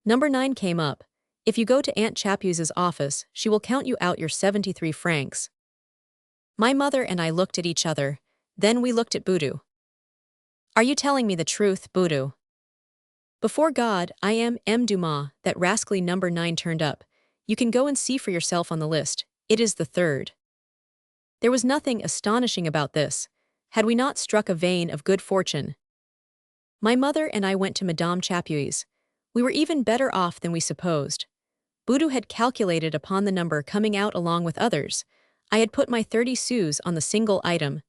Number 9 came up. If you go to Aunt Chapuis's office, she will count you out your 73 francs. My mother and I looked at each other. Then we looked at Boudou. Are you telling me the truth, Boudou? Before God, I am M. Dumas, that rascally number 9 turned up. You can go and see for yourself on the list. It is the 3rd. There was nothing astonishing about this. Had we not struck a vein of good fortune? My mother and I went to Madame Chapuis. We were even better off than we supposed. Boudou had calculated upon the number coming out along with others. I had put my 30 sous on the single item.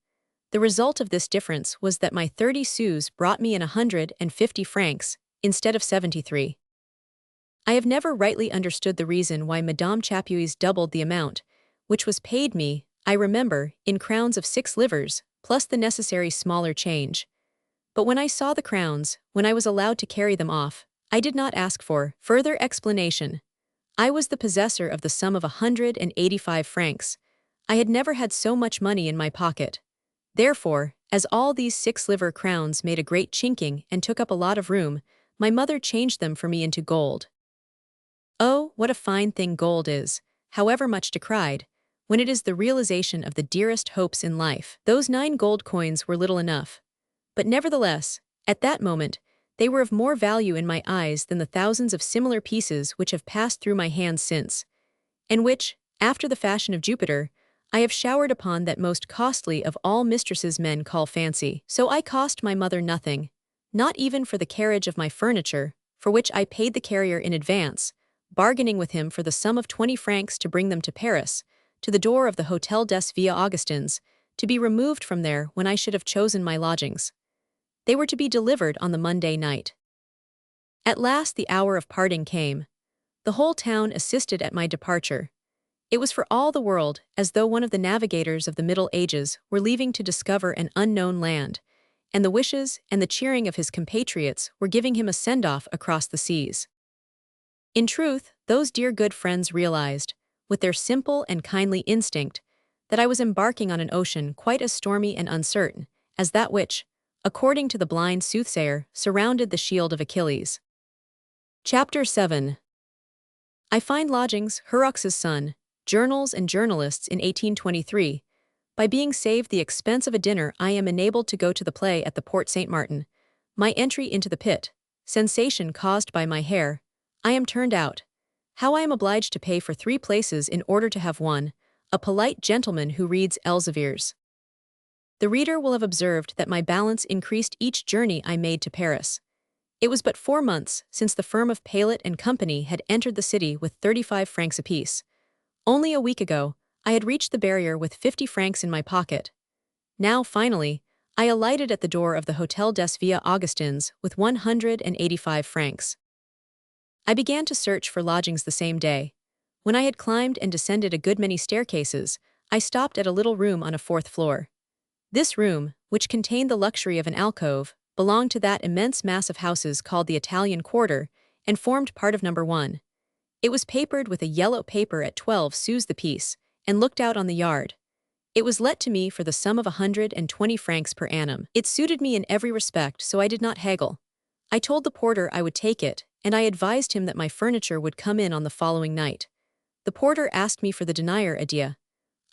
The result of this difference was that my 30 sous brought me in 150 francs, instead of 73. I have never rightly understood the reason why Madame Chapuis doubled the amount, which was paid me, I remember, in crowns of 6 livres, plus the necessary smaller change. But when I saw the crowns, when I was allowed to carry them off, I did not ask for further explanation. I was the possessor of the sum of 185 francs. I had never had so much money in my pocket. Therefore, as all these 6-livre crowns made a great chinking and took up a lot of room, my mother changed them for me into gold. Oh, what a fine thing gold is, however much decried, when it is the realization of the dearest hopes in life. Those 9 gold coins were little enough. But nevertheless, at that moment, they were of more value in my eyes than the thousands of similar pieces which have passed through my hands since, and which, after the fashion of Jupiter, I have showered upon that most costly of all mistresses men call fancy. So I cost my mother nothing, not even for the carriage of my furniture, for which I paid the carrier in advance, bargaining with him for the sum of 20 francs to bring them to Paris, to the door of the Hôtel des Villers-Augustins, to be removed from there when I should have chosen my lodgings. They were to be delivered on the Monday night. At last the hour of parting came. The whole town assisted at my departure. It was for all the world as though one of the navigators of the Middle Ages were leaving to discover an unknown land, and the wishes and the cheering of his compatriots were giving him a send-off across the seas. In truth, those dear good friends realized, with their simple and kindly instinct, that I was embarking on an ocean quite as stormy and uncertain as that which, according to the blind soothsayer, surrounded the shield of Achilles. Chapter 7. I find lodgings, Horrocks' son, journals and journalists in 1823. By being saved the expense of a dinner, I am enabled to go to the play at the Porte Saint-Martin. My entry into the pit, sensation caused by my hair, I am turned out. How I am obliged to pay for 3 places in order to have one, a polite gentleman who reads Elsevier's. The reader will have observed that my balance increased each journey I made to Paris. It was but 4 months since the firm of Paillet and Company had entered the city with 35 francs apiece. Only a week ago, I had reached the barrier with 50 francs in my pocket. Now, finally, I alighted at the door of the Hôtel des Villers-Augustins with 185 francs. I began to search for lodgings the same day. When I had climbed and descended a good many staircases, I stopped at a little room on a 4th floor. This room, which contained the luxury of an alcove, belonged to that immense mass of houses called the Italian Quarter, and formed part of number 1. It was papered with a yellow paper at 12 sous the piece, and looked out on the yard. It was let to me for the sum of 120 francs per annum. It suited me in every respect, so I did not haggle. I told the porter I would take it, and I advised him that my furniture would come in on the following night. The porter asked me for the denier adieu.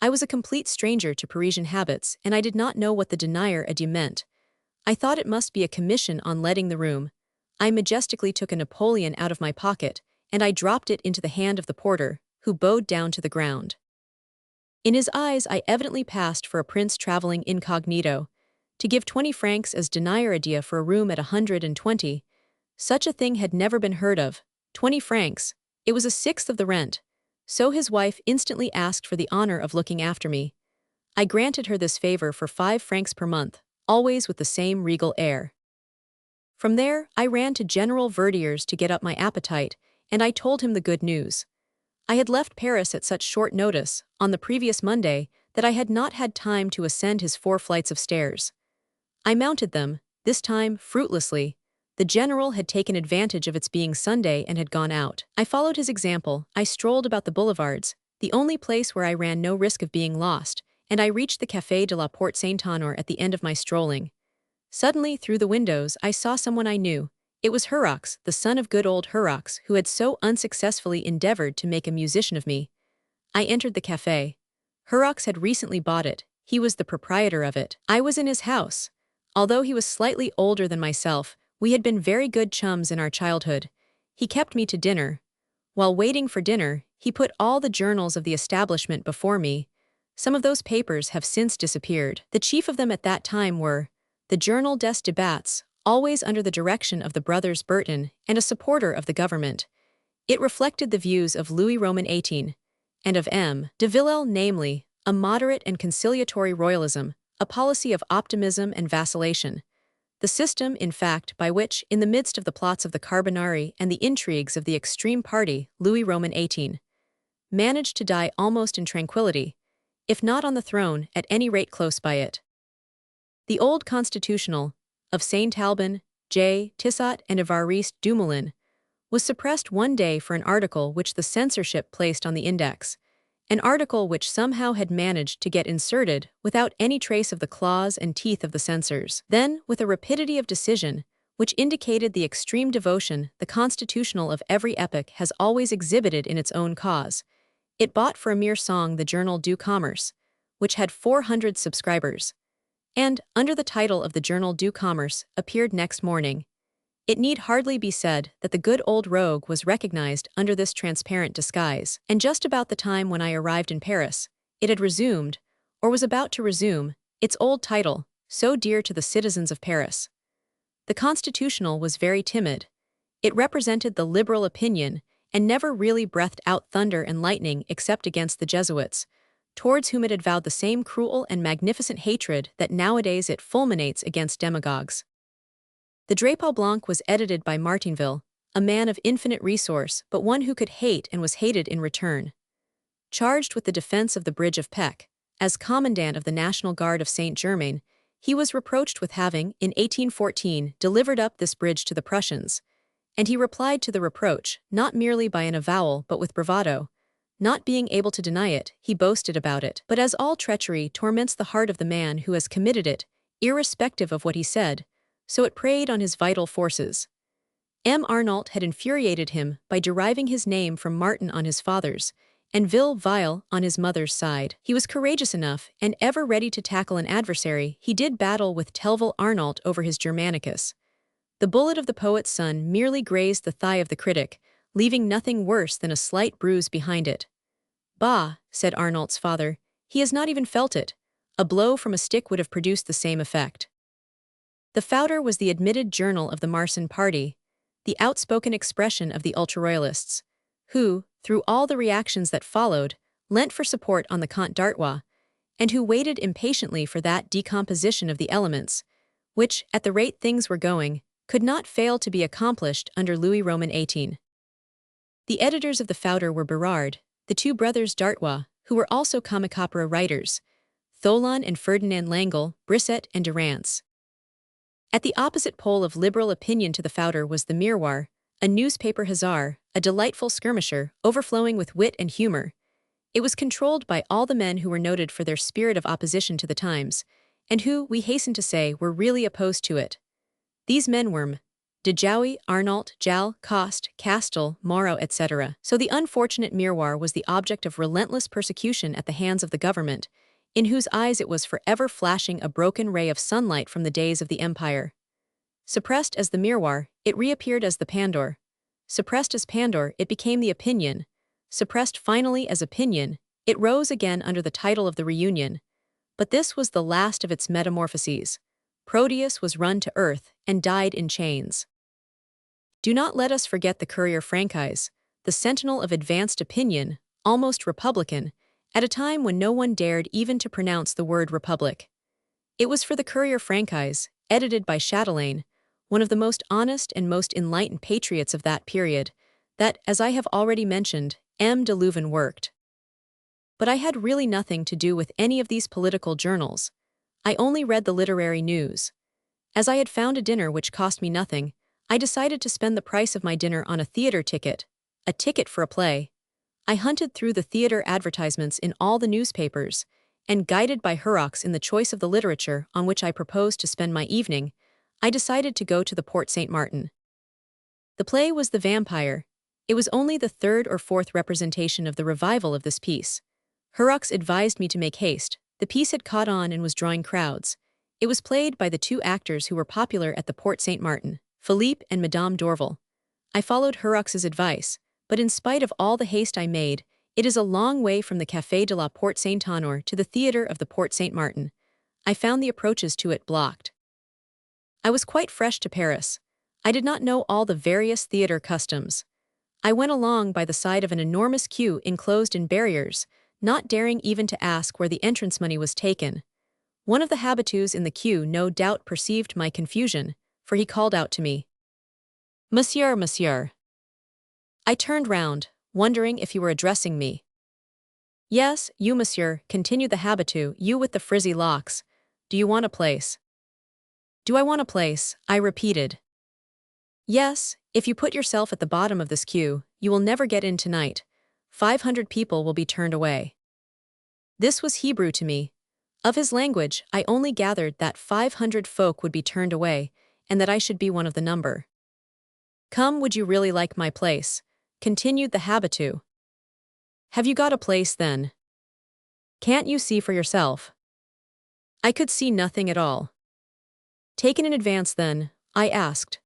I was a complete stranger to Parisian habits, and I did not know what the denier adieu meant. I thought it must be a commission on letting the room. I majestically took a Napoleon out of my pocket, and I dropped it into the hand of the porter, who bowed down to the ground. In his eyes I evidently passed for a prince traveling incognito. To give 20 francs as denier adieu for a room at 120, such a thing had never been heard of. 20 francs, it was a 1/6 of the rent. So his wife instantly asked for the honor of looking after me. I granted her this favor for 5 francs per month, always with the same regal air. From there, I ran to General Verdier's to get up my appetite, and I told him the good news. I had left Paris at such short notice, on the previous Monday, that I had not had time to ascend his 4 flights of stairs. I mounted them, this time fruitlessly. The general had taken advantage of its being Sunday and had gone out. I followed his example. I strolled about the boulevards, the only place where I ran no risk of being lost, and I reached the Café de la Porte Saint-Honore at the end of my strolling. Suddenly, through the windows, I saw someone I knew. It was Horrocks, the son of good old Horrocks, who had so unsuccessfully endeavored to make a musician of me. I entered the café. Horrocks had recently bought it. He was the proprietor of it. I was in his house. Although he was slightly older than myself, we had been very good chums in our childhood. He kept me to dinner. While waiting for dinner, he put all the journals of the establishment before me. Some of those papers have since disappeared. The chief of them at that time were the Journal des Débats, always under the direction of the brothers Burton, and a supporter of the government. It reflected the views of Louis Roman XVIII, and of M. de Villèle, namely, a moderate and conciliatory royalism, a policy of optimism and vacillation. The system, in fact, by which, in the midst of the plots of the Carbonari and the intrigues of the extreme party, Louis Roman XVIII managed to die almost in tranquility, if not on the throne, at any rate close by it. The old constitutional, of Saint-Albin, J. Tissot and Évariste Dumoulin, was suppressed one day for an article which the censorship placed on the index, an article which somehow had managed to get inserted without any trace of the claws and teeth of the censors. Then, with a rapidity of decision, which indicated the extreme devotion the constitutional of every epoch has always exhibited in its own cause. It bought for a mere song the journal Du Commerce, which had 400 subscribers, and, under the title of the journal Du Commerce, appeared next morning. It need hardly be said that the good old rogue was recognized under this transparent disguise, and just about the time when I arrived in Paris, it had resumed, or was about to resume, its old title, so dear to the citizens of Paris. The Constitutional was very timid. It represented the liberal opinion and never really breathed out thunder and lightning except against the Jesuits, towards whom it had vowed the same cruel and magnificent hatred that nowadays it fulminates against demagogues. The Drapeau Blanc was edited by Martinville, a man of infinite resource but one who could hate and was hated in return. Charged with the defense of the Bridge of Pec, as commandant of the National Guard of Saint-Germain, he was reproached with having, in 1814, delivered up this bridge to the Prussians, and he replied to the reproach, not merely by an avowal but with bravado. Not being able to deny it, he boasted about it. But as all treachery torments the heart of the man who has committed it, irrespective of what he said, so it preyed on his vital forces. M. Arnault had infuriated him by deriving his name from Martin on his father's, and Ville on his mother's side. He was courageous enough, and ever ready to tackle an adversary. He did battle with Telville Arnault over his Germanicus. The bullet of the poet's son merely grazed the thigh of the critic, leaving nothing worse than a slight bruise behind it. Bah, said Arnault's father, he has not even felt it. A blow from a stick would have produced the same effect. The Founder was the admitted journal of the Marsan party, the outspoken expression of the ultra-royalists, who, through all the reactions that followed, lent for support on the Comte d'Artois, and who waited impatiently for that decomposition of the elements, which, at the rate things were going, could not fail to be accomplished under Louis Roman XVIII. The editors of the Founder were Berard, the two brothers d'Artois, who were also comic opera writers, Thollon and Ferdinand Langle, Brisset and Durance. At the opposite pole of liberal opinion to the Founder was the Memoir, a newspaper hussar, a delightful skirmisher, overflowing with wit and humor. It was controlled by all the men who were noted for their spirit of opposition to the times, and who, we hasten to say, were really opposed to it. These men were de Jouy, Arnault, Jal, Coste, Castel, Moreau, etc. So the unfortunate Memoir was the object of relentless persecution at the hands of the government, in whose eyes it was forever flashing a broken ray of sunlight from the days of the Empire. Suppressed as the Memoir, it reappeared as the Pandore. Suppressed as Pandore, it became the Opinion. Suppressed finally as Opinion, it rose again under the title of the Reunion. But this was the last of its metamorphoses. Proteus was run to earth and died in chains. Do not let us forget the Courier Francais, the sentinel of advanced opinion, almost republican, at a time when no one dared even to pronounce the word republic. It was for the Courier Francais, edited by Chatelain, one of the most honest and most enlightened patriots of that period, that, as I have already mentioned, M. de Louvain worked. But I had really nothing to do with any of these political journals. I only read the literary news. As I had found a dinner which cost me nothing, I decided to spend the price of my dinner on a theater ticket, a ticket for a play. I hunted through the theater advertisements in all the newspapers, and guided by Horrocks in the choice of the literature on which I proposed to spend my evening, I decided to go to the Porte Saint-Martin. The play was The Vampire. It was only the third or fourth representation of the revival of this piece. Horrocks advised me to make haste. The piece had caught on and was drawing crowds. It was played by the two actors who were popular at the Porte Saint-Martin, Philippe and Madame d'Orval. I followed Horrocks' advice, but in spite of all the haste I made, it is a long way from the Café de la Porte Saint-Honor to the theater of the Porte Saint-Martin. I found the approaches to it blocked. I was quite fresh to Paris. I did not know all the various theater customs. I went along by the side of an enormous queue enclosed in barriers, not daring even to ask where the entrance money was taken. One of the habitués in the queue no doubt perceived my confusion, for he called out to me, "Monsieur, monsieur." I turned round, wondering if he were addressing me. "Yes, you, monsieur," continued the habitué, "you with the frizzy locks. Do you want a place?" "Do I want a place?" I repeated. "Yes, if you put yourself at the bottom of this queue, you will never get in tonight. 500 people will be turned away." This was Hebrew to me. Of his language, I only gathered that 500 folk would be turned away, and that I should be one of the number. Come, would you really like my place? Continued the habitu. Have you got a place then? Can't you see for yourself? I could see nothing at all. Taken in advance then, I asked.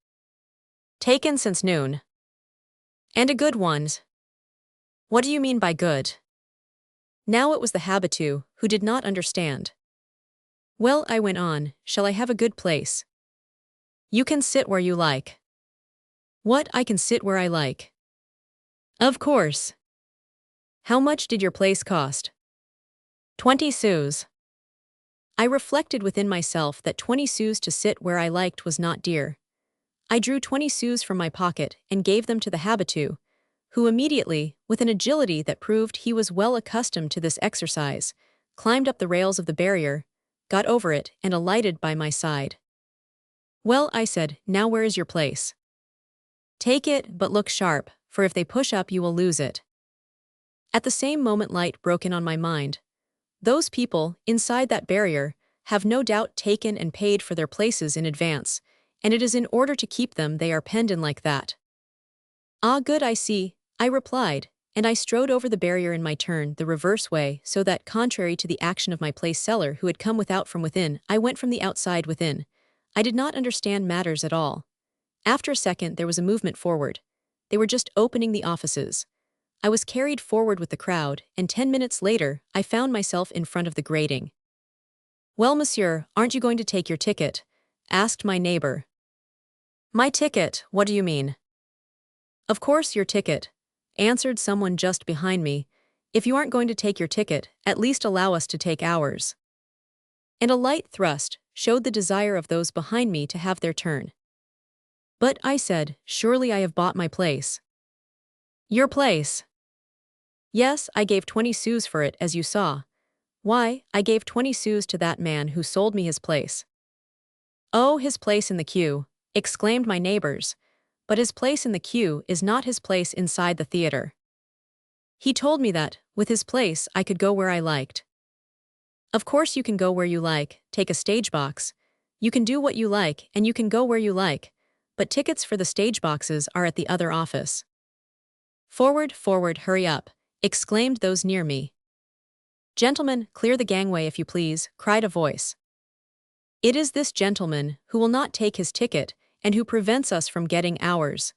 Taken since noon. And a good one. What do you mean by good? Now it was the habitu who did not understand. Well, I went on, shall I have a good place? You can sit where you like. What, I can sit where I like? Of course. How much did your place cost? 20 sous. I reflected within myself that 20 sous to sit where I liked was not dear. I drew 20 sous from my pocket and gave them to the habitu, who immediately, with an agility that proved he was well accustomed to this exercise, climbed up the rails of the barrier, got over it, and alighted by my side. Well, I said, now where is your place? Take it, but look sharp, for if they push up you will lose it. At the same moment light broke in on my mind. Those people, inside that barrier, have no doubt taken and paid for their places in advance, and it is in order to keep them they are penned in like that. Ah, good, I see, I replied, and I strode over the barrier in my turn the reverse way, so that, contrary to the action of my place seller who had come without from within, I went from the outside within. I did not understand matters at all. After a second there was a movement forward. They were just opening the offices. I was carried forward with the crowd, and 10 minutes later I found myself in front of the grating. Well, monsieur, aren't you going to take your ticket? Asked my neighbor. My ticket, what do you mean? Of course your ticket, answered someone just behind me. If you aren't going to take your ticket, at least allow us to take ours. And a light thrust showed the desire of those behind me to have their turn. But, I said, surely I have bought my place. Your place? Yes, I gave 20 sous for it, as you saw. Why, I gave 20 sous to that man who sold me his place. Oh, his place in the queue, exclaimed my neighbors. But his place in the queue is not his place inside the theater. He told me that, with his place, I could go where I liked. Of course you can go where you like, take a stage box. You can do what you like, and you can go where you like, but tickets for the stage boxes are at the other office. Forward, forward, hurry up, exclaimed those near me. Gentlemen, clear the gangway if you please, cried a voice. It is this gentleman who will not take his ticket, and who prevents us from getting ours,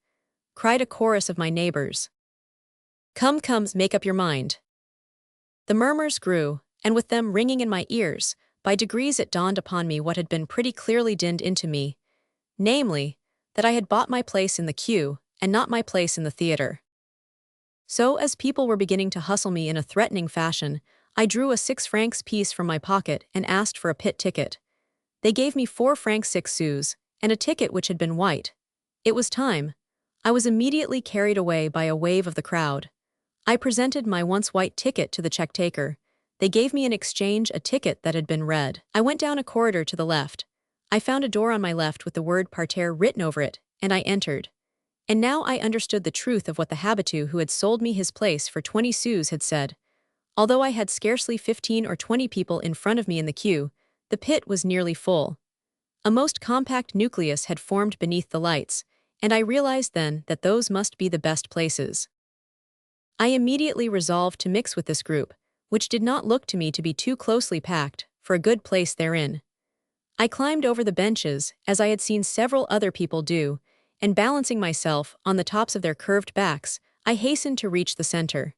cried a chorus of my neighbors. Come, come, make up your mind. The murmurs grew, and with them ringing in my ears, by degrees it dawned upon me what had been pretty clearly dinned into me, namely, that I had bought my place in the queue, and not my place in the theater. So, as people were beginning to hustle me in a threatening fashion, I drew a 6 francs piece from my pocket and asked for a pit ticket. They gave me 4 francs 6 sous, and a ticket which had been white. It was time. I was immediately carried away by a wave of the crowd. I presented my once white ticket to the check-taker. They gave me in exchange a ticket that had been red. I went down a corridor to the left. I found a door on my left with the word parterre written over it, and I entered. And now I understood the truth of what the habitu who had sold me his place for 20 sous had said. Although I had scarcely 15 or 20 people in front of me in the queue, the pit was nearly full. A most compact nucleus had formed beneath the lights, and I realized then that those must be the best places. I immediately resolved to mix with this group, which did not look to me to be too closely packed, for a good place therein. I climbed over the benches, as I had seen several other people do, and balancing myself on the tops of their curved backs, I hastened to reach the center.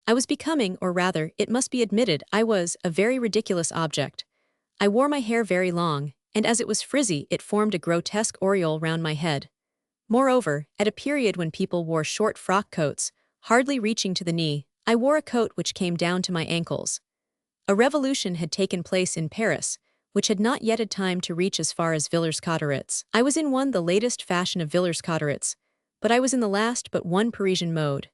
I was becoming, or rather, it must be admitted, I was, a very ridiculous object. I wore my hair very long, and as it was frizzy it formed a grotesque aureole round my head. Moreover, at a period when people wore short frock coats, hardly reaching to the knee, I wore a coat which came down to my ankles. A revolution had taken place in Paris, which had not yet had time to reach as far as Villers-Cotterêts. I was in the latest fashion of Villers-Cotterêts, but I was in the last but one Parisian mode.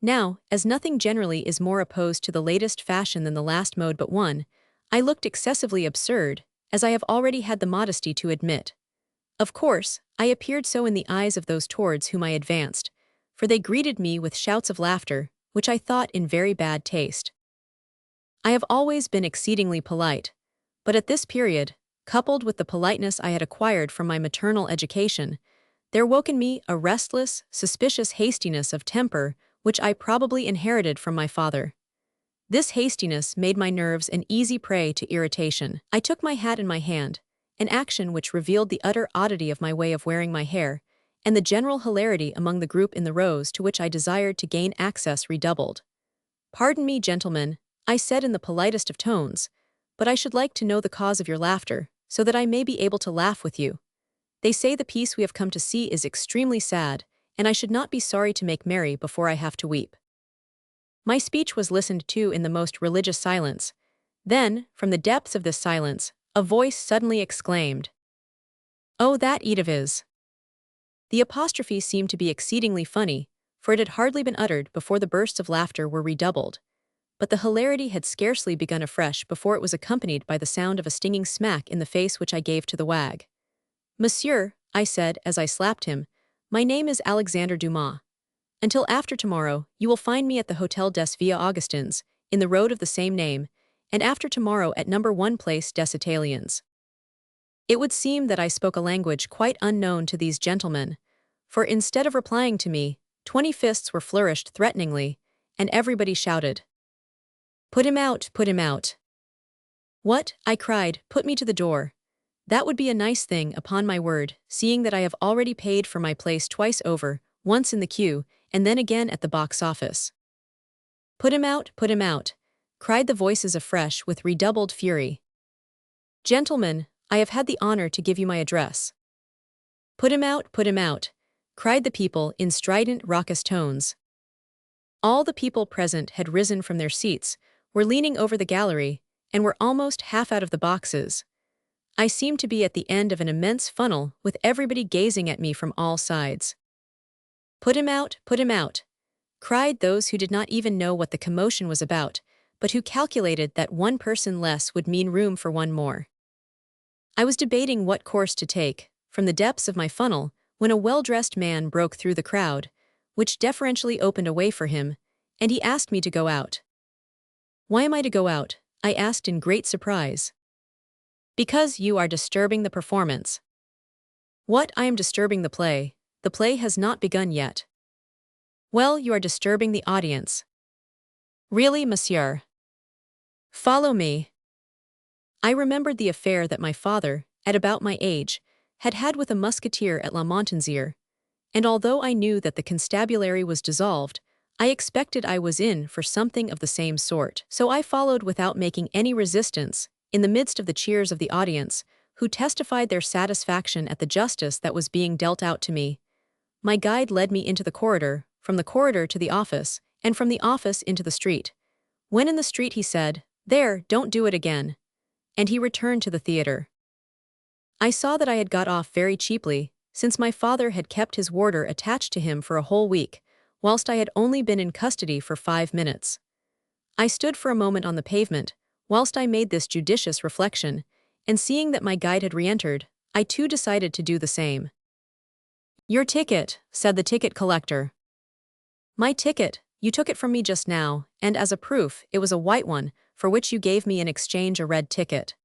Now, as nothing generally is more opposed to the latest fashion than the last mode but one, I looked excessively absurd, as I have already had the modesty to admit. Of course, I appeared so in the eyes of those towards whom I advanced, for they greeted me with shouts of laughter, which I thought in very bad taste. I have always been exceedingly polite, but at this period, coupled with the politeness I had acquired from my maternal education, there woke in me a restless, suspicious hastiness of temper which I probably inherited from my father. This hastiness made my nerves an easy prey to irritation. I took my hat in my hand, an action which revealed the utter oddity of my way of wearing my hair, and the general hilarity among the group in the rows to which I desired to gain access redoubled. "Pardon me, gentlemen," I said in the politest of tones, "but I should like to know the cause of your laughter, so that I may be able to laugh with you. They say the piece we have come to see is extremely sad, and I should not be sorry to make merry before I have to weep." My speech was listened to in the most religious silence. Then, from the depths of this silence, a voice suddenly exclaimed, "Oh, that Edith is." The apostrophe seemed to be exceedingly funny, for it had hardly been uttered before the bursts of laughter were redoubled. But the hilarity had scarcely begun afresh before it was accompanied by the sound of a stinging smack in the face which I gave to the wag. "Monsieur," I said as I slapped him, "my name is Alexandre Dumas. Until after tomorrow, you will find me at the Hotel des Vieux Augustins, in the road of the same name, and after tomorrow at number 1 Place des Italiens." It would seem that I spoke a language quite unknown to these gentlemen, for instead of replying to me, 20 fists were flourished threateningly, and everybody shouted, "Put him out, put him out." "What?" I cried, "put me to the door. That would be a nice thing, upon my word, seeing that I have already paid for my place twice over, once in the queue, and then again at the box office." Put him out," cried the voices afresh with redoubled fury. "Gentlemen, I have had the honor to give you my address." Put him out," cried the people in strident, raucous tones. All the people present had risen from their seats, were leaning over the gallery, and were almost half out of the boxes. I seemed to be at the end of an immense funnel, with everybody gazing at me from all sides. Put him out," cried those who did not even know what the commotion was about, but who calculated that one person less would mean room for one more. I was debating what course to take, from the depths of my funnel, when a well-dressed man broke through the crowd, which deferentially opened a way for him, and he asked me to go out. "Why am I to go out?" I asked in great surprise. "Because you are disturbing the performance." "What? I am disturbing the play. The play has not begun yet." "Well, you are disturbing the audience." "Really, monsieur?" "Follow me." I remembered the affair that my father, at about my age, had had with a musketeer at La Montansière, and although I knew that the constabulary was dissolved, I expected I was in for something of the same sort. So I followed without making any resistance, in the midst of the cheers of the audience, who testified their satisfaction at the justice that was being dealt out to me. My guide led me into the corridor, from the corridor to the office, and from the office into the street. When in the street he said, "There, don't do it again." And he returned to the theater. I saw that I had got off very cheaply, since my father had kept his warder attached to him for a whole week, whilst I had only been in custody for 5 minutes. I stood for a moment on the pavement, whilst I made this judicious reflection, and seeing that my guide had re-entered, I too decided to do the same. "Your ticket," said the ticket collector. "My ticket, you took it from me just now, and as a proof, it was a white one, for which you gave me in exchange a red ticket."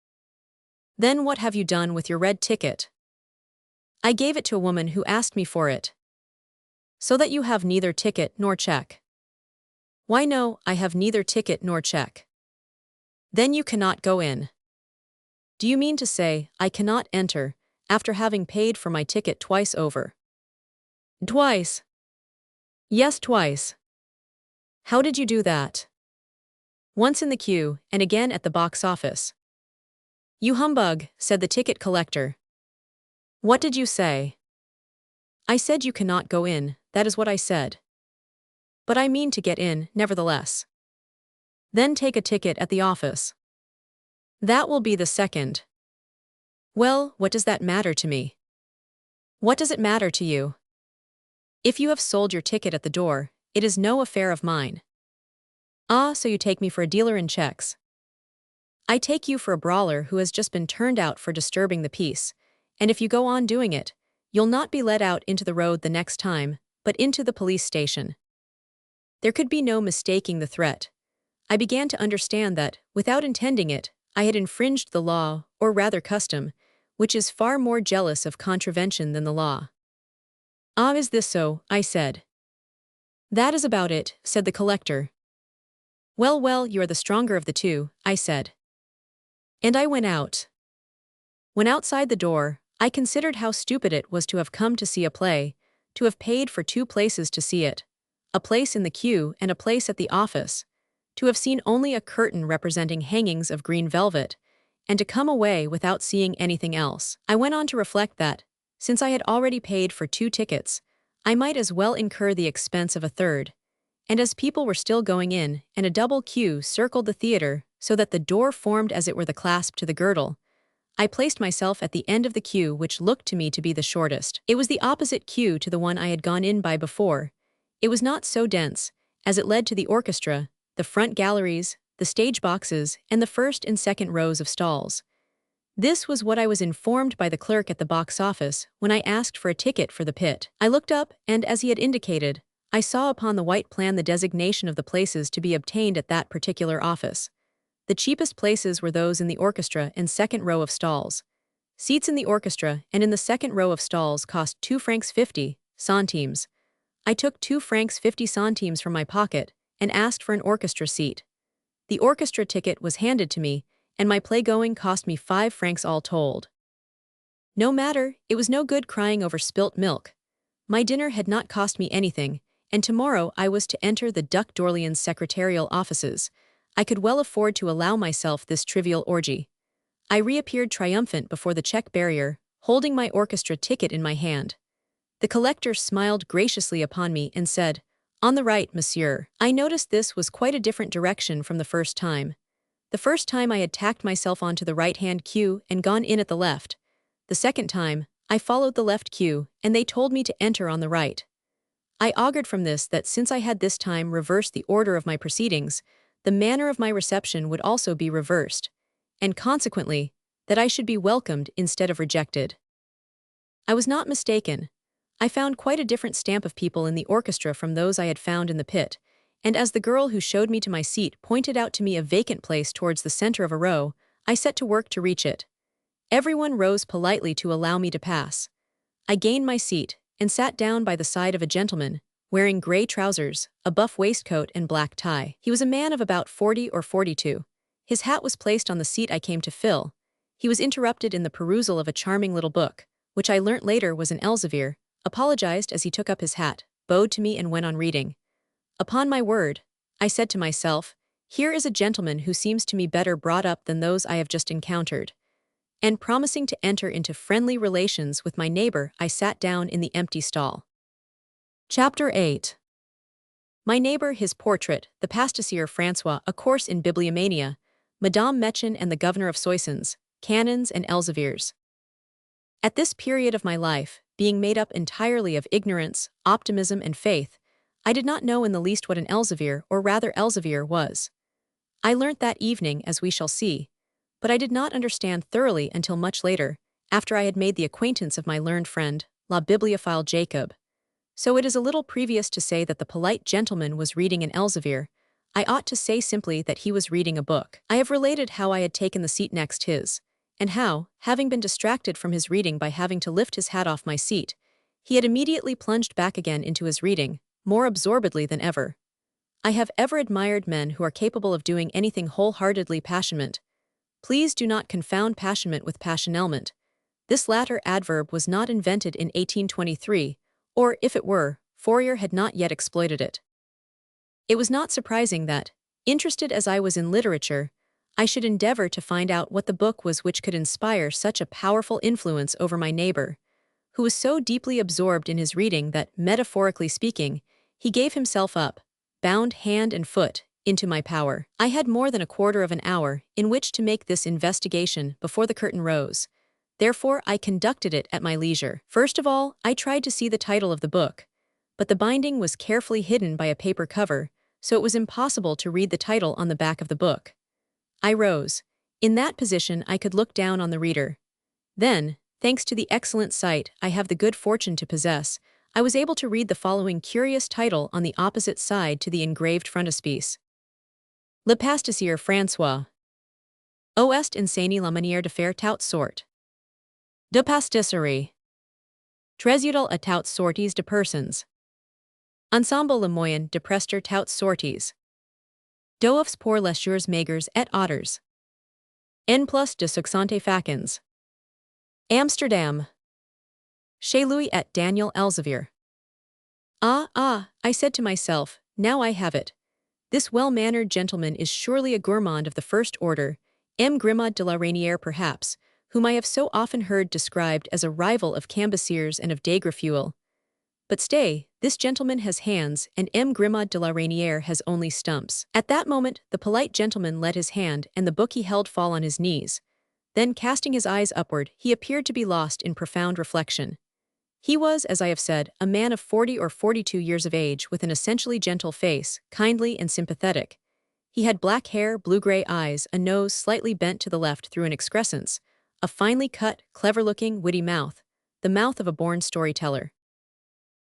"Then what have you done with your red ticket?" "I gave it to a woman who asked me for it." "So that you have neither ticket nor check." "Why no, I have neither ticket nor check." "Then you cannot go in." "Do you mean to say, I cannot enter, after having paid for my ticket twice over?" "Twice." "Yes, twice." "How did you do that?" "Once in the queue, and again at the box office." "You humbug," said the ticket collector. "What did you say?" "I said you cannot go in, that is what I said." "But I mean to get in, nevertheless." "Then take a ticket at the office." "That will be the second." "Well, what does that matter to me?" "What does it matter to you?" "If you have sold your ticket at the door, it is no affair of mine." "Ah, so you take me for a dealer in checks." "I take you for a brawler who has just been turned out for disturbing the peace, and if you go on doing it, you'll not be let out into the road the next time, but into the police station." There could be no mistaking the threat. I began to understand that, without intending it, I had infringed the law, or rather custom, which is far more jealous of contravention than the law. "Ah, is this so?" I said. "That is about it," said the collector. "Well, well, you are the stronger of the two," I said. And I went out. When outside the door, I considered how stupid it was to have come to see a play, to have paid for 2 places to see it, a place in the queue and a place at the office, to have seen only a curtain representing hangings of green velvet, and to come away without seeing anything else. I went on to reflect that, since I had already paid for 2 tickets, I might as well incur the expense of a third. And as people were still going in, and a double queue circled the theater so that the door formed as it were the clasp to the girdle, I placed myself at the end of the queue which looked to me to be the shortest. It was the opposite queue to the one I had gone in by before. It was not so dense, as it led to the orchestra, the front galleries, the stage boxes, and the first and second rows of stalls. This was what I was informed by the clerk at the box office when I asked for a ticket for the pit. I looked up, and as he had indicated, I saw upon the white plan the designation of the places to be obtained at that particular office. The cheapest places were those in the orchestra and second row of stalls. Seats in the orchestra and in the second row of stalls cost 2 francs 50 centimes. I took 2 francs 50 centimes from my pocket and asked for an orchestra seat. The orchestra ticket was handed to me, and my play-going cost me 5 francs all told. No matter, it was no good crying over spilt milk. My dinner had not cost me anything, and tomorrow I was to enter the Duc d'Orléans' secretarial offices. I could well afford to allow myself this trivial orgy. I reappeared triumphant before the check barrier, holding my orchestra ticket in my hand. The collector smiled graciously upon me and said, "On the right, monsieur." I noticed this was quite a different direction from the first time. The first time I had tacked myself onto the right-hand queue and gone in at the left. The second time, I followed the left queue, and they told me to enter on the right. I augured from this that since I had this time reversed the order of my proceedings, the manner of my reception would also be reversed, and consequently, that I should be welcomed instead of rejected. I was not mistaken. I found quite a different stamp of people in the orchestra from those I had found in the pit, and as the girl who showed me to my seat pointed out to me a vacant place towards the center of a row, I set to work to reach it. Everyone rose politely to allow me to pass. I gained my seat, and sat down by the side of a gentleman, wearing gray trousers, a buff waistcoat and black tie. He was a man of about 40 or 42. His hat was placed on the seat I came to fill. He was interrupted in the perusal of a charming little book, which I learnt later was an Elsevier, apologized as he took up his hat, bowed to me and went on reading. Upon my word, I said to myself, here is a gentleman who seems to me better brought up than those I have just encountered. And promising to enter into friendly relations with my neighbor, I sat down in the empty stall. Chapter 8. My neighbor, his portrait, the pastissier François, a course in bibliomania, Madame Mechin and the governor of Soissons, canons and Elseviers. At this period of my life, being made up entirely of ignorance, optimism and faith, I did not know in the least what an Elsevier, or rather Elsevier, was. I learnt that evening, as we shall see, but I did not understand thoroughly until much later, after I had made the acquaintance of my learned friend, la bibliophile Jacob. So it is a little previous to say that the polite gentleman was reading an Elsevier. I ought to say simply that he was reading a book. I have related how I had taken the seat next his, and how, having been distracted from his reading by having to lift his hat off my seat, he had immediately plunged back again into his reading, more absorbedly than ever. I have ever admired men who are capable of doing anything wholeheartedly passionate. Please do not confound passionate with passionellement. This latter adverb was not invented in 1823, or, if it were, Fourier had not yet exploited it. It was not surprising that, interested as I was in literature, I should endeavor to find out what the book was which could inspire such a powerful influence over my neighbor, who was so deeply absorbed in his reading that, metaphorically speaking, he gave himself up, bound hand and foot, into my power. I had more than a quarter of an hour in which to make this investigation before the curtain rose. Therefore, I conducted it at my leisure. First of all, I tried to see the title of the book, but the binding was carefully hidden by a paper cover, so it was impossible to read the title on the back of the book. I rose. In that position, I could look down on the reader. Then, thanks to the excellent sight I have the good fortune to possess, I was able to read the following curious title on the opposite side to the engraved frontispiece. Le Pastissier François. Est insani la manière de faire toute sorte de pastisserie. Très utile à toutes sortes de personnes. Ensemble le moyen de prester toutes sortes d'offres pour les jours maigres et autres. En plus de succente facans. Amsterdam. Chez Louis et Daniel Elsevier. I said to myself, now I have it. This well-mannered gentleman is surely a gourmand of the first order, M. Grimaud de la Reynière perhaps, whom I have so often heard described as a rival of Cambaceres and of Dagrefuel. But stay, this gentleman has hands, and M. Grimaud de la Reynière has only stumps. At that moment, the polite gentleman let his hand and the book he held fall on his knees. Then, casting his eyes upward, he appeared to be lost in profound reflection. He was, as I have said, a man of 40 or 42 years of age with an essentially gentle face, kindly and sympathetic. He had black hair, blue-gray eyes, a nose slightly bent to the left through an excrescence, a finely cut, clever-looking, witty mouth, the mouth of a born storyteller.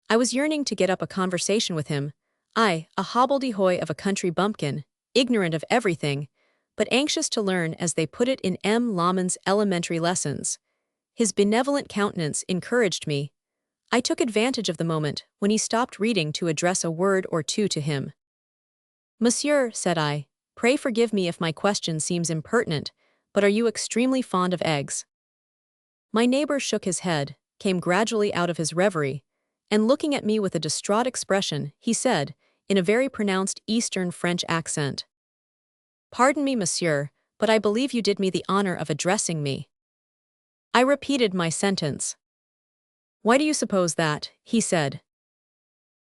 I was yearning to get up a conversation with him, I, a hobbledehoy of a country bumpkin, ignorant of everything, but anxious to learn as they put it in M. Laman's elementary lessons. His benevolent countenance encouraged me. I took advantage of the moment when he stopped reading to address a word or two to him. Monsieur, said I, pray forgive me if my question seems impertinent, but are you extremely fond of eggs? My neighbor shook his head, came gradually out of his reverie, and looking at me with a distraught expression, he said, in a very pronounced Eastern French accent, Pardon me, monsieur, but I believe you did me the honor of addressing me. I repeated my sentence. Why do you suppose that? He said.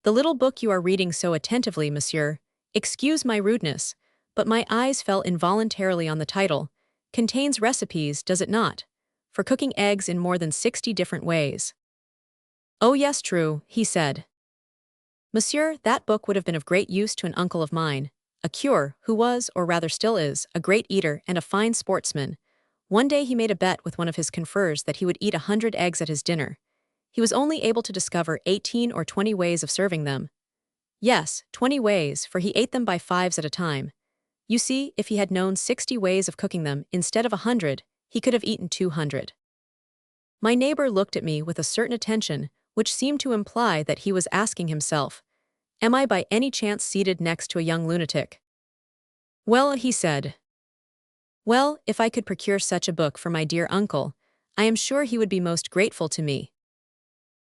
The little book you are reading so attentively, monsieur, excuse my rudeness, but my eyes fell involuntarily on the title, contains recipes, does it not, for cooking eggs in more than 60 different ways. Oh yes, true, he said. Monsieur, that book would have been of great use to an uncle of mine, a curé, who was, or rather still is, a great eater and a fine sportsman. One day he made a bet with one of his confreres that he would eat 100 eggs at his dinner. He was only able to discover 18 or 20 ways of serving them. Yes, 20 ways, for he ate them by fives at a time. You see, if he had known 60 ways of cooking them instead of 100, he could have eaten 200. My neighbor looked at me with a certain attention, which seemed to imply that he was asking himself, am I by any chance seated next to a young lunatic? Well, he said. Well, if I could procure such a book for my dear uncle, I am sure he would be most grateful to me.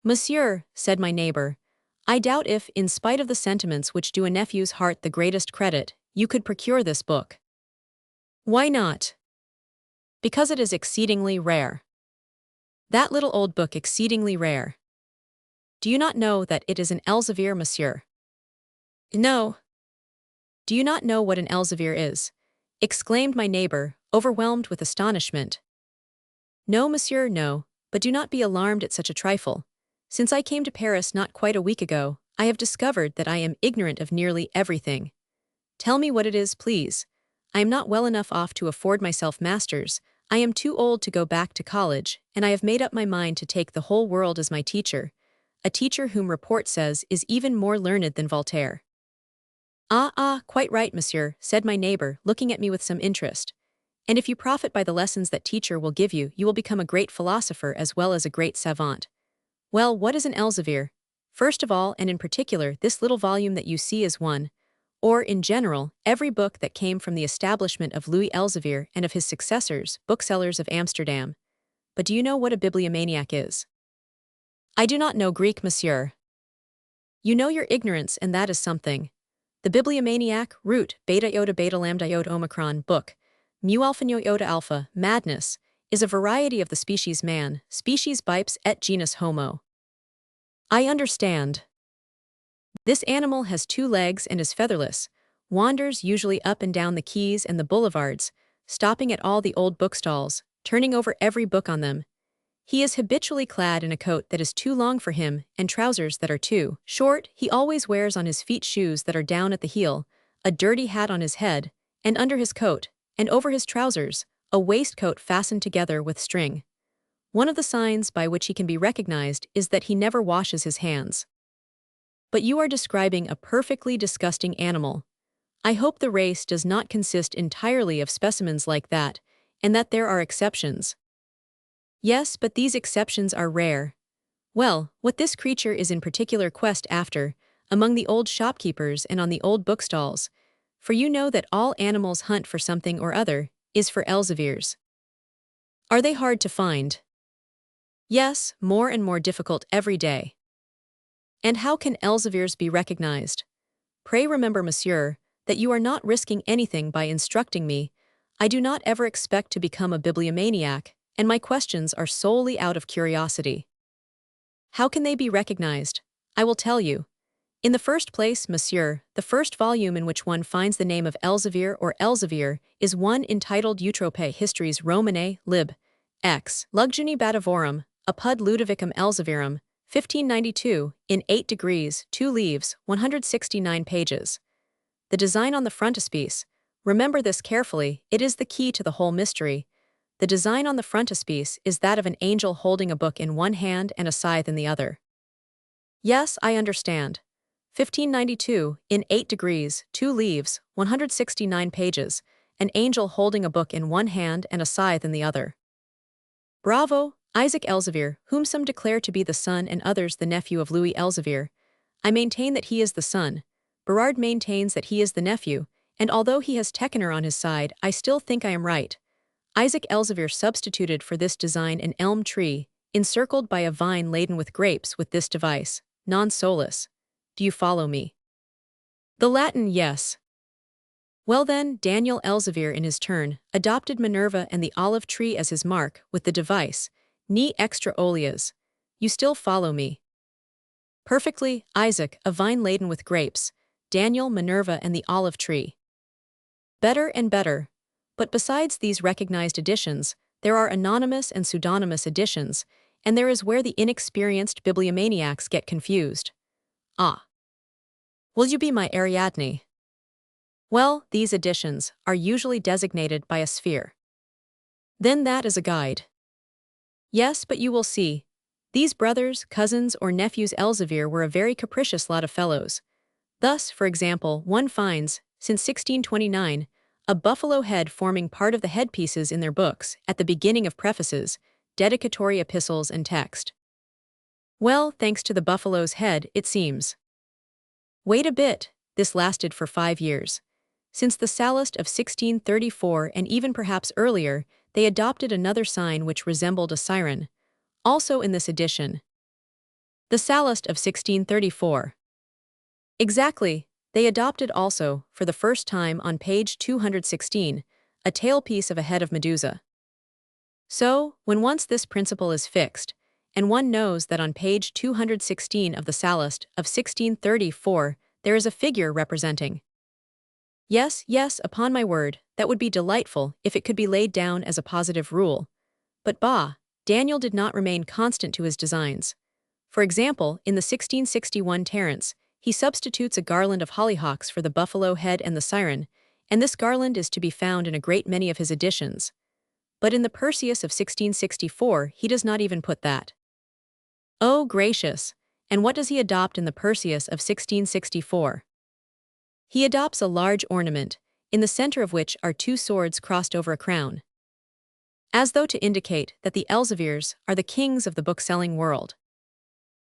Monsieur, said my neighbor, I doubt if, in spite of the sentiments which do a nephew's heart the greatest credit, you could procure this book. Why not? Because it is exceedingly rare. That little old book exceedingly rare. Do you not know that it is an Elsevier, monsieur? No. Do you not know what an Elsevier is? Exclaimed my neighbor, overwhelmed with astonishment. No, monsieur, no, but do not be alarmed at such a trifle. Since I came to Paris not quite a week ago, I have discovered that I am ignorant of nearly everything. Tell me what it is, please. I am not well enough off to afford myself masters, I am too old to go back to college, and I have made up my mind to take the whole world as my teacher, a teacher whom report says is even more learned than Voltaire. Quite right, monsieur, said my neighbor, looking at me with some interest. And if you profit by the lessons that teacher will give you, you will become a great philosopher as well as a great savant. Well, what is an Elsevier? First of all, and in particular, this little volume that you see is one, or, in general, every book that came from the establishment of Louis Elsevier and of his successors, booksellers of Amsterdam. But do you know what a bibliomaniac is? I do not know Greek, monsieur. You know your ignorance, and that is something. The bibliomaniac, root, beta lambda iota omicron, book, mu alpha iota alpha, madness, is a variety of the species man, species bipes et genus homo. I understand. This animal has 2 legs and is featherless, wanders usually up and down the quays and the boulevards, stopping at all the old bookstalls, turning over every book on them. He is habitually clad in a coat that is too long for him and trousers that are too short. He always wears on his feet shoes that are down at the heel, a dirty hat on his head, and under his coat, and over his trousers, a waistcoat fastened together with string. One of the signs by which he can be recognized is that he never washes his hands. But you are describing a perfectly disgusting animal. I hope the race does not consist entirely of specimens like that, and that there are exceptions. Yes, but these exceptions are rare. Well, what this creature is in particular quest after, among the old shopkeepers and on the old bookstalls, for you know that all animals hunt for something or other, is for Elzevirs. Are they hard to find? Yes, more and more difficult every day. And how can Elzevirs be recognized? Pray remember, monsieur, that you are not risking anything by instructing me. I do not ever expect to become a bibliomaniac, and my questions are solely out of curiosity. How can they be recognized? I will tell you. In the first place, monsieur, the first volume in which one finds the name of Elzevir or Elzevir is one entitled Eutrope Histories Romanae, lib. X. Lugini Batavorum, apud Ludovicum Elzevirum, 1592, in 8 degrees, 2 leaves, 169 pages. The design on the frontispiece, remember this carefully, it is the key to the whole mystery. The design on the frontispiece is that of an angel holding a book in one hand and a scythe in the other. Yes, I understand. 1592, in 8 degrees, 2 leaves, 169 pages, an angel holding a book in one hand and a scythe in the other. Bravo, Isaac Elzevir, whom some declare to be the son and others the nephew of Louis Elzevir. I maintain that he is the son. Berard maintains that he is the nephew, and although he has Tekener on his side, I still think I am right. Isaac Elzevir substituted for this design an elm tree, encircled by a vine laden with grapes with this device, non solus. Do you follow me? The Latin, yes. Well then, Daniel Elzevir in his turn, adopted Minerva and the olive tree as his mark, with the device, ni extra oleas. You still follow me? Perfectly, Isaac, a vine laden with grapes, Daniel, Minerva and the olive tree. Better and better. But besides these recognized editions, there are anonymous and pseudonymous editions, and there is where the inexperienced bibliomaniacs get confused. Ah. Will you be my Ariadne? Well, these editions are usually designated by a sphere. Then that is a guide. Yes, but you will see. These brothers, cousins, or nephews Elzevir were a very capricious lot of fellows. Thus, for example, one finds, since 1629, a buffalo head forming part of the headpieces in their books, at the beginning of prefaces, dedicatory epistles and text. Well, thanks to the buffalo's head, it seems. Wait a bit, this lasted for 5 years. Since the Sallust of 1634 and even perhaps earlier, they adopted another sign which resembled a siren, also in this edition. The Sallust of 1634. Exactly, they adopted also, for the first time on page 216, a tailpiece of a head of Medusa. So, when once this principle is fixed, and one knows that on page 216 of the Sallust of 1634 there is a figure representing. Yes, yes, upon my word, that would be delightful if it could be laid down as a positive rule. But bah, Daniel did not remain constant to his designs. For example, in the 1661 Terence, he substitutes a garland of hollyhocks for the buffalo head and the siren, and this garland is to be found in a great many of his editions. But in the Perseus of 1664 he does not even put that. Oh gracious! And what does he adopt in the Perseus of 1664? He adopts a large ornament, in the center of which are 2 swords crossed over a crown. As though to indicate that the Elzevirs are the kings of the book-selling world.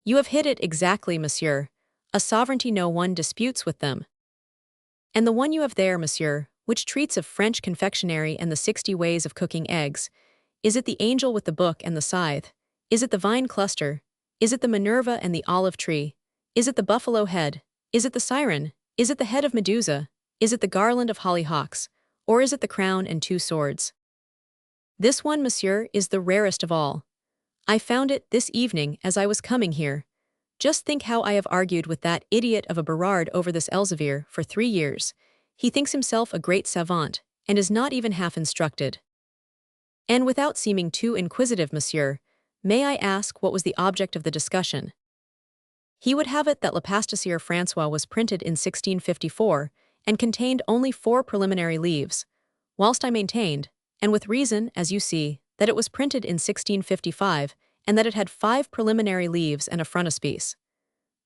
You have hit it exactly, monsieur. A sovereignty no one disputes with them. And the one you have there, monsieur, which treats of French confectionery and the 60 ways of cooking eggs, is it the angel with the book and the scythe? Is it the vine cluster? Is it the Minerva and the olive tree? Is it the buffalo head? Is it the siren? Is it the head of Medusa? Is it the garland of hollyhocks? Or is it the crown and 2 swords? This one, monsieur, is the rarest of all. I found it this evening as I was coming here. Just think how I have argued with that idiot of a Berard over this Elzevir for 3 years. He thinks himself a great savant, and is not even half instructed. And without seeming too inquisitive, monsieur, may I ask what was the object of the discussion? He would have it that Le Pasteur François was printed in 1654, and contained only 4 preliminary leaves, whilst I maintained, and with reason, as you see, that it was printed in 1655, and that it had 5 preliminary leaves and a frontispiece.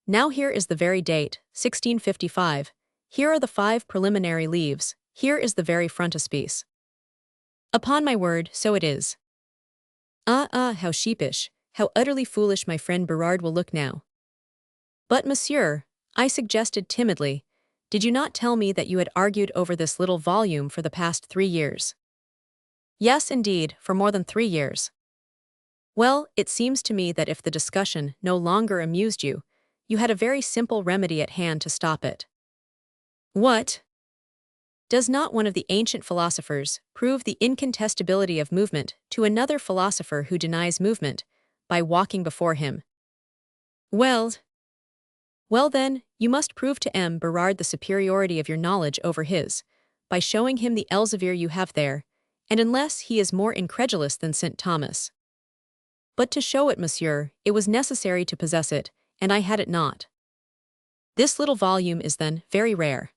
Now here is the very date, 1655. Here are the 5 preliminary leaves, here is the very frontispiece. Upon my word, so it is. How sheepish, how utterly foolish my friend Berard will look now. But monsieur, I suggested timidly, did you not tell me that you had argued over this little volume for the past 3 years? Yes, indeed, for more than 3 years. Well, it seems to me that if the discussion no longer amused you, you had a very simple remedy at hand to stop it. What? Does not one of the ancient philosophers prove the incontestability of movement to another philosopher who denies movement by walking before him? Well, then, you must prove to M. Berard the superiority of your knowledge over his, by showing him the Elzevir you have there, and unless he is more incredulous than St. Thomas. But to show it, monsieur, it was necessary to possess it, and I had it not. This little volume is then very rare.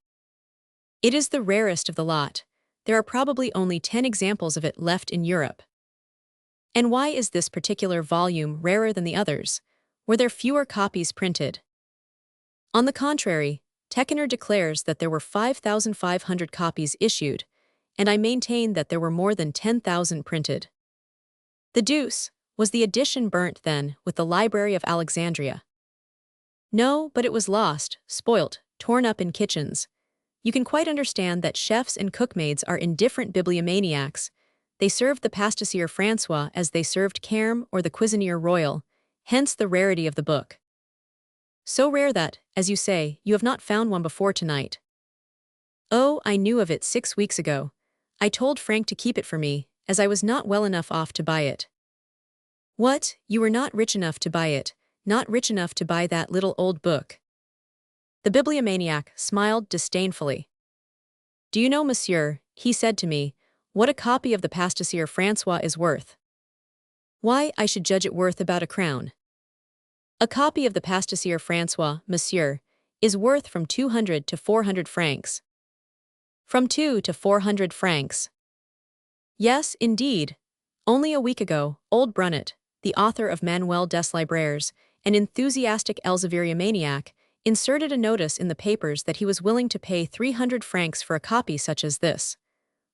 It is the rarest of the lot. There are probably only 10 examples of it left in Europe. And why is this particular volume rarer than the others? Were there fewer copies printed? On the contrary, Techner declares that there were 5,500 copies issued, and I maintain that there were more than 10,000 printed. The deuce, was the edition burnt then with the Library of Alexandria? No, but it was lost, spoilt, torn up in kitchens. You can quite understand that chefs and cookmaids are indifferent bibliomaniacs. They served the Pasteur François as they served Carême or the Cuisinier Royal, hence the rarity of the book. So rare that, as you say, you have not found one before tonight. Oh, I knew of it 6 weeks ago. I told Frank to keep it for me, as I was not well enough off to buy it. What, you were not rich enough to buy it, not rich enough to buy that little old book? The bibliomaniac smiled disdainfully. Do you know, monsieur, he said to me, what a copy of the Pasteur François is worth? Why, I should judge it worth about a crown. A copy of the Pasteur François, monsieur, is worth from 200 to 400 francs. From 2 to 400 francs. Yes, indeed. Only a week ago, old Brunet, the author of Manuel des Libraires, an enthusiastic Elzeviriomaniac, inserted a notice in the papers that he was willing to pay 300 francs for a copy such as this.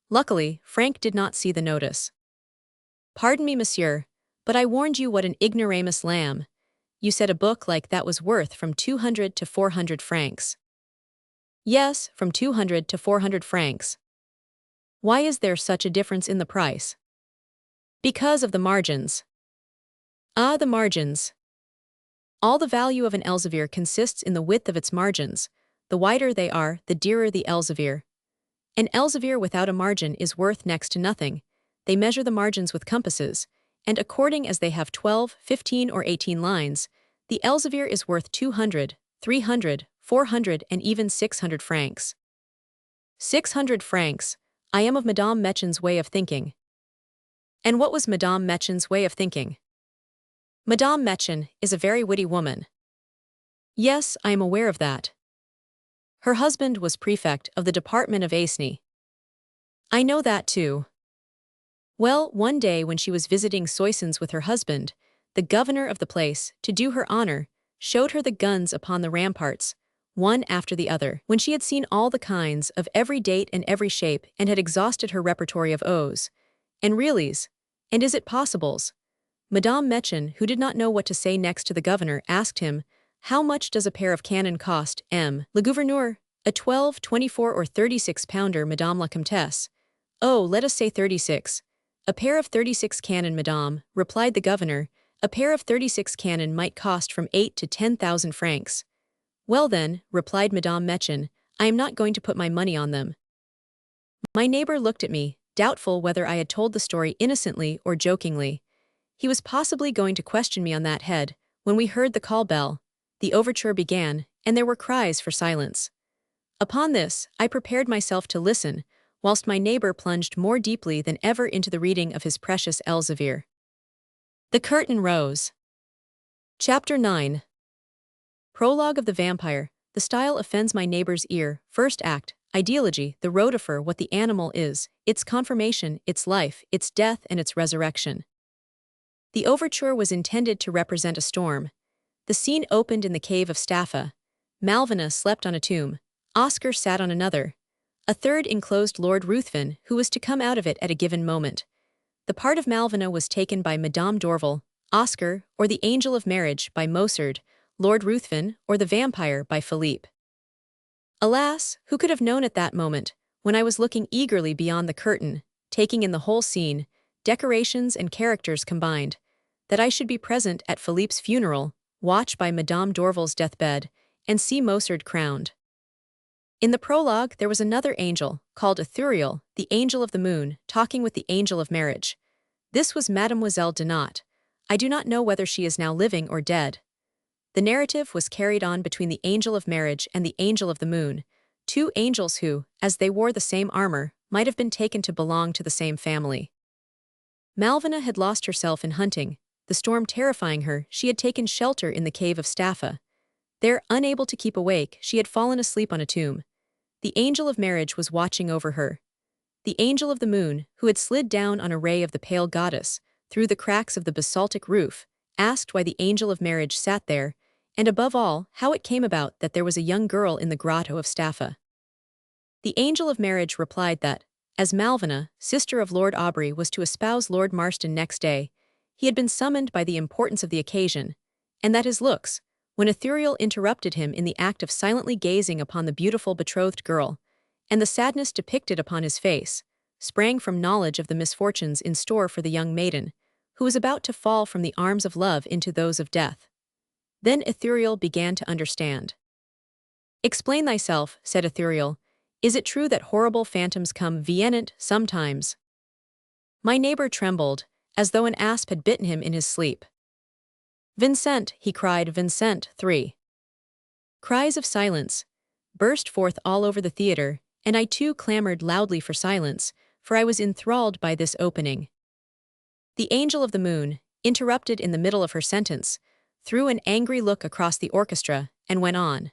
Luckily, Frank did not see the notice. Pardon me, monsieur, but I warned you what an ignoramus lamb. You said a book like that was worth from 200 to 400 francs. Yes, from 200 to 400 francs. Why is there such a difference in the price? Because of the margins. Ah, the margins. All the value of an Elzevir consists in the width of its margins. The wider they are, the dearer the Elzevir. An Elzevir without a margin is worth next to nothing. They measure the margins with compasses, and according as they have 12, 15, or 18 lines, the Elzevir is worth 200, 300, 400, and even 600 francs. 600 francs. I am of Madame Mechen's way of thinking. And what was Madame Mechen's way of thinking? Madame Mechen is a very witty woman. Yes, I am aware of that. Her husband was prefect of the department of Aisne. I know that too. Well, one day when she was visiting Soissons with her husband, the governor of the place, to do her honor, showed her the guns upon the ramparts, one after the other. When she had seen all the kinds, of every date and every shape, and had exhausted her repertory of O's, and reallys, and is it possibles, Madame Mechen, who did not know what to say next to the governor, asked him, how much does a pair of cannon cost, le gouverneur? A 12, 24, or 36-pounder, Madame la Comtesse. Oh, let us say 36. A pair of 36 cannon, madame, replied the governor. A pair of 36 cannon might cost from 8 to 10,000 francs. Well then, replied Madame Mechen, I am not going to put my money on them. My neighbor looked at me, doubtful whether I had told the story innocently or jokingly. He was possibly going to question me on that head, when we heard the call bell. The overture began, and there were cries for silence. Upon this, I prepared myself to listen, whilst my neighbor plunged more deeply than ever into the reading of his precious Elzevir. The curtain rose. Chapter 9. Prologue of the Vampire. The style offends my neighbor's ear. First act. Ideology, the rotifer, what the animal is, its conformation, its life, its death, and its resurrection. The overture was intended to represent a storm. The scene opened in the cave of Staffa. Malvina slept on a tomb. Oscar sat on another. A third enclosed Lord Ruthven, who was to come out of it at a given moment. The part of Malvina was taken by Madame d'Orval, Oscar, or the Angel of Marriage by Mosard, Lord Ruthven, or the Vampire by Philippe. Alas, who could have known at that moment, when I was looking eagerly beyond the curtain, taking in the whole scene, decorations and characters combined, that I should be present at Philippe's funeral, watch by Madame d'Orval's deathbed, and see Mosard crowned. In the prologue there was another angel, called Ithuriel, the angel of the moon, talking with the angel of marriage. This was Mademoiselle Denat. I do not know whether she is now living or dead. The narrative was carried on between the angel of marriage and the angel of the moon, two angels who, as they wore the same armor, might have been taken to belong to the same family. Malvina had lost herself in hunting. The storm terrifying her, she had taken shelter in the cave of Staffa. There, unable to keep awake, she had fallen asleep on a tomb. The angel of marriage was watching over her. The angel of the moon, who had slid down on a ray of the pale goddess, through the cracks of the basaltic roof, asked why the angel of marriage sat there, and above all, how it came about that there was a young girl in the grotto of Staffa. The angel of marriage replied that, as Malvina, sister of Lord Aubrey, was to espouse Lord Marston next day, he had been summoned by the importance of the occasion, and that his looks, when Ithuriel interrupted him in the act of silently gazing upon the beautiful betrothed girl, and the sadness depicted upon his face, sprang from knowledge of the misfortunes in store for the young maiden, who was about to fall from the arms of love into those of death. Then Ithuriel began to understand. "Explain thyself," said Ithuriel. "Is it true that horrible phantoms come viennt sometimes?" My neighbor trembled, as though an asp had bitten him in his sleep. "Vincent," he cried, "Vincent." 3. Cries of silence burst forth all over the theater, and I too clamored loudly for silence, for I was enthralled by this opening. The angel of the moon, interrupted in the middle of her sentence, threw an angry look across the orchestra, and went on.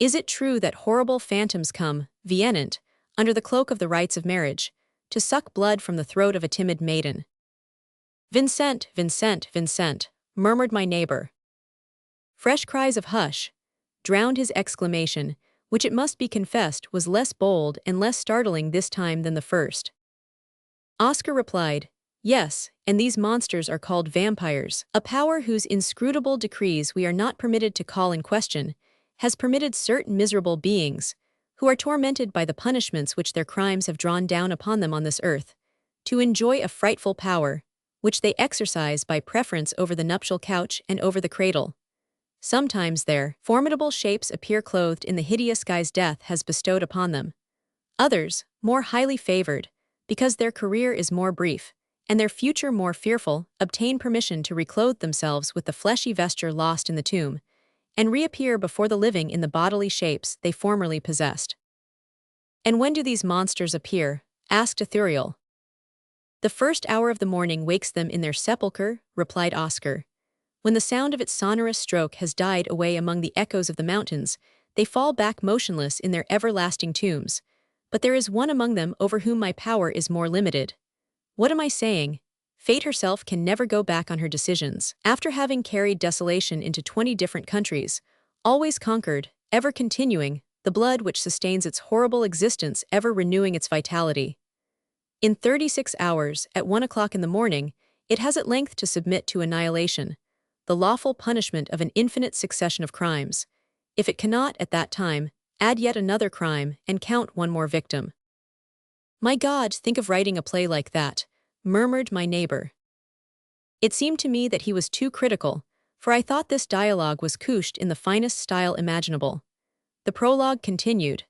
"Is it true that horrible phantoms come, viennt, under the cloak of the rites of marriage, to suck blood from the throat of a timid maiden?" "Vincent, Vincent, Vincent," murmured my neighbor. Fresh cries of "hush" drowned his exclamation, which it must be confessed was less bold and less startling this time than the first. Oscar replied, "Yes, and these monsters are called vampires. A power whose inscrutable decrees we are not permitted to call in question, has permitted certain miserable beings, who are tormented by the punishments which their crimes have drawn down upon them on this earth, to enjoy a frightful power, which they exercise by preference over the nuptial couch and over the cradle. Sometimes their formidable shapes appear clothed in the hideous guise death has bestowed upon them. Others, more highly favored, because their career is more brief, and their future more fearful, obtain permission to reclothe themselves with the fleshy vesture lost in the tomb, and reappear before the living in the bodily shapes they formerly possessed." "And when do these monsters appear?" asked Ithuriel. "The first hour of the morning wakes them in their sepulchre," replied Oscar. "When the sound of its sonorous stroke has died away among the echoes of the mountains, they fall back motionless in their everlasting tombs. But there is one among them over whom my power is more limited. What am I saying? Fate herself can never go back on her decisions. After having carried desolation into 20 different countries, always conquered, ever continuing, the blood which sustains its horrible existence ever renewing its vitality. In 36 hours, at 1 o'clock in the morning, it has at length to submit to annihilation, the lawful punishment of an infinite succession of crimes. If it cannot, at that time, add yet another crime and count one more victim." "My God, think of writing a play like that," murmured my neighbor. It seemed to me that he was too critical, for I thought this dialogue was couched in the finest style imaginable. The prologue continued.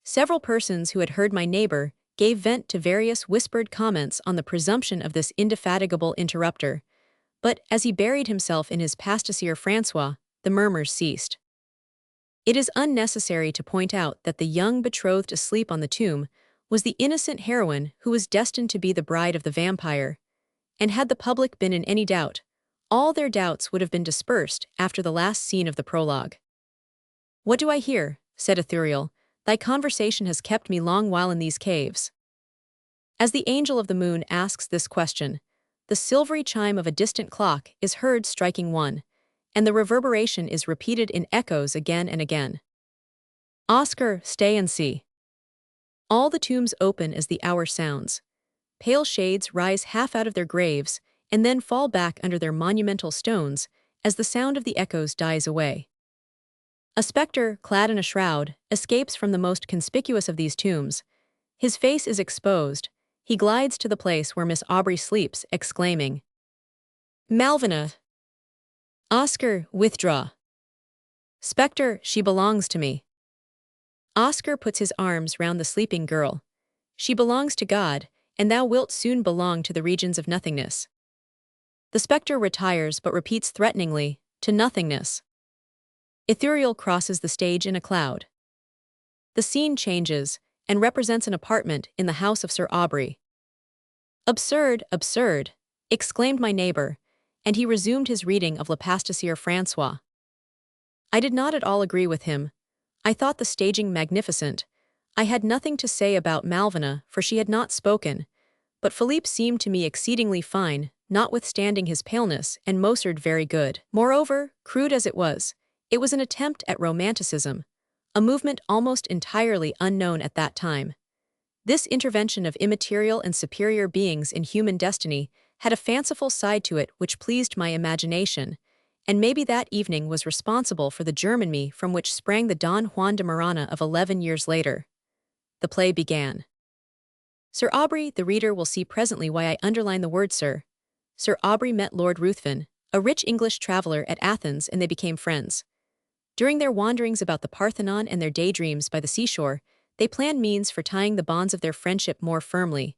Several persons who had heard my neighbor gave vent to various whispered comments on the presumption of this indefatigable interrupter, but as he buried himself in his pasteur Francois, the murmurs ceased. It is unnecessary to point out that the young betrothed asleep on the tomb was the innocent heroine who was destined to be the bride of the vampire, and had the public been in any doubt, all their doubts would have been dispersed after the last scene of the prologue. "What do I hear?" said Ithuriel. "Thy conversation has kept me long while in these caves." As the angel of the moon asks this question, the silvery chime of a distant clock is heard striking 1, and the reverberation is repeated in echoes again and again. "Oscar, stay and see." All the tombs open as the hour sounds. Pale shades rise half out of their graves and then fall back under their monumental stones as the sound of the echoes dies away. A spectre, clad in a shroud, escapes from the most conspicuous of these tombs. His face is exposed. He glides to the place where Miss Aubrey sleeps, exclaiming, "Malvina! Oscar, withdraw. Spectre, she belongs to me." Oscar puts his arms round the sleeping girl. "She belongs to God, and thou wilt soon belong to the regions of nothingness." The spectre retires but repeats threateningly, "To nothingness." Ithuriel crosses the stage in a cloud. The scene changes and represents an apartment in the house of Sir Aubrey. "Absurd, absurd," exclaimed my neighbor, and he resumed his reading of Le Pasteur François. I did not at all agree with him. I thought the staging magnificent. I had nothing to say about Malvina, for she had not spoken, but Philippe seemed to me exceedingly fine, notwithstanding his paleness, and Mozart very good. Moreover, crude as it was an attempt at romanticism, a movement almost entirely unknown at that time. This intervention of immaterial and superior beings in human destiny had a fanciful side to it which pleased my imagination, and maybe that evening was responsible for the German me from which sprang the Don Juan de Marana of 11 years later. The play began. Sir Aubrey, the reader will see presently why I underline the word Sir. Sir Aubrey met Lord Ruthven, a rich English traveller, at Athens, and they became friends. During their wanderings about the Parthenon and their daydreams by the seashore, they planned means for tying the bonds of their friendship more firmly,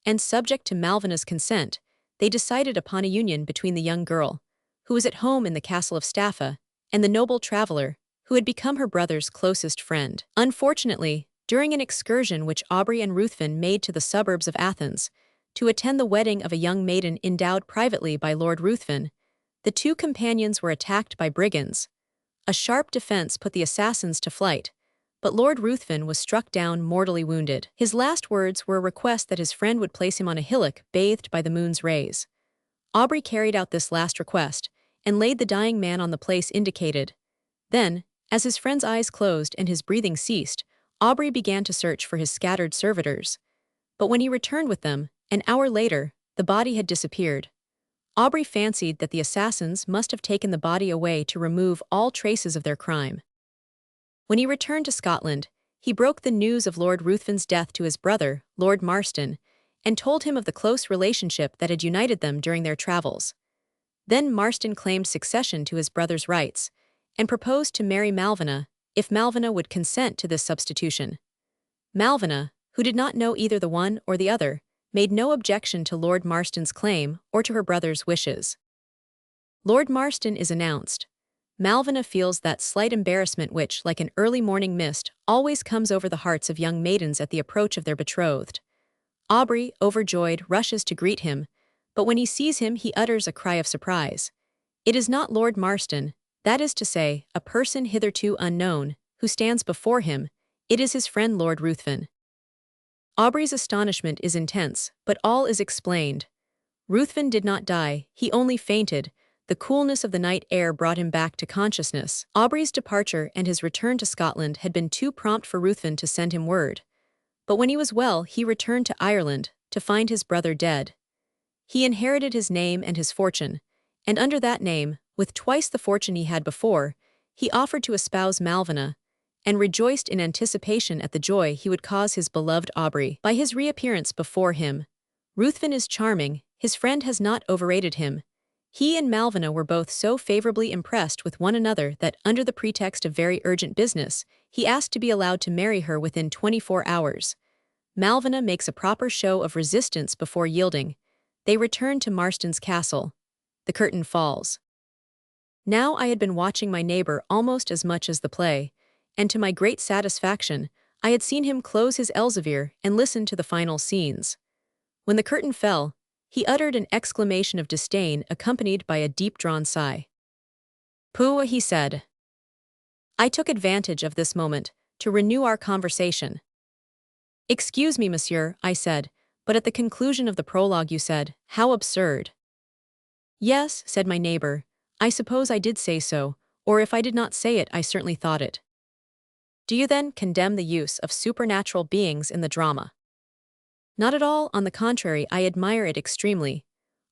and subject to Malvina's consent, they decided upon a union between the young girl, who was at home in the castle of Staffa, and the noble traveller, who had become her brother's closest friend. Unfortunately, during an excursion which Aubrey and Ruthven made to the suburbs of Athens, to attend the wedding of a young maiden endowed privately by Lord Ruthven, the two companions were attacked by brigands. A sharp defense put the assassins to flight, but Lord Ruthven was struck down mortally wounded. His last words were a request that his friend would place him on a hillock bathed by the moon's rays. Aubrey carried out this last request, and laid the dying man on the place indicated. Then, as his friend's eyes closed and his breathing ceased, Aubrey began to search for his scattered servitors. But when he returned with them, an hour later, the body had disappeared. Aubrey fancied that the assassins must have taken the body away to remove all traces of their crime. When he returned to Scotland, he broke the news of Lord Ruthven's death to his brother, Lord Marston, and told him of the close relationship that had united them during their travels. Then Marston claimed succession to his brother's rights, and proposed to marry Malvina, if Malvina would consent to this substitution. Malvina, who did not know either the one or the other, made no objection to Lord Marston's claim or to her brother's wishes. Lord Marston is announced. Malvina feels that slight embarrassment which, like an early morning mist, always comes over the hearts of young maidens at the approach of their betrothed. Aubrey, overjoyed, rushes to greet him, but when he sees him he utters a cry of surprise. It is not Lord Marston, that is to say, a person hitherto unknown, who stands before him, it is his friend Lord Ruthven. Aubrey's astonishment is intense, but all is explained. Ruthven did not die, he only fainted. The coolness of the night air brought him back to consciousness. Aubrey's departure and his return to Scotland had been too prompt for Ruthven to send him word. But when he was well, he returned to Ireland, to find his brother dead. He inherited his name and his fortune, and under that name, with twice the fortune he had before, he offered to espouse Malvina, and rejoiced in anticipation at the joy he would cause his beloved Aubrey by his reappearance before him. Ruthven is charming, his friend has not overrated him. He and Malvina were both so favorably impressed with one another that, under the pretext of very urgent business, he asked to be allowed to marry her within 24 hours. Malvina makes a proper show of resistance before yielding. They return to Marston's castle. The curtain falls. Now I had been watching my neighbor almost as much as the play, and to my great satisfaction, I had seen him close his Elzevir and listen to the final scenes. When the curtain fell, he uttered an exclamation of disdain accompanied by a deep-drawn sigh. "Pooh," he said. I took advantage of this moment to renew our conversation. "Excuse me, monsieur," I said, "but at the conclusion of the prologue you said, 'How absurd!'" "Yes," said my neighbor, "I suppose I did say so, or if I did not say it I certainly thought it." Do you then condemn the use of supernatural beings in the drama? Not at all, on the contrary, I admire it extremely.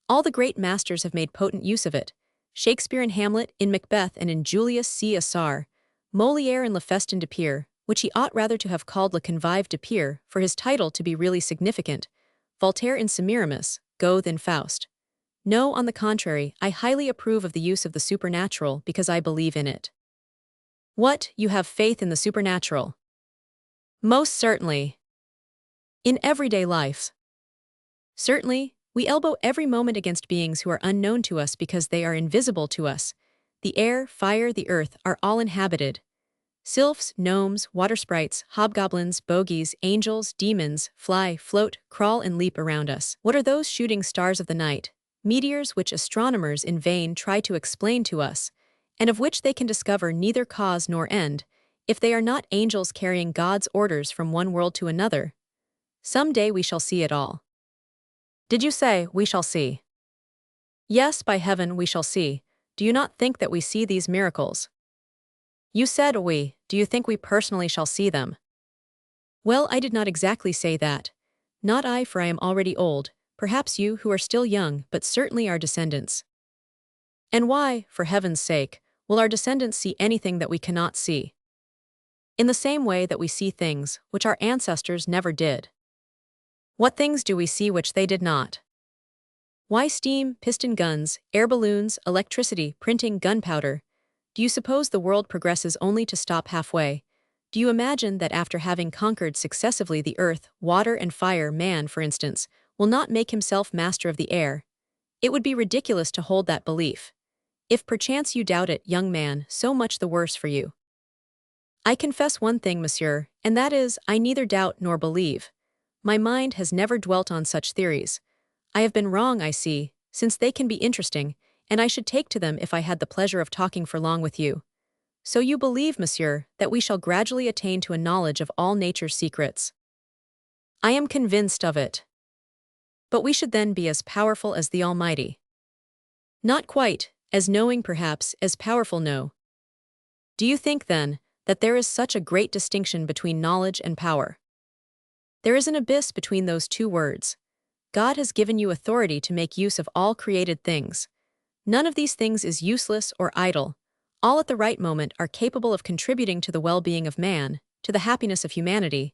All the great masters have made potent use of it. Shakespeare in Hamlet, in Macbeth, and in Julius Caesar, Molière in Le Festin de Pierre, which he ought rather to have called Le Convive de Pierre, for his title to be really significant, Voltaire in Semiramis, Goethe in Faust. No, on the contrary, I highly approve of the use of the supernatural because I believe in it. What, you have faith in the supernatural? Most certainly. In everyday life. Certainly, we elbow every moment against beings who are unknown to us because they are invisible to us. The air, fire, the earth are all inhabited. Sylphs, gnomes, water sprites, hobgoblins, bogies, angels, demons, fly, float, crawl and leap around us. What are those shooting stars of the night? Meteors which astronomers in vain try to explain to us, and of which they can discover neither cause nor end, if they are not angels carrying God's orders from one world to another. Some day we shall see it all. Did you say, we shall see? Yes, by heaven, we shall see. Do you not think that we see these miracles? You said we. Do you think we personally shall see them? Well, I did not exactly say that. Not I, for I am already old, perhaps you, who are still young, but certainly our descendants. And why, for heaven's sake, will our descendants see anything that we cannot see? In the same way that we see things which our ancestors never did. What things do we see which they did not? Why steam, piston guns, air balloons, electricity, printing, gunpowder? Do you suppose the world progresses only to stop halfway? Do you imagine that after having conquered successively the earth, water and fire, man, for instance, will not make himself master of the air? It would be ridiculous to hold that belief. If perchance you doubt it, young man, so much the worse for you. I confess one thing, monsieur, and that is, I neither doubt nor believe. My mind has never dwelt on such theories. I have been wrong, I see, since they can be interesting, and I should take to them if I had the pleasure of talking for long with you. So you believe, monsieur, that we shall gradually attain to a knowledge of all nature's secrets? I am convinced of it. But we should then be as powerful as the Almighty. Not quite, as knowing perhaps, as powerful know. Do you think, then, that there is such a great distinction between knowledge and power? There is an abyss between those two words. God has given you authority to make use of all created things. None of these things is useless or idle. All at the right moment are capable of contributing to the well-being of man, to the happiness of humanity.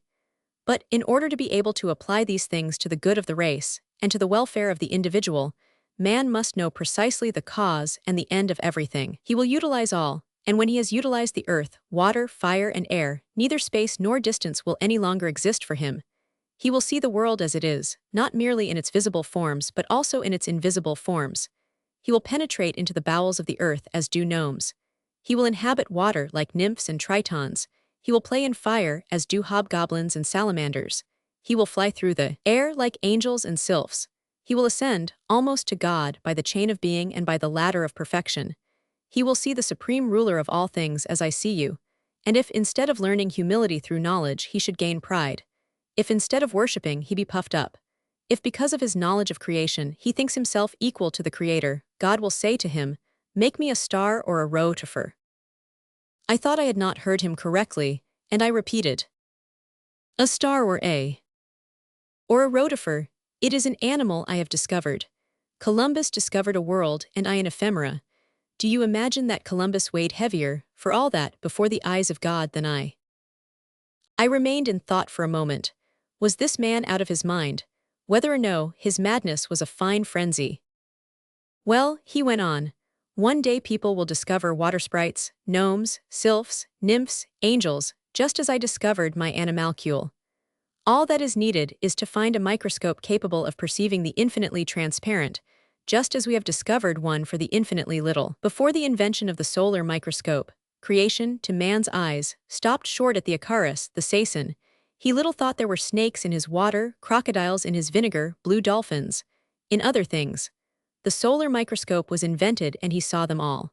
But in order to be able to apply these things to the good of the race, and to the welfare of the individual, man must know precisely the cause and the end of everything. He will utilize all, and when he has utilized the earth, water, fire, and air, neither space nor distance will any longer exist for him. He will see the world as it is, not merely in its visible forms but also in its invisible forms. He will penetrate into the bowels of the earth as do gnomes. He will inhabit water like nymphs and tritons. He will play in fire as do hobgoblins and salamanders. He will fly through the air like angels and sylphs. He will ascend, almost to God, by the chain of being and by the ladder of perfection. He will see the supreme ruler of all things as I see you. And if instead of learning humility through knowledge he should gain pride, if instead of worshipping he be puffed up, if because of his knowledge of creation he thinks himself equal to the Creator, God will say to him, "Make me a star or a rotifer." I thought I had not heard him correctly, and I repeated, "A star or a rotifer. It is an animal I have discovered. Columbus discovered a world and I an ephemera. Do you imagine that Columbus weighed heavier, for all that, before the eyes of God than I?" I remained in thought for a moment. Was this man out of his mind? Whether or no, his madness was a fine frenzy. Well, he went on, one day people will discover water sprites, gnomes, sylphs, nymphs, angels, just as I discovered my animalcule. All that is needed is to find a microscope capable of perceiving the infinitely transparent, just as we have discovered one for the infinitely little. Before the invention of the solar microscope, creation, to man's eyes, stopped short at the Icarus, the Saison. He little thought there were snakes in his water, crocodiles in his vinegar, blue dolphins. In other things. The solar microscope was invented and he saw them all.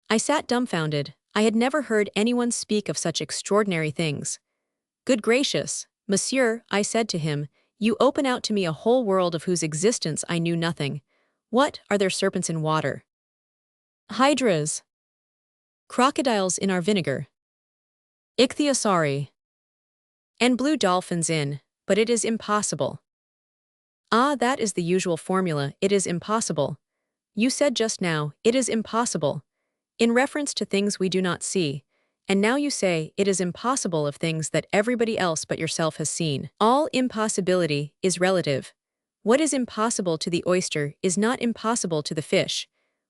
I sat dumbfounded. I had never heard anyone speak of such extraordinary things. Good gracious, monsieur, I said to him, you open out to me a whole world of whose existence I knew nothing. What, are there serpents in water? Hydras. Crocodiles in our vinegar. ichthyosauri, and blue dolphins in, but it is impossible. Ah, that is the usual formula, it is impossible. You said just now, it is impossible, in reference to things we do not see, and now you say it is impossible of things that everybody else but yourself has seen. All impossibility is relative. What is impossible to the oyster is not impossible to the fish.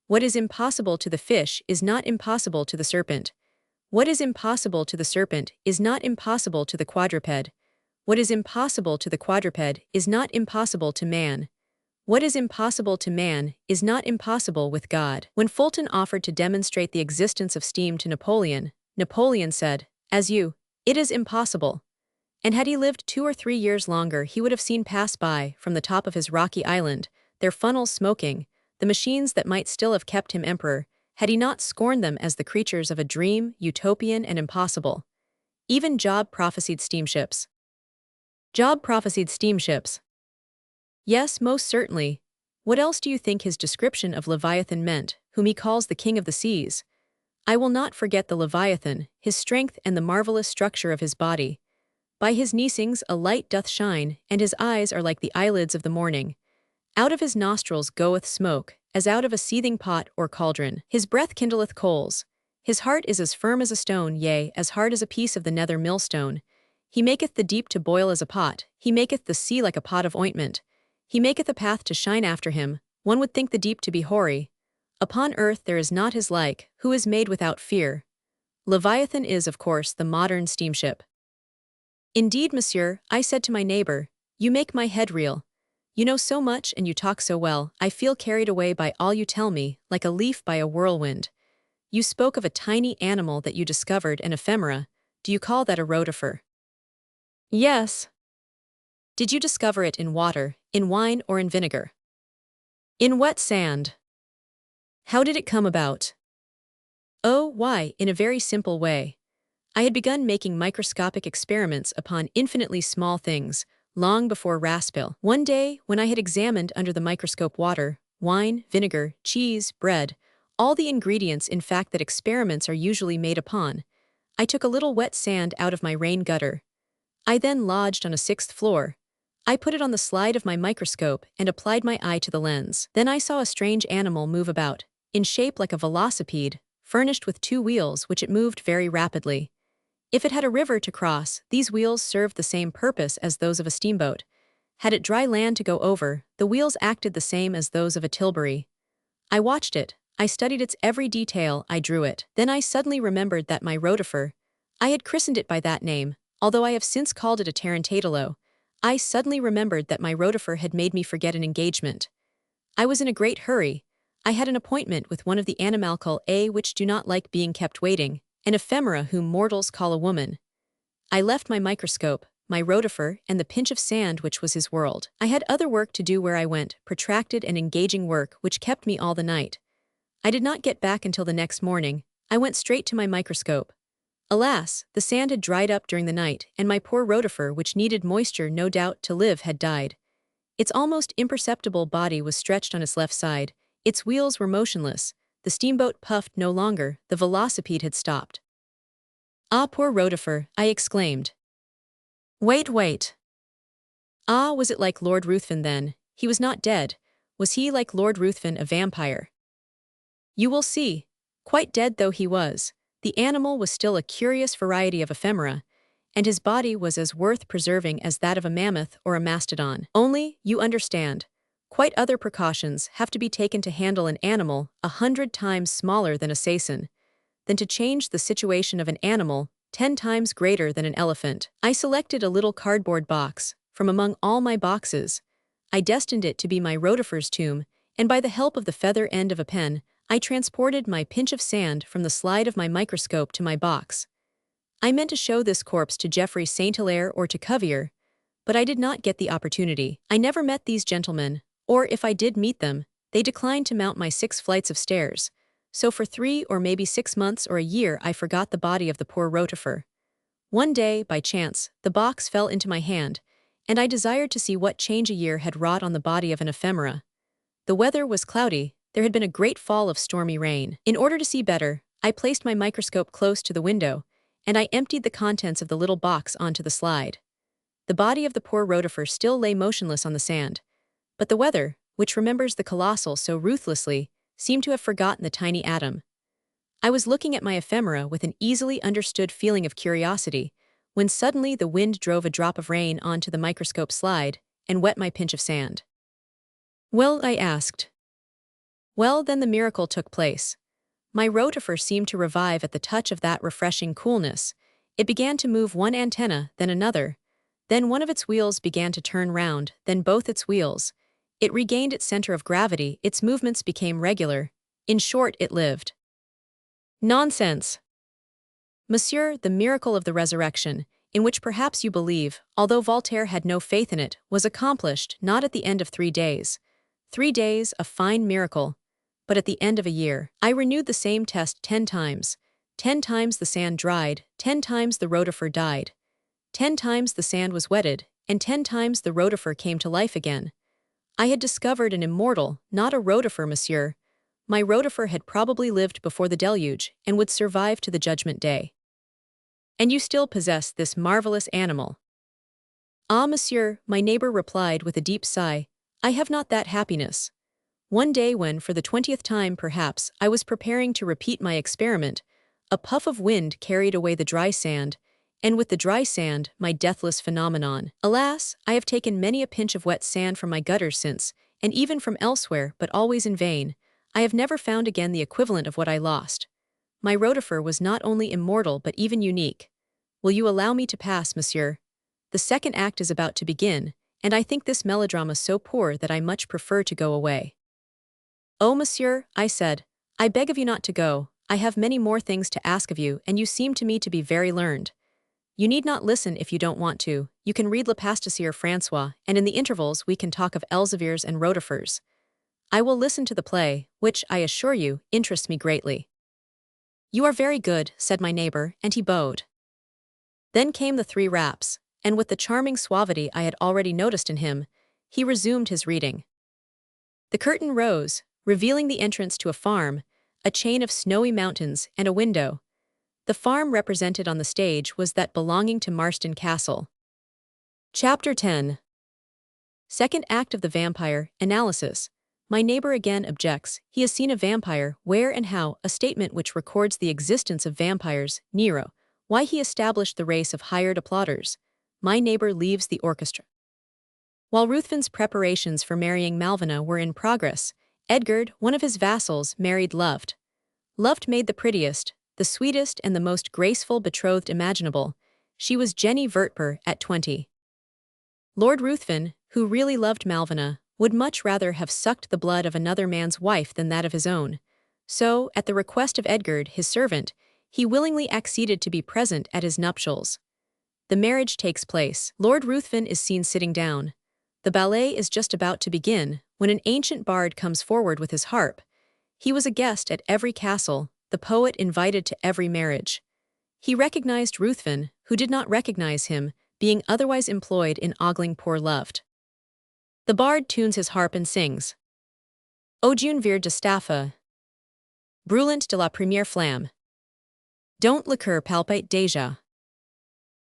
What is impossible to the fish is not impossible to the serpent. What is impossible to the serpent is not impossible to the quadruped. What is impossible to the quadruped is not impossible to man. What is impossible to man is not impossible with God. When Fulton offered to demonstrate the existence of steam to Napoleon, Napoleon said, "As you, it is impossible." And had he lived 2 or 3 years longer, he would have seen pass by, from the top of his rocky island, their funnels smoking, the machines that might still have kept him emperor, had he not scorned them as the creatures of a dream, utopian and impossible. Even Job prophesied steamships. Job prophesied steamships. Yes, most certainly. What else do you think his description of Leviathan meant, whom he calls the king of the seas? I will not forget the Leviathan, his strength and the marvelous structure of his body. By his neesings a light doth shine, and his eyes are like the eyelids of the morning. Out of his nostrils goeth smoke, as out of a seething pot or cauldron. His breath kindleth coals. His heart is as firm as a stone, yea, as hard as a piece of the nether millstone. He maketh the deep to boil as a pot, he maketh the sea like a pot of ointment. He maketh a path to shine after him, one would think the deep to be hoary. Upon earth there is not his like, who is made without fear. Leviathan is, of course, the modern steamship. Indeed, monsieur, I said to my neighbor, you make my head reel. You know so much and you talk so well, I feel carried away by all you tell me, like a leaf by a whirlwind. You spoke of a tiny animal that you discovered, an ephemera. Do you call that a rotifer? Yes. Did you discover it in water, in wine, or in vinegar? In wet sand. How did it come about? Oh, why, in a very simple way. I had begun making microscopic experiments upon infinitely small things, long before Raspil. One day, when I had examined under the microscope water, wine, vinegar, cheese, bread, all the ingredients in fact that experiments are usually made upon, I took a little wet sand out of my rain gutter. I then lodged on a 6th floor. I put it on the slide of my microscope and applied my eye to the lens. Then I saw a strange animal move about, in shape like a velocipede, furnished with 2 wheels which it moved very rapidly. If it had a river to cross, these wheels served the same purpose as those of a steamboat. Had it dry land to go over, the wheels acted the same as those of a tilbury. I watched it, I studied its every detail, I drew it. Then I suddenly remembered that my rotifer, I had christened it by that name, although I have since called it a tarantadalo. I suddenly remembered that my rotifer had made me forget an engagement. I was in a great hurry. I had an appointment with one of the animalcule which do not like being kept waiting, an ephemera whom mortals call a woman. I left my microscope, my rotifer, and the pinch of sand which was his world. I had other work to do where I went, protracted and engaging work which kept me all the night. I did not get back until the next morning. I went straight to my microscope. Alas, the sand had dried up during the night, and my poor rotifer, which needed moisture no doubt to live, had died. Its almost imperceptible body was stretched on its left side, its wheels were motionless, the steamboat puffed no longer, the velocipede had stopped. Ah, poor rotifer, I exclaimed. Wait. Ah, was it like Lord Ruthven then? He was not dead. Was he, like Lord Ruthven, a vampire? You will see. Quite dead though he was, the animal was still a curious variety of ephemera, and his body was as worth preserving as that of a mammoth or a mastodon. Only, you understand, quite other precautions have to be taken to handle an animal 100 times smaller than a sacin, than to change the situation of an animal 10 times greater than an elephant. I selected a little cardboard box from among all my boxes. I destined it to be my rotifer's tomb, and by the help of the feather end of a pen, I transported my pinch of sand from the slide of my microscope to my box. I meant to show this corpse to Geoffrey St. Hilaire or to Cuvier, but I did not get the opportunity. I never met these gentlemen, or if I did meet them, they declined to mount my 6 flights of stairs, so for 3 or maybe 6 months or a year I forgot the body of the poor rotifer. One day, by chance, the box fell into my hand, and I desired to see what change a year had wrought on the body of an ephemera. The weather was cloudy, there had been a great fall of stormy rain. In order to see better, I placed my microscope close to the window, and I emptied the contents of the little box onto the slide. The body of the poor rotifer still lay motionless on the sand, but the weather, which remembers the colossal so ruthlessly, seemed to have forgotten the tiny atom. I was looking at my ephemera with an easily understood feeling of curiosity, when suddenly the wind drove a drop of rain onto the microscope slide and wet my pinch of sand. "Well," I asked. Well, then the miracle took place. My rotifer seemed to revive at the touch of that refreshing coolness. It began to move one antenna, then another. Then one of its wheels began to turn round, then both its wheels. It regained its center of gravity, its movements became regular. In short, it lived. Nonsense. Monsieur, the miracle of the resurrection, in which perhaps you believe, although Voltaire had no faith in it, was accomplished not at the end of 3 days. 3 days, a fine miracle. But at the end of a year, I renewed the same test 10 times. 10 times the sand dried, 10 times the rotifer died. 10 times the sand was wetted, and 10 times the rotifer came to life again. I had discovered an immortal, not a rotifer, monsieur. My rotifer had probably lived before the deluge and would survive to the judgment day. And you still possess this marvelous animal. Ah, monsieur, my neighbor replied with a deep sigh, I have not that happiness. One day when, for the 20th time perhaps, I was preparing to repeat my experiment, a puff of wind carried away the dry sand, and with the dry sand, my deathless phenomenon. Alas, I have taken many a pinch of wet sand from my gutters since, and even from elsewhere, but always in vain. I have never found again the equivalent of what I lost. My rotifer was not only immortal but even unique. Will you allow me to pass, monsieur? The second act is about to begin, and I think this melodrama so poor that I much prefer to go away. Oh, monsieur, I said, I beg of you not to go. I have many more things to ask of you, and you seem to me to be very learned. You need not listen if you don't want to. You can read Le Pasteur François, and in the intervals we can talk of Elzevirs and rotifers. I will listen to the play, which, I assure you, interests me greatly. You are very good, said my neighbor, and he bowed. Then came the 3 raps, and with the charming suavity I had already noticed in him, he resumed his reading. The curtain rose, revealing the entrance to a farm, a chain of snowy mountains, and a window. The farm represented on the stage was that belonging to Marston Castle. Chapter 10. Second act of the vampire, analysis. My neighbor again objects, he has seen a vampire, where and how, a statement which records the existence of vampires, Nero, why he established the race of hired applauders. My neighbor leaves the orchestra. While Ruthven's preparations for marrying Malvina were in progress, Edgard, one of his vassals, married Loved. Loved made the prettiest, the sweetest and the most graceful betrothed imaginable. She was Jenny Vertper at 20. Lord Ruthven, who really loved Malvina, would much rather have sucked the blood of another man's wife than that of his own. So, at the request of Edgard, his servant, he willingly acceded to be present at his nuptials. The marriage takes place. Lord Ruthven is seen sitting down. The ballet is just about to begin, when an ancient bard comes forward with his harp. He was a guest at every castle, the poet invited to every marriage. He recognized Ruthven, who did not recognize him, being otherwise employed in ogling poor Loved. The bard tunes his harp and sings. O June vir de Staffa, brûlant de la première flamme. Don't le cœur palpite déjà.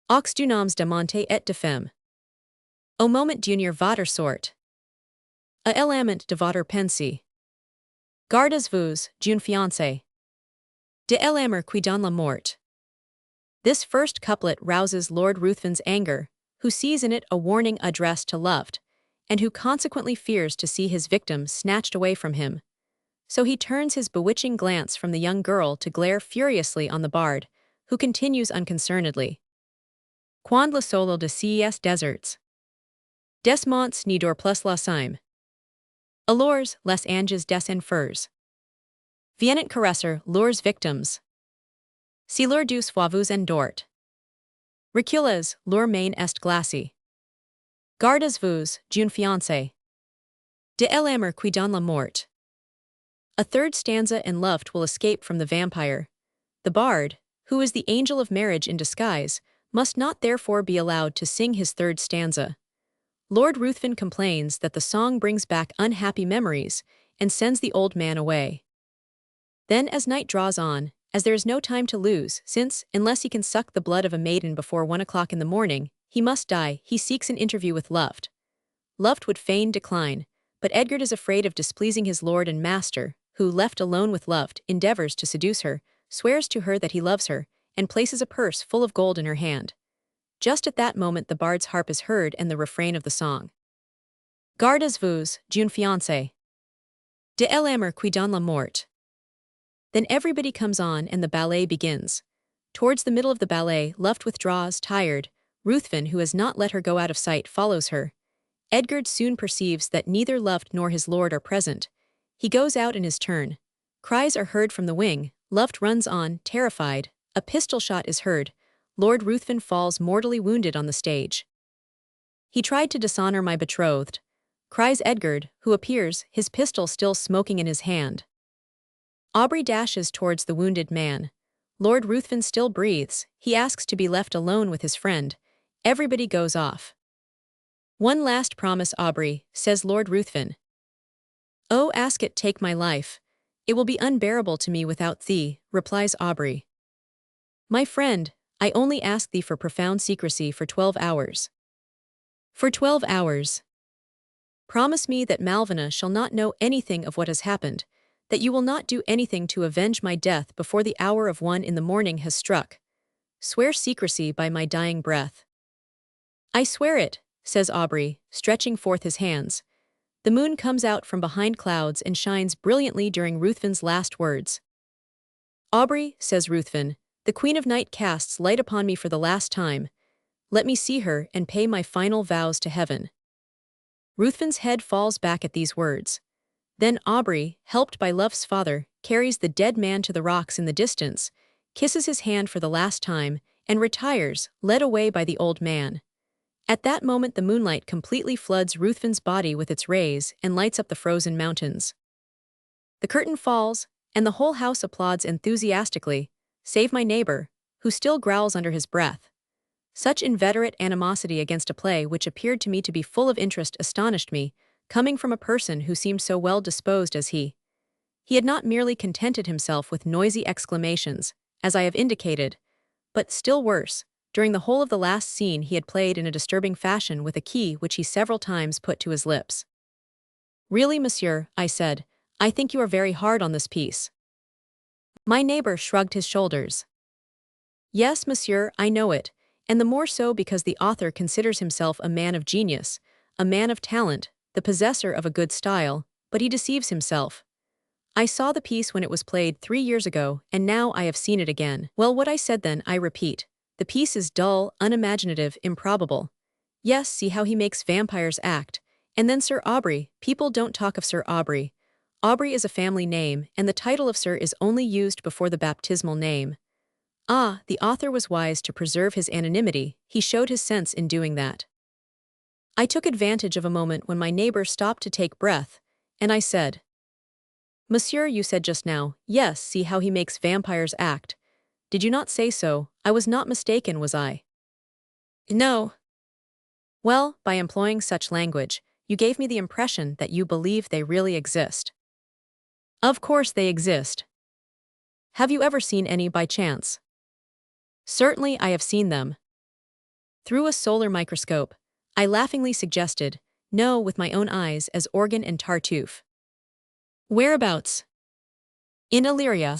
Aux du noms de monte et de femme. Au moment d'unir votre sort. A l'amant de votre pensée. Gardez-vous, jeune fiancée. De l'amour qui donne la mort. This first couplet rouses Lord Ruthven's anger, who sees in it a warning addressed to Loved, and who consequently fears to see his victim snatched away from him. So he turns his bewitching glance from the young girl to glare furiously on the bard, who continues unconcernedly. Quand le solo de ces deserts. Des monts ni dor plus la cime. Alors, les anges des enfers. Viennent caresser leurs victimes. Si leur douce voix vous endort. Recules, leur main est glacée. Gardez-vous, jeune fiancée. De l'amour qui donne la mort. A third stanza and Loved will escape from the vampire. The bard, who is the angel of marriage in disguise, must not therefore be allowed to sing his third stanza. Lord Ruthven complains that the song brings back unhappy memories and sends the old man away. Then as night draws on, as there is no time to lose, since, unless he can suck the blood of a maiden before 1 o'clock in the morning, he must die. He seeks an interview with Luft. Luft would fain decline, but Edgard is afraid of displeasing his lord and master, who, left alone with Luft, endeavors to seduce her, swears to her that he loves her, and places a purse full of gold in her hand. Just at that moment the bard's harp is heard and the refrain of the song. Gardez-vous, jeune fiancée. De l'amour qui donne la mort. Then everybody comes on and the ballet begins. Towards the middle of the ballet, Luft withdraws, tired. Ruthven, who has not let her go out of sight, follows her. Edgard soon perceives that neither Luft nor his lord are present. He goes out in his turn. Cries are heard from the wing. Luft runs on, terrified. A pistol shot is heard. Lord Ruthven falls mortally wounded on the stage. He tried to dishonor my betrothed, cries Edgard, who appears, his pistol still smoking in his hand. Aubrey dashes towards the wounded man. Lord Ruthven still breathes. He asks to be left alone with his friend. Everybody goes off. One last promise, Aubrey, says Lord Ruthven. Oh, ask it, take my life. It will be unbearable to me without thee, replies Aubrey. My friend, I only ask thee for profound secrecy for 12 hours. For 12 hours. Promise me that Malvina shall not know anything of what has happened, that you will not do anything to avenge my death before the hour of 1 in the morning has struck. Swear secrecy by my dying breath. I swear it, says Aubrey, stretching forth his hands. The moon comes out from behind clouds and shines brilliantly during Ruthven's last words. Aubrey, says Ruthven, the Queen of Night casts light upon me for the last time. Let me see her and pay my final vows to heaven. Ruthven's head falls back at these words. Then Aubrey, helped by Luft's father, carries the dead man to the rocks in the distance, kisses his hand for the last time, and retires, led away by the old man. At that moment the moonlight completely floods Ruthven's body with its rays and lights up the frozen mountains. The curtain falls, and the whole house applauds enthusiastically, save my neighbor, who still growls under his breath. Such inveterate animosity against a play which appeared to me to be full of interest astonished me, coming from a person who seemed so well disposed as he. He had not merely contented himself with noisy exclamations, as I have indicated, but still worse, during the whole of the last scene he had played in a disturbing fashion with a key which he several times put to his lips. Really, monsieur, I said, I think you are very hard on this piece. My neighbor shrugged his shoulders. Yes, monsieur, I know it, and the more so because the author considers himself a man of genius, a man of talent, the possessor of a good style, but he deceives himself. I saw the piece when it was played 3 years ago, and now I have seen it again. Well, what I said then, I repeat. The piece is dull, unimaginative, improbable. Yes, see how he makes vampires act. And then Sir Aubrey, people don't talk of Sir Aubrey. Aubrey is a family name, and the title of Sir is only used before the baptismal name. Ah, the author was wise to preserve his anonymity, he showed his sense in doing that. I took advantage of a moment when my neighbor stopped to take breath, and I said, Monsieur, you said just now, yes, see how he makes vampires act. Did you not say so? I was not mistaken, was I? No. Well, by employing such language, you gave me the impression that you believe they really exist. Of course they exist. Have you ever seen any by chance? Certainly I have seen them. Through a solar microscope, I laughingly suggested, no, with my own eyes as Organ and Tartuffe. Whereabouts? In Illyria.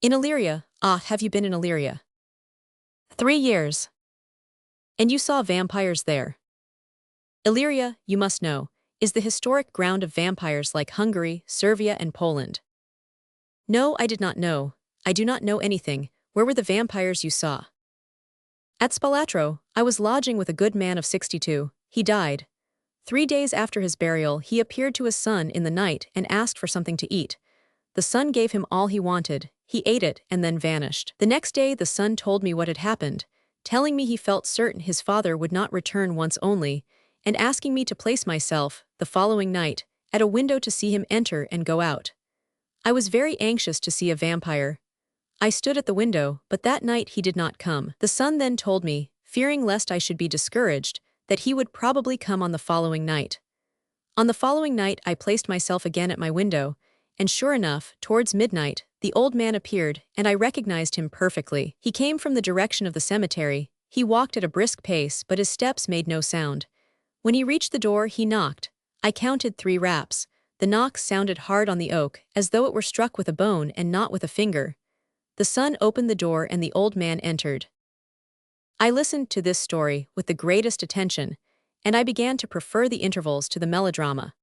In Illyria? Ah, have you been in Illyria? 3 years. And you saw vampires there? Illyria, you must know, is the historic ground of vampires like Hungary, Servia, and Poland. No, I did not know. I do not know anything. Where were the vampires you saw? At Spalatro, I was lodging with a good man of 62. He died. 3 days after his burial, he appeared to his son in the night and asked for something to eat. The son gave him all he wanted. He ate it and then vanished. The next day the son told me what had happened, telling me he felt certain his father would not return once only, and asking me to place myself, the following night, at a window to see him enter and go out. I was very anxious to see a vampire. I stood at the window, but that night he did not come. The son then told me, fearing lest I should be discouraged, that he would probably come on the following night. On the following night I placed myself again at my window, and sure enough, towards midnight, the old man appeared, and I recognized him perfectly. He came from the direction of the cemetery. He walked at a brisk pace, but his steps made no sound. When he reached the door, he knocked. I counted 3 raps. The knock sounded hard on the oak, as though it were struck with a bone and not with a finger. The son opened the door and the old man entered. I listened to this story with the greatest attention, and I began to prefer the intervals to the melodrama.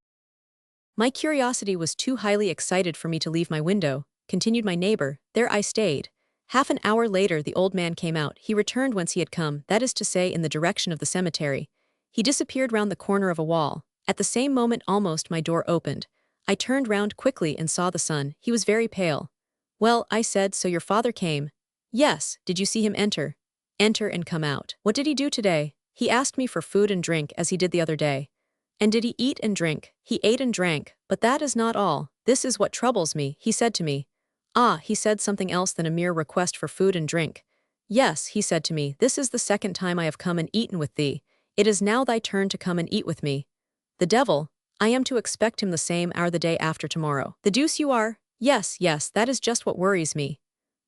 My curiosity was too highly excited for me to leave my window, continued my neighbor. There I stayed. Half an hour later the old man came out. He returned whence he had come, that is to say in the direction of the cemetery. He disappeared round the corner of a wall. At the same moment almost my door opened. I turned round quickly and saw the son. He was very pale. Well, I said, so your father came? Yes. Did you see him enter? Enter and come out. What did he do today? He asked me for food and drink as he did the other day. And did he eat and drink? He ate and drank, but that is not all. This is what troubles me, he said to me. Ah, he said something else than a mere request for food and drink. Yes, he said to me, this is the second time I have come and eaten with thee. It is now thy turn to come and eat with me. The devil! I am to expect him the same hour the day after tomorrow. The deuce you are? Yes, that is just what worries me.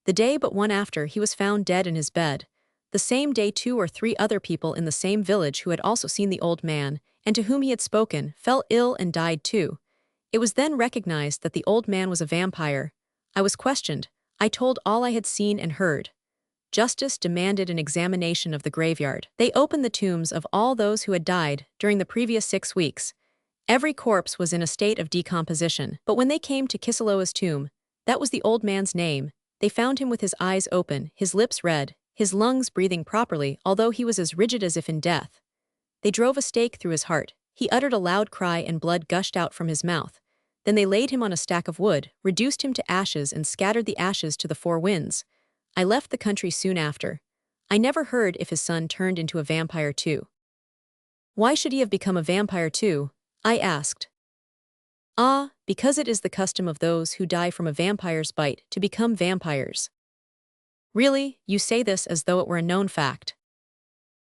The day but one after he was found dead in his bed. The same day 2 or 3 other people in the same village who had also seen the old man, and to whom he had spoken, fell ill and died too. It was then recognized that the old man was a vampire. I was questioned. I told all I had seen and heard. Justice demanded an examination of the graveyard. They opened the tombs of all those who had died during the previous 6 weeks. Every corpse was in a state of decomposition. But when they came to Kisaloa's tomb, that was the old man's name, they found him with his eyes open, his lips red, his lungs breathing properly, although he was as rigid as if in death. They drove a stake through his heart. He uttered a loud cry and blood gushed out from his mouth. Then they laid him on a stack of wood, reduced him to ashes and scattered the ashes to the 4 winds. I left the country soon after. I never heard if his son turned into a vampire too. Why should he have become a vampire too? I asked. Ah, because it is the custom of those who die from a vampire's bite to become vampires. Really, you say this as though it were a known fact.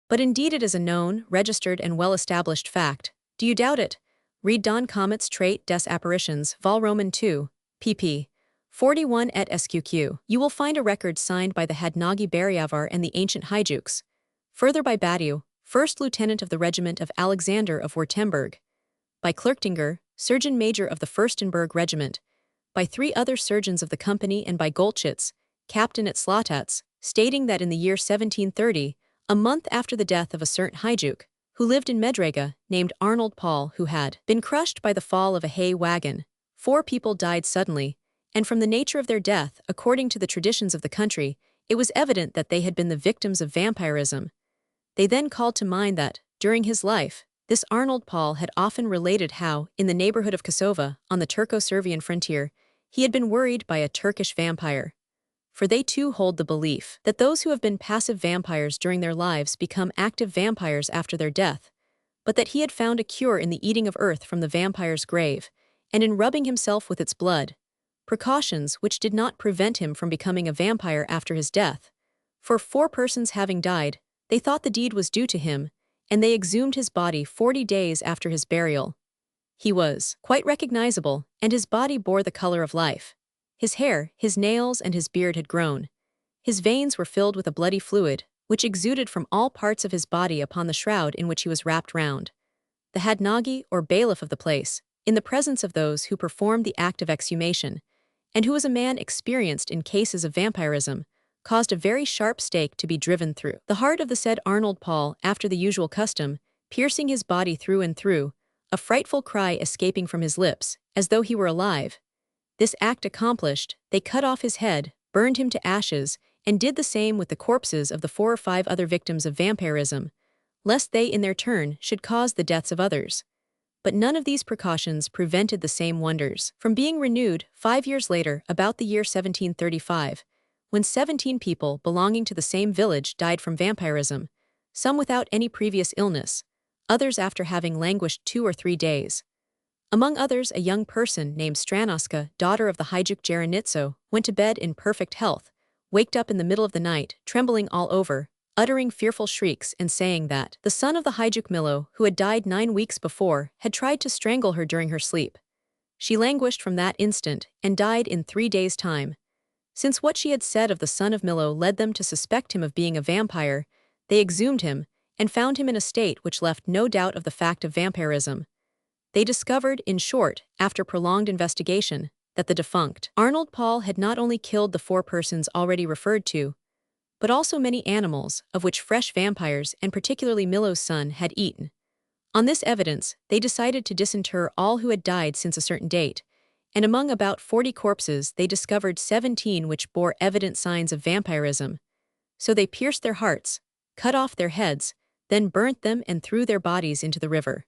But indeed it is a known, registered and well-established fact. Do you doubt it? Read Don Comet's Trait des Apparitions, Vol. Roman 2, pp. 41 et sqq. You will find a record signed by the Hadnagi Beriavar and the ancient Haijuks. Further by Badiou, first lieutenant of the regiment of Alexander of Württemberg. By Klerktinger, surgeon major of the Furstenberg regiment. By 3 other surgeons of the company and by Goltschitz, captain at Slotatz, stating that in the year 1730, a month after the death of a certain Haijuk, who lived in Medrega, named Arnold Paul, who had been crushed by the fall of a hay wagon, 4 people died suddenly, and from the nature of their death, according to the traditions of the country, it was evident that they had been the victims of vampirism. They then called to mind that, during his life, this Arnold Paul had often related how, in the neighborhood of Kosova, on the Turco-Servian frontier, he had been worried by a Turkish vampire. For they too hold the belief that those who have been passive vampires during their lives become active vampires after their death, but that he had found a cure in the eating of earth from the vampire's grave, and in rubbing himself with its blood, precautions which did not prevent him from becoming a vampire after his death. For 4 persons having died, they thought the deed was due to him, and they exhumed his body 40 days after his burial. He was quite recognizable, and his body bore the color of life. His hair, his nails, and his beard had grown. His veins were filled with a bloody fluid, which exuded from all parts of his body upon the shroud in which he was wrapped round. The Hadnagi, or bailiff of the place, in the presence of those who performed the act of exhumation, and who was a man experienced in cases of vampirism, caused a very sharp stake to be driven through the heart of the said Arnold Paul after the usual custom, piercing his body through and through, a frightful cry escaping from his lips, as though he were alive. This act accomplished, they cut off his head, burned him to ashes, and did the same with the corpses of the 4 or 5 other victims of vampirism, lest they in their turn should cause the deaths of others. But none of these precautions prevented the same wonders from being renewed 5 years later, about the year 1735, when 17 people belonging to the same village died from vampirism, some without any previous illness, others after having languished 2 or 3 days. Among others, a young person named Stranoska, daughter of the Haijuk Jaranitso, went to bed in perfect health, waked up in the middle of the night, trembling all over, uttering fearful shrieks and saying that the son of the Haijuk Milo, who had died 9 weeks before, had tried to strangle her during her sleep. She languished from that instant and died in 3 days' time. Since what she had said of the son of Milo led them to suspect him of being a vampire, they exhumed him and found him in a state which left no doubt of the fact of vampirism. They discovered, in short, after prolonged investigation, that the defunct Arnold Paul had not only killed the 4 persons already referred to, but also many animals, of which fresh vampires and particularly Milo's son had eaten. On this evidence, they decided to disinter all who had died since a certain date, and among about 40 corpses they discovered 17 which bore evident signs of vampirism. So they pierced their hearts, cut off their heads, then burnt them and threw their bodies into the river.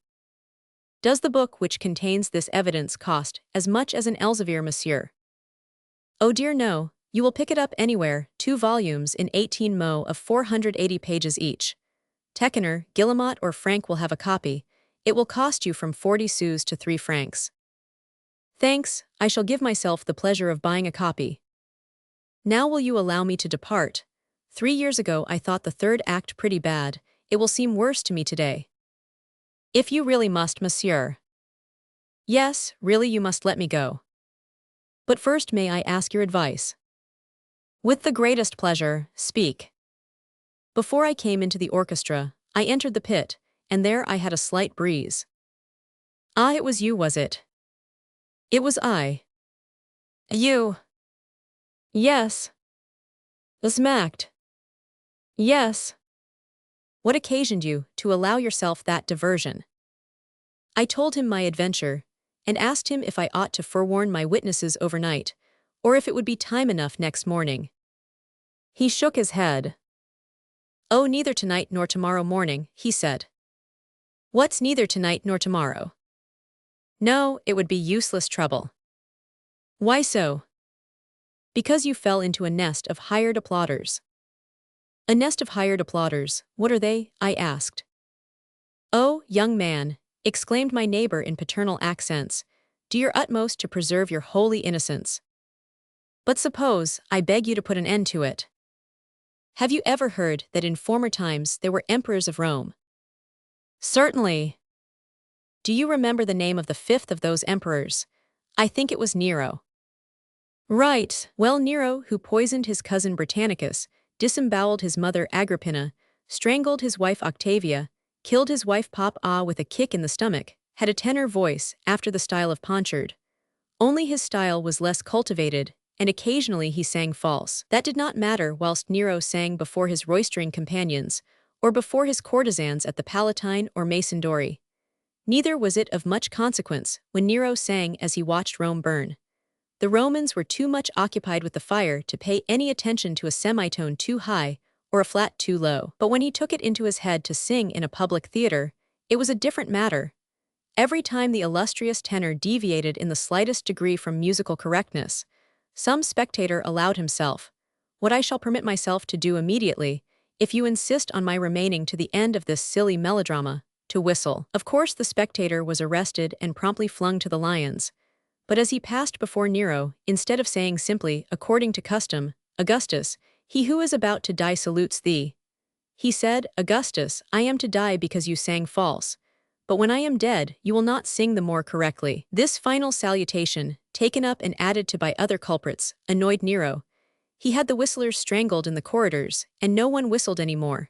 Does the book which contains this evidence cost as much as an Elsevier, monsieur? Oh dear no, you will pick it up anywhere, 2 volumes in 18 mo of 480 pages each. Tekener, Guillemot or Frank will have a copy. It will cost you from 40 sous to 3 francs. Thanks, I shall give myself the pleasure of buying a copy. Now will you allow me to depart? 3 years ago I thought the 3rd act pretty bad, it will seem worse to me today. If you really must, monsieur. Yes, really you must let me go. But first may I ask your advice? With the greatest pleasure, speak. Before I came into the orchestra, I entered the pit, and there I had a slight breeze. Ah, it was you, was it? It was I. You. Yes. Smacked. Yes. What occasioned you to allow yourself that diversion? I told him my adventure, and asked him if I ought to forewarn my witnesses overnight, or if it would be time enough next morning. He shook his head. Oh, neither tonight nor tomorrow morning, he said. What's neither tonight nor tomorrow? No, it would be useless trouble. Why so? Because you fell into a nest of hired applauders. A nest of hired applauders, what are they? I asked. Oh, young man, exclaimed my neighbor in paternal accents, do your utmost to preserve your holy innocence. But suppose, I beg you to put an end to it. Have you ever heard that in former times there were emperors of Rome? Certainly. Do you remember the name of the 5th of those emperors? I think it was Nero. Right, well, Nero, who poisoned his cousin Britannicus, disemboweled his mother Agrippina, strangled his wife Octavia, killed his wife Pop-Ah with a kick in the stomach, had a tenor voice after the style of Ponchard. Only his style was less cultivated, and occasionally he sang false. That did not matter whilst Nero sang before his roistering companions, or before his courtesans at the Palatine or Mason Dori. Neither was it of much consequence when Nero sang as he watched Rome burn. The Romans were too much occupied with the fire to pay any attention to a semitone too high or a flat too low. But when he took it into his head to sing in a public theater, it was a different matter. Every time the illustrious tenor deviated in the slightest degree from musical correctness, some spectator allowed himself, what I shall permit myself to do immediately, if you insist on my remaining to the end of this silly melodrama, to whistle. Of course the spectator was arrested and promptly flung to the lions. But as he passed before Nero, instead of saying simply, according to custom, Augustus, he who is about to die salutes thee, he said, Augustus, I am to die because you sang false. But when I am dead, you will not sing the more correctly. This final salutation, taken up and added to by other culprits, annoyed Nero. He had the whistlers strangled in the corridors, and no one whistled any more.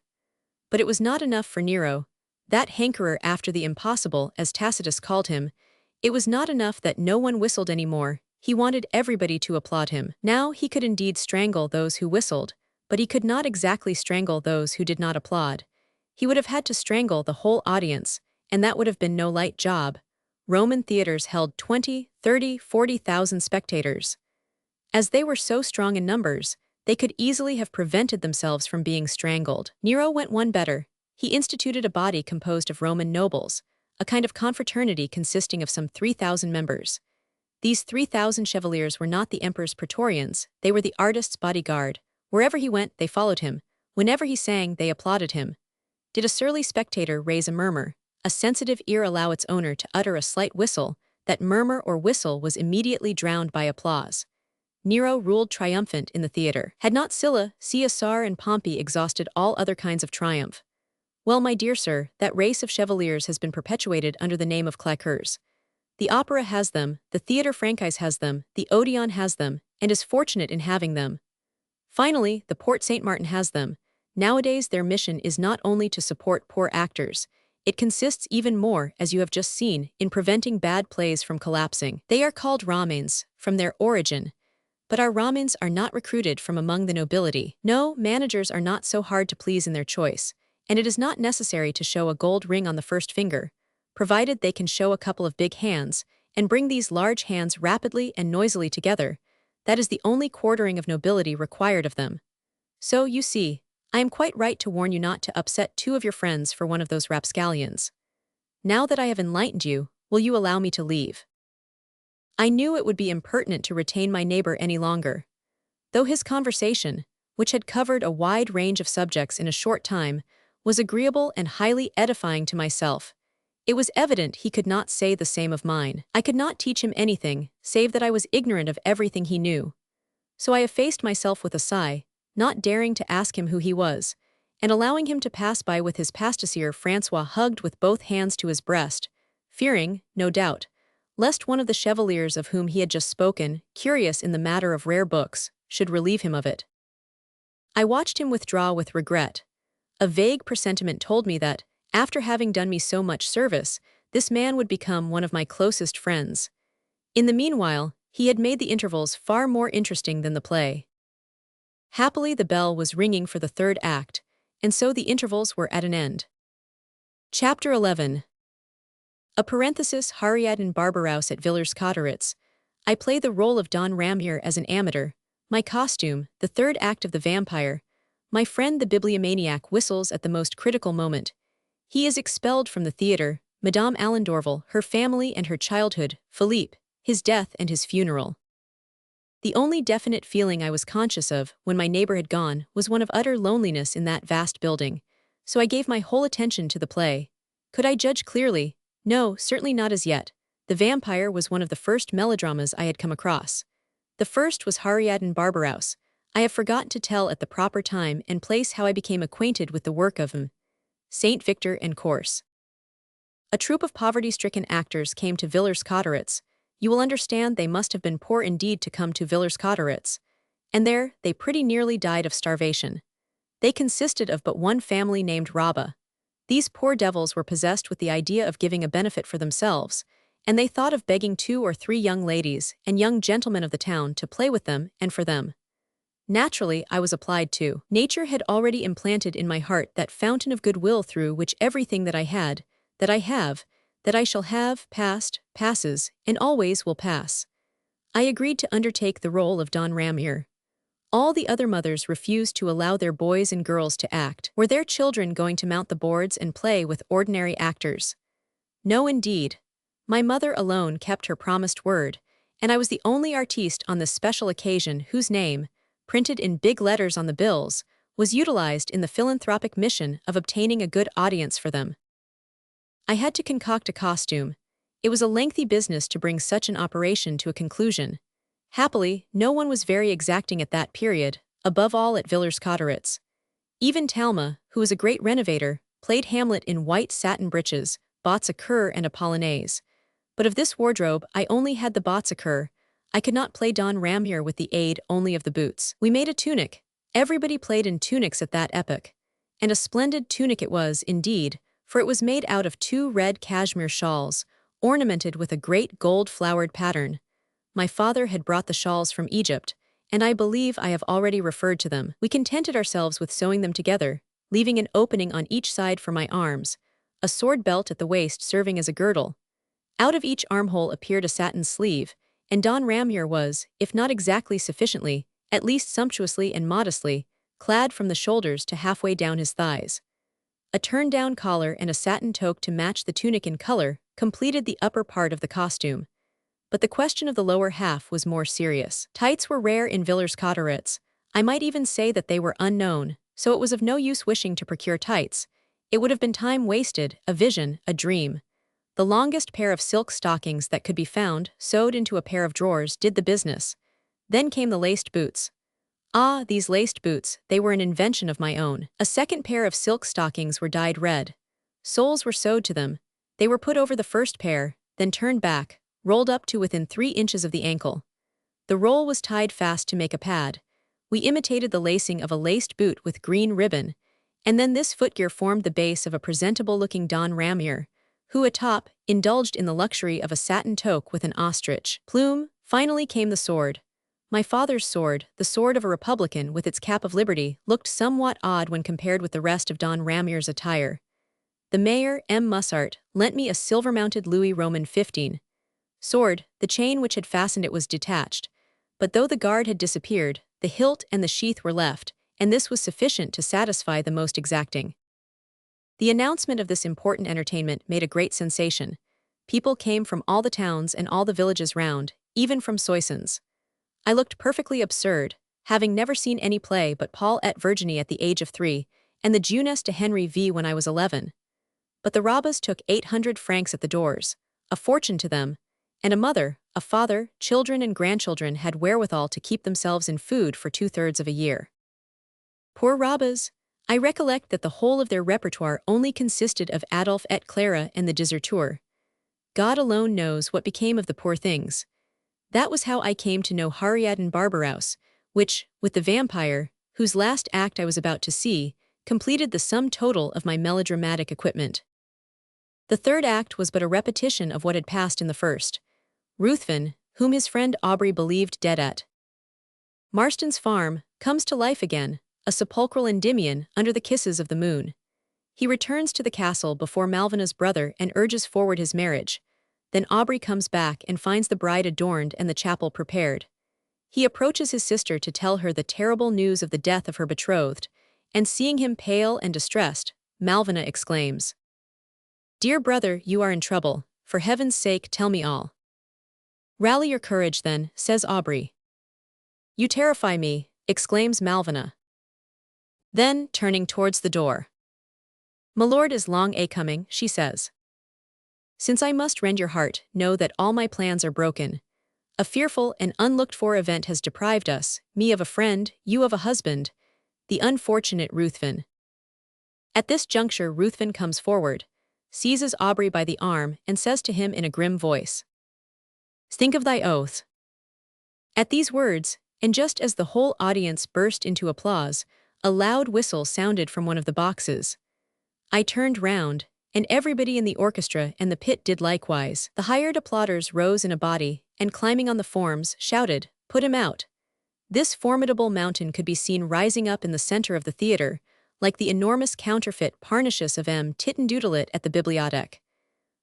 But it was not enough for Nero, that hankerer after the impossible, as Tacitus called him. It was not enough that no one whistled any more, he wanted everybody to applaud him. Now he could indeed strangle those who whistled, but he could not exactly strangle those who did not applaud. He would have had to strangle the whole audience, and that would have been no light job. Roman theaters held 20, 30, 40,000 spectators. As they were so strong in numbers, they could easily have prevented themselves from being strangled. Nero went one better. He instituted a body composed of Roman nobles, a kind of confraternity consisting of some 3,000 members. These 3,000 chevaliers were not the emperor's praetorians, they were the artist's bodyguard. Wherever he went, they followed him. Whenever he sang, they applauded him. Did a surly spectator raise a murmur, a sensitive ear allow its owner to utter a slight whistle, that murmur or whistle was immediately drowned by applause. Nero ruled triumphant in the theater. Had not Sylla, Caesar and Pompey exhausted all other kinds of triumph? Well, my dear sir, that race of chevaliers has been perpetuated under the name of claqueurs. The opera has them, the theatre franchise has them, the Odeon has them, and is fortunate in having them. Finally, the Porte Saint Martin has them. Nowadays their mission is not only to support poor actors, it consists even more, as you have just seen, in preventing bad plays from collapsing. They are called Ramins, from their origin. But our Ramins are not recruited from among the nobility. No, managers are not so hard to please in their choice, and it is not necessary to show a gold ring on the first finger, provided they can show a couple of big hands, and bring these large hands rapidly and noisily together. That is the only quartering of nobility required of them. So, you see, I am quite right to warn you not to upset two of your friends for one of those rapscallions. Now that I have enlightened you, will you allow me to leave? I knew it would be impertinent to retain my neighbor any longer. Though his conversation, which had covered a wide range of subjects in a short time, was agreeable and highly edifying to myself, it was evident he could not say the same of mine. I could not teach him anything, save that I was ignorant of everything he knew. So I effaced myself with a sigh, not daring to ask him who he was, and allowing him to pass by with his pastissier Francois hugged with both hands to his breast, fearing, no doubt, lest one of the chevaliers of whom he had just spoken, curious in the matter of rare books, should relieve him of it. I watched him withdraw with regret. A vague presentiment told me that, after having done me so much service, this man would become one of my closest friends. In the meanwhile, he had made the intervals far more interesting than the play. Happily the bell was ringing for the third act, and so the intervals were at an end. Chapter 11. A parenthesis Harriet Barbarouse at Villers-Cotterêts. I play the role of Don Ramier as an amateur. My costume, the third act of The Vampire. My friend the bibliomaniac whistles at the most critical moment. He is expelled from the theatre, Madame Allendorval, her family and her childhood, Philippe, his death and his funeral. The only definite feeling I was conscious of, when my neighbor had gone, was one of utter loneliness in that vast building, so I gave my whole attention to the play. Could I judge clearly? No, certainly not as yet. The Vampire was one of the first melodramas I had come across. The first was Harriet Barbarouse. I have forgotten to tell at the proper time and place how I became acquainted with the work of Saint Victor and Course. A troupe of poverty-stricken actors came to Villers-Cotterêts. You will understand they must have been poor indeed to come to Villers-Cotterêts. And there, they pretty nearly died of starvation. They consisted of but one family named Rabba. These poor devils were possessed with the idea of giving a benefit for themselves, and they thought of begging 2 or 3 young ladies and young gentlemen of the town to play with them and for them. Naturally, I was applied to. Nature had already implanted in my heart that fountain of goodwill through which everything that I had, that I have, that I shall have, passed, passes, and always will pass. I agreed to undertake the role of Don Ramier. All the other mothers refused to allow their boys and girls to act. Were their children going to mount the boards and play with ordinary actors? No, indeed. My mother alone kept her promised word, and I was the only artiste on this special occasion whose name, printed in big letters on the bills, was utilized in the philanthropic mission of obtaining a good audience for them. I had to concoct a costume. It was a lengthy business to bring such an operation to a conclusion. Happily, no one was very exacting at that period, above all at Villers-Cotterêts. Even Talma, who was a great renovator, played Hamlet in white satin breeches, bottes à cœur and a polonaise. But of this wardrobe I only had the bottes à cœur. I could not play Don Ramier with the aid only of the boots. We made a tunic. Everybody played in tunics at that epoch. And a splendid tunic it was, indeed, for it was made out of 2 red cashmere shawls, ornamented with a great gold-flowered pattern. My father had brought the shawls from Egypt, and I believe I have already referred to them. We contented ourselves with sewing them together, leaving an opening on each side for my arms, a sword belt at the waist serving as a girdle. Out of each armhole appeared a satin sleeve, and Don Ramier was, if not exactly sufficiently, at least sumptuously and modestly, clad from the shoulders to halfway down his thighs. A turn-down collar and a satin toque to match the tunic in color completed the upper part of the costume. But the question of the lower half was more serious. Tights were rare in Villers-Cotterêts. I might even say that they were unknown, so it was of no use wishing to procure tights. It would have been time wasted, a vision, a dream. The longest pair of silk stockings that could be found, sewed into a pair of drawers, did the business. Then came the laced boots. Ah, these laced boots, they were an invention of my own. A second pair of silk stockings were dyed red. Soles were sewed to them. They were put over the first pair, then turned back, rolled up to within 3 inches of the ankle. The roll was tied fast to make a pad. We imitated the lacing of a laced boot with green ribbon, and then this footgear formed the base of a presentable-looking Don Ramier, who atop indulged in the luxury of a satin toque with an ostrich plume. Finally came the sword. My father's sword, the sword of a Republican with its cap of liberty, looked somewhat odd when compared with the rest of Don Ramier's attire. The mayor, M. Mussart, lent me a silver-mounted Louis Roman 15 sword. The chain which had fastened it was detached, but though the guard had disappeared, the hilt and the sheath were left, and this was sufficient to satisfy the most exacting. The announcement of this important entertainment made a great sensation. People came from all the towns and all the villages round, even from Soissons. I looked perfectly absurd, having never seen any play but Paul et Virginie at the age of 3, and the Jeunesse de Henry V when I was 11. But the Rabbas took 800 francs at the doors, a fortune to them, and a mother, a father, children and grandchildren had wherewithal to keep themselves in food for 2/3 of a year. Poor Rabbas! I recollect that the whole of their repertoire only consisted of Adolphe et Clara and the Deserteur. God alone knows what became of the poor things. That was how I came to know Hariadne Barbarouse, which, with the vampire, whose last act I was about to see, completed the sum total of my melodramatic equipment. The third act was but a repetition of what had passed in the first. Ruthven, whom his friend Aubrey believed dead at Marston's farm, comes to life again, a sepulchral Endymion under the kisses of the moon. He returns to the castle before Malvina's brother and urges forward his marriage. Then Aubrey comes back and finds the bride adorned and the chapel prepared. He approaches his sister to tell her the terrible news of the death of her betrothed, and seeing him pale and distressed, Malvina exclaims, "Dear brother, you are in trouble. For heaven's sake, tell me all." "Rally your courage, then," says Aubrey. "You terrify me," exclaims Malvina. Then, turning towards the door, "My lord is long a-coming," she says. "Since I must rend your heart, know that all my plans are broken. A fearful and unlooked-for event has deprived us, me of a friend, you of a husband, the unfortunate Ruthven." At this juncture Ruthven comes forward, seizes Aubrey by the arm and says to him in a grim voice, "Think of thy oath." At these words, and just as the whole audience burst into applause, a loud whistle sounded from one of the boxes. I turned round, and everybody in the orchestra and the pit did likewise. The hired applauders rose in a body, and climbing on the forms, shouted, "Put him out." This formidable mountain could be seen rising up in the center of the theater, like the enormous counterfeit Parnassus of M. Tittendoodlet at the Bibliothèque.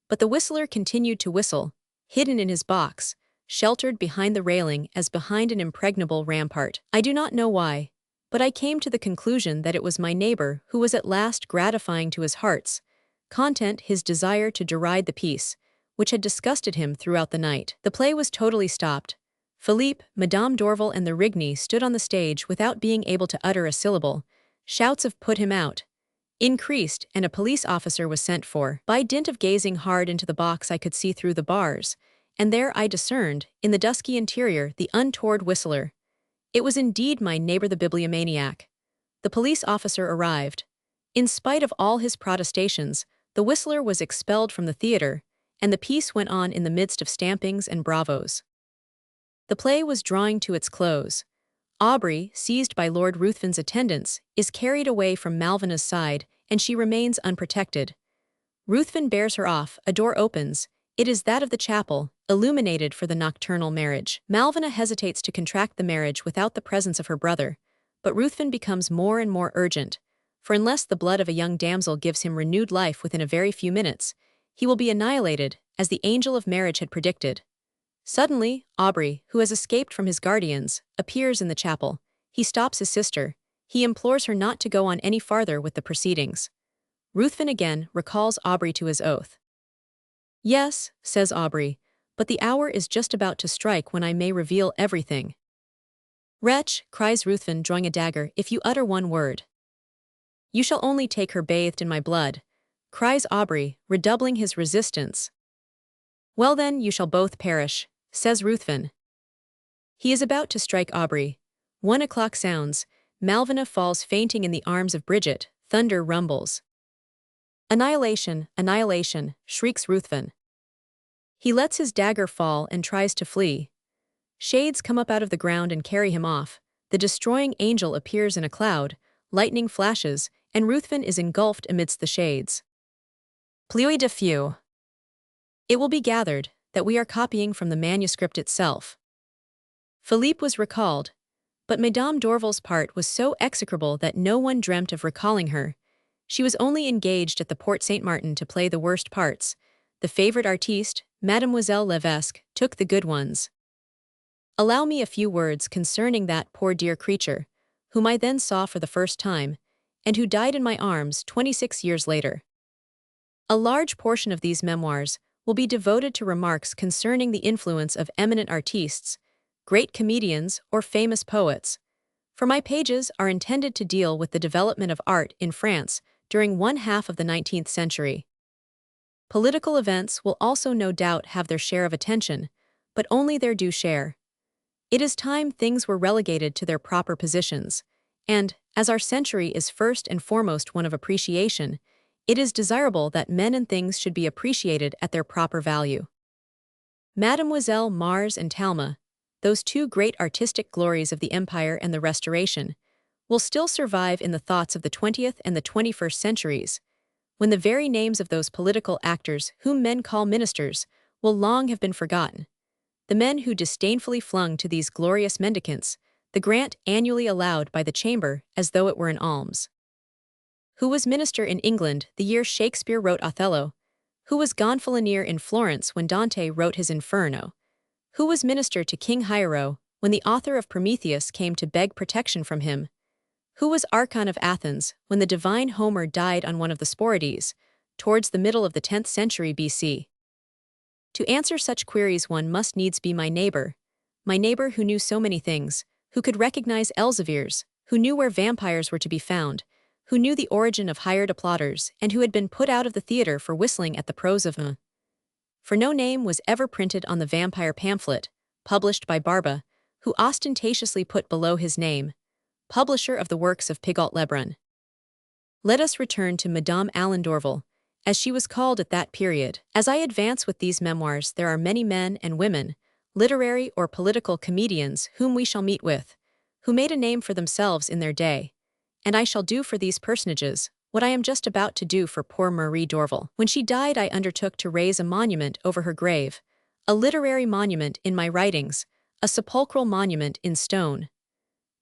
But the whistler continued to whistle, hidden in his box, sheltered behind the railing as behind an impregnable rampart. I do not know why, but I came to the conclusion that it was my neighbor who was at last gratifying to his heart's content his desire to deride the piece, which had disgusted him throughout the night. The play was totally stopped. Philippe, Madame Dorval and the Rigny stood on the stage without being able to utter a syllable. Shouts of "Put him out" increased, and a police officer was sent for. By dint of gazing hard into the box I could see through the bars, and there I discerned, in the dusky interior, the untoward whistler. It was indeed my neighbor the bibliomaniac. The police officer arrived. In spite of all his protestations, the whistler was expelled from the theater, and the piece went on in the midst of stampings and bravos. The play was drawing to its close. Aubrey, seized by Lord Ruthven's attendants, is carried away from Malvina's side, and she remains unprotected. Ruthven bears her off, a door opens. It is that of the chapel, illuminated for the nocturnal marriage. Malvina hesitates to contract the marriage without the presence of her brother, but Ruthven becomes more and more urgent, for unless the blood of a young damsel gives him renewed life within a very few minutes, he will be annihilated, as the angel of marriage had predicted. Suddenly, Aubrey, who has escaped from his guardians, appears in the chapel. He stops his sister. He implores her not to go on any farther with the proceedings. Ruthven again recalls Aubrey to his oath. "Yes," says Aubrey, "but the hour is just about to strike when I may reveal everything." "Wretch," cries Ruthven, drawing a dagger, "if you utter one word." "You shall only take her bathed in my blood," cries Aubrey, redoubling his resistance. "Well then, you shall both perish," says Ruthven. He is about to strike Aubrey. 1 o'clock sounds. Malvina falls fainting in the arms of Bridget. Thunder rumbles. "Annihilation, annihilation," shrieks Ruthven. He lets his dagger fall and tries to flee. Shades come up out of the ground and carry him off. The destroying angel appears in a cloud, lightning flashes, and Ruthven is engulfed amidst the shades. Pluie de feu. It will be gathered that we are copying from the manuscript itself. Philippe was recalled, but Madame d'Orval's part was so execrable that no one dreamt of recalling her. She was only engaged at the Porte Saint-Martin to play the worst parts. The favorite artiste, Mademoiselle Levesque, took the good ones. Allow me a few words concerning that poor dear creature, whom I then saw for the first time, and who died in my arms 26 years later. A large portion of these memoirs will be devoted to remarks concerning the influence of eminent artistes, great comedians, or famous poets, for my pages are intended to deal with the development of art in France during one half of the 19th century. Political events will also no doubt have their share of attention, but only their due share. It is time things were relegated to their proper positions, and, as our century is first and foremost one of appreciation, it is desirable that men and things should be appreciated at their proper value. Mademoiselle Mars and Talma, those two great artistic glories of the Empire and the Restoration, will still survive in the thoughts of the 20th and the 21st centuries, when the very names of those political actors whom men call ministers will long have been forgotten. The men who disdainfully flung to these glorious mendicants the grant annually allowed by the Chamber as though it were an alms. Who was minister in England the year Shakespeare wrote Othello? Who was gonfalonier in Florence when Dante wrote his Inferno? Who was minister to King Hiero when the author of Prometheus came to beg protection from him? Who was Archon of Athens when the divine Homer died on one of the Sporades, towards the middle of the 10th century BC? To answer such queries one must needs be my neighbor who knew so many things, who could recognize Elzevirs, who knew where vampires were to be found, who knew the origin of hired applauders, and who had been put out of the theater for whistling at the prose of M. For no name was ever printed on the vampire pamphlet, published by Barba, who ostentatiously put below his name, publisher of the works of Pigault Lebrun. Let us return to Madame Allen d'Orval, as she was called at that period. As I advance with these memoirs, there are many men and women, literary or political comedians whom we shall meet with, who made a name for themselves in their day, and I shall do for these personages what I am just about to do for poor Marie d'Orval. When she died, I undertook to raise a monument over her grave, a literary monument in my writings, a sepulchral monument in stone.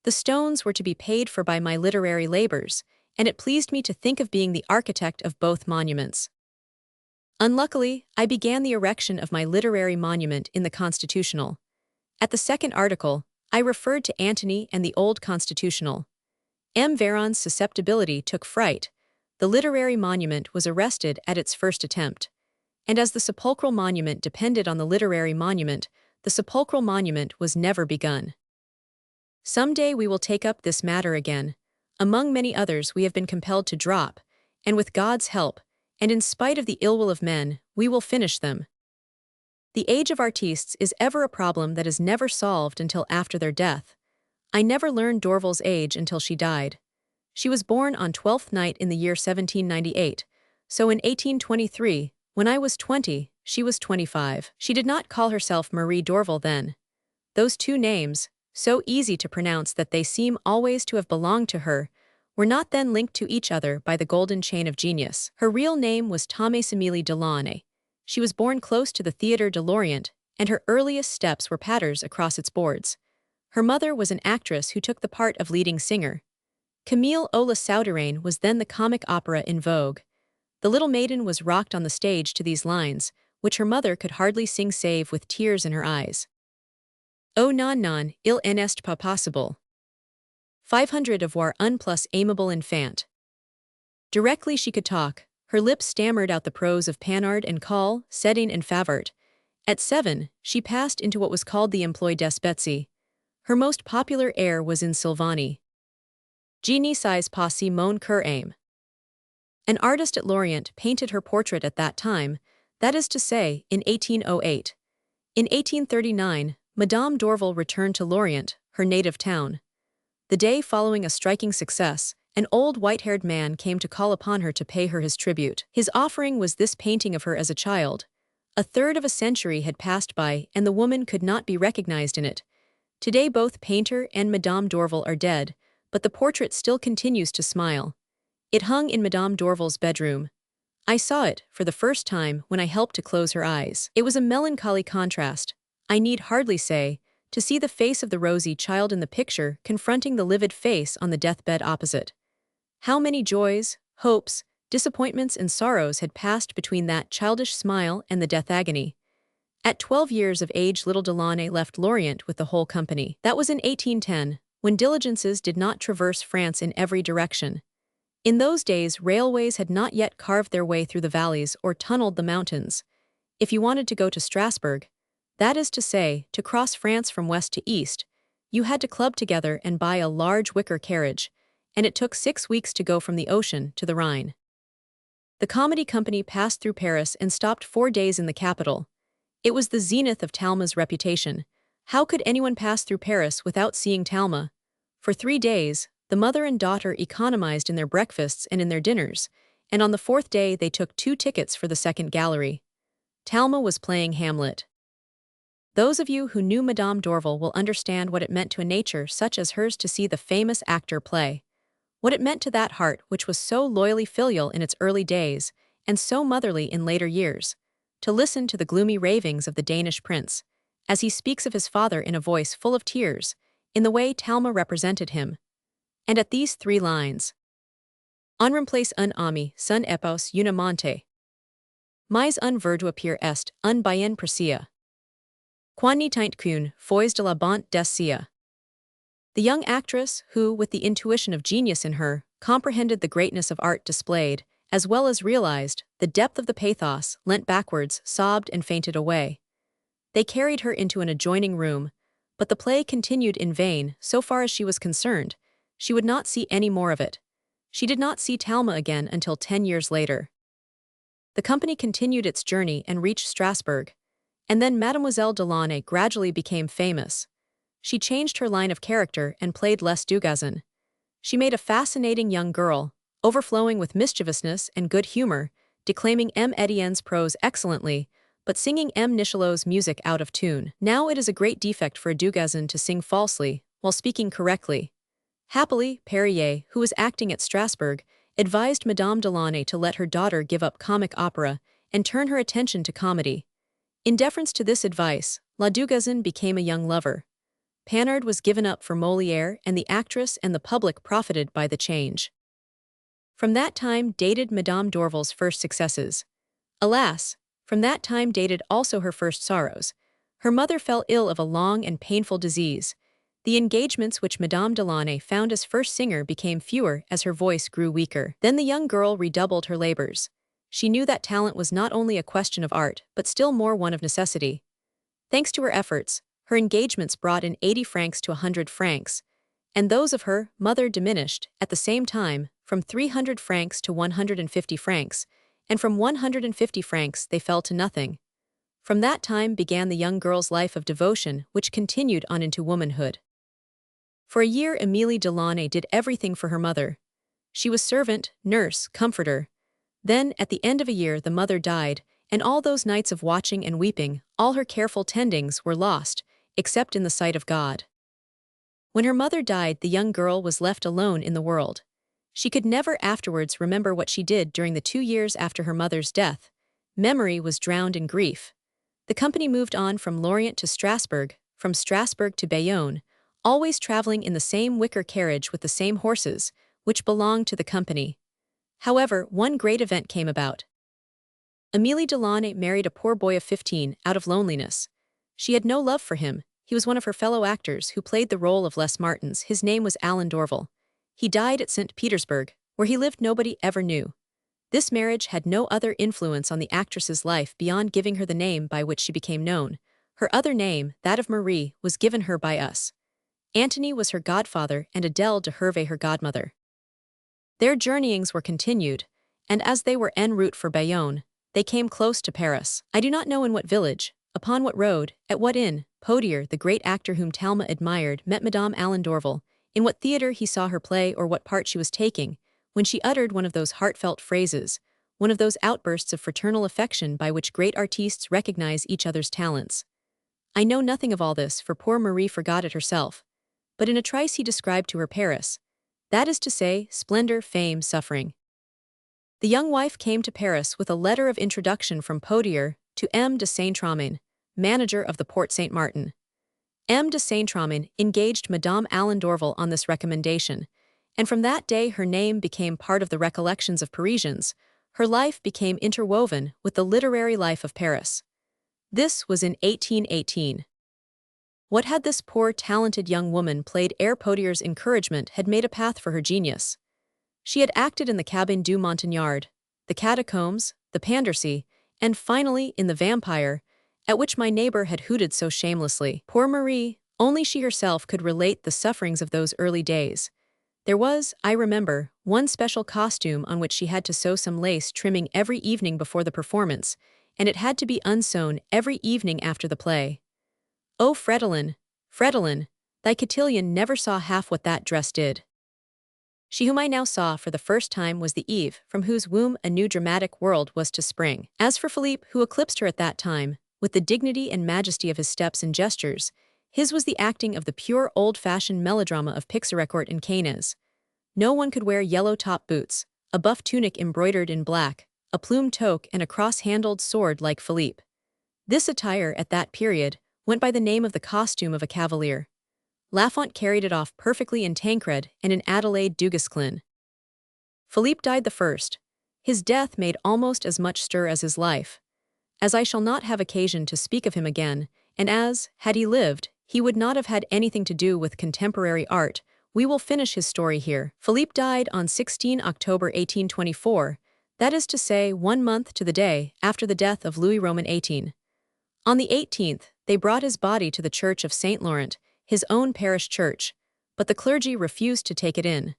The stones were to be paid for by my literary labors, and it pleased me to think of being the architect of both monuments. Unluckily, I began the erection of my literary monument in the Constitutional. At the second article, I referred to Antony and the Old Constitutional. M. Véron's susceptibility took fright. The literary monument was arrested at its first attempt. And as the sepulchral monument depended on the literary monument, the sepulchral monument was never begun. Some day we will take up this matter again. Among many others we have been compelled to drop, and with God's help, and in spite of the ill will of men, we will finish them. The age of artistes is ever a problem that is never solved until after their death. I never learned d'Orval's age until she died. She was born on Twelfth Night in the year 1798, so in 1823, when I was 20, she was 25. She did not call herself Marie d'Orval then. Those two names, so easy to pronounce that they seem always to have belonged to her, were not then linked to each other by the golden chain of genius. Her real name was Thomase Emilie Delaunay. She was born close to the Théâtre de l'Orient, and her earliest steps were patters across its boards. Her mother was an actress who took the part of leading singer. Camille ou la Souterraine was then the comic opera in vogue. The little maiden was rocked on the stage to these lines, which her mother could hardly sing save with tears in her eyes. Oh non, il n'est pas possible. 500 avoir un plus aimable enfant. Directly she could talk, her lips stammered out the prose of Panard and Call, Sedin and Favart. At 7, she passed into what was called the Emploi des Betsy. Her most popular air was in Sylvanie. Je ne sais pas si mon cœur aime. An artist at Lorient painted her portrait at that time, that is to say, in 1808. In 1839, Madame d'Orval returned to Lorient, her native town. The day following a striking success, an old white-haired man came to call upon her to pay her his tribute. His offering was this painting of her as a child, A third of a century had passed by, and the woman could not be recognized in it. Today both painter and Madame d'Orval are dead, but the portrait still continues to smile. It hung in Madame d'Orval's bedroom. I saw it, for the first time, when I helped to close her eyes. It was a melancholy contrast, I need hardly say, to see the face of the rosy child in the picture confronting the livid face on the deathbed opposite. How many joys, hopes, disappointments and sorrows had passed between that childish smile and the death agony. At 12 years of age little Delaunay left Lorient with the whole company. That was in 1810, when diligences did not traverse France in every direction. In those days railways had not yet carved their way through the valleys or tunneled the mountains. If you wanted to go to Strasbourg, that is to say, to cross France from west to east, you had to club together and buy a large wicker carriage, and it took 6 weeks to go from the ocean to the Rhine. The comedy company passed through Paris and stopped 4 days in the capital. It was the zenith of Talma's reputation. How could anyone pass through Paris without seeing Talma? For 3 days, the mother and daughter economized in their breakfasts and in their dinners, and on the 4th day they took 2 tickets for the second gallery. Talma was playing Hamlet. Those of you who knew Madame d'Orval will understand what it meant to a nature such as hers to see the famous actor play. What it meant to that heart which was so loyally filial in its early days, and so motherly in later years, to listen to the gloomy ravings of the Danish prince, as he speaks of his father in a voice full of tears, in the way Talma represented him. And at these 3 lines: "On remplace un ami, son epos una monte. Mais un verdua pire est, un bien precia. Quan ni teint qu'une fois de la bonté des. The young actress, who, with the intuition of genius in her, comprehended the greatness of art displayed, as well as realized the depth of the pathos, leant backwards, sobbed and fainted away. They carried her into an adjoining room, but the play continued in vain. So far as she was concerned, she would not see any more of it. She did not see Talma again until 10 years later. The company continued its journey and reached Strasbourg, and then Mademoiselle Delaunay gradually became famous. She changed her line of character and played Les Dugazon. She made a fascinating young girl, overflowing with mischievousness and good humor, declaiming M. Etienne's prose excellently, but singing M. Nichelot's music out of tune. Now it is a great defect for a Dugazon to sing falsely, while speaking correctly. Happily, Perrier, who was acting at Strasbourg, advised Madame Delaunay to let her daughter give up comic opera and turn her attention to comedy. In deference to this advice, La Dugazon became a young lover. Panard was given up for Molière, and the actress and the public profited by the change. From that time dated Madame d'Orval's first successes. Alas, from that time dated also her first sorrows. Her mother fell ill of a long and painful disease. The engagements which Madame Delaunay found as first singer became fewer as her voice grew weaker. Then the young girl redoubled her labors. She knew that talent was not only a question of art, but still more one of necessity. Thanks to her efforts, her engagements brought in 80 francs to 100 francs, and those of her mother diminished, at the same time, from 300 francs to 150 francs, and from 150 francs they fell to nothing. From that time began the young girl's life of devotion, which continued on into womanhood. For a year Émilie Delaunay did everything for her mother. She was servant, nurse, comforter. Then, at the end of a year, the mother died, and all those nights of watching and weeping, all her careful tendings were lost, except in the sight of God. When her mother died, the young girl was left alone in the world. She could never afterwards remember what she did during the 2 years after her mother's death. Memory was drowned in grief. The company moved on from Lorient to Strasbourg, from Strasbourg to Bayonne, always traveling in the same wicker carriage with the same horses, which belonged to the company. However, one great event came about. Émilie Delaunay married a poor boy of 15 out of loneliness. She had no love for him. He was one of her fellow actors who played the role of Les Martins. His name was Alain d'Orval. He died at St. Petersburg, where he lived nobody ever knew. This marriage had no other influence on the actress's life beyond giving her the name by which she became known. Her other name, that of Marie, was given her by us. Antony was her godfather and Adèle de Hervé her godmother. Their journeyings were continued, and as they were en route for Bayonne, they came close to Paris. I do not know in what village, upon what road, at what inn, Podier, the great actor whom Talma admired, met Madame Alain d'Orval, in what theatre he saw her play or what part she was taking, when she uttered one of those heartfelt phrases, one of those outbursts of fraternal affection by which great artistes recognize each other's talents. I know nothing of all this, for poor Marie forgot it herself. But in a trice he described to her Paris. That is to say, splendor, fame, suffering. The young wife came to Paris with a letter of introduction from Potier to M. de Saint-Tramin, manager of the Porte Saint-Martin. M. de Saint-Tramin engaged Madame Alain d'Orval on this recommendation, and from that day her name became part of the recollections of Parisians. Her life became interwoven with the literary life of Paris. This was in 1818. What had this poor, talented young woman played ere Potier's encouragement had made a path for her genius? She had acted in the Cabin du Montagnard, the Catacombs, the Pandersee, and finally in the Vampire, at which my neighbor had hooted so shamelessly. Poor Marie, only she herself could relate the sufferings of those early days. There was, I remember, one special costume on which she had to sew some lace trimming every evening before the performance, and it had to be unsewn every evening after the play. Oh, Fredolin, Fredolin, thy cotillion never saw half what that dress did. She whom I now saw for the first time was the Eve from whose womb a new dramatic world was to spring. As for Philippe, who eclipsed her at that time, with the dignity and majesty of his steps and gestures, his was the acting of the pure old-fashioned melodrama of Pixarecourt and Canes. No one could wear yellow top boots, a buff tunic embroidered in black, a plumed toque and a cross-handled sword like Philippe. This attire, at that period, went by the name of the costume of a cavalier. Lafont carried it off perfectly in Tancred and in Adelaide Duguesclin. Philippe died the first. His death made almost as much stir as his life. As I shall not have occasion to speak of him again, and as, had he lived, he would not have had anything to do with contemporary art, we will finish his story here. Philippe died on 16 October 1824, that is to say 1 month to the day after the death of Louis Roman XVIII. On the 18th, they brought his body to the church of Saint Laurent, his own parish church, but the clergy refused to take it in.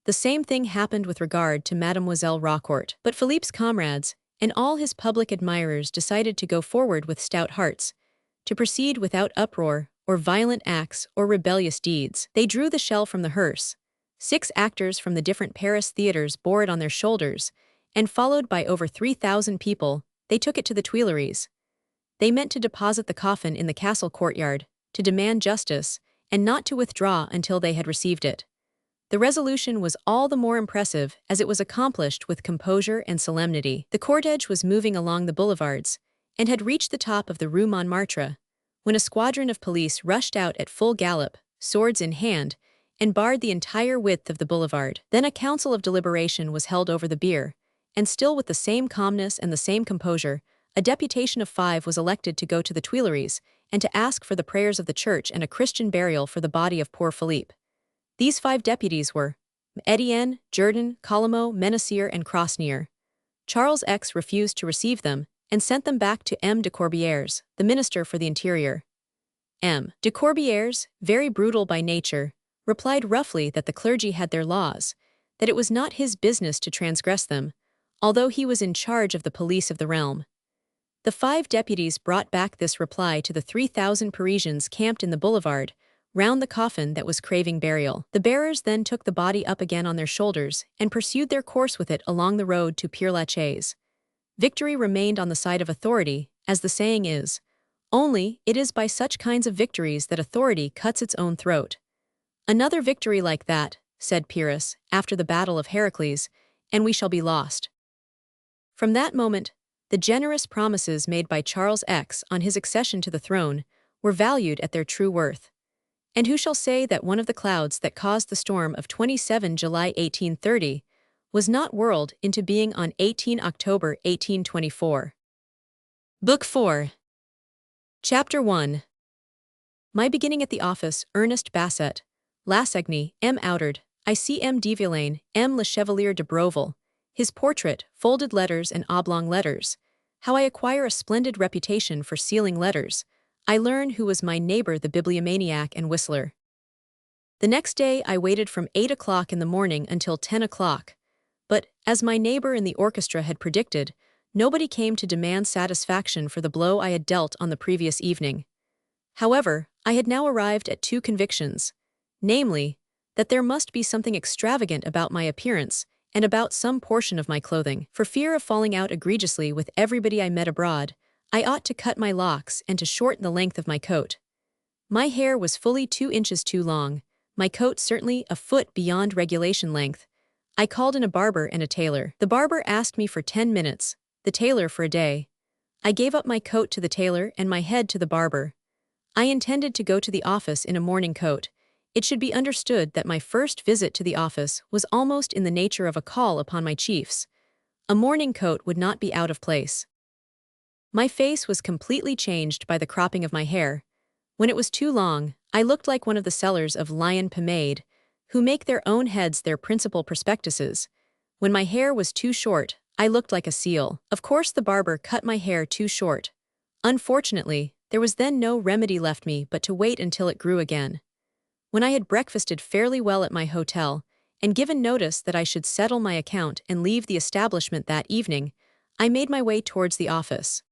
The same thing happened with regard to Mademoiselle Raucourt. But Philippe's comrades, and all his public admirers decided to go forward with stout hearts, to proceed without uproar, or violent acts, or rebellious deeds. They drew the shell from the hearse. 6 actors from the different Paris theatres bore it on their shoulders, and followed by over 3,000 people, they took it to the Tuileries. They meant to deposit the coffin in the castle courtyard, to demand justice, and not to withdraw until they had received it. The resolution was all the more impressive as it was accomplished with composure and solemnity. The cortege was moving along the boulevards, and had reached the top of the Rue Montmartre, when a squadron of police rushed out at full gallop, swords in hand, and barred the entire width of the boulevard. Then a council of deliberation was held over the bier, and still with the same calmness and the same composure, a deputation of 5 was elected to go to the Tuileries, and to ask for the prayers of the church and a Christian burial for the body of poor Philippe. These 5 deputies were Etienne, Jourdan, Collameau, Menessier, and Crosnier. Charles X refused to receive them, and sent them back to M. de Corbières, the Minister for the Interior. M. de Corbières, very brutal by nature, replied roughly that the clergy had their laws, that it was not his business to transgress them, although he was in charge of the police of the realm. The 5 deputies brought back this reply to the 3,000 Parisians camped in the boulevard, round the coffin that was craving burial. The bearers then took the body up again on their shoulders and pursued their course with it along the road to Père-Lachaise. Victory remained on the side of authority, as the saying is, only it is by such kinds of victories that authority cuts its own throat. Another victory like that, said Pyrrhus, after the battle of Heracles, and we shall be lost. From that moment, the generous promises made by Charles X on his accession to the throne were valued at their true worth. And who shall say that one of the clouds that caused the storm of 27 July 1830 was not whirled into being on 18 October 1824? Book 4. Chapter 1. My beginning at the office, Ernest Basset, Lassagne, M. Outard, I see M. de Villaine, M. Le Chevalier de Brovel, his portrait, folded letters and oblong letters, how I acquire a splendid reputation for sealing letters, I learn who was my neighbor the bibliomaniac and whistler. The next day I waited from 8 o'clock in the morning until 10 o'clock, but, as my neighbor in the orchestra had predicted, nobody came to demand satisfaction for the blow I had dealt on the previous evening. However, I had now arrived at 2 convictions, namely, that there must be something extravagant about my appearance, and about some portion of my clothing. For fear of falling out egregiously with everybody I met abroad, I ought to cut my locks and to shorten the length of my coat. My hair was fully 2 inches too long, my coat certainly a foot beyond regulation length. I called in a barber and a tailor. The barber asked me for 10 minutes, the tailor for a day. I gave up my coat to the tailor and my head to the barber. I intended to go to the office in a morning coat. It should be understood that my first visit to the office was almost in the nature of a call upon my chiefs. A morning coat would not be out of place. My face was completely changed by the cropping of my hair. When it was too long, I looked like one of the sellers of lion pomade, who make their own heads their principal prospectuses. When my hair was too short, I looked like a seal. Of course the barber cut my hair too short. Unfortunately, there was then no remedy left me but to wait until it grew again. When I had breakfasted fairly well at my hotel, and given notice that I should settle my account and leave the establishment that evening, I made my way towards the office.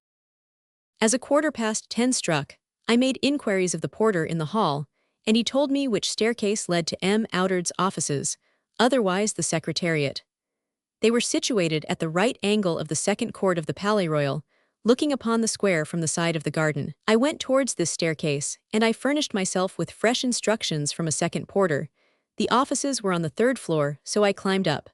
As 10:15 struck, I made inquiries of the porter in the hall, and he told me which staircase led to M. Outard's offices, otherwise the Secretariat. They were situated at the right angle of the second court of the Palais Royal, looking upon the square from the side of the garden. I went towards this staircase, and I furnished myself with fresh instructions from a second porter. The offices were on the 3rd floor, so I climbed up.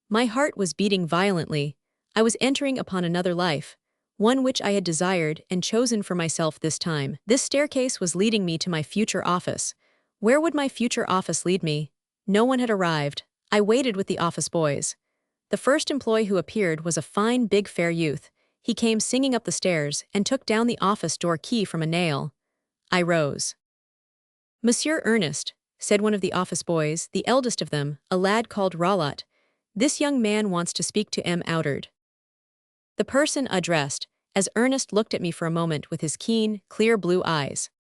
My heart was beating violently. I was entering upon another life, one which I had desired and chosen for myself this time. This staircase was leading me to my future office. Where would my future office lead me? No one had arrived. I waited with the office boys. The first employee who appeared was a fine, big, fair youth. He came singing up the stairs and took down the office door key from a nail. I rose. "Monsieur Ernest," said one of the office boys, the eldest of them, a lad called Rolat, "this young man wants to speak to M. Outard." The person addressed, as Ernest looked at me for a moment with his keen, clear blue eyes.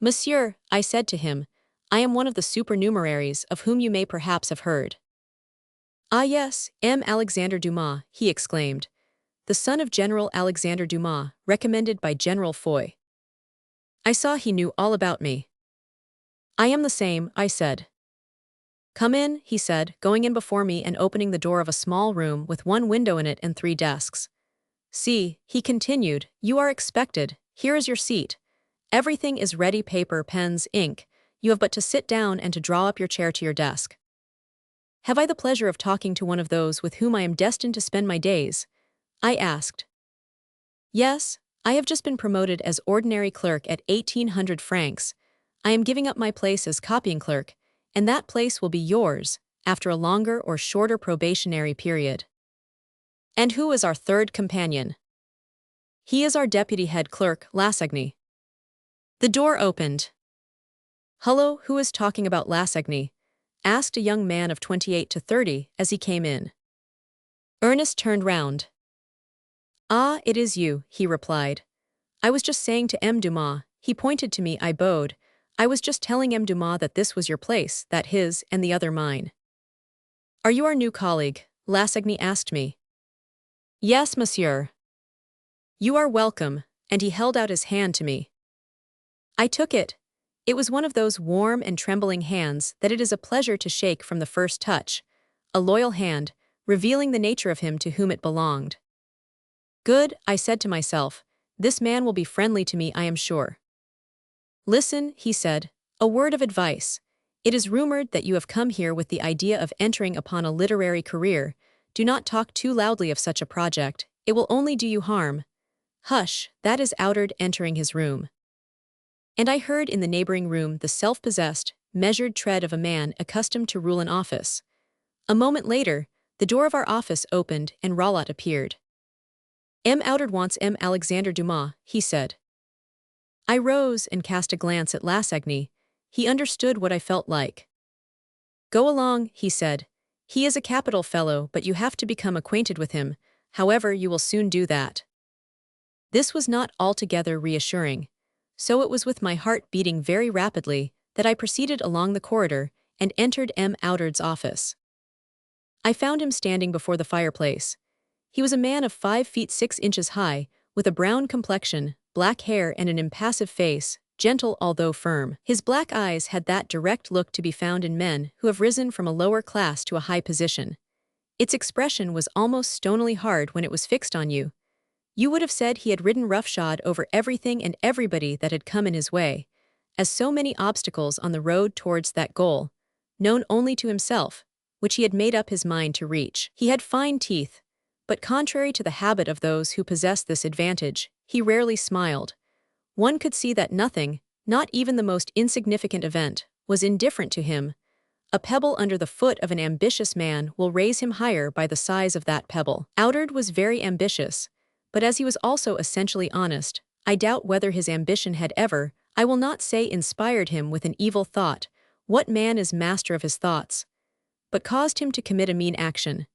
"Monsieur," I said to him, "I am one of the supernumeraries of whom you may perhaps have heard." "Ah yes, M. Alexandre Dumas," he exclaimed. "The son of General Alexandre Dumas, recommended by General Foy." I saw he knew all about me. "I am the same," I said. "Come in," he said, going in before me and opening the door of a small room with 1 window in it and 3 desks. "See," he continued, "you are expected. Here is your seat. Everything is ready: paper, pens, ink. You have but to sit down and to draw up your chair to your desk." "Have I the pleasure of talking to one of those with whom I am destined to spend my days?" I asked. "Yes, I have just been promoted as ordinary clerk at 1,800 francs. I am giving up my place as copying clerk, and that place will be yours, after a longer or shorter probationary period." "And who is our third companion?" "He is our deputy head clerk, Lassagne." The door opened. "Hullo, who is talking about Lassagne?" asked a young man of 28 to 30 as he came in. Ernest turned round. "Ah, it is you," he replied. "I was just saying to M. Dumas," he pointed to me. I bowed. "I was just telling M. Dumas that this was your place, that his, and the other mine." "Are you our new colleague?" Lassagne asked me. "Yes, monsieur." "You are welcome," and he held out his hand to me. I took it. It was one of those warm and trembling hands that it is a pleasure to shake from the first touch, a loyal hand, revealing the nature of him to whom it belonged. "Good," I said to myself, "this man will be friendly to me, I am sure." "Listen," he said, "a word of advice. It is rumored that you have come here with the idea of entering upon a literary career. Do not talk too loudly of such a project, it will only do you harm. Hush, that is Outard entering his room." And I heard in the neighboring room the self-possessed, measured tread of a man accustomed to rule an office. A moment later, the door of our office opened and Rolat appeared. "M. Outard wants M. Alexandre Dumas," he said. I rose and cast a glance at Lassagne. He understood what I felt like. "Go along," he said. "He is a capital fellow, but you have to become acquainted with him. However, you will soon do that." This was not altogether reassuring. So it was with my heart beating very rapidly that I proceeded along the corridor and entered M. Outard's office. I found him standing before the fireplace. He was a man of 5 feet 6 inches high, with a brown complexion, black hair and an impassive face, gentle although firm. His black eyes had that direct look to be found in men who have risen from a lower class to a high position. Its expression was almost stonily hard when it was fixed on you. You would have said he had ridden roughshod over everything and everybody that had come in his way, as so many obstacles on the road towards that goal, known only to himself, which he had made up his mind to reach. He had fine teeth, but contrary to the habit of those who possess this advantage, he rarely smiled. One could see that nothing, not even the most insignificant event, was indifferent to him. A pebble under the foot of an ambitious man will raise him higher by the size of that pebble. Outard was very ambitious, but as he was also essentially honest, I doubt whether his ambition had ever, I will not say inspired him with an evil thought, what man is master of his thoughts, but caused him to commit a mean action.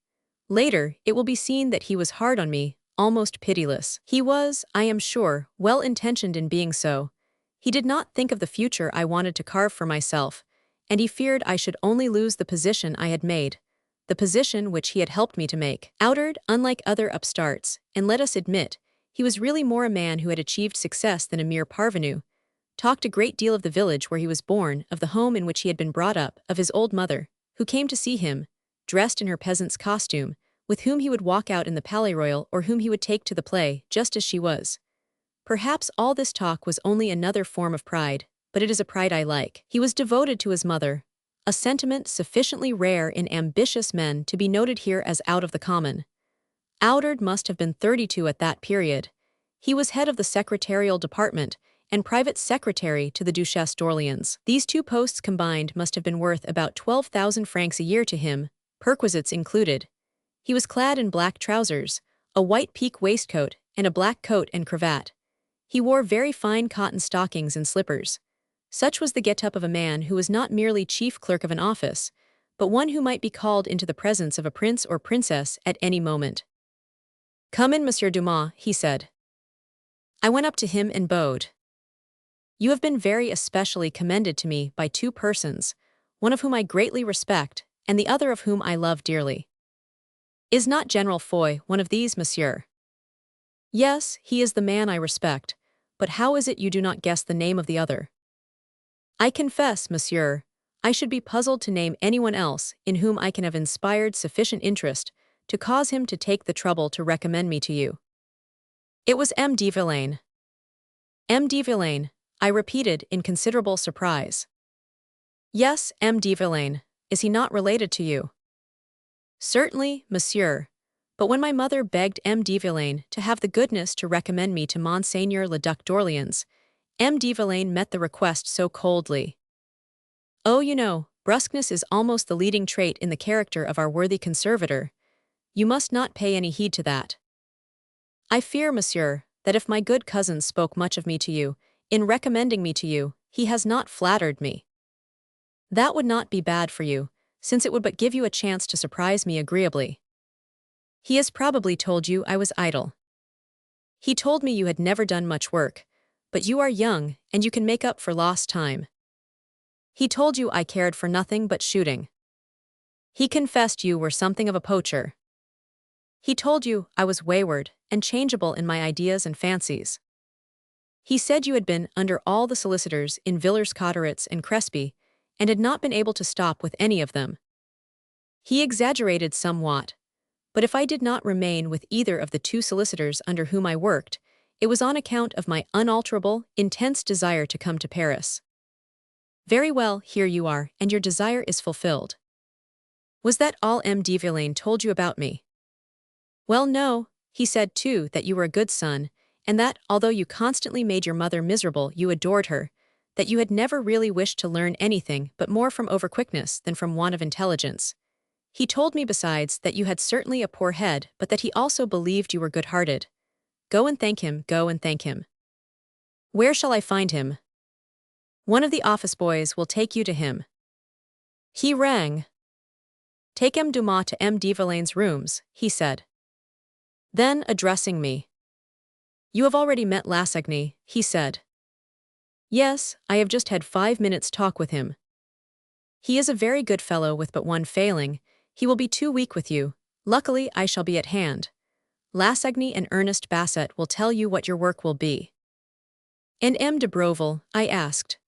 Later, it will be seen that he was hard on me, almost pitiless. He was, I am sure, well-intentioned in being so. He did not think of the future I wanted to carve for myself, and he feared I should only lose the position I had made, the position which he had helped me to make. Outard, unlike other upstarts, and let us admit, he was really more a man who had achieved success than a mere parvenu, talked a great deal of the village where he was born, of the home in which he had been brought up, of his old mother, who came to see him, dressed in her peasant's costume, with whom he would walk out in the Palais Royal or whom he would take to the play, just as she was. Perhaps all this talk was only another form of pride, but it is a pride I like. He was devoted to his mother, a sentiment sufficiently rare in ambitious men to be noted here as out of the common. Outard must have been 32 at that period. He was head of the secretarial department and private secretary to the Duchesse d'Orléans. These two posts combined must have been worth about 12,000 francs a year to him, perquisites included. He was clad in black trousers, a white pique waistcoat, and a black coat and cravat. He wore very fine cotton stockings and slippers. Such was the get-up of a man who was not merely chief clerk of an office, but one who might be called into the presence of a prince or princess at any moment. "Come in, Monsieur Dumas," he said. I went up to him and bowed. "You have been very especially commended to me by two persons, one of whom I greatly respect, and the other of whom I love dearly." "Is not General Foy one of these, monsieur?" "Yes, he is the man I respect, but how is it you do not guess the name of the other?" "I confess, monsieur, I should be puzzled to name anyone else in whom I can have inspired sufficient interest to cause him to take the trouble to recommend me to you." "It was M. de Villaine." "M. de Villaine," I repeated in considerable surprise. "Yes, M. de Villaine. Is he not related to you?" "Certainly, monsieur. But when my mother begged M. de Villaine to have the goodness to recommend me to Monseigneur le Duc d'Orléans, M. de Villaine met the request so coldly. Oh, you know, brusqueness is almost the leading trait in the character of our worthy conservator. You must not pay any heed to that. I fear, monsieur, that if my good cousin spoke much of me to you, in recommending me to you, he has not flattered me. That would not be bad for you, since it would but give you a chance to surprise me agreeably. He has probably told you I was idle. He told me you had never done much work, but you are young, and you can make up for lost time. He told you I cared for nothing but shooting. He confessed you were something of a poacher. He told you I was wayward and changeable in my ideas and fancies. He said you had been under all the solicitors in Villers-Cotterêts and Crespy, and had not been able to stop with any of them. He exaggerated somewhat, but if I did not remain with either of the two solicitors under whom I worked, it was on account of my unalterable, intense desire to come to Paris. Very well, here you are, and your desire is fulfilled. Was that all M. de Villaine told you about me? Well, no, he said too that you were a good son, and that, although you constantly made your mother miserable, you adored her, that you had never really wished to learn anything but more from overquickness than from want of intelligence. He told me besides that you had certainly a poor head, but that he also believed you were good-hearted. Go and thank him, go and thank him. Where shall I find him? One of the office boys will take you to him. He rang. Take M. Dumas to M. de Villaine's rooms, he said. Then, addressing me. You have already met Lassagne, he said. Yes, I have just had 5 minutes' talk with him. He is a very good fellow with but one failing. He will be too weak with you. Luckily, I shall be at hand. Lassagne and Ernest Basset will tell you what your work will be. And M. de Broville, I asked.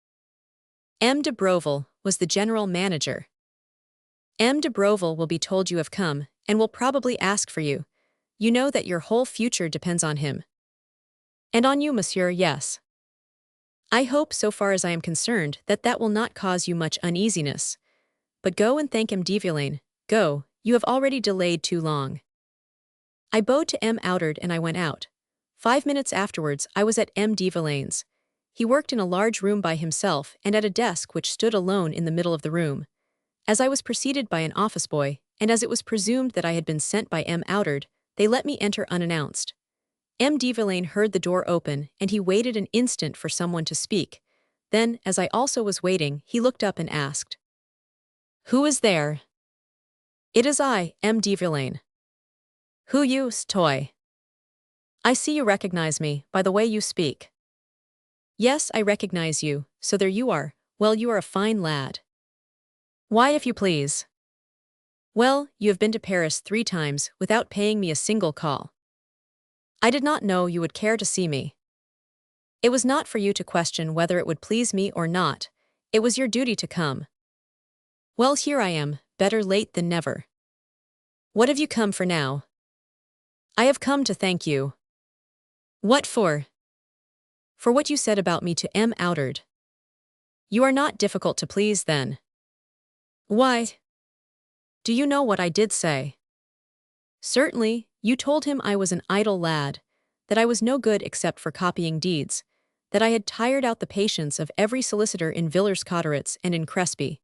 M. de Broville was the general manager. M. de Broville will be told you have come, and will probably ask for you. You know that your whole future depends on him. And on you, monsieur, yes. I hope, so far as I am concerned, that that will not cause you much uneasiness. But go and thank M. de Villaine. Go, you have already delayed too long. I bowed to M. Outard and I went out. 5 minutes afterwards, I was at M. de Villaine's. He worked in a large room by himself and at a desk which stood alone in the middle of the room. As I was preceded by an office boy, and as it was presumed that I had been sent by M. Outard, they let me enter unannounced. M. de Villaine heard the door open, and he waited an instant for someone to speak. Then, as I also was waiting, he looked up and asked, "Who is there?" "It is I, M. de Villaine." "Who you, toy?" "I see you recognize me, by the way you speak." "Yes, I recognize you, so there you are. Well, you are a fine lad." "Why, if you please?" "Well, you have been to Paris 3 times, without paying me a single call." "I did not know you would care to see me." "It was not for you to question whether it would please me or not. It was your duty to come." "Well, here I am, better late than never." "What have you come for now?" "I have come to thank you." "What for?" "For what you said about me to M. Outard." "You are not difficult to please, then." "Why?" "Do you know what I did say?" "Certainly, you told him I was an idle lad, that I was no good except for copying deeds, that I had tired out the patience of every solicitor in Villers-Cotterêts and in Crespy."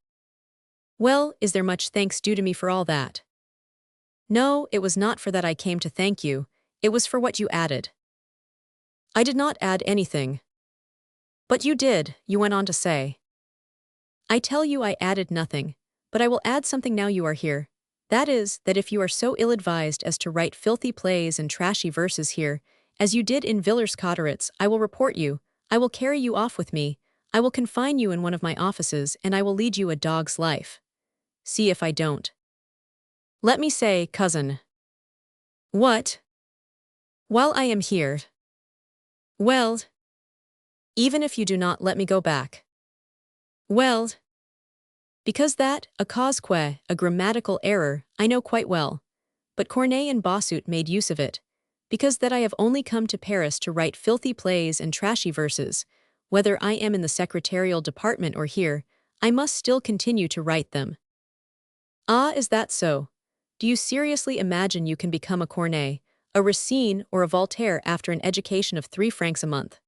"Well, is there much thanks due to me for all that?" "No, it was not for that I came to thank you, it was for what you added." "I did not add anything." "But you did," you went on to say. "I tell you I added nothing, but I will add something now you are here. That is, that if you are so ill-advised as to write filthy plays and trashy verses here, as you did in Villers-Cotterêts, I will report you, I will carry you off with me, I will confine you in one of my offices, and I will lead you a dog's life. See if I don't. Let me say, cousin." "What?" "While I am here." "Well?" "Even if you do not let me go back." "Well?" "Because that, a causque, a grammatical error, I know quite well. But Corneille and Bossuet made use of it. Because that I have only come to Paris to write filthy plays and trashy verses, whether I am in the secretarial department or here, I must still continue to write them." "Ah, is that so? Do you seriously imagine you can become a Corneille, a Racine, or a Voltaire after an education of 3 francs a month?"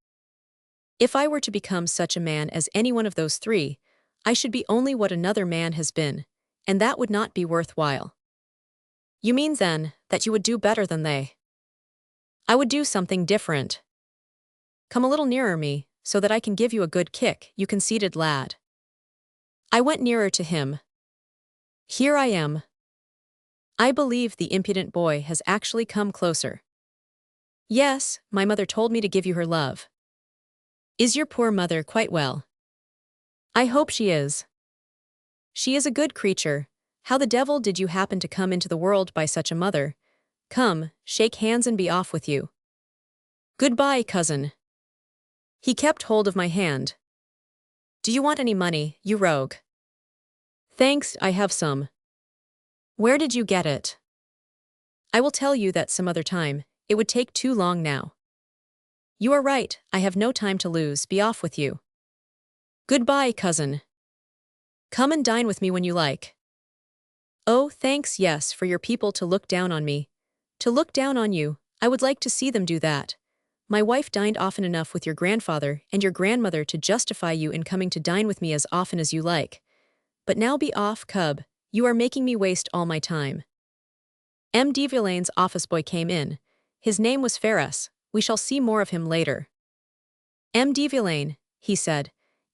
"If I were to become such a man as any one of those 3, I should be only what another man has been, and that would not be worth while." "You mean, then, that you would do better than they?" "I would do something different." "Come a little nearer me, so that I can give you a good kick, you conceited lad." I went nearer to him. "Here I am." I believe the impudent boy has actually come closer. "Yes, my mother told me to give you her love." "Is your poor mother quite well?" "I hope she is." "She is a good creature. How the devil did you happen to come into the world by such a mother? Come, shake hands and be off with you." "Goodbye, cousin." He kept hold of my hand. "Do you want any money, you rogue?" "Thanks, I have some." "Where did you get it?" "I will tell you that some other time, it would take too long now." "You are right, I have no time to lose, be off with you." "Goodbye, cousin." "Come and dine with me when you like." "Oh, thanks, yes, for your people to look down on me." "To look down on you, I would like to see them do that. My wife dined often enough with your grandfather and your grandmother to justify you in coming to dine with me as often as you like. But now be off, cub, you are making me waste all my time." M. de Villaine's office boy came in. His name was Ferris. We shall see more of him later. "M. de Villaine," he said,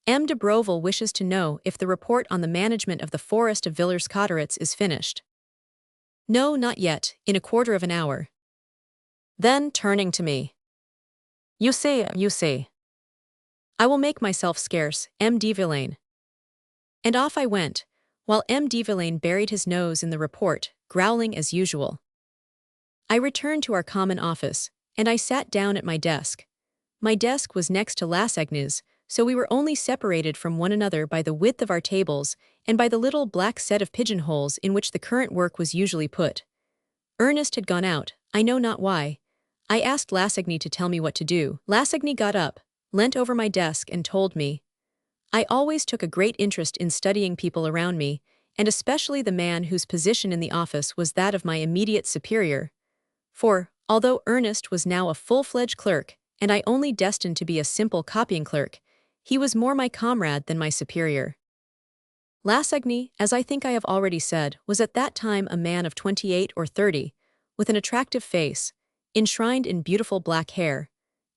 "M. de Broville wishes to know if the report on the management of the forest of Villers-Cotterêts is finished." "No, not yet, in a quarter of an hour." Then, turning to me, You see. I will make myself scarce, M. de Villaine." And off I went, while M. de Villaine buried his nose in the report, growling as usual. I returned to our common office, and I sat down at my desk. My desk was next to Lassagne's, so we were only separated from one another by the width of our tables and by the little black set of pigeonholes in which the current work was usually put. Ernest had gone out, I know not why. I asked Lassigny to tell me what to do. Lassigny got up, leant over my desk and told me. I always took a great interest in studying people around me, and especially the man whose position in the office was that of my immediate superior. For, although Ernest was now a full-fledged clerk, and I only destined to be a simple copying clerk, he was more my comrade than my superior. Lassigny, as I think I have already said, was at that time a man of 28 or 30, with an attractive face, enshrined in beautiful black hair,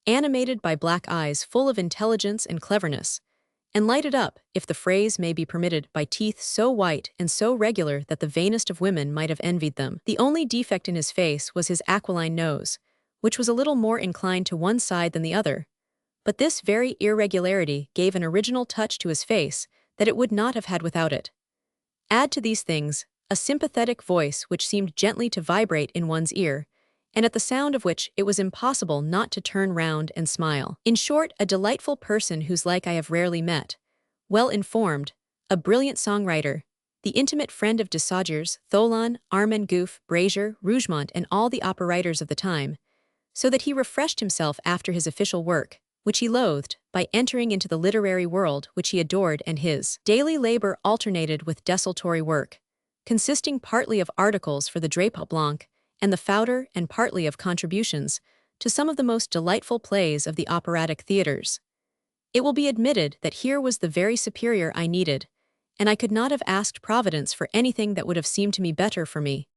animated by black eyes full of intelligence and cleverness, and lighted up, if the phrase may be permitted, by teeth so white and so regular that the vainest of women might have envied them. The only defect in his face was his aquiline nose, which was a little more inclined to one side than the other, but this very irregularity gave an original touch to his face that it would not have had without it. Add to these things a sympathetic voice which seemed gently to vibrate in one's ear, and at the sound of which it was impossible not to turn round and smile. In short, a delightful person whose like I have rarely met, well-informed, a brilliant songwriter, the intimate friend of Desaugiers, Thollon, Armengouf, Brazier, Rougemont, and all the opera writers of the time, so that he refreshed himself after his official work, which he loathed, by entering into the literary world which he adored, and his daily labor alternated with desultory work, consisting partly of articles for the Drapeau Blanc and the Founder and partly of contributions to some of the most delightful plays of the operatic theaters. It will be admitted that here was the very superior I needed, and I could not have asked Providence for anything that would have seemed to me better for me.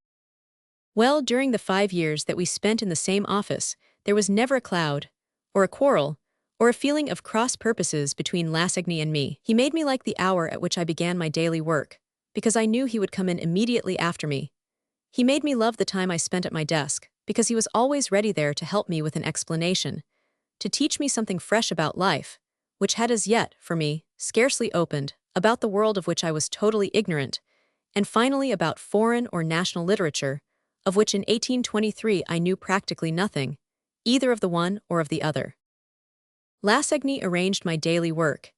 Well, during the 5 years that we spent in the same office, there was never a cloud, or a quarrel, or a feeling of cross purposes between Lassigny and me. He made me like the hour at which I began my daily work, because I knew he would come in immediately after me. He made me love the time I spent at my desk, because he was always ready there to help me with an explanation, to teach me something fresh about life, which had as yet, for me, scarcely opened, about the world of which I was totally ignorant, and finally about foreign or national literature, of which in 1823 I knew practically nothing, either of the one or of the other. Lassigny arranged my daily work.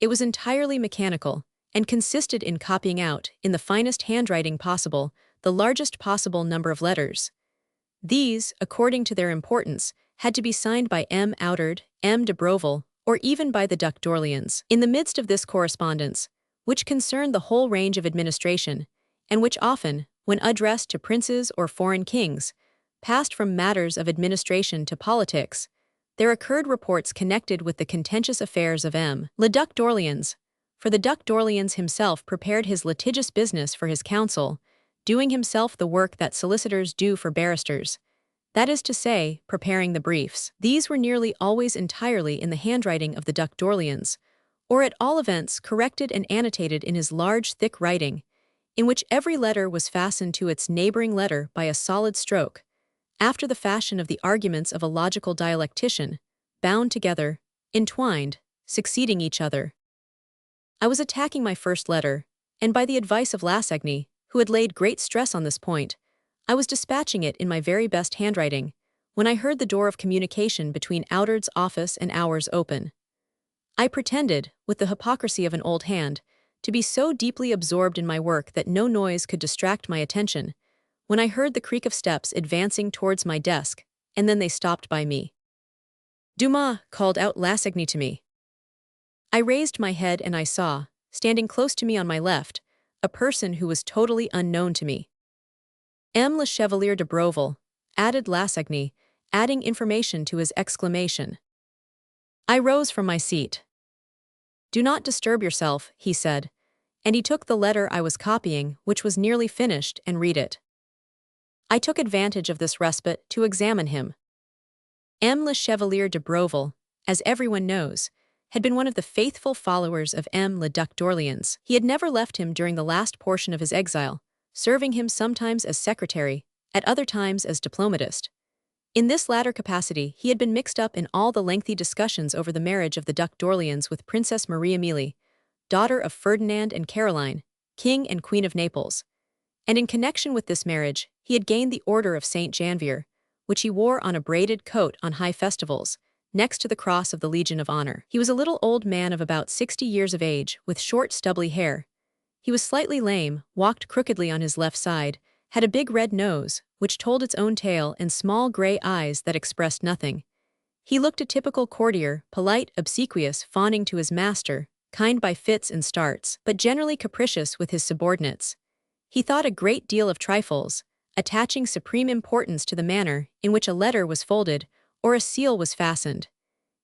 It was entirely mechanical, and consisted in copying out, in the finest handwriting possible, the largest possible number of letters. These, according to their importance, had to be signed by M. Outard, M. de Brovel, or even by the Duc d'Orléans. In the midst of this correspondence, which concerned the whole range of administration, and which often, when addressed to princes or foreign kings, passed from matters of administration to politics, there occurred reports connected with the contentious affairs of M. le Duc d'Orléans, for the Duc d'Orléans himself prepared his litigious business for his council, doing himself the work that solicitors do for barristers, that is to say, preparing the briefs. These were nearly always entirely in the handwriting of the Duc d'Orléans, or at all events corrected and annotated in his large, thick writing, in which every letter was fastened to its neighboring letter by a solid stroke, after the fashion of the arguments of a logical dialectician, bound together, entwined, succeeding each other. I was attacking my first letter, and by the advice of Lassigny, who had laid great stress on this point, I was dispatching it in my very best handwriting, when I heard the door of communication between Outard's office and ours open. I pretended, with the hypocrisy of an old hand, to be so deeply absorbed in my work that no noise could distract my attention, when I heard the creak of steps advancing towards my desk, and then they stopped by me. "Dumas," called out Lassigny to me. I raised my head and I saw, standing close to me on my left, a person who was totally unknown to me. M. le Chevalier de Brovel, added Lassigny, adding information to his exclamation. I rose from my seat. "Do not disturb yourself," he said, and he took the letter I was copying, which was nearly finished, and read it. I took advantage of this respite to examine him. M. le Chevalier de Brovel, as everyone knows, had been one of the faithful followers of M. le Duc d'Orléans. He had never left him during the last portion of his exile, serving him sometimes as secretary, at other times as diplomatist. In this latter capacity he had been mixed up in all the lengthy discussions over the marriage of the Duc d'Orléans with Princess Marie-Amélie, daughter of Ferdinand and Caroline, King and Queen of Naples. And in connection with this marriage, he had gained the Order of Saint Janvier, which he wore on a braided coat on high festivals, next to the Cross of the Legion of Honor. He was a little old man of about 60 years of age, with short stubbly hair. He was slightly lame, walked crookedly on his left side, had a big red nose, which told its own tale, and small gray eyes that expressed nothing. He looked a typical courtier, polite, obsequious, fawning to his master, kind by fits and starts, but generally capricious with his subordinates. He thought a great deal of trifles, attaching supreme importance to the manner in which a letter was folded or a seal was fastened.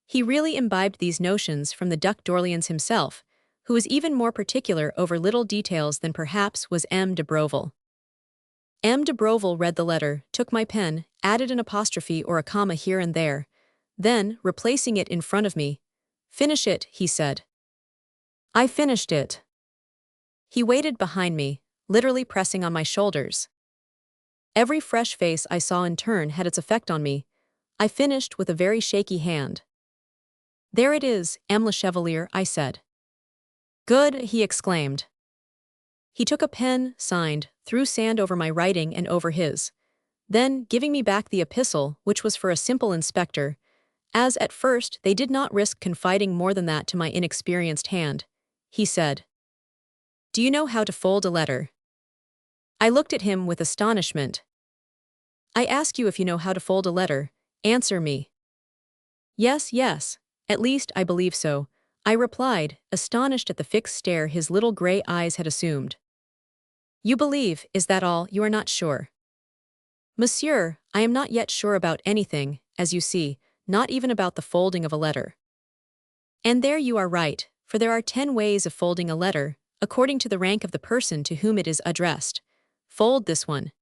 He really imbibed these notions from the Duc d'Orléans himself, who was even more particular over little details than perhaps was M. de Broville. M. de Broville read the letter, took my pen, added an apostrophe or a comma here and there. Then, replacing it in front of me, "Finish it," he said. I finished it. He waited behind me, literally pressing on my shoulders. Every fresh face I saw in turn had its effect on me. I finished with a very shaky hand. "There it is, M. le Chevalier," I said. "Good," he exclaimed. He took a pen, signed, threw sand over my writing and over his. Then, giving me back the epistle, which was for a simple inspector, as at first they did not risk confiding more than that to my inexperienced hand, he said, "Do you know how to fold a letter?" I looked at him with astonishment. "I ask you if you know how to fold a letter. Answer me." "Yes, yes. At least, I believe so," I replied, astonished at the fixed stare his little gray eyes had assumed. "You believe, is that all? You are not sure?" "Monsieur, I am not yet sure about anything, as you see, not even about the folding of a letter." "And there you are right, for there are 10 ways of folding a letter, according to the rank of the person to whom it is addressed. Fold this one."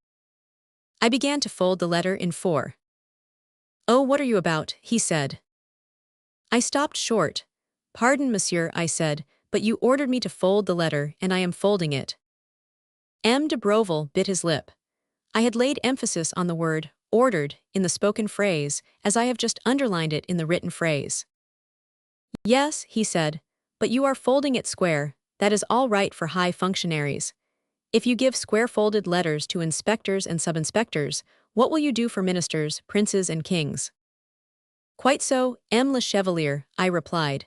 I began to fold the letter in 4. "Oh, what are you about?" he said. I stopped short. "Pardon, monsieur," I said, "but you ordered me to fold the letter, and I am folding it." M. de Broville bit his lip. I had laid emphasis on the word ordered in the spoken phrase, as I have just underlined it in the written phrase. "Yes," he said, "but you are folding it square. That is all right for high functionaries. If you give square-folded letters to inspectors and sub-inspectors, what will you do for ministers, princes, and kings?" "Quite so, M. le Chevalier," I replied.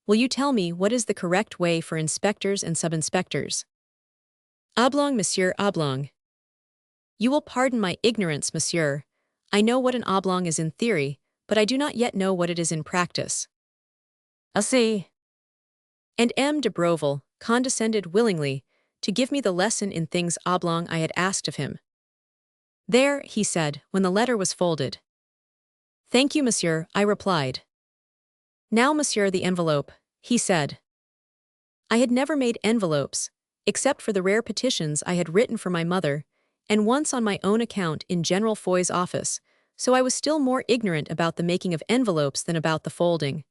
"Will you tell me what is the correct way for inspectors and sub-inspectors?" "Oblong, monsieur, oblong." "You will pardon my ignorance, monsieur. I know what an oblong is in theory, but I do not yet know what it is in practice." "I see." And M. de Broville condescended willingly to give me the lesson in things oblong I had asked of him. "There," he said, when the letter was folded. "Thank you, monsieur," I replied. "Now, monsieur, the envelope," he said. I had never made envelopes, except for the rare petitions I had written for my mother, and once on my own account in General Foy's office, so I was still more ignorant about the making of envelopes than about the folding.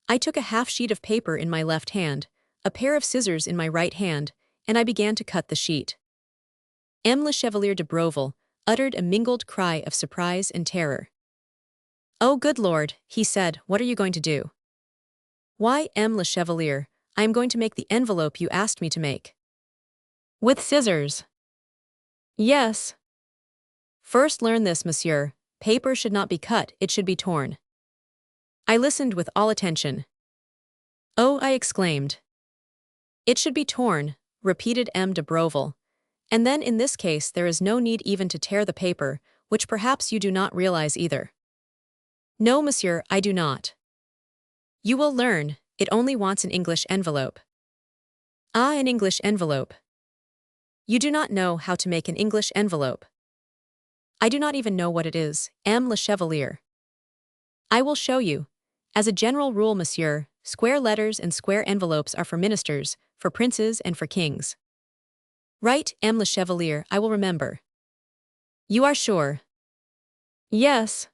I took a half sheet of paper in my left hand, a pair of scissors in my right hand, and I began to cut the sheet. M. le Chevalier de Broville uttered a mingled cry of surprise and terror. "Oh, good Lord," he said, "what are you going to do?" "Why, M. le Chevalier, I am going to make the envelope you asked me to make." "With scissors?" "Yes." "First learn this, monsieur. Paper should not be cut, it should be torn." I listened with all attention. "Oh," I exclaimed. "It should be torn," repeated M. de Broville. "And then in this case there is no need even to tear the paper, which perhaps you do not realize either." "No, monsieur, I do not." "You will learn, it only wants an English envelope." "Ah, an English envelope." "You do not know how to make an English envelope." "I do not even know what it is, M. le Chevalier." "I will show you. As a general rule, monsieur, square letters and square envelopes are for ministers, for princes, and for kings." "Right, M. le Chevalier, I will remember." "You are sure?" "Yes."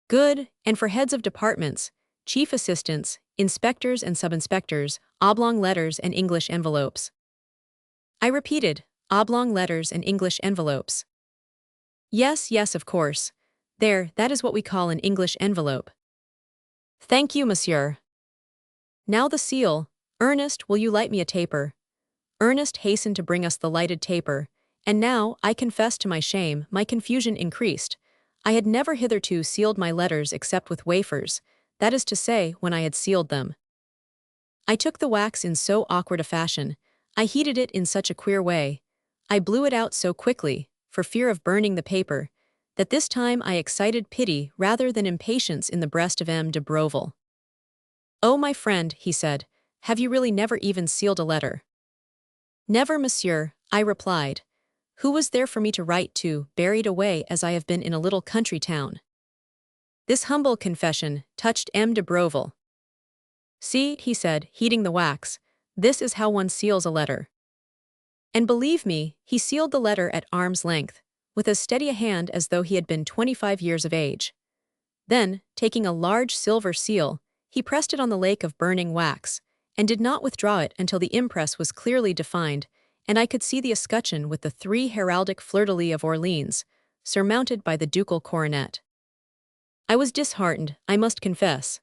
"Good, and for heads of departments, chief assistants, inspectors and sub-inspectors, oblong letters and English envelopes." I repeated, "Oblong letters and English envelopes." "Yes, yes, of course. There, that is what we call an English envelope." "Thank you, monsieur." "Now the seal. Ernest, will you light me a taper?" Ernest hastened to bring us the lighted taper, and now, I confess to my shame, my confusion increased. I had never hitherto sealed my letters except with wafers, that is to say, when I had sealed them. I took the wax in so awkward a fashion, I heated it in such a queer way, I blew it out so quickly, for fear of burning the paper, that this time I excited pity rather than impatience in the breast of M. de Brovel. "Oh, my friend," he said, "have you really never even sealed a letter?" "Never, monsieur," I replied. "Who was there for me to write to, buried away as I have been in a little country town?" This humble confession touched M. de Brovel. "See," he said, heating the wax, "this is how one seals a letter." And believe me, he sealed the letter at arm's length, with as steady a hand as though he had been 25 years of age. Then, taking a large silver seal, he pressed it on the lake of burning wax, and did not withdraw it until the impress was clearly defined, and I could see the escutcheon with the 3 heraldic fleur-de-lis of Orleans, surmounted by the ducal coronet. I was disheartened, I must confess.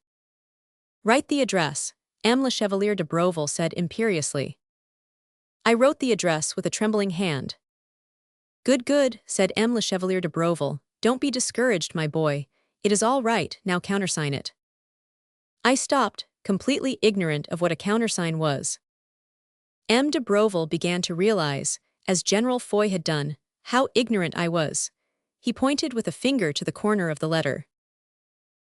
"Write the address," M. le Chevalier de Brovel said imperiously. I wrote the address with a trembling hand. "Good, good," said M. le Chevalier de Brovel, "don't be discouraged, my boy. It is all right, now countersign it." I stopped, completely ignorant of what a countersign was. M. de Brovel began to realize, as General Foy had done, how ignorant I was. He pointed with a finger to the corner of the letter.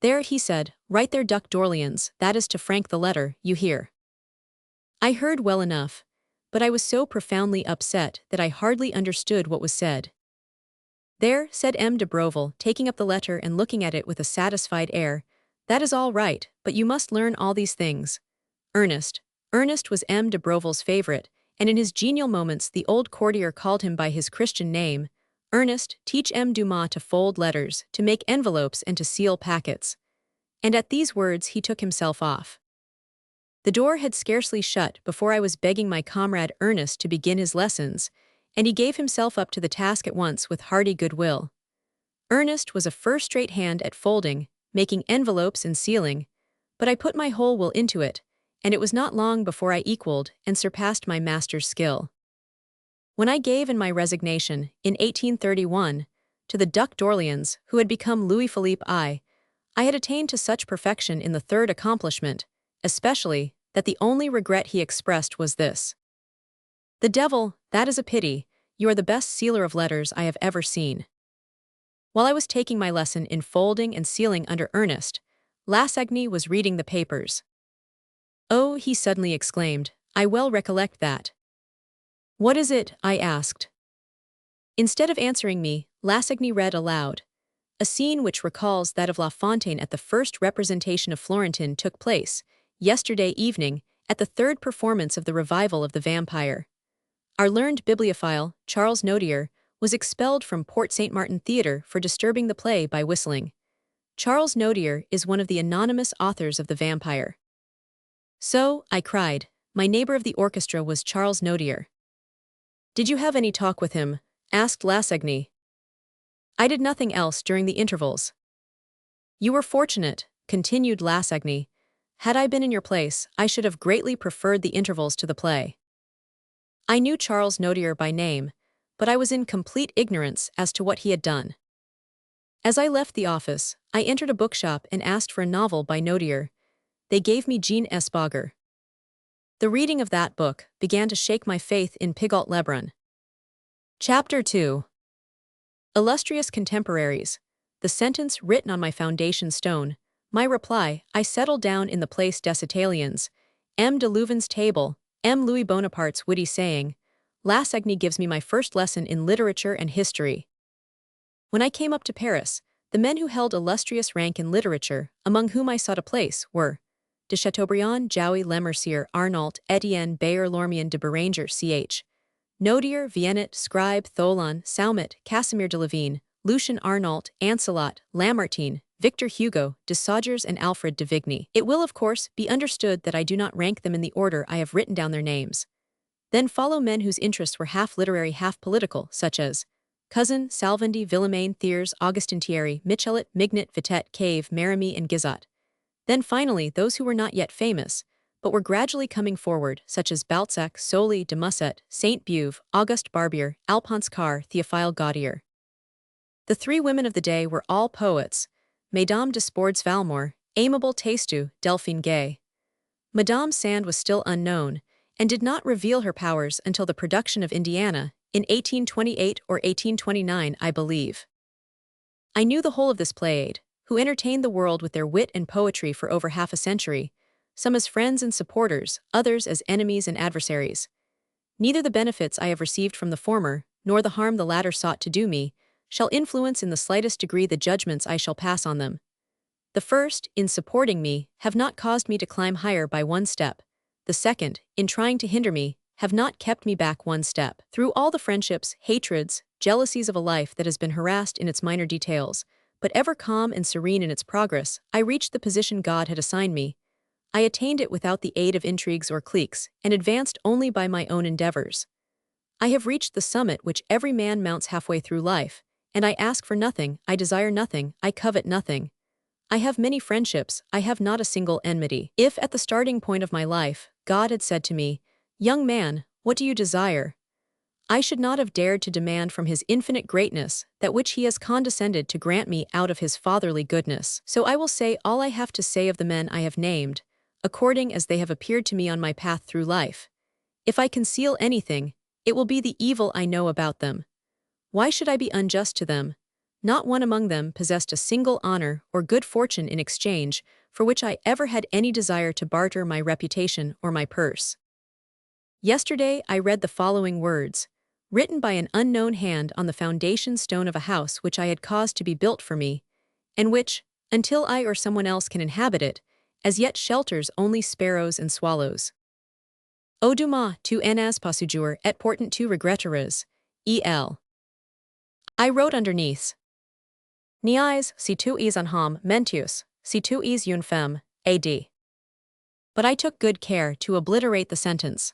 "There," he said, "write there Duc d'Orléans, that is to Frank the letter, you hear." I heard well enough, but I was so profoundly upset that I hardly understood what was said. "There," said M. de Brovel, taking up the letter and looking at it with a satisfied air, "that is all right, but you must learn all these things. Ernest." Ernest was M. de Brovel's favorite, and in his genial moments the old courtier called him by his Christian name. "Ernest, teach M. Dumas to fold letters, to make envelopes and to seal packets." And at these words he took himself off. The door had scarcely shut before I was begging my comrade Ernest to begin his lessons, and he gave himself up to the task at once with hearty goodwill. Ernest was a first-rate hand at folding, making envelopes and sealing, but I put my whole will into it, and it was not long before I equaled and surpassed my master's skill. When I gave in my resignation, in 1831, to the Duc d'Orléans, who had become Louis-Philippe I had attained to such perfection in the third accomplishment, especially, that the only regret he expressed was this: "The devil, that is a pity, you are the best sealer of letters I have ever seen." While I was taking my lesson in folding and sealing under Ernest, Lassagne was reading the papers. "Oh," he suddenly exclaimed, "I well recollect that." "What is it?" I asked. Instead of answering me, Lassagne read aloud. A scene which recalls that of La Fontaine at the first representation of Florentin took place, yesterday evening, at the third performance of the revival of the Vampire. Our learned bibliophile, Charles Nodier, was expelled from Port St. Martin Theatre for disturbing the play by whistling. Charles Nodier is one of the anonymous authors of The Vampire. "So," I cried, "my neighbor of the orchestra was Charles Nodier." "Did you have any talk with him?" asked Lassagne. "I did nothing else during the intervals." "You were fortunate," continued Lassagne. "Had I been in your place, I should have greatly preferred the intervals to the play." I knew Charles Nodier by name, but I was in complete ignorance as to what he had done. As I left the office, I entered a bookshop and asked for a novel by Nodier. They gave me Jean Esboger. The reading of that book began to shake my faith in Pigault Lebrun. Chapter 2. Illustrious contemporaries, the sentence written on my foundation stone, my reply, I settled down in the Place des Italiens, M. de Louvain's table, M. Louis Bonaparte's witty saying, Lassagne gives me my first lesson in literature and history. When I came up to Paris, the men who held illustrious rank in literature, among whom I sought a place, were de Chateaubriand, Jouy, Lemercier, Arnault, Etienne, Bayer, Lormian, de Beranger, Ch. Nodier, Viennet, Scribe, Tholan, Saumet, Casimir de Lavigne, Lucien Arnault, Ancelot, Lamartine, Victor Hugo, de Saugers and Alfred de Vigny. It will, of course, be understood that I do not rank them in the order I have written down their names. Then follow men whose interests were half literary, half political, such as Cousin, Salvandy, Villemain, Thiers, Augustin Thierry, Michelet, Mignet, Vitet, Cave, Merimee, and Guizot. Then finally those who were not yet famous, but were gradually coming forward, such as Balzac, Sully, de Musset, Sainte-Beuve, Auguste Barbier, Alphonse Karr, Théophile Gautier. The three women of the day were all poets: Mesdames de Spords Valmore, Aimable Tastu, Delphine Gay. Madame Sand was still unknown, and did not reveal her powers until the production of Indiana, in 1828 or 1829, I believe. I knew the whole of this playade, who entertained the world with their wit and poetry for over half a century, some as friends and supporters, others as enemies and adversaries. Neither the benefits I have received from the former, nor the harm the latter sought to do me, shall influence in the slightest degree the judgments I shall pass on them. The first, in supporting me, have not caused me to climb higher by one step. The second, in trying to hinder me, have not kept me back one step. Through all the friendships, hatreds, jealousies of a life that has been harassed in its minor details, but ever calm and serene in its progress, I reached the position God had assigned me. I attained it without the aid of intrigues or cliques, and advanced only by my own endeavors. I have reached the summit which every man mounts halfway through life, and I ask for nothing, I desire nothing, I covet nothing. I have many friendships, I have not a single enmity. If at the starting point of my life, God had said to me, "Young man, what do you desire?" I should not have dared to demand from his infinite greatness that which he has condescended to grant me out of his fatherly goodness. So I will say all I have to say of the men I have named, according as they have appeared to me on my path through life. If I conceal anything, it will be the evil I know about them. Why should I be unjust to them? Not one among them possessed a single honor or good fortune in exchange for which I ever had any desire to barter my reputation or my purse. Yesterday I read the following words, written by an unknown hand on the foundation stone of a house which I had caused to be built for me, and which, until I or someone else can inhabit it, as yet shelters only sparrows and swallows. O Dumas, tu n'as pas toujours et pourtant tu regretteras, el. I wrote underneath. Niais, si tu es un homme, mentus, si tu es une femme, ad. But I took good care to obliterate the sentence.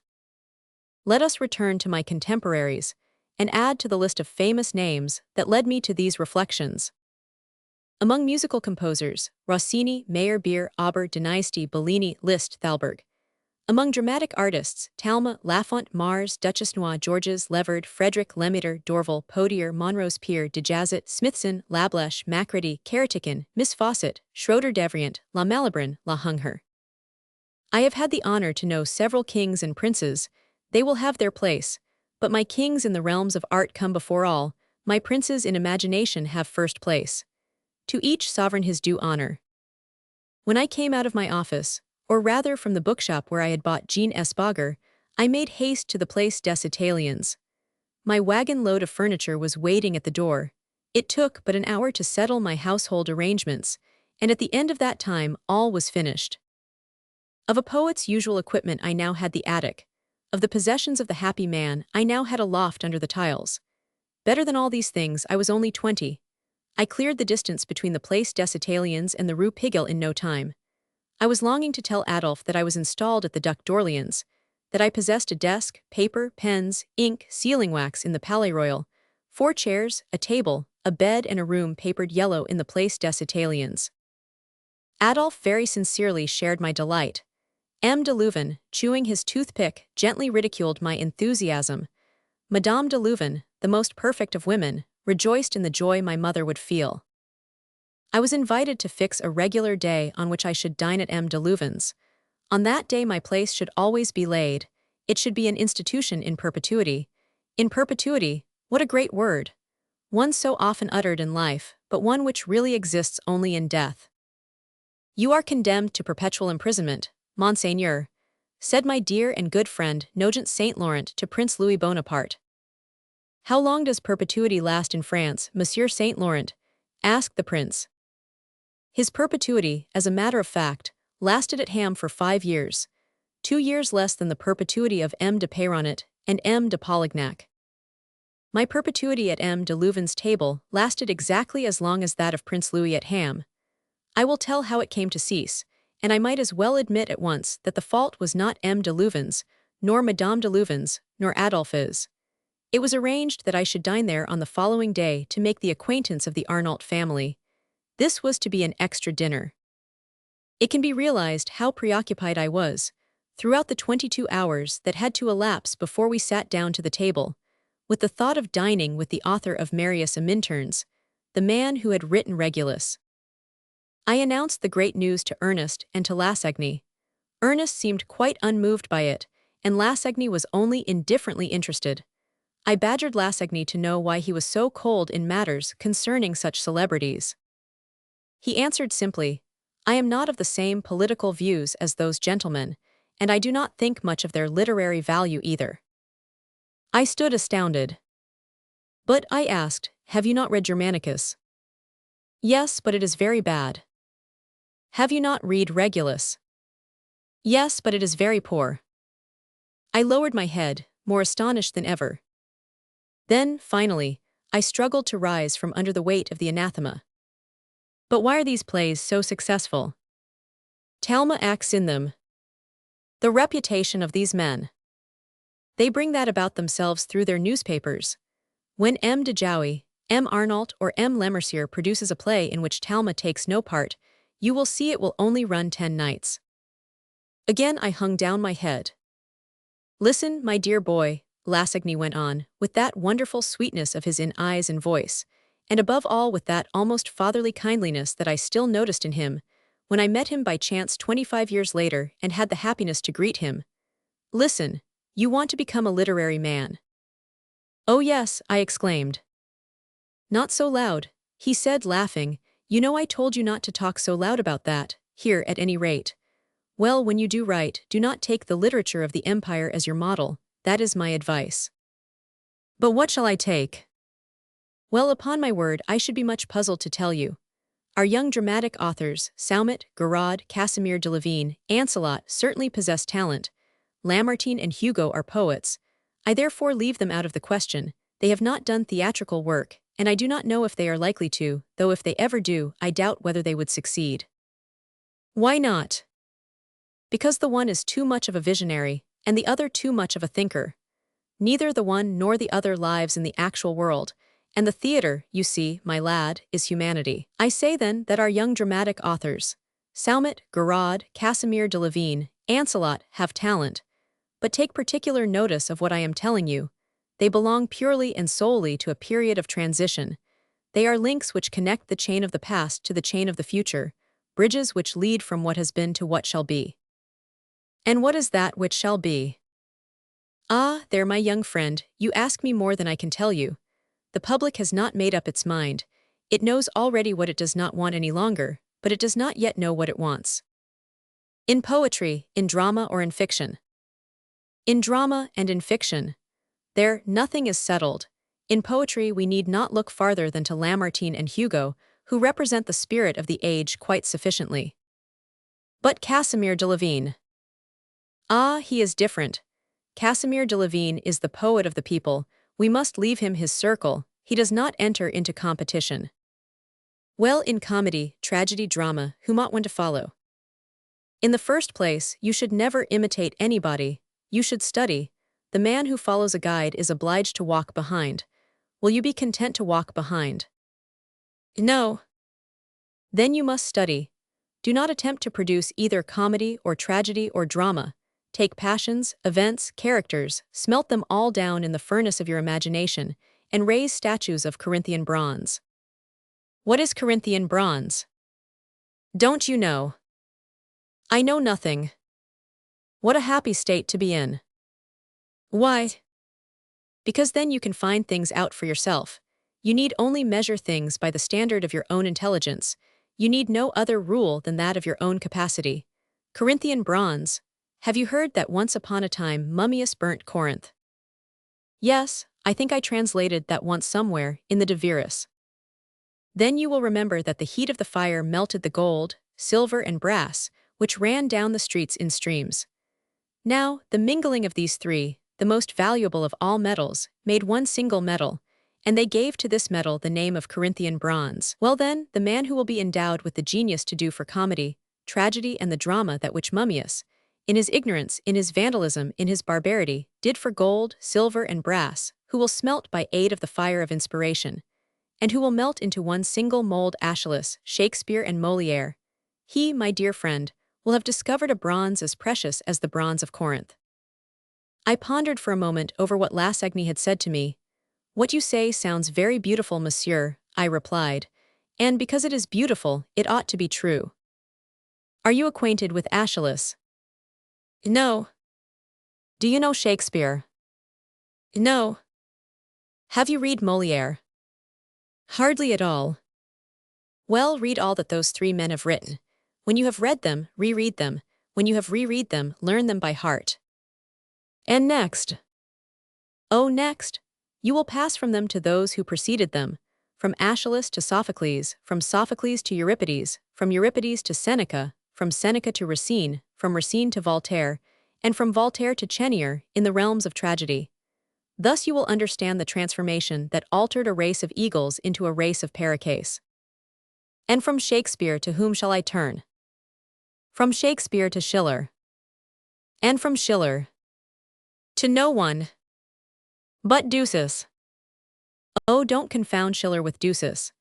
Let us return to my contemporaries, and add to the list of famous names that led me to these reflections. Among musical composers, Rossini, Meyerbeer, Auber, Donizetti, Bellini, Liszt, Thalberg. Among dramatic artists, Talma, Lafont, Mars, Duchesnois, Georges, Leverd, Frederick, Lemaitre, Dorval, Podier, Monrose Peer, Dejazet, Smithson, Lablache, Macready, Karatikin, Miss Fawcett, Schroeder Devrient, La Malibran, La Hungher. I have had the honor to know several kings and princes. They will have their place, but my kings in the realms of art come before all, my princes in imagination have first place. To each sovereign his due honor. When I came out of my office, or rather from the bookshop where I had bought Jean Espager, I made haste to the Place des Italiens. My wagon load of furniture was waiting at the door. It took but an hour to settle my household arrangements, and at the end of that time all was finished. Of a poet's usual equipment I now had the attic. Of the possessions of the happy man I now had a loft under the tiles. Better than all these things, I was only 20. I cleared the distance between the Place des Italiens and the Rue Pigalle in no time. I was longing to tell Adolphe that I was installed at the Duc d'Orléans, that I possessed a desk, paper, pens, ink, sealing wax in the Palais Royal, 4 chairs, a table, a bed and a room papered yellow in the Place des Italiens. Adolphe very sincerely shared my delight. M. de Leuven, chewing his toothpick, gently ridiculed my enthusiasm. Madame de Leuven, the most perfect of women, rejoiced in the joy my mother would feel. I was invited to fix a regular day on which I should dine at M. de Leuven's. On that day my place should always be laid. It should be an institution in perpetuity. In perpetuity, what a great word! One so often uttered in life, but one which really exists only in death. You are condemned to perpetual imprisonment, Monseigneur, said my dear and good friend Nogent Saint Laurent to Prince Louis Bonaparte. How long does perpetuity last in France, Monsieur Saint Laurent? Asked the prince. His perpetuity, as a matter of fact, lasted at Ham for 5 years, 2 years less than the perpetuity of M. de Peyronnet and M. de Polignac. My perpetuity at M. de Leuven's table lasted exactly as long as that of Prince Louis at Ham. I will tell how it came to cease, and I might as well admit at once that the fault was not M. de Leuven's, nor Madame de Leuven's, nor Adolphe's. It was arranged that I should dine there on the following day to make the acquaintance of the Arnault family. This was to be an extra dinner. It can be realized how preoccupied I was, throughout the 22 hours that had to elapse before we sat down to the table, with the thought of dining with the author of Marius and Minturns, the man who had written Regulus. I announced the great news to Ernest and to Lassagne. Ernest seemed quite unmoved by it, and Lassagne was only indifferently interested. I badgered Lassagne to know why he was so cold in matters concerning such celebrities. He answered simply, I am not of the same political views as those gentlemen, and I do not think much of their literary value either. I stood astounded. But, I asked, have you not read Germanicus? Yes, but it is very bad. Have you not read Regulus? Yes, but it is very poor. I lowered my head, more astonished than ever. Then, finally, I struggled to rise from under the weight of the anathema. But why are these plays so successful? Talma acts in them. The reputation of these men. They bring that about themselves through their newspapers. When M. de Jouy, M. Arnault or M. Lemercier produces a play in which Talma takes no part, you will see it will only run 10 nights. Again I hung down my head. Listen, my dear boy, Lassagne went on, with that wonderful sweetness of his in eyes and voice, and above all with that almost fatherly kindliness that I still noticed in him, when I met him by chance 25 years later and had the happiness to greet him. Listen, you want to become a literary man. Oh yes, I exclaimed. Not so loud, he said laughing, you know I told you not to talk so loud about that, here at any rate. Well, when you do write, do not take the literature of the empire as your model, that is my advice. But what shall I take? Well, upon my word, I should be much puzzled to tell you. Our young dramatic authors, Saumet, Garrod, Casimir de Lavine, Ancelot, certainly possess talent. Lamartine and Hugo are poets. I therefore leave them out of the question. They have not done theatrical work, and I do not know if they are likely to, though if they ever do, I doubt whether they would succeed. Why not? Because the one is too much of a visionary, and the other too much of a thinker. Neither the one nor the other lives in the actual world, and the theater, you see, my lad, is humanity. I say then that our young dramatic authors, Saumet, Garrod, Casimir de Lavine, Ancelot, have talent. But take particular notice of what I am telling you. They belong purely and solely to a period of transition. They are links which connect the chain of the past to the chain of the future, bridges which lead from what has been to what shall be. And what is that which shall be? Ah, there, my young friend, you ask me more than I can tell you. The public has not made up its mind. It knows already what it does not want any longer, but it does not yet know what it wants. In poetry, in drama, or in fiction. In drama and in fiction. There, nothing is settled. In poetry we need not look farther than to Lamartine and Hugo, who represent the spirit of the age quite sufficiently. But Casimir de Lavine. Ah, he is different. Casimir de Lavine is the poet of the people. We must leave him his circle. He does not enter into competition. Well, in comedy, tragedy, drama, whom ought one to follow? In the first place, you should never imitate anybody. You should study. The man who follows a guide is obliged to walk behind. Will you be content to walk behind? No. Then you must study. Do not attempt to produce either comedy or tragedy or drama. Take passions, events, characters, smelt them all down in the furnace of your imagination, and raise statues of Corinthian bronze. What is Corinthian bronze? Don't you know? I know nothing. What a happy state to be in. Why? Because then you can find things out for yourself. You need only measure things by the standard of your own intelligence. You need no other rule than that of your own capacity. Corinthian bronze. Have you heard that once upon a time Mummius burnt Corinth? Yes, I think I translated that once somewhere in the De Viris. Then you will remember that the heat of the fire melted the gold, silver, and brass, which ran down the streets in streams. Now, the mingling of these three, the most valuable of all metals, made one single metal, and they gave to this metal the name of Corinthian bronze. Well then, the man who will be endowed with the genius to do for comedy, tragedy, and the drama that which Mummius, in his ignorance, in his vandalism, in his barbarity, did for gold, silver, and brass, who will smelt by aid of the fire of inspiration, and who will melt into one single mold Aeschylus, Shakespeare, and Molière, he, my dear friend, will have discovered a bronze as precious as the bronze of Corinth. I pondered for a moment over what Lassagne had said to me. What you say sounds very beautiful, monsieur, I replied, and because it is beautiful, it ought to be true. Are you acquainted with Aeschylus? No. Do you know Shakespeare? No. Have you read Molière? Hardly at all. Well, read all that those three men have written. When you have read them, reread them. When you have reread them, learn them by heart. And next. Oh, next. You will pass from them to those who preceded them, from Aeschylus to Sophocles, from Sophocles to Euripides, from Euripides to Seneca, from Seneca to Racine, from Racine to Voltaire, and from Voltaire to Chenier in the realms of tragedy. Thus you will understand the transformation that altered a race of eagles into a race of parakeets. And from Shakespeare to whom shall I turn? From Shakespeare to Schiller. And from Schiller to no one but Ducis. Oh, don't confound Schiller with Ducis.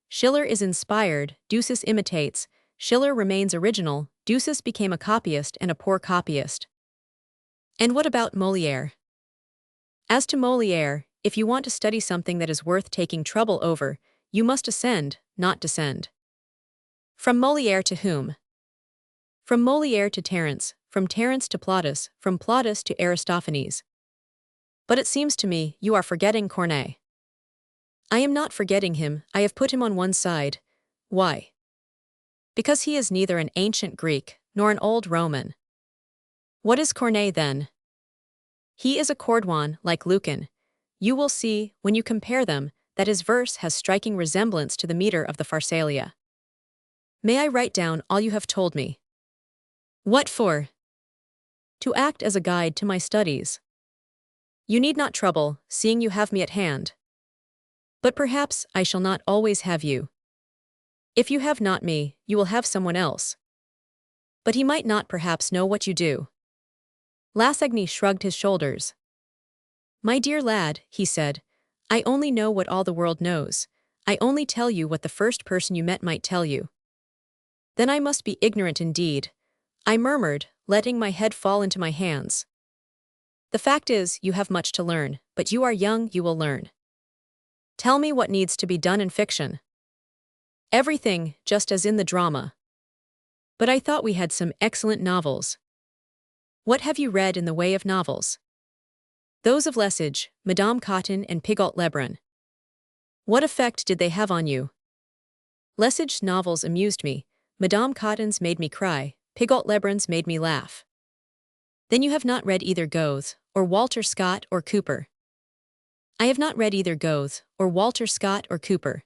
Schiller is inspired, Ducis imitates, Schiller remains original, Ducis became a copyist and a poor copyist. And what about Molière? As to Molière, if you want to study something that is worth taking trouble over, you must ascend, not descend. From Molière to whom? From Molière to Terence, from Terence to Plautus, from Plautus to Aristophanes. But it seems to me you are forgetting Corneille. I am not forgetting him, I have put him on one side. Why? Because he is neither an ancient Greek, nor an old Roman. What is Corneille then? He is a Cordovan like Lucan. You will see, when you compare them, that his verse has striking resemblance to the meter of the Pharsalia. May I write down all you have told me? What for? To act as a guide to my studies. You need not trouble, seeing you have me at hand. But perhaps I shall not always have you. If you have not me, you will have someone else. But he might not perhaps know what you do. Lassagne shrugged his shoulders. My dear lad, he said, I only know what all the world knows. I only tell you what the first person you met might tell you. Then I must be ignorant indeed, I murmured, letting my head fall into my hands. The fact is, you have much to learn, but you are young, you will learn. Tell me what needs to be done in fiction. Everything, just as in the drama. But I thought we had some excellent novels. What have you read in the way of novels? Those of Lesage, Madame Cotton and Pigault Lebrun. What effect did they have on you? Lesage's novels amused me, Madame Cotton's made me cry, Pigault Lebrun's made me laugh. Then you have not read either Goethe, or Walter Scott or Cooper. I have not read either Goethe, or Walter Scott or Cooper.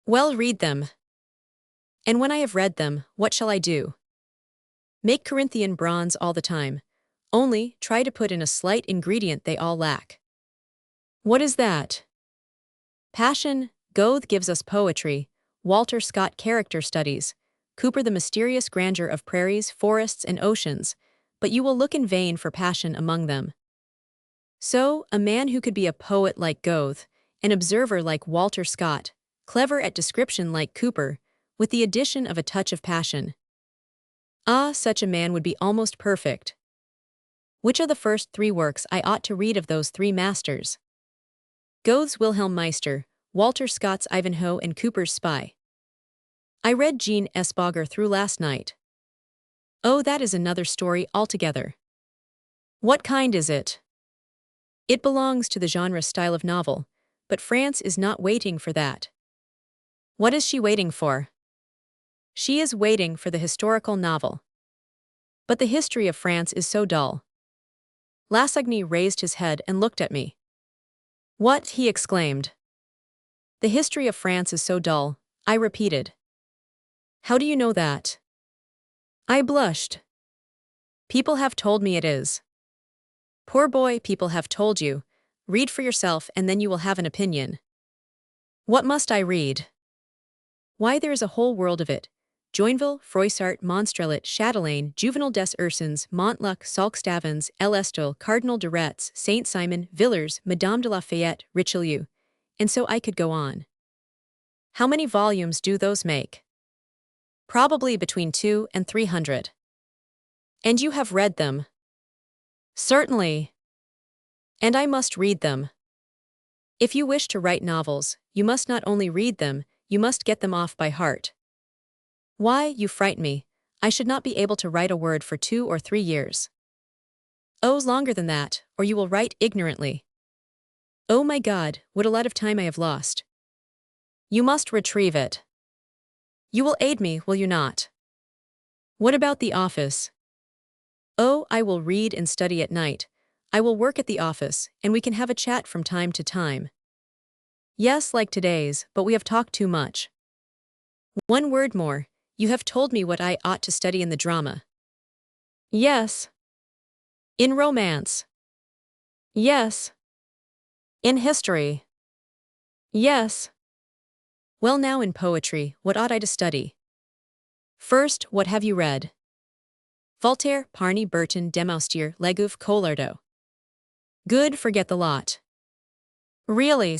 Well, read them. And when I have read them, what shall I do? Make Corinthian bronze all the time. Only, try to put in a slight ingredient they all lack. What is that? Passion. Goethe gives us poetry, Walter Scott character studies, Cooper the mysterious grandeur of prairies, forests, and oceans, but you will look in vain for passion among them. So, a man who could be a poet like Goethe, an observer like Walter Scott, clever at description like Cooper, with the addition of a touch of passion. Ah, such a man would be almost perfect. Which are the first three works I ought to read of those three masters? Goethe's Wilhelm Meister, Walter Scott's Ivanhoe and Cooper's Spy. I read Jean Esboger through last night. Oh, that is another story altogether. What kind is it? It belongs to the genre style of novel, but France is not waiting for that. What is she waiting for? She is waiting for the historical novel. But the history of France is so dull. Lassagne raised his head and looked at me. What? He exclaimed. The history of France is so dull, I repeated. How do you know that? I blushed. People have told me it is. Poor boy, people have told you. Read for yourself and then you will have an opinion. What must I read? Why, there is a whole world of it. Joinville, Froissart, Monstrelet, Chatelaine, Juvenal des Ursins, Montluc, Saulx-Davens, Elestal, Cardinal de Retz, Saint-Simon, Villers, Madame de Lafayette, Richelieu. And so I could go on. How many volumes do those make? Probably between 200 and 300. And you have read them? Certainly. And I must read them. If you wish to write novels, you must not only read them, you must get them off by heart. Why, you frighten me. I should not be able to write a word for 2 or 3 years. Oh, longer than that, or you will write ignorantly. Oh my God, what a lot of time I have lost. You must retrieve it. You will aid me, will you not? What about the office? Oh, I will read and study at night. I will work at the office, and we can have a chat from time to time. Yes, like today's, but we have talked too much. One word more. You have told me what I ought to study in the drama. Yes. In romance. Yes. In history. Yes. Well, now in poetry, what ought I to study? First, what have you read? Voltaire, Parny, Burton, Demoustier, Legouv, Collardo. Good, forget the lot. Really?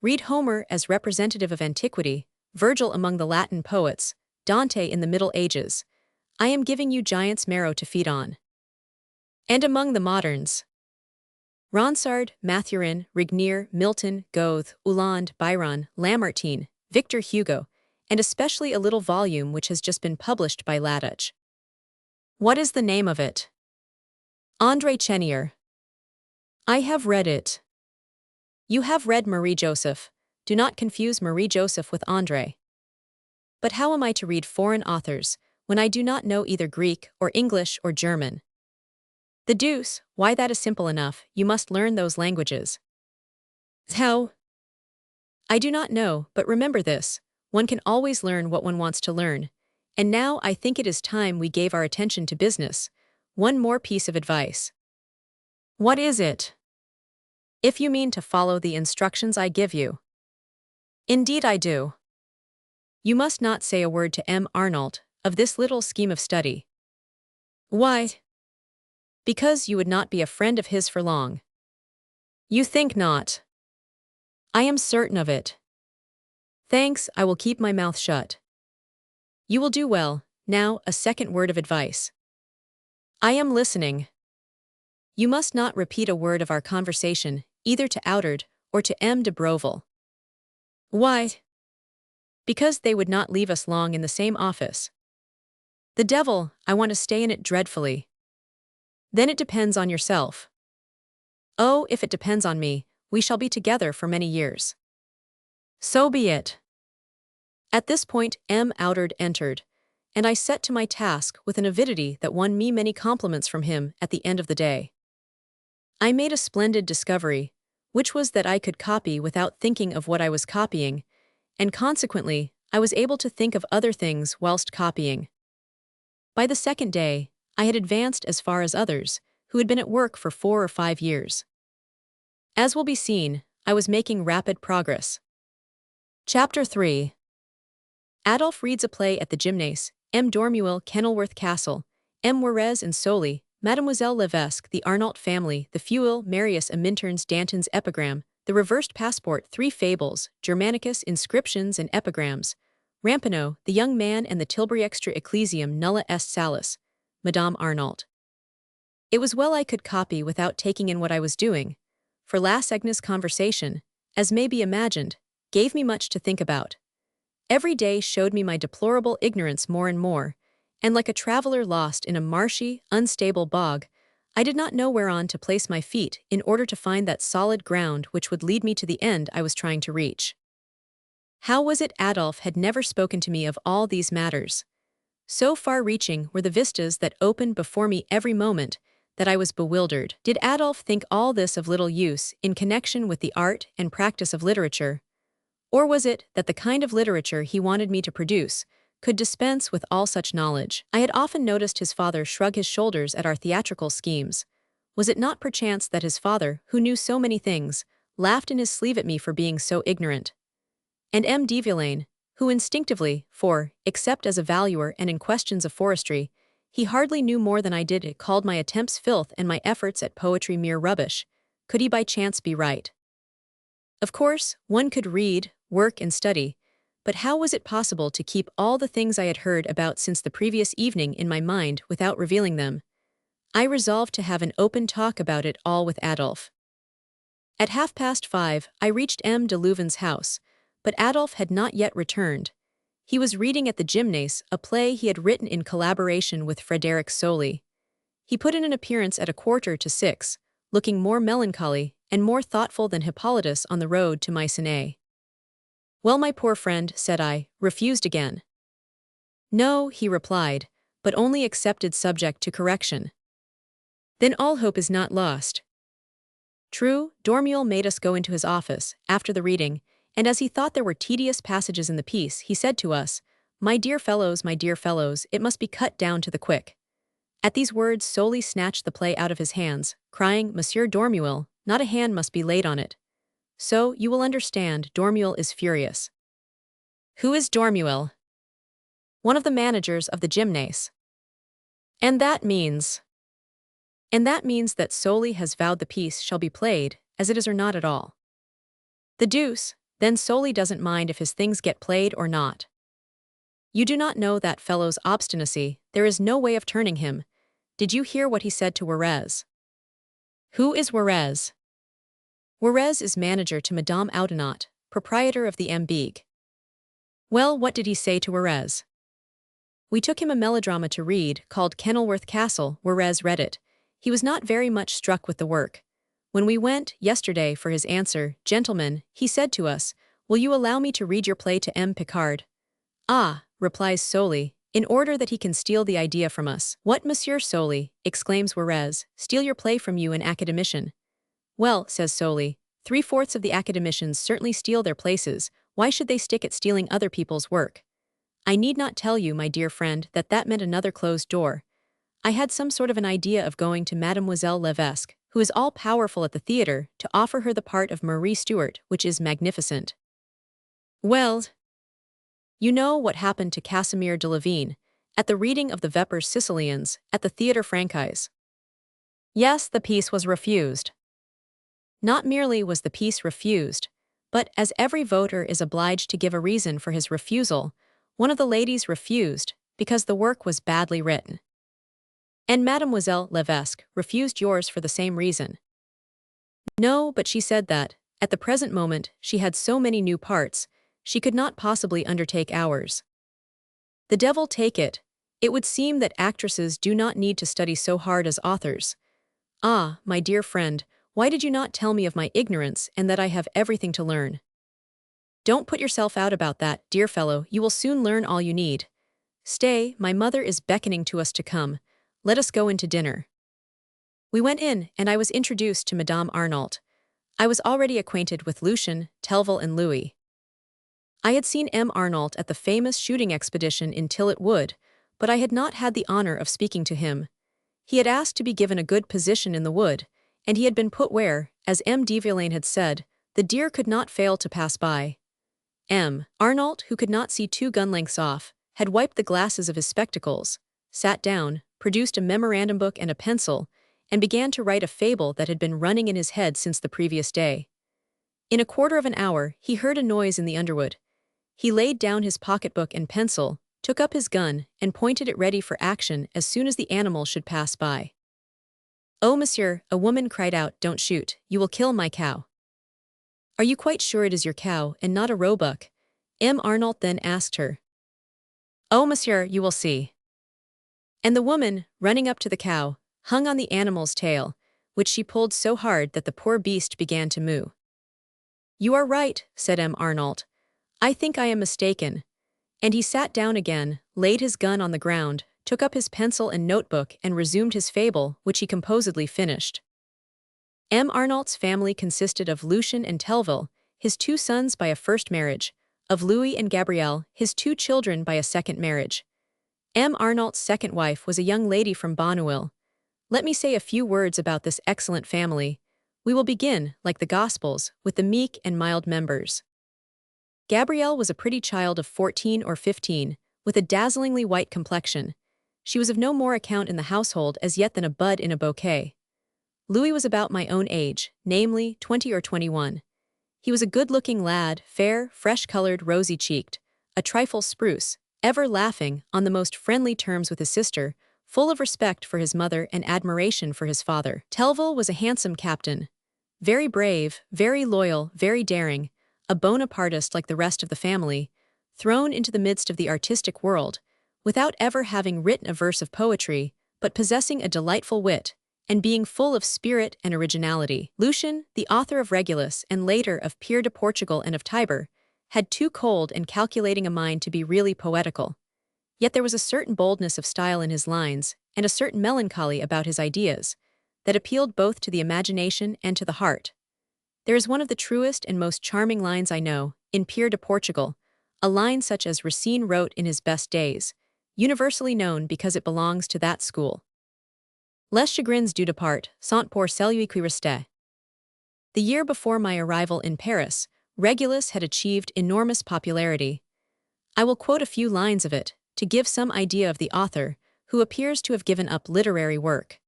Read Homer as representative of antiquity, Virgil among the Latin poets, Dante in the Middle Ages. I am giving you giant's marrow to feed on. And among the moderns, Ronsard, Mathurin, Regnier, Milton, Goethe, Ulland, Byron, Lamartine, Victor Hugo, and especially a little volume which has just been published by Ladach. What is the name of it? André Chenier. I have read it. You have read Marie Joseph. Do not confuse Marie Joseph with André. But how am I to read foreign authors when I do not know either Greek or English or German? The deuce, why that is simple enough, you must learn those languages. How? I do not know, but remember this, one can always learn what one wants to learn. And now I think it is time we gave our attention to business. One more piece of advice. What is it? If you mean to follow the instructions I give you. Indeed I do. You must not say a word to M. Arnault of this little scheme of study. Why? Because you would not be a friend of his for long. You think not? I am certain of it. Thanks, I will keep my mouth shut. You will do well. Now, a second word of advice. I am listening. You must not repeat a word of our conversation, either to Outard or to M. de Broville. Why? Because they would not leave us long in the same office. The devil, I want to stay in it dreadfully. Then it depends on yourself. Oh, if it depends on me, we shall be together for many years. So be it. At this point M. Outard entered, and I set to my task with an avidity that won me many compliments from him at the end of the day. I made a splendid discovery, which was that I could copy without thinking of what I was copying, and consequently, I was able to think of other things whilst copying. By the second day, I had advanced as far as others, who had been at work for 4 or 5 years. As will be seen, I was making rapid progress. Chapter 3. Adolphe reads a play at the Gymnase, M. Dormuel, Kenilworth Castle, M. Juarez and Soli, Mademoiselle Levesque, the Arnault family, the Fuel, Marius a Mintern's Danton's epigram, the reversed passport, 3 fables, Germanicus, inscriptions and epigrams, Ramponneau, the young man and the Tilbury extra ecclesiam nulla est salus, Madame Arnault. It was well I could copy without taking in what I was doing, for Las Agnes' conversation, as may be imagined, gave me much to think about. Every day showed me my deplorable ignorance more and more, and like a traveler lost in a marshy, unstable bog, I did not know whereon to place my feet in order to find that solid ground which would lead me to the end I was trying to reach. How was it Adolphe had never spoken to me of all these matters? So far-reaching were the vistas that opened before me every moment that I was bewildered. Did Adolphe think all this of little use in connection with the art and practice of literature? Or was it that the kind of literature he wanted me to produce could dispense with all such knowledge? I had often noticed his father shrug his shoulders at our theatrical schemes. Was it not perchance that his father, who knew so many things, laughed in his sleeve at me for being so ignorant? And M. de Villaine, who instinctively, for, except as a valuer and in questions of forestry, he hardly knew more than I did, called my attempts filth and my efforts at poetry mere rubbish, could he by chance be right? Of course, one could read, work and study, but how was it possible to keep all the things I had heard about since the previous evening in my mind without revealing them? I resolved to have an open talk about it all with Adolphe. At 5:30, I reached M. de Louvain's house, but Adolphe had not yet returned. He was reading at the Gymnase a play he had written in collaboration with Frédéric Soli. He put in an appearance at 5:45, looking more melancholy and more thoughtful than Hippolytus on the road to Mycenae. Well, my poor friend, said I, refused again. No, he replied, but only accepted subject to correction. Then all hope is not lost. True, Dormule made us go into his office, after the reading, and as he thought there were tedious passages in the piece, he said to us, my dear fellows, it must be cut down to the quick. At these words Sully snatched the play out of his hands, crying, Monsieur Dormule, not a hand must be laid on it. So, you will understand, Dormule is furious. Who is Dormule? One of the managers of the gymnase. And that means that Sully has vowed the piece shall be played, as it is or not at all. The deuce, then Sully doesn't mind if his things get played or not. You do not know that fellow's obstinacy, there is no way of turning him. Did you hear what he said to Juarez? Who is Juarez? Juarez is manager to Madame Audinot, proprietor of the Mbig. Well, what did he say to Juarez? We took him a melodrama to read, called Kenilworth Castle. Juarez read it. He was not very much struck with the work. When we went, yesterday, for his answer, gentlemen, he said to us, will you allow me to read your play to M. Picard? Ah, replies Sully, in order that he can steal the idea from us. What, Monsieur Sully, exclaims Juarez, steal your play from you, an academician? Well, says Sully, 3/4 of the academicians certainly steal their places, why should they stick at stealing other people's work? I need not tell you, my dear friend, that meant another closed door. I had some sort of an idea of going to Mademoiselle Levesque, who is all-powerful at the theatre, to offer her the part of Marie Stuart, which is magnificent. Well, you know what happened to Casimir de Lavigne, at the reading of the Vepers Sicilians, at the Theatre Francais. Yes, the piece was refused. Not merely was the piece refused, but as every voter is obliged to give a reason for his refusal, one of the ladies refused, because the work was badly written. And Mademoiselle Levesque refused yours for the same reason. No, but she said that, at the present moment, she had so many new parts, she could not possibly undertake ours. The devil take it, it would seem that actresses do not need to study so hard as authors. Ah, my dear friend, why did you not tell me of my ignorance and that I have everything to learn? Don't put yourself out about that, dear fellow, you will soon learn all you need. Stay, my mother is beckoning to us to come. Let us go in to dinner. We went in, and I was introduced to Madame Arnault. I was already acquainted with Lucien, Telville and Louis. I had seen M. Arnault at the famous shooting expedition in Tillet Wood, but I had not had the honor of speaking to him. He had asked to be given a good position in the wood, and he had been put where, as M. de Villaine had said, the deer could not fail to pass by. M. Arnault, who could not see 2 gun lengths off, had wiped the glasses of his spectacles, sat down, produced a memorandum book and a pencil, and began to write a fable that had been running in his head since the previous day. In a quarter of an hour, he heard a noise in the underwood. He laid down his pocketbook and pencil, took up his gun, and pointed it ready for action as soon as the animal should pass by. Oh, monsieur, a woman cried out, don't shoot, you will kill my cow. Are you quite sure it is your cow, and not a roebuck? M. Arnault then asked her. Oh, monsieur, you will see. And the woman, running up to the cow, hung on the animal's tail, which she pulled so hard that the poor beast began to moo. You are right, said M. Arnault. I think I am mistaken. And he sat down again, laid his gun on the ground, took up his pencil and notebook and resumed his fable, which he composedly finished. M. Arnault's family consisted of Lucien and Telville, his 2 sons by a first marriage, of Louis and Gabrielle, his 2 children by a second marriage. M. Arnault's second wife was a young lady from Bonneuil. Let me say a few words about this excellent family. We will begin, like the Gospels, with the meek and mild members. Gabrielle was a pretty child of 14 or 15, with a dazzlingly white complexion. She was of no more account in the household as yet than a bud in a bouquet. Louis was about my own age, namely, 20 or 21. He was a good-looking lad, fair, fresh-colored, rosy-cheeked, a trifle spruce, ever laughing, on the most friendly terms with his sister, full of respect for his mother and admiration for his father. Telville was a handsome captain, very brave, very loyal, very daring, a Bonapartist like the rest of the family, thrown into the midst of the artistic world, without ever having written a verse of poetry, but possessing a delightful wit, and being full of spirit and originality. Lucian, the author of Regulus and later of Pierre de Portugal and of Tiber, had too cold and calculating a mind to be really poetical. Yet there was a certain boldness of style in his lines, and a certain melancholy about his ideas, that appealed both to the imagination and to the heart. There is one of the truest and most charming lines I know, in Pierre de Portugal, a line such as Racine wrote in his best days, universally known because it belongs to that school. Les chagrins du départ sont pour celui qui reste. The year before my arrival in Paris, Regulus had achieved enormous popularity. I will quote a few lines of it, to give some idea of the author, who appears to have given up literary work.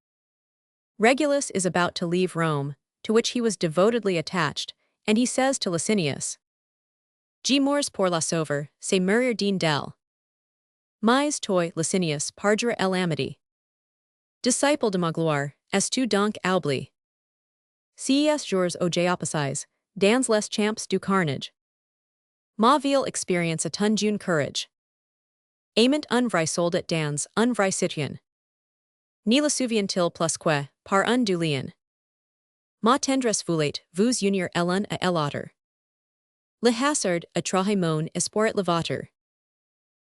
Regulus is about to leave Rome, to which he was devotedly attached, and he says to Licinius, "Je mours pour la sauver, c'est mourir din d'elle." Mais toi, Licinius, pardre l'amity. Disciple de ma gloire, est tu donc oubli? Ces jours au géopasize, dans les champs du carnage. Ma ville experience a tunjun courage. Aimant un vrai soldat dans un vrai citoyen. Ni la souviens-t-il plus que, par un du lion. Ma tendresse voulait vous unir l'un à l'autre. Le hasard a trahi mon espoir le vôtre.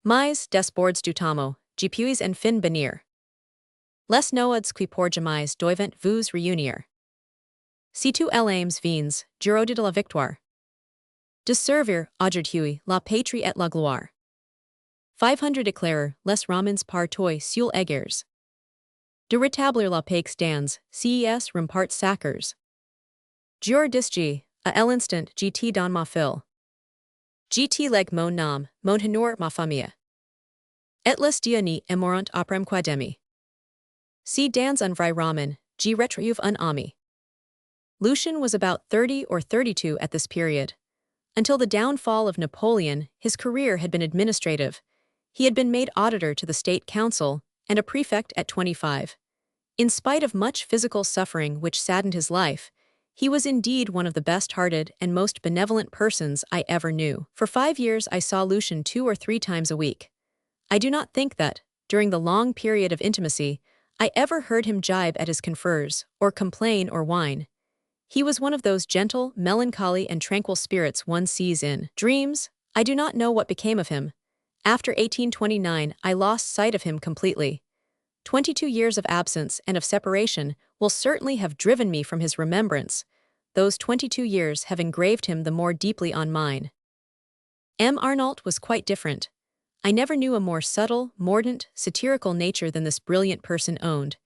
Mais des bords du tamo, je puis en fin benir. Les noads qui pour jamais doivent vous réunir. Si tu l'aimes vins, juro de la victoire. De servir, aujourd'hui, la patrie et la gloire. 500 éclairer, les romans par toi sur égers. De rétablir la paix dans, ces remparts sacres. Jure disgi, à l'instant gt dans ma fille. Gt leg mon nom, mon honor ma famille. Et les dieux ni emorant aprem quademi. Si dans un vrai roman, je retrouve un ami. Lucian was about 30 or 32 at this period. Until the downfall of Napoleon, his career had been administrative. He had been made auditor to the state council and a prefect at 25. In spite of much physical suffering which saddened his life, he was indeed one of the best-hearted and most benevolent persons I ever knew. For 5 years I saw Lucian 2 or 3 times a week. I do not think that, during the long period of intimacy, I ever heard him jibe at his confreres, or complain or whine. He was one of those gentle, melancholy and tranquil spirits one sees in dreams. I do not know what became of him. After 1829 I lost sight of him completely. 22 years of absence and of separation will certainly have driven me from his remembrance. Those 22 years have engraved him the more deeply on mine. M. Arnault was quite different. I never knew a more subtle, mordant, satirical nature than this brilliant person owned.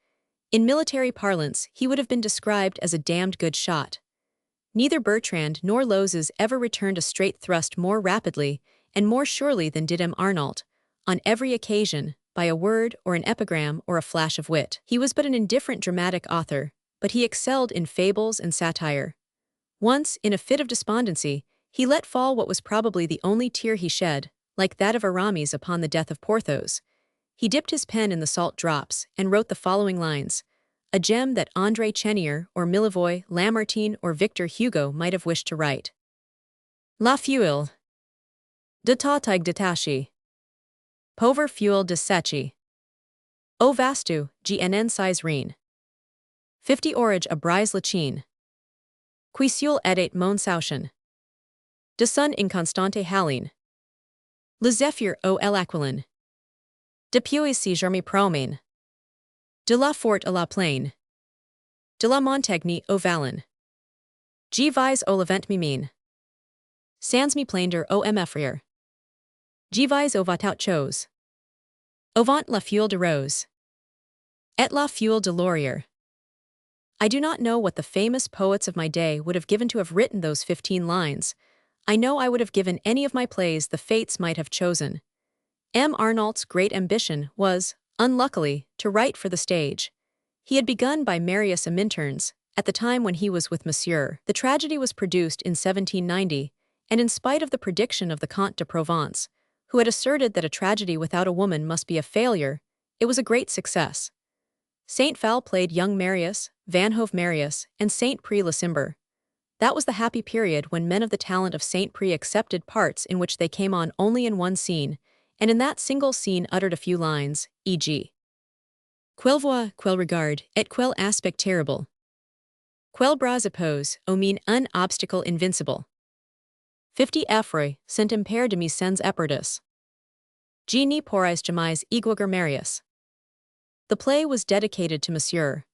In military parlance, he would have been described as a damned good shot. Neither Bertrand nor Lozes ever returned a straight thrust more rapidly and more surely than did M. Arnault, on every occasion, by a word or an epigram or a flash of wit. He was but an indifferent dramatic author, but he excelled in fables and satire. Once, in a fit of despondency, he let fall what was probably the only tear he shed, like that of Aramis upon the death of Porthos. He dipped his pen in the salt drops and wrote the following lines, a gem that André Chenier or Millevoye, Lamartine or Victor Hugo might have wished to write. La fuel de tatig detaché. Pauvre fuel de sechi. O vastu, gnn size reen. 50 orage a brise lachine. Qui suel edate mon sauchen. De sun inconstante haline. Le zephyr o l'aquilin. Depuis si je promène. De la forte à la plaine. De la montagne au vallon. Je vais au levant me mine. Sans me plaindre au m'effrayer. Je vais au votout chose. Au vent la fuel de rose. Et la fuel de laurier. I do not know what the famous poets of my day would have given to have written those 15 lines. I know I would have given any of my plays the fates might have chosen. M. Arnault's great ambition was, unluckily, to write for the stage. He had begun by Marius a Minturns, at the time when he was with Monsieur. The tragedy was produced in 1790, and in spite of the prediction of the Comte de Provence, who had asserted that a tragedy without a woman must be a failure, it was a great success. Saint Phal played young Marius, Vanhove Marius, and Saint Prix Lecimber. That was the happy period when men of the talent of Saint Prix accepted parts in which they came on only in one scene, and in that single scene uttered a few lines, e.g. Quel voix, quel regard, et quel aspect terrible. Quel bras oppose, au mine un obstacle invincible. 50 effroy, sent impere de mis sens eperdus. Geni poris jamais iguager Marius. The play was dedicated to Monsieur.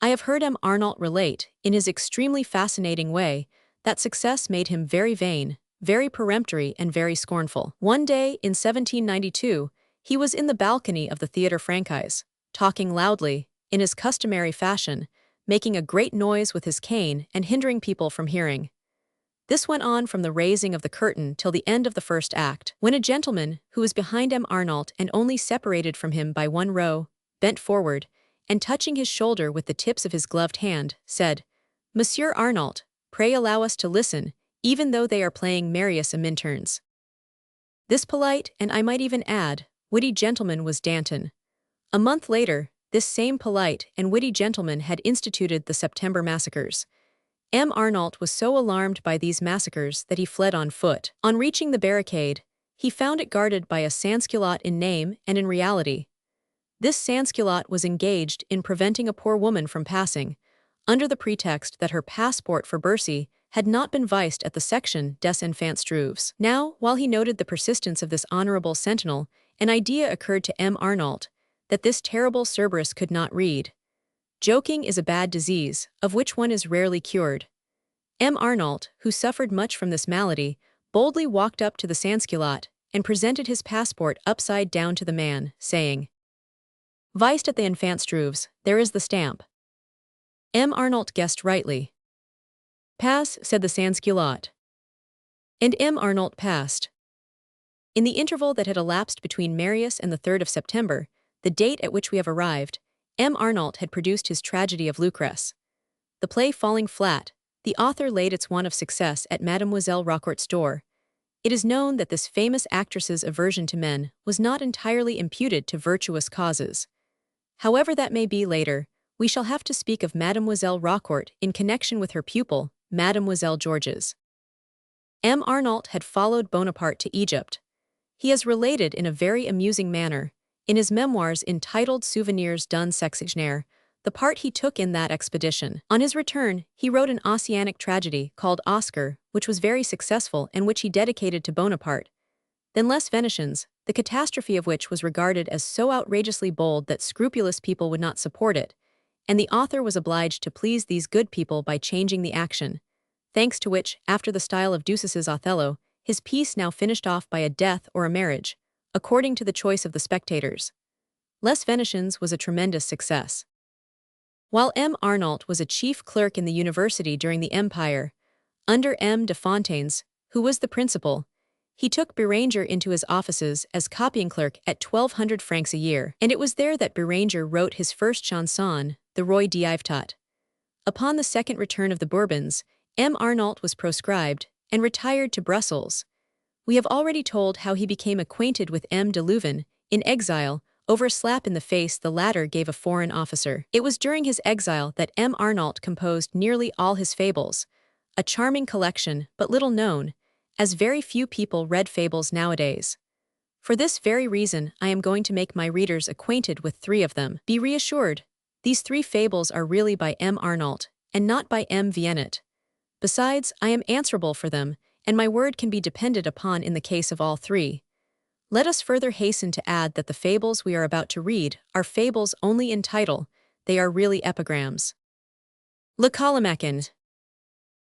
I have heard M. Arnault relate, in his extremely fascinating way, that success made him very vain, very peremptory, and very scornful. One day, in 1792, he was in the balcony of the Theatre Francais, talking loudly, in his customary fashion, making a great noise with his cane and hindering people from hearing. This went on from the raising of the curtain till the end of the first act, when a gentleman, who was behind M. Arnault and only separated from him by one row, bent forward, and touching his shoulder with the tips of his gloved hand, said, "Monsieur Arnault, pray allow us to listen, even though they are playing Marius a minturns." This polite, and I might even add, witty gentleman was Danton. A month later, this same polite and witty gentleman had instituted the September massacres. M. Arnault was so alarmed by these massacres that he fled on foot. On reaching the barricade, he found it guarded by a sansculotte in name and in reality. This sansculotte was engaged in preventing a poor woman from passing, under the pretext that her passport for Bercy had not been viced at the section des Enfants Trouves. Now, while he noted the persistence of this honorable sentinel, an idea occurred to M. Arnault, that this terrible Cerberus could not read. Joking is a bad disease, of which one is rarely cured. M. Arnault, who suffered much from this malady, boldly walked up to the sansculotte and presented his passport upside down to the man, saying, "Viced at the Enfants Trouves, there is the stamp." M. Arnault guessed rightly. "Pass," said the sansculotte. And M. Arnault passed. In the interval that had elapsed between Marius and the 3rd of September, the date at which we have arrived, M. Arnault had produced his tragedy of Lucrece. The play falling flat, the author laid its want of success at Mademoiselle Raucourt's door. It is known that this famous actress's aversion to men was not entirely imputed to virtuous causes. However that may be later, we shall have to speak of Mademoiselle Raucourt in connection with her pupil, Mademoiselle Georges. M. Arnault had followed Bonaparte to Egypt. He has related in a very amusing manner, in his memoirs entitled Souvenirs d'un Sexagénaire, the part he took in that expedition. On his return, he wrote an oceanic tragedy called Oscar, which was very successful and which he dedicated to Bonaparte. Then Les Venetians, the catastrophe of which was regarded as so outrageously bold that scrupulous people would not support it, and the author was obliged to please these good people by changing the action, thanks to which, after the style of Ducas's Othello, his piece now finished off by a death or a marriage, according to the choice of the spectators. Les Venetians was a tremendous success. While M. Arnault was a chief clerk in the university during the Empire, under M. de Fontaines, who was the principal, he took Béranger into his offices as copying clerk at 1,200 francs a year, and it was there that Béranger wrote his first chanson, the Roi d'Yvetot. Upon the second return of the Bourbons, M. Arnault was proscribed and retired to Brussels. We have already told how he became acquainted with M. de Louvain, in exile, over a slap in the face the latter gave a foreign officer. It was during his exile that M. Arnault composed nearly all his fables, a charming collection but little known, as very few people read fables nowadays. For this very reason, I am going to make my readers acquainted with 3 of them. Be reassured, these 3 fables are really by M. Arnault, and not by M. Viennet. Besides, I am answerable for them, and my word can be depended upon in the case of all 3. Let us further hasten to add that the fables we are about to read are fables only in title, they are really epigrams. Le Calamaquin.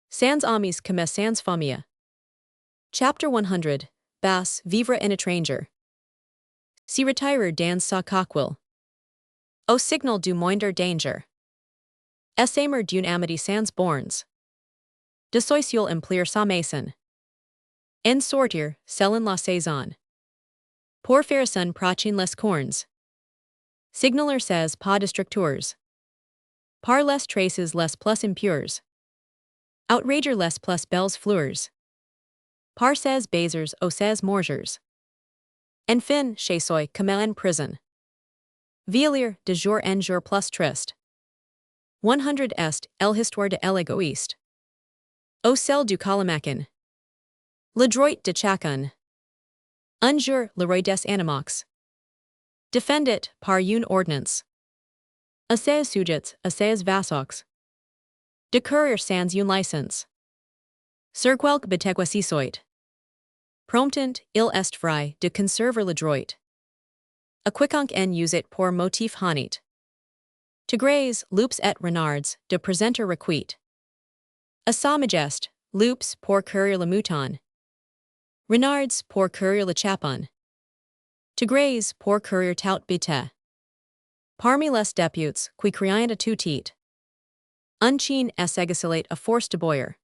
Sans amis comme sans famille. Chapter 100. Bas, vivre en étranger. Si retirer dans sa coquille. Au signal du moindre danger. Essaimer d'une amity sans bornes. De social emplir sa maison. En sortir, selon la saison. Pour faire son prochain les cornes. Signaler says pas destructeurs. Par les traces les plus impures. Outrager les plus belles fleurs. Par ses baisers aux ses morgers. Enfin, chez soi comme en prison. Vieillir de jour en jour plus triste. 100 est el histoire de l'égoïste. Au sel du Calamaquin. Le droit de chacun. Un jour le roi des animaux. Defend it par une ordonnance. Assays sujets, assays vasox. De courier sans une licence. Sur quelque betequasisoit. Promptant, il est vrai, de conserver le droit. A quiconque en usit pour motif honit. To graze, loups et renards, de presenter requite. A sa majest, loups pour courir le mouton. Renards pour courir le chapon. To graze pour courir tout bete. Parmi les deputes, qui crient à tout tit. Uncheen es egasilate a force de boyer.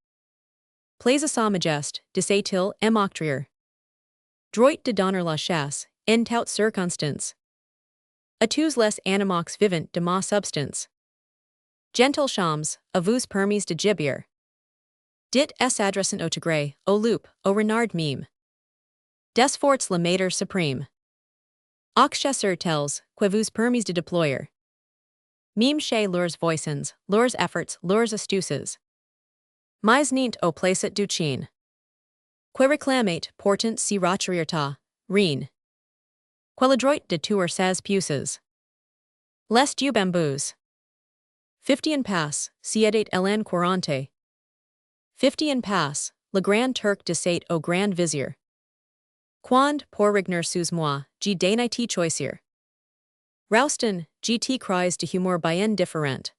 Plays a sa majest, disait-il, octrier. Droit de donner la chasse, en tout circonstance. A tous les animox vivant de ma substance. Gentle shams, a vous permis de gibir. Dit es adressant au tigre, au loup, au renard meme. Des forts le maître suprême. Aux chasseurs tells, que vous permis de déployer. Meme chez leurs voisins, leurs efforts, leurs astuces. Mais nient au placet du chien. Que réclamate portant si raturierta, rien. Que le droit de tuer ses puces. Les du bamboos. 50 en passe, si edate elan quarante. 50 en passe, le grand Turc disait au grand vizier. Quand pour rigner sous moi, G daniti choisir. Rouston, GT cries de humor bien différent.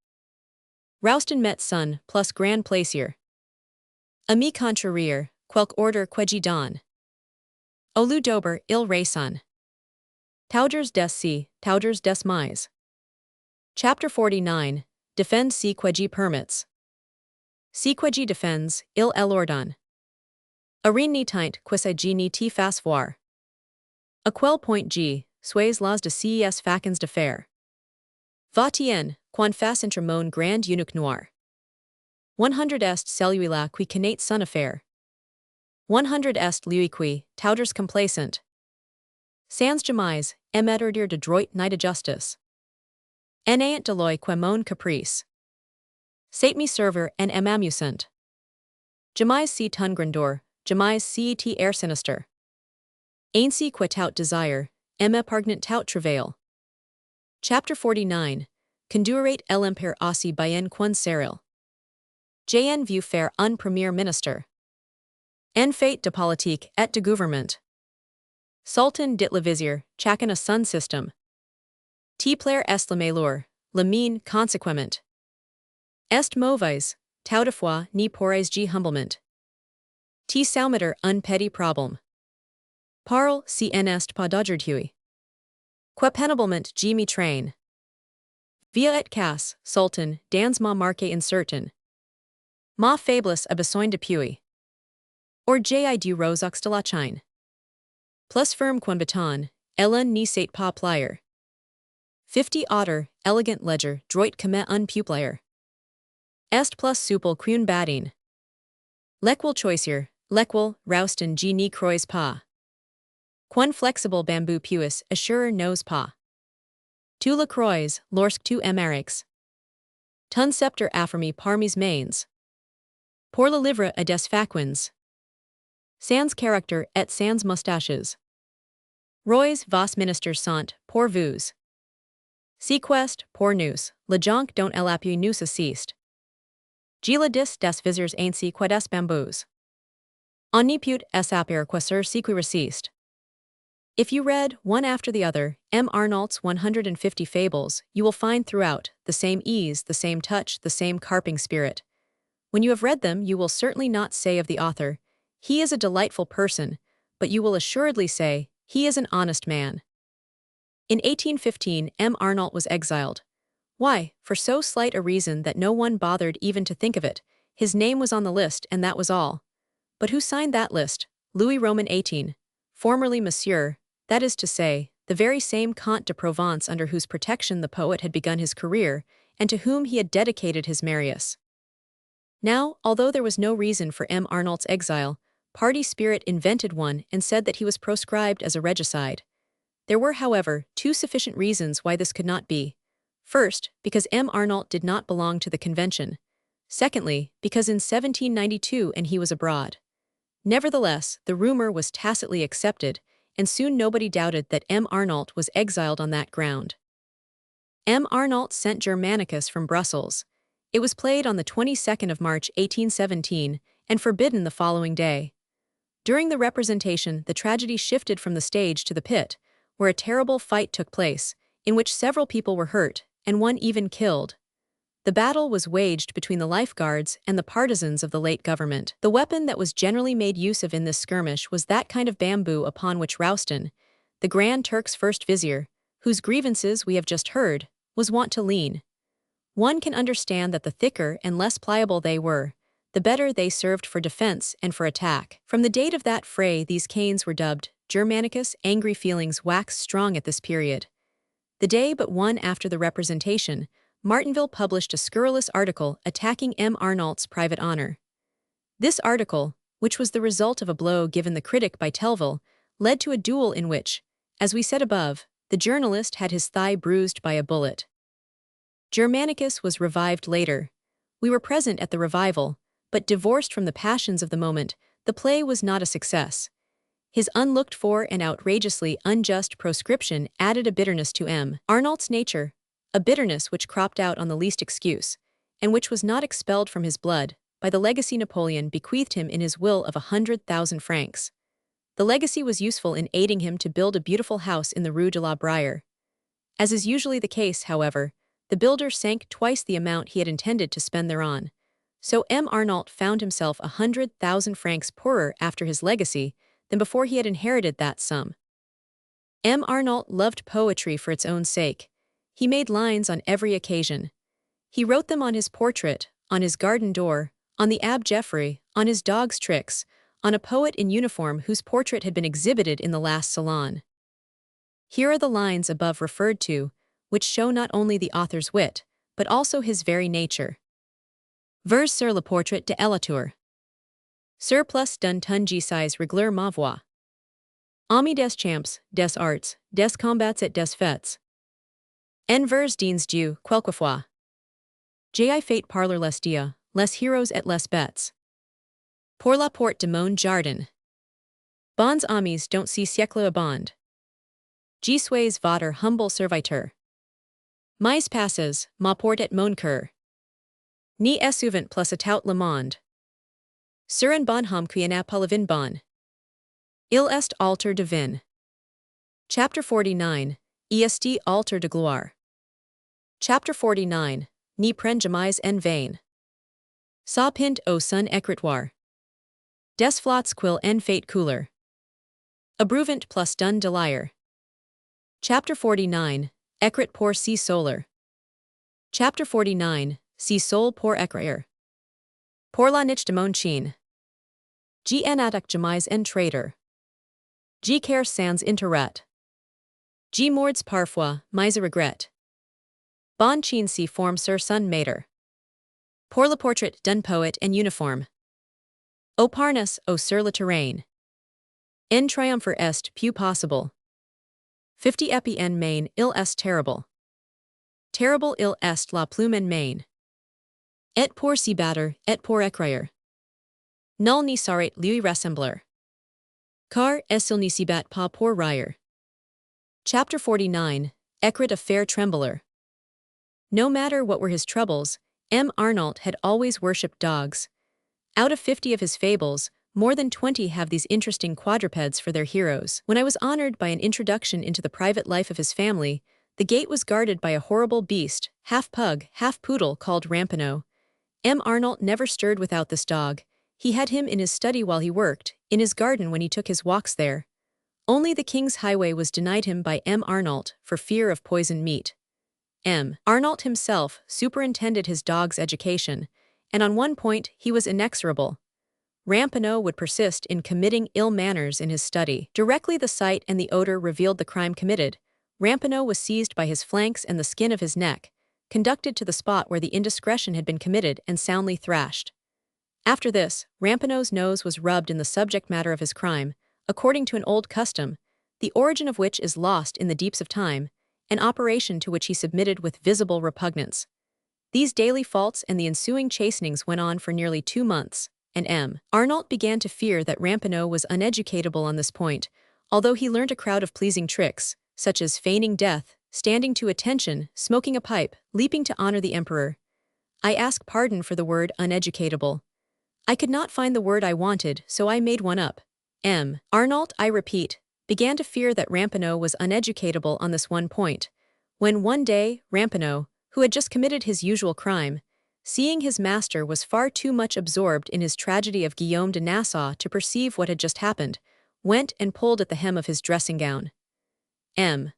Rouston met son, plus grand plaisir. Ami contrarier, quelque order queji don. Au lieu d'ober, il raison. Taugers des si, taugers des mais. Chapter 49, Defend si queji permits. Si queji defends, il l'ordonne. Arene ni tint quis g ni ti fas voir. A quel point g, sois las de ces facans de fer. Va tien, quan fas entre mon grand eunuque noir. 100 est celui là qui connaît son affaire. 100 est lui qui, tauders complacent. Sans jamais, emetter de droit ni de justice. En ayant de l'oeil que mon caprice. Sate me server en amusant. Jamais si ton grandeur, jamais si t air sinister. Ainsi que tout desire, emma pargnant tout travail. Chapter 49, Condurate l'empire aussi bien qu'un seril. Jn view faire un premier minister. En fait de politique et de gouvernement. Sultan dit le vizier, chacun a son système. T plaire est le meilleur, le mien consequement. Est mauvais, tout de fois ni pourrais g humblement. T soumeter un petit problème. Parle si en est pas d'aujourd'hui. Que péniblement g me train. Via et casse, sultan, dans ma marque incertain. Ma faiblesse a besoin de puits. Or ji du rosox de la chine. Plus firm qu'un baton, ellen ni sate pas plier. 50 otter, elegant ledger, droit comme un puplier. Est plus souple qu'une batting. Lequel choisier, lequel, rouston g ni croise pas. Qu'un flexible bamboo puis assurer knows pas. Tu le croise, lorsque tu amarix. Ton scepter affirmi parmis mains. Pour le livre à des faquins. Sans character et sans moustaches. Rois vos ministers sont, pour vous. Sequest, pour nous, le jonc dont l'appui nous assiste. Gila dis des viziers ainsi que des bamboos. On n'y put sapir que sur si qui resist. If you read, one after the other, M. Arnault's 150 fables, you will find throughout the same ease, the same touch, the same carping spirit. When you have read them, you will certainly not say of the author, he is a delightful person, but you will assuredly say, he is an honest man. In 1815, M. Arnault was exiled. Why? For so slight a reason that no one bothered even to think of it. His name was on the list, and that was all. But who signed that list? Louis Roman XVIII, formerly Monsieur, that is to say, the very same Comte de Provence under whose protection the poet had begun his career, and to whom he had dedicated his Marius. Now, although there was no reason for M. Arnault's exile, party spirit invented one and said that he was proscribed as a regicide. There were, however, two sufficient reasons why this could not be. First, because M. Arnault did not belong to the convention. Secondly, because in 1792 and he was abroad. Nevertheless, the rumor was tacitly accepted, and soon nobody doubted that M. Arnault was exiled on that ground. M. Arnault sent Germanicus from Brussels. It was played on the 22nd of March 1817 and forbidden the following day. During the representation, the tragedy shifted from the stage to the pit, where a terrible fight took place, in which several people were hurt, and one even killed. The battle was waged between the lifeguards and the partisans of the late government. The weapon that was generally made use of in this skirmish was that kind of bamboo upon which Roustan, the Grand Turk's first vizier, whose grievances we have just heard, was wont to lean. One can understand that the thicker and less pliable they were, the better they served for defense and for attack. From the date of that fray these canes were dubbed Germanicus. Angry feelings waxed strong at this period. The day but one after the representation, Martinville published a scurrilous article attacking M. Arnault's private honor. This article, which was the result of a blow given the critic by Telville, led to a duel in which, as we said above, the journalist had his thigh bruised by a bullet. Germanicus was revived later. We were present at the revival, but divorced from the passions of the moment, the play was not a success. His unlooked-for and outrageously unjust proscription added a bitterness to M. Arnault's nature, a bitterness which cropped out on the least excuse, and which was not expelled from his blood by the legacy Napoleon bequeathed him in his will of 100,000 francs. The legacy was useful in aiding him to build a beautiful house in the Rue de la Brière. As is usually the case, however, the builder sank twice the amount he had intended to spend thereon. So M. Arnault found himself 100,000 francs poorer after his legacy than before he had inherited that sum. M. Arnault loved poetry for its own sake. He made lines on every occasion. He wrote them on his portrait, on his garden door, on the Abbe Geoffrey, on his dog's tricks, on a poet in uniform whose portrait had been exhibited in the last salon. Here are the lines above referred to, which show not only the author's wit, but also his very nature. Vers sur le portrait de Elatour. Sur plus d'un ton size régler ma voix. Ami des champs, des arts, des combats et des fêtes. En vers dins Dieu, quelquefois. J'ai fait parler les dieux, les héros et les bêtes. Pour la porte de mon jardin. Bons amis don't see siècle bond. Je suis votre humble serviteur. Mais passes, ma porte et mon cœur. Ni est souvent plus à tout le monde. Sur un bon homme qui n'a pas la vin bonne. Il est alter de vin. Chapter 49, Est alter de gloire. Chapter 49, Ni prend jamais en vain. Sa pint au son écritoire. Des flots quil en fait couler. Abreuvant plus d'un délire. Chapter 49, Écrit pour si soler. Chapter 49, Si sol pour écrire. Pour la niche de mon chien. G en attaque jamais en traitor. G care sans intérêt. G mords parfois, mais regret. Bon chien si forme sur son maître. Pour le portrait d'un poète en uniforme. Au Parnasse, au sur le terrain. En triomphe est plus possible. 50 epi en main, il est terrible. Terrible il est la plume en main. Et pour s'y battre, et pour écrire. Nul n'y saurait lui ressembler. Car est-il n'y s'y bat pas pour rire. Chapter 49, Écrit a faire trembler. No matter what were his troubles, M. Arnault had always worshipped dogs. Out of 50 of his fables, more than 20 have these interesting quadrupeds for their heroes. When I was honored by an introduction into the private life of his family, the gate was guarded by a horrible beast, half pug, half poodle, called Ramponneau. M. Arnault never stirred without this dog. He had him in his study while he worked, in his garden when he took his walks there. Only the King's Highway was denied him by M. Arnault for fear of poisoned meat. M. Arnault himself superintended his dog's education, and on one point he was inexorable. Ramponneau would persist in committing ill manners in his study. Directly the sight and the odor revealed the crime committed, Ramponneau was seized by his flanks and the skin of his neck, conducted to the spot where the indiscretion had been committed and soundly thrashed. After this, Ramponneau's nose was rubbed in the subject matter of his crime, according to an old custom, the origin of which is lost in the deeps of time, an operation to which he submitted with visible repugnance. These daily faults and the ensuing chastenings went on for nearly 2 months, and M. Arnault began to fear that Ramponneau was uneducatable on this point, although he learnt a crowd of pleasing tricks, such as feigning death, standing to attention, smoking a pipe, leaping to honor the emperor. I ask pardon for the word uneducatable. I could not find the word I wanted, so I made one up. Arnault, I repeat, began to fear that Ramponneau was uneducatable on this one point, when one day, Ramponneau, who had just committed his usual crime, seeing his master was far too much absorbed in his tragedy of Guillaume de Nassau to perceive what had just happened, went and pulled at the hem of his dressing gown.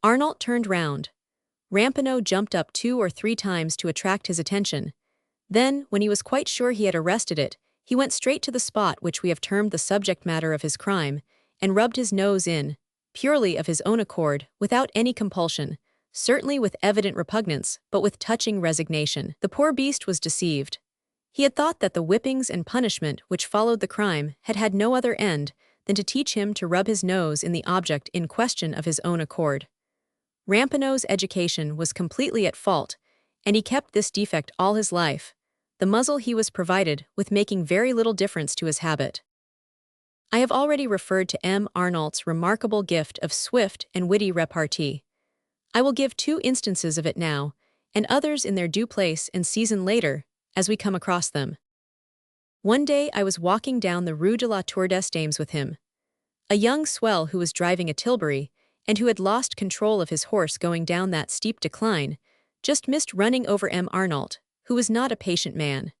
Arnault turned round. Ramponneau jumped up 2 or 3 times to attract his attention. Then, when he was quite sure he had arrested it, he went straight to the spot which we have termed the subject matter of his crime, and rubbed his nose in, purely of his own accord, without any compulsion, certainly with evident repugnance, but with touching resignation. The poor beast was deceived. He had thought that the whippings and punishment which followed the crime had had no other end than to teach him to rub his nose in the object in question of his own accord. Ramponneau's education was completely at fault, and he kept this defect all his life, the muzzle he was provided with making very little difference to his habit. I have already referred to Arnault's remarkable gift of swift and witty repartee. I will give 2 instances of it now, and others in their due place and season later, as we come across them. One day I was walking down the Rue de la Tour des Dames with him. A young swell who was driving a tilbury, and who had lost control of his horse going down that steep decline, just missed running over Arnault, who was not a patient man.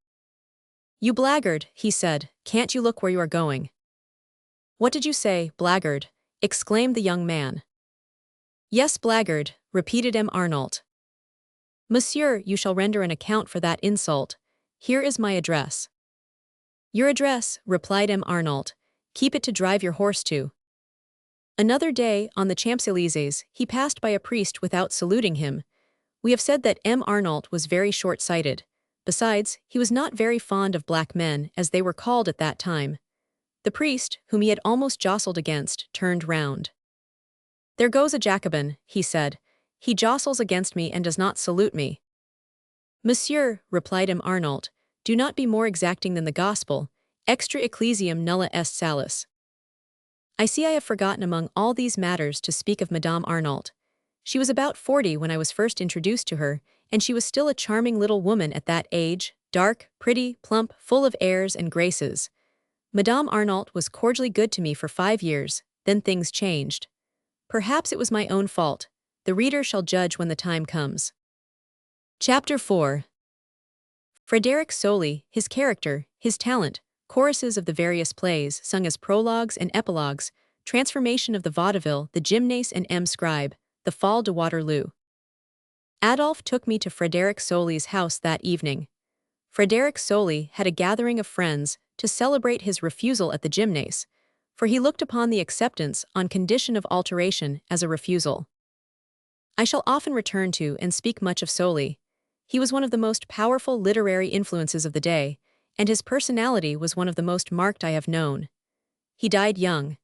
"You blackguard," he said, "can't you look where you are going?" "What did you say, blackguard?" exclaimed the young man. "Yes, blackguard," repeated Arnault. "Monsieur, you shall render an account for that insult. Here is my address." "Your address," replied Arnault. "Keep it to drive your horse to." Another day, on the Champs-Élysées, he passed by a priest without saluting him. We have said that Arnault was very short-sighted. Besides, he was not very fond of black men, as they were called at that time. The priest, whom he had almost jostled against, turned round. "There goes a Jacobin," he said. "He jostles against me and does not salute me." "Monsieur," replied Arnault, "do not be more exacting than the gospel. Extra ecclesiam nulla est salus." I see I have forgotten among all these matters to speak of Madame Arnault. She was about 40 when I was first introduced to her, and she was still a charming little woman at that age, dark, pretty, plump, full of airs and graces. Madame Arnault was cordially good to me for 5 years, then things changed. Perhaps it was my own fault. The reader shall judge when the time comes. Chapter 4. Frédéric Soli, his character, his talent, choruses of the various plays sung as prologues and epilogues, transformation of the vaudeville, the gymnase and scribe, the fall de Waterloo. Adolphe took me to Frédéric Soli's house that evening. Frédéric Soli had a gathering of friends to celebrate his refusal at the gymnase, for he looked upon the acceptance on condition of alteration as a refusal. I shall often return to and speak much of Soli. He was one of the most powerful literary influences of the day, and his personality was one of the most marked I have known. He died young.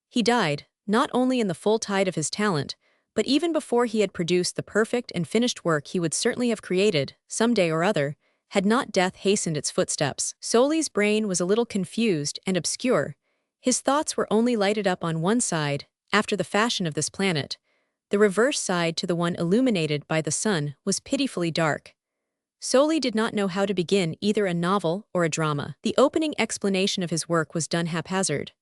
He died, not only in the full tide of his talent, but even before he had produced the perfect and finished work he would certainly have created, some day or other, had not death hastened its footsteps. Soli's brain was a little confused and obscure. His thoughts were only lighted up on one side, after the fashion of this planet. The reverse side to the one illuminated by the sun was pitifully dark. Soli did not know how to begin either a novel or a drama. The opening explanation of his work was done haphazard.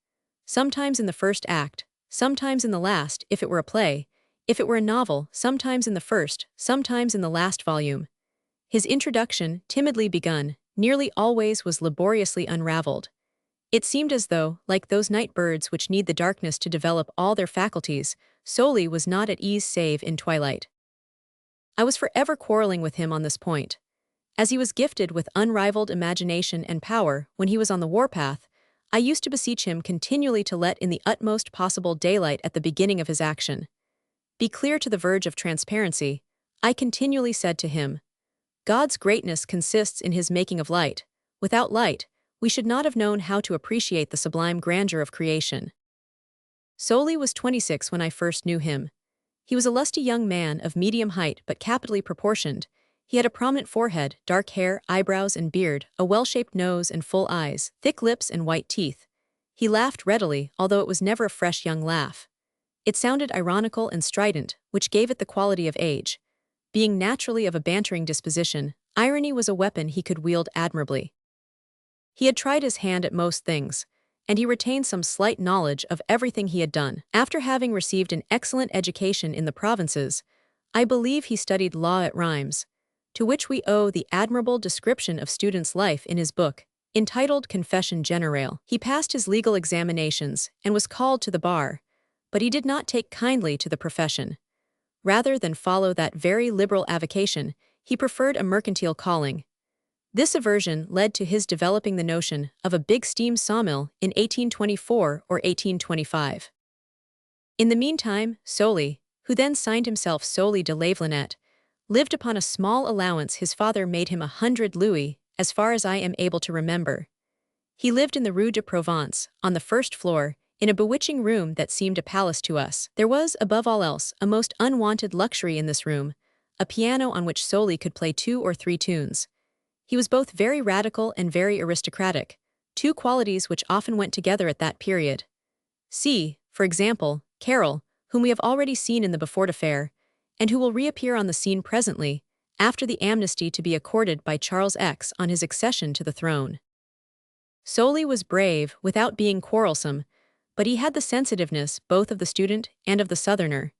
Sometimes in the first act, sometimes in the last, if it were a play. If it were a novel, sometimes in the first, sometimes in the last volume. His introduction, timidly begun, nearly always was laboriously unraveled. It seemed as though, like those night birds which need the darkness to develop all their faculties, Soli was not at ease save in twilight. I was forever quarreling with him on this point. As he was gifted with unrivaled imagination and power when he was on the warpath, I used to beseech him continually to let in the utmost possible daylight at the beginning of his action. Be clear to the verge of transparency, I continually said to him. God's greatness consists in his making of light. Without light, we should not have known how to appreciate the sublime grandeur of creation. Soli was 26 when I first knew him. He was a lusty young man of medium height but capitally proportioned. He had a prominent forehead, dark hair, eyebrows and beard, a well-shaped nose and full eyes, thick lips and white teeth. He laughed readily, although it was never a fresh young laugh. It sounded ironical and strident, which gave it the quality of age. Being naturally of a bantering disposition, irony was a weapon he could wield admirably. He had tried his hand at most things, and he retained some slight knowledge of everything he had done. After having received an excellent education in the provinces, I believe he studied law at Reims, to which we owe the admirable description of student's life in his book, entitled Confession Generale. He passed his legal examinations and was called to the bar, but he did not take kindly to the profession. Rather than follow that very liberal avocation, he preferred a mercantile calling. This aversion led to his developing the notion of a big steam sawmill in 1824 or 1825. In the meantime, Sully, who then signed himself Sully de Lavelanet, lived upon a small allowance his father made him 100 louis, as far as I am able to remember. He lived in the Rue de Provence, on the first floor, in a bewitching room that seemed a palace to us. There was, above all else, a most unwonted luxury in this room, a piano on which Sully could play 2 or 3 tunes. He was both very radical and very aristocratic, two qualities which often went together at that period. See, for example, Carroll, whom we have already seen in the Beaufort affair, and who will reappear on the scene presently, after the amnesty to be accorded by Charles X on his accession to the throne. Sully was brave without being quarrelsome, but he had the sensitiveness both of the student and of the Southerner.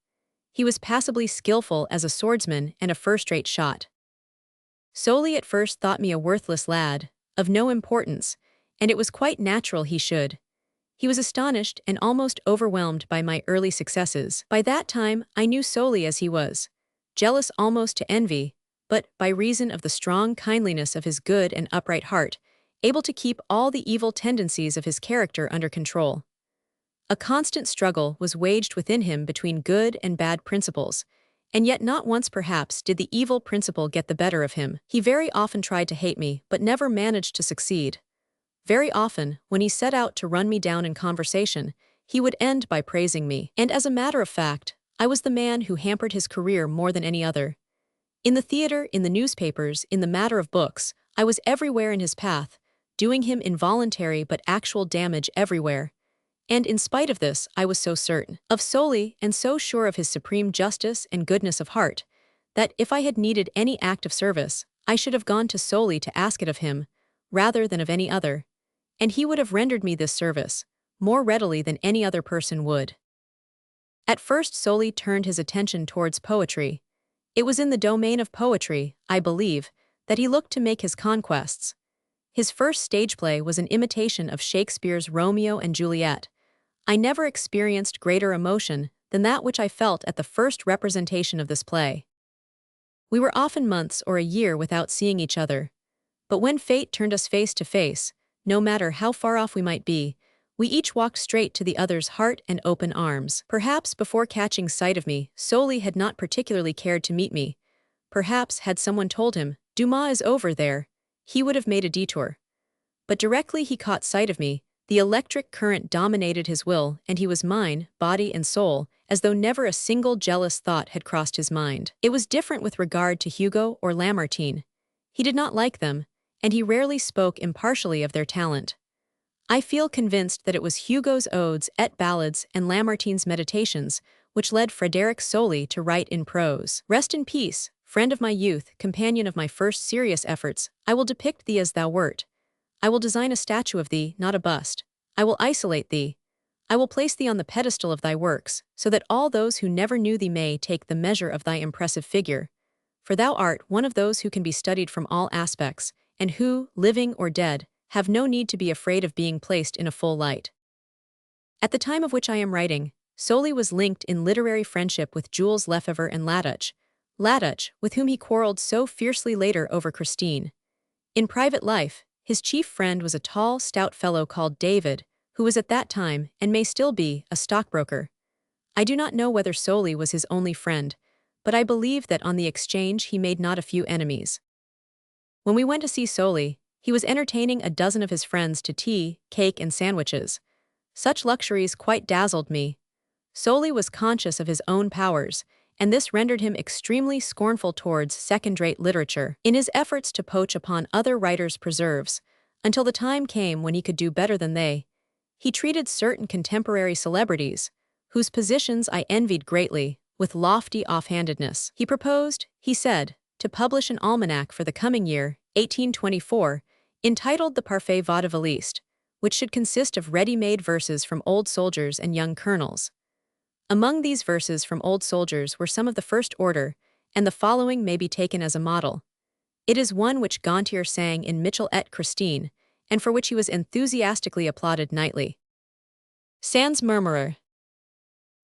He was passably skillful as a swordsman and a first-rate shot. Sully at first thought me a worthless lad, of no importance, and it was quite natural he should. He was astonished and almost overwhelmed by my early successes. By that time I knew Sully as he was, jealous almost to envy, but, by reason of the strong kindliness of his good and upright heart, able to keep all the evil tendencies of his character under control. A constant struggle was waged within him between good and bad principles, and yet not once perhaps did the evil principle get the better of him. He very often tried to hate me, but never managed to succeed. Very often, when he set out to run me down in conversation, he would end by praising me. And as a matter of fact, I was the man who hampered his career more than any other. In the theater, in the newspapers, in the matter of books, I was everywhere in his path, doing him involuntary but actual damage everywhere. And in spite of this, I was so certain of Sully and so sure of his supreme justice and goodness of heart, that if I had needed any act of service, I should have gone to Sully to ask it of him, rather than of any other, and he would have rendered me this service, more readily than any other person would. At first Sully turned his attention towards poetry. It was in the domain of poetry, I believe, that he looked to make his conquests. His first stage play was an imitation of Shakespeare's Romeo and Juliet. I never experienced greater emotion than that which I felt at the first representation of this play. We were often months or a year without seeing each other, but when fate turned us face to face, no matter how far off we might be, we each walked straight to the other's heart and open arms. Perhaps before catching sight of me, Sully had not particularly cared to meet me. Perhaps had someone told him, "Dumas is over there," he would have made a detour. But directly he caught sight of me, the electric current dominated his will, and he was mine, body and soul, as though never a single jealous thought had crossed his mind. It was different with regard to Hugo or Lamartine. He did not like them, and he rarely spoke impartially of their talent. I feel convinced that it was Hugo's odes et ballads and Lamartine's meditations which led Frédéric Sully to write in prose. Rest in peace, friend of my youth, companion of my first serious efforts. I will depict thee as thou wert. I will design a statue of thee, not a bust. I will isolate thee. I will place thee on the pedestal of thy works, so that all those who never knew thee may take the measure of thy impressive figure. For thou art one of those who can be studied from all aspects, and who, living or dead, have no need to be afraid of being placed in a full light. At the time of which I am writing, Sully was linked in literary friendship with Jules Lefebvre and Latouche, with whom he quarreled so fiercely later over Christine. In private life, his chief friend was a tall, stout fellow called David, who was at that time, and may still be, a stockbroker. I do not know whether Sully was his only friend, but I believe that on the exchange he made not a few enemies. When we went to see Sully, he was entertaining a dozen of his friends to tea, cake, and sandwiches. Such luxuries quite dazzled me. Sully was conscious of his own powers, and this rendered him extremely scornful towards second-rate literature. In his efforts to poach upon other writers' preserves, until the time came when he could do better than they, he treated certain contemporary celebrities, whose positions I envied greatly, with lofty offhandedness. He proposed, he said, to publish an almanac for the coming year, 1824, entitled the Parfait Vaudevilliste, which should consist of ready-made verses from old soldiers and young colonels. Among these verses from old soldiers were some of the first order, and the following may be taken as a model. It is one which Gontier sang in Mitchell et Christine, and for which he was enthusiastically applauded nightly. Sans murmurer.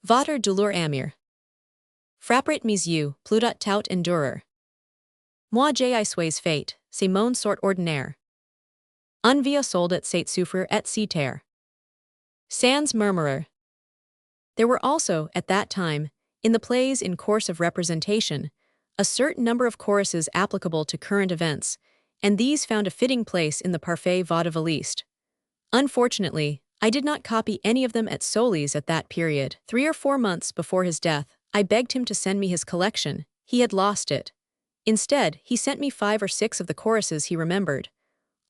Votre douleur amère. Frappert mes yeux, plutot tout endurer. Moi j'ai suis fait, c'est mon sort ordinaire. Un via soldat sait souffrir et se taire. Sans murmurer. There were also, at that time, in the plays in course of representation, a certain number of choruses applicable to current events, and these found a fitting place in the Parfait Vaudevilliste. Unfortunately, I did not copy any of them at Solis at that period. 3 or 4 months before his death, I begged him to send me his collection. He had lost it. Instead, he sent me 5 or 6 of the choruses he remembered.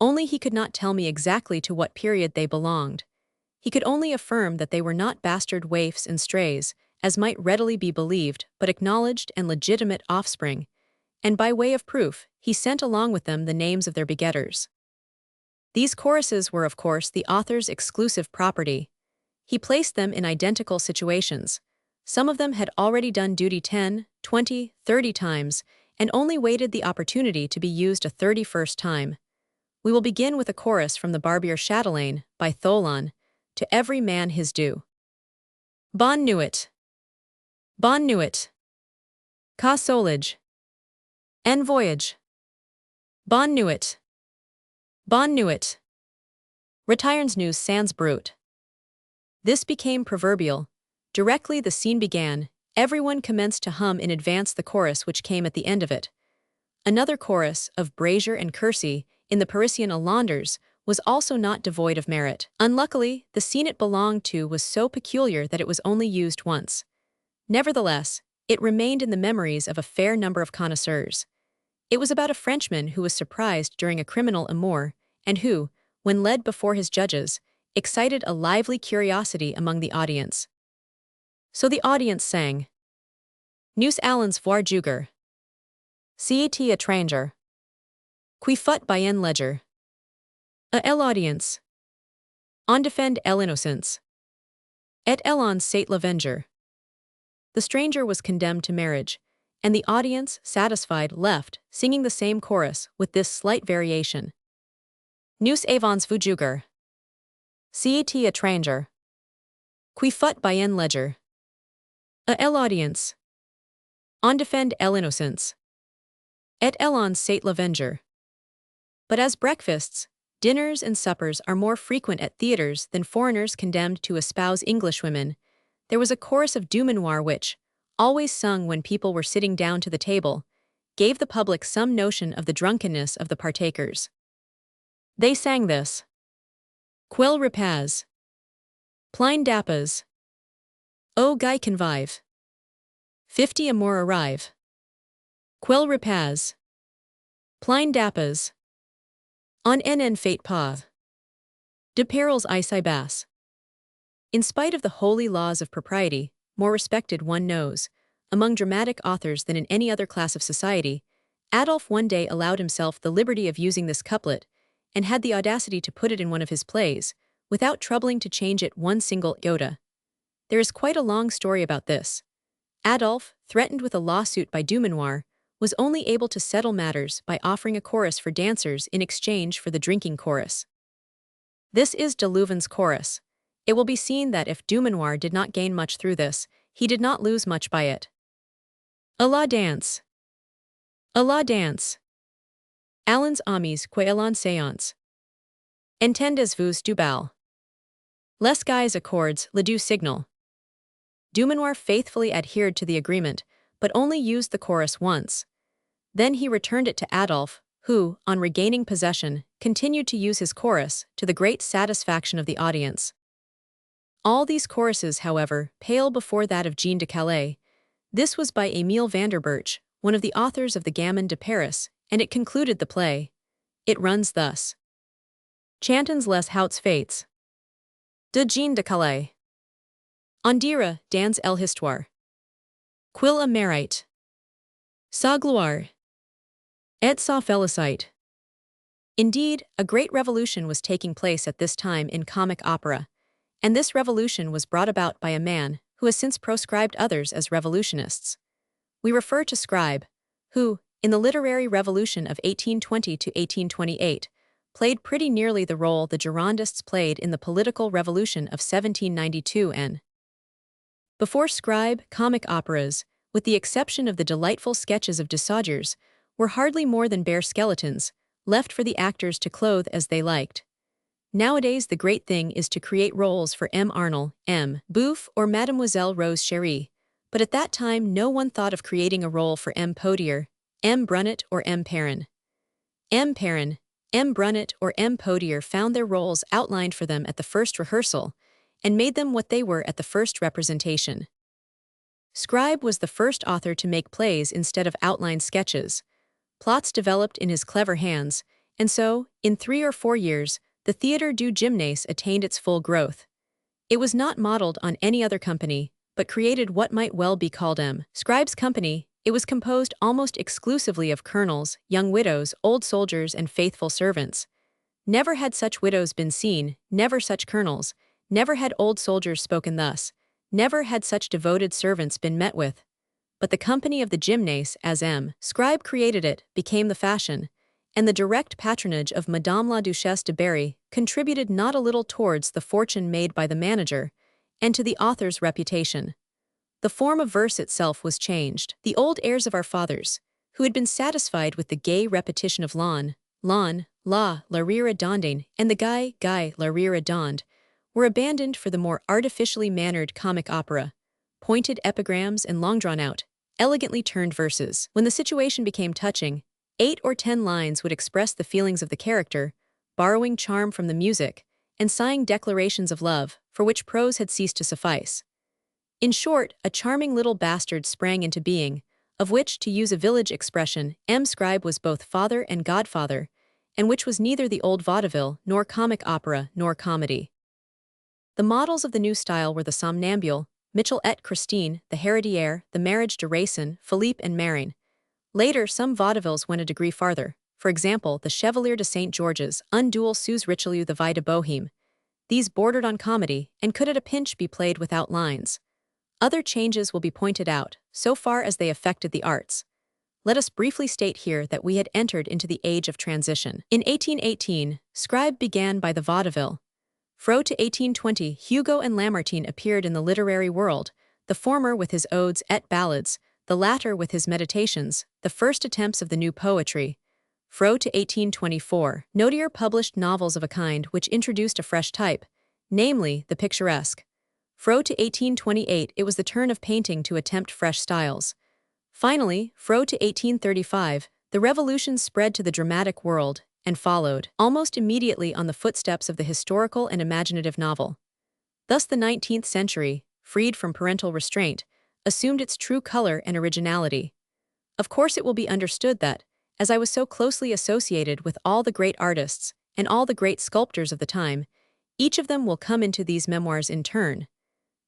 Only he could not tell me exactly to what period they belonged. He could only affirm that they were not bastard waifs and strays, as might readily be believed, but acknowledged and legitimate offspring, and by way of proof, he sent along with them the names of their begetters. These choruses were, of course, the author's exclusive property. He placed them in identical situations. Some of them had already done duty 10, 20, 30 times, and only waited the opportunity to be used a 31st time. We will begin with a chorus from the Barbier Chatelaine, by Thollon, To Every Man His Due. Bon nuit. Bon nuit. Ca solage. En voyage. Bon nuit. Bon nuit. Retirons nous sans brute. This became proverbial. Directly the scene began, everyone commenced to hum in advance the chorus which came at the end of it. Another chorus, of Brazier and Kersey, in the Parisian Alanders, was also not devoid of merit. Unluckily, the scene it belonged to was so peculiar that it was only used once. Nevertheless, it remained in the memories of a fair number of connoisseurs. It was about a Frenchman who was surprised during a criminal amour, and who, when led before his judges, excited a lively curiosity among the audience. So the audience sang, Nous allons voir juger. C'est étranger. Qui fut bien ledger. A l'audience. On défend l'innocence. Et l'on sait l'avenger. The stranger was condemned to marriage, and the audience, satisfied, left, singing the same chorus, with this slight variation. Nous avons vu juger. C'est étranger. Qui fut bien ledger. A l'audience. On défend l'innocence. Et l'on sait l'avenger. But as breakfasts, dinners and suppers are more frequent at theaters than foreigners condemned to espouse Englishwomen, there was a chorus of Memoir which, always sung when people were sitting down to the table, gave the public some notion of the drunkenness of the partakers. They sang this. Quel repas. Plein d'appes. O guy convive. 50 amour arrive. Quel repas. Plein d'appes. On en fait pas. De perils I basse. In spite of the holy laws of propriety, more respected one knows, among dramatic authors than in any other class of society, Adolphe one day allowed himself the liberty of using this couplet, and had the audacity to put it in one of his plays, without troubling to change it one single iota. There is quite a long story about this. Adolphe, threatened with a lawsuit by Dumanoir, was only able to settle matters by offering a chorus for dancers in exchange for the drinking chorus. This is de Louvain's chorus. It will be seen that if Dumanoir did not gain much through this, he did not lose much by it. A la danse. A la danse. Allons amis que la séance. Entendez-vous du bal. Les guys accords le du signal. Dumanoir faithfully adhered to the agreement, but only used the chorus once. Then he returned it to Adolphe, who, on regaining possession, continued to use his chorus, to the great satisfaction of the audience. All these choruses, however, pale before that of Jean de Calais. This was by Émile Vanderburch, one of the authors of the Gamin de Paris, and it concluded the play. It runs thus. Chantons les hauts fates. De Jean de Calais. On dira, dans l'histoire. Quil a mérite. Sa gloire. Et sa félicite. Indeed, a great revolution was taking place at this time in comic opera, and this revolution was brought about by a man who has since proscribed others as revolutionists. We refer to Scribe, who, in the literary revolution of 1820 to 1828, played pretty nearly the role the Girondists played in the political revolution of 1792 and before Scribe, comic operas, with the exception of the delightful sketches of Dessauders, were hardly more than bare skeletons, left for the actors to clothe as they liked. Nowadays the great thing is to create roles for M. Arnold, M. Bouffe, or Mademoiselle Rose Chérie, but at that time no one thought of creating a role for M. Podier, M. Brunet, or M. Perrin. M. Perrin, M. Brunet, or M. Podier found their roles outlined for them at the first rehearsal, and made them what they were at the first representation. Scribe was the first author to make plays instead of outlined sketches. Plots developed in his clever hands, and so, in 3 or 4 years, the Théâtre du Gymnase attained its full growth. It was not modeled on any other company, but created what might well be called M. Scribe's company. It was composed almost exclusively of colonels, young widows, old soldiers, and faithful servants. Never had such widows been seen, never such colonels, never had old soldiers spoken thus, never had such devoted servants been met with. But the company of the Gymnase, as M. Scribe created it, became the fashion, and the direct patronage of Madame la Duchesse de Berry contributed not a little towards the fortune made by the manager, and to the author's reputation. The form of verse itself was changed. The old airs of our fathers, who had been satisfied with the gay repetition of la, la rire dondine, and the guy, la rire dond, were abandoned for the more artificially mannered comic opera, pointed epigrams and long-drawn-out, elegantly turned verses. When the situation became touching, 8 or 10 lines would express the feelings of the character, borrowing charm from the music, and sighing declarations of love, for which prose had ceased to suffice. In short, a charming little bastard sprang into being, of which, to use a village expression, M. Scribe was both father and godfather, and which was neither the old vaudeville, nor comic opera, nor comedy. The models of the new style were the Somnambule, Mitchell et Christine, the Héritière, the Marriage de Racine, Philippe and Marine. Later, some vaudevilles went a degree farther, for example, the Chevalier de St. George's, Un duel sous Richelieu, the Vie de Bohème. These bordered on comedy, and could at a pinch be played without lines. Other changes will be pointed out, so far as they affected the arts. Let us briefly state here that we had entered into the age of transition. In 1818, Scribe began by the vaudeville. Fro to 1820, Hugo and Lamartine appeared in the literary world, the former with his odes et ballads, the latter with his meditations, the first attempts of the new poetry. Fro to 1824, Notier published novels of a kind which introduced a fresh type, namely, the picturesque. Fro to 1828, it was the turn of painting to attempt fresh styles. Finally, Fro to 1835, the revolution spread to the dramatic world, and followed, almost immediately on the footsteps of the historical and imaginative novel. Thus the 19th century, freed from parental restraint, assumed its true color and originality. Of course it will be understood that, as I was so closely associated with all the great artists and all the great sculptors of the time, each of them will come into these memoirs in turn.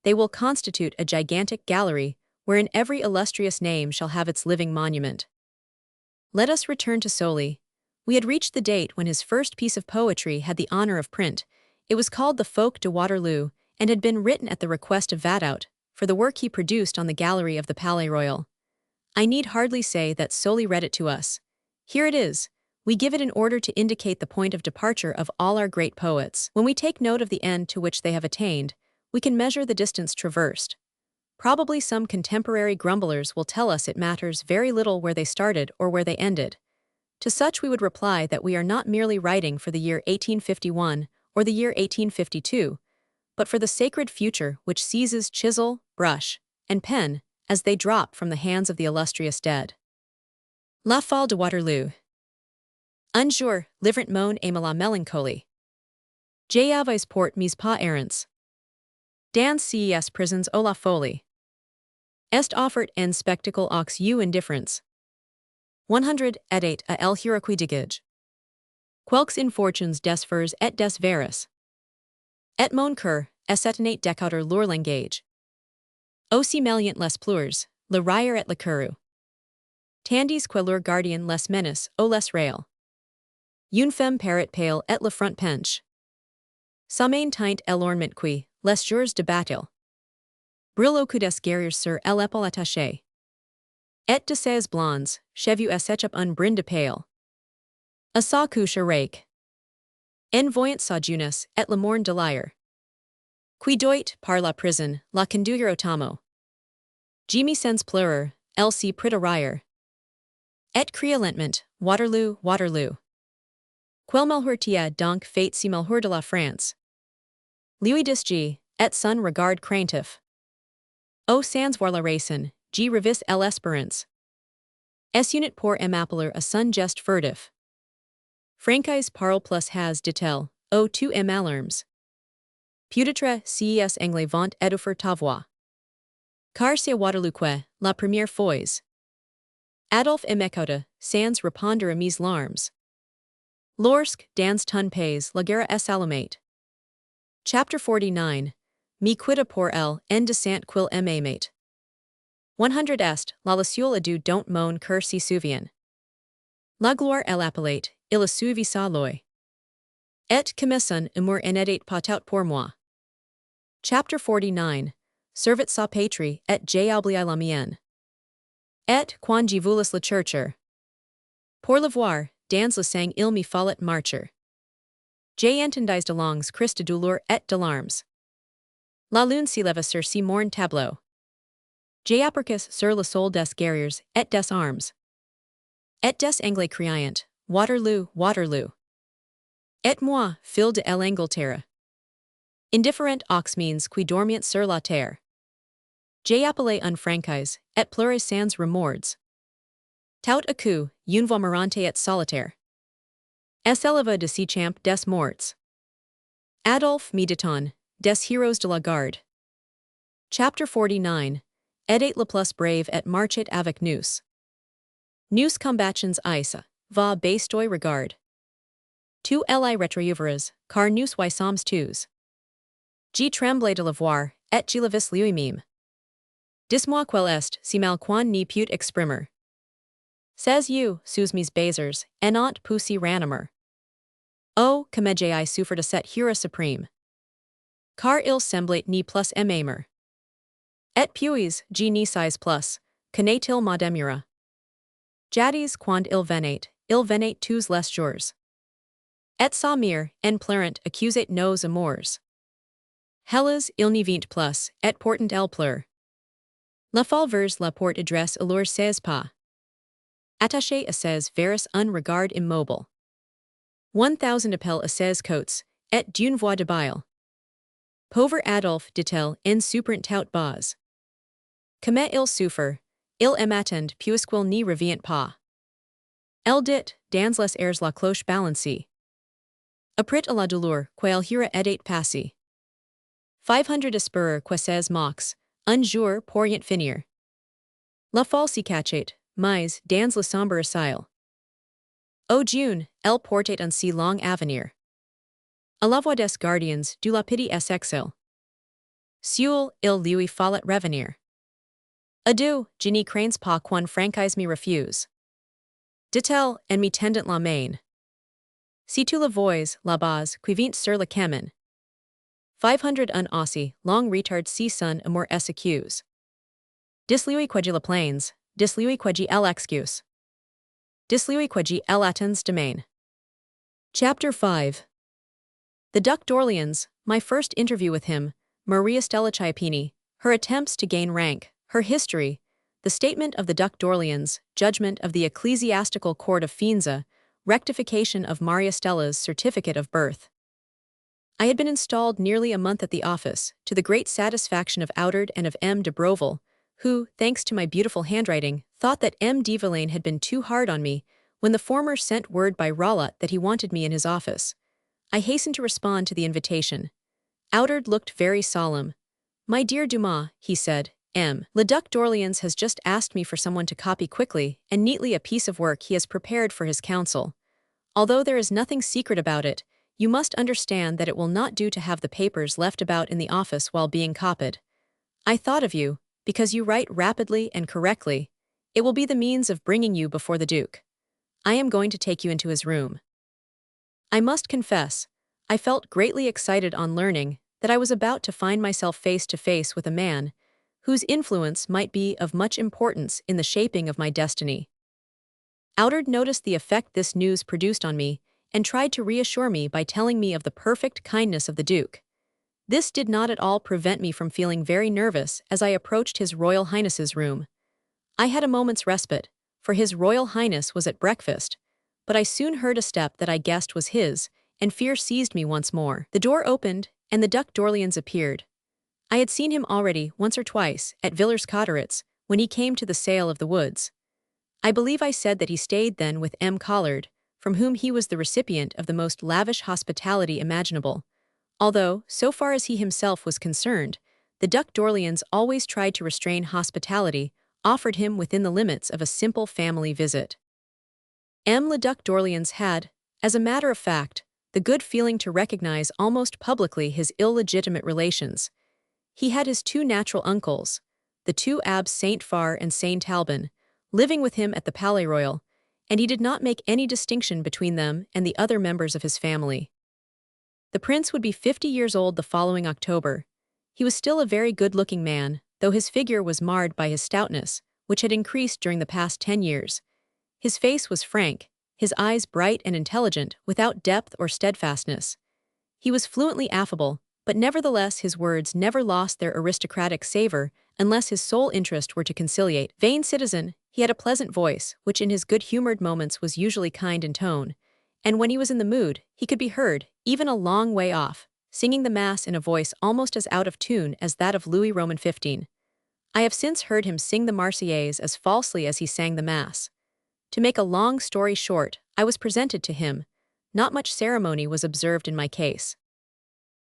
They will constitute a gigantic gallery wherein every illustrious name shall have its living monument. Let us return to Sully. We had reached the date when his first piece of poetry had the honor of print. It was called the Folk de Waterloo, and had been written at the request of Vadout, for the work he produced on the gallery of the Palais Royal. I need hardly say that Sully read it to us. Here it is. We give it in order to indicate the point of departure of all our great poets. When we take note of the end to which they have attained, we can measure the distance traversed. Probably some contemporary grumblers will tell us it matters very little where they started or where they ended. To such we would reply that we are not merely writing for the year 1851 or the year 1852, but for the sacred future which seizes chisel, brush, and pen as they drop from the hands of the illustrious dead. La Fall de Waterloo. Un jour, livrant mon aime la mélancolie. J'avais port mes pas errants. Dans ces prisons o la folie. Est offert en spectacle aux yeux indifference. 108 à el huraquidigage. Quelques infortunes des fers et des veras. Et mon cœur, est étonné d'écouter leur langage. Aussi meliant les pleurs, le rire et le courroux. Tandis que leur gardien les menace, au les rail. Une femme paraît pale et le front penche. Sommeil teint l'ornement qui, les jours de bataille. Brille au coup des guerriers sur l'épaule attachée. Et de ses blondes, cheveux s'échappe un brin de pale. A sa couche rake. En voyant sa jeunesse et le morne de l'ire. Qui doit, par la prison, la conduire au tamo. Jimmy sens pleurer, elle s'y prit à rire. Et cria lentement, Waterloo, Waterloo. Quel malheur tia donc fait si malheur de la France. Lui disgi, et son regard craintif. O sans voir la racine, G revis l'espérance. Es unit pour m'appeler a son geste furtif. Franchise parle plus has dit-elle, o tu alarmes. Peut-être ces anglais vont étouffer ta voix. Car c'est Waterloo que, la première fois. Adolphe et m'écouta, sans répondre à mes larmes. Lorsque, dans ton pays, la guerre est allumée. Chapter 49. Me quitta pour elle, en descent quil m'aimait. 100 est, la leçon du don't mon cœur si souvient. La gloire l'appelait, il a suivi sa loi. Et comme son amour n'était pas tout pour moi. Chapter 49. Servait sa patrie, et j'ai oublié la mienne. Et quand j'y voulais le chercher. Pour le voir, dans le sang il me fallait marcher. J'ai entendu de longues cris de douleur et de larmes. La lune s'éleva sur si morne tableau. J'ai aperçu sur le sol des guerriers et des armes. Et des anglais criant, Waterloo, Waterloo. Et moi, fille de l'Angleterre. Indifferent aux means qui dormient sur la terre. J'ai appelé un franchise, et pleuré sans remords. Tout à coup, une voix mourante et solitaire. S'éleva de si champ des morts. Adolphe me dit-on, des héros de la garde. Chapter 49. Edit le plus brave et marchet avec nous. Nous combattons isa, va bestoi regard. Tu li retrouvras, car nous y sommes tous. J'y tremblais de la voir, et j'y la vis lui-même. Dis-moi quel est, si mal quan ni put exprimer. Says you, sous mes baisers, enant poussi ranimer. Oh, comme j'ai souffert de cette hura suprême. Car il semblait ni plus m'aimer. Et puis, j'y ni sais plus, connaît-il ma demura. Jadis quand il venait tous les jours. Et sa mère, en pleurant, accusait nos amours. Hélas, il n'y vint plus, et portant elle pleure. La folle vers la porte adresse alors ses pas. Attaché à ses vers un regard immobile. 1000 appels à ses côtes, et d'une voix de bile. Pauvre Adolphe, dit-elle, en souffrant tout bas. Comme il souffre, il m'attend puisqu'il n'y revient pas. Elle dit, dans les airs la cloche balancée. Après à la douleur, quelle hura était passée. 500 espérer que ces mox, un jour pourrient finir. La folle s'y cachait, mais, dans le sombre asile. Au June, elle portait un si long avenir. À la voix des gardiens, du la pitié s'exile. Seul, il lui fallait revenir. Adieu, je n'y crains pas qu'un franchise me refuse. Dit-elle, en me tendant la main. Si tu la vois, la base, qui vient sur le chemin. 500 un aussi, long retard si son amour s'accuse. Dis-lui que la plains, dis-lui que l'excuse. Dis-lui que l'attends demain. Chapter 5. The Duc d'Orléans, my first interview with him, Maria Stella Chiappini, her attempts to gain rank, her history, the statement of the Duc d'Orléans, judgment of the Ecclesiastical Court of Finza, rectification of Maria Stella's certificate of birth. I had been installed nearly a month at the office, to the great satisfaction of Outard and of M. de Broville, who, thanks to my beautiful handwriting, thought that M. de Villaine had been too hard on me, when the former sent word by Rollat that he wanted me in his office. I hastened to respond to the invitation. Outard looked very solemn. My dear Dumas, he said, Le Duc d'Orléans has just asked me for someone to copy quickly and neatly a piece of work he has prepared for his council. Although there is nothing secret about it, you must understand that it will not do to have the papers left about in the office while being copied. I thought of you, because you write rapidly and correctly, it will be the means of bringing you before the Duke. I am going to take you into his room." I must confess, I felt greatly excited on learning that I was about to find myself face to face with a man whose influence might be of much importance in the shaping of my destiny. Outard noticed the effect this news produced on me and tried to reassure me by telling me of the perfect kindness of the Duke. This did not at all prevent me from feeling very nervous as I approached His Royal Highness's room. I had a moment's respite, for His Royal Highness was at breakfast, but I soon heard a step that I guessed was his, and fear seized me once more. The door opened, and the Duc d'Orléans appeared. I had seen him already once or twice at Villers-Cotterêts when he came to the sale of the woods. I believe I said that he stayed then with M. Collard, from whom he was the recipient of the most lavish hospitality imaginable. Although, so far as he himself was concerned, the Duc d'Orléans always tried to restrain hospitality offered him within the limits of a simple family visit. M. le Duc d'Orléans had, as a matter of fact, the good feeling to recognize almost publicly his illegitimate relations. He had his two natural uncles, the two Abbes Saint-Phar and Saint-Alban, living with him at the Palais Royal, and he did not make any distinction between them and the other members of his family. The prince would be 50 years old the following October. He was still a very good-looking man, though his figure was marred by his stoutness, which had increased during the past 10 years. His face was frank, his eyes bright and intelligent, without depth or steadfastness. He was fluently affable, but nevertheless his words never lost their aristocratic savor unless his sole interest were to conciliate. Vain citizen, he had a pleasant voice, which in his good-humored moments was usually kind in tone, and when he was in the mood, he could be heard, even a long way off, singing the Mass in a voice almost as out of tune as that of Louis Roman XV. I have since heard him sing the Marseillaise as falsely as he sang the Mass. To make a long story short, I was presented to him. Not much ceremony was observed in my case.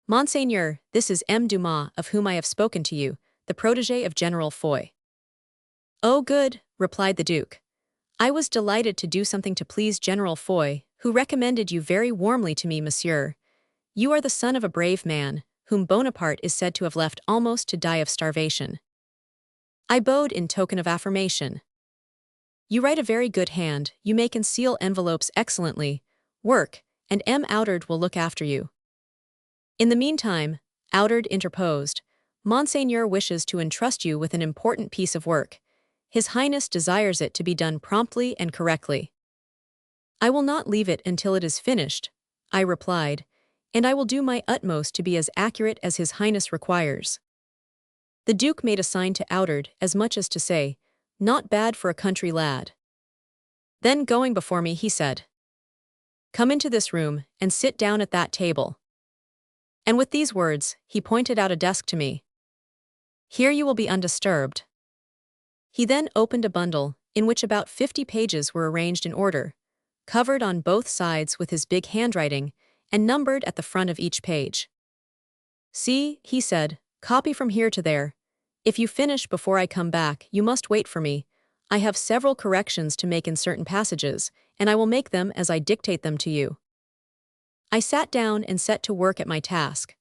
"Monseigneur, this is M. Dumas, of whom I have spoken to you, the protégé of General Foy." "Oh, good," replied the Duke. "I was delighted to do something to please General Foy, who recommended you very warmly to me, monsieur. You are the son of a brave man, whom Bonaparte is said to have left almost to die of starvation." I bowed in token of affirmation. "You write a very good hand, you make and seal envelopes excellently. Work, and M. Outard will look after you." "In the meantime," Outard interposed, "Monseigneur wishes to entrust you with an important piece of work. His Highness desires it to be done promptly and correctly." "I will not leave it until it is finished," I replied, "and I will do my utmost to be as accurate as His Highness requires." The Duke made a sign to Outard as much as to say, "Not bad for a country lad." Then going before me, he said, "Come into this room and sit down at that table." And with these words, he pointed out a desk to me. "Here you will be undisturbed." He then opened a bundle, in which about 50 pages were arranged in order, covered on both sides with his big handwriting, and numbered at the front of each page. "See," he said, "copy from here to there. If you finish before I come back, you must wait for me. I have several corrections to make in certain passages, and I will make them as I dictate them to you." I sat down and set to work at my task.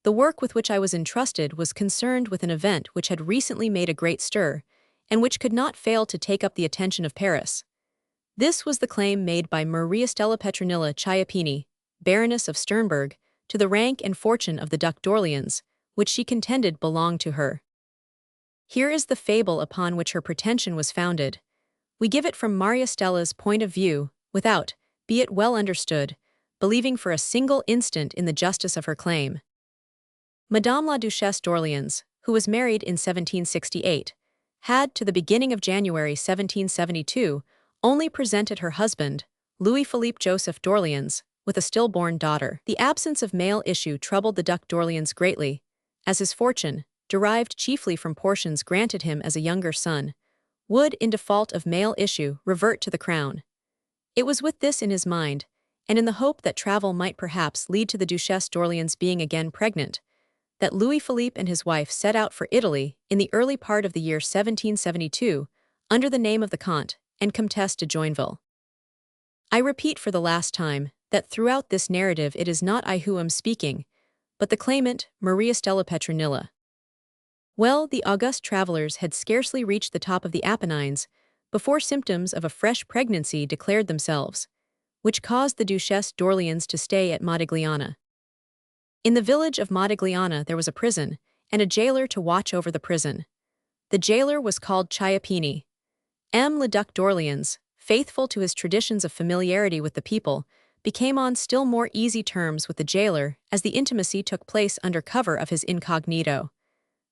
The work with which I was entrusted was concerned with an event which had recently made a great stir, and which could not fail to take up the attention of Paris. This was the claim made by Maria Stella Petronilla Chiappini, Baroness of Sternberg, to the rank and fortune of the Duc d'Orléans, which she contended belonged to her. Here is the fable upon which her pretension was founded. We give it from Maria Stella's point of view, without, be it well understood, believing for a single instant in the justice of her claim. Madame la Duchesse d'Orléans, who was married in 1768, had, to the beginning of January 1772, only presented her husband, Louis-Philippe Joseph d'Orléans, with a stillborn daughter. The absence of male issue troubled the Duc d'Orléans greatly, as his fortune, derived chiefly from portions granted him as a younger son, would, in default of male issue, revert to the crown. It was with this in his mind, and in the hope that travel might perhaps lead to the Duchesse d'Orléans being again pregnant, that Louis-Philippe and his wife set out for Italy in the early part of the year 1772, under the name of the Comte and Comtesse de Joinville. I repeat for the last time that throughout this narrative it is not I who am speaking, but the claimant, Maria Stella Petronilla. Well, the august travelers had scarcely reached the top of the Apennines before symptoms of a fresh pregnancy declared themselves, which caused the Duchesse d'Orléans to stay at Modigliana. In the village of Modigliana there was a prison, and a jailer to watch over the prison. The jailer was called Chiappini. Le Duc d'Orléans, faithful to his traditions of familiarity with the people, became on still more easy terms with the jailer as the intimacy took place under cover of his incognito.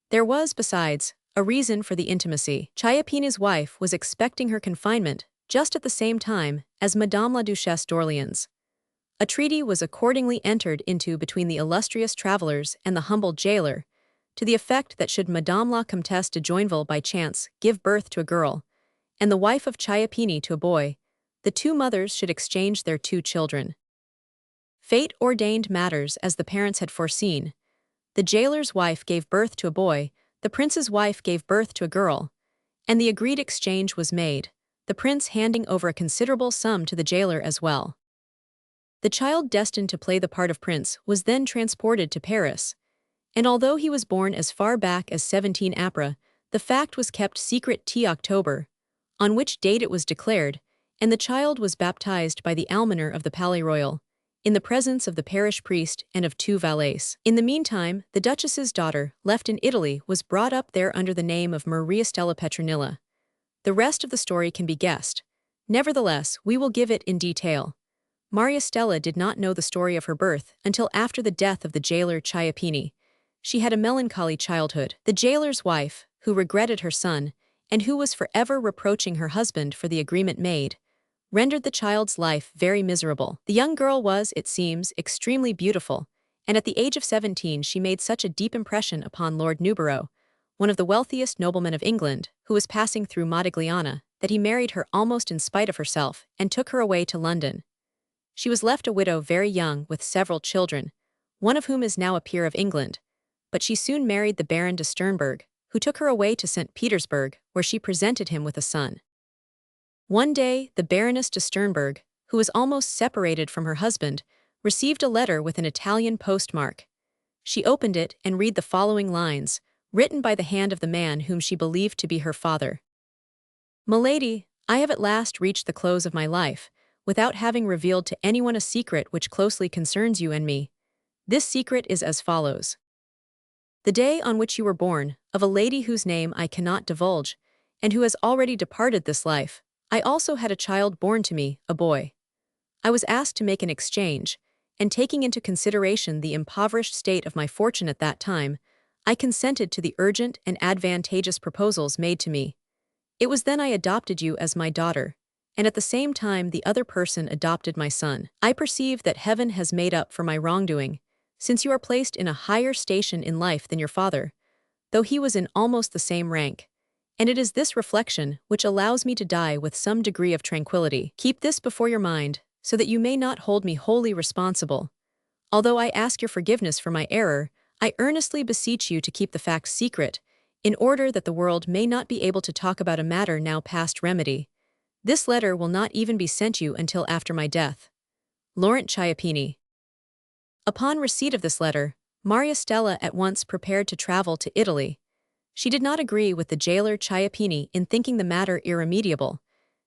There was, besides, a reason for the intimacy. Chiappini's wife was expecting her confinement just at the same time as Madame la Duchesse d'Orléans. A treaty was accordingly entered into between the illustrious travelers and the humble jailer, to the effect that should Madame la Comtesse de Joinville by chance give birth to a girl, and the wife of Chiappini to a boy, the two mothers should exchange their two children. Fate ordained matters as the parents had foreseen. The jailer's wife gave birth to a boy, the prince's wife gave birth to a girl, and the agreed exchange was made, the prince handing over a considerable sum to the jailer as well. The child destined to play the part of prince was then transported to Paris, and although he was born as far back as 17 April, the fact was kept secret till October, on which date it was declared, and the child was baptized by the almoner of the Palais Royal, in the presence of the parish priest and of two valets. In the meantime, the duchess's daughter, left in Italy, was brought up there under the name of Maria Stella Petronilla. The rest of the story can be guessed. Nevertheless, we will give it in detail. Maria Stella did not know the story of her birth until after the death of the jailer Chiappini. She had a melancholy childhood. The jailer's wife, who regretted her son, and who was forever reproaching her husband for the agreement made, rendered the child's life very miserable. The young girl was, it seems, extremely beautiful, and at the age of 17 she made such a deep impression upon Lord Newborough, one of the wealthiest noblemen of England, who was passing through Modigliana, that he married her almost in spite of herself and took her away to London. She was left a widow very young with several children, one of whom is now a peer of England, but she soon married the Baron de Sternberg, who took her away to St. Petersburg, where she presented him with a son. One day, the Baroness de Sternberg, who was almost separated from her husband, received a letter with an Italian postmark. She opened it and read the following lines, written by the hand of the man whom she believed to be her father. "Milady, I have at last reached the close of my life, without having revealed to anyone a secret which closely concerns you and me. This secret is as follows. The day on which you were born, of a lady whose name I cannot divulge, and who has already departed this life, I also had a child born to me, a boy. I was asked to make an exchange, and taking into consideration the impoverished state of my fortune at that time, I consented to the urgent and advantageous proposals made to me. It was then I adopted you as my daughter, and at the same time the other person adopted my son. I perceive that heaven has made up for my wrongdoing, since you are placed in a higher station in life than your father, though he was in almost the same rank, and it is this reflection which allows me to die with some degree of tranquility. Keep this before your mind, so that you may not hold me wholly responsible. Although I ask your forgiveness for my error, I earnestly beseech you to keep the facts secret, in order that the world may not be able to talk about a matter now past remedy. This letter will not even be sent you until after my death. Laurent Chiappini." Upon receipt of this letter, Maria Stella at once prepared to travel to Italy. She did not agree with the jailer Chiappini in thinking the matter irremediable.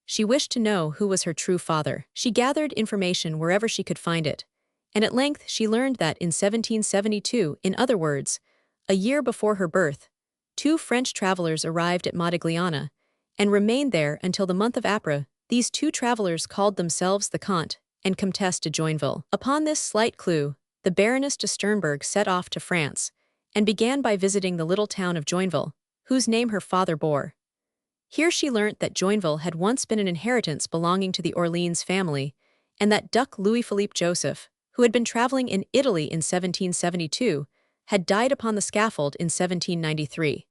She wished to know who was her true father. She gathered information wherever she could find it, and at length she learned that in 1772, in other words, a year before her birth, two French travelers arrived at Modigliana, and remained there until the month of April. These two travelers called themselves the Comte and Comtesse de Joinville. Upon this slight clue, the Baroness de Sternberg set off to France, and began by visiting the little town of Joinville, whose name her father bore. Here she learnt that Joinville had once been an inheritance belonging to the Orleans family, and that Duc Louis-Philippe Joseph, who had been traveling in Italy in 1772, had died upon the scaffold in 1793.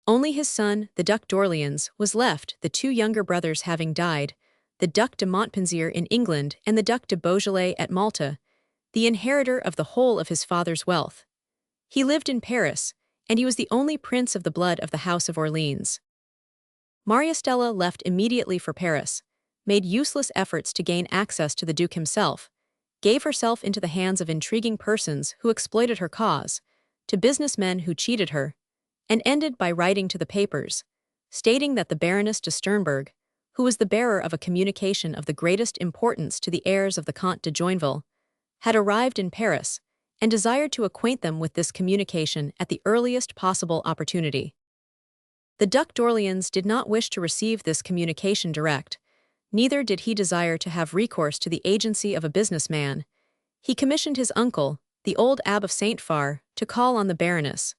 Only his son, the Duc d'Orléans, was left, the two younger brothers having died, the Duc de Montpensier in England and the Duc de Beaujolais at Malta, the inheritor of the whole of his father's wealth. He lived in Paris, and he was the only prince of the blood of the House of Orleans. Maria Stella left immediately for Paris, made useless efforts to gain access to the Duke himself, gave herself into the hands of intriguing persons who exploited her cause, to businessmen who cheated her, and ended by writing to the papers, stating that the Baroness de Sternberg, who was the bearer of a communication of the greatest importance to the heirs of the Comte de Joinville, had arrived in Paris and desired to acquaint them with this communication at the earliest possible opportunity. The Duc d'Orléans did not wish to receive this communication direct, neither did he desire to have recourse to the agency of a businessman. He commissioned his uncle, the old Abb of Saint-Phar, to call on the Baroness.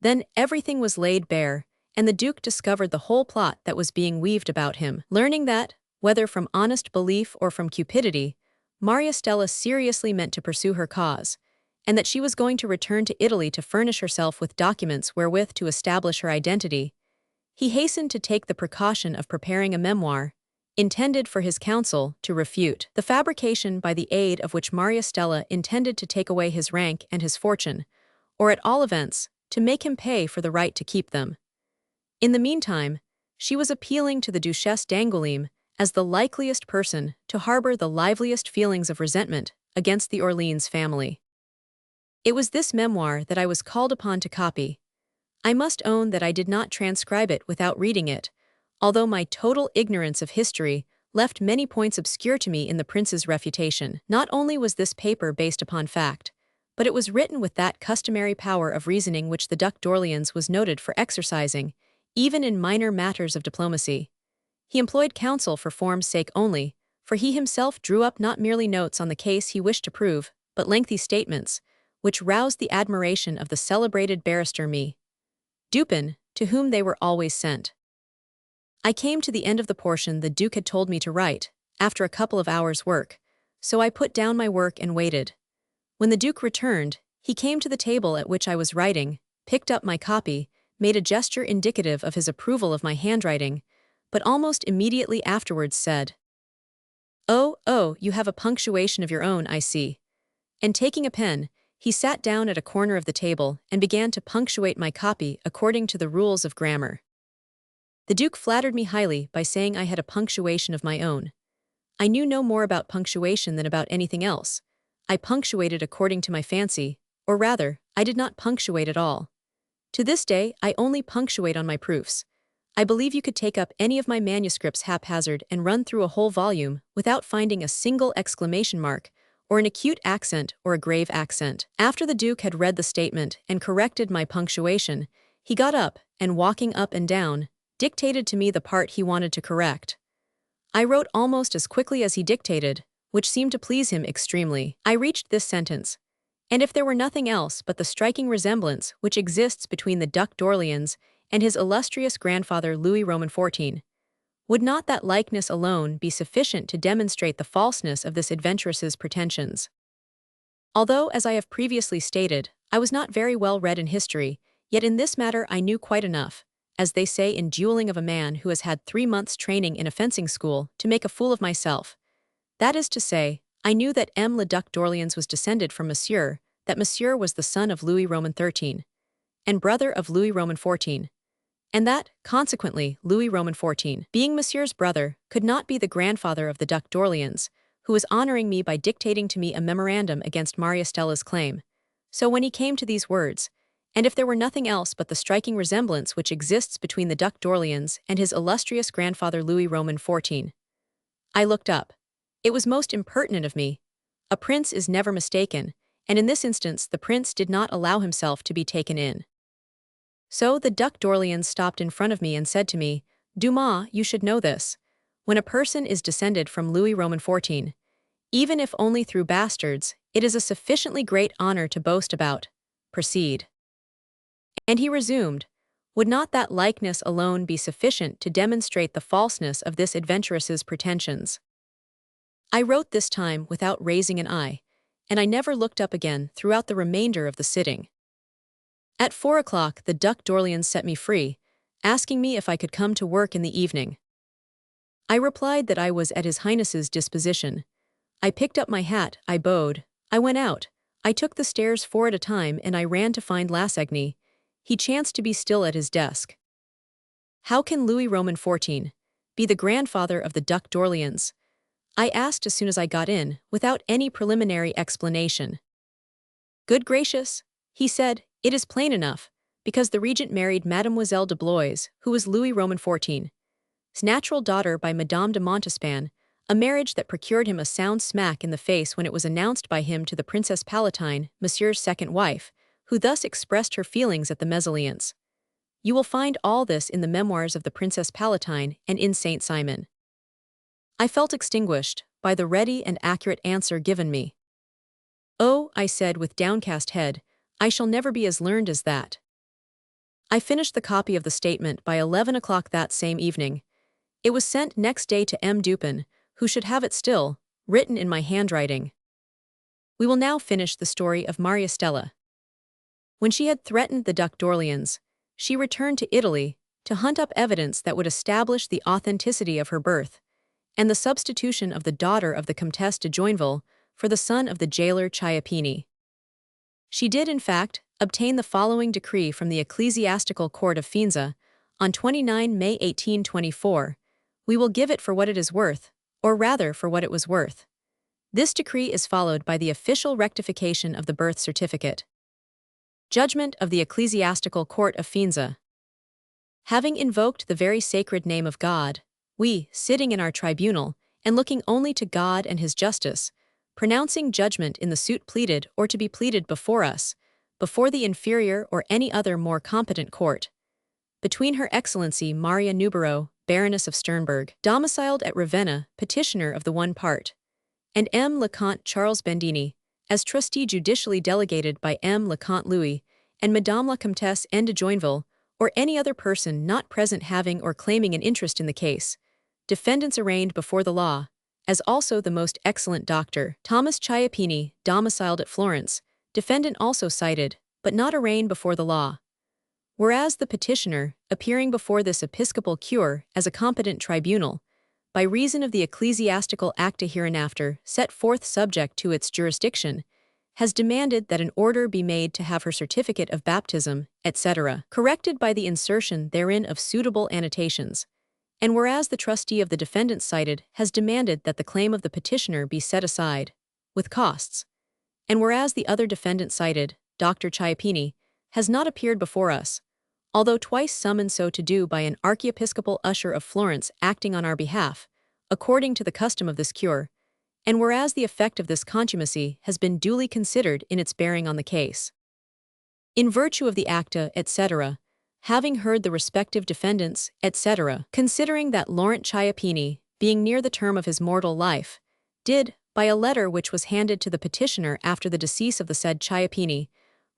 Then everything was laid bare, and the Duke discovered the whole plot that was being weaved about him. Learning that, whether from honest belief or from cupidity, Maria Stella seriously meant to pursue her cause, and that she was going to return to Italy to furnish herself with documents wherewith to establish her identity, he hastened to take the precaution of preparing a memoir, intended for his council to refute the fabrication by the aid of which Maria Stella intended to take away his rank and his fortune, or at all events, to make him pay for the right to keep them. In the meantime, she was appealing to the Duchesse d'Angoulême as the likeliest person to harbor the liveliest feelings of resentment against the Orleans family. It was this memoir that I was called upon to copy. I must own that I did not transcribe it without reading it, although my total ignorance of history left many points obscure to me in the prince's refutation. Not only was this paper based upon fact, but it was written with that customary power of reasoning which the Duc d'Orléans was noted for exercising, even in minor matters of diplomacy. He employed counsel for form's sake only, for he himself drew up not merely notes on the case he wished to prove, but lengthy statements, which roused the admiration of the celebrated barrister Dupin, to whom they were always sent. I came to the end of the portion the Duke had told me to write, after a couple of hours' work, so I put down my work and waited. When the Duke returned, he came to the table at which I was writing, picked up my copy, made a gesture indicative of his approval of my handwriting, but almost immediately afterwards said, "Oh, you have a punctuation of your own, I see." And taking a pen, he sat down at a corner of the table and began to punctuate my copy according to the rules of grammar. The Duke flattered me highly by saying I had a punctuation of my own. I knew no more about punctuation than about anything else. I punctuated according to my fancy, or rather, I did not punctuate at all. To this day, I only punctuate on my proofs. I believe you could take up any of my manuscripts haphazard and run through a whole volume without finding a single exclamation mark, or an acute accent or a grave accent. After the Duke had read the statement and corrected my punctuation, he got up and, walking up and down, dictated to me the part he wanted to correct. I wrote almost as quickly as he dictated, which seemed to please him extremely. I reached this sentence: "And if there were nothing else but the striking resemblance which exists between the Duc d'Orléans and his illustrious grandfather Louis Roman XIV, would not that likeness alone be sufficient to demonstrate the falseness of this adventuress's pretensions?" Although, as I have previously stated, I was not very well read in history, yet in this matter I knew quite enough, as they say in dueling of a man who has had 3 months' training in a fencing school, to make a fool of myself. That is to say, I knew that le Duc d'Orléans was descended from Monsieur, that Monsieur was the son of Louis Roman XIII, and brother of Louis Roman XIV, and that, consequently, Louis Roman XIV, being Monsieur's brother, could not be the grandfather of the Duc d'Orléans, who was honoring me by dictating to me a memorandum against Maria Stella's claim. So when he came to these words, "And if there were nothing else but the striking resemblance which exists between the Duc d'Orléans and his illustrious grandfather Louis Roman XIV," I looked up. It was most impertinent of me. A prince is never mistaken, and in this instance the prince did not allow himself to be taken in. So the Duc d'Orléans stopped in front of me and said to me, "Dumas, you should know this. When a person is descended from Louis Roman XIV, even if only through bastards, it is a sufficiently great honor to boast about. Proceed." And he resumed, "Would not that likeness alone be sufficient to demonstrate the falseness of this adventuress's pretensions?" I wrote this time without raising an eye, and I never looked up again throughout the remainder of the sitting. At 4 o'clock the Duc d'Orléans set me free, asking me if I could come to work in the evening. I replied that I was at His Highness's disposition. I picked up my hat, I bowed, I went out, I took the stairs 4 at a time, and I ran to find Lassagne. He chanced to be still at his desk. "How can Louis Roman XIV be the grandfather of the Duc d'Orléans?" I asked as soon as I got in, without any preliminary explanation. "Good gracious," he said, "it is plain enough, because the regent married Mademoiselle de Blois, who was Louis Roman XIV's natural daughter by Madame de Montespan, a marriage that procured him a sound smack in the face when it was announced by him to the Princess Palatine, Monsieur's second wife, who thus expressed her feelings at the mesalliance. You will find all this in the Memoirs of the Princess Palatine and in Saint Simon. I felt extinguished by the ready and accurate answer given me. "Oh," I said with downcast head, "I shall never be as learned as that." I finished the copy of the statement by 11 o'clock that same evening. It was sent next day to M. Dupin, who should have it still, written in my handwriting. We will now finish the story of Maria Stella. When she had threatened the Duc d'Orléans, she returned to Italy to hunt up evidence that would establish the authenticity of her birth, and the substitution of the daughter of the Comtesse de Joinville for the son of the jailer Chiappini. She did, in fact, obtain the following decree from the Ecclesiastical Court of Faenza on 29 May 1824, "We will give it for what it is worth, or rather for what it was worth." This decree is followed by the official rectification of the birth certificate. Judgment of the Ecclesiastical Court of Faenza. Having invoked the very sacred name of God, we, sitting in our tribunal, and looking only to God and his justice, pronouncing judgment in the suit pleaded or to be pleaded before us, before the inferior or any other more competent court, between Her Excellency Maria Nubero, Baroness of Sternberg, domiciled at Ravenna, petitioner of the one part, and M. le Comte Charles Bandini, as trustee judicially delegated by M. le Comte Louis, and Madame la Comtesse N. de Joinville, or any other person not present having or claiming an interest in the case, defendants arraigned before the law, as also the most excellent Dr. Thomas Chiappini, domiciled at Florence, defendant also cited, but not arraigned before the law. Whereas the petitioner, appearing before this episcopal cure as a competent tribunal, by reason of the ecclesiastical acta hereinafter set forth subject to its jurisdiction, has demanded that an order be made to have her certificate of baptism, etc., corrected by the insertion therein of suitable annotations. And whereas the trustee of the defendant cited has demanded that the claim of the petitioner be set aside, with costs. And whereas the other defendant cited, Dr. Chiappini, has not appeared before us, although twice summoned so to do by an archiepiscopal usher of Florence acting on our behalf, according to the custom of this cure, and whereas the effect of this contumacy has been duly considered in its bearing on the case. In virtue of the acta, etc., having heard the respective defendants, etc., considering that Laurent Chiappini, being near the term of his mortal life, did, by a letter which was handed to the petitioner after the decease of the said Chiappini,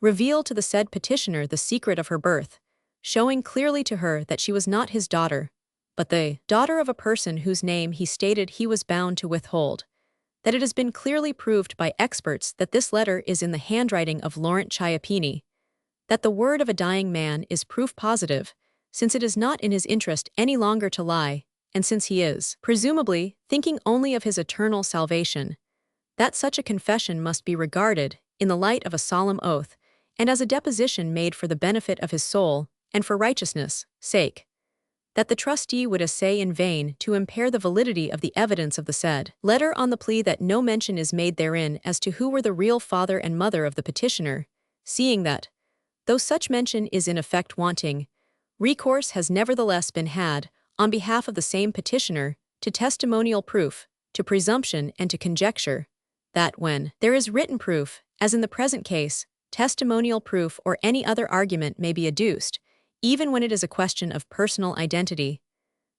reveal to the said petitioner the secret of her birth, showing clearly to her that she was not his daughter, but the daughter of a person whose name he stated he was bound to withhold, that it has been clearly proved by experts that this letter is in the handwriting of Laurent Chiappini, that the word of a dying man is proof positive, since it is not in his interest any longer to lie, and since he is, presumably, thinking only of his eternal salvation, that such a confession must be regarded, in the light of a solemn oath, and as a deposition made for the benefit of his soul, and for righteousness' sake, that the trustee would essay in vain to impair the validity of the evidence of the said letter on the plea that no mention is made therein as to who were the real father and mother of the petitioner, seeing that, though such mention is in effect wanting, recourse has nevertheless been had, on behalf of the same petitioner, to testimonial proof, to presumption and to conjecture, that when there is written proof, as in the present case, testimonial proof or any other argument may be adduced, even when it is a question of personal identity,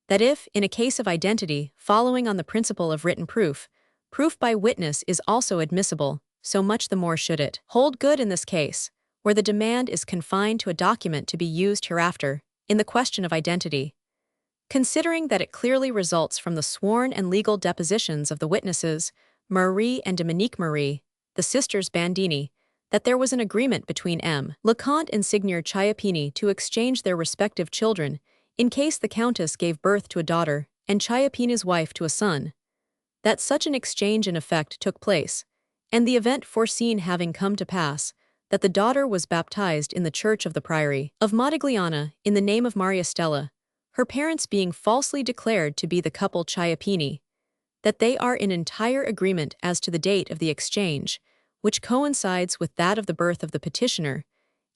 that if, in a case of identity following on the principle of written proof, proof by witness is also admissible, so much the more should it hold good in this case, where the demand is confined to a document to be used hereafter, in the question of identity. Considering that it clearly results from the sworn and legal depositions of the witnesses, Marie and Dominique Marie, the sisters Bandini, that there was an agreement between M. le Comte and Signor Chiappini to exchange their respective children, in case the Countess gave birth to a daughter, and Chiappini's wife to a son, that such an exchange in effect took place, and the event foreseen having come to pass, that the daughter was baptized in the church of the Priory of Modigliana in the name of Maria Stella, her parents being falsely declared to be the couple Chiappini, that they are in entire agreement as to the date of the exchange, which coincides with that of the birth of the petitioner,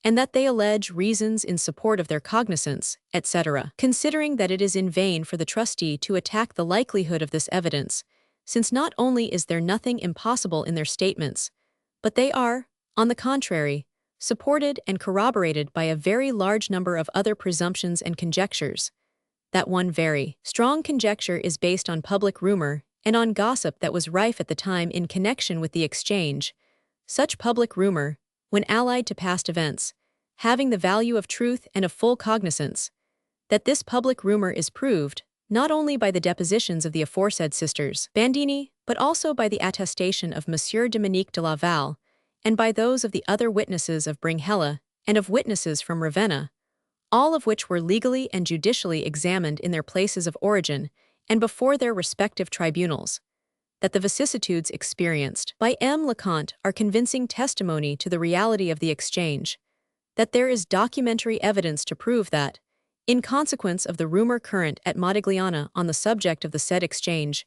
and that they allege reasons in support of their cognizance, etc., considering that it is in vain for the trustee to attack the likelihood of this evidence, since not only is there nothing impossible in their statements, but they are, on the contrary, supported and corroborated by a very large number of other presumptions and conjectures. That one very strong conjecture is based on public rumor and on gossip that was rife at the time in connection with the exchange. Such public rumor, when allied to past events, having the value of truth and of full cognizance, that this public rumor is proved, not only by the depositions of the aforesaid sisters Bandini, but also by the attestation of Monsieur Dominique de Laval, and by those of the other witnesses of Bringhella, and of witnesses from Ravenna, all of which were legally and judicially examined in their places of origin and before their respective tribunals, that the vicissitudes experienced by M. Leconte are convincing testimony to the reality of the exchange, that there is documentary evidence to prove that, in consequence of the rumor current at Modigliana on the subject of the said exchange,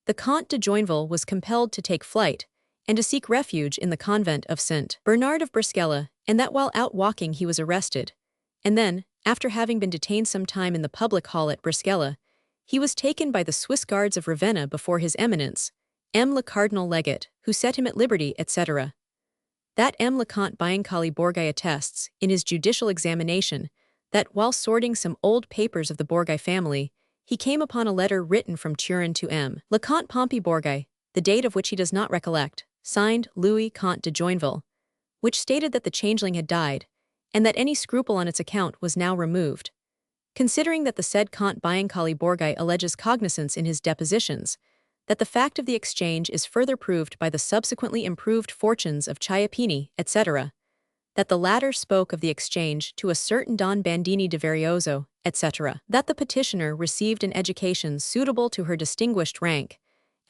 the Comte de Joinville was compelled to take flight and to seek refuge in the convent of St. Bernard of Brisquela, and that while out walking he was arrested, and then, after having been detained some time in the public hall at Brisquela, he was taken by the Swiss guards of Ravenna before His Eminence, M. le Cardinal Legate, who set him at liberty, etc. That M. le Comte Biancali Borgai attests, in his judicial examination, that while sorting some old papers of the Borgai family, he came upon a letter written from Turin to M. le Comte Pompey Borgai, the date of which he does not recollect, signed Louis Comte de Joinville, which stated that the changeling had died, and that any scruple on its account was now removed. Considering that the said Comte Biancali Borgai alleges cognizance in his depositions, that the fact of the exchange is further proved by the subsequently improved fortunes of Chiappini, etc., that the latter spoke of the exchange to a certain Don Bandini de Verioso, etc., that the petitioner received an education suitable to her distinguished rank,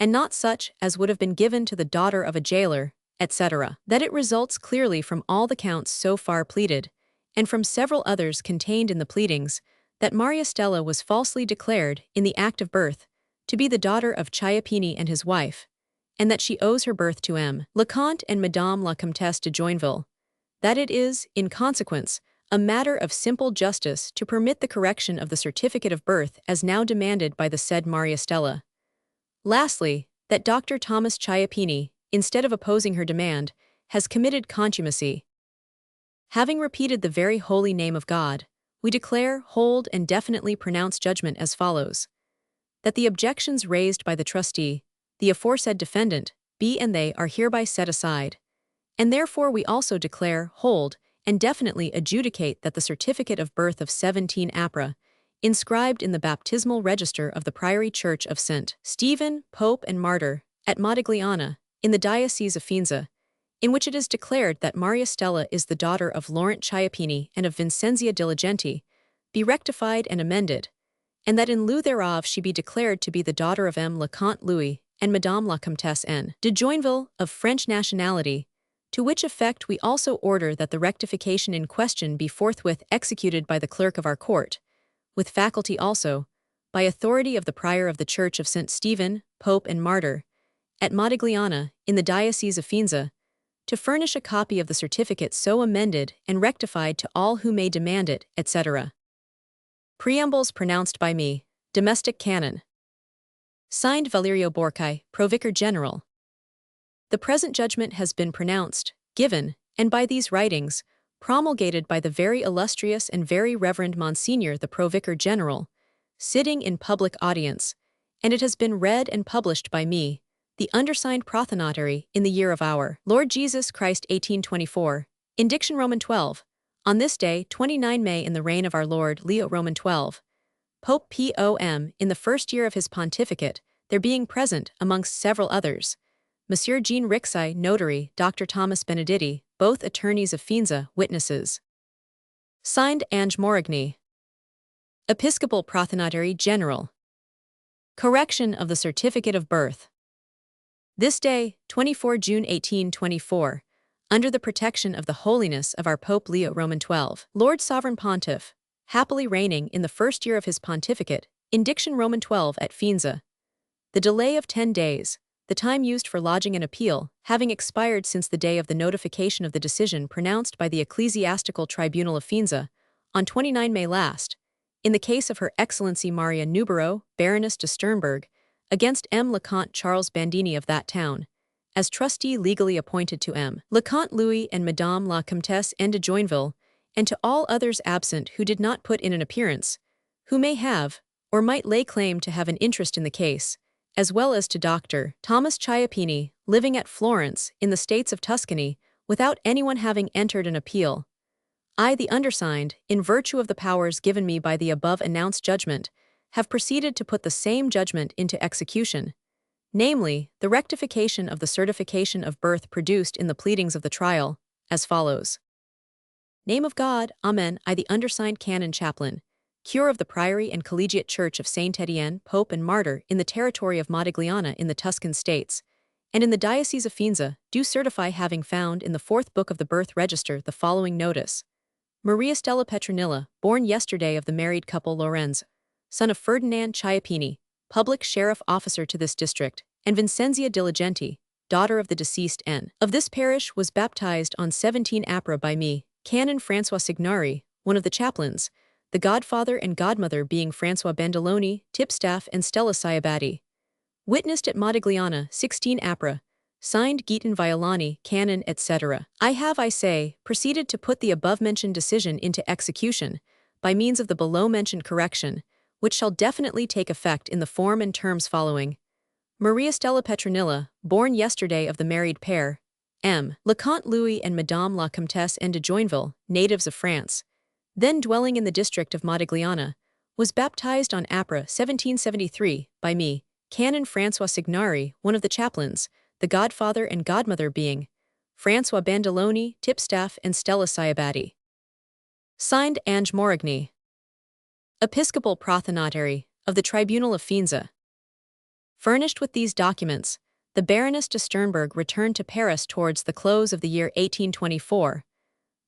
and not such as would have been given to the daughter of a jailer, etc., that it results clearly from all the counts so far pleaded, and from several others contained in the pleadings, that Maria Stella was falsely declared, in the act of birth, to be the daughter of Chiappini and his wife, and that she owes her birth to M. le Comte and Madame la Comtesse de Joinville, that it is, in consequence, a matter of simple justice to permit the correction of the certificate of birth as now demanded by the said Maria Stella. Lastly, that Dr. Thomas Chiappini, instead of opposing her demand, has committed contumacy. Having repeated the very holy name of God, we declare, hold, and definitely pronounce judgment as follows: that the objections raised by the trustee, the aforesaid defendant, B and they are hereby set aside, and therefore we also declare, hold, and definitely adjudicate that the certificate of birth of 17 Apra, inscribed in the baptismal register of the Priory Church of St. Stephen, Pope and Martyr, at Modigliana, in the Diocese of Faenza, in which it is declared that Maria Stella is the daughter of Laurent Chiappini and of Vincenzia Diligenti, be rectified and amended, and that in lieu thereof she be declared to be the daughter of M. le Comte Louis and Madame la Comtesse N. de Joinville, of French nationality, to which effect we also order that the rectification in question be forthwith executed by the clerk of our court, with faculty also, by authority of the prior of the Church of St. Stephen, Pope and Martyr, at Modigliana, in the Diocese of Faenza, to furnish a copy of the certificate so amended and rectified to all who may demand it, etc. Preambles pronounced by me, Domestic Canon. Signed Valerio Borcai, Provicar General. The present judgment has been pronounced, given, and by these writings, promulgated by the very illustrious and very reverend Monsignor the Provicar General, sitting in public audience, and it has been read and published by me, the undersigned prothonotary, in the year of our Lord Jesus Christ 1824, in Diction Roman 12, on this day 29 May in the reign of our Lord Leo Roman 12, Pope Pom, in the first year of his pontificate, there being present, amongst several others, Monsieur Jean Rixai, notary, Dr. Thomas Benedetti, both attorneys of Faenza, witnesses. Signed Ange Morigny, Episcopal Prothonotary General. Correction of the certificate of birth. This day, 24 June 1824, under the protection of the holiness of our Pope Leo Roman 12, Lord Sovereign Pontiff, happily reigning in the first year of his pontificate, in Diction Roman 12 at Faenza, the delay of 10 days, the time used for lodging an appeal having expired since the day of the notification of the decision pronounced by the Ecclesiastical Tribunal of Finza on 29 May last, in the case of Her Excellency Maria Newborough, Baroness de Sternberg, against M. Leconte Charles Bandini of that town, as trustee legally appointed to M. Leconte Louis and Madame la Comtesse N. de Joinville, and to all others absent who did not put in an appearance, who may have, or might lay claim to have an interest in the case, as well as to Dr. Thomas Chiappini, living at Florence, in the States of Tuscany, without anyone having entered an appeal. I, the undersigned, in virtue of the powers given me by the above-announced judgment, have proceeded to put the same judgment into execution, namely, the rectification of the certification of birth produced in the pleadings of the trial, as follows. Name of God, Amen. I, the undersigned canon chaplain, cure of the Priory and Collegiate Church of Saint Etienne, Pope and Martyr in the territory of Modigliana in the Tuscan States, and in the Diocese of Finza, do certify having found in the 4th book of the birth register the following notice. Maria Stella Petronilla, born yesterday of the married couple Lorenz, son of Ferdinand Chiappini, public sheriff officer to this district, and Vincenzia Diligenti, daughter of the deceased N. of this parish, was baptized on 17 April by me, Canon Francois Signari, one of the chaplains, the godfather and godmother being Francois Bandoloni, tipstaff, and Stella Ciabatti. Witnessed at Modigliana, 16 April, signed Giton Violani, canon, etc. I have, I say, proceeded to put the above-mentioned decision into execution, by means of the below-mentioned correction, which shall definitely take effect in the form and terms following. Maria Stella Petronilla, born yesterday of the married pair, M. Leconte Louis and Madame la Comtesse N. de Joinville, natives of France, then dwelling in the district of Modigliana, was baptized on April 1773 by me, Canon Francois Signari, one of the chaplains, the godfather and godmother being Francois Bandoloni, tipstaff, and Stella Ciabatti. Signed Ange Morigny, Episcopal Prothonotary of the Tribunal of Finza. Furnished with these documents, the Baroness de Sternberg returned to Paris towards the close of the year 1824,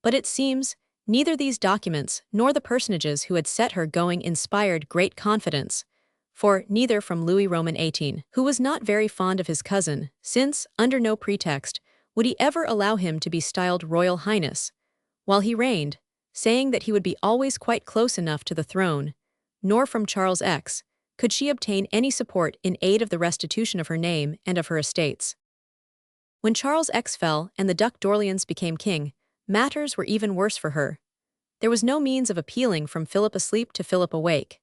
but it seems neither these documents nor the personages who had set her going inspired great confidence, for neither from Louis Roman XVIII, who was not very fond of his cousin, since, under no pretext, would he ever allow him to be styled Royal Highness, while he reigned, saying that he would be always quite close enough to the throne, nor from Charles X, could she obtain any support in aid of the restitution of her name and of her estates. When Charles X fell and the Duc d'Orleans became king, matters were even worse for her. There was no means of appealing from Philip asleep to Philip awake.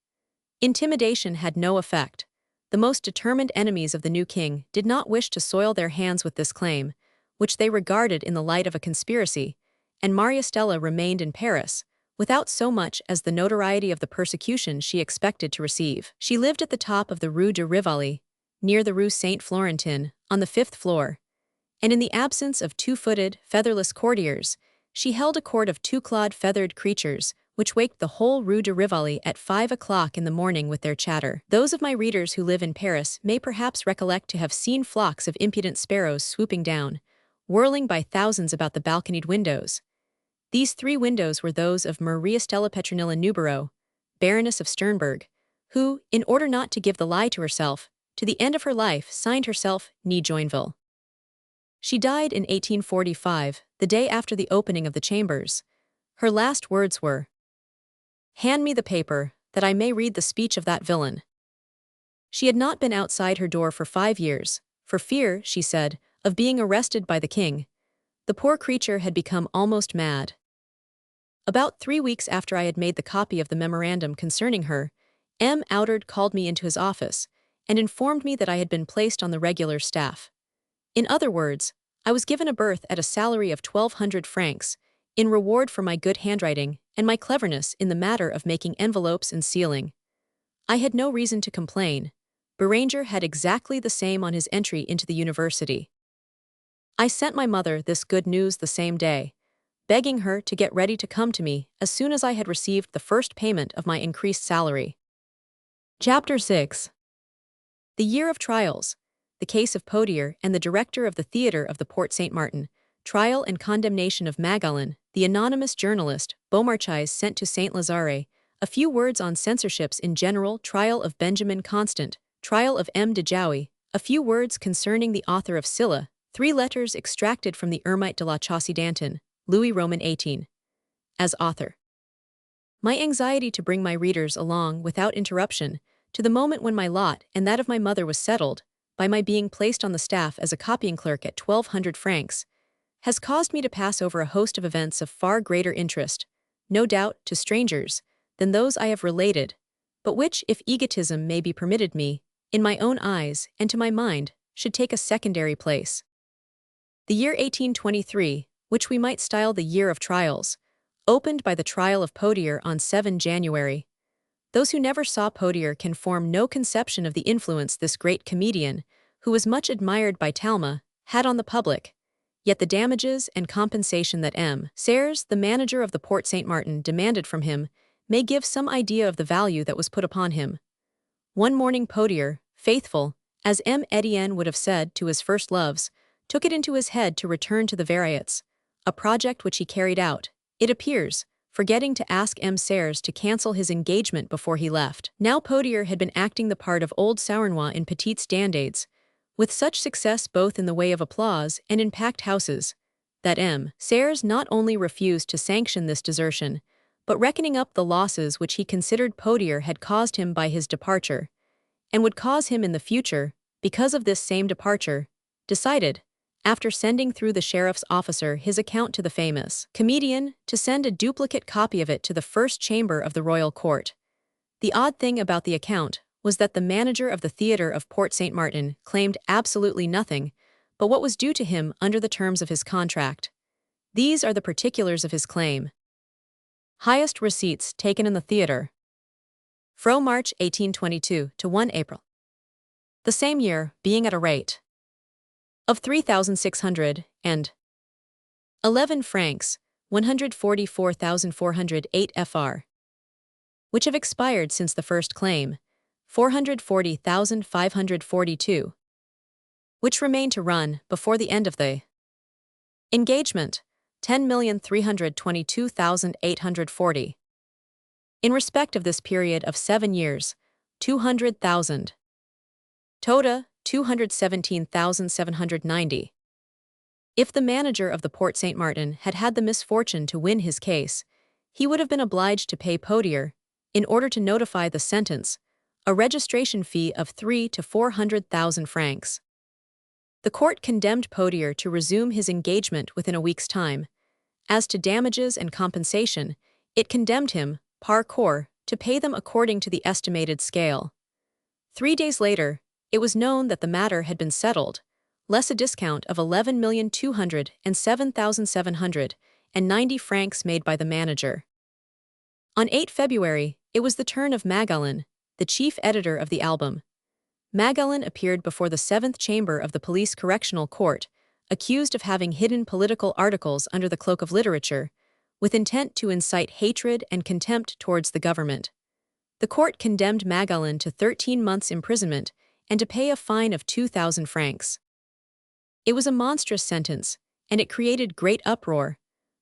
Intimidation had no effect. The most determined enemies of the new king did not wish to soil their hands with this claim, which they regarded in the light of a conspiracy, and Maria Stella remained in Paris, without so much as the notoriety of the persecution she expected to receive. She lived at the top of the Rue de Rivoli, near the Rue Saint-Florentin, on the 5th floor, and in the absence of two-footed, featherless courtiers, she held a court of two-clawed feathered creatures, which waked the whole Rue de Rivoli at 5 o'clock in the morning with their chatter. Those of my readers who live in Paris may perhaps recollect to have seen flocks of impudent sparrows swooping down, whirling by thousands about the balconied windows. These 3 windows were those of Maria Stella Petronilla Newborough, Baroness of Sternberg, who, in order not to give the lie to herself, to the end of her life signed herself Née Joinville. She died in 1845, the day after the opening of the chambers. Her last words were, "Hand me the paper, that I may read the speech of that villain." She had not been outside her door for 5 years, for fear, she said, of being arrested by the king. The poor creature had become almost mad. About 3 weeks after I had made the copy of the memorandum concerning her, M. Outard called me into his office, and informed me that I had been placed on the regular staff. In other words, I was given a berth at a salary of 1,200 francs, in reward for my good handwriting and my cleverness in the matter of making envelopes and sealing. I had no reason to complain. Beranger had exactly the same on his entry into the university. I sent my mother this good news the same day, begging her to get ready to come to me as soon as I had received the first payment of my increased salary. Chapter 6. The Year of Trials, the case of Podier and the director of the theatre of the Porte Saint-Martin, trial and condemnation of Magallan, the anonymous journalist, Beaumarchais sent to Saint-Lazare, a few words on censorships in general, trial of Benjamin Constant, trial of M. de Jouy, A few words concerning the author of Scylla, 3 letters extracted from the Ermite de la Chaussee d'Antin, Louis Roman 18. As author. My anxiety to bring my readers along without interruption to the moment when my lot and that of my mother was settled, by my being placed on the staff as a copying clerk at 1,200 francs, has caused me to pass over a host of events of far greater interest, no doubt to strangers, than those I have related, but which, if egotism may be permitted me, in my own eyes and to my mind, should take a secondary place. The year 1823, which we might style the year of trials, opened by the trial of Potier on 7 January. Those who never saw Potier can form no conception of the influence this great comedian, who was much admired by Talma, had on the public. Yet the damages and compensation that M. Serres, the manager of the Porte Saint-Martin, demanded from him, may give some idea of the value that was put upon him. One morning Potier, faithful, as M. Etienne would have said to his first loves, took it into his head to return to the Variats, a project which he carried out, it appears, forgetting to ask M. Serres to cancel his engagement before he left. Now Potier had been acting the part of old Sauernois in Petites Dandades, with such success both in the way of applause and in packed houses, that M. Serres not only refused to sanction this desertion, but reckoning up the losses which he considered Potier had caused him by his departure, and would cause him in the future, because of this same departure, decided, after sending through the sheriff's officer his account to the famous comedian, to send a duplicate copy of it to the first chamber of the royal court. The odd thing about the account was that the manager of the theatre of Porte Saint-Martin claimed absolutely nothing but what was due to him under the terms of his contract. These are the particulars of his claim. Highest receipts taken in the theatre. From March 1822 to 1 April. The same year, being at a rate of 3,611 francs, 144,408 fr, which have expired since the first claim, 440,542, which remain to run before the end of the engagement, 10,322,840. In respect of this period of 7 years, 200,000. Tota, 217,790. If the manager of the Porte Saint-Martin had had the misfortune to win his case, he would have been obliged to pay Potier, in order to notify the sentence, a registration fee of 3 to 400,000 francs. The court condemned Potier to resume his engagement within a week's time. As to damages and compensation, it condemned him, par corps, to pay them according to the estimated scale. 3 days later, it was known that the matter had been settled, less a discount of 11,207,790 francs made by the manager. On 8 February, it was the turn of Maguelin, the chief editor of the album. Maguelin appeared before the 7th Chamber of the Police Correctional Court, accused of having hidden political articles under the cloak of literature, with intent to incite hatred and contempt towards the government. The court condemned Maguelin to 13 months' imprisonment and to pay a fine of 2,000 francs. It was a monstrous sentence, and it created great uproar,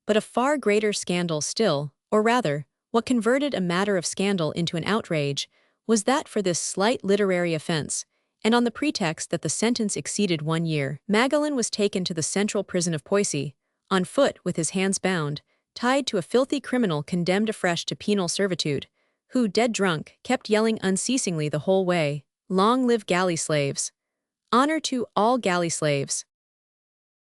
but a far greater scandal still, or rather, what converted a matter of scandal into an outrage, was that for this slight literary offense, and on the pretext that the sentence exceeded 1 year, Maguelin was taken to the central prison of Poissy, on foot with his hands bound, tied to a filthy criminal condemned afresh to penal servitude, who, dead drunk, kept yelling unceasingly the whole way, "Long live galley slaves! Honor to all galley slaves!"